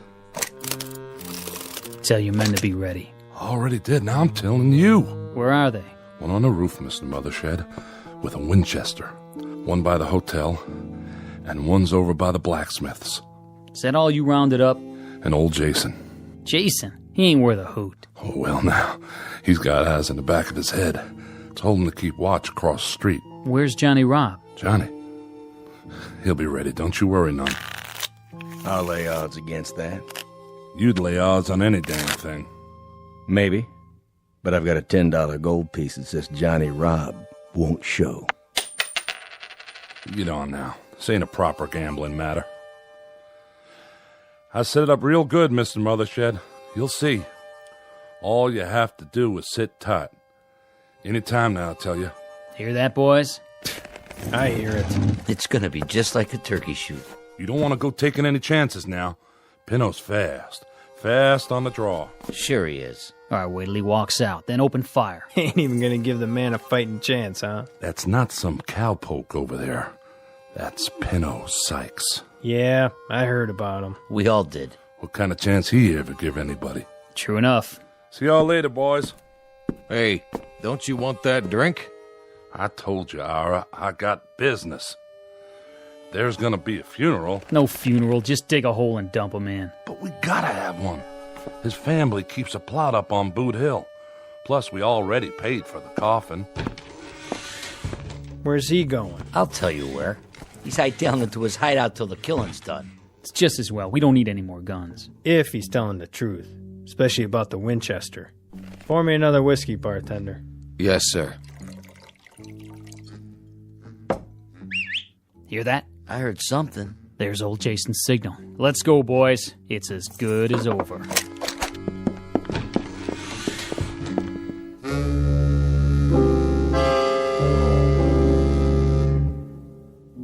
Tell your men to be ready. Already did, now I'm telling you. Where are they? One on the roof, Mr. Mothershed, with a Winchester. One by the hotel, and one's over by the blacksmith's. Is that all you rounded up? And old Jason. Jason? He ain't worth a hoot. Oh, well, now, he's got eyes in the back of his head. Told him to keep watch across the street. Where's Johnny Robb? Johnny? He'll be ready, don't you worry none. I'll lay odds against that. You'd lay odds on any damn thing. Maybe. But I've got a $10 gold piece that says Johnny Robb won't show. Get on now. This ain't a proper gambling matter. I set it up real good, Mr. Mothershed. You'll see. All you have to do is sit tight. Any time now, I tell you. Hear that, boys? I hear it. It's gonna be just like a turkey shoot. You don't want to go taking any chances now. Pinno's fast. Fast on the draw. Sure he is. All right, wait till he walks out, then open fire. Ain't even gonna give the man a fighting chance, huh? That's not some cowpoke over there. That's Pinno Sykes. Yeah, I heard about him. We all did. What kind of chance he ever give anybody? True enough. See y'all later, boys. Hey, don't you want that drink? I told you, Ira, I got business. There's gonna be a funeral. No funeral, just dig a hole and dump him in. But we gotta have one. His family keeps a plot up on Boot Hill. Plus, we already paid for the coffin. Where's he going? I'll tell you where. He's hiked down into his hideout till the killing's done. It's just as well. We don't need any more guns. If he's telling the truth. Especially about the Winchester. Pour me another whiskey, bartender. Yes, sir. Hear that? I heard something. There's old Jason's signal. Let's go, boys. It's as good as over.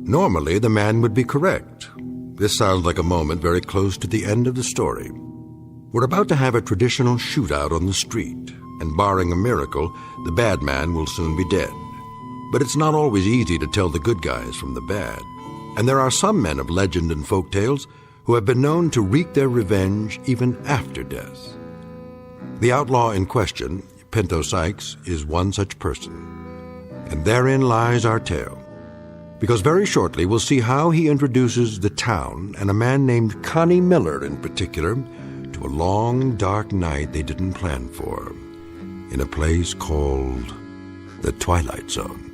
Normally, the man would be correct. This sounds like a moment very close to the end of the story. We're about to have a traditional shootout on the street, and barring a miracle, the bad man will soon be dead. But it's not always easy to tell the good guys from the bad. And there are some men of legend and folk tales who have been known to wreak their revenge even after death. The outlaw in question, Pinto Sykes, is one such person. And therein lies our tale. Because very shortly we'll see how he introduces the town, and a man named Connie Miller in particular, to a long, dark night they didn't plan for, in a place called the Twilight Zone.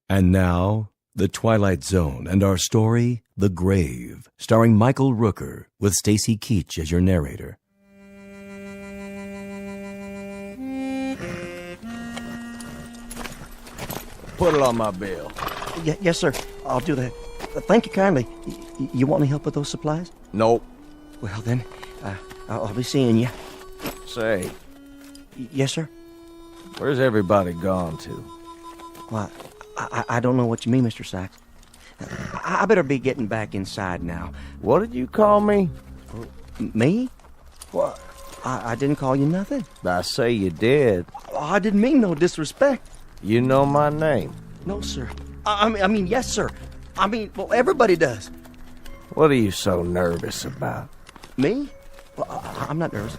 And now, The Twilight Zone and our story, The Grave, starring Michael Rooker, with Stacy Keach as your narrator. Put it on my bill. Yes, sir. I'll do that. Thank you kindly. You want any help with those supplies? Nope. Well, then, I'll be seeing you. Say. Yes, sir? Where's everybody gone to? Well, I don't know what you mean, Mr. Sykes. I better be getting back inside now. What did you call me? Me? What? I didn't call you nothing. I say you did. I didn't mean no disrespect. You know my name? No, sir. I mean, yes, sir. I mean, well, everybody does. What are you so nervous about? Me? Well, I'm not nervous.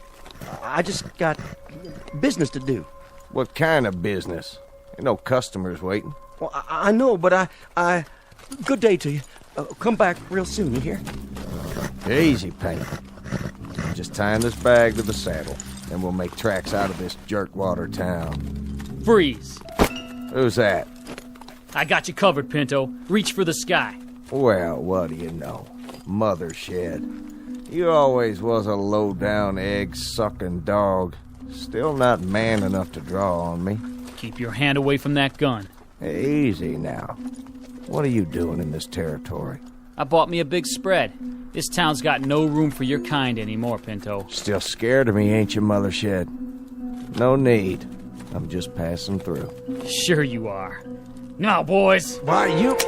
I just got business to do. What kind of business? Ain't no customers waiting. Well, I know, but I... Good day to you. Come back real soon, you hear? Easy, Penny. Just tying this bag to the saddle, and we'll make tracks out of this jerkwater town. Freeze! Who's that? I got you covered, Pinto. Reach for the sky. Well, what do you know? Mother shed. You always was a low-down, egg-sucking dog. Still not man enough to draw on me. Keep your hand away from that gun. Easy now. What are you doing in this territory? I bought me a big spread. This town's got no room for your kind anymore, Pinto. Still scared of me, ain't you, Mother Shed? No need. I'm just passing through. Sure you are. Now, boys. Why, you...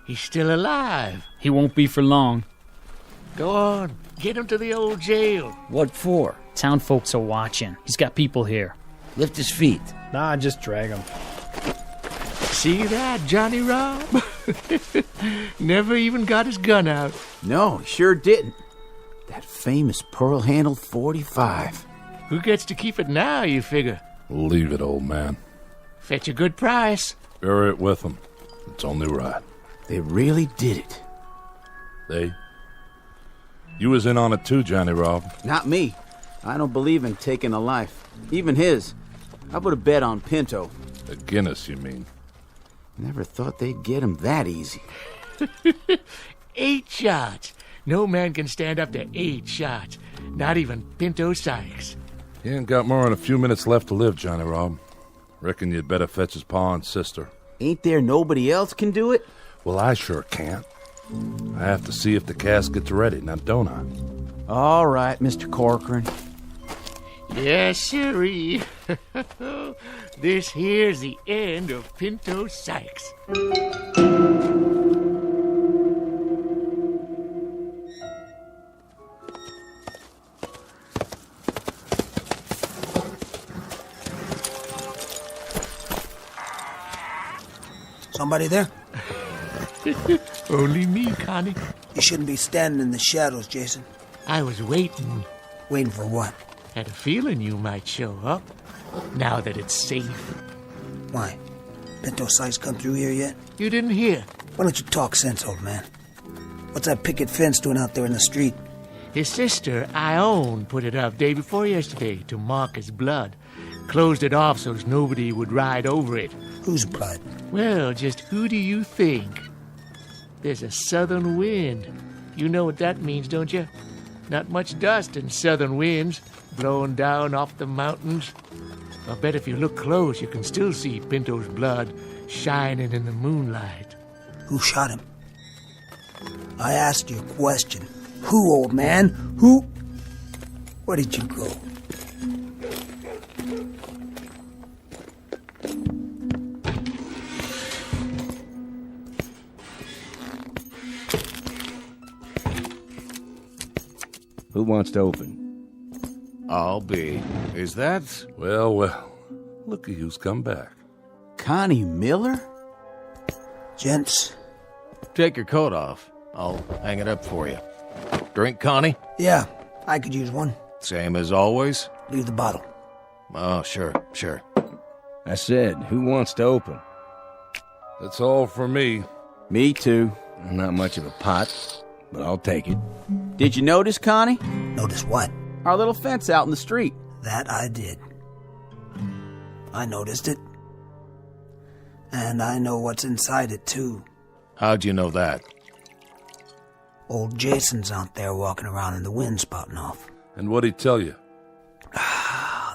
He's still alive. He won't be for long. Go on. Get him to the old jail. What for? Town folks are watching. He's got people here. Lift his feet. Nah, just drag him. See that, Johnny Rob? Never even got his gun out. No, he sure didn't. That famous pearl-handled .45. Who gets to keep it now, you figure? Leave it, old man. Fetch a good price. Bury it with them. It's only right. They really did it. They? You was in on it too, Johnny Rob. Not me. I don't believe in taking a life. Even his. I put a bet on Pinto. A Guinness, you mean? Never thought they'd get him that easy. 8 shots. No man can stand up to 8 shots. Not even Pinto Sykes. He ain't got more than a few minutes left to live, Johnny Rob. Reckon you'd better fetch his pa and sister. Ain't there nobody else can do it? Well, I sure can't. I have to see if the casket's ready, now don't I? All right, Mr. Corcoran. Yes, sirree. This here's the end of Pinto Sykes. Somebody there? Only me, Connie. You shouldn't be standing in the shadows, Jason. I was waiting. Waiting for what? Had a feeling you might show up, now that it's safe. Why? Pinto Sykes come through here yet? You didn't hear. Why don't you talk sense, old man? What's that picket fence doing out there in the street? His sister, Ione, put it up day before yesterday to mark his blood. Closed it off so nobody would ride over it. Whose blood? Well, just who do you think? There's a southern wind. You know what that means, don't you? Not much dust in southern winds, blowing down off the mountains. I bet if you look close, you can still see Pinto's blood shining in the moonlight. Who shot him? I asked you a question. Who, old man? Who? Where did you go? Who wants to open? I'll be. Is that? Well, look at who's come back. Connie Miller? Gents. Take your coat off. I'll hang it up for you. Drink, Connie? Yeah, I could use one. Same as always? Leave the bottle. Oh, sure. I said, who wants to open? That's all for me. Me too. Not much of a pot, but I'll take it. Did you notice, Connie? Notice what? Our little fence out in the street. That I did. I noticed it. And I know what's inside it, too. How'd you know that? Old Jason's out there walking around in the wind spouting off. And what'd he tell you?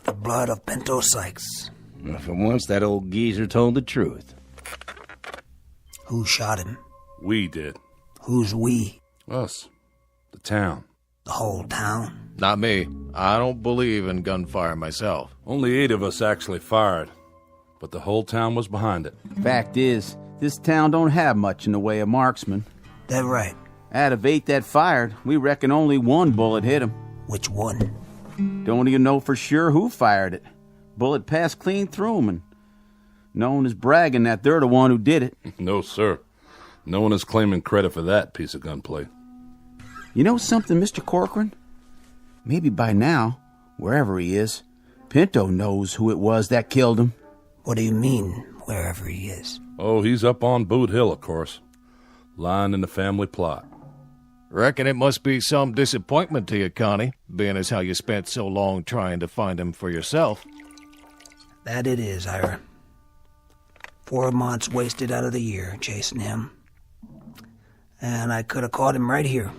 The blood of Pinto Sykes. Well, for once, that old geezer told the truth. Who shot him? We did. Who's we? Us. The town. The whole town? Not me. I don't believe in gunfire myself. Only 8 of us actually fired, but the whole town was behind it. Fact is, this town don't have much in the way of marksmen. That right. Out of 8 that fired, we reckon only 1 bullet hit him. Which one? Don't even know for sure who fired it. Bullet passed clean through him, and no one is bragging that they're the one who did it. No, sir. No one is claiming credit for that piece of gunplay. You know something, Mr. Corcoran? Maybe by now, wherever he is, Pinto knows who it was that killed him. What do you mean, wherever he is? Oh, he's up on Boot Hill, of course. Lying in the family plot. Reckon it must be some disappointment to you, Connie, being as how you spent so long trying to find him for yourself. That it is, Ira. 4 months wasted out of the year chasing him. And I could have caught him right here.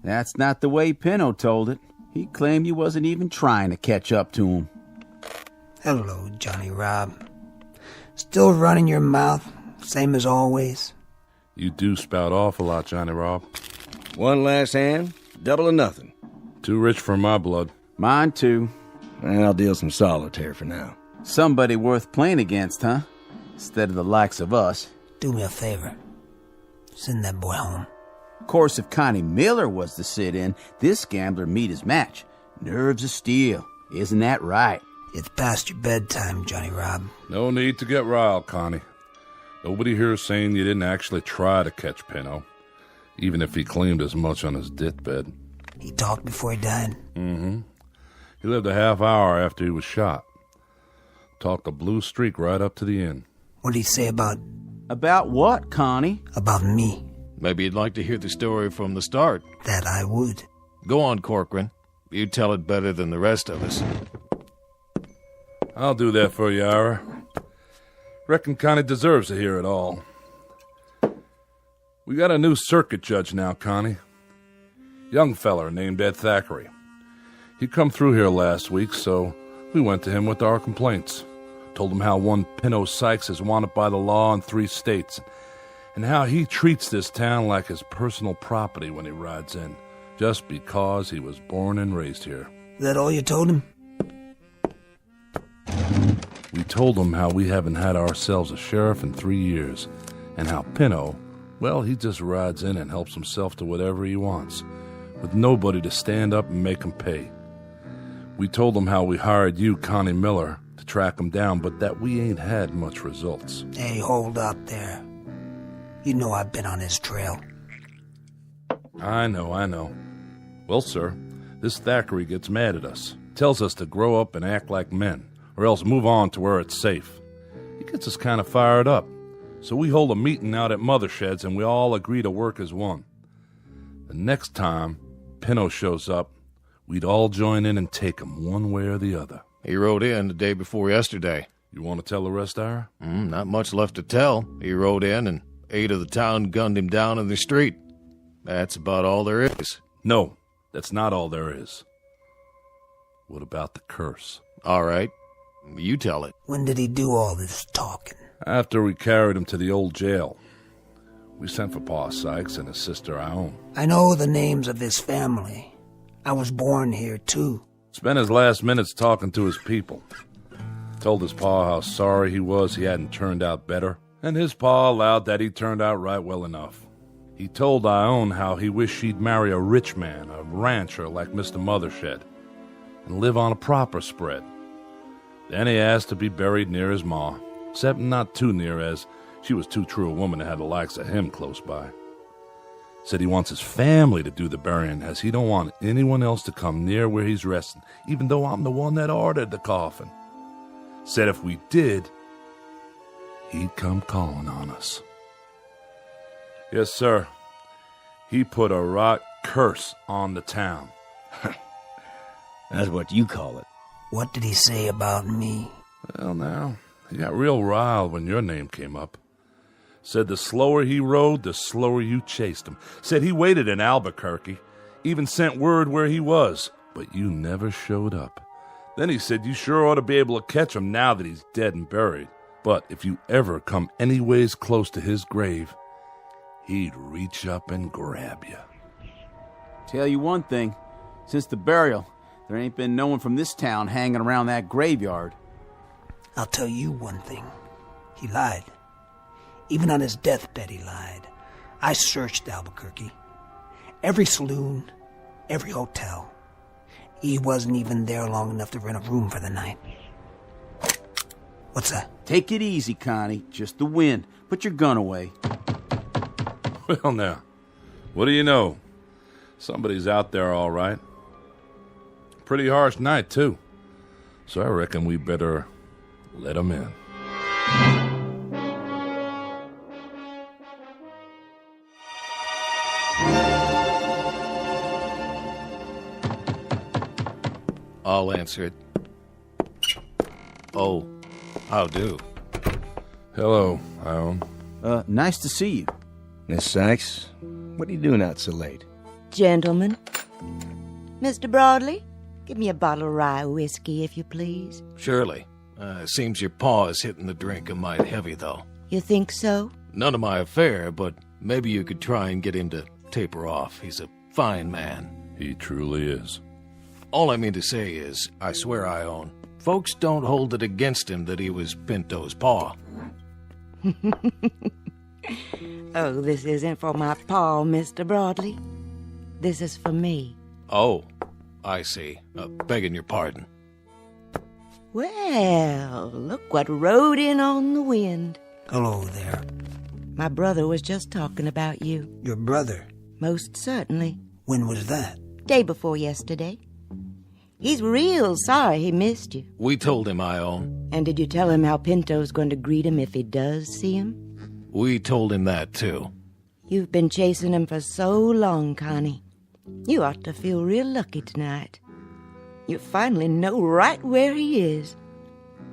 That's not the way Pinto told it. He claimed you wasn't even trying to catch up to him. Hello, Johnny Rob. Still running your mouth, same as always? You do spout off a lot, Johnny Rob. One last hand, double or nothing. Too rich for my blood. Mine too. I'll deal some solitaire for now. Somebody worth playing against, huh? Instead of the likes of us. Do me a favor. Send that boy home. Of course, if Connie Miller was to sit in, this gambler meet his match. Nerves of steel. Isn't that right? It's past your bedtime, Johnny Rob. No need to get riled, Connie. Nobody here is saying you didn't actually try to catch Pinto, even if he claimed as much on his deathbed. He talked before he died? Mm-hmm. He lived a half hour after he was shot. Talked a blue streak right up to the end. What did he say about... About what, Connie? About me. Maybe you'd like to hear the story from the start. That I would. Go on, Corcoran. You tell it better than the rest of us. I'll do that for you, Ira. Reckon Connie deserves to hear it all. We got a new circuit judge now, Connie. Young feller named Ed Thackeray. He come through here last week, so we went to him with our complaints. Told him how one Pinto Sykes is wanted by the law in 3 states, and how he treats this town like his personal property when he rides in, just because he was born and raised here. Is that all you told him? We told him how we haven't had ourselves a sheriff in 3 years, and how Pinto, well, he just rides in and helps himself to whatever he wants, with nobody to stand up and make him pay. We told him how we hired you, Connie Miller, to track him down, but that we ain't had much results. Hey, hold up there. You know I've been on his trail. I know. Well, sir, this Thackeray gets mad at us, tells us to grow up and act like men, or else move on to where it's safe. He gets us kind of fired up, so we hold a meeting out at Mothershed's and we all agree to work as one. The next time Pinto shows up, we'd all join in and take him one way or the other. He rode in the day before yesterday. You want to tell the rest, Ira? Not much left to tell. He rode in and 8 of the town gunned him down in the street. That's about all there is. No, that's not all there is. What about the curse? All right. You tell it. When did he do all this talking? After we carried him to the old jail. We sent for Pa Sykes and his sister Ione. I know the names of his family. I was born here, too. Spent his last minutes talking to his people. Told his pa how sorry he was he hadn't turned out better, and his pa allowed that he turned out right well enough. He told Ione how he wished she'd marry a rich man, a rancher like Mr. Mothershed, and live on a proper spread. Then he asked to be buried near his ma, except not too near, as she was too true a woman to have the likes of him close by. Said he wants his family to do the burying, as he don't want anyone else to come near where he's resting, even though I'm the one that ordered the coffin. Said if we did, he'd come calling on us. Yes, sir. He put a right curse on the town. That's what you call it. What did he say about me? Well, now, he got real riled when your name came up. Said the slower he rode, the slower you chased him. Said he waited in Albuquerque, even sent word where he was, but you never showed up. Then he said you sure ought to be able to catch him now that he's dead and buried. But if you ever come anyways close to his grave, he'd reach up and grab you. Tell you one thing, since the burial, there ain't been no one from this town hanging around that graveyard. I'll tell you one thing. He lied. Even on his deathbed, he lied. I searched Albuquerque. Every saloon, every hotel. He wasn't even there long enough to rent a room for the night. What's that? Take it easy, Connie. Just the wind. Put your gun away. Well, now, what do you know? Somebody's out there, all right. Pretty harsh night, too. So I reckon we better let him in. I'll answer it. Oh, how do? Hello, Ione. Nice to see you. Miss Sykes, what are you doing out so late? Gentlemen. Mr. Broadley, give me a bottle of rye whiskey, if you please. Surely. Seems your paw is hitting the drink a mite heavy, though. You think so? None of my affair, but maybe you could try and get him to taper off. He's a fine man. He truly is. All I mean to say is, I swear, Ione, folks don't hold it against him that he was Pinto's paw. Oh, this isn't for my paw, Mr. Broadley. This is for me. Oh, I see. Begging your pardon. Well, look what rode in on the wind. Hello there. My brother was just talking about you. Your brother? Most certainly. When was that? Day before yesterday. He's real sorry he missed you. We told him, Ione. And did you tell him how Pinto's going to greet him if he does see him? We told him that, too. You've been chasing him for so long, Connie. You ought to feel real lucky tonight. You finally know right where he is.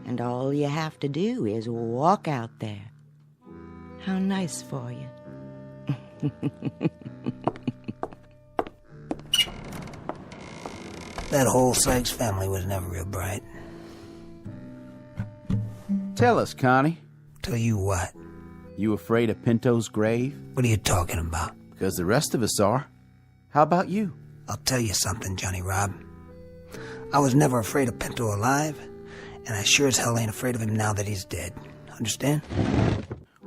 And all you have to do is walk out there. How nice for you. That whole Sykes family was never real bright. Tell us, Connie. Tell you what? You afraid of Pinto's grave? What are you talking about? Because the rest of us are. How about you? I'll tell you something, Johnny Rob. I was never afraid of Pinto alive, and I sure as hell ain't afraid of him now that he's dead. Understand?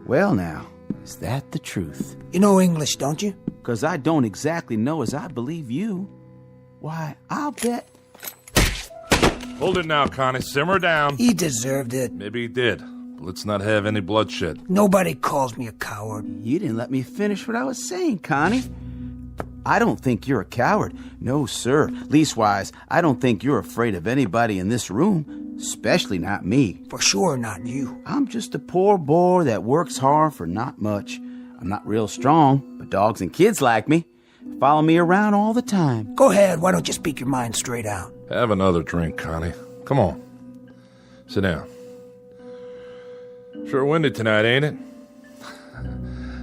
Well now, is that the truth? You know English, don't you? Because I don't exactly know as I believe you. Why, I'll bet... Hold it now, Connie. Simmer down. He deserved it. Maybe he did. But let's not have any bloodshed. Nobody calls me a coward. You didn't let me finish what I was saying, Connie. I don't think you're a coward. No, sir. Leastwise, I don't think you're afraid of anybody in this room, especially not me. For sure not you. I'm just a poor boy that works hard for not much. I'm not real strong, but dogs and kids like me. Follow me around all the time. Go ahead, why don't you speak your mind straight out? Have another drink, Connie. Come on. Sit down. Sure windy tonight, ain't it?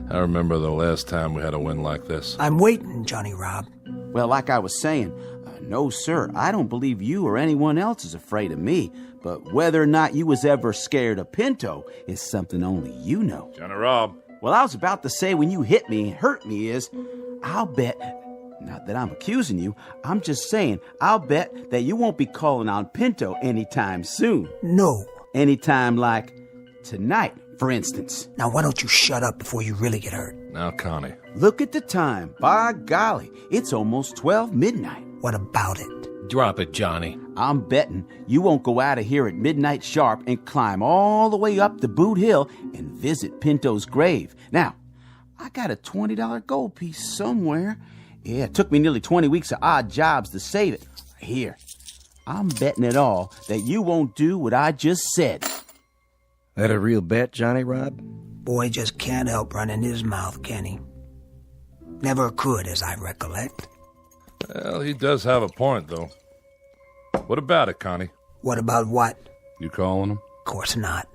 I remember the last time we had a wind like this. I'm waiting, Johnny Rob. Well, like I was saying, no, sir, I don't believe you or anyone else is afraid of me. But whether or not you was ever scared of Pinto is something only you know. Johnny Rob. Well, I was about to say when you hit me and hurt me is, I'll bet, not that I'm accusing you, I'm just saying, I'll bet that you won't be calling on Pinto anytime soon. No. Anytime like tonight, for instance. Now, why don't you shut up before you really get hurt? Now, Connie. Look at the time. By golly, it's almost 12 midnight. What about it? Drop it, Johnny. I'm betting you won't go out of here at midnight sharp and climb all the way up the Boot Hill and visit Pinto's grave. Now, I got a $20 gold piece somewhere. Yeah, it took me nearly 20 weeks of odd jobs to save it. Here, I'm betting it all that you won't do what I just said. That a real bet, Johnny Rob? Boy just can't help running his mouth, can he? Never could, as I recollect. Well, he does have a point, though. What about it, Connie? What about what? You calling him? Of course not.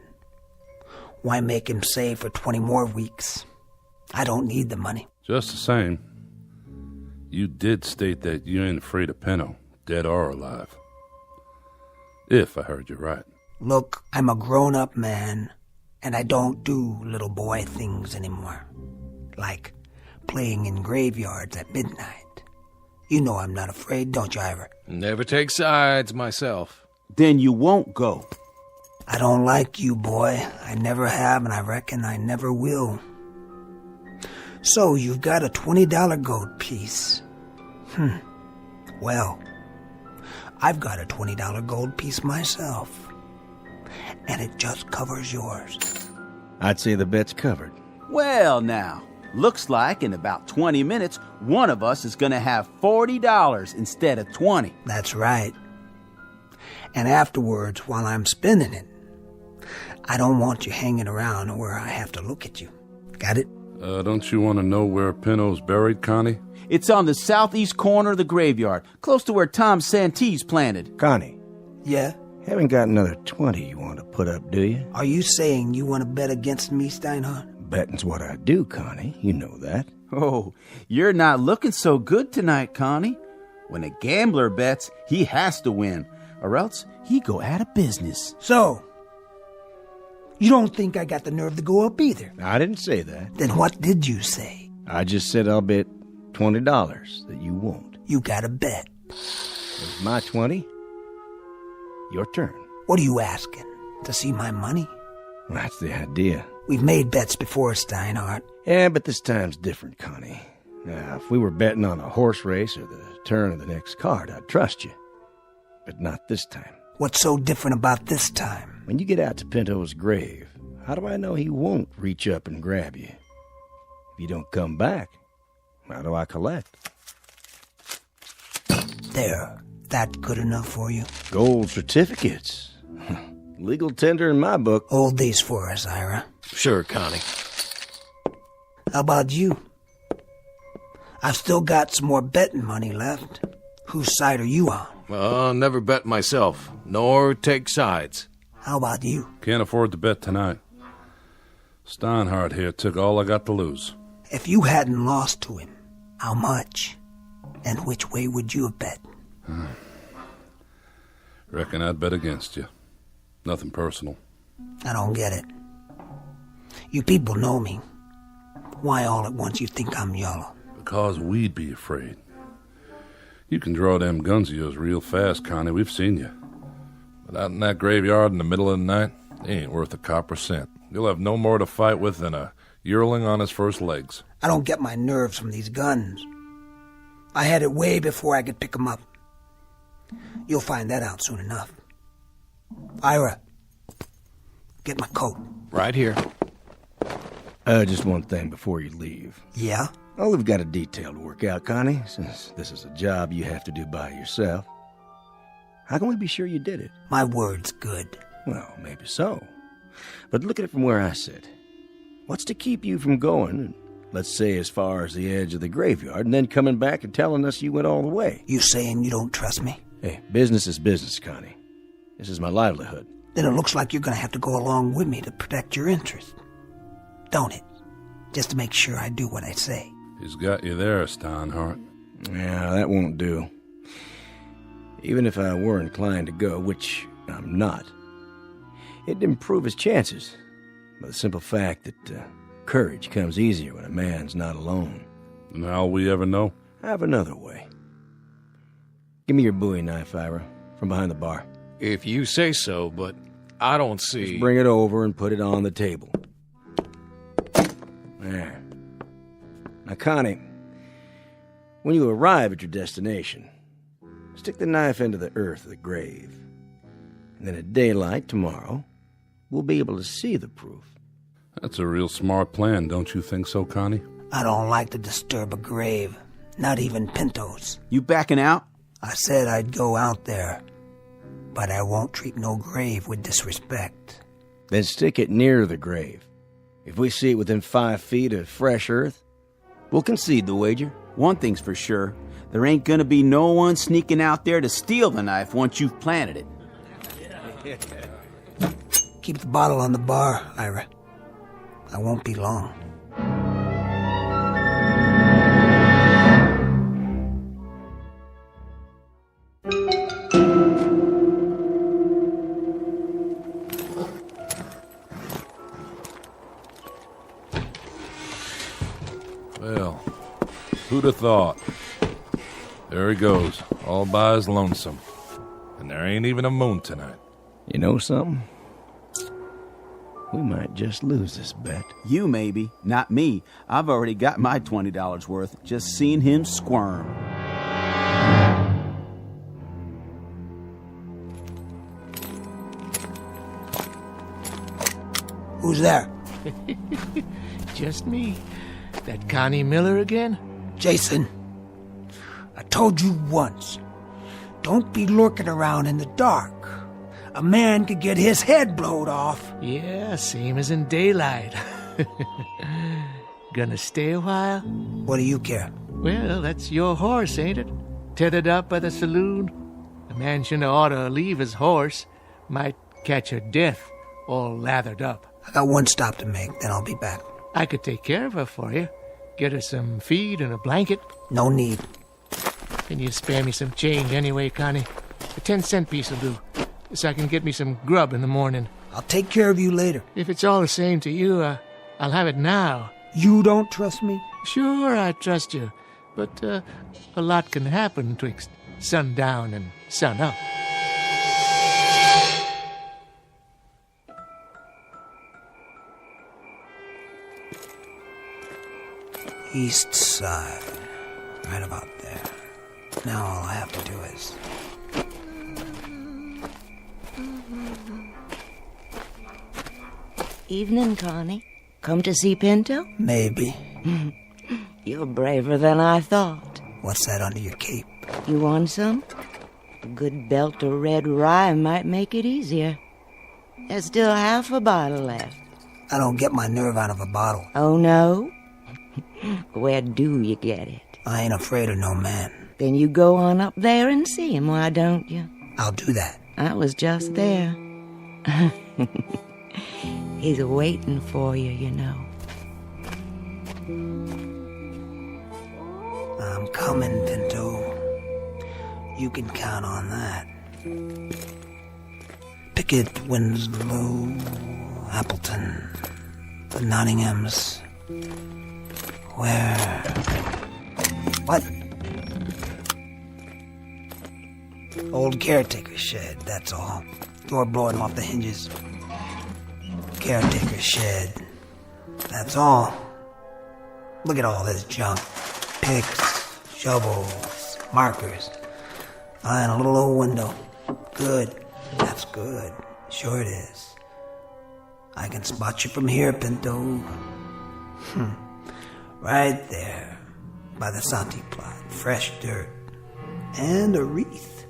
Why make him save for 20 more weeks? I don't need the money. Just the same, you did state that you ain't afraid of Pinto, dead or alive. If I heard you right. Look, I'm a grown-up man, and I don't do little boy things anymore. Like playing in graveyards at midnight. You know I'm not afraid, don't you, Ivor? Never take sides myself. Then you won't go. I don't like you, boy. I never have, and I reckon I never will. So, you've got a $20 gold piece. Well, I've got a $20 gold piece myself. And it just covers yours. I'd say the bet's covered. Well, now, looks like in about 20 minutes, one of us is going to have $40 instead of 20. That's right. And afterwards, while I'm spending it, I don't want you hanging around where I have to look at you. Got it? Don't you want to know where Pinto's buried, Connie? It's on the southeast corner of the graveyard, close to where Tom Santee's planted. Connie. Yeah? Haven't got another 20 you want to put up, do you? Are you saying you want to bet against me, Steinhardt? Betting's what I do, Connie. You know that. Oh, you're not looking so good tonight, Connie. When a gambler bets, he has to win, or else he go out of business. So, you don't think I got the nerve to go up either? I didn't say that. Then what did you say? I just said I'll bet $20 that you won't. You got a bet. It's my 20. Your turn. What are you asking? To see my money? Well, that's the idea. We've made bets before, Steinhardt. Yeah, but this time's different, Connie. Now, if we were betting on a horse race or the turn of the next card, I'd trust you. But not this time. What's so different about this time? When you get out to Pinto's grave, how do I know he won't reach up and grab you? If you don't come back, how do I collect? There. That good enough for you? Gold certificates. Legal tender in my book. Hold these for us, Ira. Sure, Connie. How about you? I've still got some more betting money left. Whose side are you on? I'll never bet myself, nor take sides. How about you? Can't afford to bet tonight. Steinhardt here took all I got to lose. If you hadn't lost to him, how much? And which way would you have bet? Reckon I'd bet against you. Nothing personal. I don't get it. You people know me. Why all at once you think I'm yellow? Because we'd be afraid. You can draw them guns of yours real fast, Connie. We've seen you. But out in that graveyard in the middle of the night, they ain't worth a copper cent. You'll have no more to fight with than a yearling on his first legs. I don't get my nerves from these guns. I had it way before I could pick 'em up. You'll find that out soon enough. Ira, get my coat. Right here. Just one thing before you leave. Yeah? Well, we've got a detail to work out, Connie, since this is a job you have to do by yourself. How can we be sure you did it? My word's good. Well, maybe so. But look at it from where I sit. What's to keep you from going, let's say as far as the edge of the graveyard, and then coming back and telling us you went all the way? You saying you don't trust me? Hey, business is business, Connie. This is my livelihood. Then it looks like you're going to have to go along with me to protect your interests. Don't it? Just to make sure I do what I say. He's got you there, Steinhardt. Yeah, that won't do. Even if I were inclined to go, which I'm not, it'd improve his chances by the simple fact that courage comes easier when a man's not alone. And how'll we ever know? I have another way. Give me your Bowie knife, Ira, from behind the bar. If you say so, but I don't see... Just bring it over and put it on the table. There. Now, Connie, when you arrive at your destination, stick the knife into the earth of the grave. And then at daylight tomorrow, we'll be able to see the proof. That's a real smart plan, don't you think so, Connie? I don't like to disturb a grave. Not even Pinto's. You backing out? I said I'd go out there. But I won't treat no grave with disrespect. Then stick it near the grave. If we see it within 5 feet of fresh earth, we'll concede the wager. One thing's for sure. There ain't gonna be no one sneaking out there to steal the knife once you've planted it. Keep the bottle on the bar, Ira. I won't be long. Well, who'd have thought? There he goes, all by his lonesome. And there ain't even a moon tonight. You know something? We might just lose this bet. You maybe, not me. I've already got my $20 worth, just seeing him squirm. Who's there? Just me. That Connie Miller again? Jason, I told you once, don't be lurking around in the dark. A man could get his head blowed off. Yeah, same as in daylight. Gonna stay a while? What do you care? Well, that's your horse, ain't it? Tethered up by the saloon? A man shouldn't ought to leave his horse. Might catch a death, all lathered up. I got one stop to make, then I'll be back. I could take care of her for you. Get her some feed and a blanket. No need. Can you spare me some change anyway, Connie? A 10-cent piece will do, so I can get me some grub in the morning. I'll take care of you later. If it's all the same to you, I'll have it now. You don't trust me? Sure, I trust you. But a lot can happen twixt sundown and sunup. East side. Right about there. Now all I have to do is... Evening, Connie. Come to see Pinto? Maybe. You're braver than I thought. What's that under your cape? You want some? A good belt of red rye might make it easier. There's still half a bottle left. I don't get my nerve out of a bottle. Oh, no? Where do you get it? I ain't afraid of no man. Then you go on up there and see him, why don't you? I'll do that. I was just there. He's waiting for you, you know. I'm coming, Pinto. You can count on that. Pickett, Winslow, Appleton, the Nottinghams. Where? What? Old caretaker's shed, that's all. Door blowing off the hinges. Caretaker's shed. That's all. Look at all this junk. Picks, shovels, markers. And a little old window. Good. That's good. Sure it is. I can spot you from here, Pinto. Right there. By the Santi plot. Fresh dirt. And a wreath.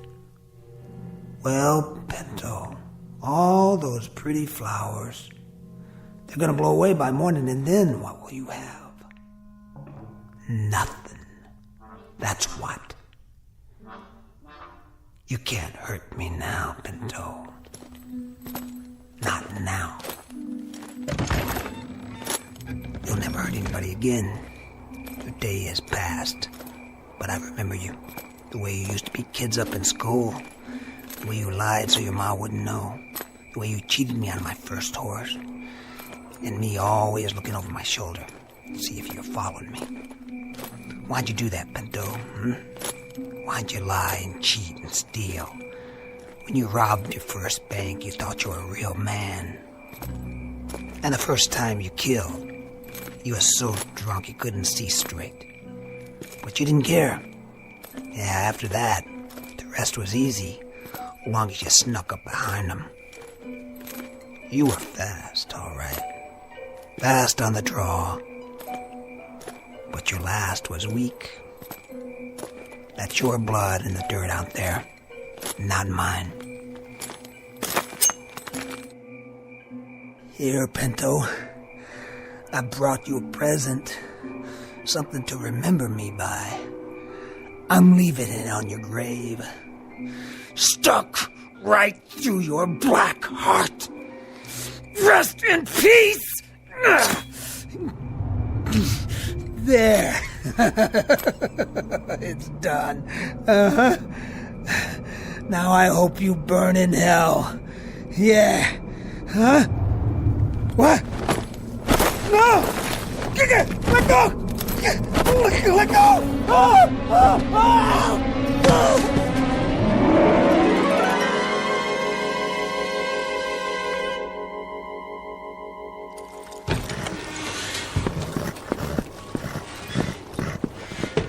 Well, Pinto, all those pretty flowers, they're gonna blow away by morning, and then what will you have? Nothing. That's what. You can't hurt me now, Pinto. Not now. You'll never hurt anybody again. The day has passed. But I remember you. The way you used to beat kids up in school. The way you lied so your ma wouldn't know. The way you cheated me on my first horse. And me always looking over my shoulder to see if you followed me. Why'd you do that, Pinto? Why'd you lie and cheat and steal? When you robbed your first bank, you thought you were a real man. And the first time you killed, you were so drunk you couldn't see straight. But you didn't care. Yeah, after that, the rest was easy, as long as you snuck up behind them. You were fast, all right. Fast on the draw. But your last was weak. That's your blood in the dirt out there, not mine. Here, Pinto, I brought you a present. Something to remember me by. I'm leaving it on your grave. Stuck right through your black heart. Rest in peace! There. It's done. Now I hope you burn in hell. Yeah. Huh? What? No! Let go! Let go!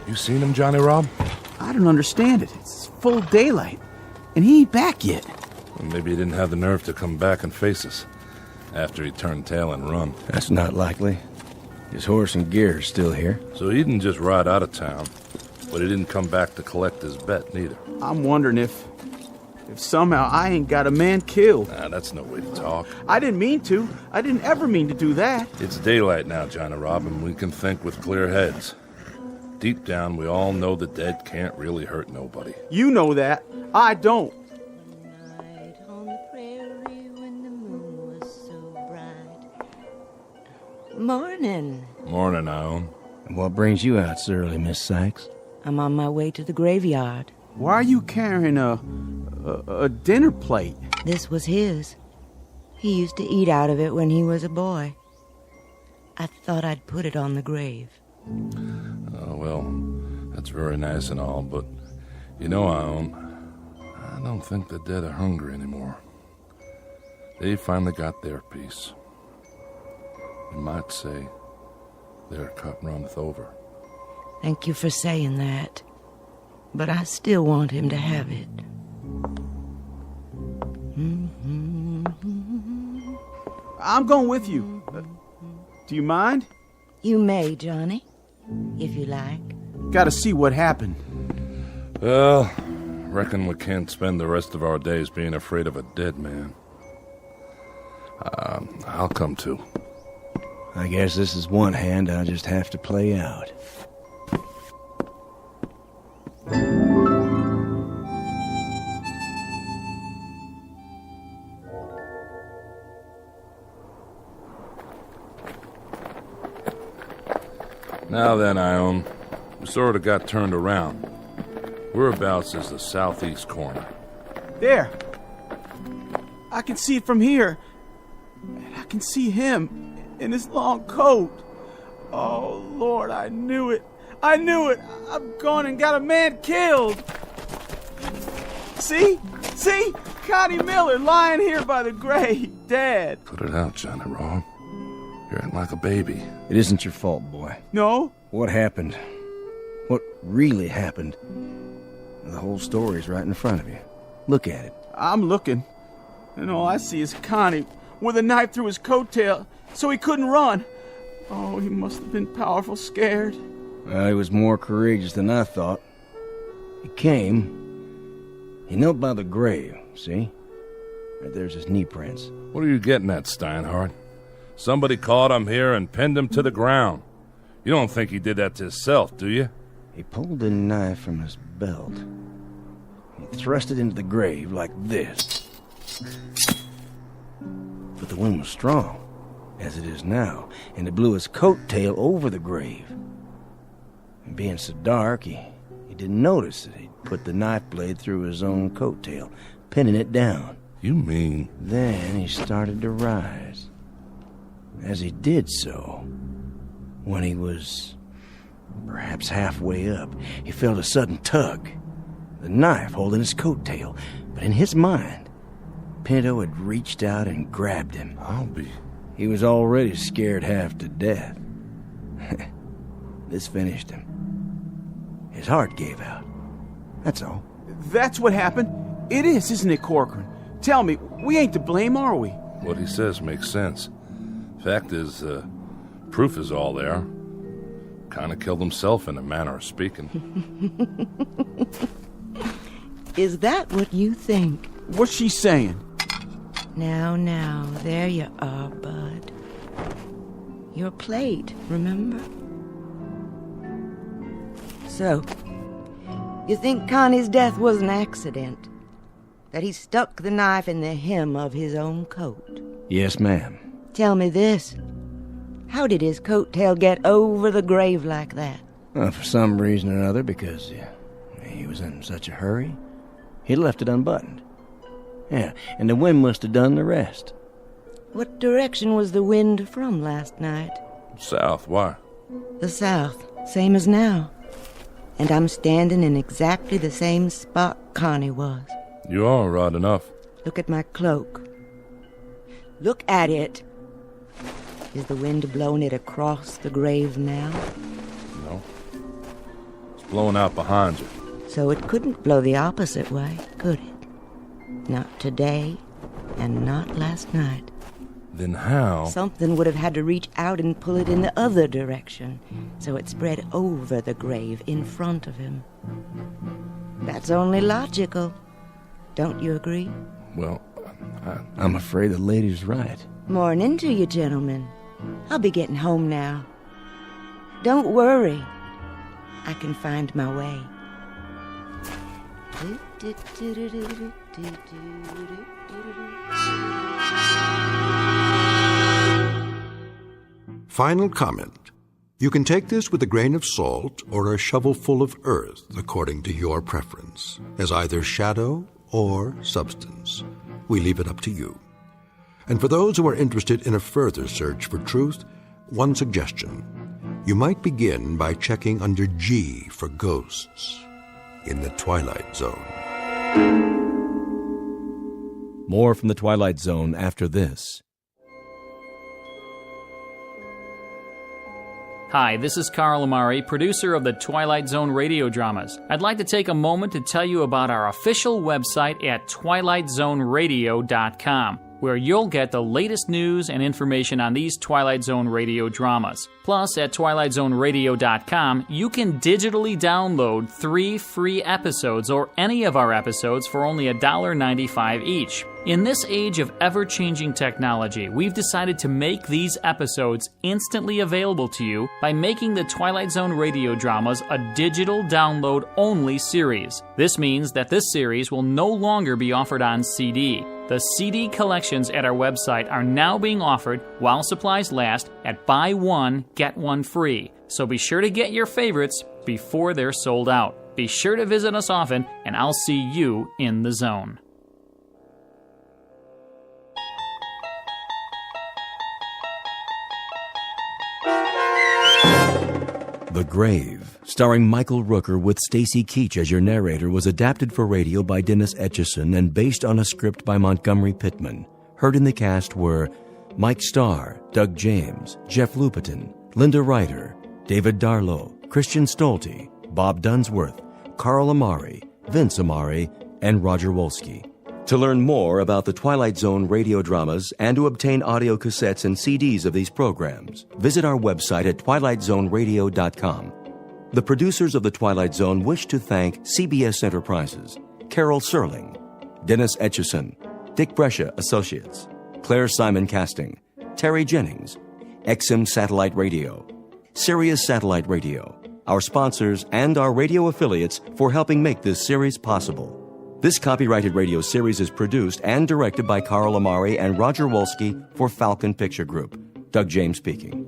You seen him, Johnny Rob? I don't understand it. It's full daylight, and he ain't back yet. Well, maybe he didn't have the nerve to come back and face us after he turned tail and run. That's not likely. His horse and gear are still here. So he didn't just ride out of town, but he didn't come back to collect his bet, neither. I'm wondering if somehow I ain't got a man killed. Nah, that's no way to talk. I didn't mean to. I didn't ever mean to do that. It's daylight now, Johnny Rob, and we can think with clear heads. deep down, we all know the dead can't really hurt nobody. You know that. I don't. Morning. Morning, Ione. What brings you out so early, Miss Sykes? I'm on my way to the graveyard. Why are you carrying a dinner plate? This was his. He used to eat out of it when he was a boy. I thought I'd put it on the grave. Well, that's very nice and all, but you know, Ione, I don't think the dead are hungry anymore. They finally got their piece. You might say their cup runneth over. Thank you for saying that. But I still want him to have it. I'm going with you. Do you mind? You may, Johnny, if you like. Gotta see what happened. Well, reckon we can't spend the rest of our days being afraid of a dead man. I'll come too. I guess this is one hand I'll just have to play out. Now then, Ione, we sort of got turned around. Whereabouts is the southeast corner? There. I can see it from here. And I can see him in his long coat. Oh, Lord, I knew it. I knew it. I've gone and got a man killed. See? See? Connie Miller lying here by the grave, dead. Put it out, Johnny Raw. You're acting like a baby. It isn't your fault, boy. No? What happened? What really happened? The whole story's right in front of you. Look at it. I'm looking. And all I see is Connie with a knife through his coattail so he couldn't run. Oh, he must have been powerful scared. Well, he was more courageous than I thought. He came. He knelt by the grave, see? Right there's his knee prints. What are you getting at, Steinhardt? Somebody caught him here and pinned him to the ground. You don't think he did that to himself, do you? He pulled the knife from his belt. He thrust it into the grave like this. But the wind was strong, as it is now, and it blew his coat tail over the grave. And being so dark, he didn't notice that he'd put the knife blade through his own coat tail, pinning it down. You mean? Then he started to rise. As he did so, when he was perhaps halfway up, he felt a sudden tug, the knife holding his coat tail. But in his mind, Pinto had reached out and grabbed him. He was already scared half to death. This finished him. His heart gave out. That's all. That's what happened? It is, isn't it, Corcoran? Tell me, we ain't to blame, are we? What he says makes sense. Fact is, proof is all there. Kind of killed himself in a manner of speaking. Is that what you think? What's she saying? Now, there you are, Bud. Your plate, remember? So, you think Connie's death was an accident? That he stuck the knife in the hem of his own coat? Yes, ma'am. Tell me this. How did his coat tail get over the grave like that? Well, for some reason or other, because he was in such a hurry, he left it unbuttoned. Yeah, and the wind must have done the rest. What direction was the wind from last night? South, why? The south, same as now. And I'm standing in exactly the same spot Connie was. You are right enough. Look at my cloak. Look at it. Is the wind blowing it across the grave now? No. It's blowing out behind you. So it couldn't blow the opposite way, could it? Not today, and not last night. Then how? Something would have had to reach out and pull it in the other direction, so it spread over the grave in front of him. That's only logical. Don't you agree? Well, I'm afraid the lady's right. Morning to you, gentlemen. I'll be getting home now. Don't worry. I can find my way. Final comment. You can take this with a grain of salt or a shovelful of earth, according to your preference, as either shadow or substance. We leave it up to you. And for those who are interested in a further search for truth, one suggestion. You might begin by checking under G for ghosts in the Twilight Zone. More from the Twilight Zone after this. Hi, this is Carl Amari, producer of the Twilight Zone radio dramas. I'd like to take a moment to tell you about our official website at twilightzoneradio.com, where you'll get the latest news and information on these Twilight Zone radio dramas. Plus, at twilightzoneradio.com, you can digitally download 3 free episodes or any of our episodes for only $1.95 each. In this age of ever-changing technology, we've decided to make these episodes instantly available to you by making the Twilight Zone radio dramas a digital download-only series. This means that this series will no longer be offered on CD. The CD collections at our website are now being offered, while supplies last, at buy one, get one free. So be sure to get your favorites before they're sold out. Be sure to visit us often, and I'll see you in the zone. The Grave, starring Michael Rooker with Stacy Keach as your narrator, was adapted for radio by Dennis Etchison and based on a script by Montgomery Pittman. Heard in the cast were Mike Starr, Doug James, Jeff Lupetin, Linda Ryder, David Darlow, Christian Stolte, Bob Dunsworth, Carl Amari, Vince Amari, and Roger Wolski. To learn more about the Twilight Zone radio dramas and to obtain audio cassettes and CDs of these programs, visit our website at twilightzoneradio.com. The producers of The Twilight Zone wish to thank CBS Enterprises, Carol Serling, Dennis Etchison, Dick Brescia Associates, Claire Simon Casting, Terry Jennings, XM Satellite Radio, Sirius Satellite Radio, our sponsors, and our radio affiliates for helping make this series possible. This copyrighted radio series is produced and directed by Carl Amari and Roger Wolski for Falcon Picture Group. Doug James speaking.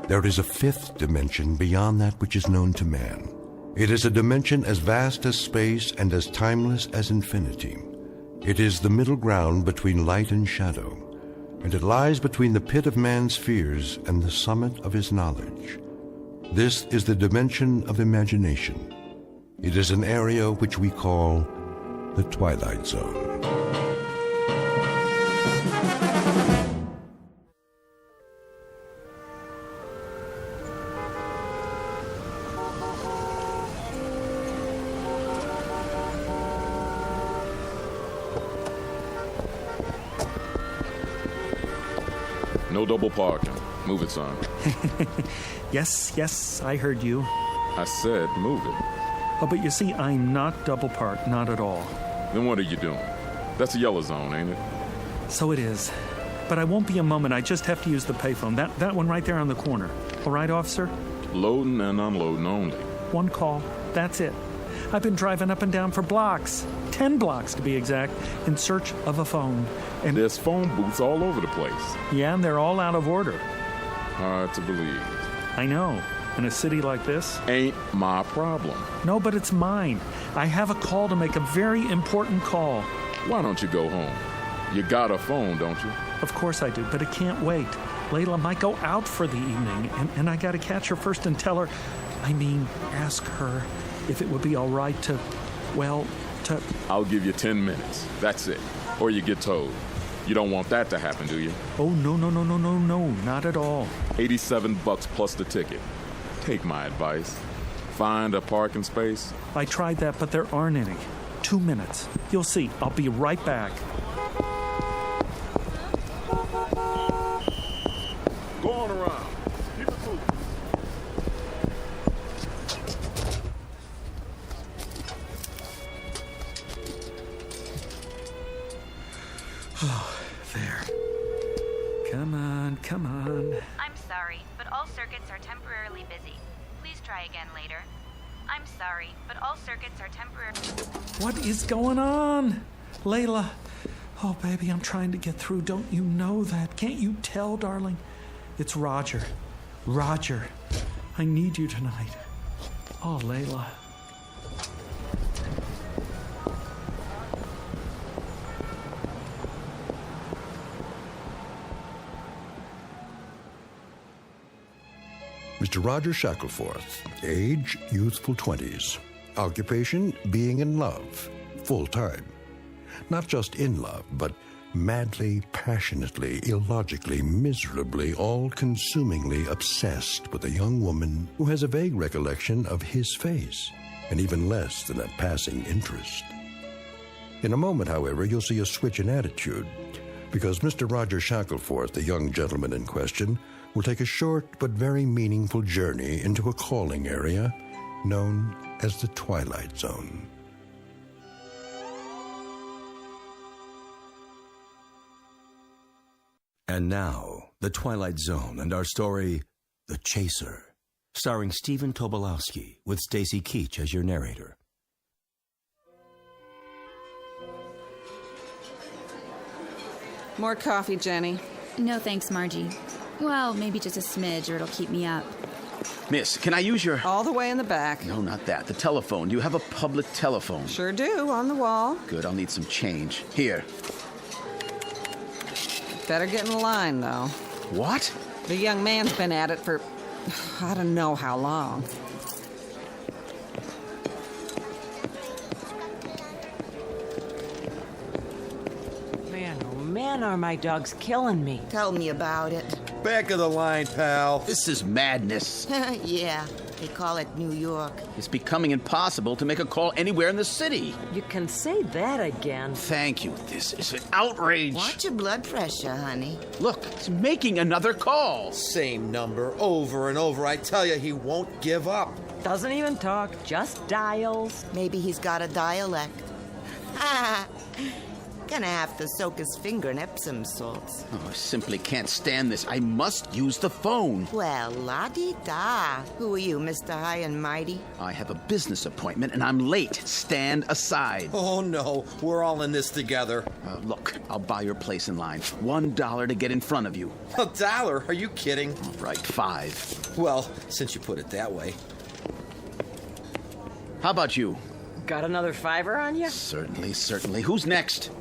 There is a fifth dimension beyond that which is known to man. It is a dimension as vast as space and as timeless as infinity. It is the middle ground between light and shadow, and it lies between the pit of man's fears and the summit of his knowledge. This is the dimension of imagination. It is an area which we call the Twilight Zone. No double parking. Move it, son. Yes, I heard you. I said move it. Oh, but you see, I'm not double parked, not at all. Then what are you doing? That's a yellow zone, ain't it? So it is. But I won't be a moment. I just have to use the payphone. That one right there on the corner. All right, officer? Loading and unloading only. One call. That's it. I've been driving up and down for blocks. 10 blocks, to be exact, in search of a phone. And there's phone booths all over the place. Yeah, and they're all out of order. Hard to believe. I know. In a city like this. Ain't my problem. No, but it's mine. I have a call to make, a very important call. Why don't you go home? You got a phone, don't you? Of course I do, but it can't wait. Layla might go out for the evening, and I gotta catch her first and tell her, ask her if it would be all right to. I'll give you 10 minutes. That's it. Or you get towed. You don't want that to happen, do you? Oh, no, not at all. $87 plus the ticket. Take my advice. Find a parking space. I tried that, but there aren't any. 2 minutes. You'll see. I'll be right back. Go on around. Keep it moving. Come on, come on. I'm sorry, but all circuits are temporarily busy. Please try again later. I'm sorry, but all circuits are temporarily... What is going on? Layla. Oh, baby, I'm trying to get through. Don't you know that? Can't you tell, darling? It's Roger. Roger, I need you tonight. Oh, Layla. Mr. Roger Shackleforth, age, youthful 20s. Occupation, being in love, full-time. Not just in love, but madly, passionately, illogically, miserably, all-consumingly obsessed with a young woman who has a vague recollection of his face, and even less than a passing interest. In a moment, however, you'll see a switch in attitude, because Mr. Roger Shackleforth, the young gentleman in question, will take a short but very meaningful journey into a calling area known as the Twilight Zone. And now, The Twilight Zone and our story, The Chaser, starring Stephen Tobolowsky with Stacy Keach as your narrator. More coffee, Jenny. No thanks, Margie. Well, maybe just a smidge or it'll keep me up. Miss, can I use your... All the way in the back. No, not that. The telephone. Do you have a public telephone? Sure do, on the wall. Good, I'll need some change. Here. Better get in line, though. What? The young man's been at it for... I don't know how long. Man, are my dogs killing me. Tell me about it. Back of the line, pal. This is madness. Yeah, they call it New York. It's becoming impossible to make a call anywhere in the city. You can say that again. Thank you. This is an outrage. Watch your blood pressure, honey. Look, it's making another call. Same number over and over. I tell you, he won't give up. Doesn't even talk, just dials. Maybe he's got a dialect. Gonna have to soak his finger in Epsom salts. Oh, I simply can't stand this. I must use the phone. Well, la-di-da. Who are you, Mr. High and Mighty? I have a business appointment and I'm late. Stand aside. Oh, no. We're all in this together. Look, I'll buy your place in line. $1 to get in front of you. $1? Are you kidding? All right, $5. Well, since you put it that way. How about you? Got another $5 on you? Certainly, certainly. Who's next?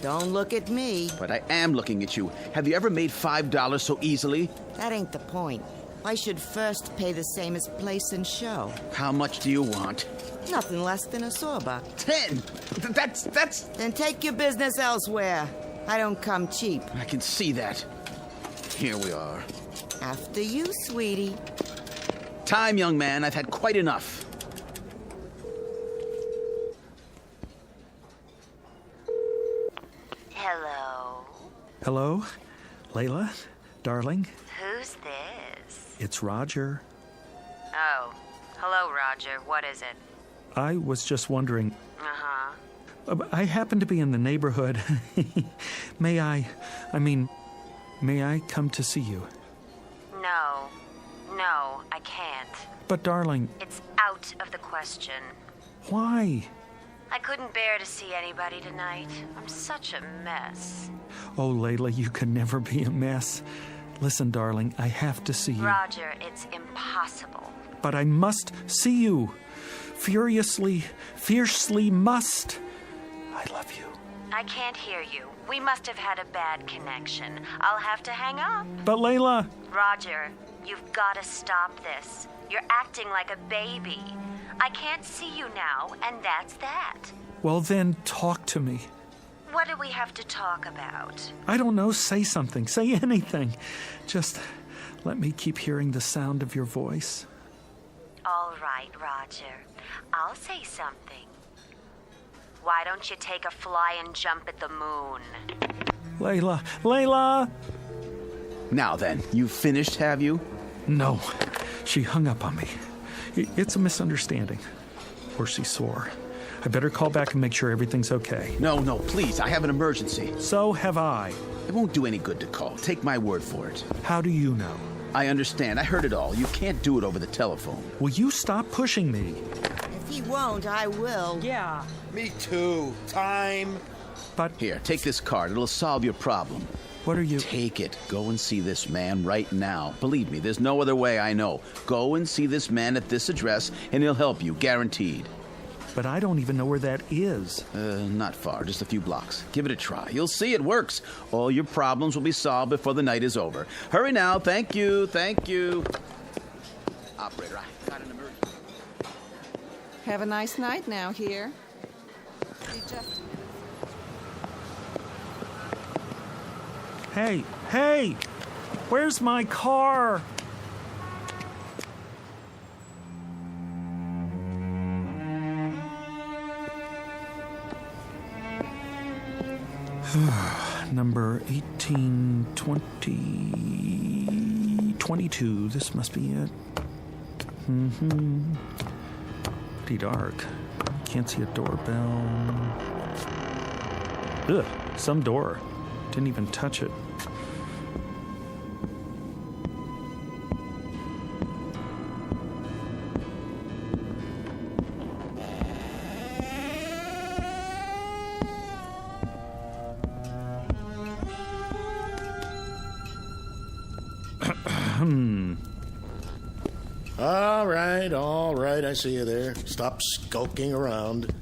Don't look at me. But I am looking at you. Have you ever made $5 so easily? That ain't the point. I should first pay the same as place and show. How much do you want? Nothing less than a sawbuck. 10! That's... Then take your business elsewhere. I don't come cheap. I can see that. Here we are. After you, sweetie. Time, young man. I've had quite enough. Hello? Hello? Layla? Darling? Who's this? It's Roger. Oh. Hello, Roger. What is it? I was just wondering... Uh-huh. I happen to be in the neighborhood. May I come to see you? No, I can't. But, darling... It's out of the question. Why? I couldn't bear to see anybody tonight. I'm such a mess. Oh, Layla, you can never be a mess. Listen, darling, I have to see you. Roger, it's impossible. But I must see you. Fiercely must. I love you. I can't hear you. We must have had a bad connection. I'll have to hang up. But, Layla... Roger, you've got to stop this. You're acting like a baby. I can't see you now, and that's that. Well, then, talk to me. What do we have to talk about? I don't know. Say something. Say anything. Just let me keep hearing the sound of your voice. All right, Roger. I'll say something. Why don't you take a fly and jump at the moon? Layla! Now then, you finished, have you? No. She hung up on me. It's a misunderstanding. Or she's sore. I better call back and make sure everything's okay. No, please. I have an emergency. So have I. It won't do any good to call. Take my word for it. How do you know? I understand. I heard it all. You can't do it over the telephone. Will you stop pushing me? If he won't, I will. Yeah. Me too. Time. But... Here, take this card. It'll solve your problem. What are you... Take it. Go and see this man right now. Believe me, there's no other way I know. Go and see this man at this address, and he'll help you, guaranteed. But I don't even know where that is. Not far, just a few blocks. Give it a try. You'll see it works. All your problems will be solved before the night is over. Hurry now. Thank you. Thank you. Operator, I got an emergency. Have a nice night now here. Hey! Where's my car? Number 182022. This must be it. Pretty dark. Can't see a doorbell. Ugh, some door. Didn't even touch it. All right, I see you there. Stop skulking around.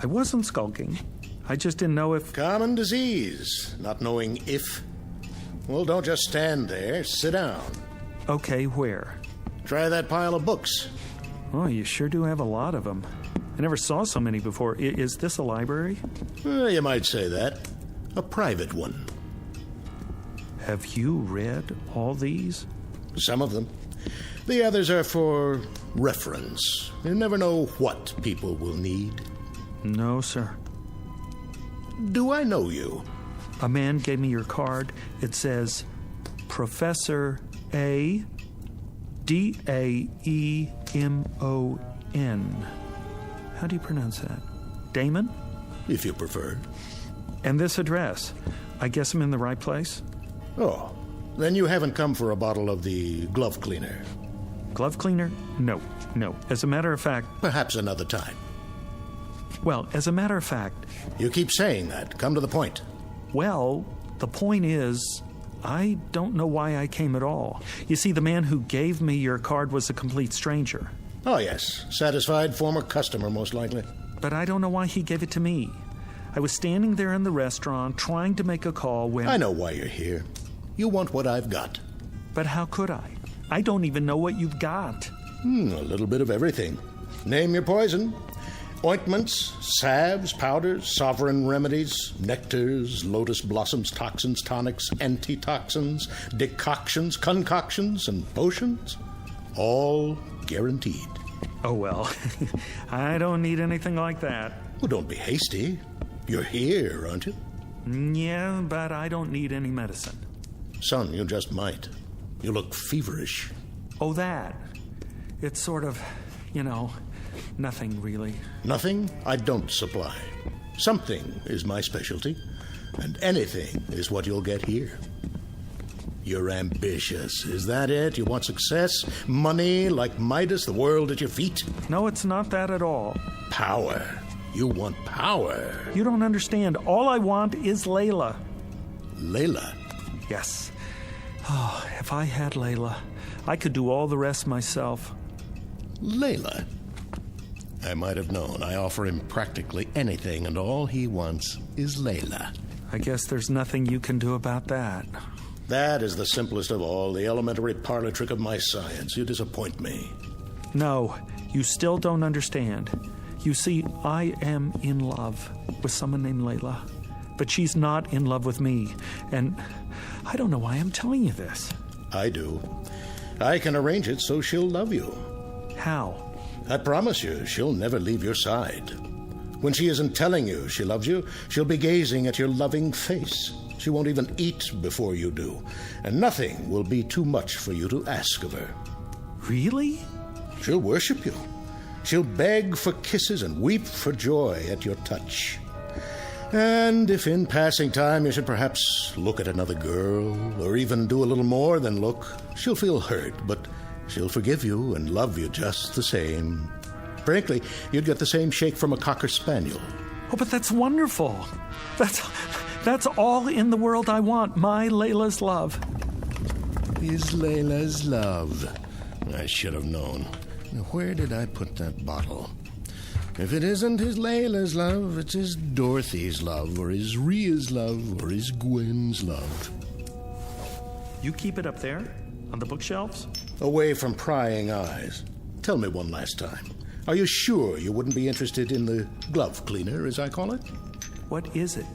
I wasn't skulking. I just didn't know if... Common disease, not knowing if. Well, don't just stand there. Sit down. Okay, where? Try that pile of books. Oh, you sure do have a lot of them. I never saw so many before. Is this a library? You might say that. A private one. Have you read all these? Some of them. The others are for reference. You never know what people will need. No, sir. Do I know you? A man gave me your card. It says Professor A. D-A-E-M-O-N. How do you pronounce that? Damon? If you prefer. And this address. I guess I'm in the right place? Oh, then you haven't come for a bottle of the glove cleaner. Glove cleaner? No. As a matter of fact... Perhaps another time. Well, as a matter of fact... You keep saying that. Come to the point. Well, the point is, I don't know why I came at all. You see, the man who gave me your card was a complete stranger. Oh, yes. Satisfied former customer, most likely. But I don't know why he gave it to me. I was standing there in the restaurant trying to make a call when... I know why you're here. You want what I've got. But how could I? I don't even know what you've got. A little bit of everything. Name your poison. Ointments, salves, powders, sovereign remedies, nectars, lotus blossoms, toxins, tonics, antitoxins, decoctions, concoctions, and potions. All guaranteed. Oh, well, I don't need anything like that. Well, don't be hasty. You're here, aren't you? Yeah, but I don't need any medicine. Son, you just might. You look feverish. Oh, that. It's sort of, nothing really. Nothing I don't supply. Something is my specialty, and anything is what you'll get here. You're ambitious, is that it? You want success, money, like Midas, the world at your feet? No, it's not that at all. Power. You want power. You don't understand. All I want is Layla. Layla? Yes. Oh, if I had Layla, I could do all the rest myself. Layla? I might have known. I offer him practically anything, and all he wants is Layla. I guess there's nothing you can do about that. That is the simplest of all, the elementary parlor trick of my science. You disappoint me. No, you still don't understand. You see, I am in love with someone named Layla, but she's not in love with me, and I don't know why I'm telling you this. I do. I can arrange it so she'll love you. How? I promise you, she'll never leave your side. When she isn't telling you she loves you, she'll be gazing at your loving face. She won't even eat before you do, and nothing will be too much for you to ask of her. Really? She'll worship you. She'll beg for kisses and weep for joy at your touch. And if in passing time you should perhaps look at another girl, or even do a little more than look, she'll feel hurt, but she'll forgive you and love you just the same. Frankly, you'd get the same shake from a Cocker Spaniel. Oh, but that's wonderful. That's all in the world I want. My Layla's love. Is Layla's love. I should have known. Now, where did I put that bottle? If it isn't his Layla's love, it's his Dorothy's love, or his Rhea's love, or his Gwen's love. You keep it up there, on the bookshelves? Away from prying eyes. Tell me one last time. Are you sure you wouldn't be interested in the glove cleaner, as I call it? What is it?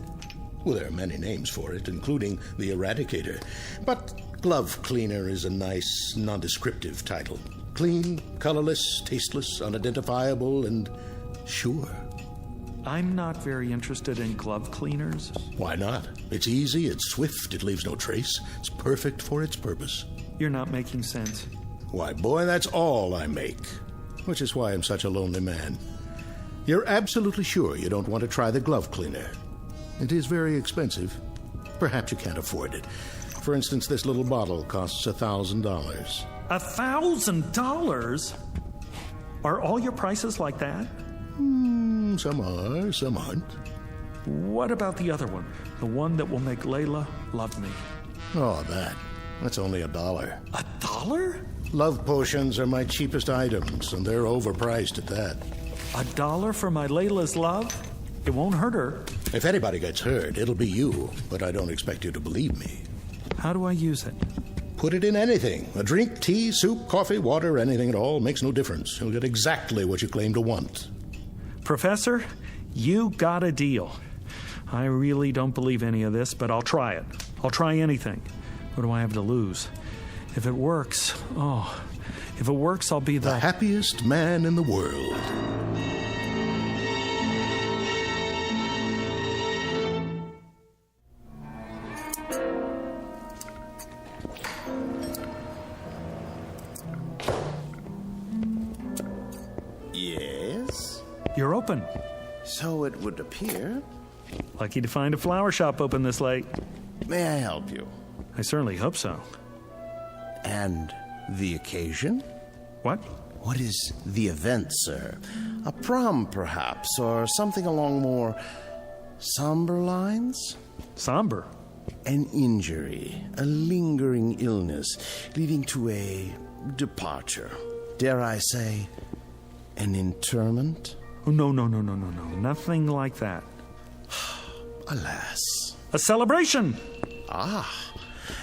Well, there are many names for it, including the Eradicator. But glove cleaner is a nice, nondescriptive title. Clean, colorless, tasteless, unidentifiable, and sure. I'm not very interested in glove cleaners. Why not? It's easy, it's swift, it leaves no trace. It's perfect for its purpose. You're not making sense. Why, boy, that's all I make. Which is why I'm such a lonely man. You're absolutely sure you don't want to try the glove cleaner. It is very expensive. Perhaps you can't afford it. For instance, this little bottle costs $1,000. $1,000? Are all your prices like that? Some are, some aren't. What about the other one? The one that will make Layla love me? Oh, that's only $1. $1? Love potions are my cheapest items, and they're overpriced at that. $1 for my Layla's love? It won't hurt her. If anybody gets hurt, it'll be you, but I don't expect you to believe me. How do I use it? Put it in anything. A drink, tea, soup, coffee, water, anything at all. Makes no difference. You'll get exactly what you claim to want. Professor, you got a deal. I really don't believe any of this, but I'll try it. I'll try anything. What do I have to lose? If it works, I'll be the happiest man in the world. Yes? You're open. So it would appear. Lucky to find a flower shop open this late. May I help you? I certainly hope so. And the occasion? What? What is the event, sir? A prom, perhaps, or something along more somber lines? Somber? An injury, a lingering illness, leading to a departure. Dare I say, an interment? Oh, no. Nothing like that. Alas. A celebration! Ah.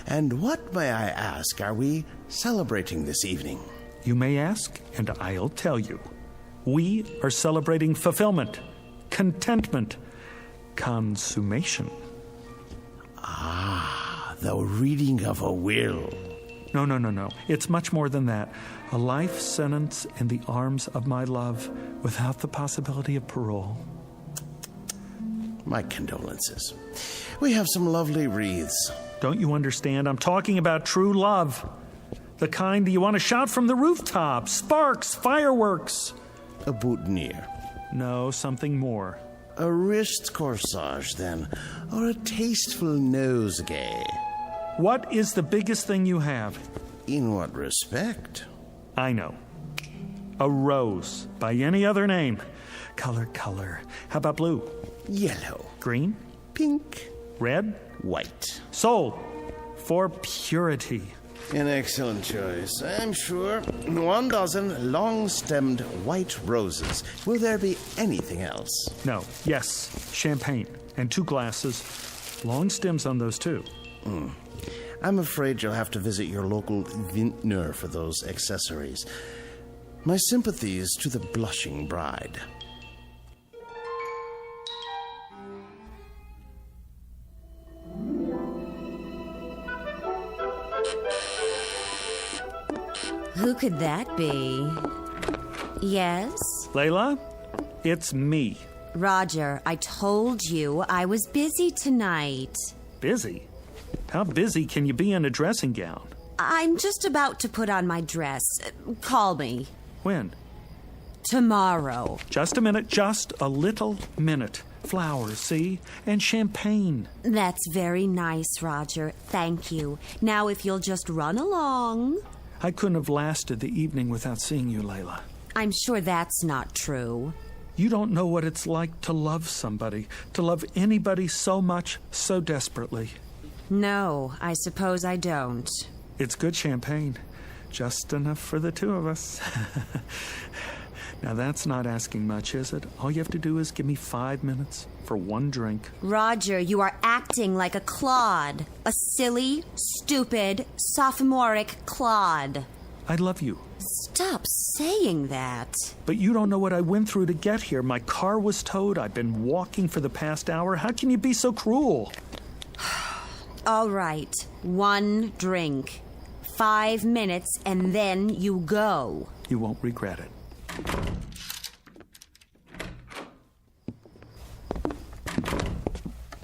And what, may I ask, are we celebrating this evening? You may ask, and I'll tell you. We are celebrating fulfillment, contentment, consummation. Ah, the reading of a will. No. It's much more than that. A life sentence in the arms of my love without the possibility of parole. My condolences. We have some lovely wreaths. Don't you understand? I'm talking about true love. The kind you want to shout from the rooftops. Sparks, fireworks. A boutonniere. No, something more. A wrist corsage, then. Or a tasteful nosegay. What is the biggest thing you have? In what respect? I know. A rose. By any other name. Color. How about blue? Yellow. Green? Pink. Red? White. Sold. For purity. An excellent choice, I'm sure. 12 long-stemmed white roses. Will there be anything else? No. Yes. Champagne. And 2 glasses. Long stems on those, too. I'm afraid you'll have to visit your local vintner for those accessories. My sympathies to the blushing bride. Who could that be? Yes? Layla, it's me. Roger, I told you I was busy tonight. Busy? How busy can you be in a dressing gown? I'm just about to put on my dress. Call me. When? Tomorrow. Just a minute, just a little minute. Flowers, see? And champagne. That's very nice, Roger. Thank you. Now, if you'll just run along. I couldn't have lasted the evening without seeing you, Layla. I'm sure that's not true. You don't know what it's like to love somebody, to love anybody so much, so desperately. No, I suppose I don't. It's good champagne. Just enough for the two of us. Now, that's not asking much, is it? All you have to do is give me 5 minutes for one drink. Roger, you are acting like a clod. A silly, stupid, sophomoric clod. I love you. Stop saying that. But you don't know what I went through to get here. My car was towed. I've been walking for the past hour. How can you be so cruel? All right, one drink. 5 minutes, and then you go. You won't regret it.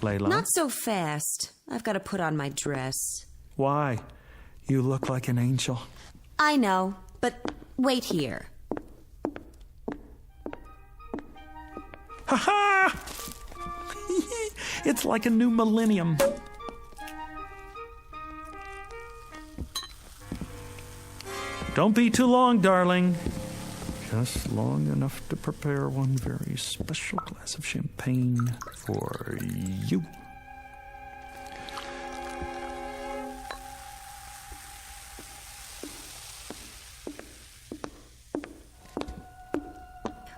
Layla? Not so fast. I've got to put on my dress. Why? You look like an angel. I know, but wait here. Ha-ha! It's like a new millennium. Don't be too long, darling. Just long enough to prepare one very special glass of champagne for you.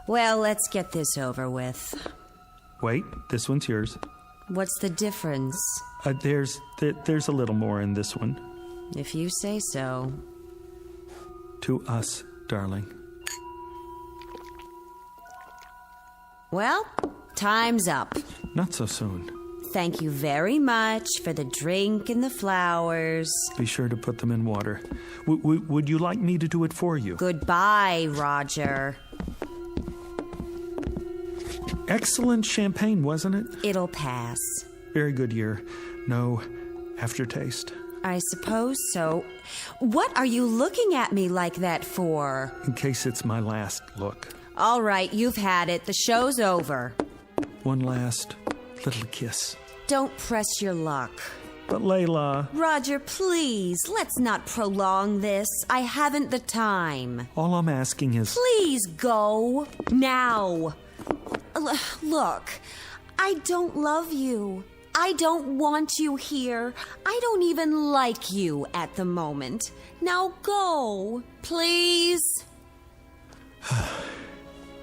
Well, let's get this over with. Wait, this one's yours. What's the difference? There's a little more in this one. If you say so. To us, darling. Well, time's up. Not so soon. Thank you very much for the drink and the flowers. Be sure to put them in water. Would you like me to do it for you? Goodbye, Roger. Excellent champagne, wasn't it? It'll pass. Very good year. No aftertaste. I suppose so. What are you looking at me like that for? In case it's my last look. All right, you've had it. The show's over. One last little kiss. Don't press your luck. But Layla... Roger, please, let's not prolong this. I haven't the time. All I'm asking is... Please go. Now. Look, I don't love you. I don't want you here. I don't even like you at the moment. Now go, please.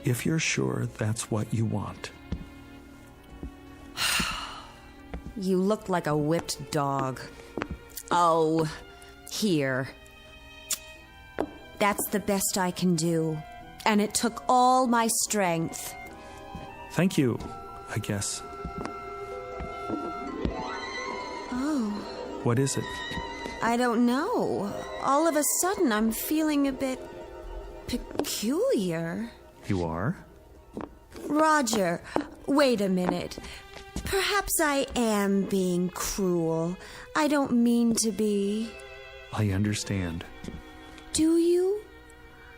If you're sure that's what you want. You look like a whipped dog. Oh, here. That's the best I can do. And it took all my strength. Thank you, I guess. Oh. What is it? I don't know. All of a sudden, I'm feeling a bit peculiar. You are? Roger, wait a minute. Perhaps I am being cruel. I don't mean to be. I understand. Do you?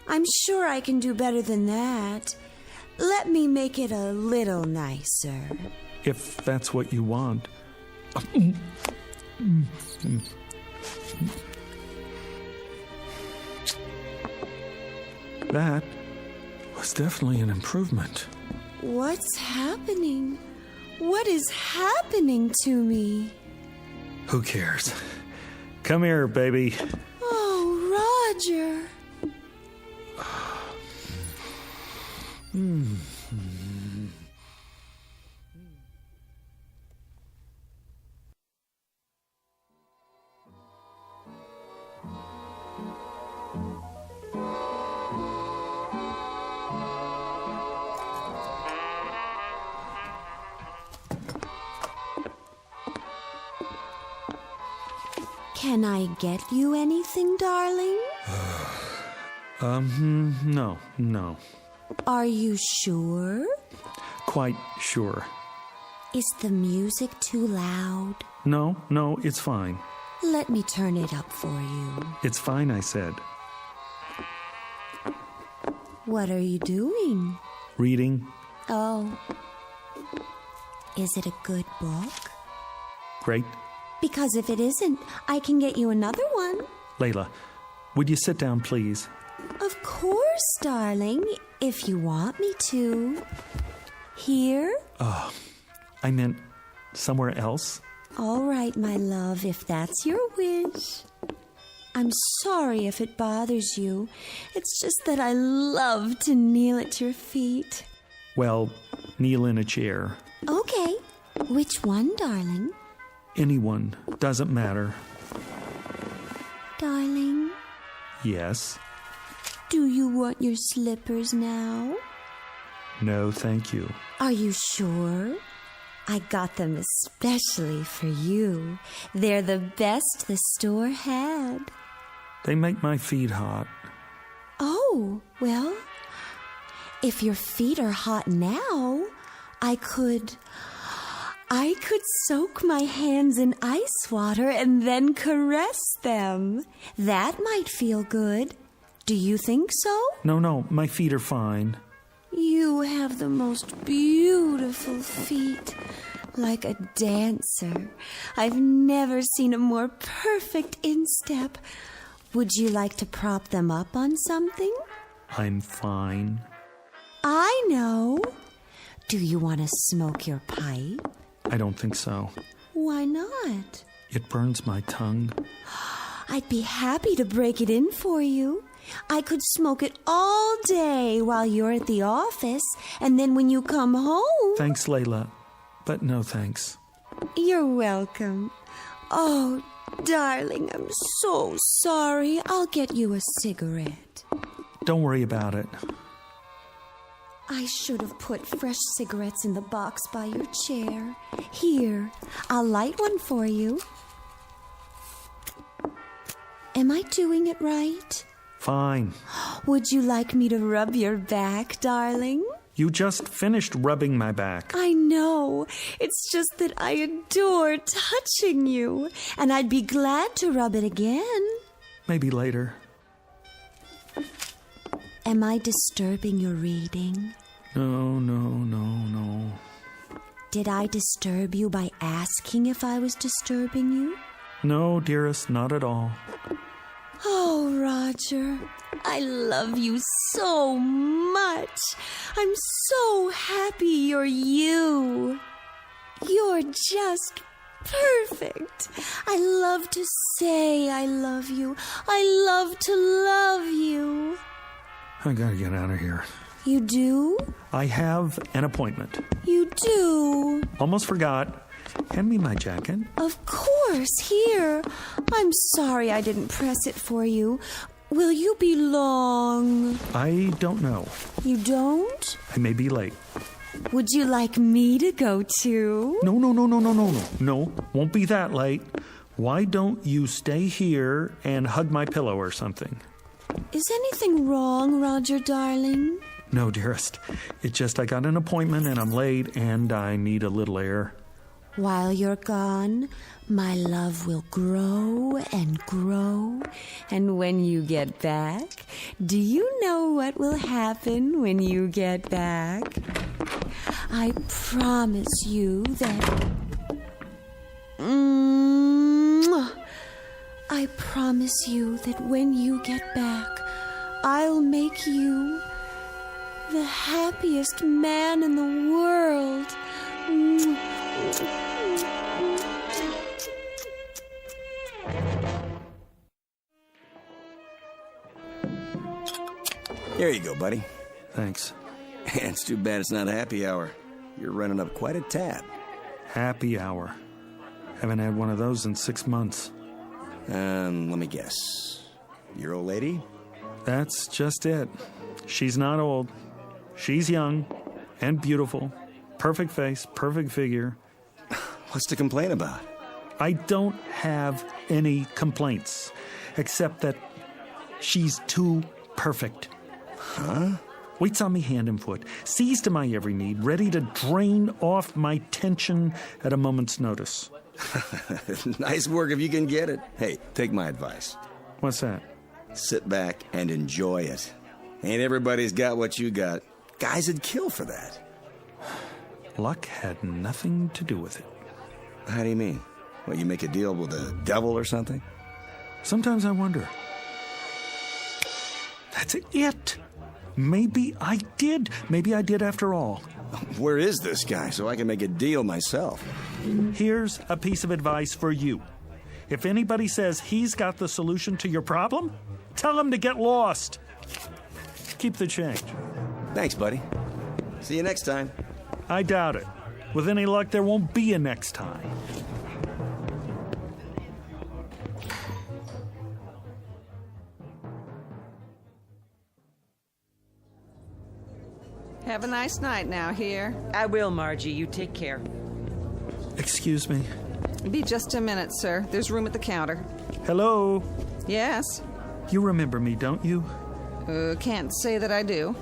I'm sure I can do better than that. Let me make it a little nicer. If that's what you want. That was definitely an improvement. What's happening? What is happening to me? Who cares? Come here, baby. Oh, Roger. Can I get you anything, darling? No. Are you sure? Quite sure. Is the music too loud? No, it's fine. Let me turn it up for you. It's fine, I said. What are you doing? Reading. Oh. Is it a good book? Great. Because if it isn't, I can get you another one. Layla, would you sit down, please? Of course, darling, if you want me to. Here? Oh, I meant somewhere else. All right, my love, if that's your wish. I'm sorry if it bothers you. It's just that I love to kneel at your feet. Well, kneel in a chair. Okay. Which one, darling? Anyone. Doesn't matter. Darling, Yes. do you want your slippers now? No, thank you. Are you sure? I got them especially for you. They're the best the store had. They make my feet hot. Oh, well, if your feet are hot now, I could soak my hands in ice water and then caress them. That might feel good. Do you think so? No, my feet are fine. You have the most beautiful feet, like a dancer. I've never seen a more perfect instep. Would you like to prop them up on something? I'm fine. I know. Do you want to smoke your pipe? I don't think so. Why not? It burns my tongue. I'd be happy to break it in for you. I could smoke it all day while you're at the office, and then when you come home... Thanks, Layla, but no thanks. You're welcome. Oh, darling, I'm so sorry. I'll get you a cigarette. Don't worry about it. I should have put fresh cigarettes in the box by your chair. Here, I'll light one for you. Am I doing it right? Fine. Would you like me to rub your back, darling? You just finished rubbing my back. I know. It's just that I adore touching you, and I'd be glad to rub it again. Maybe later. Am I disturbing your reading? No. Did I disturb you by asking if I was disturbing you? No, dearest, not at all. Oh, Roger, I love you so much. I'm so happy you're you. You're just perfect. I love to say I love you. I love to love you. I gotta get out of here. You do? I have an appointment. You do? Almost forgot. Hand me my jacket. Of course, here. I'm sorry I didn't press it for you. Will you be long? I don't know. You don't? I may be late. Would you like me to go too? No. No, won't be that late. Why don't you stay here and hug my pillow or something? Is anything wrong, Roger, darling? No, dearest. It's just I got an appointment and I'm late and I need a little air. While you're gone, my love will grow and grow. And when you get back, do you know what will happen when you get back? I promise you that... I promise you that when you get back, I'll make you the happiest man in the world. Here you go, buddy. Thanks. It's too bad it's not happy hour. You're running up quite a tab. Happy hour. Haven't had one of those in 6 months. Let me guess. Your old lady? That's just it. She's not old. She's young and beautiful. Perfect face, perfect figure. What's to complain about? I don't have any complaints, except that she's too perfect. Huh? Waits on me hand and foot, sees to my every need, ready to drain off my tension at a moment's notice. Nice work if you can get it. Hey, take my advice. What's that? Sit back and enjoy it. Ain't everybody's got what you got. Guys would kill for that. Luck had nothing to do with it. How do you mean? What, you make a deal with the devil or something? Sometimes I wonder. That's it. Maybe I did. Maybe I did after all. Where is this guy so I can make a deal myself? Here's a piece of advice for you. If anybody says he's got the solution to your problem, tell him to get lost. Keep the change. Thanks, buddy. See you next time. I doubt it. With any luck, there won't be a next time. Have a nice night now here. I will, Margie. You take care. Excuse me. Be just a minute, sir. There's room at the counter. Hello? Yes? You remember me, don't you? Can't say that I do.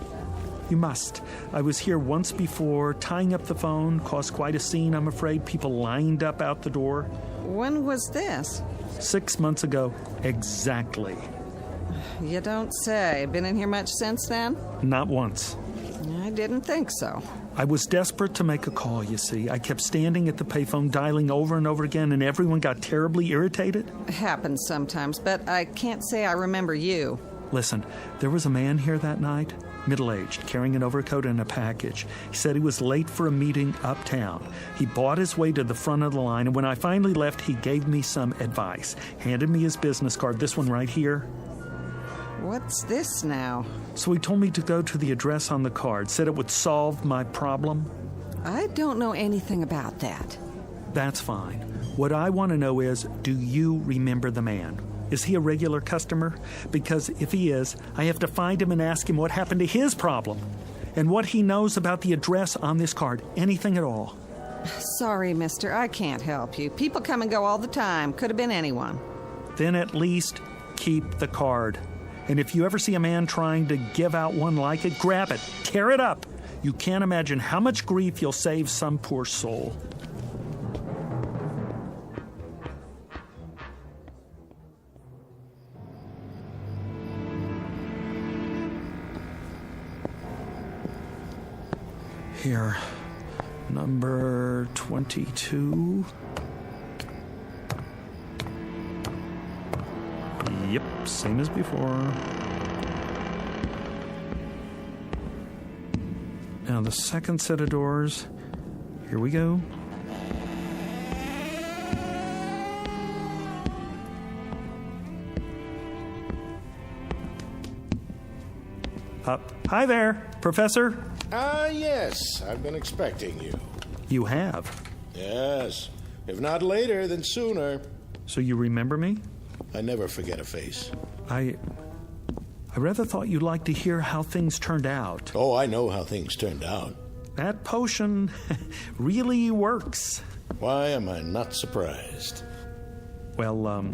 You must. I was here once before, tying up the phone, caused quite a scene, I'm afraid. People lined up out the door. When was this? 6 months ago, exactly. You don't say. Been in here much since then? Not once. I didn't think so. I was desperate to make a call, you see. I kept standing at the payphone, dialing over and over again, and everyone got terribly irritated. Happens sometimes, but I can't say I remember you. Listen, there was a man here that night, middle-aged, carrying an overcoat and a package. He said he was late for a meeting uptown. He bought his way to the front of the line, and when I finally left, he gave me some advice. Handed me his business card, this one right here. What's this now? So he told me to go to the address on the card, said it would solve my problem. I don't know anything about that. That's fine. What I want to know is, do you remember the man? Is he a regular customer? Because if he is, I have to find him and ask him what happened to his problem and what he knows about the address on this card. Anything at all. Sorry, mister. I can't help you. People come and go all the time. Could have been anyone. Then at least keep the card. And if you ever see a man trying to give out one like it, grab it, tear it up. You can't imagine how much grief you'll save some poor soul. Here, number 22. Yep, same as before. Now the second set of doors. Here we go. Hi there, Professor. Yes, I've been expecting you. You have? Yes. If not later, then sooner. So you remember me? I never forget a face. I rather thought you'd like to hear how things turned out. Oh, I know how things turned out. That potion really works. Why am I not surprised? Well,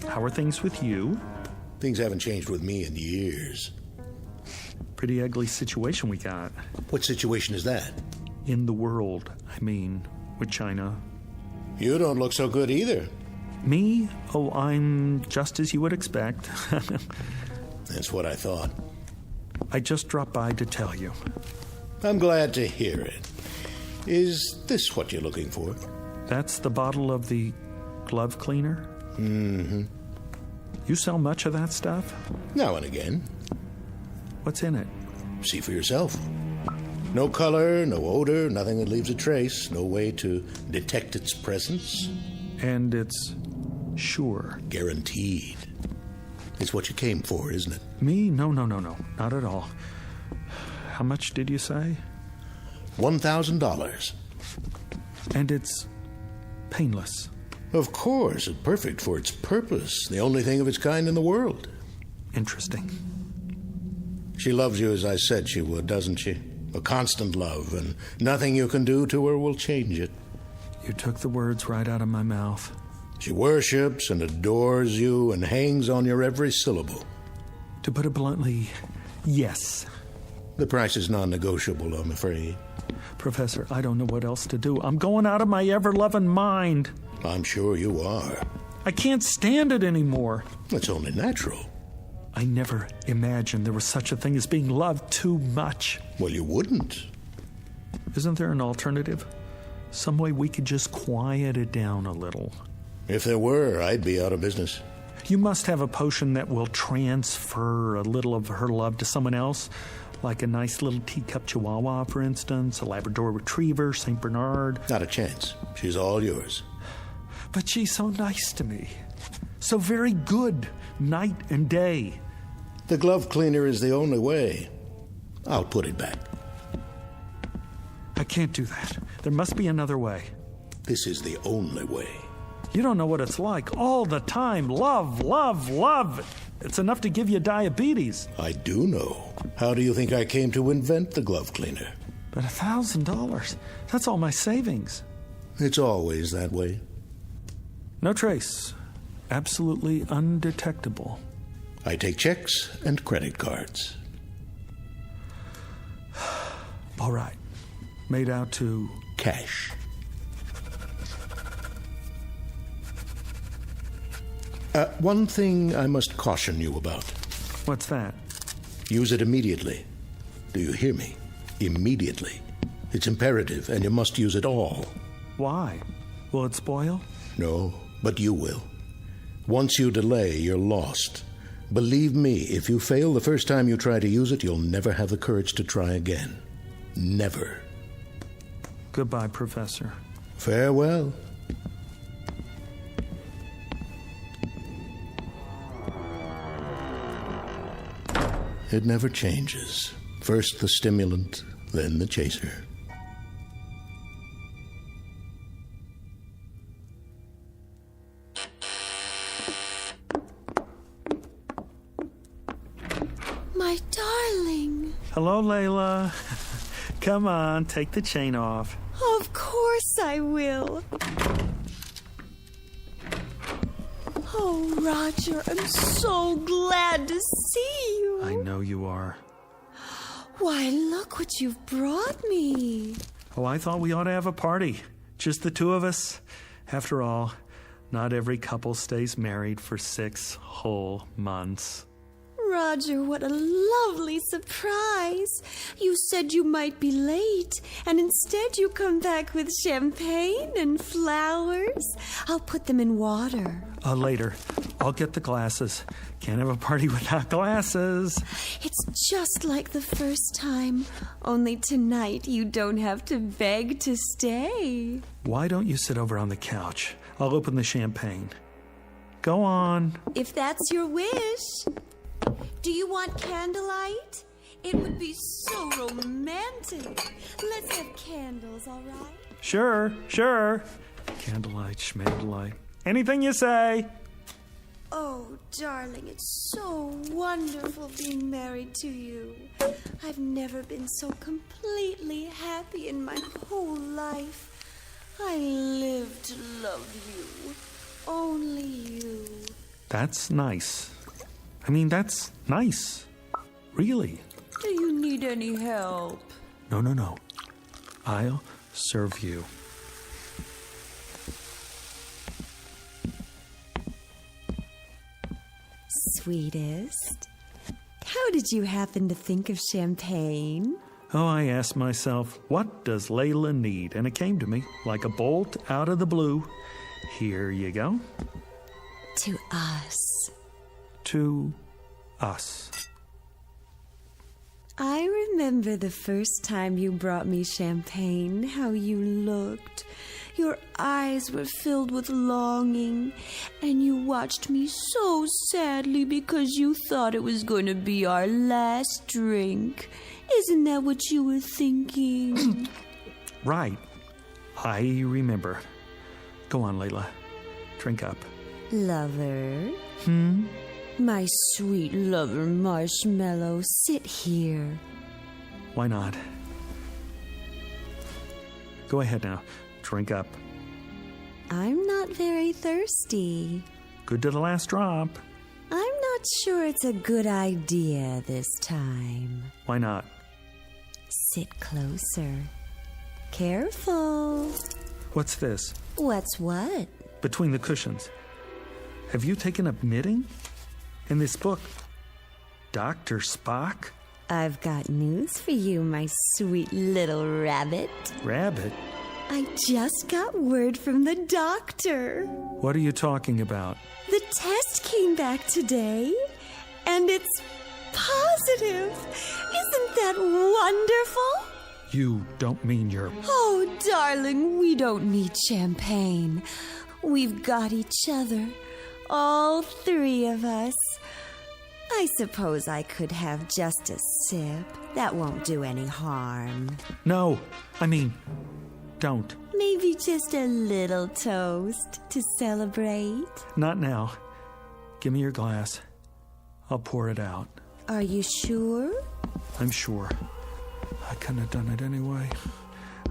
how are things with you? Things haven't changed with me in years. Pretty ugly situation we got. What situation is that? In the world, I mean, with China. You don't look so good either. Me? Oh, I'm just as you would expect. That's what I thought. I just dropped by to tell you. I'm glad to hear it. Is this what you're looking for? That's the bottle of the glove cleaner? Mm-hmm. You sell much of that stuff? Now and again. What's in it? See for yourself. No color, no odor, nothing that leaves a trace, no way to detect its presence. And it's sure. Guaranteed. It's what you came for, isn't it? Me? No. Not at all. How much did you say? $1,000. And it's painless. Of course, it's perfect for its purpose. The only thing of its kind in the world. Interesting. She loves you as I said she would, doesn't she? A constant love, and nothing you can do to her will change it. You took the words right out of my mouth. She worships and adores you and hangs on your every syllable. To put it bluntly, yes. The price is non-negotiable, I'm afraid. Professor, I don't know what else to do. I'm going out of my ever-loving mind. I'm sure you are. I can't stand it anymore. It's only natural. I never imagined there was such a thing as being loved too much. Well, you wouldn't. Isn't there an alternative? Some way we could just quiet it down a little. If there were, I'd be out of business. You must have a potion that will transfer a little of her love to someone else, like a nice little teacup chihuahua, for instance, a Labrador retriever, St. Bernard. Not a chance. She's all yours. But she's so nice to me. So very good, night and day. The glove cleaner is the only way. I'll put it back. I can't do that. There must be another way. This is the only way. You don't know what it's like. All the time. Love, love, love. It's enough to give you diabetes. I do know. How do you think I came to invent the glove cleaner? But $1,000. That's all my savings. It's always that way. No trace. Absolutely undetectable. I take checks and credit cards. All right. Made out to... cash. One thing I must caution you about. What's that? Use it immediately. Do you hear me? Immediately. It's imperative, and you must use it all. Why? Will it spoil? No, but you will. Once you delay, you're lost. Believe me, if you fail the first time you try to use it, you'll never have the courage to try again. Never. Goodbye, Professor. Farewell. It never changes. First the stimulant, then the chaser. My darling. Hello, Layla. Come on, take the chain off. Of course I will. Oh, Roger, I'm so glad to see you. I know you are. Why, look what you've brought me. Oh, I thought we ought to have a party. Just the two of us. After all, not every couple stays married for 6 whole months. Roger, what a lovely surprise. You said you might be late, and instead you come back with champagne and flowers. I'll put them in water. Later. I'll get the glasses. Can't have a party without glasses. It's just like the first time. Only tonight you don't have to beg to stay. Why don't you sit over on the couch? I'll open the champagne. Go on. If that's your wish. Do you want candlelight? It would be so romantic. Let's have candles, all right? Sure. Candlelight, schmandlelight. Anything you say. Oh, darling, it's so wonderful being married to you. I've never been so completely happy in my whole life. I live to love you. Only you. That's nice. I mean, that's nice. Really. Do you need any help? No. I'll serve you. Sweetest, how did you happen to think of champagne? Oh, I asked myself, what does Layla need? And it came to me like a bolt out of the blue. Here you go. To us. To us. I remember the first time you brought me champagne, how you looked. Your eyes were filled with longing, and you watched me so sadly because you thought it was going to be our last drink. Isn't that what you were thinking? Right. I remember. Go on, Layla. Drink up. Lover? Hmm? My sweet lover Marshmallow, sit here. Why not? Go ahead now. Drink up. I'm not very thirsty. Good to the last drop. I'm not sure it's a good idea this time. Why not? Sit closer. Careful. What's this? What's what? Between the cushions. Have you taken up knitting? In this book, Dr. Spock? I've got news for you, my sweet little rabbit. Rabbit? I just got word from the doctor. What are you talking about? The test came back today, and it's positive. Isn't that wonderful? You don't mean you're... Oh, darling, we don't need champagne. We've got each other, all three of us. I suppose I could have just a sip. That won't do any harm. No, I mean, don't. Maybe just a little toast to celebrate. Not now. Give me your glass. I'll pour it out. Are you sure? I'm sure. I couldn't have done it anyway.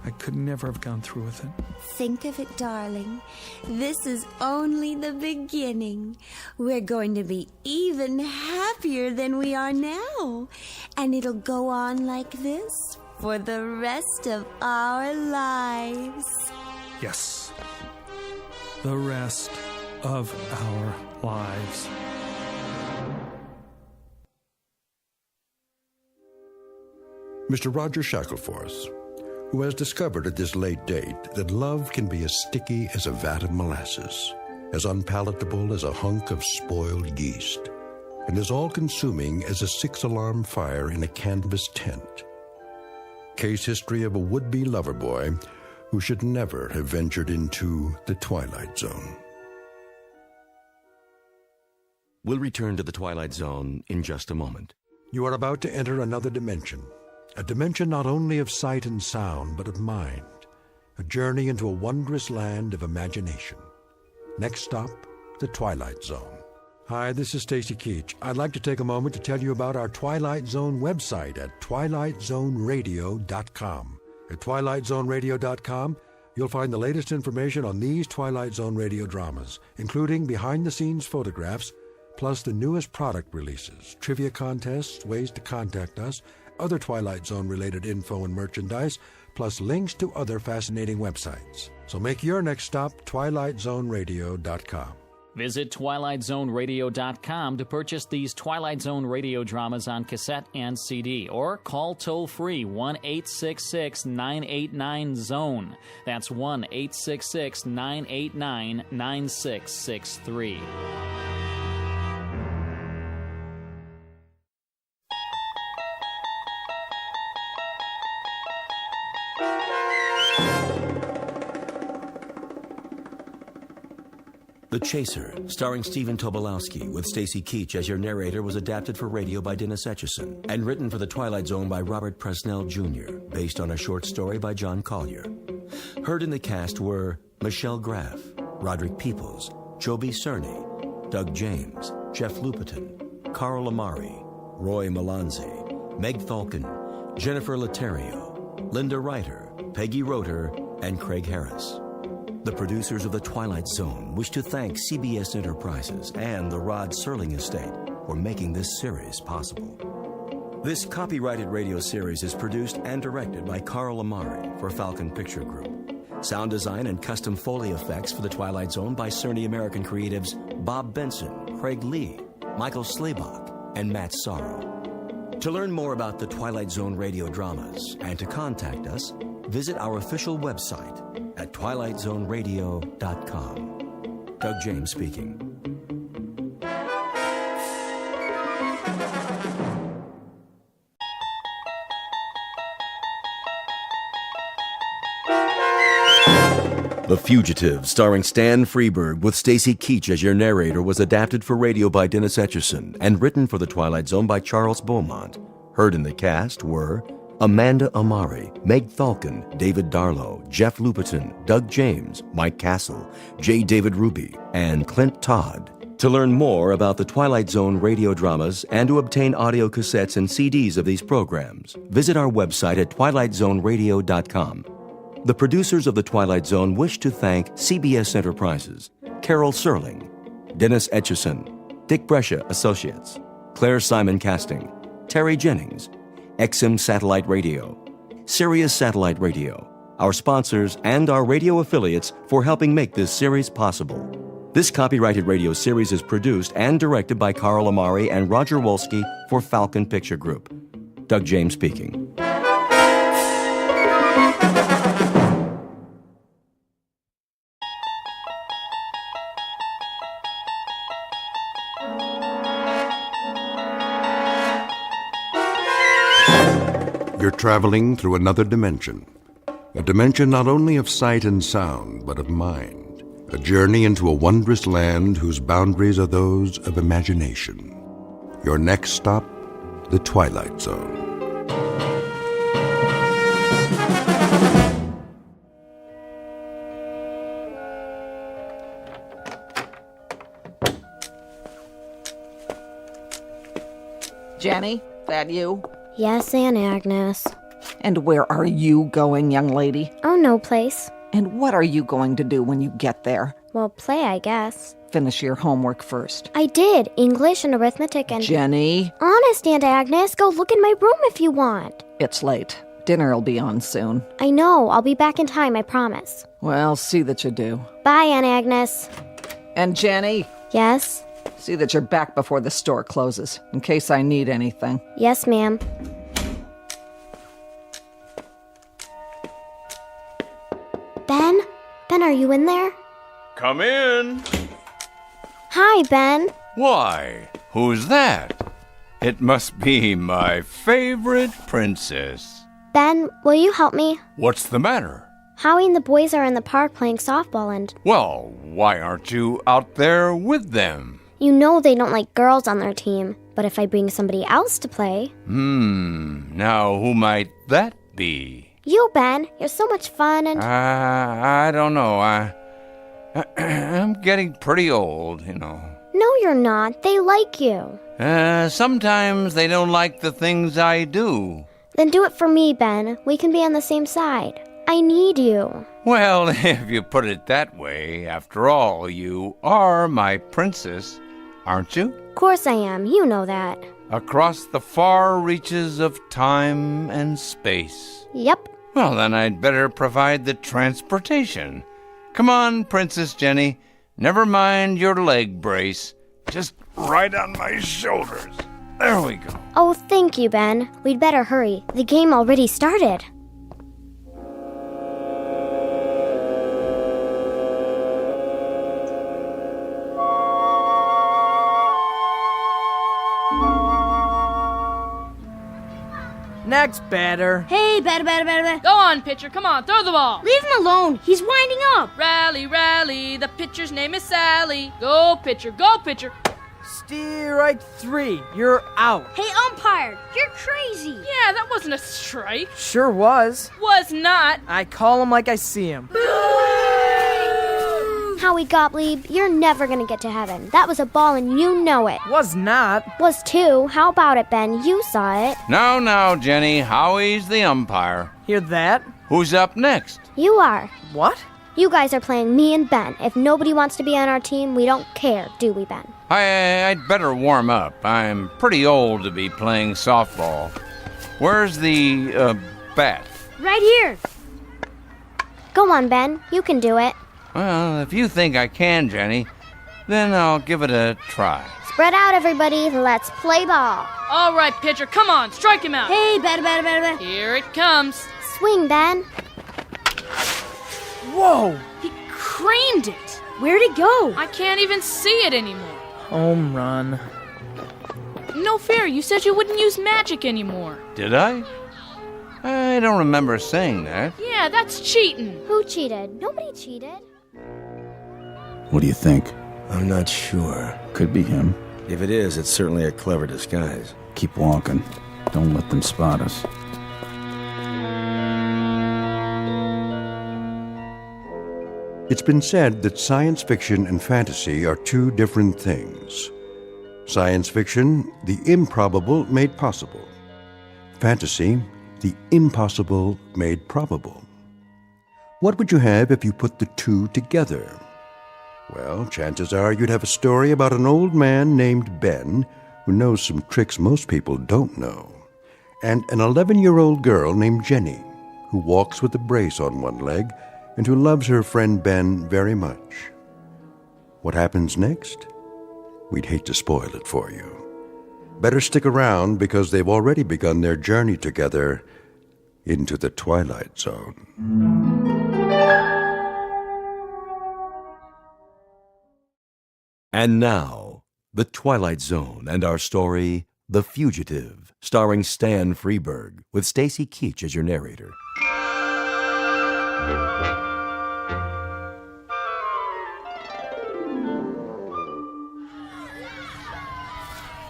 I could never have gone through with it. Think of it, darling. This is only the beginning. We're going to be even happier than we are now. And it'll go on like this for the rest of our lives. Yes. The rest of our lives. Mr. Roger Shackleforth, who has discovered at this late date that love can be as sticky as a vat of molasses, as unpalatable as a hunk of spoiled yeast, and as all-consuming as a six-alarm fire in a canvas tent. Case history of a would-be lover boy who should never have ventured into the Twilight Zone. We'll return to the Twilight Zone in just a moment. You are about to enter another dimension. A dimension not only of sight and sound, but of mind. A journey into a wondrous land of imagination. Next stop, the Twilight Zone. Hi, this is Stacy Keach. I'd like to take a moment to tell you about our Twilight Zone website at twilightzoneradio.com. At twilightzoneradio.com, you'll find the latest information on these Twilight Zone radio dramas, including behind-the-scenes photographs, plus the newest product releases, trivia contests, ways to contact us, other Twilight Zone-related info and merchandise, plus links to other fascinating websites. So make your next stop twilightzoneradio.com. Visit twilightzoneradio.com to purchase these Twilight Zone radio dramas on cassette and CD, or call toll-free 1-866-989-ZONE. That's 1-866-989-9663. The Chaser, starring Stephen Tobolowsky, with Stacy Keach as your narrator, was adapted for radio by Dennis Etchison and written for The Twilight Zone by Robert Presnell Jr., based on a short story by John Collier. Heard in the cast were Michelle Graff, Roderick Peoples, Joby Cerny, Doug James, Jeff Lupetin, Carl Amari, Roy Melanzi, Meg Falcon, Jennifer Laterio, Linda Reiter, Peggy Roeder, and Craig Harris. The producers of The Twilight Zone wish to thank CBS Enterprises and the Rod Serling Estate for making this series possible. This copyrighted radio series is produced and directed by Carl Amari for Falcon Picture Group. Sound design and custom Foley effects for The Twilight Zone by Cerny American creatives Bob Benson, Craig Lee, Michael Slaybach, and Matt Sorrow. To learn more about the Twilight Zone radio dramas and to contact us, visit our official website at twilightzoneradio.com. Doug James speaking. The Fugitive, starring Stan Freberg, with Stacy Keach as your narrator, was adapted for radio by Dennis Etchison and written for The Twilight Zone by Charles Beaumont. Heard in the cast were Amanda Amari, Meg Falcon, David Darlow, Jeff Lupetin, Doug James, Mike Castle, J. David Ruby, and Clint Todd. To learn more about the Twilight Zone radio dramas and to obtain audio cassettes and CDs of these programs, visit our website at twilightzoneradio.com. The producers of The Twilight Zone wish to thank CBS Enterprises, Carol Serling, Dennis Etchison, Dick Brescia Associates, Claire Simon Casting, Terry Jennings, XM Satellite Radio, Sirius Satellite Radio, our sponsors, and our radio affiliates for helping make this series possible. This copyrighted radio series is produced and directed by Carl Amari and Roger Wolski for Falcon Picture Group. Doug James speaking. You're traveling through another dimension. A dimension not only of sight and sound, but of mind. A journey into a wondrous land whose boundaries are those of imagination. Your next stop, the Twilight Zone. Jenny, that you? Yes, Aunt Agnes. And where are you going, young lady? Oh, no place. And what are you going to do when you get there? Well, play, I guess. Finish your homework first. I did. English and arithmetic and... Jenny? Honest, Aunt Agnes. Go look in my room if you want. It's late. Dinner will be on soon. I know. I'll be back in time, I promise. Well, see that you do. Bye, Aunt Agnes. And Jenny? Yes? See that you're back before the store closes, in case I need anything. Yes, ma'am. Ben? Ben, are you in there? Come in. Hi, Ben. Why, who's that? It must be my favorite princess. Ben, will you help me? What's the matter? Howie and the boys are in the park playing softball and... Well, why aren't you out there with them? You know they don't like girls on their team, but if I bring somebody else to play... Now who might that be? You, Ben. You're so much fun and... I don't know. I'm getting pretty old, you know. No, you're not. They like you. Sometimes they don't like the things I do. Then do it for me, Ben. We can be on the same side. I need you. Well, if you put it that way, after all, you are my princess, aren't you? Of course I am. You know that. Across the far reaches of time and space. Yep. Well, then I'd better provide the transportation. Come on, Princess Jenny. Never mind your leg brace. Just right on my shoulders. There we go. Oh, thank you, Ben. We'd better hurry. The game already started. Next batter. Hey, batter. Go on, pitcher. Come on, throw the ball. Leave him alone. He's winding up. Rally. The pitcher's name is Sally. Go, pitcher. Steer right 3. You're out. Hey, umpire. You're crazy. Yeah, that wasn't a strike. Sure was. Was not. I call him like I see him. Howie Gottlieb, you're never gonna get to heaven. That was a ball and you know it. Was not. Was too. How about it, Ben? You saw it. Now, Jenny. Howie's the umpire. Hear that? Who's up next? You are. What? You guys are playing me and Ben. If nobody wants to be on our team, we don't care, do we, Ben? I'd better warm up. I'm pretty old to be playing softball. Where's the, bat? Right here. Go on, Ben. You can do it. Well, if you think I can, Jenny, then I'll give it a try. Spread out, everybody. Let's play ball. All right, pitcher. Come on. Strike him out. Hey, batter. Here it comes. Swing, Ben. Whoa! He creamed it. Where'd it go? I can't even see it anymore. Home run. No fair. You said you wouldn't use magic anymore. Did I? I don't remember saying that. Yeah, that's cheating. Who cheated? Nobody cheated. What do you think? I'm not sure. Could be him. If it is, it's certainly a clever disguise. Keep walking. Don't let them spot us. It's been said that science fiction and fantasy are two different things. Science fiction, the improbable made possible. Fantasy, the impossible made probable. What would you have if you put the two together? Well, chances are you'd have a story about an old man named Ben who knows some tricks most people don't know, and an 11-year-old girl named Jenny who walks with a brace on one leg and who loves her friend Ben very much. What happens next? We'd hate to spoil it for you. better stick around because they've already begun their journey together into the Twilight Zone. And now, The Twilight Zone and our story, The Fugitive, starring Stan Freberg, with Stacy Keach as your narrator.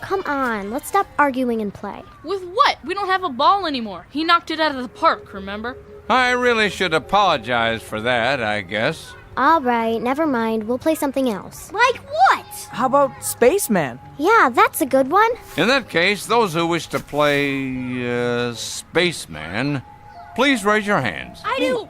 Come on, let's stop arguing and play. With what? We don't have a ball anymore. He knocked it out of the park, remember? I really should apologize for that, I guess. All right, never mind. We'll play something else. Like what? How about Spaceman? Yeah, that's a good one. In that case, those who wish to play, Spaceman, please raise your hands. I do.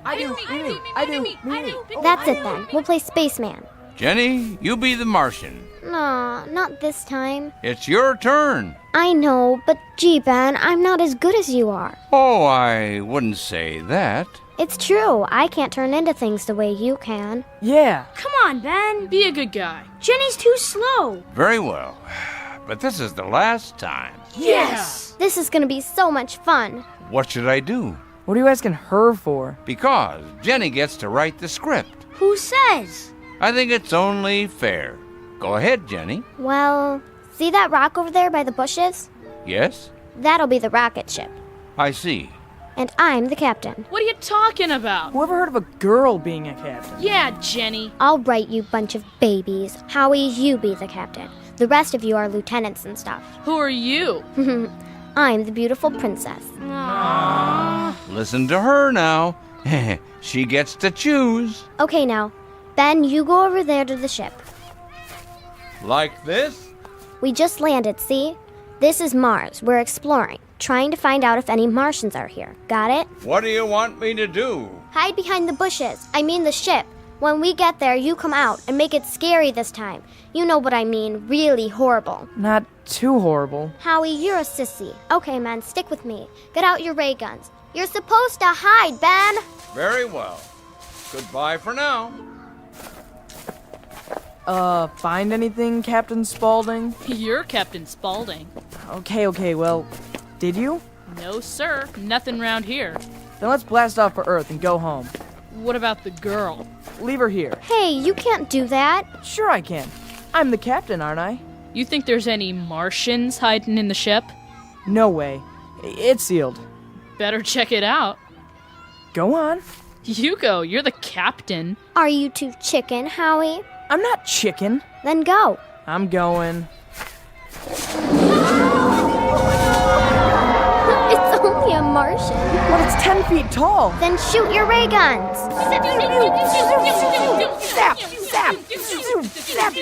That's it then. We'll play Spaceman. Jenny, you be the Martian. Nah, not this time. It's your turn. I know, but gee, Ben, I'm not as good as you are. Oh, I wouldn't say that. It's true. I can't turn into things the way you can. Yeah. Come on, Ben. Be a good guy. Jenny's too slow. Very well. But this is the last time. Yes. This is gonna be so much fun. What should I do? What are you asking her for? Because Jenny gets to write the script. Who says? I think it's only fair. Go ahead, Jenny. Well, see that rock over there by the bushes? Yes? That'll be the rocket ship. I see. And I'm the captain. What are you talking about? Whoever heard of a girl being a captain? Yeah, Jenny. All right, you bunch of babies. Howie, you be the captain. The rest of you are lieutenants and stuff. Who are you? I'm the beautiful princess. Listen to her now. She gets to choose. Okay, now, Ben, you go over there to the ship. Like this? We just landed, see? This is Mars. We're exploring, trying to find out if any Martians are here. Got it? What do you want me to do? Hide behind the bushes. I mean the ship. When we get there, you come out and make it scary this time. You know what I mean, really horrible. Not too horrible. Howie, you're a sissy. Okay, man, stick with me. Get out your ray guns. You're supposed to hide, Ben. Very well. Goodbye for now. Find anything, Captain Spaulding? You're Captain Spaulding. Okay, well, did you? No, sir. Nothing round here. Then let's blast off for Earth and go home. What about the girl? Leave her here. Hey, you can't do that. Sure I can. I'm the captain, aren't I? You think there's any Martians hiding in the ship? No way. It's sealed. Better check it out. Go on. You go. You're the captain. Are you too chicken, Howie? I'm not chicken. Then go. I'm going. It's only a Martian. But it's 10 feet tall. Then shoot your ray guns. Zap! Zap! Zap!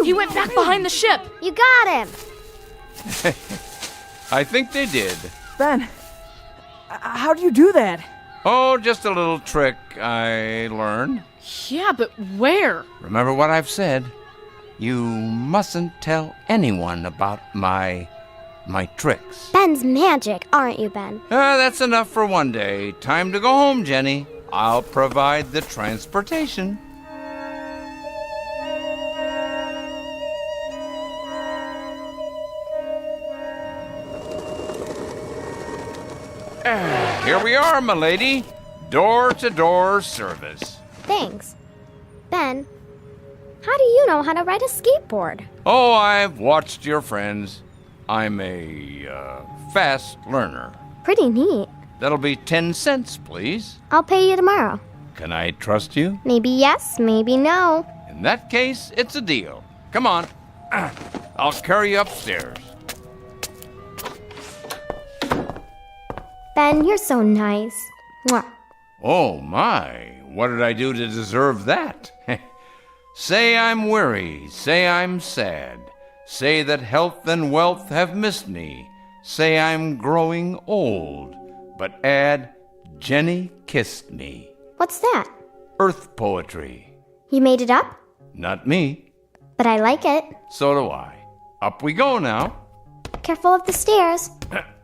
He went back behind the ship. You got him. I think they did. Ben, how do you do that? Oh, just a little trick I learned. Yeah, but where? Remember what I've said. You mustn't tell anyone about my tricks. Ben's magic, aren't you, Ben? That's enough for one day. Time to go home, Jenny. I'll provide the transportation. Here we are, my lady. Door-to-door service. Thanks. Ben, how do you know how to ride a skateboard? Oh, I've watched your friends. I'm a fast learner. Pretty neat. That'll be 10 cents, please. I'll pay you tomorrow. Can I trust you? Maybe yes, maybe no. In that case, it's a deal. Come on. I'll carry you upstairs. Ben, you're so nice. Mwah. Oh, my. What did I do to deserve that? Say I'm weary. Say I'm sad. Say that health and wealth have missed me. Say I'm growing old. But add, Jenny kissed me. What's that? Earth poetry. You made it up? Not me. But I like it. So do I. Up we go now. Careful of the stairs.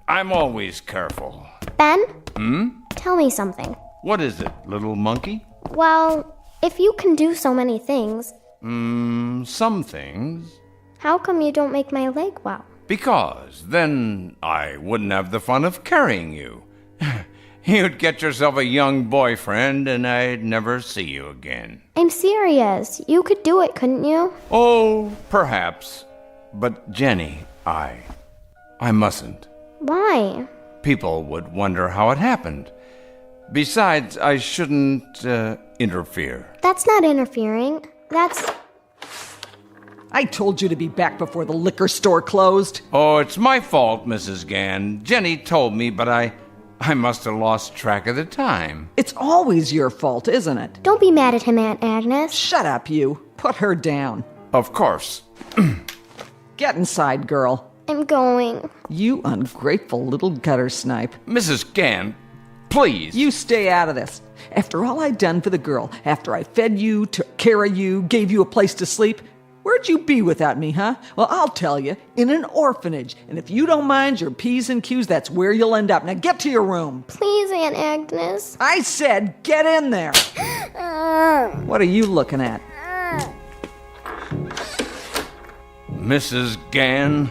I'm always careful. Ben? Hmm? Tell me something. What is it, little monkey? Well, if you can do so many things... Some things. How come you don't make my leg well? Because then I wouldn't have the fun of carrying you. You'd get yourself a young boyfriend, and I'd never see you again. I'm serious. You could do it, couldn't you? Oh, perhaps. But Jenny, I mustn't. Why? People would wonder how it happened. Besides, I shouldn't interfere. That's not interfering. That's... I told you to be back before the liquor store closed. Oh, it's my fault, Mrs. Gann. Jenny told me, but I must have lost track of the time. It's always your fault, isn't it? Don't be mad at him, Aunt Agnes. Shut up, you. Put her down. Of course. Get inside, girl. I'm going. You ungrateful little gutter snipe. Mrs. Gann, please. You stay out of this. After all I'd done for the girl, after I fed you, took care of you, gave you a place to sleep, where'd you be without me, huh? Well, I'll tell you, in an orphanage. And if you don't mind your P's and Q's, that's where you'll end up. Now get to your room. Please, Aunt Agnes. I said get in there. What are you looking at? Mrs. Gann,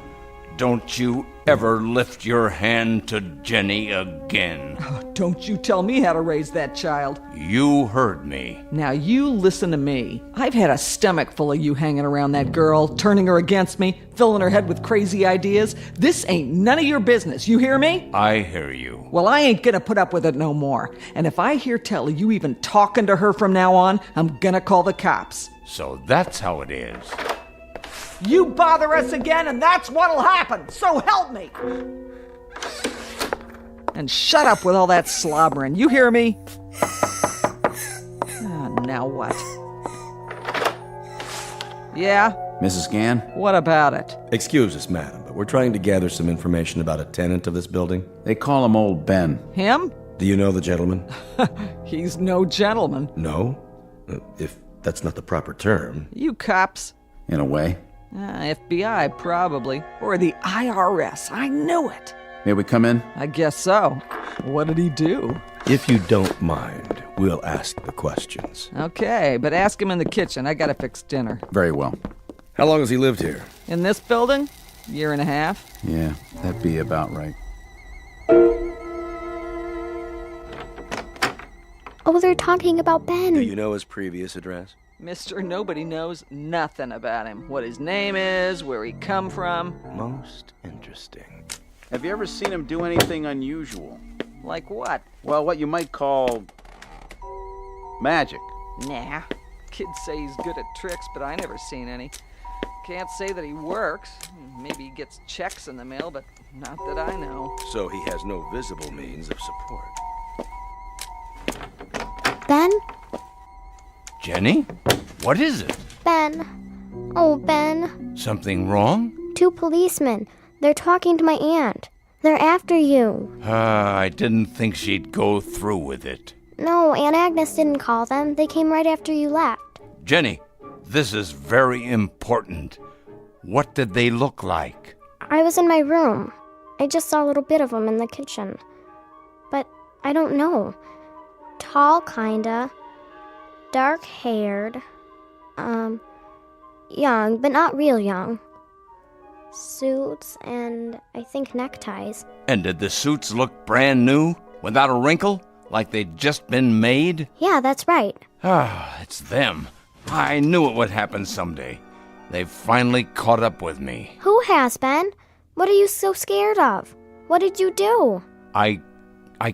don't you ever lift your hand to Jenny again. Oh, don't you tell me how to raise that child. You heard me. Now you listen to me. I've had a stomach full of you hanging around that girl, turning her against me, filling her head with crazy ideas. This ain't none of your business. You hear me? I hear you. Well, I ain't gonna put up with it no more. And if I hear tell of you even talking to her from now on, I'm gonna call the cops. So that's how it is. You bother us again, and that's what'll happen. So help me. And shut up with all that slobbering. You hear me? Now what? Yeah? Mrs. Gann? What about it? Excuse us, madam, but we're trying to gather some information about a tenant of this building. They call him Old Ben. Him? Do you know the gentleman? He's no gentleman. No? If that's not the proper term. You cops. In a way. FBI, probably. Or the IRS. I knew it. May we come in? I guess so. What did he do? If you don't mind, we'll ask the questions. Okay, but ask him in the kitchen. I gotta fix dinner. Very well. How long has he lived here? In this building? Year and a half? Yeah, that'd be about right. Oh, they're talking about Ben. Do you know his previous address? Mr. Nobody knows nothing about him. What his name is, where he come from. Most interesting. Have you ever seen him do anything unusual? Like what? Well, what you might call magic. Nah. Kids say he's good at tricks, but I never seen any. Can't say that he works. Maybe he gets checks in the mail, but not that I know. So he has no visible means of support. Ben? Jenny? What is it? Ben. Oh, Ben. Something wrong? 2 policemen. They're talking to my aunt. They're after you. I didn't think she'd go through with it. No, Aunt Agnes didn't call them. They came right after you left. Jenny, this is very important. What did they look like? I was in my room. I just saw a little bit of them in the kitchen. But I don't know. Tall, kinda. Dark-haired. Young, but not real young. Suits and, I think, neckties. And did the suits look brand new, without a wrinkle, like they'd just been made? Yeah, that's right. It's them. I knew it would happen someday. They've finally caught up with me. Who has, Ben? What are you so scared of? What did you do? I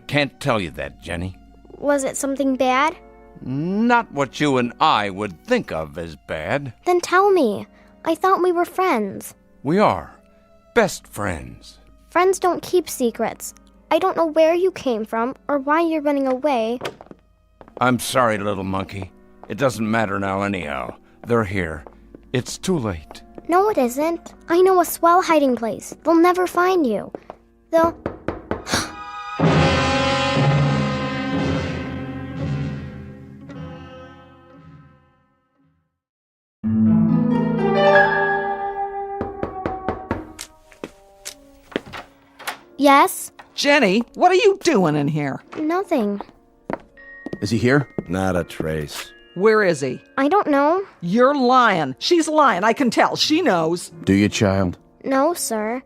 can't tell you that, Jenny. Was it something bad? Not what you and I would think of as bad. Then tell me. I thought we were friends. We are. Best friends. Friends don't keep secrets. I don't know where you came from or why you're running away. I'm sorry, little monkey. It doesn't matter now anyhow. They're here. It's too late. No, it isn't. I know a swell hiding place. They'll never find you. They'll... Yes? Jenny, what are you doing in here? Nothing. Is he here? Not a trace. Where is he? I don't know. You're lying. She's lying. I can tell. She knows. Do you, child? No, sir.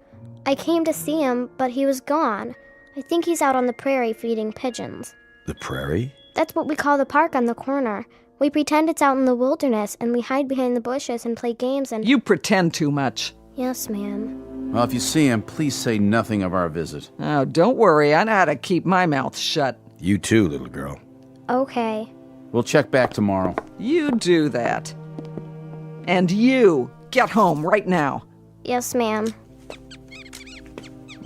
I came to see him, but he was gone. I think he's out on the prairie feeding pigeons. The prairie? That's what we call the park on the corner. We pretend it's out in the wilderness, and we hide behind the bushes and play games and... You pretend too much. Yes, ma'am. Well, if you see him, please say nothing of our visit. Oh, don't worry. I know how to keep my mouth shut. You too, little girl. Okay. We'll check back tomorrow. You do that. And you, get home right now. Yes, ma'am.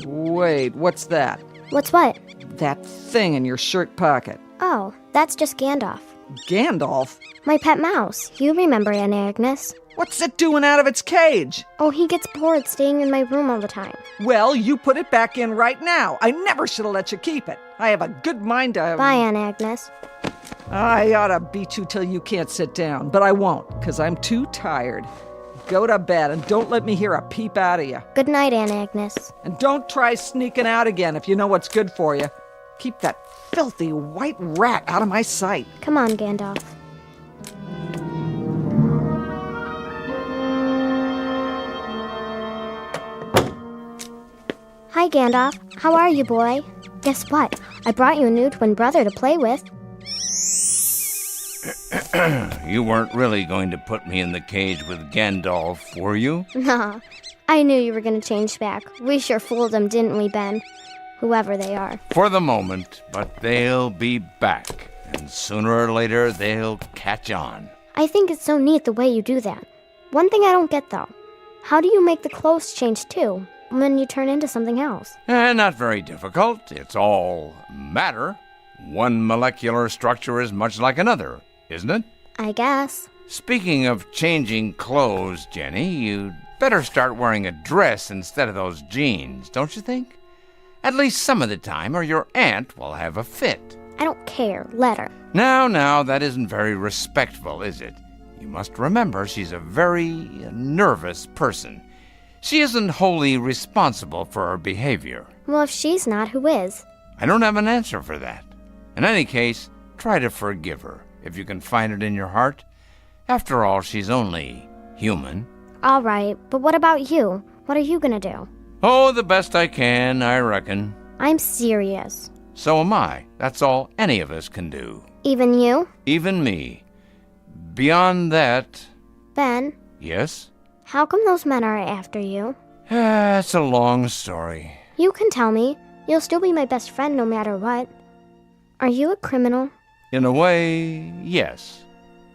Wait, what's that? What's what? That thing in your shirt pocket. Oh, that's just Gandalf. Gandalf? My pet mouse. You remember Aunt Agnes. What's it doing out of its cage? Oh, he gets bored staying in my room all the time. Well, you put it back in right now. I never should have let you keep it. I have a good mind to... Bye, Aunt Agnes. I ought to beat you till you can't sit down, but I won't, because I'm too tired. Go to bed and don't let me hear a peep out of you. Good night, Aunt Agnes. And don't try sneaking out again if you know what's good for you. Keep that filthy white rat out of my sight. Come on, Gandalf. Hi, Gandalf. How are you, boy? Guess what? I brought you a new twin brother to play with. You weren't really going to put me in the cage with Gandalf, were you? Nah. I knew you were going to change back. We sure fooled them, didn't we, Ben? Whoever they are. For the moment, but they'll be back. And sooner or later, they'll catch on. I think it's so neat the way you do that. One thing I don't get, though. How do you make the clothes change, too, when you turn into something else? Not very difficult. It's all matter. One molecular structure is much like another, isn't it? I guess. Speaking of changing clothes, Jenny, you'd better start wearing a dress instead of those jeans, don't you think? At least some of the time, or your aunt will have a fit. I don't care. Let her. Now, that isn't very respectful, is it? You must remember she's a very nervous person. She isn't wholly responsible for her behavior. Well, if she's not, who is? I don't have an answer for that. In any case, try to forgive her, if you can find it in your heart. After all, she's only human. All right, but what about you? What are you gonna do? Oh, the best I can, I reckon. I'm serious. So am I. That's all any of us can do. Even you? Even me. Beyond that... Ben? Yes? How come those men are after you? It's a long story. You can tell me. You'll still be my best friend no matter what. Are you a criminal? In a way, yes.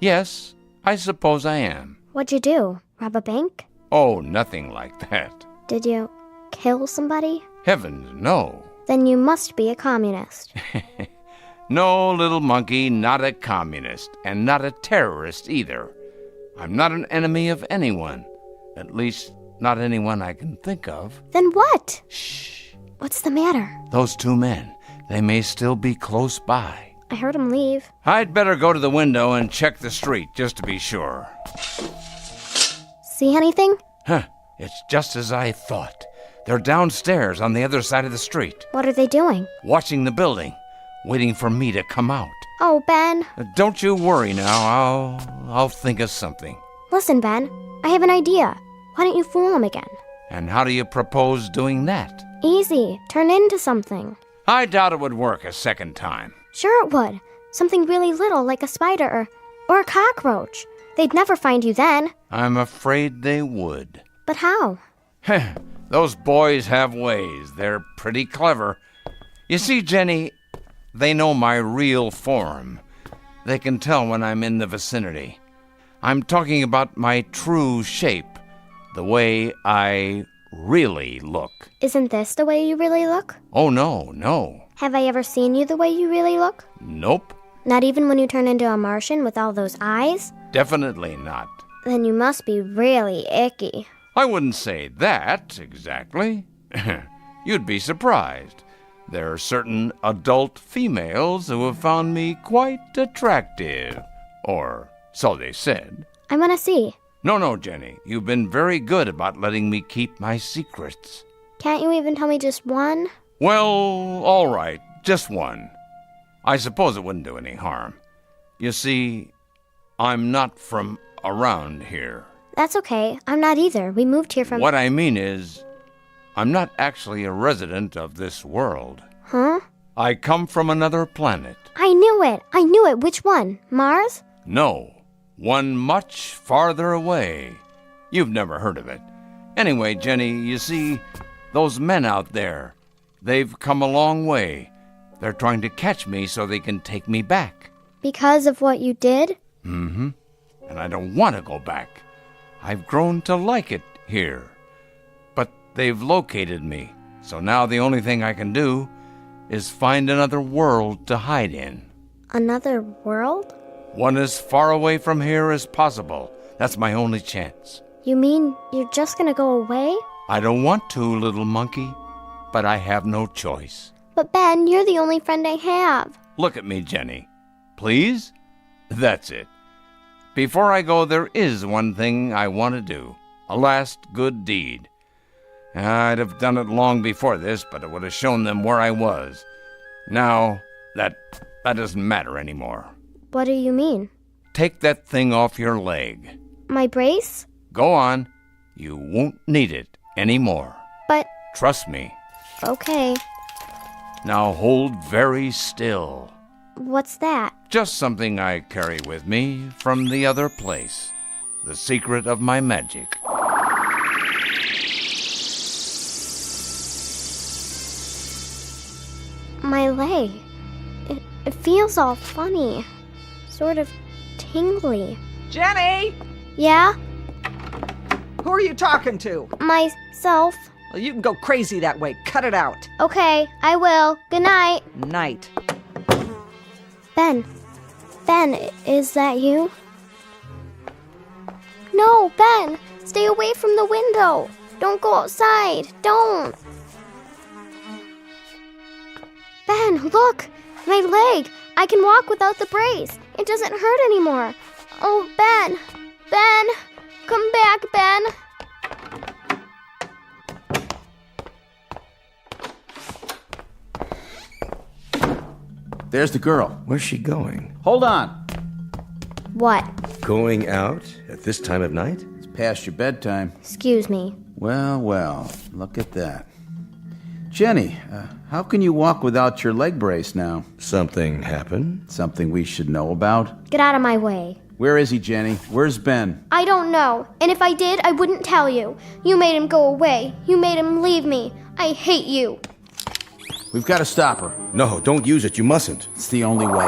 Yes, I suppose I am. What'd you do? Rob a bank? Oh, nothing like that. Did you kill somebody? Heavens, no. Then you must be a communist. No, little monkey, not a communist, and not a terrorist either. I'm not an enemy of anyone. At least, not anyone I can think of. Then what? Shh. What's the matter? Those two men, they may still be close by. I heard them leave. I'd better go to the window and check the street, just to be sure. See anything? It's just as I thought. They're downstairs on the other side of the street. What are they doing? Watching the building, waiting for me to come out. Oh, Ben. Don't you worry now. I'll think of something. Listen, Ben. I have an idea. Why don't you fool them again? And how do you propose doing that? Easy. Turn into something. I doubt it would work a second time. Sure it would. Something really little like a spider or a cockroach. They'd never find you then. I'm afraid they would. But how? Those boys have ways. They're pretty clever. You see, Jenny, they know my real form. They can tell when I'm in the vicinity. I'm talking about my true shape, the way I really look. Isn't this the way you really look? Oh, no. Have I ever seen you the way you really look? Nope. Not even when you turn into a Martian with all those eyes? Definitely not. Then you must be really icky. I wouldn't say that, exactly. You'd be surprised. There are certain adult females who have found me quite attractive. Or so they said. I want to see. No, Jenny. You've been very good about letting me keep my secrets. Can't you even tell me just one? Well, all right. Just one. I suppose it wouldn't do any harm. You see, I'm not from around here. That's okay. I'm not either. We moved here from... What I mean is, I'm not actually a resident of this world. Huh? I come from another planet. I knew it. Which one? Mars? No, one much farther away. You've never heard of it. Anyway, Jenny, you see, those men out there, they've come a long way. They're trying to catch me so they can take me back. Because of what you did? Mm-hmm. And I don't want to go back. I've grown to like it here. But they've located me, so now the only thing I can do is find another world to hide in. Another world? One as far away from here as possible. That's my only chance. You mean you're just gonna go away? I don't want to, little monkey, but I have no choice. But Ben, you're the only friend I have. Look at me, Jenny. Please? That's it. Before I go, there is one thing I want to do. A last good deed. I'd have done it long before this, but it would have shown them where I was. Now, that doesn't matter anymore. What do you mean? Take that thing off your leg. My brace? Go on. You won't need it anymore. But... Trust me. Okay. Now hold very still. What's that? Just something I carry with me from the other place. The secret of my magic. My leg. It feels all funny. Sort of tingly. Jenny! Yeah? Who are you talking to? Myself. Well, you can go crazy that way. Cut it out. Okay, I will. Good night. Night. Ben, is that you? No, Ben! Stay away from the window! Don't go outside! Don't! Ben, look! My leg! I can walk without the brace! It doesn't hurt anymore! Oh, Ben! Ben! Come back, Ben! There's the girl. Where's she going? Hold on. What? Going out at this time of night? It's past your bedtime. Excuse me. Well, look at that. Jenny, how can you walk without your leg brace now? Something happened? Something we should know about? Get out of my way. Where is he, Jenny? Where's Ben? I don't know. And if I did, I wouldn't tell you. You made him go away. You made him leave me. I hate you. We've got to stop her. No, don't use it. You mustn't. It's the only way.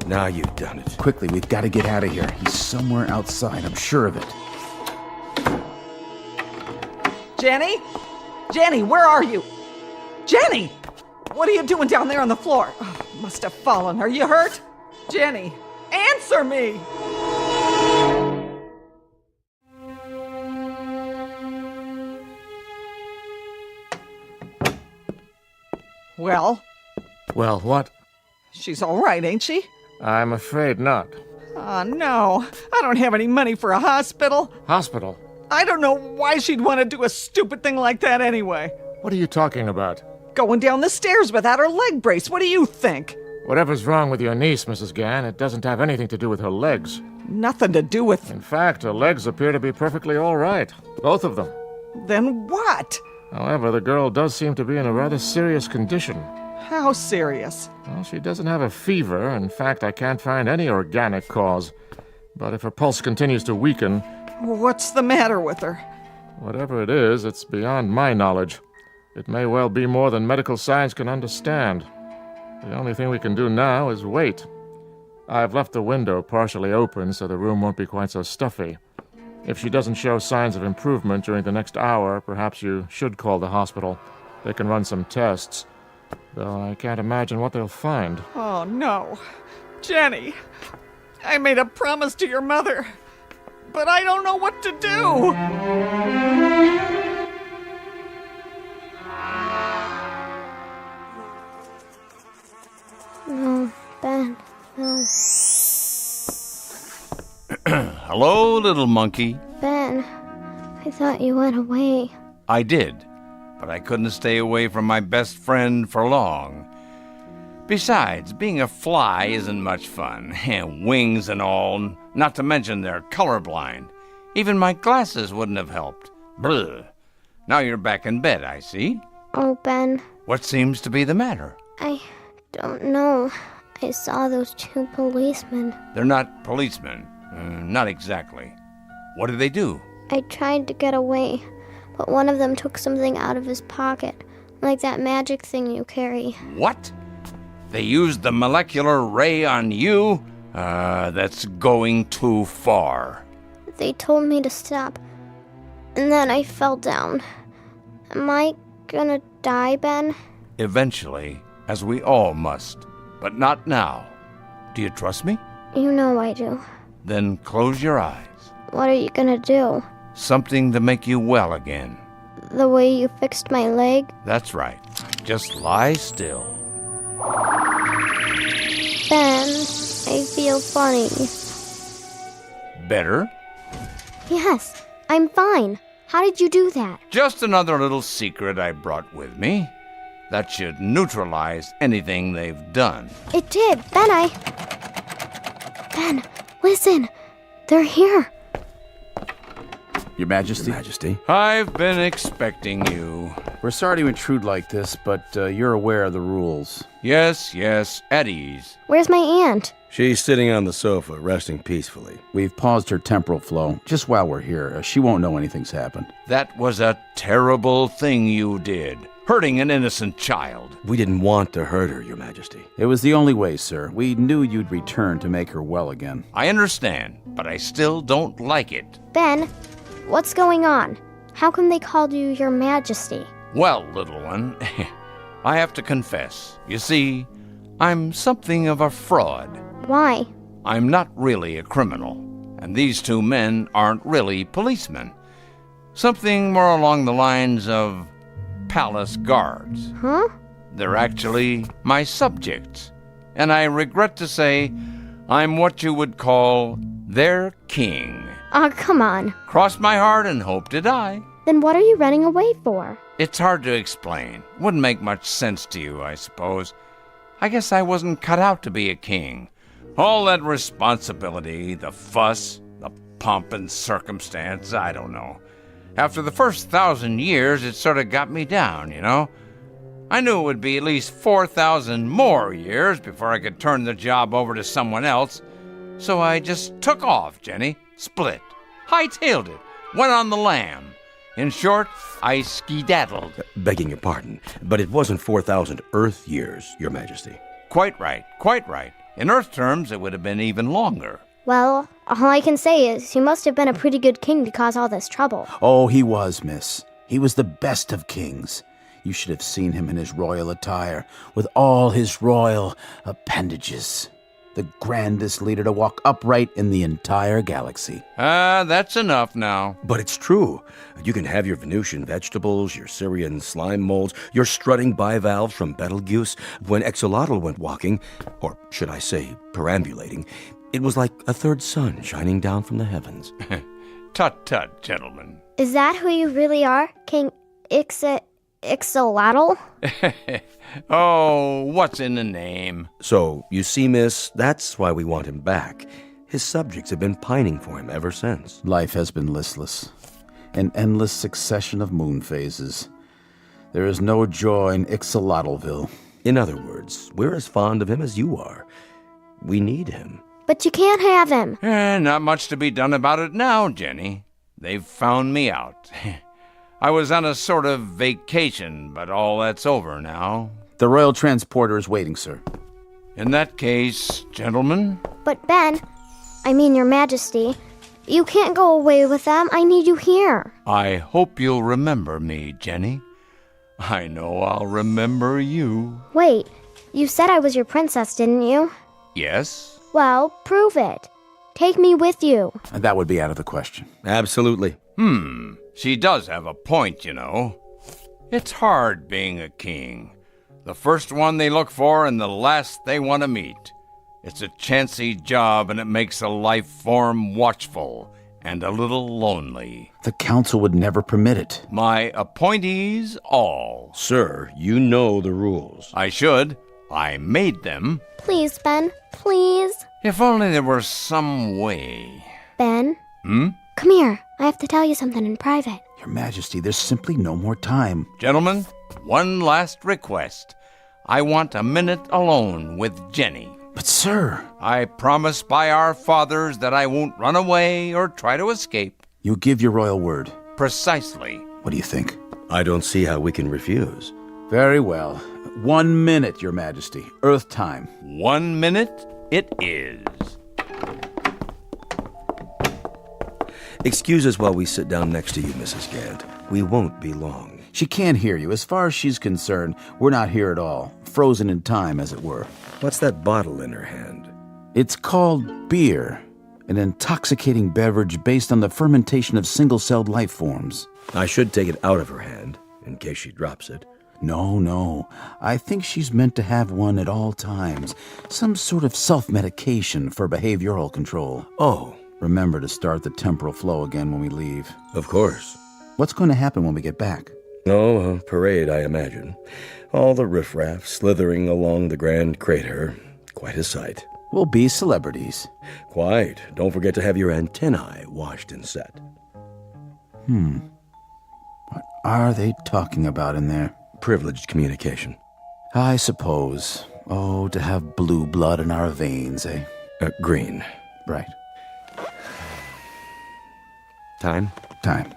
Now you've done it. Quickly, we've got to get out of here. He's somewhere outside, I'm sure of it. Jenny? Jenny, where are you? Jenny! What are you doing down there on the floor? Oh, must have fallen. Are you hurt? Jenny, answer me! Well? Well, what? She's all right, ain't she? I'm afraid not. Oh, no. I don't have any money for a hospital. Hospital? I don't know why she'd want to do a stupid thing like that anyway. What are you talking about? Going down the stairs without her leg brace. What do you think? Whatever's wrong with your niece, Mrs. Gann, it doesn't have anything to do with her legs. Nothing to do with... In fact, her legs appear to be perfectly all right. Both of them. Then what? However, the girl does seem to be in a rather serious condition. How serious? Well, she doesn't have a fever. In fact, I can't find any organic cause. But if her pulse continues to weaken... What's the matter with her? Whatever it is, it's beyond my knowledge. It may well be more than medical science can understand. The only thing we can do now is wait. I've left the window partially open so the room won't be quite so stuffy. If she doesn't show signs of improvement during the next hour, perhaps you should call the hospital. They can run some tests, though I can't imagine what they'll find. Oh, no. Jenny, I made a promise to your mother, but I don't know what to do. No, Ben, no. Hello, little monkey. Ben, I thought you went away. I did, but I couldn't stay away from my best friend for long. Besides, being a fly isn't much fun. Wings and all, not to mention they're colorblind. Even my glasses wouldn't have helped. Bleh. Now you're back in bed, I see. Oh, Ben. What seems to be the matter? I don't know. I saw those 2 policemen. They're not policemen. Not exactly. What did they do? I tried to get away, but one of them took something out of his pocket, like that magic thing you carry. What? They used the molecular ray on you? That's going too far. They told me to stop, and then I fell down. Am I gonna die, Ben? Eventually, as we all must, but not now. Do you trust me? You know I do. Then close your eyes. What are you gonna do? Something to make you well again. The way you fixed my leg? That's right. Just lie still. Ben, I feel funny. Better? Yes, I'm fine. How did you do that? Just another little secret I brought with me. That should neutralize anything they've done. It did. Ben, listen. They're here. Your Majesty? Your Majesty. I've been expecting you. We're sorry to intrude like this, but you're aware of the rules. Yes, at ease. Where's my aunt? She's sitting on the sofa, resting peacefully. We've paused her temporal flow just while we're here. She won't know anything's happened. That was a terrible thing you did. Hurting an innocent child. We didn't want to hurt her, Your Majesty. It was the only way, sir. We knew you'd return to make her well again. I understand, but I still don't like it. Ben, what's going on? How come they called you Your Majesty? Well, little one, I have to confess. You see, I'm something of a fraud. Why? I'm not really a criminal, and these 2 men aren't really policemen. Something more along the lines of palace guards. Huh? They're actually my subjects, and I regret to say I'm what you would call their king. Oh, come on. Cross my heart and hope to die. Then what are you running away for? It's hard to explain. Wouldn't make much sense to you, I suppose. I guess I wasn't cut out to be a king. All that responsibility, the fuss, the pomp and circumstance, I don't know. After the first 1,000 years, it sort of got me down, you know? I knew it would be at least 4,000 more years before I could turn the job over to someone else. So I just took off, Jenny. Split. Hightailed it. Went on the lam. In short, I skedaddled. Begging your pardon, but it wasn't 4,000 Earth years, Your Majesty. Quite right. In Earth terms, it would have been even longer. Well, all I can say is he must have been a pretty good king to cause all this trouble. Oh, he was, miss. He was the best of kings. You should have seen him in his royal attire, with all his royal appendages. The grandest leader to walk upright in the entire galaxy. That's enough now. But it's true. You can have your Venusian vegetables, your Syrian slime molds, your strutting bivalves from Betelgeuse. When Exolotl went walking, or should I say, perambulating, it was like a third sun shining down from the heavens. Tut, gentlemen. Is that who you really are, King Ixolotl? Oh, what's in the name? So, you see, miss, that's why we want him back. His subjects have been pining for him ever since. Life has been listless. An endless succession of moon phases. There is no joy in Ixolotlville. In other words, we're as fond of him as you are. We need him. But you can't have him. Not much to be done about it now, Jenny. They've found me out. I was on a sort of vacation, but all that's over now. The royal transporter is waiting, sir. In that case, gentlemen. But Ben, Your Majesty, you can't go away with them. I need you here. I hope you'll remember me, Jenny. I know I'll remember you. Wait, you said I was your princess, didn't you? Yes. Well, prove it. Take me with you. That would be out of the question. Absolutely. She does have a point, you know. It's hard being a king. The first one they look for and the last they want to meet. It's a chancy job, and it makes a life form watchful and a little lonely. The council would never permit it. My appointees all. Sir, you know the rules. I should. I made them. Please, Ben, please. If only there were some way. Ben? Come here. I have to tell you something in private. Your Majesty, there's simply no more time. Gentlemen, one last request. I want a minute alone with Jenny. But, sir... I promise by our fathers that I won't run away or try to escape. You give your royal word. Precisely. What do you think? I don't see how we can refuse. Very well. 1 minute, Your Majesty. Earth time. 1 minute it is. Excuse us while we sit down next to you, Mrs. Gant. We won't be long. She can't hear you. As far as she's concerned, we're not here at all. Frozen in time, as it were. What's that bottle in her hand? It's called beer, an intoxicating beverage based on the fermentation of single-celled life forms. I should take it out of her hand, in case she drops it. No. I think she's meant to have one at all times. Some sort of self-medication for behavioral control. Oh. Remember to start the temporal flow again when we leave. Of course. What's going to happen when we get back? Oh, a parade, I imagine. All the riffraff slithering along the grand crater. Quite a sight. We'll be celebrities. Quite. Don't forget to have your antennae washed and set. What are they talking about in there? Privileged communication. I suppose. Oh, to have blue blood in our veins, eh? Green. Right. Time? Time.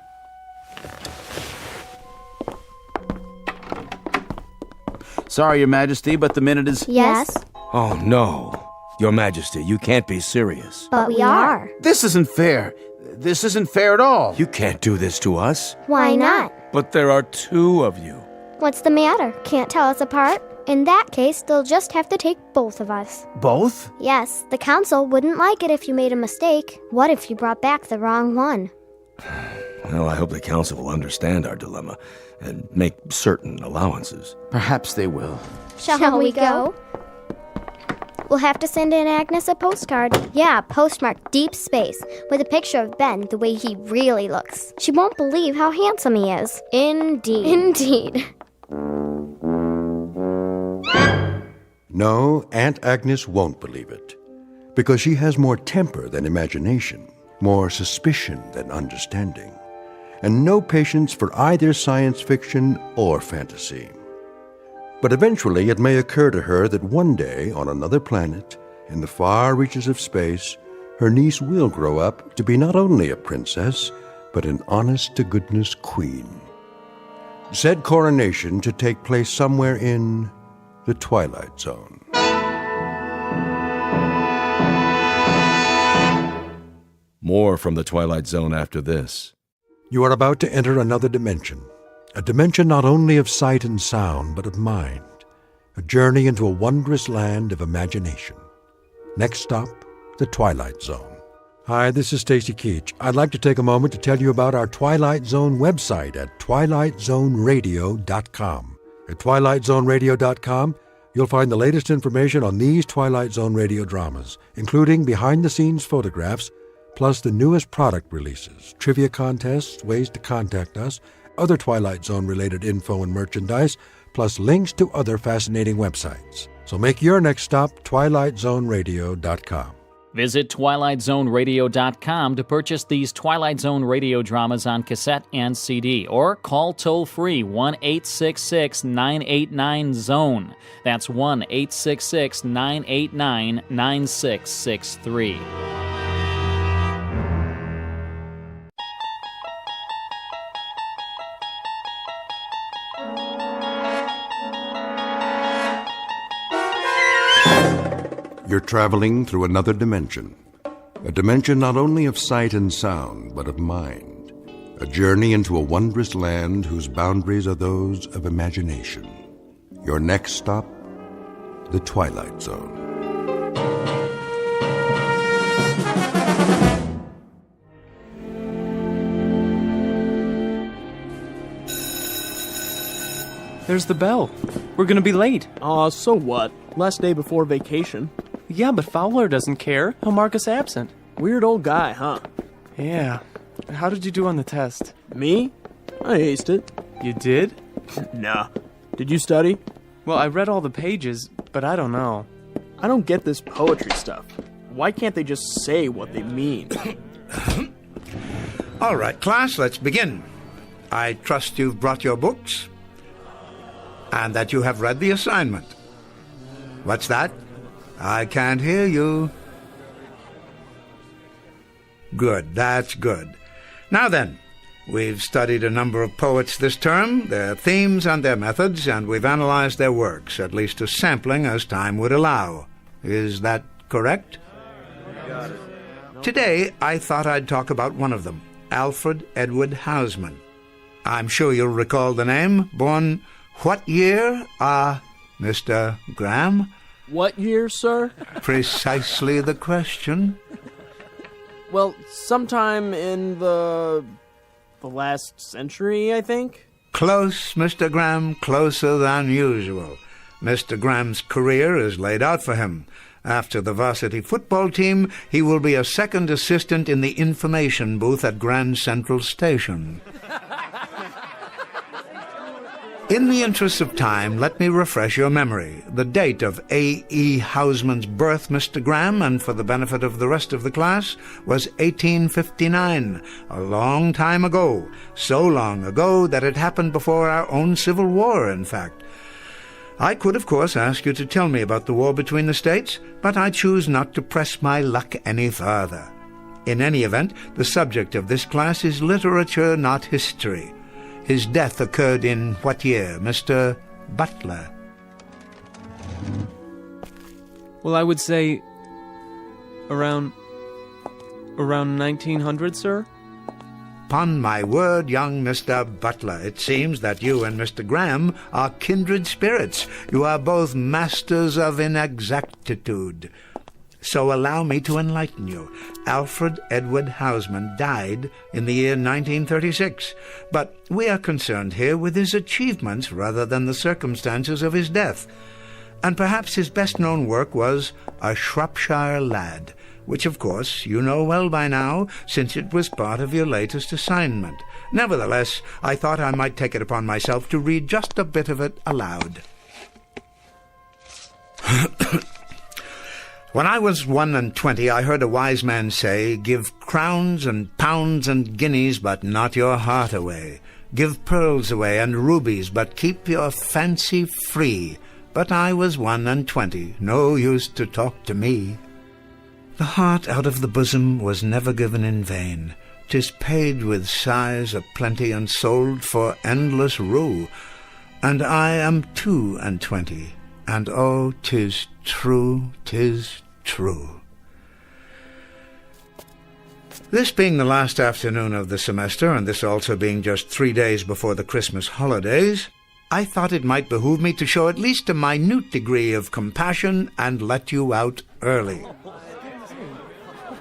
Sorry, Your Majesty, but the minute is... Yes? Oh, no. Your Majesty, you can't be serious. But we are. This isn't fair. This isn't fair at all. You can't do this to us. Why not? But there are two of you. What's the matter? Can't tell us apart? In that case, they'll just have to take both of us. Both? Yes, the council wouldn't like it if you made a mistake. What if you brought back the wrong one? Well, I hope the council will understand our dilemma and make certain allowances. Perhaps they will. Shall we go? We'll have to send in Agnes a postcard. Yeah, postmarked Deep Space, with a picture of Ben the way he really looks. She won't believe how handsome he is. Indeed. No, Aunt Agnes won't believe it, because she has more temper than imagination, more suspicion than understanding, and no patience for either science fiction or fantasy. But eventually it may occur to her that one day, on another planet, in the far reaches of space, her niece will grow up to be not only a princess, but an honest-to-goodness queen. Said coronation to take place somewhere in the Twilight Zone. More from the Twilight Zone after this. You are about to enter another dimension. A dimension not only of sight and sound, but of mind. A journey into a wondrous land of imagination. Next stop, the Twilight Zone. Hi, this is Stacy Keach. I'd like to take a moment to tell you about our Twilight Zone website at twilightzoneradio.com. At twilightzoneradio.com, you'll find the latest information on these Twilight Zone radio dramas, including behind-the-scenes photographs, plus the newest product releases, trivia contests, ways to contact us, other Twilight Zone-related info and merchandise, plus links to other fascinating websites. So make your next stop twilightzoneradio.com. Visit twilightzoneradio.com to purchase these Twilight Zone radio dramas on cassette and CD, or call toll-free 1-866-989-ZONE. That's 1-866-989-9663. You're traveling through another dimension. A dimension not only of sight and sound, but of mind. A journey into a wondrous land whose boundaries are those of imagination. Your next stop, the Twilight Zone. There's the bell. We're gonna be late. Aw, so what? Last day before vacation. Yeah, but Fowler doesn't care. He'll mark us absent. Weird old guy, huh? Yeah. How did you do on the test? Me? I aced it. You did? Nah. Did you study? Well, I read all the pages, but I don't know. I don't get this poetry stuff. Why can't they just say what they mean? All right, class, let's begin. I trust you've brought your books and that you have read the assignment. What's that? I can't hear you. Good, that's good. Now then, we've studied a number of poets this term, their themes and their methods, and we've analyzed their works, at least a sampling as time would allow. Is that correct? Got it. Today, I thought I'd talk about one of them, Alfred Edward Houseman. I'm sure you'll recall the name. Born what year? Mr. Graham? What year, sir? Precisely the question. Well, sometime in the last century, I think. Close, Mr. Graham, closer than usual. Mr. Graham's career is laid out for him. After the varsity football team, he will be a second assistant in the information booth at Grand Central Station. In the interest of time, let me refresh your memory. The date of A.E. Houseman's birth, Mr. Graham, and for the benefit of the rest of the class, was 1859, a long time ago. So long ago that it happened before our own Civil War, in fact. I could, of course, ask you to tell me about the war between the states, but I choose not to press my luck any further. In any event, the subject of this class is literature, not history. His death occurred in what year, Mr. Butler? Well, I would say around 1900, sir. Upon my word, young Mr. Butler, it seems that you and Mr. Graham are kindred spirits. You are both masters of inexactitude. So allow me to enlighten you. Alfred Edward Houseman died in the year 1936, but we are concerned here with his achievements rather than the circumstances of his death. And perhaps his best-known work was A Shropshire Lad, which, of course, you know well by now, since it was part of your latest assignment. Nevertheless, I thought I might take it upon myself to read just a bit of it aloud. When I was 21, I heard a wise man say, "Give crowns and pounds and guineas, but not your heart away. Give pearls away and rubies, but keep your fancy free." But I was 21, no use to talk to me. The heart out of the bosom was never given in vain. 'Tis paid with sighs a plenty and sold for endless rue. And I am 22, and oh, 'tis true, 'tis true. This being the last afternoon of the semester, and this also being just 3 days before the Christmas holidays, I thought it might behoove me to show at least a minute degree of compassion and let you out early.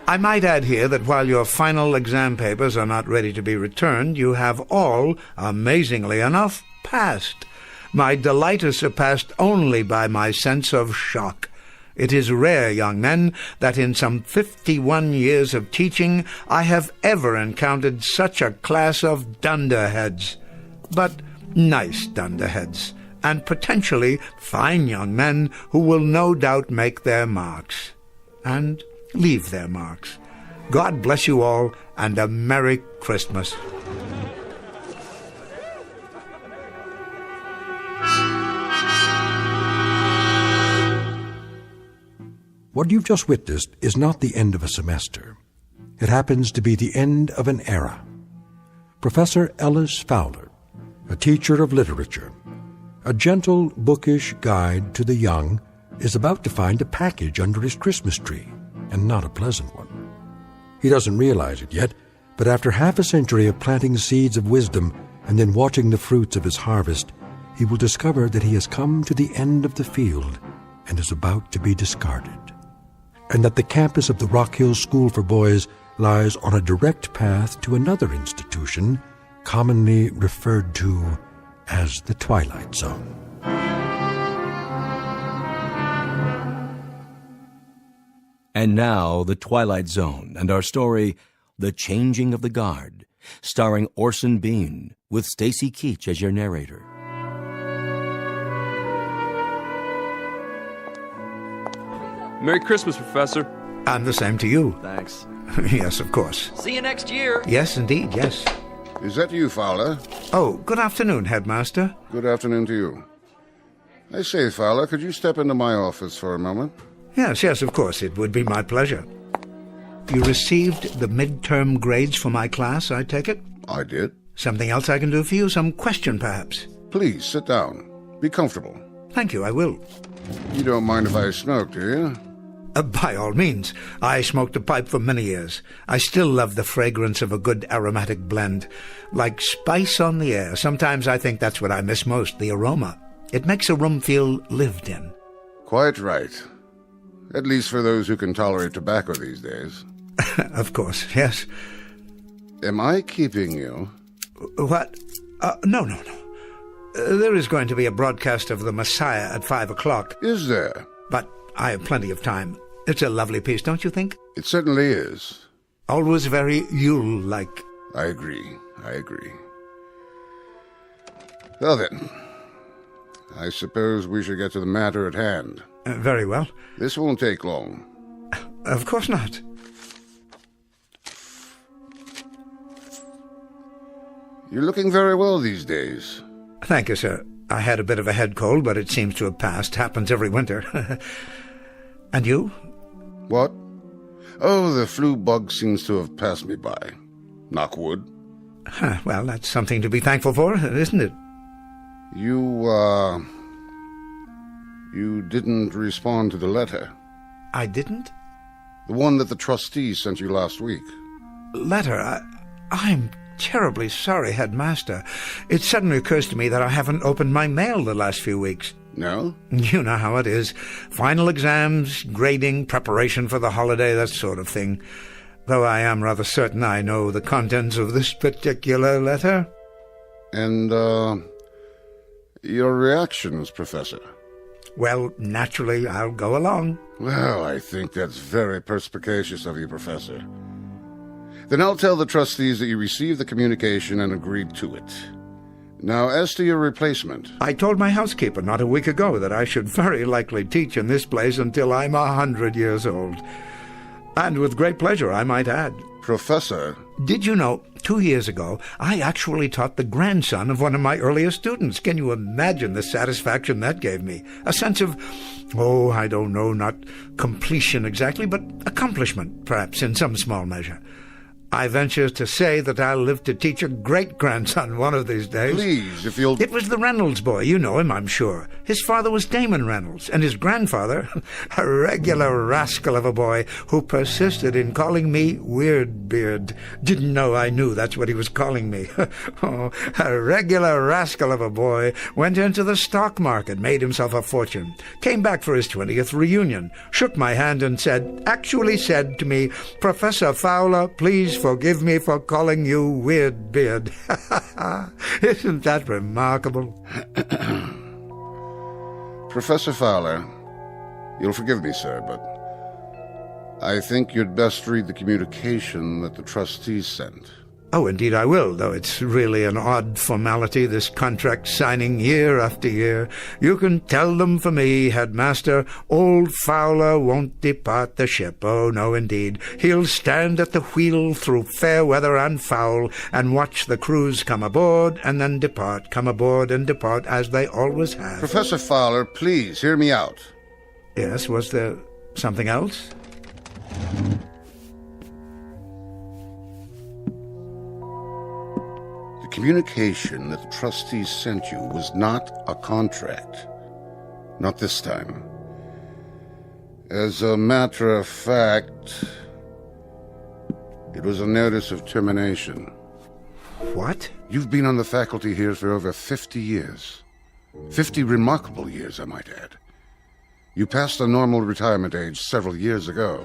I might add here that while your final exam papers are not ready to be returned, you have all, amazingly enough, passed. My delight is surpassed only by my sense of shock. It is rare, young men, that in some 51 years of teaching I have ever encountered such a class of dunderheads. But nice dunderheads, and potentially fine young men who will no doubt make their marks. And leave their marks. God bless you all, and a Merry Christmas. What you've just witnessed is not the end of a semester. It happens to be the end of an era. Professor Ellis Fowler, a teacher of literature, a gentle, bookish guide to the young, is about to find a package under his Christmas tree, and not a pleasant one. He doesn't realize it yet, but after half a century of planting seeds of wisdom and then watching the fruits of his harvest, he will discover that he has come to the end of the field and is about to be discarded, and that the campus of the Rock Hill School for Boys lies on a direct path to another institution commonly referred to as the Twilight Zone. And now, The Twilight Zone and our story, The Changing of the Guard, starring Orson Bean, with Stacy Keach as your narrator. Merry Christmas, Professor. And the same to you. Thanks. Yes, of course. See you next year. Yes, indeed, yes. Is that you, Fowler? Oh, good afternoon, Headmaster. Good afternoon to you. I say, Fowler, could you step into my office for a moment? Yes, of course. It would be my pleasure. You received the midterm grades for my class, I take it? I did. Something else I can do for you? Some question, perhaps? Please, sit down. Be comfortable. Thank you, I will. You don't mind if I smoke, do you? By all means. I smoked a pipe for many years. I still love the fragrance of a good aromatic blend. Like spice on the air. Sometimes I think that's what I miss most, the aroma. It makes a room feel lived in. Quite right. At least for those who can tolerate tobacco these days. Of course, yes. Am I keeping you? What? No. There is going to be a broadcast of The Messiah at 5 o'clock. Is there? But I have plenty of time. It's a lovely piece, don't you think? It certainly is. Always very Yule-like. I agree. Well then, I suppose we should get to the matter at hand. Very well. This won't take long. Of course not. You're looking very well these days. Thank you, sir. I had a bit of a head cold, but it seems to have passed. Happens every winter. And you? What? Oh, the flu bug seems to have passed me by. Knock wood. Well, that's something to be thankful for, isn't it? You didn't respond to the letter. I didn't? The one that the trustees sent you last week. Letter? I'm terribly sorry, Headmaster. It suddenly occurs to me that I haven't opened my mail the last few weeks. No? You know how it is. Final exams, grading, preparation for the holiday, that sort of thing. Though I am rather certain I know the contents of this particular letter. And, your reactions, Professor? Well, naturally, I'll go along. Well, I think that's very perspicacious of you, Professor. Then I'll tell the trustees that you received the communication and agreed to it. Now, as to your replacement... I told my housekeeper not a week ago that I should very likely teach in this place until I'm 100 years old. And with great pleasure, I might add. Professor... Did you know, 2 years ago, I actually taught the grandson of one of my earliest students. Can you imagine the satisfaction that gave me? A sense of, I don't know, not completion exactly, but accomplishment, perhaps, in some small measure. I venture to say that I'll live to teach a great-grandson one of these days. Please, if you'll... It was the Reynolds boy. You know him, I'm sure. His father was Damon Reynolds, and his grandfather, a regular rascal of a boy who persisted in calling me Weirdbeard. Didn't know I knew that's what he was calling me. A regular rascal of a boy went into the stock market, made himself a fortune, came back for his 20th reunion, shook my hand and actually said to me, "Professor Fowler, please forgive me for calling you Weirdbeard." Isn't that remarkable? Professor Fowler, you'll forgive me, sir, but I think you'd best read the communication that the trustees sent. Oh, indeed I will, though it's really an odd formality, this contract signing year after year. You can tell them for me, Headmaster, old Fowler won't depart the ship. Oh, no, indeed. He'll stand at the wheel through fair weather and foul, and watch the crews come aboard and then depart, come aboard and depart, as they always have. Professor Fowler, please, hear me out. Yes, was there something else? The communication that the trustees sent you was not a contract. Not this time. As a matter of fact, it was a notice of termination. What? You've been on the faculty here for over 50 years. 50 remarkable years, I might add. You passed the normal retirement age several years ago.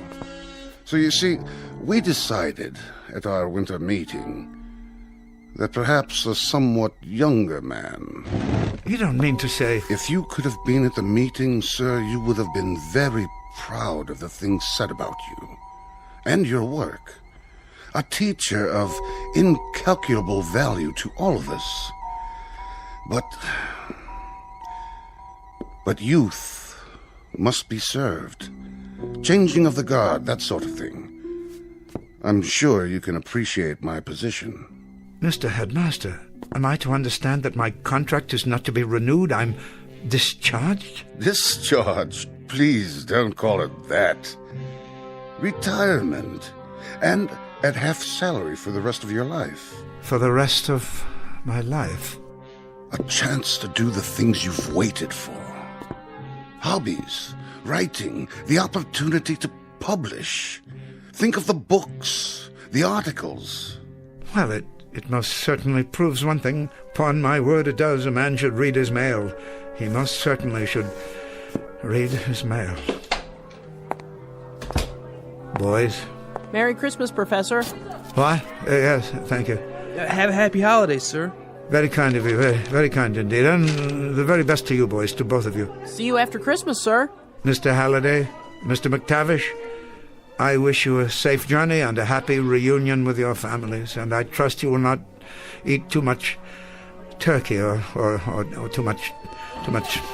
So you see, we decided at our winter meeting that perhaps a somewhat younger man... You don't mean to say... If you could have been at the meeting, sir, you would have been very proud of the things said about you and your work. A teacher of incalculable value to all of us. But youth must be served. changing of the guard, that sort of thing. I'm sure you can appreciate my position. Mr. Headmaster, am I to understand that my contract is not to be renewed? I'm discharged? Discharged? Please don't call it that. Retirement. And at half salary for the rest of your life. For the rest of my life? A chance to do the things you've waited for. Hobbies, writing, the opportunity to publish. Think of the books, the articles. Well, it most certainly proves one thing. Upon my word, it does. A man should read his mail. He most certainly should read his mail. Boys? Merry Christmas, Professor. What? Yes, thank you. Have a happy holidays, sir. Very kind of you, very, very kind indeed. And the very best to you boys, to both of you. See you after Christmas, sir. Mr. Halliday, Mr. McTavish, I wish you a safe journey and a happy reunion with your families, and I trust you will not eat too much turkey or too much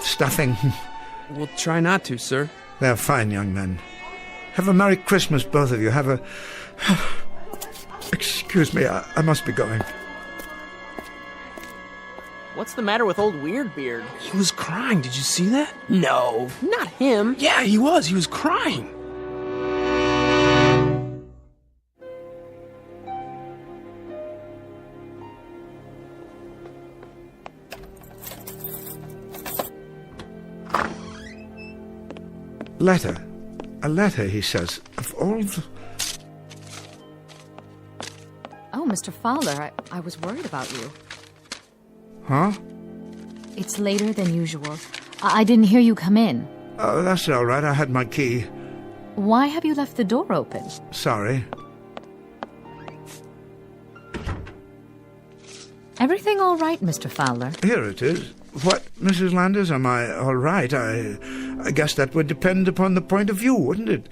stuffing. We'll try not to, sir. They're fine young men. Have a Merry Christmas, both of you. Have a... Excuse me, I must be going. What's the matter with old Weirdbeard? He was crying. Did you see that? No, not him. Yeah, he was. He was crying. Letter. A letter, he says. Of all the... Oh, Mr. Fowler, I was worried about you. Huh? It's later than usual. I didn't hear you come in. Oh, that's all right. I had my key. Why have you left the door open? Sorry. Everything all right, Mr. Fowler? Here it is. What, Mrs. Landers, am I all right? I guess that would depend upon the point of view, wouldn't it?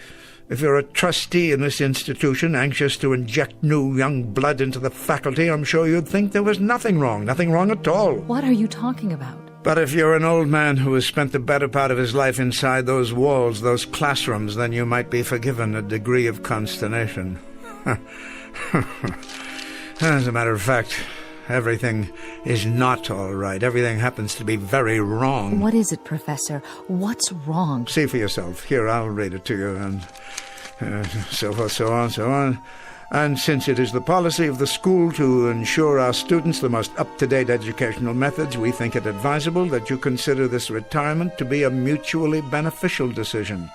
If you're a trustee in this institution, anxious to inject new young blood into the faculty, I'm sure you'd think there was nothing wrong at all. What are you talking about? But if you're an old man who has spent the better part of his life inside those walls, those classrooms, then you might be forgiven a degree of consternation. As a matter of fact, everything is not all right. Everything happens to be very wrong. What is it, Professor? What's wrong? See for yourself. Here, I'll read it to you, and so forth, so on. And since it is the policy of the school to ensure our students the most up-to-date educational methods, we think it advisable that you consider this retirement to be a mutually beneficial decision.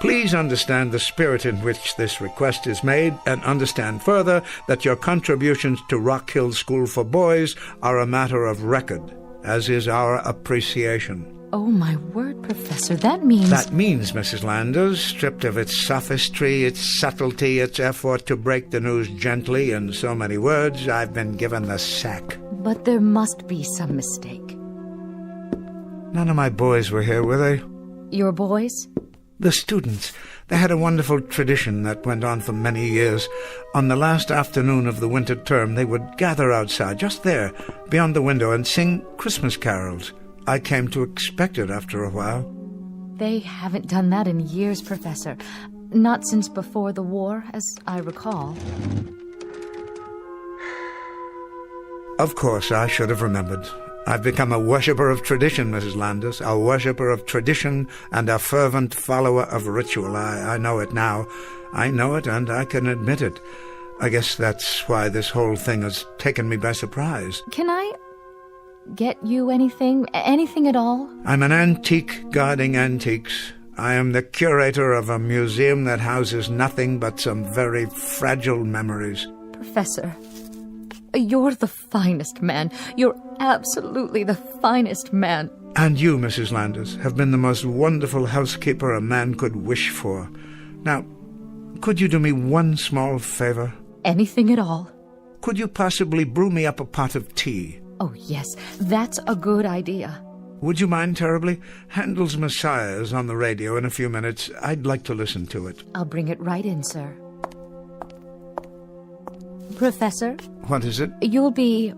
Please understand the spirit in which this request is made, and understand further that your contributions to Rock Hill School for Boys are a matter of record, as is our appreciation. Oh, my word, Professor, that means... That means, Mrs. Landers, stripped of its sophistry, its subtlety, its effort to break the news gently in so many words, I've been given the sack. But there must be some mistake. None of my boys were here, were they? Your boys? The students. They had a wonderful tradition that went on for many years. On the last afternoon of the winter term, they would gather outside, just there, beyond the window, and sing Christmas carols. I came to expect it after a while. They haven't done that in years, Professor. Not since before the war, as I recall. Of course, I should have remembered. I've become a worshipper of tradition, Mrs. Landers, a worshipper of tradition and a fervent follower of ritual. I know it now. I know it, and I can admit it. I guess that's why this whole thing has taken me by surprise. Can I get you anything at all? I'm an antique guarding antiques. I am the curator of a museum that houses nothing but some very fragile memories. Professor, you're the finest man. You're absolutely the finest man. And you, Mrs. Landers, have been the most wonderful housekeeper a man could wish for. Now, could you do me one small favor? Anything at all. Could you possibly brew me up a pot of tea? Oh, yes, that's a good idea. Would you mind terribly? Handel's Messiah is on the radio in a few minutes. I'd like to listen to it. I'll bring it right in, sir. Professor? What is it? You'll be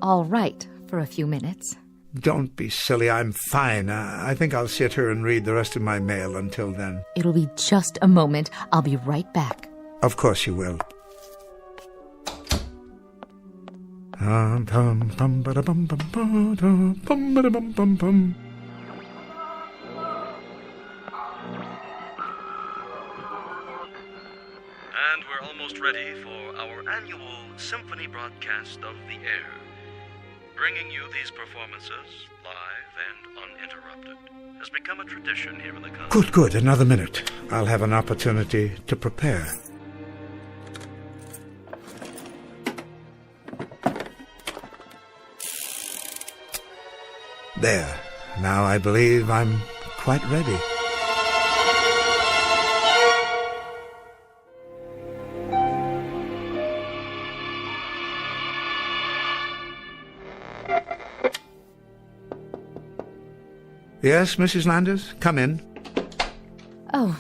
all right for a few minutes. don't be silly. I'm fine. I think I'll sit here and read the rest of my mail until then. It'll be just a moment. I'll be right back. Of course you will. And we're almost ready for our annual symphony broadcast of the air. Bringing you these performances, live and uninterrupted, has become a tradition here in the country. Good. Another minute. I'll have an opportunity to prepare. There. Now I believe I'm quite ready. Yes, Mrs. Landers? Come in. Oh,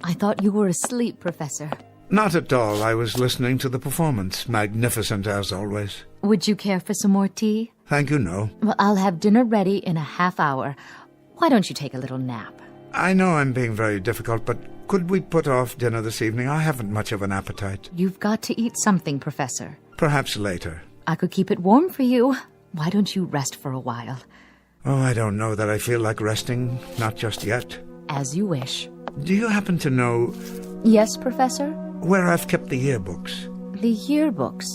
I thought you were asleep, Professor. Not at all. I was listening to the performance. Magnificent as always. Would you care for some more tea? Thank you, no. Well, I'll have dinner ready in a half hour. Why don't you take a little nap? I know I'm being very difficult, but could we put off dinner this evening? I haven't much of an appetite. You've got to eat something, Professor. Perhaps later. I could keep it warm for you. Why don't you rest for a while? Oh, I don't know that I feel like resting. Not just yet. As you wish. Do you happen to know... Yes, Professor? Where I've kept the yearbooks. The yearbooks?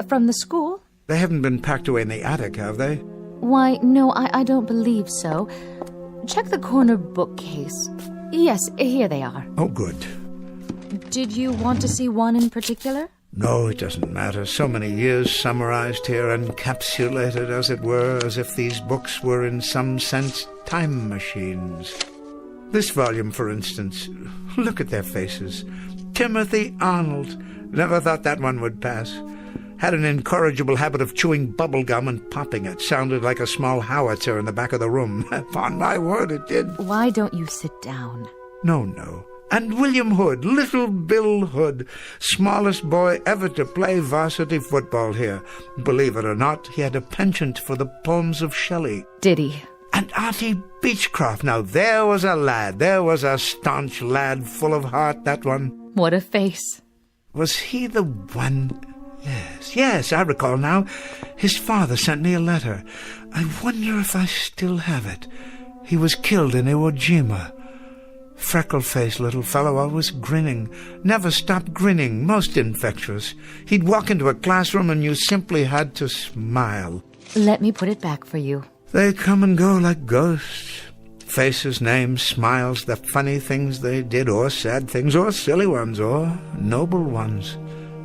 From the school? They haven't been packed away in the attic, have they? Why, no, I don't believe so. Check the corner bookcase. Yes, here they are. Oh, good. Did you want to see one in particular? No, it doesn't matter. So many years summarized here, encapsulated, as it were, as if these books were in some sense time machines. This volume, for instance, look at their faces. Timothy Arnold. Never thought that one would pass. Had an incorrigible habit of chewing bubble gum and popping it. Sounded like a small howitzer in the back of the room. Upon my word, it did. Why don't you sit down? No. And William Hood, Little Bill Hood, smallest boy ever to play varsity football here. Believe it or not, he had a penchant for the poems of Shelley. Did he? And Artie Beechcroft. Now there was a lad. There was a staunch lad, full of heart, that one. What a face. Was he the one? Yes, I recall now. His father sent me a letter. I wonder if I still have it. He was killed in Iwo Jima. Freckle-faced little fellow, always grinning. Never stopped grinning, most infectious. He'd walk into a classroom and you simply had to smile. Let me put it back for you. They come and go like ghosts. Faces, names, smiles, the funny things they did, or sad things, or silly ones, or noble ones.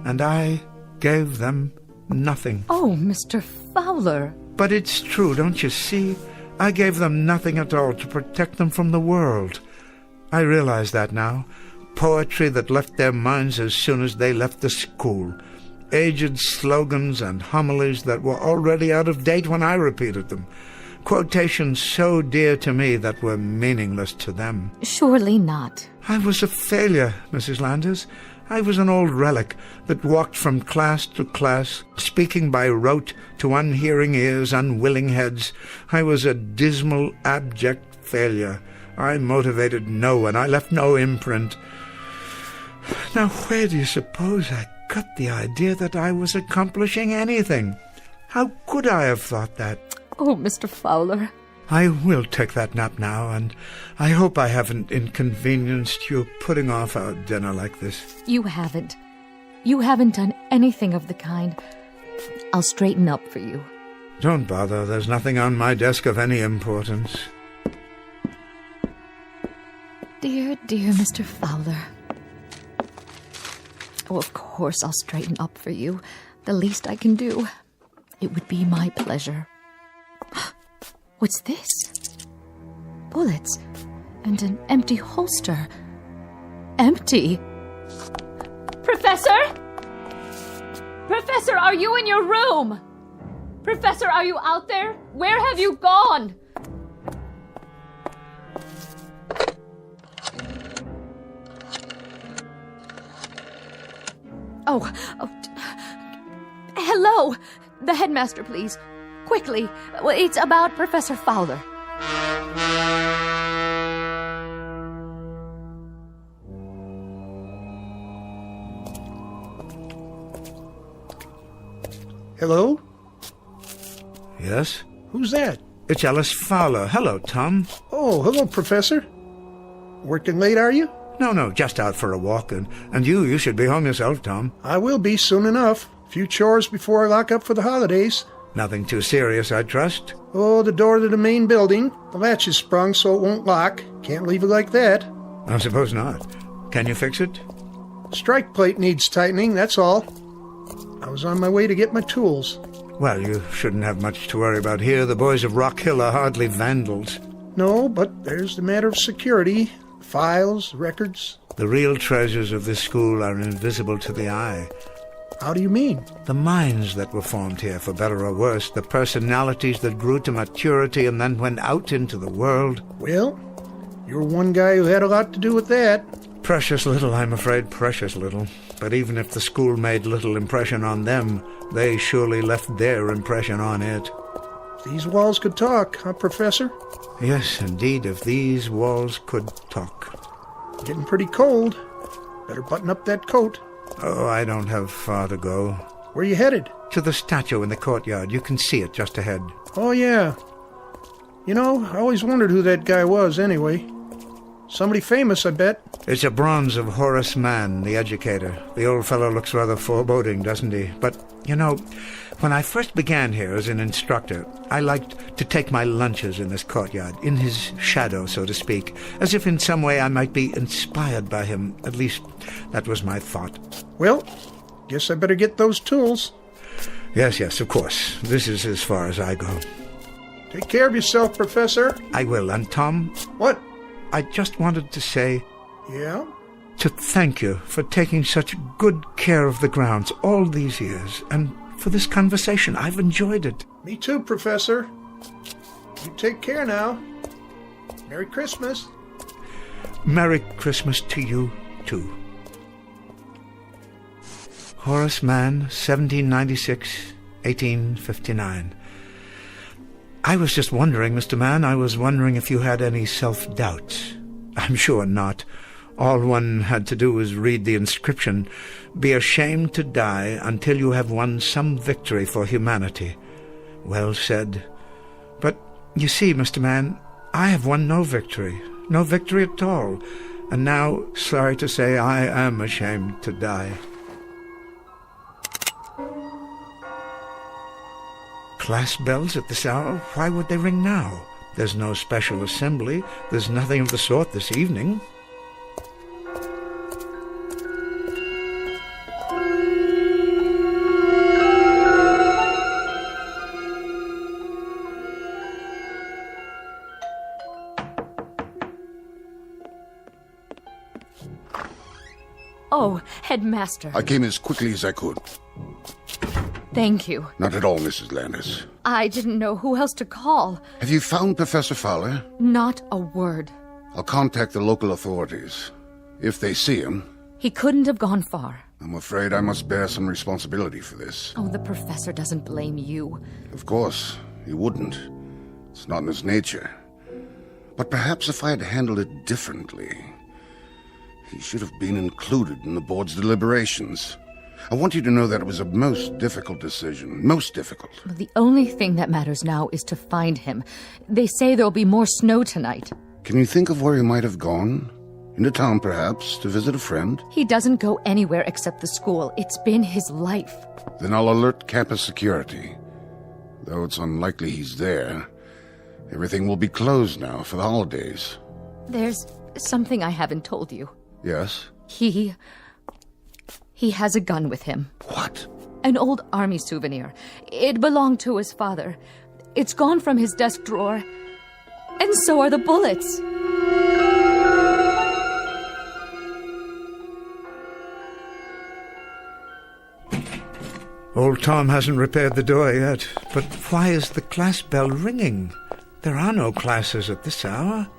And I gave them nothing. Oh, Mr. Fowler. But it's true, don't you see? I gave them nothing at all to protect them from the world. I realize that now. Poetry that left their minds as soon as they left the school. Aged slogans and homilies that were already out of date when I repeated them. Quotations so dear to me that were meaningless to them. Surely not. I was a failure, Mrs. Landers. I was an old relic that walked from class to class, speaking by rote to unhearing ears, unwilling heads. I was a dismal, abject failure. I motivated no one. I left no imprint. Now, where do you suppose I got the idea that I was accomplishing anything? How could I have thought that? Oh, Mr. Fowler. I will take that nap now, and I hope I haven't inconvenienced you putting off our dinner like this. You haven't. You haven't done anything of the kind. I'll straighten up for you. Don't bother. There's nothing on my desk of any importance. Dear, dear Mr. Fowler. Oh, of course I'll straighten up for you. The least I can do. It would be my pleasure. What's this? Bullets and an empty holster. Empty? Professor? Professor, are you in your room? Professor, are you out there? Where have you gone? Oh. Hello. The headmaster, please. Quickly. Well, it's about Professor Fowler. Hello? Yes? Who's that? It's Alice Fowler. Hello, Tom. Oh, hello, Professor. Working late, are you? No, just out for a walk. And you should be home yourself, Tom. I will be soon enough. A few chores before I lock up for the holidays. Nothing too serious, I trust? Oh, the door to the main building. The latch is sprung so it won't lock. Can't leave it like that. I suppose not. Can you fix it? Strike plate needs tightening, that's all. I was on my way to get my tools. Well, you shouldn't have much to worry about here. The boys of Rock Hill are hardly vandals. No, but there's the matter of security. Files, records. The real treasures of this school are invisible to the eye. How do you mean? The minds that were formed here, for better or worse, the personalities that grew to maturity and then went out into the world. Well, you're one guy who had a lot to do with that. Precious little, I'm afraid, precious little. But even if the school made little impression on them, they surely left their impression on it. These walls could talk, huh, Professor? Yes, indeed, if these walls could talk. Getting pretty cold. Better button up that coat. Oh, I don't have far to go. Where you headed? To the statue in the courtyard. You can see it just ahead. Oh, yeah. You know, I always wondered who that guy was, anyway. Somebody famous, I bet. It's a bronze of Horace Mann, the educator. The old fellow looks rather foreboding, doesn't he? But, you know, when I first began here as an instructor, I liked to take my lunches in this courtyard, in his shadow, so to speak, as if in some way I might be inspired by him. At least, that was my thought. Well, guess I better get those tools. Yes, of course. This is as far as I go. Take care of yourself, Professor. I will. And Tom? What? I just wanted to say... Yeah? To thank you for taking such good care of the grounds all these years, and for this conversation. I've enjoyed it. Me too, Professor. You take care now. Merry Christmas. Merry Christmas to you, too. Horace Mann, 1796, 1859. I was just wondering, Mr. Mann, I was wondering if you had any self-doubts. I'm sure not. All one had to do was read the inscription, "Be ashamed to die until you have won some victory for humanity." Well said. But, you see, Mr. Mann, I have won no victory at all. And now, sorry to say, I am ashamed to die. Class bells at this hour? Why would they ring now? There's no special assembly. There's nothing of the sort this evening. Oh, Headmaster. I came as quickly as I could. Thank you. Not at all, Mrs. Landis. I didn't know who else to call. Have you found Professor Fowler? Not a word. I'll contact the local authorities. If they see him... He couldn't have gone far. I'm afraid I must bear some responsibility for this. Oh, the professor doesn't blame you. Of course, he wouldn't. It's not in his nature. But perhaps if I had handled it differently... He should have been included in the board's deliberations. I want you to know that it was a most difficult decision. Most difficult. Well, the only thing that matters now is to find him. They say there'll be more snow tonight. Can you think of where he might have gone? Into town, perhaps, to visit a friend? He doesn't go anywhere except the school. It's been his life. Then I'll alert campus security. Though it's unlikely he's there. Everything will be closed now for the holidays. There's something I haven't told you. Yes? He has a gun with him. What? An old army souvenir. It belonged to his father. It's gone from his desk drawer. And so are the bullets. Old Tom hasn't repaired the door yet. But why is the class bell ringing? There are no classes at this hour.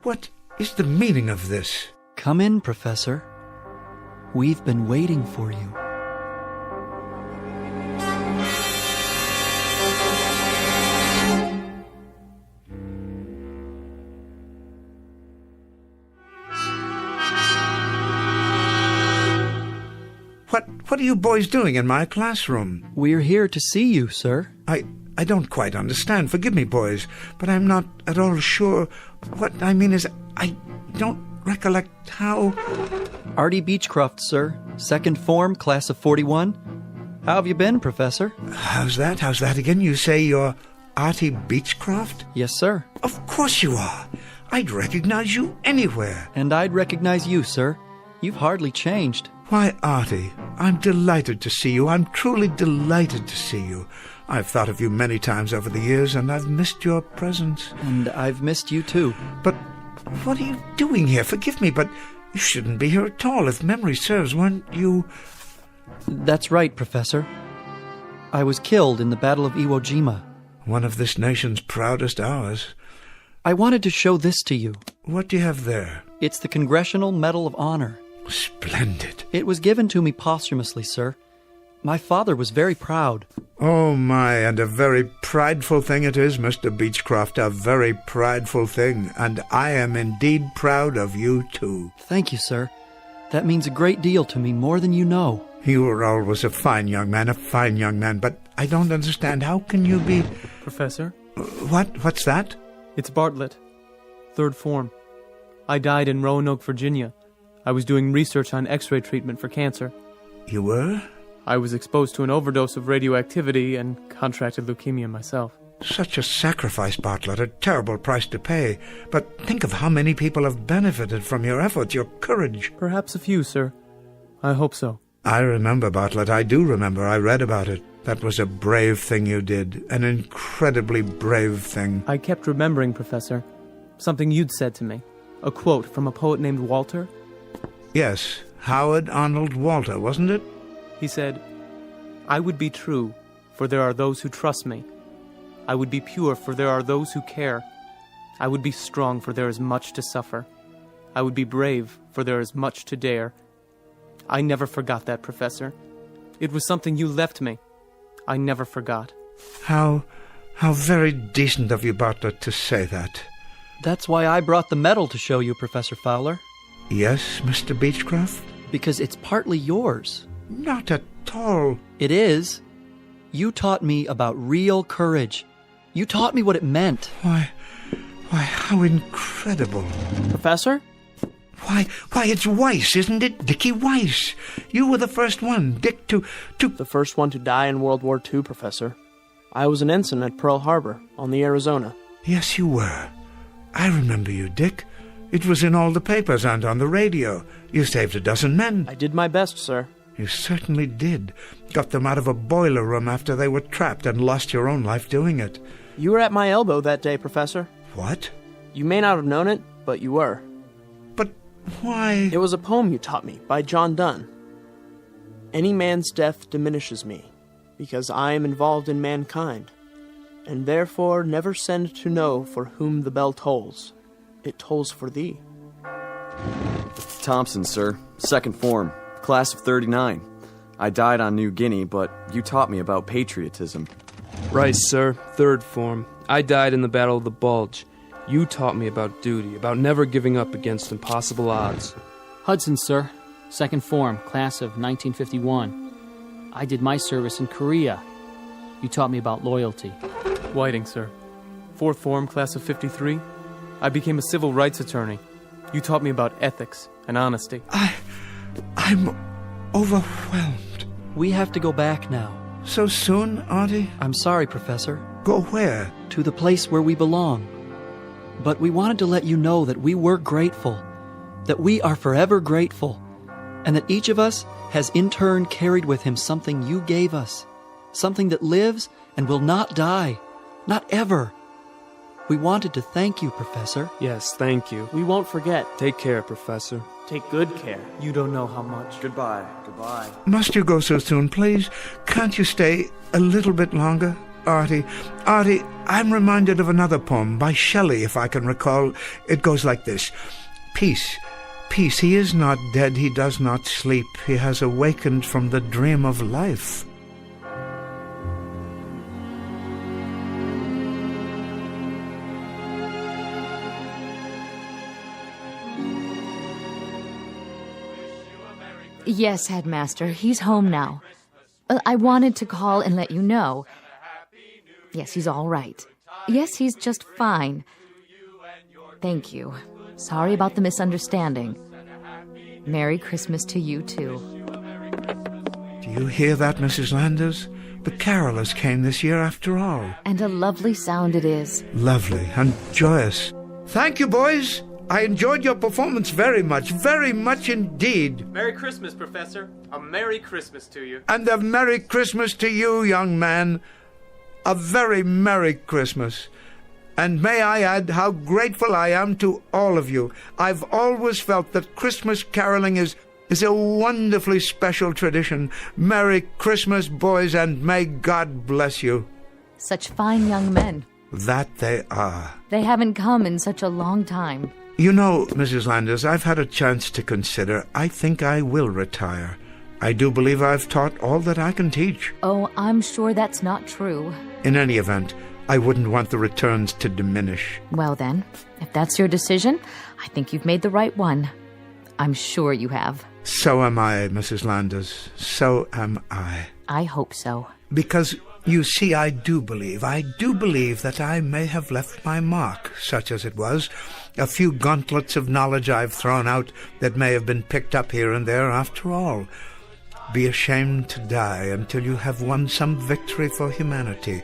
What is the meaning of this? Come in, Professor. We've been waiting for you. What are you boys doing in my classroom? We're here to see you, sir. I don't quite understand. Forgive me, boys, but I'm not at all sure. What I mean is, I don't recollect how... Artie Beechcroft, sir. Second form, class of 41. How have you been, Professor? How's that? How's that again? You say you're Artie Beechcroft? Yes, sir. Of course you are. I'd recognize you anywhere. And I'd recognize you, sir. You've hardly changed. Why, Artie, I'm delighted to see you. I'm truly delighted to see you. I've thought of you many times over the years, and I've missed your presence. And I've missed you, too. But what are you doing here? Forgive me, but you shouldn't be here at all. If memory serves, weren't you... That's right, Professor. I was killed in the Battle of Iwo Jima. One of this nation's proudest hours. I wanted to show this to you. What do you have there? It's the Congressional Medal of Honor. Splendid. It was given to me posthumously, sir. My father was very proud. Oh, my, and a very prideful thing it is, Mr. Beechcroft, a very prideful thing, and I am indeed proud of you, too. Thank you, sir. That means a great deal to me, more than you know. You were always a fine young man, but I don't understand. How can you be... Professor? What's that? It's Bartlett. Third form. I died in Roanoke, Virginia. I was doing research on X-ray treatment for cancer. You were? I was exposed to an overdose of radioactivity and contracted leukemia myself. Such a sacrifice, Bartlett, a terrible price to pay. But think of how many people have benefited from your efforts, your courage. Perhaps a few, sir. I hope so. I remember, Bartlett. I do remember. I read about it. That was a brave thing you did. An incredibly brave thing. I kept remembering, Professor. Something you'd said to me. A quote from a poet named Walter. Yes, Howard Arnold Walter, wasn't it? He said, I would be true, for there are those who trust me. I would be pure, for there are those who care. I would be strong, for there is much to suffer. I would be brave, for there is much to dare. I never forgot that, Professor. It was something you left me. I never forgot. How very decent of you, Bartlett, to say that. That's why I brought the medal to show you, Professor Fowler. Yes, Mr. Beechcroft? Because it's partly yours. Not at all. It is. You taught me about real courage. You taught me what it meant. Why, how incredible. Professor? Why, it's Weiss, isn't it? Dickie Weiss. You were the first one, Dick, to... The first one to die in World War II, Professor. I was an ensign at Pearl Harbor, on the Arizona. Yes, you were. I remember you, Dick. It was in all the papers and on the radio. You saved a dozen men. I did my best, sir. You certainly did. Got them out of a boiler room after they were trapped and lost your own life doing it. You were at my elbow that day, Professor. What? You may not have known it, but you were. But why? It was a poem you taught me by John Donne. Any man's death diminishes me, because I am involved in mankind, and therefore never send to know for whom the bell tolls. It tolls for thee. Thompson, sir. Second form. Class of 39. I died on New Guinea, but you taught me about patriotism. Rice, sir. Third form. I died in the Battle of the Bulge. You taught me about duty, about never giving up against impossible odds. Hudson, sir. Second form, class of 1951. I did my service in Korea. You taught me about loyalty. Whiting, sir. Fourth form, class of 53. I became a civil rights attorney. You taught me about ethics and honesty. I'm overwhelmed. We have to go back now. So soon, Artie? I'm sorry, Professor. Go where? To the place where we belong. But we wanted to let you know that we were grateful, that we are forever grateful, and that each of us has in turn carried with him something you gave us, something that lives and will not die, not ever. We wanted to thank you, Professor. Yes, thank you. We won't forget. Take care, Professor. Take good care. You don't know how much. Goodbye. Goodbye. Must you go so soon, please? Can't you stay a little bit longer? Artie, I'm reminded of another poem by Shelley, if I can recall. It goes like this. Peace peace. He is not dead. He does not sleep. He has awakened from the dream of life. Yes, Headmaster, he's home now. I wanted to call and let you know. Yes, he's all right. Yes, he's just fine. Thank you. Sorry about the misunderstanding. Merry Christmas to you, too. Do you hear that, Mrs. Landers? The carolers came this year after all. And a lovely sound it is. Lovely and joyous. Thank you, boys. I enjoyed your performance very much indeed. Merry Christmas, Professor. A Merry Christmas to you. And a Merry Christmas to you, young man. A very Merry Christmas. And may I add how grateful I am to all of you. I've always felt that Christmas caroling is a wonderfully special tradition. Merry Christmas, boys, and may God bless you. Such fine young men. That they are. They haven't come in such a long time. You know, Mrs. Landers, I've had a chance to consider. I think I will retire. I do believe I've taught all that I can teach. Oh, I'm sure that's not true. In any event, I wouldn't want the returns to diminish. Well then, if that's your decision, I think you've made the right one. I'm sure you have. So am I, Mrs. Landers. So am I. I hope so. Because, you see, I do believe that I may have left my mark, such as it was. A few gauntlets of knowledge I've thrown out that may have been picked up here and there after all. Be ashamed to die until you have won some victory for humanity.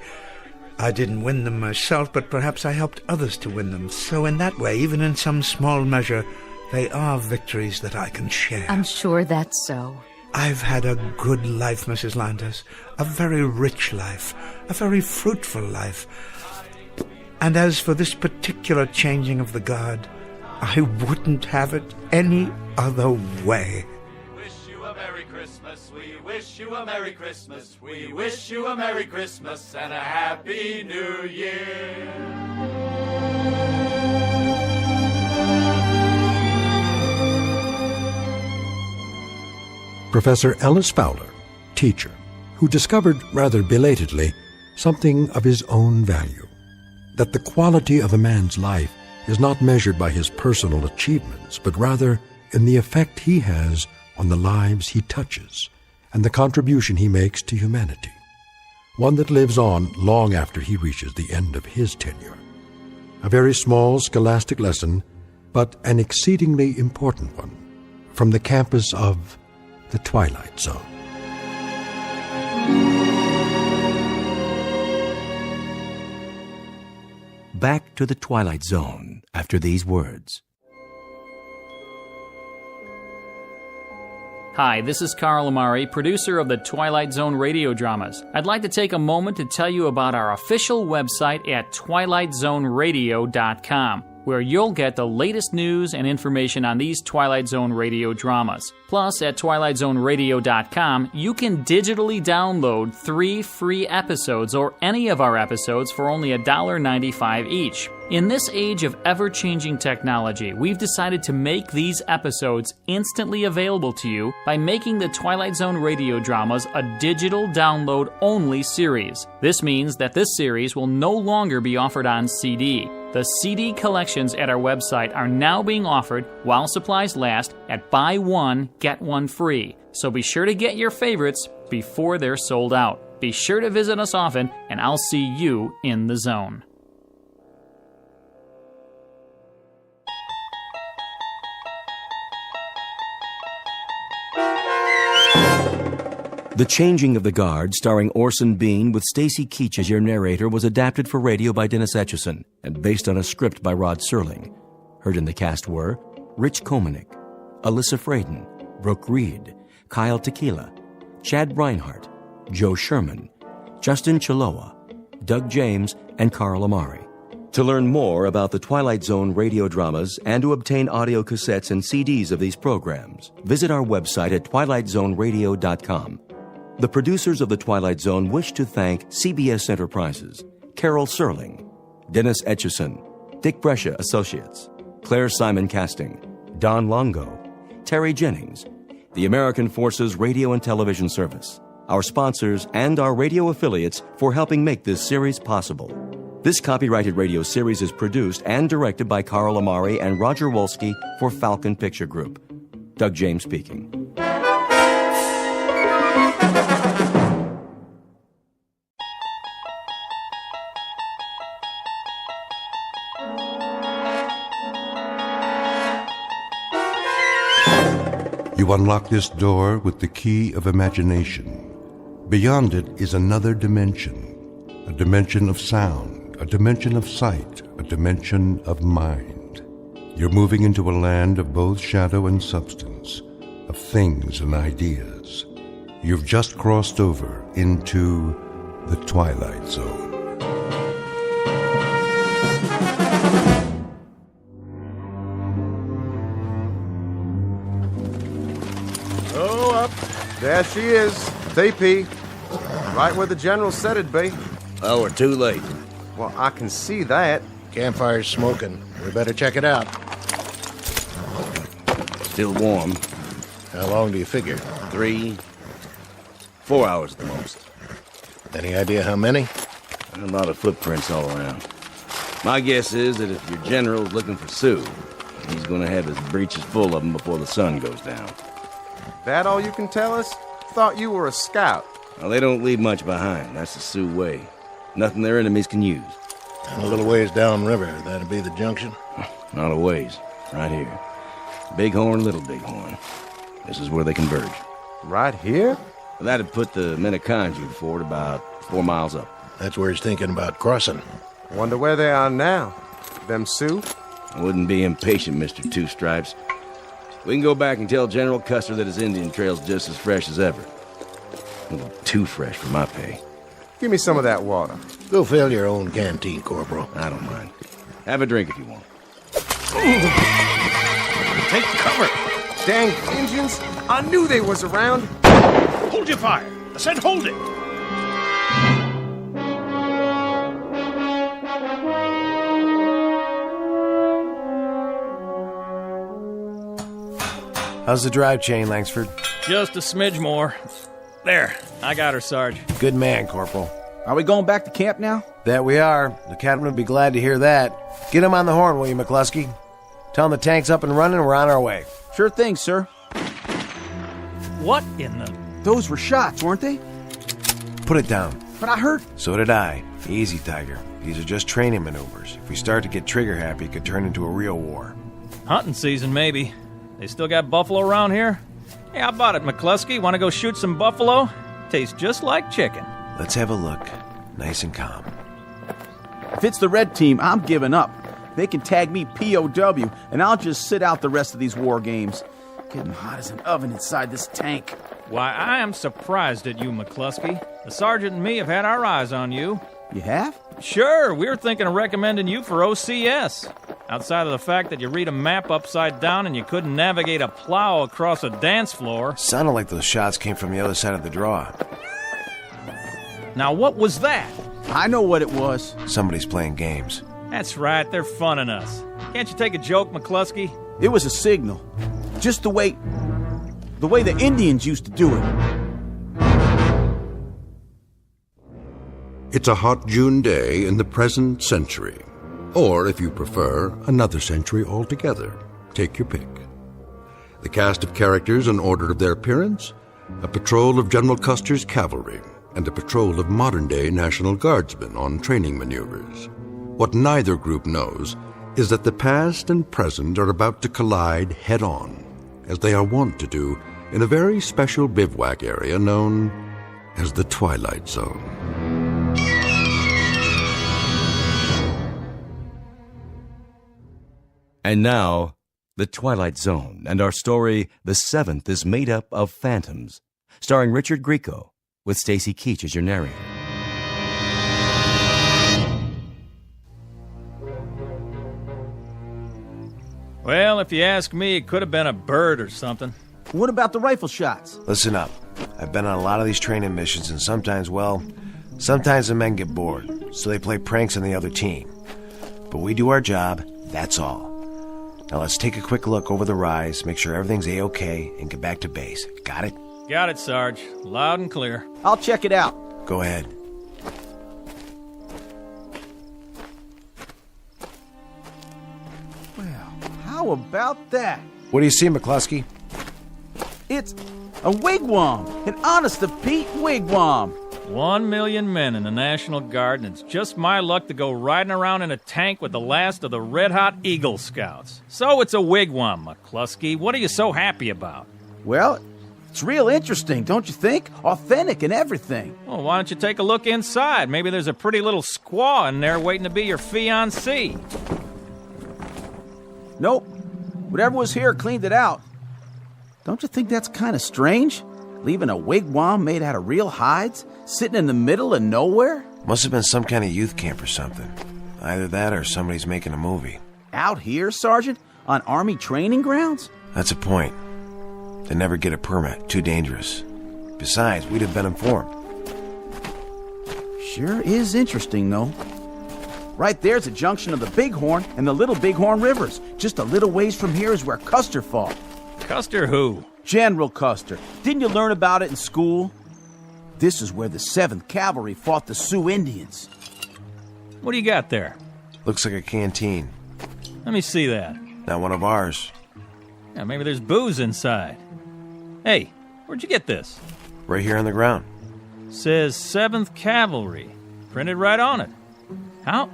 I didn't win them myself, but perhaps I helped others to win them. So in that way, even in some small measure, they are victories that I can share. I'm sure that's so. I've had a good life, Mrs. Landers. A very rich life. A very fruitful life. And as for this particular changing of the guard, I wouldn't have it any other way. Wish you a Merry Christmas. We wish you a Merry Christmas. We wish you a Merry Christmas and a Happy New Year. Professor Ellis Fowler, teacher, who discovered rather belatedly something of his own value, that the quality of a man's life is not measured by his personal achievements, but rather in the effect he has on the lives he touches and the contribution he makes to humanity, one that lives on long after he reaches the end of his tenure. A very small scholastic lesson, but an exceedingly important one, from the campus of the Twilight Zone. Back to the Twilight Zone after these words. Hi, this is Carl Amari, producer of the Twilight Zone radio dramas. I'd like to take a moment to tell you about our official website at twilightzoneradio.com, where you'll get the latest news and information on these Twilight Zone radio dramas. Plus, at twilightzoneradio.com, you can digitally download 3 free episodes or any of our episodes for only $1.95 each. In this age of ever-changing technology, we've decided to make these episodes instantly available to you by making the Twilight Zone radio dramas a digital download-only series. This means that this series will no longer be offered on CD. The CD collections at our website are now being offered, while supplies last, at buy one, get one free. So be sure to get your favorites before they're sold out. Be sure to visit us often, and I'll see you in the zone. The Changing of the Guard, starring Orson Bean with Stacy Keach as your narrator, was adapted for radio by Dennis Etchison and based on a script by Rod Serling. Heard in the cast were Rich Komanek, Alyssa Fraden, Brooke Reed, Kyle Tequila, Chad Reinhardt, Joe Sherman, Justin Chiloa, Doug James, and Carl Amari. To learn more about the Twilight Zone radio dramas and to obtain audio cassettes and CDs of these programs, visit our website at twilightzoneradio.com. The producers of The Twilight Zone wish to thank CBS Enterprises, Carol Serling, Dennis Etchison, Dick Brescia Associates, Claire Simon Casting, Don Longo, Terry Jennings, the American Forces Radio and Television Service, our sponsors, and our radio affiliates for helping make this series possible. This copyrighted radio series is produced and directed by Carl Amari and Roger Wolski for Falcon Picture Group. Doug James speaking. You unlock this door with the key of imagination. Beyond it is another dimension, a dimension of sound, a dimension of sight, a dimension of mind. You're moving into a land of both shadow and substance, of things and ideas. You've just crossed over into the Twilight Zone. Oh, up. There she is. TP. Right where the general said it'd be. Oh, we're too late. Well, I can see that. Campfire's smoking. We better check it out. Still warm. How long do you figure? 3, 4 hours at the most. Any idea how many? A lot of footprints all around. My guess is that if your general's looking for Sue, he's gonna have his breeches full of them before the sun goes down. That all you can tell us? Thought you were a scout. Well, they don't leave much behind. That's the Sioux way. Nothing their enemies can use. And a little ways downriver, that'd be the junction? Not a ways. Right here. Bighorn, Little Bighorn. This is where they converge. Right here? Well, that'd put the Menoconjou fort about 4 miles up. That's where he's thinking about crossing. Wonder where they are now. Them Sioux? I wouldn't be impatient, Mr. Two Stripes. We can go back and tell General Custer that his Indian trail's just as fresh as ever. A little too fresh for my pay. Give me some of that water. Go fill your own canteen, Corporal. I don't mind. Have a drink if you want. Take cover! Dang Indians! I knew they was around! Hold your fire! I said hold it! How's the drive chain, Langsford? Just a smidge more. There, I got her, Sarge. Good man, Corporal. Are we going back to camp now? That we are. The captain would be glad to hear that. Get him on the horn, will you, McCluskey? Tell him the tank's up and running and we're on our way. Sure thing, sir. What in the... Those were shots, weren't they? Put it down. But I heard... So did I. Easy, Tiger. These are just training maneuvers. If we start to get trigger-happy, it could turn into a real war. Hunting season, maybe. They still got buffalo around here? Hey, how about it, McCluskey? Want to go shoot some buffalo? Tastes just like chicken. Let's have a look. Nice and calm. If it's the red team, I'm giving up. They can tag me POW, and I'll just sit out the rest of these war games. Getting hot as an oven inside this tank. Why, I am surprised at you, McCluskey. The sergeant and me have had our eyes on you. You have? Sure, we were thinking of recommending you for OCS. Outside of the fact that you read a map upside down and you couldn't navigate a plow across a dance floor. Sounded like those shots came from the other side of the draw. Now what was that? I know what it was. Somebody's playing games. That's right, they're funning us. Can't you take a joke, McCluskey? It was a signal. Just the way the Indians used to do it. It's a hot June day in the present century. Or, if you prefer, another century altogether. Take your pick. The cast of characters in order of their appearance: a patrol of General Custer's cavalry and a patrol of modern-day National Guardsmen on training maneuvers. What neither group knows is that the past and present are about to collide head-on, as they are wont to do in a very special bivouac area known as the Twilight Zone. And now, The Twilight Zone, and our story, The Seventh, is made up of phantoms, starring Richard Grieco, with Stacy Keach as your narrator. Well, if you ask me, it could have been a bird or something. What about the rifle shots? Listen up. I've been on a lot of these training missions, and sometimes the men get bored, so they play pranks on the other team. But we do our job, that's all. Now let's take a quick look over the rise, make sure everything's A-OK, and get back to base. Got it? Got it, Sarge. Loud and clear. I'll check it out. Go ahead. Well, how about that? What do you see, McCluskey? It's a wigwam. An honest-to-Pete wigwam. 1 million men in the National Guard, and it's just my luck to go riding around in a tank with the last of the red-hot Eagle Scouts. So it's a wigwam, McCluskey. What are you so happy about? Well, it's real interesting, don't you think? Authentic and everything. Well, why don't you take a look inside? Maybe there's a pretty little squaw in there waiting to be your fiancée. Nope. Whatever was here cleaned it out. Don't you think that's kind of strange? Leaving a wigwam made out of real hides, sitting in the middle of nowhere? Must have been some kind of youth camp or something. Either that or somebody's making a movie. Out here, Sergeant? On Army training grounds? That's a point. They never get a permit. Too dangerous. Besides, we'd have been informed. Sure is interesting, though. Right there's a junction of the Bighorn and the Little Bighorn Rivers. Just a little ways from here is where Custer fought. Custer who? General Custer. Didn't you learn about it in school? This is where the 7th Cavalry fought the Sioux Indians. What do you got there? Looks like a canteen. Let me see that. Not one of ours. Yeah, maybe there's booze inside. Hey, where'd you get this? Right here on the ground. Says 7th Cavalry. Printed right on it. How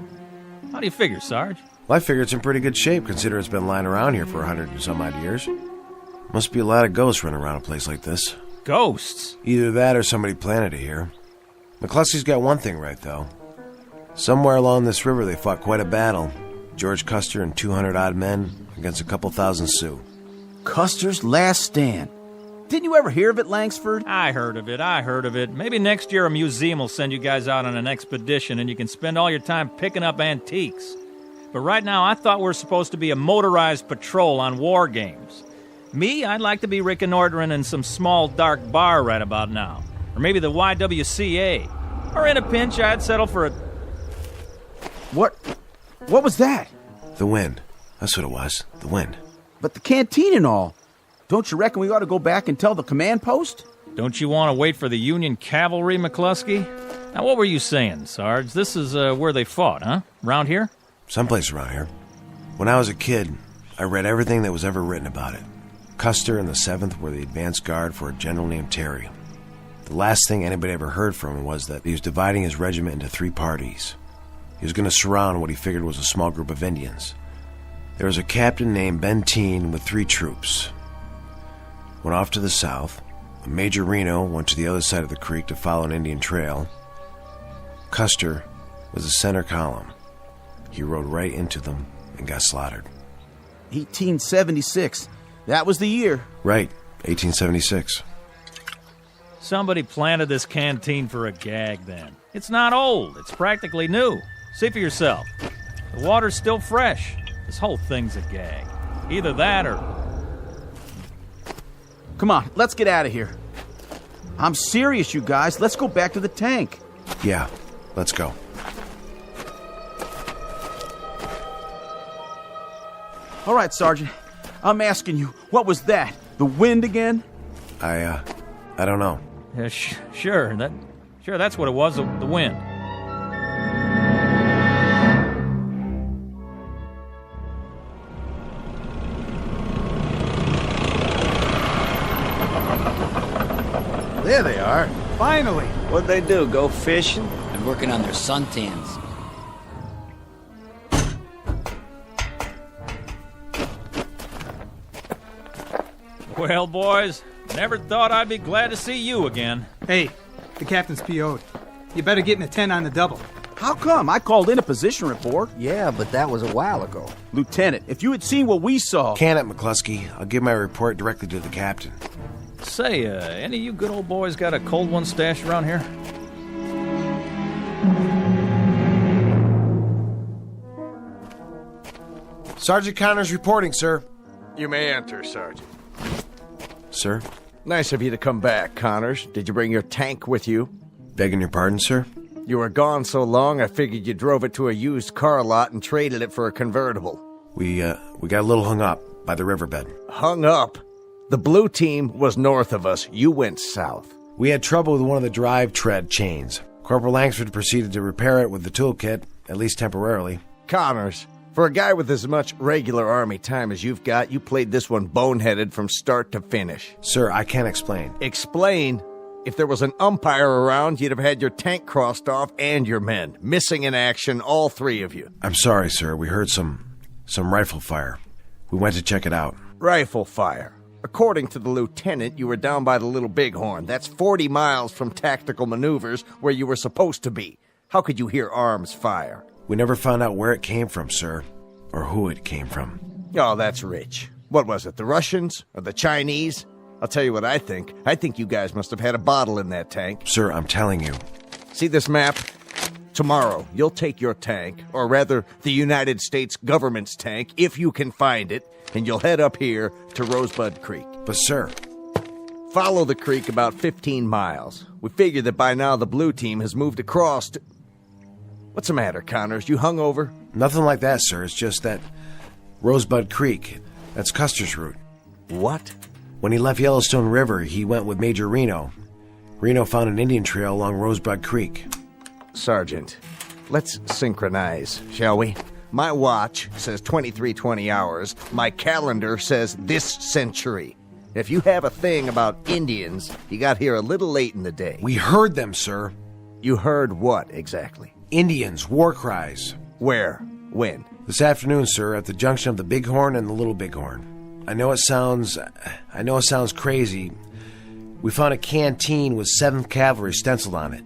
do you figure, Sarge? Well, I figure it's in pretty good shape, considering it's been lying around here for 100 and some odd years. Must be a lot of ghosts running around a place like this. Ghosts? Either that or somebody planted it here. McCluskey's got one thing right, though. Somewhere along this river they fought quite a battle. George Custer and 200-odd men against a couple thousand Sioux. Custer's last stand. Didn't you ever hear of it, Langsford? I heard of it. Maybe next year a museum will send you guys out on an expedition and you can spend all your time picking up antiques. But right now I thought we were supposed to be a motorized patrol on war games. Me, I'd like to be reconnoitering in some small dark bar right about now. Or maybe the YWCA. Or in a pinch, I'd settle for a... What was that? The wind. That's what it was. The wind. But the canteen and all. Don't you reckon we ought to go back and tell the command post? Don't you want to wait for the Union cavalry, McCluskey? Now, what were you saying, Sarge? This is where they fought, huh? Round here? Someplace around here. When I was a kid, I read everything that was ever written about it. Custer and the 7th were the advance guard for a general named Terry. The last thing anybody ever heard from him was that he was dividing his regiment into 3 parties. He was going to surround what he figured was a small group of Indians. There was a captain named Benteen with 3 troops. Went off to the south. Major Reno went to the other side of the creek to follow an Indian trail. Custer was the center column. He rode right into them and got slaughtered. 1876. That was the year. Right, 1876. Somebody planted this canteen for a gag then. It's not old. It's practically new. See for yourself. The water's still fresh. This whole thing's a gag. Either that or... Come on, let's get out of here. I'm serious, you guys. Let's go back to the tank. Yeah, let's go. All right, Sergeant. I'm asking you, what was that? The wind again? I don't know. Yeah, sure, that's what it was, the wind. There they are. Finally. What'd they do, go fishing? Been working on their suntans. Well, boys, never thought I'd be glad to see you again. Hey, the captain's PO'd. You better get in a tent on the double. How come? I called in a position report. Yeah, but that was a while ago. Lieutenant, if you had seen what we saw... Can it, McCluskey. I'll give my report directly to the captain. Say, any of you good old boys got a cold one stashed around here? Sergeant Connors reporting, sir. You may enter, Sergeant. Sir? Nice of you to come back, Connors. Did you bring your tank with you? Begging your pardon, sir? You were gone so long, I figured you drove it to a used car lot and traded it for a convertible. We got a little hung up by the riverbed. Hung up? The blue team was north of us. You went south. We had trouble with one of the drive tread chains. Corporal Langsford proceeded to repair it with the toolkit, at least temporarily. Connors, for a guy with as much regular Army time as you've got, you played this one boneheaded from start to finish. Sir, I can't explain. Explain? If there was an umpire around, you'd have had your tank crossed off and your men. Missing in action, all three of you. I'm sorry, sir. We heard some rifle fire. We went to check it out. Rifle fire. According to the lieutenant, you were down by the Little Bighorn. That's 40 miles from tactical maneuvers where you were supposed to be. How could you hear arms fire? We never found out where it came from, sir. Or who it came from. Oh, that's rich. What was it, the Russians? Or the Chinese? I'll tell you what I think. I think you guys must have had a bottle in that tank. Sir, I'm telling you. See this map? Tomorrow, you'll take your tank, or rather, the United States government's tank, if you can find it, and you'll head up here to Rosebud Creek. But, sir... Follow the creek about 15 miles. We figure that by now the blue team has moved across to... What's the matter, Connors? You hungover? Nothing like that, sir. It's just that Rosebud Creek. That's Custer's route. What? When he left Yellowstone River, he went with Major Reno. Reno found an Indian trail along Rosebud Creek. Sergeant, let's synchronize, shall we? My watch says 2320 hours. My calendar says this century. If you have a thing about Indians, you got here a little late in the day. We heard them, sir. You heard what, exactly? Indians, war cries. Where? When? This afternoon, sir, at the junction of the Bighorn and the Little Bighorn. I know it sounds crazy. We found a canteen with 7th Cavalry stenciled on it,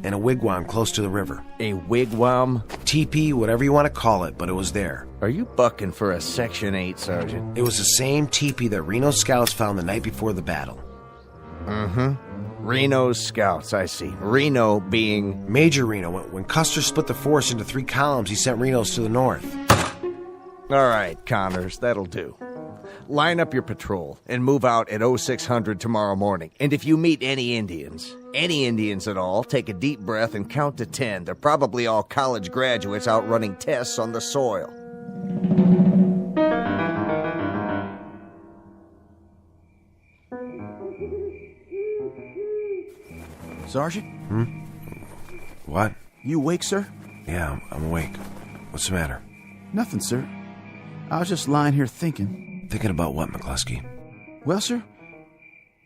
and a wigwam close to the river. A wigwam? Teepee, whatever you want to call it, but it was there. Are you bucking for a Section 8, Sergeant? It was the same teepee that Reno's scouts found the night before the battle. Mm-hmm. Reno's scouts, I see. Reno being... Major Reno. When Custer split the force into 3 columns, he sent Reno's to the north. All right, Connors, that'll do. Line up your patrol and move out at 0600 tomorrow morning. And if you meet any Indians at all, take a deep breath and count to 10. They're probably all college graduates out running tests on the soil. Sergeant? What? You awake, sir? Yeah, I'm awake. What's the matter? Nothing, sir. I was just lying here thinking. Thinking about what, McCluskey? Well, sir,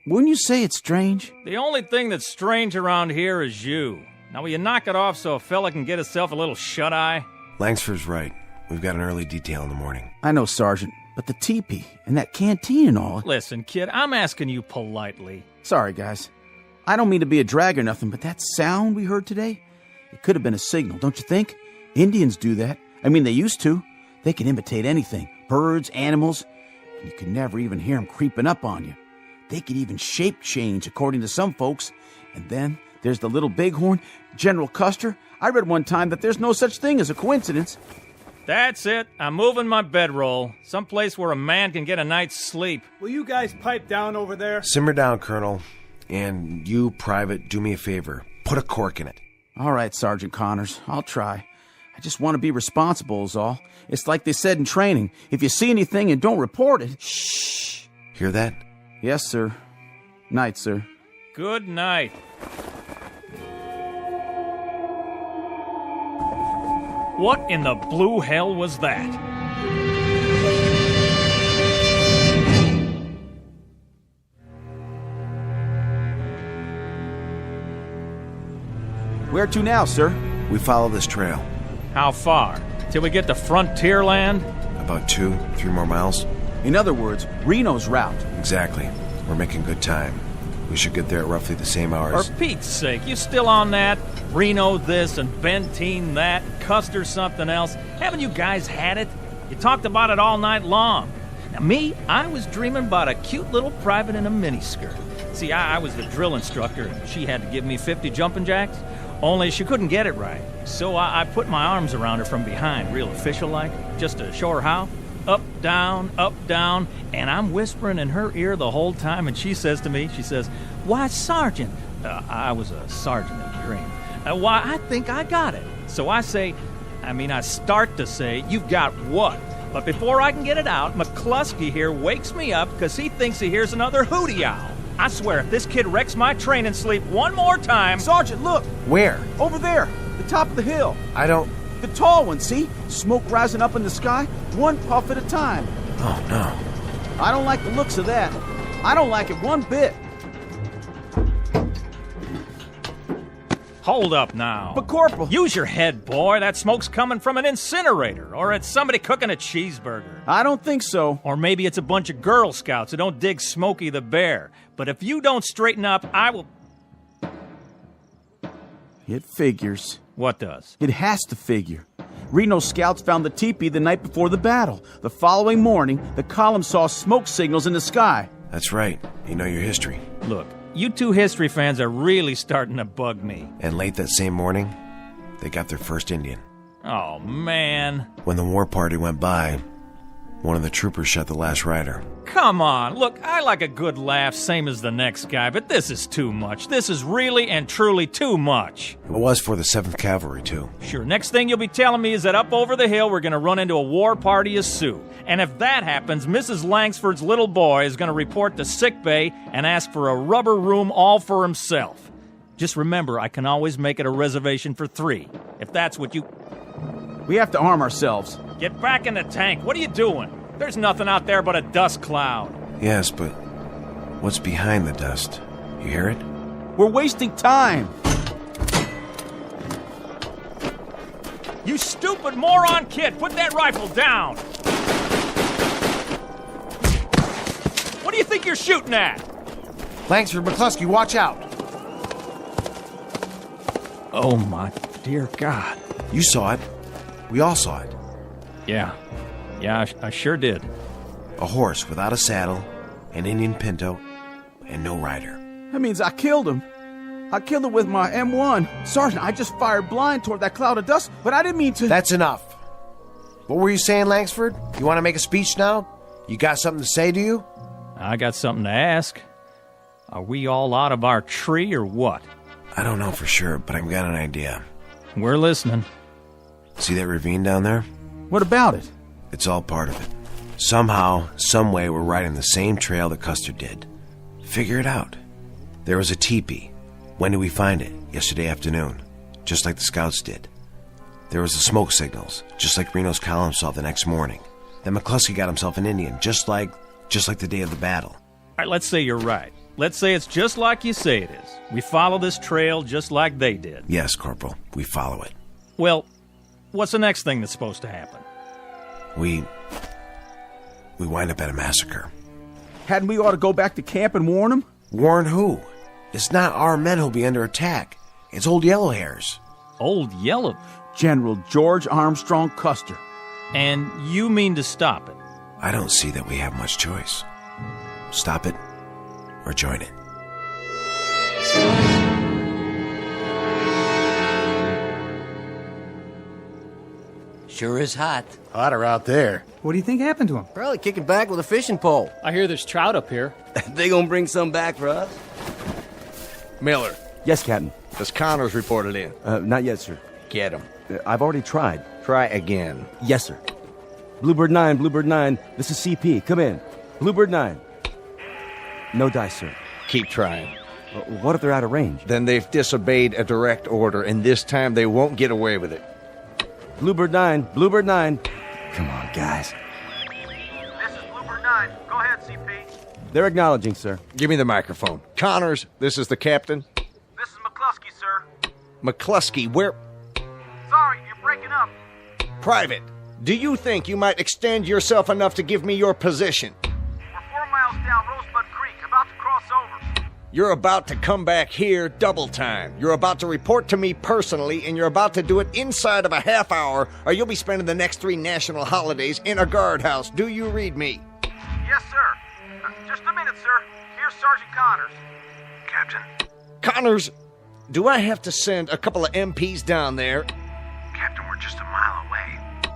wouldn't you say it's strange? The only thing that's strange around here is you. Now, will you knock it off so a fella can get himself a little shut-eye? Langsford's right. We've got an early detail in the morning. I know, Sergeant, but the teepee and that canteen and all... Listen, kid, I'm asking you politely. Sorry, guys. I don't mean to be a drag or nothing, but that sound we heard today, it could have been a signal, don't you think? Indians do that. I mean, they used to. They can imitate anything. Birds, animals... and you could never even hear them creeping up on you. They could even shape change, according to some folks. And then there's the Little Bighorn, General Custer. I read one time that there's no such thing as a coincidence. That's it. I'm moving my bedroll. Someplace where a man can get a night's sleep. Will you guys pipe down over there? Simmer down, Colonel. And you, Private, do me a favor. Put a cork in it. All right, Sergeant Connors. I'll try. I just want to be responsible is all. It's like they said in training. If you see anything and don't report it... Shh. Hear that? Yes, sir. Night, sir. Good night. What in the blue hell was that? Where to now, sir? We follow this trail. How far? Till we get to frontier land? About 2-3 more miles. In other words, Reno's route. Exactly. We're making good time. We should get there at roughly the same hours. For Pete's sake, you still on that? Reno this and Benteen that, Custer something else. Haven't you guys had it? You talked about it all night long. Now me, I was dreaming about a cute little private in a miniskirt. See, I was the drill instructor and she had to give me 50 jumping jacks. Only she couldn't get it right. So I put my arms around her from behind, real official-like, just to show her how. Up, down, and I'm whispering in her ear the whole time, and she says to me, "Why, Sergeant," I was a sergeant in the dream, "why, I think I got it." So I start to say, "You've got what?" But before I can get it out, McCluskey here wakes me up because he thinks he hears another hootie owl. I swear, if this kid wrecks my training sleep one more time... Sergeant, look! Where? Over there, the top of the hill. I don't... The tall one, see? Smoke rising up in the sky, one puff at a time. Oh, no. I don't like the looks of that. I don't like it one bit. Hold up now. But, Corporal... Use your head, boy. That smoke's coming from an incinerator, or it's somebody cooking a cheeseburger. I don't think so. Or maybe it's a bunch of Girl Scouts who don't dig Smokey the Bear. But if you don't straighten up, I will... It figures. What does? It has to figure. Reno scouts found the teepee the night before the battle. The following morning, the column saw smoke signals in the sky. That's right. You know your history. Look, you two history fans are really starting to bug me. And late that same morning, they got their first Indian. Oh, man. When the war party went by, one of the troopers shot the last rider. Come on. Look, I like a good laugh, same as the next guy, but this is too much. This is really and truly too much. It was for the 7th Cavalry, too. Sure, next thing you'll be telling me is that up over the hill we're going to run into a war party of Sioux. And if that happens, Mrs. Langsford's little boy is going to report to sickbay and ask for a rubber room all for himself. Just remember, I can always make it a reservation for 3, if that's what you... We have to arm ourselves. Get back in the tank. What are you doing? There's nothing out there but a dust cloud. Yes, but what's behind the dust? You hear it? We're wasting time. You stupid moron kid! Put that rifle down! What do you think you're shooting at? Langsford, McCluskey, watch out! Oh, my dear God. You saw it. We all saw it. Yeah, I sure did. A horse without a saddle, an Indian pinto, and no rider. That means I killed him. I killed him with my M1. Sergeant, I just fired blind toward that cloud of dust, but I didn't mean to... That's enough. What were you saying, Langsford? You want to make a speech now? You got something to say, do you? I got something to ask. Are we all out of our tree or what? I don't know for sure, but I've got an idea. We're listening. See that ravine down there? What about it? It's all part of it. Somehow, some way, we're riding the same trail that Custer did. Figure it out. There was a teepee. When did we find it? Yesterday afternoon. Just like the scouts did. There was the smoke signals, just like Reno's column saw the next morning. Then McCluskey got himself an Indian, just like the day of the battle. All right, let's say you're right. Let's say it's just like you say it is. We follow this trail just like they did. Yes, Corporal, we follow it. Well, what's the next thing that's supposed to happen? We wind up at a massacre. Hadn't we ought to go back to camp and warn them? Warn who? It's not our men who'll be under attack. It's Old Yellowhairs. Old Yellow? General George Armstrong Custer. And you mean to stop it? I don't see that we have much choice. Stop it or join it. Sure is hot. Hotter out there. What do you think happened to him? Probably kicking back with a fishing pole. I hear there's trout up here. They gonna bring some back for us? Miller, Yes, Captain. has Connors reported in? Not yet, sir. Get him. I've already tried. Try again. Yes, sir. Bluebird 9, this is CP. Come in. Bluebird 9. No dice, sir. Keep trying. What if they're out of range? Then they've disobeyed a direct order, and this time they won't get away with it. Bluebird 9. Come on, guys. This is Bluebird 9. Go ahead, CP. They're acknowledging, sir. Give me the microphone. Connors, this is the captain. This is McCluskey, sir. McCluskey, where... Sorry, you're breaking up. Private, do you think you might extend yourself enough to give me your position? We're 4 miles down Rosebud Creek, about to cross over. You're about to come back here double time. You're about to report to me personally, and you're about to do it inside of a half hour, or you'll be spending the next 3 national holidays in a guardhouse. Do you read me? Yes, sir. Just a minute, sir. Here's Sergeant Connors. Captain. Connors, do I have to send a couple of MPs down there? Captain, we're just a mile away.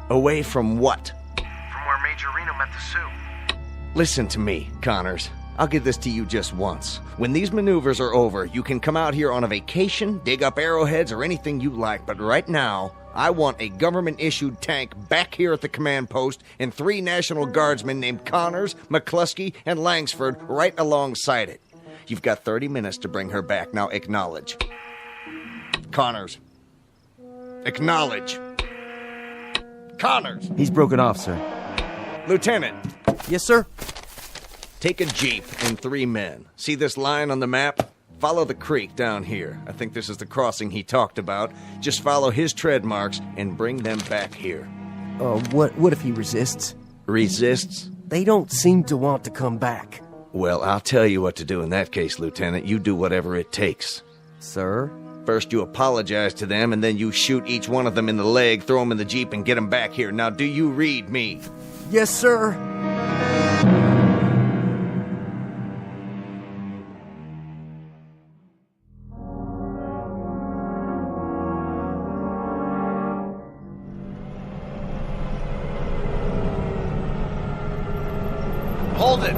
Away from what? From where Major Reno met the Sioux. Listen to me, Connors. I'll give this to you just once. When these maneuvers are over, you can come out here on a vacation, dig up arrowheads, or anything you like, but right now, I want a government-issued tank back here at the command post and 3 National Guardsmen named Connors, McCluskey, and Langsford right alongside it. You've got 30 minutes to bring her back. Now acknowledge. Connors. Acknowledge. Connors. He's broken off, sir. Lieutenant. Yes, sir. Take a jeep and 3 men. See this line on the map? Follow the creek down here. I think this is the crossing he talked about. Just follow his tread marks and bring them back here. What if he resists? Resists? They don't seem to want to come back. Well, I'll tell you what to do in that case, Lieutenant. You do whatever it takes. Sir? First you apologize to them, and then you shoot each one of them in the leg, throw them in the jeep, and get them back here. Now, do you read me? Yes, sir. Hold it!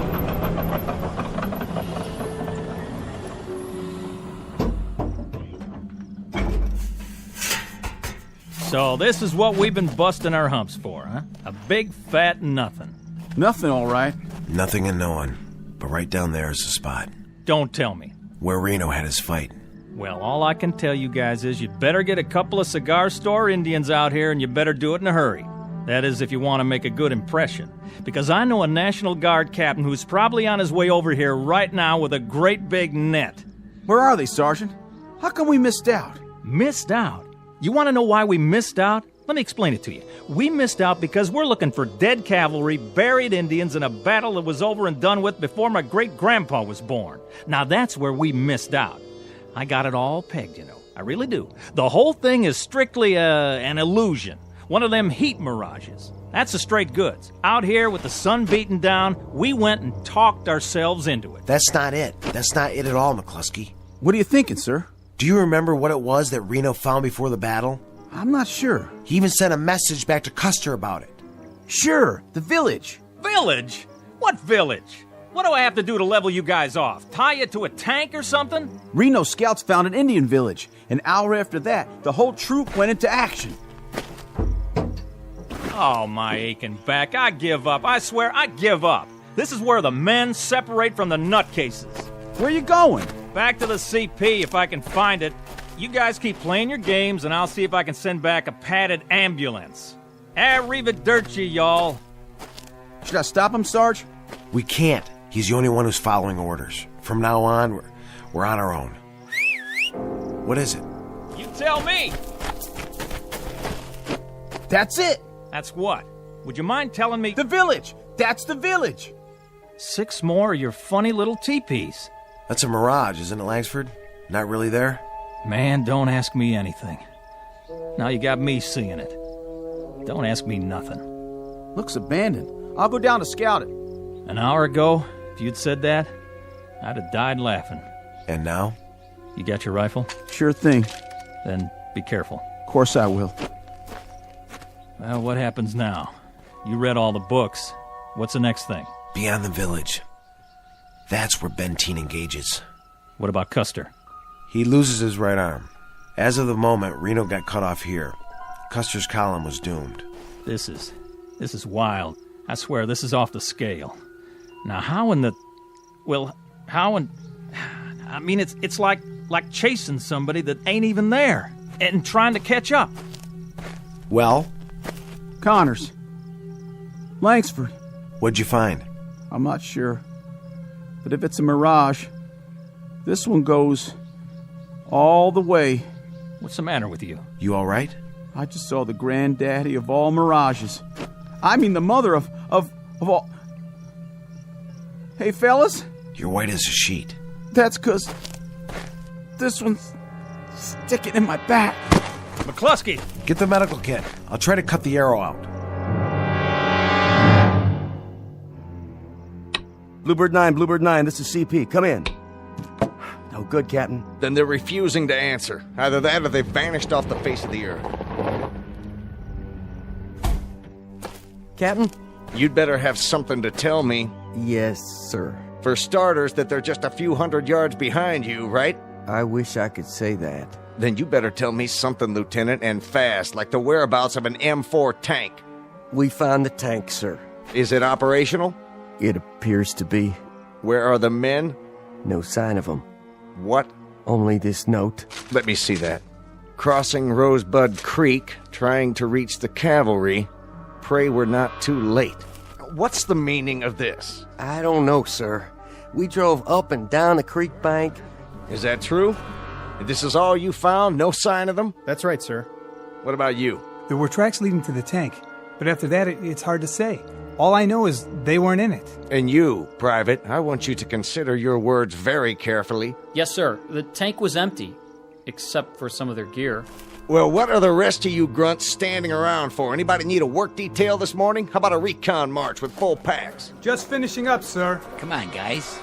So this is what we've been busting our humps for, huh? A big fat nothing. Nothing, all right. Nothing and no one. But right down there is the spot. Don't tell me. Where Reno had his fight. Well, all I can tell you guys is you better get a couple of cigar store Indians out here, and you better do it in a hurry. That is, if you want to make a good impression. Because I know a National Guard captain who's probably on his way over here right now with a great big net. Where are they, Sergeant? How come we missed out? Missed out? You want to know why we missed out? Let me explain it to you. We missed out because we're looking for dead cavalry, buried Indians in a battle that was over and done with before my great-grandpa was born. Now that's where we missed out. I got it all pegged, you know. I really do. The whole thing is strictly an illusion. One of them heat mirages. That's the straight goods. Out here with the sun beating down, we went and talked ourselves into it. That's not it. That's not it at all, McCluskey. What are you thinking, sir? Do you remember what it was that Reno found before the battle? I'm not sure. He even sent a message back to Custer about it. Sure, the village. Village? What village? What do I have to do to level you guys off? Tie you to a tank or something? Reno scouts found an Indian village. An hour after that, the whole troop went into action. Oh, my aching back. I give up. I swear, I give up. This is where the men separate from the nutcases. Where you going? Back to the CP if I can find it. You guys keep playing your games, and I'll see if I can send back a padded ambulance. Arrivederci, y'all. Should I stop him, Sarge? We can't. He's the only one who's following orders. From now on, we're on our own. What is it? You tell me. That's it. That's what? Would you mind telling me? The village. That's the village. 6 more of your funny little teepees. That's a mirage, isn't it, Langsford? Not really there? Man, don't ask me anything. Now you got me seeing it. Don't ask me nothing. Looks abandoned. I'll go down to scout it. An hour ago, if you'd said that, I'd have died laughing. And now? You got your rifle? Sure thing. Then be careful. Of course I will. Well, what happens now? You read all the books. What's the next thing? Beyond the village. That's where Benteen engages. What about Custer? He loses his right arm. As of the moment, Reno got cut off here. Custer's column was doomed. This is wild. I swear, this is off the scale. Now, how in the... Well, how in... I mean, it's like chasing somebody that ain't even there and trying to catch up. Well? Connors. Langsford. What'd you find? I'm not sure. But if it's a mirage, this one goes all the way. What's the matter with you? You all right? I just saw the granddaddy of all mirages. I mean the mother of all... Hey, fellas? You're white as a sheet. That's 'cause this one's sticking in my back. McCluskey! Get the medical kit. I'll try to cut the arrow out. Bluebird 9, this is CP. Come in. No good, Captain. Then they're refusing to answer. Either that or they've vanished off the face of the earth. Captain? You'd better have something to tell me. Yes, sir. For starters, that they're just a few 100 yards behind you, right? I wish I could say that. Then you better tell me something, Lieutenant, and fast, like the whereabouts of an M4 tank. We found the tank, sir. Is it operational? It appears to be. Where are the men? No sign of them. What? Only this note. Let me see that. Crossing Rosebud Creek, trying to reach the cavalry. Pray we're not too late. What's the meaning of this? I don't know, sir. We drove up and down the creek bank. Is that true? This is all you found? No sign of them? That's right, sir. What about you? There were tracks leading to the tank, but after that, it's hard to say. All I know is they weren't in it. And you, Private, I want you to consider your words very carefully. Yes, sir. The tank was empty, except for some of their gear. Well, what are the rest of you grunts standing around for? Anybody need a work detail this morning? How about a recon march with full packs? Just finishing up, sir. Come on, guys.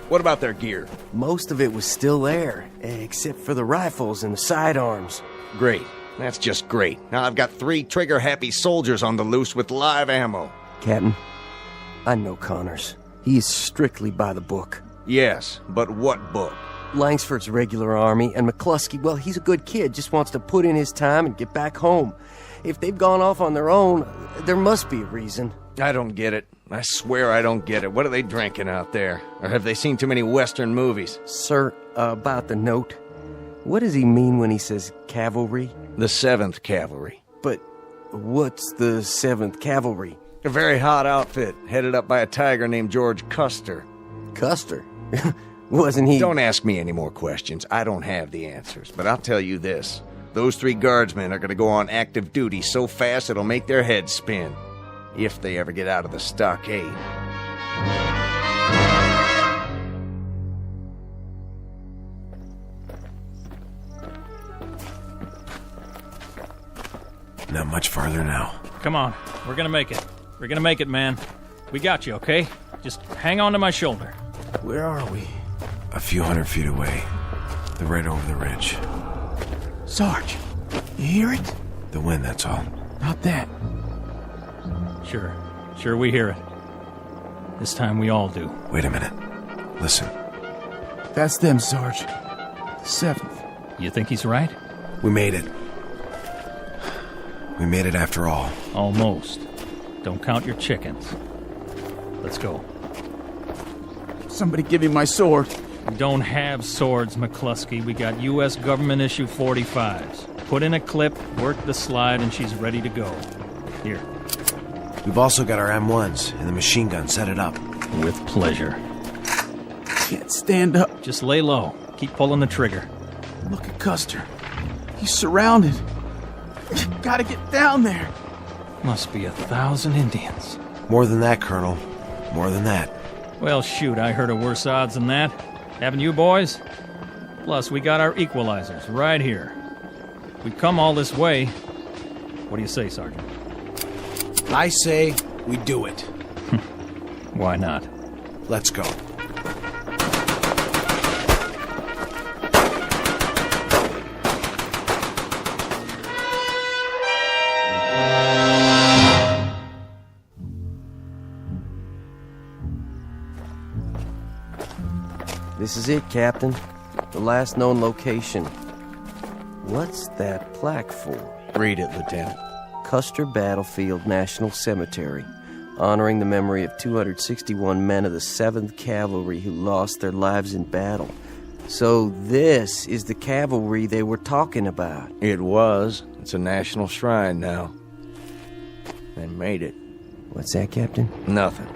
What about their gear? Most of it was still there, except for the rifles and the sidearms. Great. That's just great. Now I've got 3 trigger-happy soldiers on the loose with live ammo. Captain, I know Connors. He is strictly by the book. Yes, but what book? Langsford's regular army, and McCluskey, well, he's a good kid, just wants to put in his time and get back home. If they've gone off on their own, there must be a reason. I don't get it. I swear I don't get it. What are they drinking out there? Or have they seen too many Western movies? Sir, about the note, what does he mean when he says cavalry? The 7th Cavalry. But what's the 7th Cavalry? A very hot outfit, headed up by a tiger named George Custer. Custer? Wasn't he... Don't ask me any more questions. I don't have the answers. But I'll tell you this. Those 3 guardsmen are going to go on active duty so fast it'll make their heads spin. If they ever get out of the stockade. Not much farther now. Come on. We're gonna make it. We're gonna make it, man. We got you, okay? Just hang on to my shoulder. Where are we? A few hundred feet away. They're right over the ridge. Sarge, you hear it? The wind, that's all. Not that. Sure we hear it. This time we all do. Wait a minute. Listen. That's them, Sarge. The 7th. You think he's right? We made it. We made it after all. Almost. Don't count your chickens. Let's go. Somebody give me my sword. We don't have swords, McCluskey. We got U.S. government issue 45s. Put in a clip, work the slide, and she's ready to go. Here. We've also got our M1s and the machine gun. Set it up. With pleasure. Can't stand up. Just lay low. Keep pulling the trigger. Look at Custer. He's surrounded. Gotta get down there. Must be 1,000 Indians. More than that, Colonel. More than that. Well, shoot, I heard of worse odds than that. Haven't you, boys? Plus, we got our equalizers right here. We've come all this way. What do you say, Sergeant? I say we do it. Why not? Let's go. This is it, Captain. The last known location. What's that plaque for? Read it, Lieutenant. Custer Battlefield National Cemetery, honoring the memory of 261 men of the 7th Cavalry who lost their lives in battle. So this is the cavalry they were talking about. It was. It's a national shrine now. They made it. What's that, Captain? Nothing.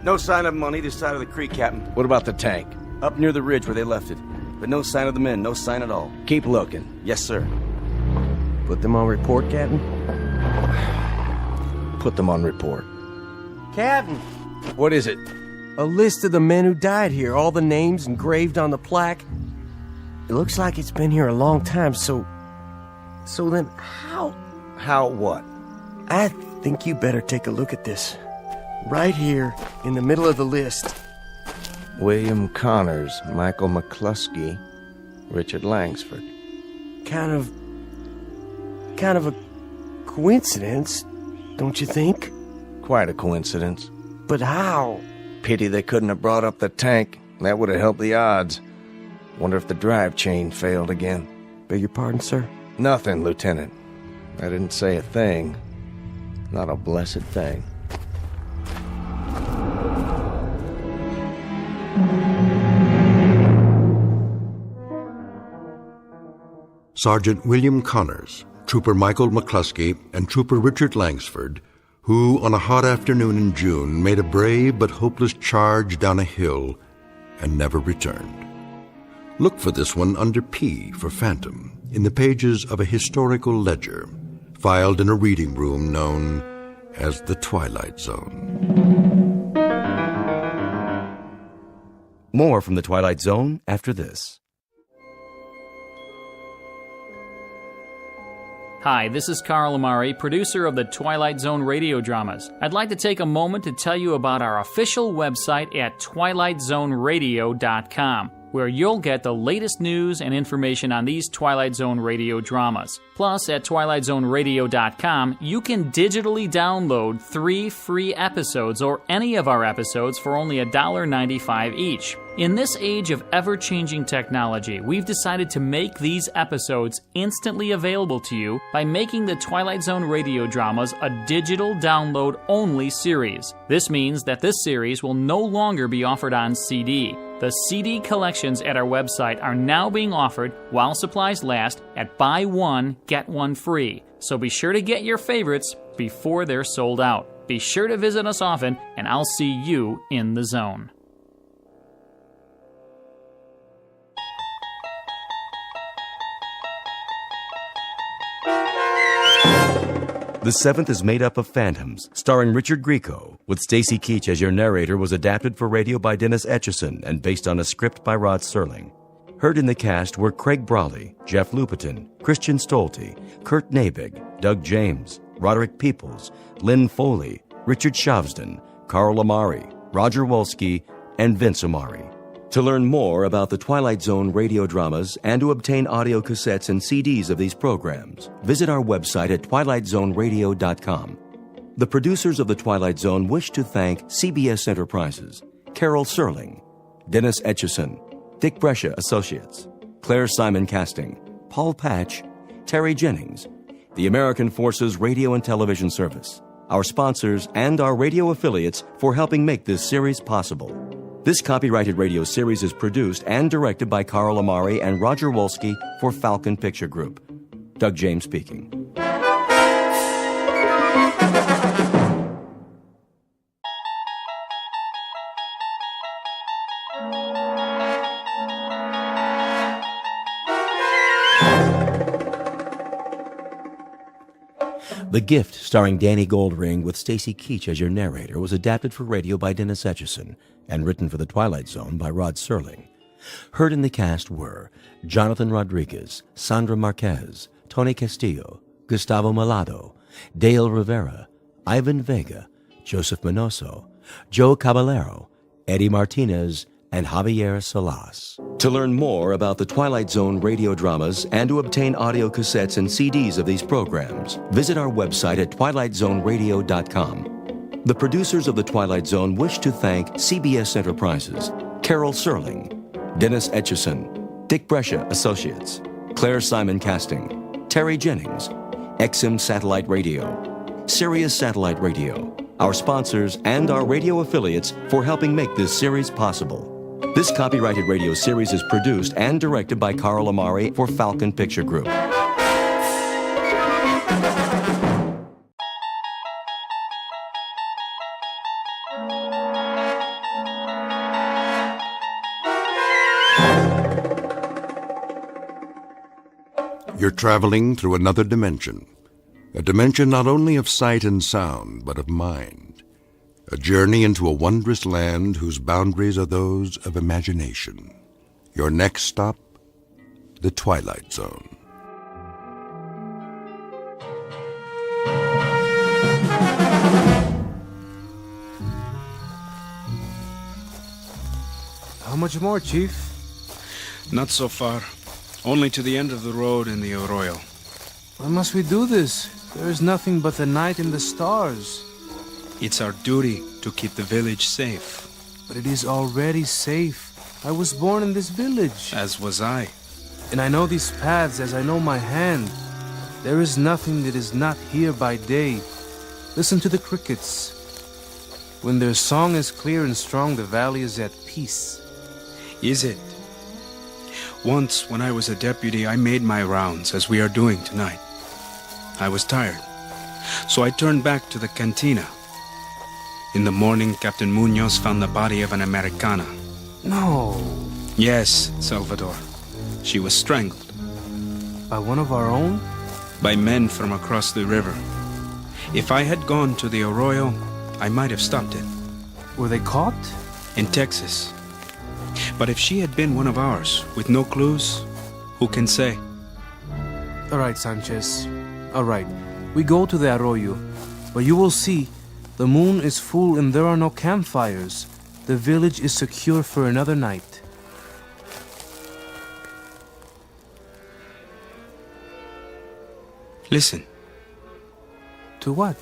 No sign of them on either side of the creek, Captain. What about the tank? Up near the ridge where they left it. But no sign of the men, no sign at all. Keep looking. Yes, sir. Put them on report, Captain? Put them on report. Captain! What is it? A list of the men who died here, all the names engraved on the plaque. It looks like it's been here a long time, so then how? How what? I think you better take a look at this. Right here, in the middle of the list. William Connors, Michael McCluskey, Richard Langsford. Kind of a coincidence, don't you think? Quite a coincidence. But how? Pity they couldn't have brought up the tank. That would have helped the odds. Wonder if the drive chain failed again. Beg your pardon, sir? Nothing, Lieutenant. I didn't say a thing. Not a blessed thing. Sergeant William Connors, Trooper Michael McCluskey, and Trooper Richard Langsford, who on a hot afternoon in June made a brave but hopeless charge down a hill and never returned. Look for this one under P for Phantom in the pages of a historical ledger filed in a reading room known as the Twilight Zone. More from the Twilight Zone after this. Hi, this is Carl Amari, producer of the Twilight Zone radio dramas. I'd like to take a moment to tell you about our official website at twilightzoneradio.com, where you'll get the latest news and information on these Twilight Zone radio dramas. Plus, at twilightzoneradio.com, you can digitally download 3 free episodes or any of our episodes for only $1.95 each. In this age of ever-changing technology, we've decided to make these episodes instantly available to you by making the Twilight Zone radio dramas a digital download-only series. This means that this series will no longer be offered on CD. The CD collections at our website are now being offered while supplies last at buy one, get one free. So be sure to get your favorites before they're sold out. Be sure to visit us often, and I'll see you in the zone. The Seventh is Made Up of Phantoms, starring Richard Grieco, with Stacy Keach as your narrator, was adapted for radio by Dennis Etchison and based on a script by Rod Serling. Heard in the cast were Craig Brawley, Jeff Lupetin, Christian Stolte, Kurt Nabig, Doug James, Roderick Peoples, Lynn Foley, Richard Shavsden, Carl Amari, Roger Wolski, and Vince Amari. To learn more about the Twilight Zone radio dramas and to obtain audio cassettes and CDs of these programs, visit our website at twilightzoneradio.com. The producers of The Twilight Zone wish to thank CBS Enterprises, Carol Serling, Dennis Etchison, Dick Brescia Associates, Claire Simon Casting, Paul Patch, Terry Jennings, the American Forces Radio and Television Service, our sponsors, and our radio affiliates for helping make this series possible. This copyrighted radio series is produced and directed by Carl Amari and Roger Wolski for Falcon Picture Group. Doug James speaking. The Gift, starring Danny Goldring with Stacy Keach as your narrator, was adapted for radio by Dennis Etchison and written for The Twilight Zone by Rod Serling. Heard in the cast were Jonathan Rodriguez, Sandra Marquez, Tony Castillo, Gustavo Malado, Dale Rivera, Ivan Vega, Joseph Minoso, Joe Caballero, Eddie Martinez, and Javier Salas. To learn more about the Twilight Zone radio dramas and to obtain audio cassettes and CDs of these programs, visit our website at twilightzoneradio.com. The producers of The Twilight Zone wish to thank CBS Enterprises, Carol Serling, Dennis Etchison, Dick Brescia Associates, Claire Simon Casting, Terry Jennings, XM Satellite Radio, Sirius Satellite Radio, our sponsors, and our radio affiliates for helping make this series possible. This copyrighted radio series is produced and directed by Carl Amari for Falcon Picture Group. You're traveling through another dimension, a dimension not only of sight and sound, but of mind. A journey into a wondrous land whose boundaries are those of imagination. Your next stop, the Twilight Zone. How much more, Chief? Not so far. Only to the end of the road in the arroyo. Why must we do this? There is nothing but the night and the stars. It's our duty to keep the village safe. But it is already safe. I was born in this village. As was I. And I know these paths as I know my hand. There is nothing that is not here by day. Listen to the crickets. When their song is clear and strong, the valley is at peace. Is it? Once, when I was a deputy, I made my rounds, as we are doing tonight. I was tired, so I turned back to the cantina. In the morning, Captain Munoz found the body of an Americana. No. Yes, Salvador. She was strangled. By one of our own? By men from across the river. If I had gone to the arroyo, I might have stopped it. Were they caught? In Texas. But if she had been one of ours, with no clues, who can say? All right, Sanchez. All right. We go to the arroyo. But you will see, the moon is full and there are no campfires. The village is secure for another night. Listen. To what?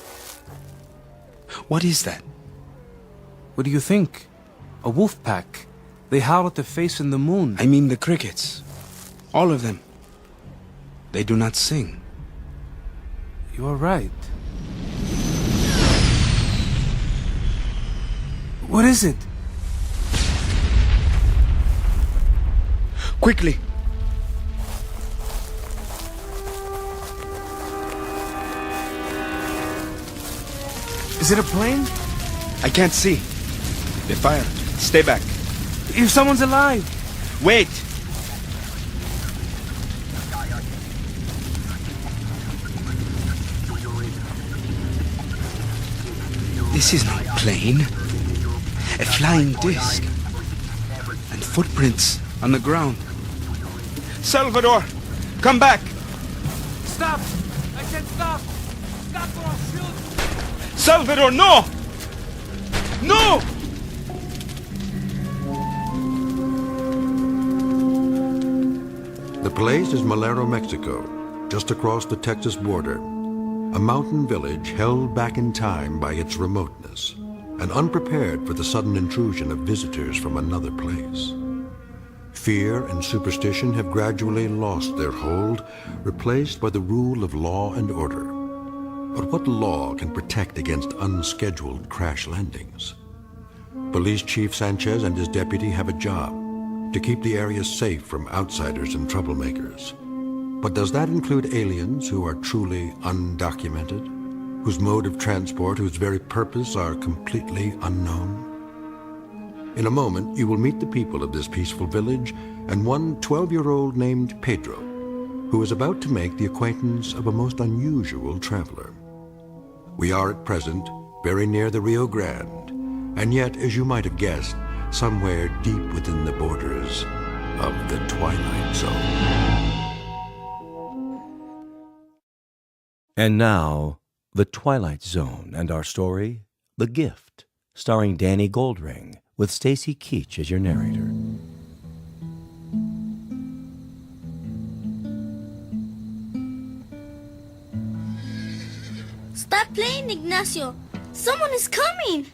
What is that? What do you think? A wolf pack. They howl at the face in the moon. I mean the crickets. All of them. They do not sing. You are right. What is it? Quickly! Is it a plane? I can't see. They fired. Stay back. If someone's alive! Wait! This is not a plane. A flying disc. And footprints on the ground. Salvador! Come back! Stop! I said stop! Stop or I'll shoot! Salvador, no! No! The place is Malero, Mexico, just across the Texas border. A mountain village held back in time by its remoteness and unprepared for the sudden intrusion of visitors from another place. Fear and superstition have gradually lost their hold, replaced by the rule of law and order. But what law can protect against unscheduled crash landings? Police Chief Sanchez and his deputy have a job to keep the area safe from outsiders and troublemakers. But does that include aliens who are truly undocumented, whose mode of transport, whose very purpose are completely unknown? In a moment, you will meet the people of this peaceful village and one 12-year-old named Pedro, who is about to make the acquaintance of a most unusual traveler. We are at present very near the Rio Grande, and yet, as you might have guessed, somewhere deep within the borders of the Twilight Zone. And now, The Twilight Zone and our story, The Gift, starring Danny Goldring, with Stacy Keach as your narrator. Stop playing, Ignacio. Someone is coming.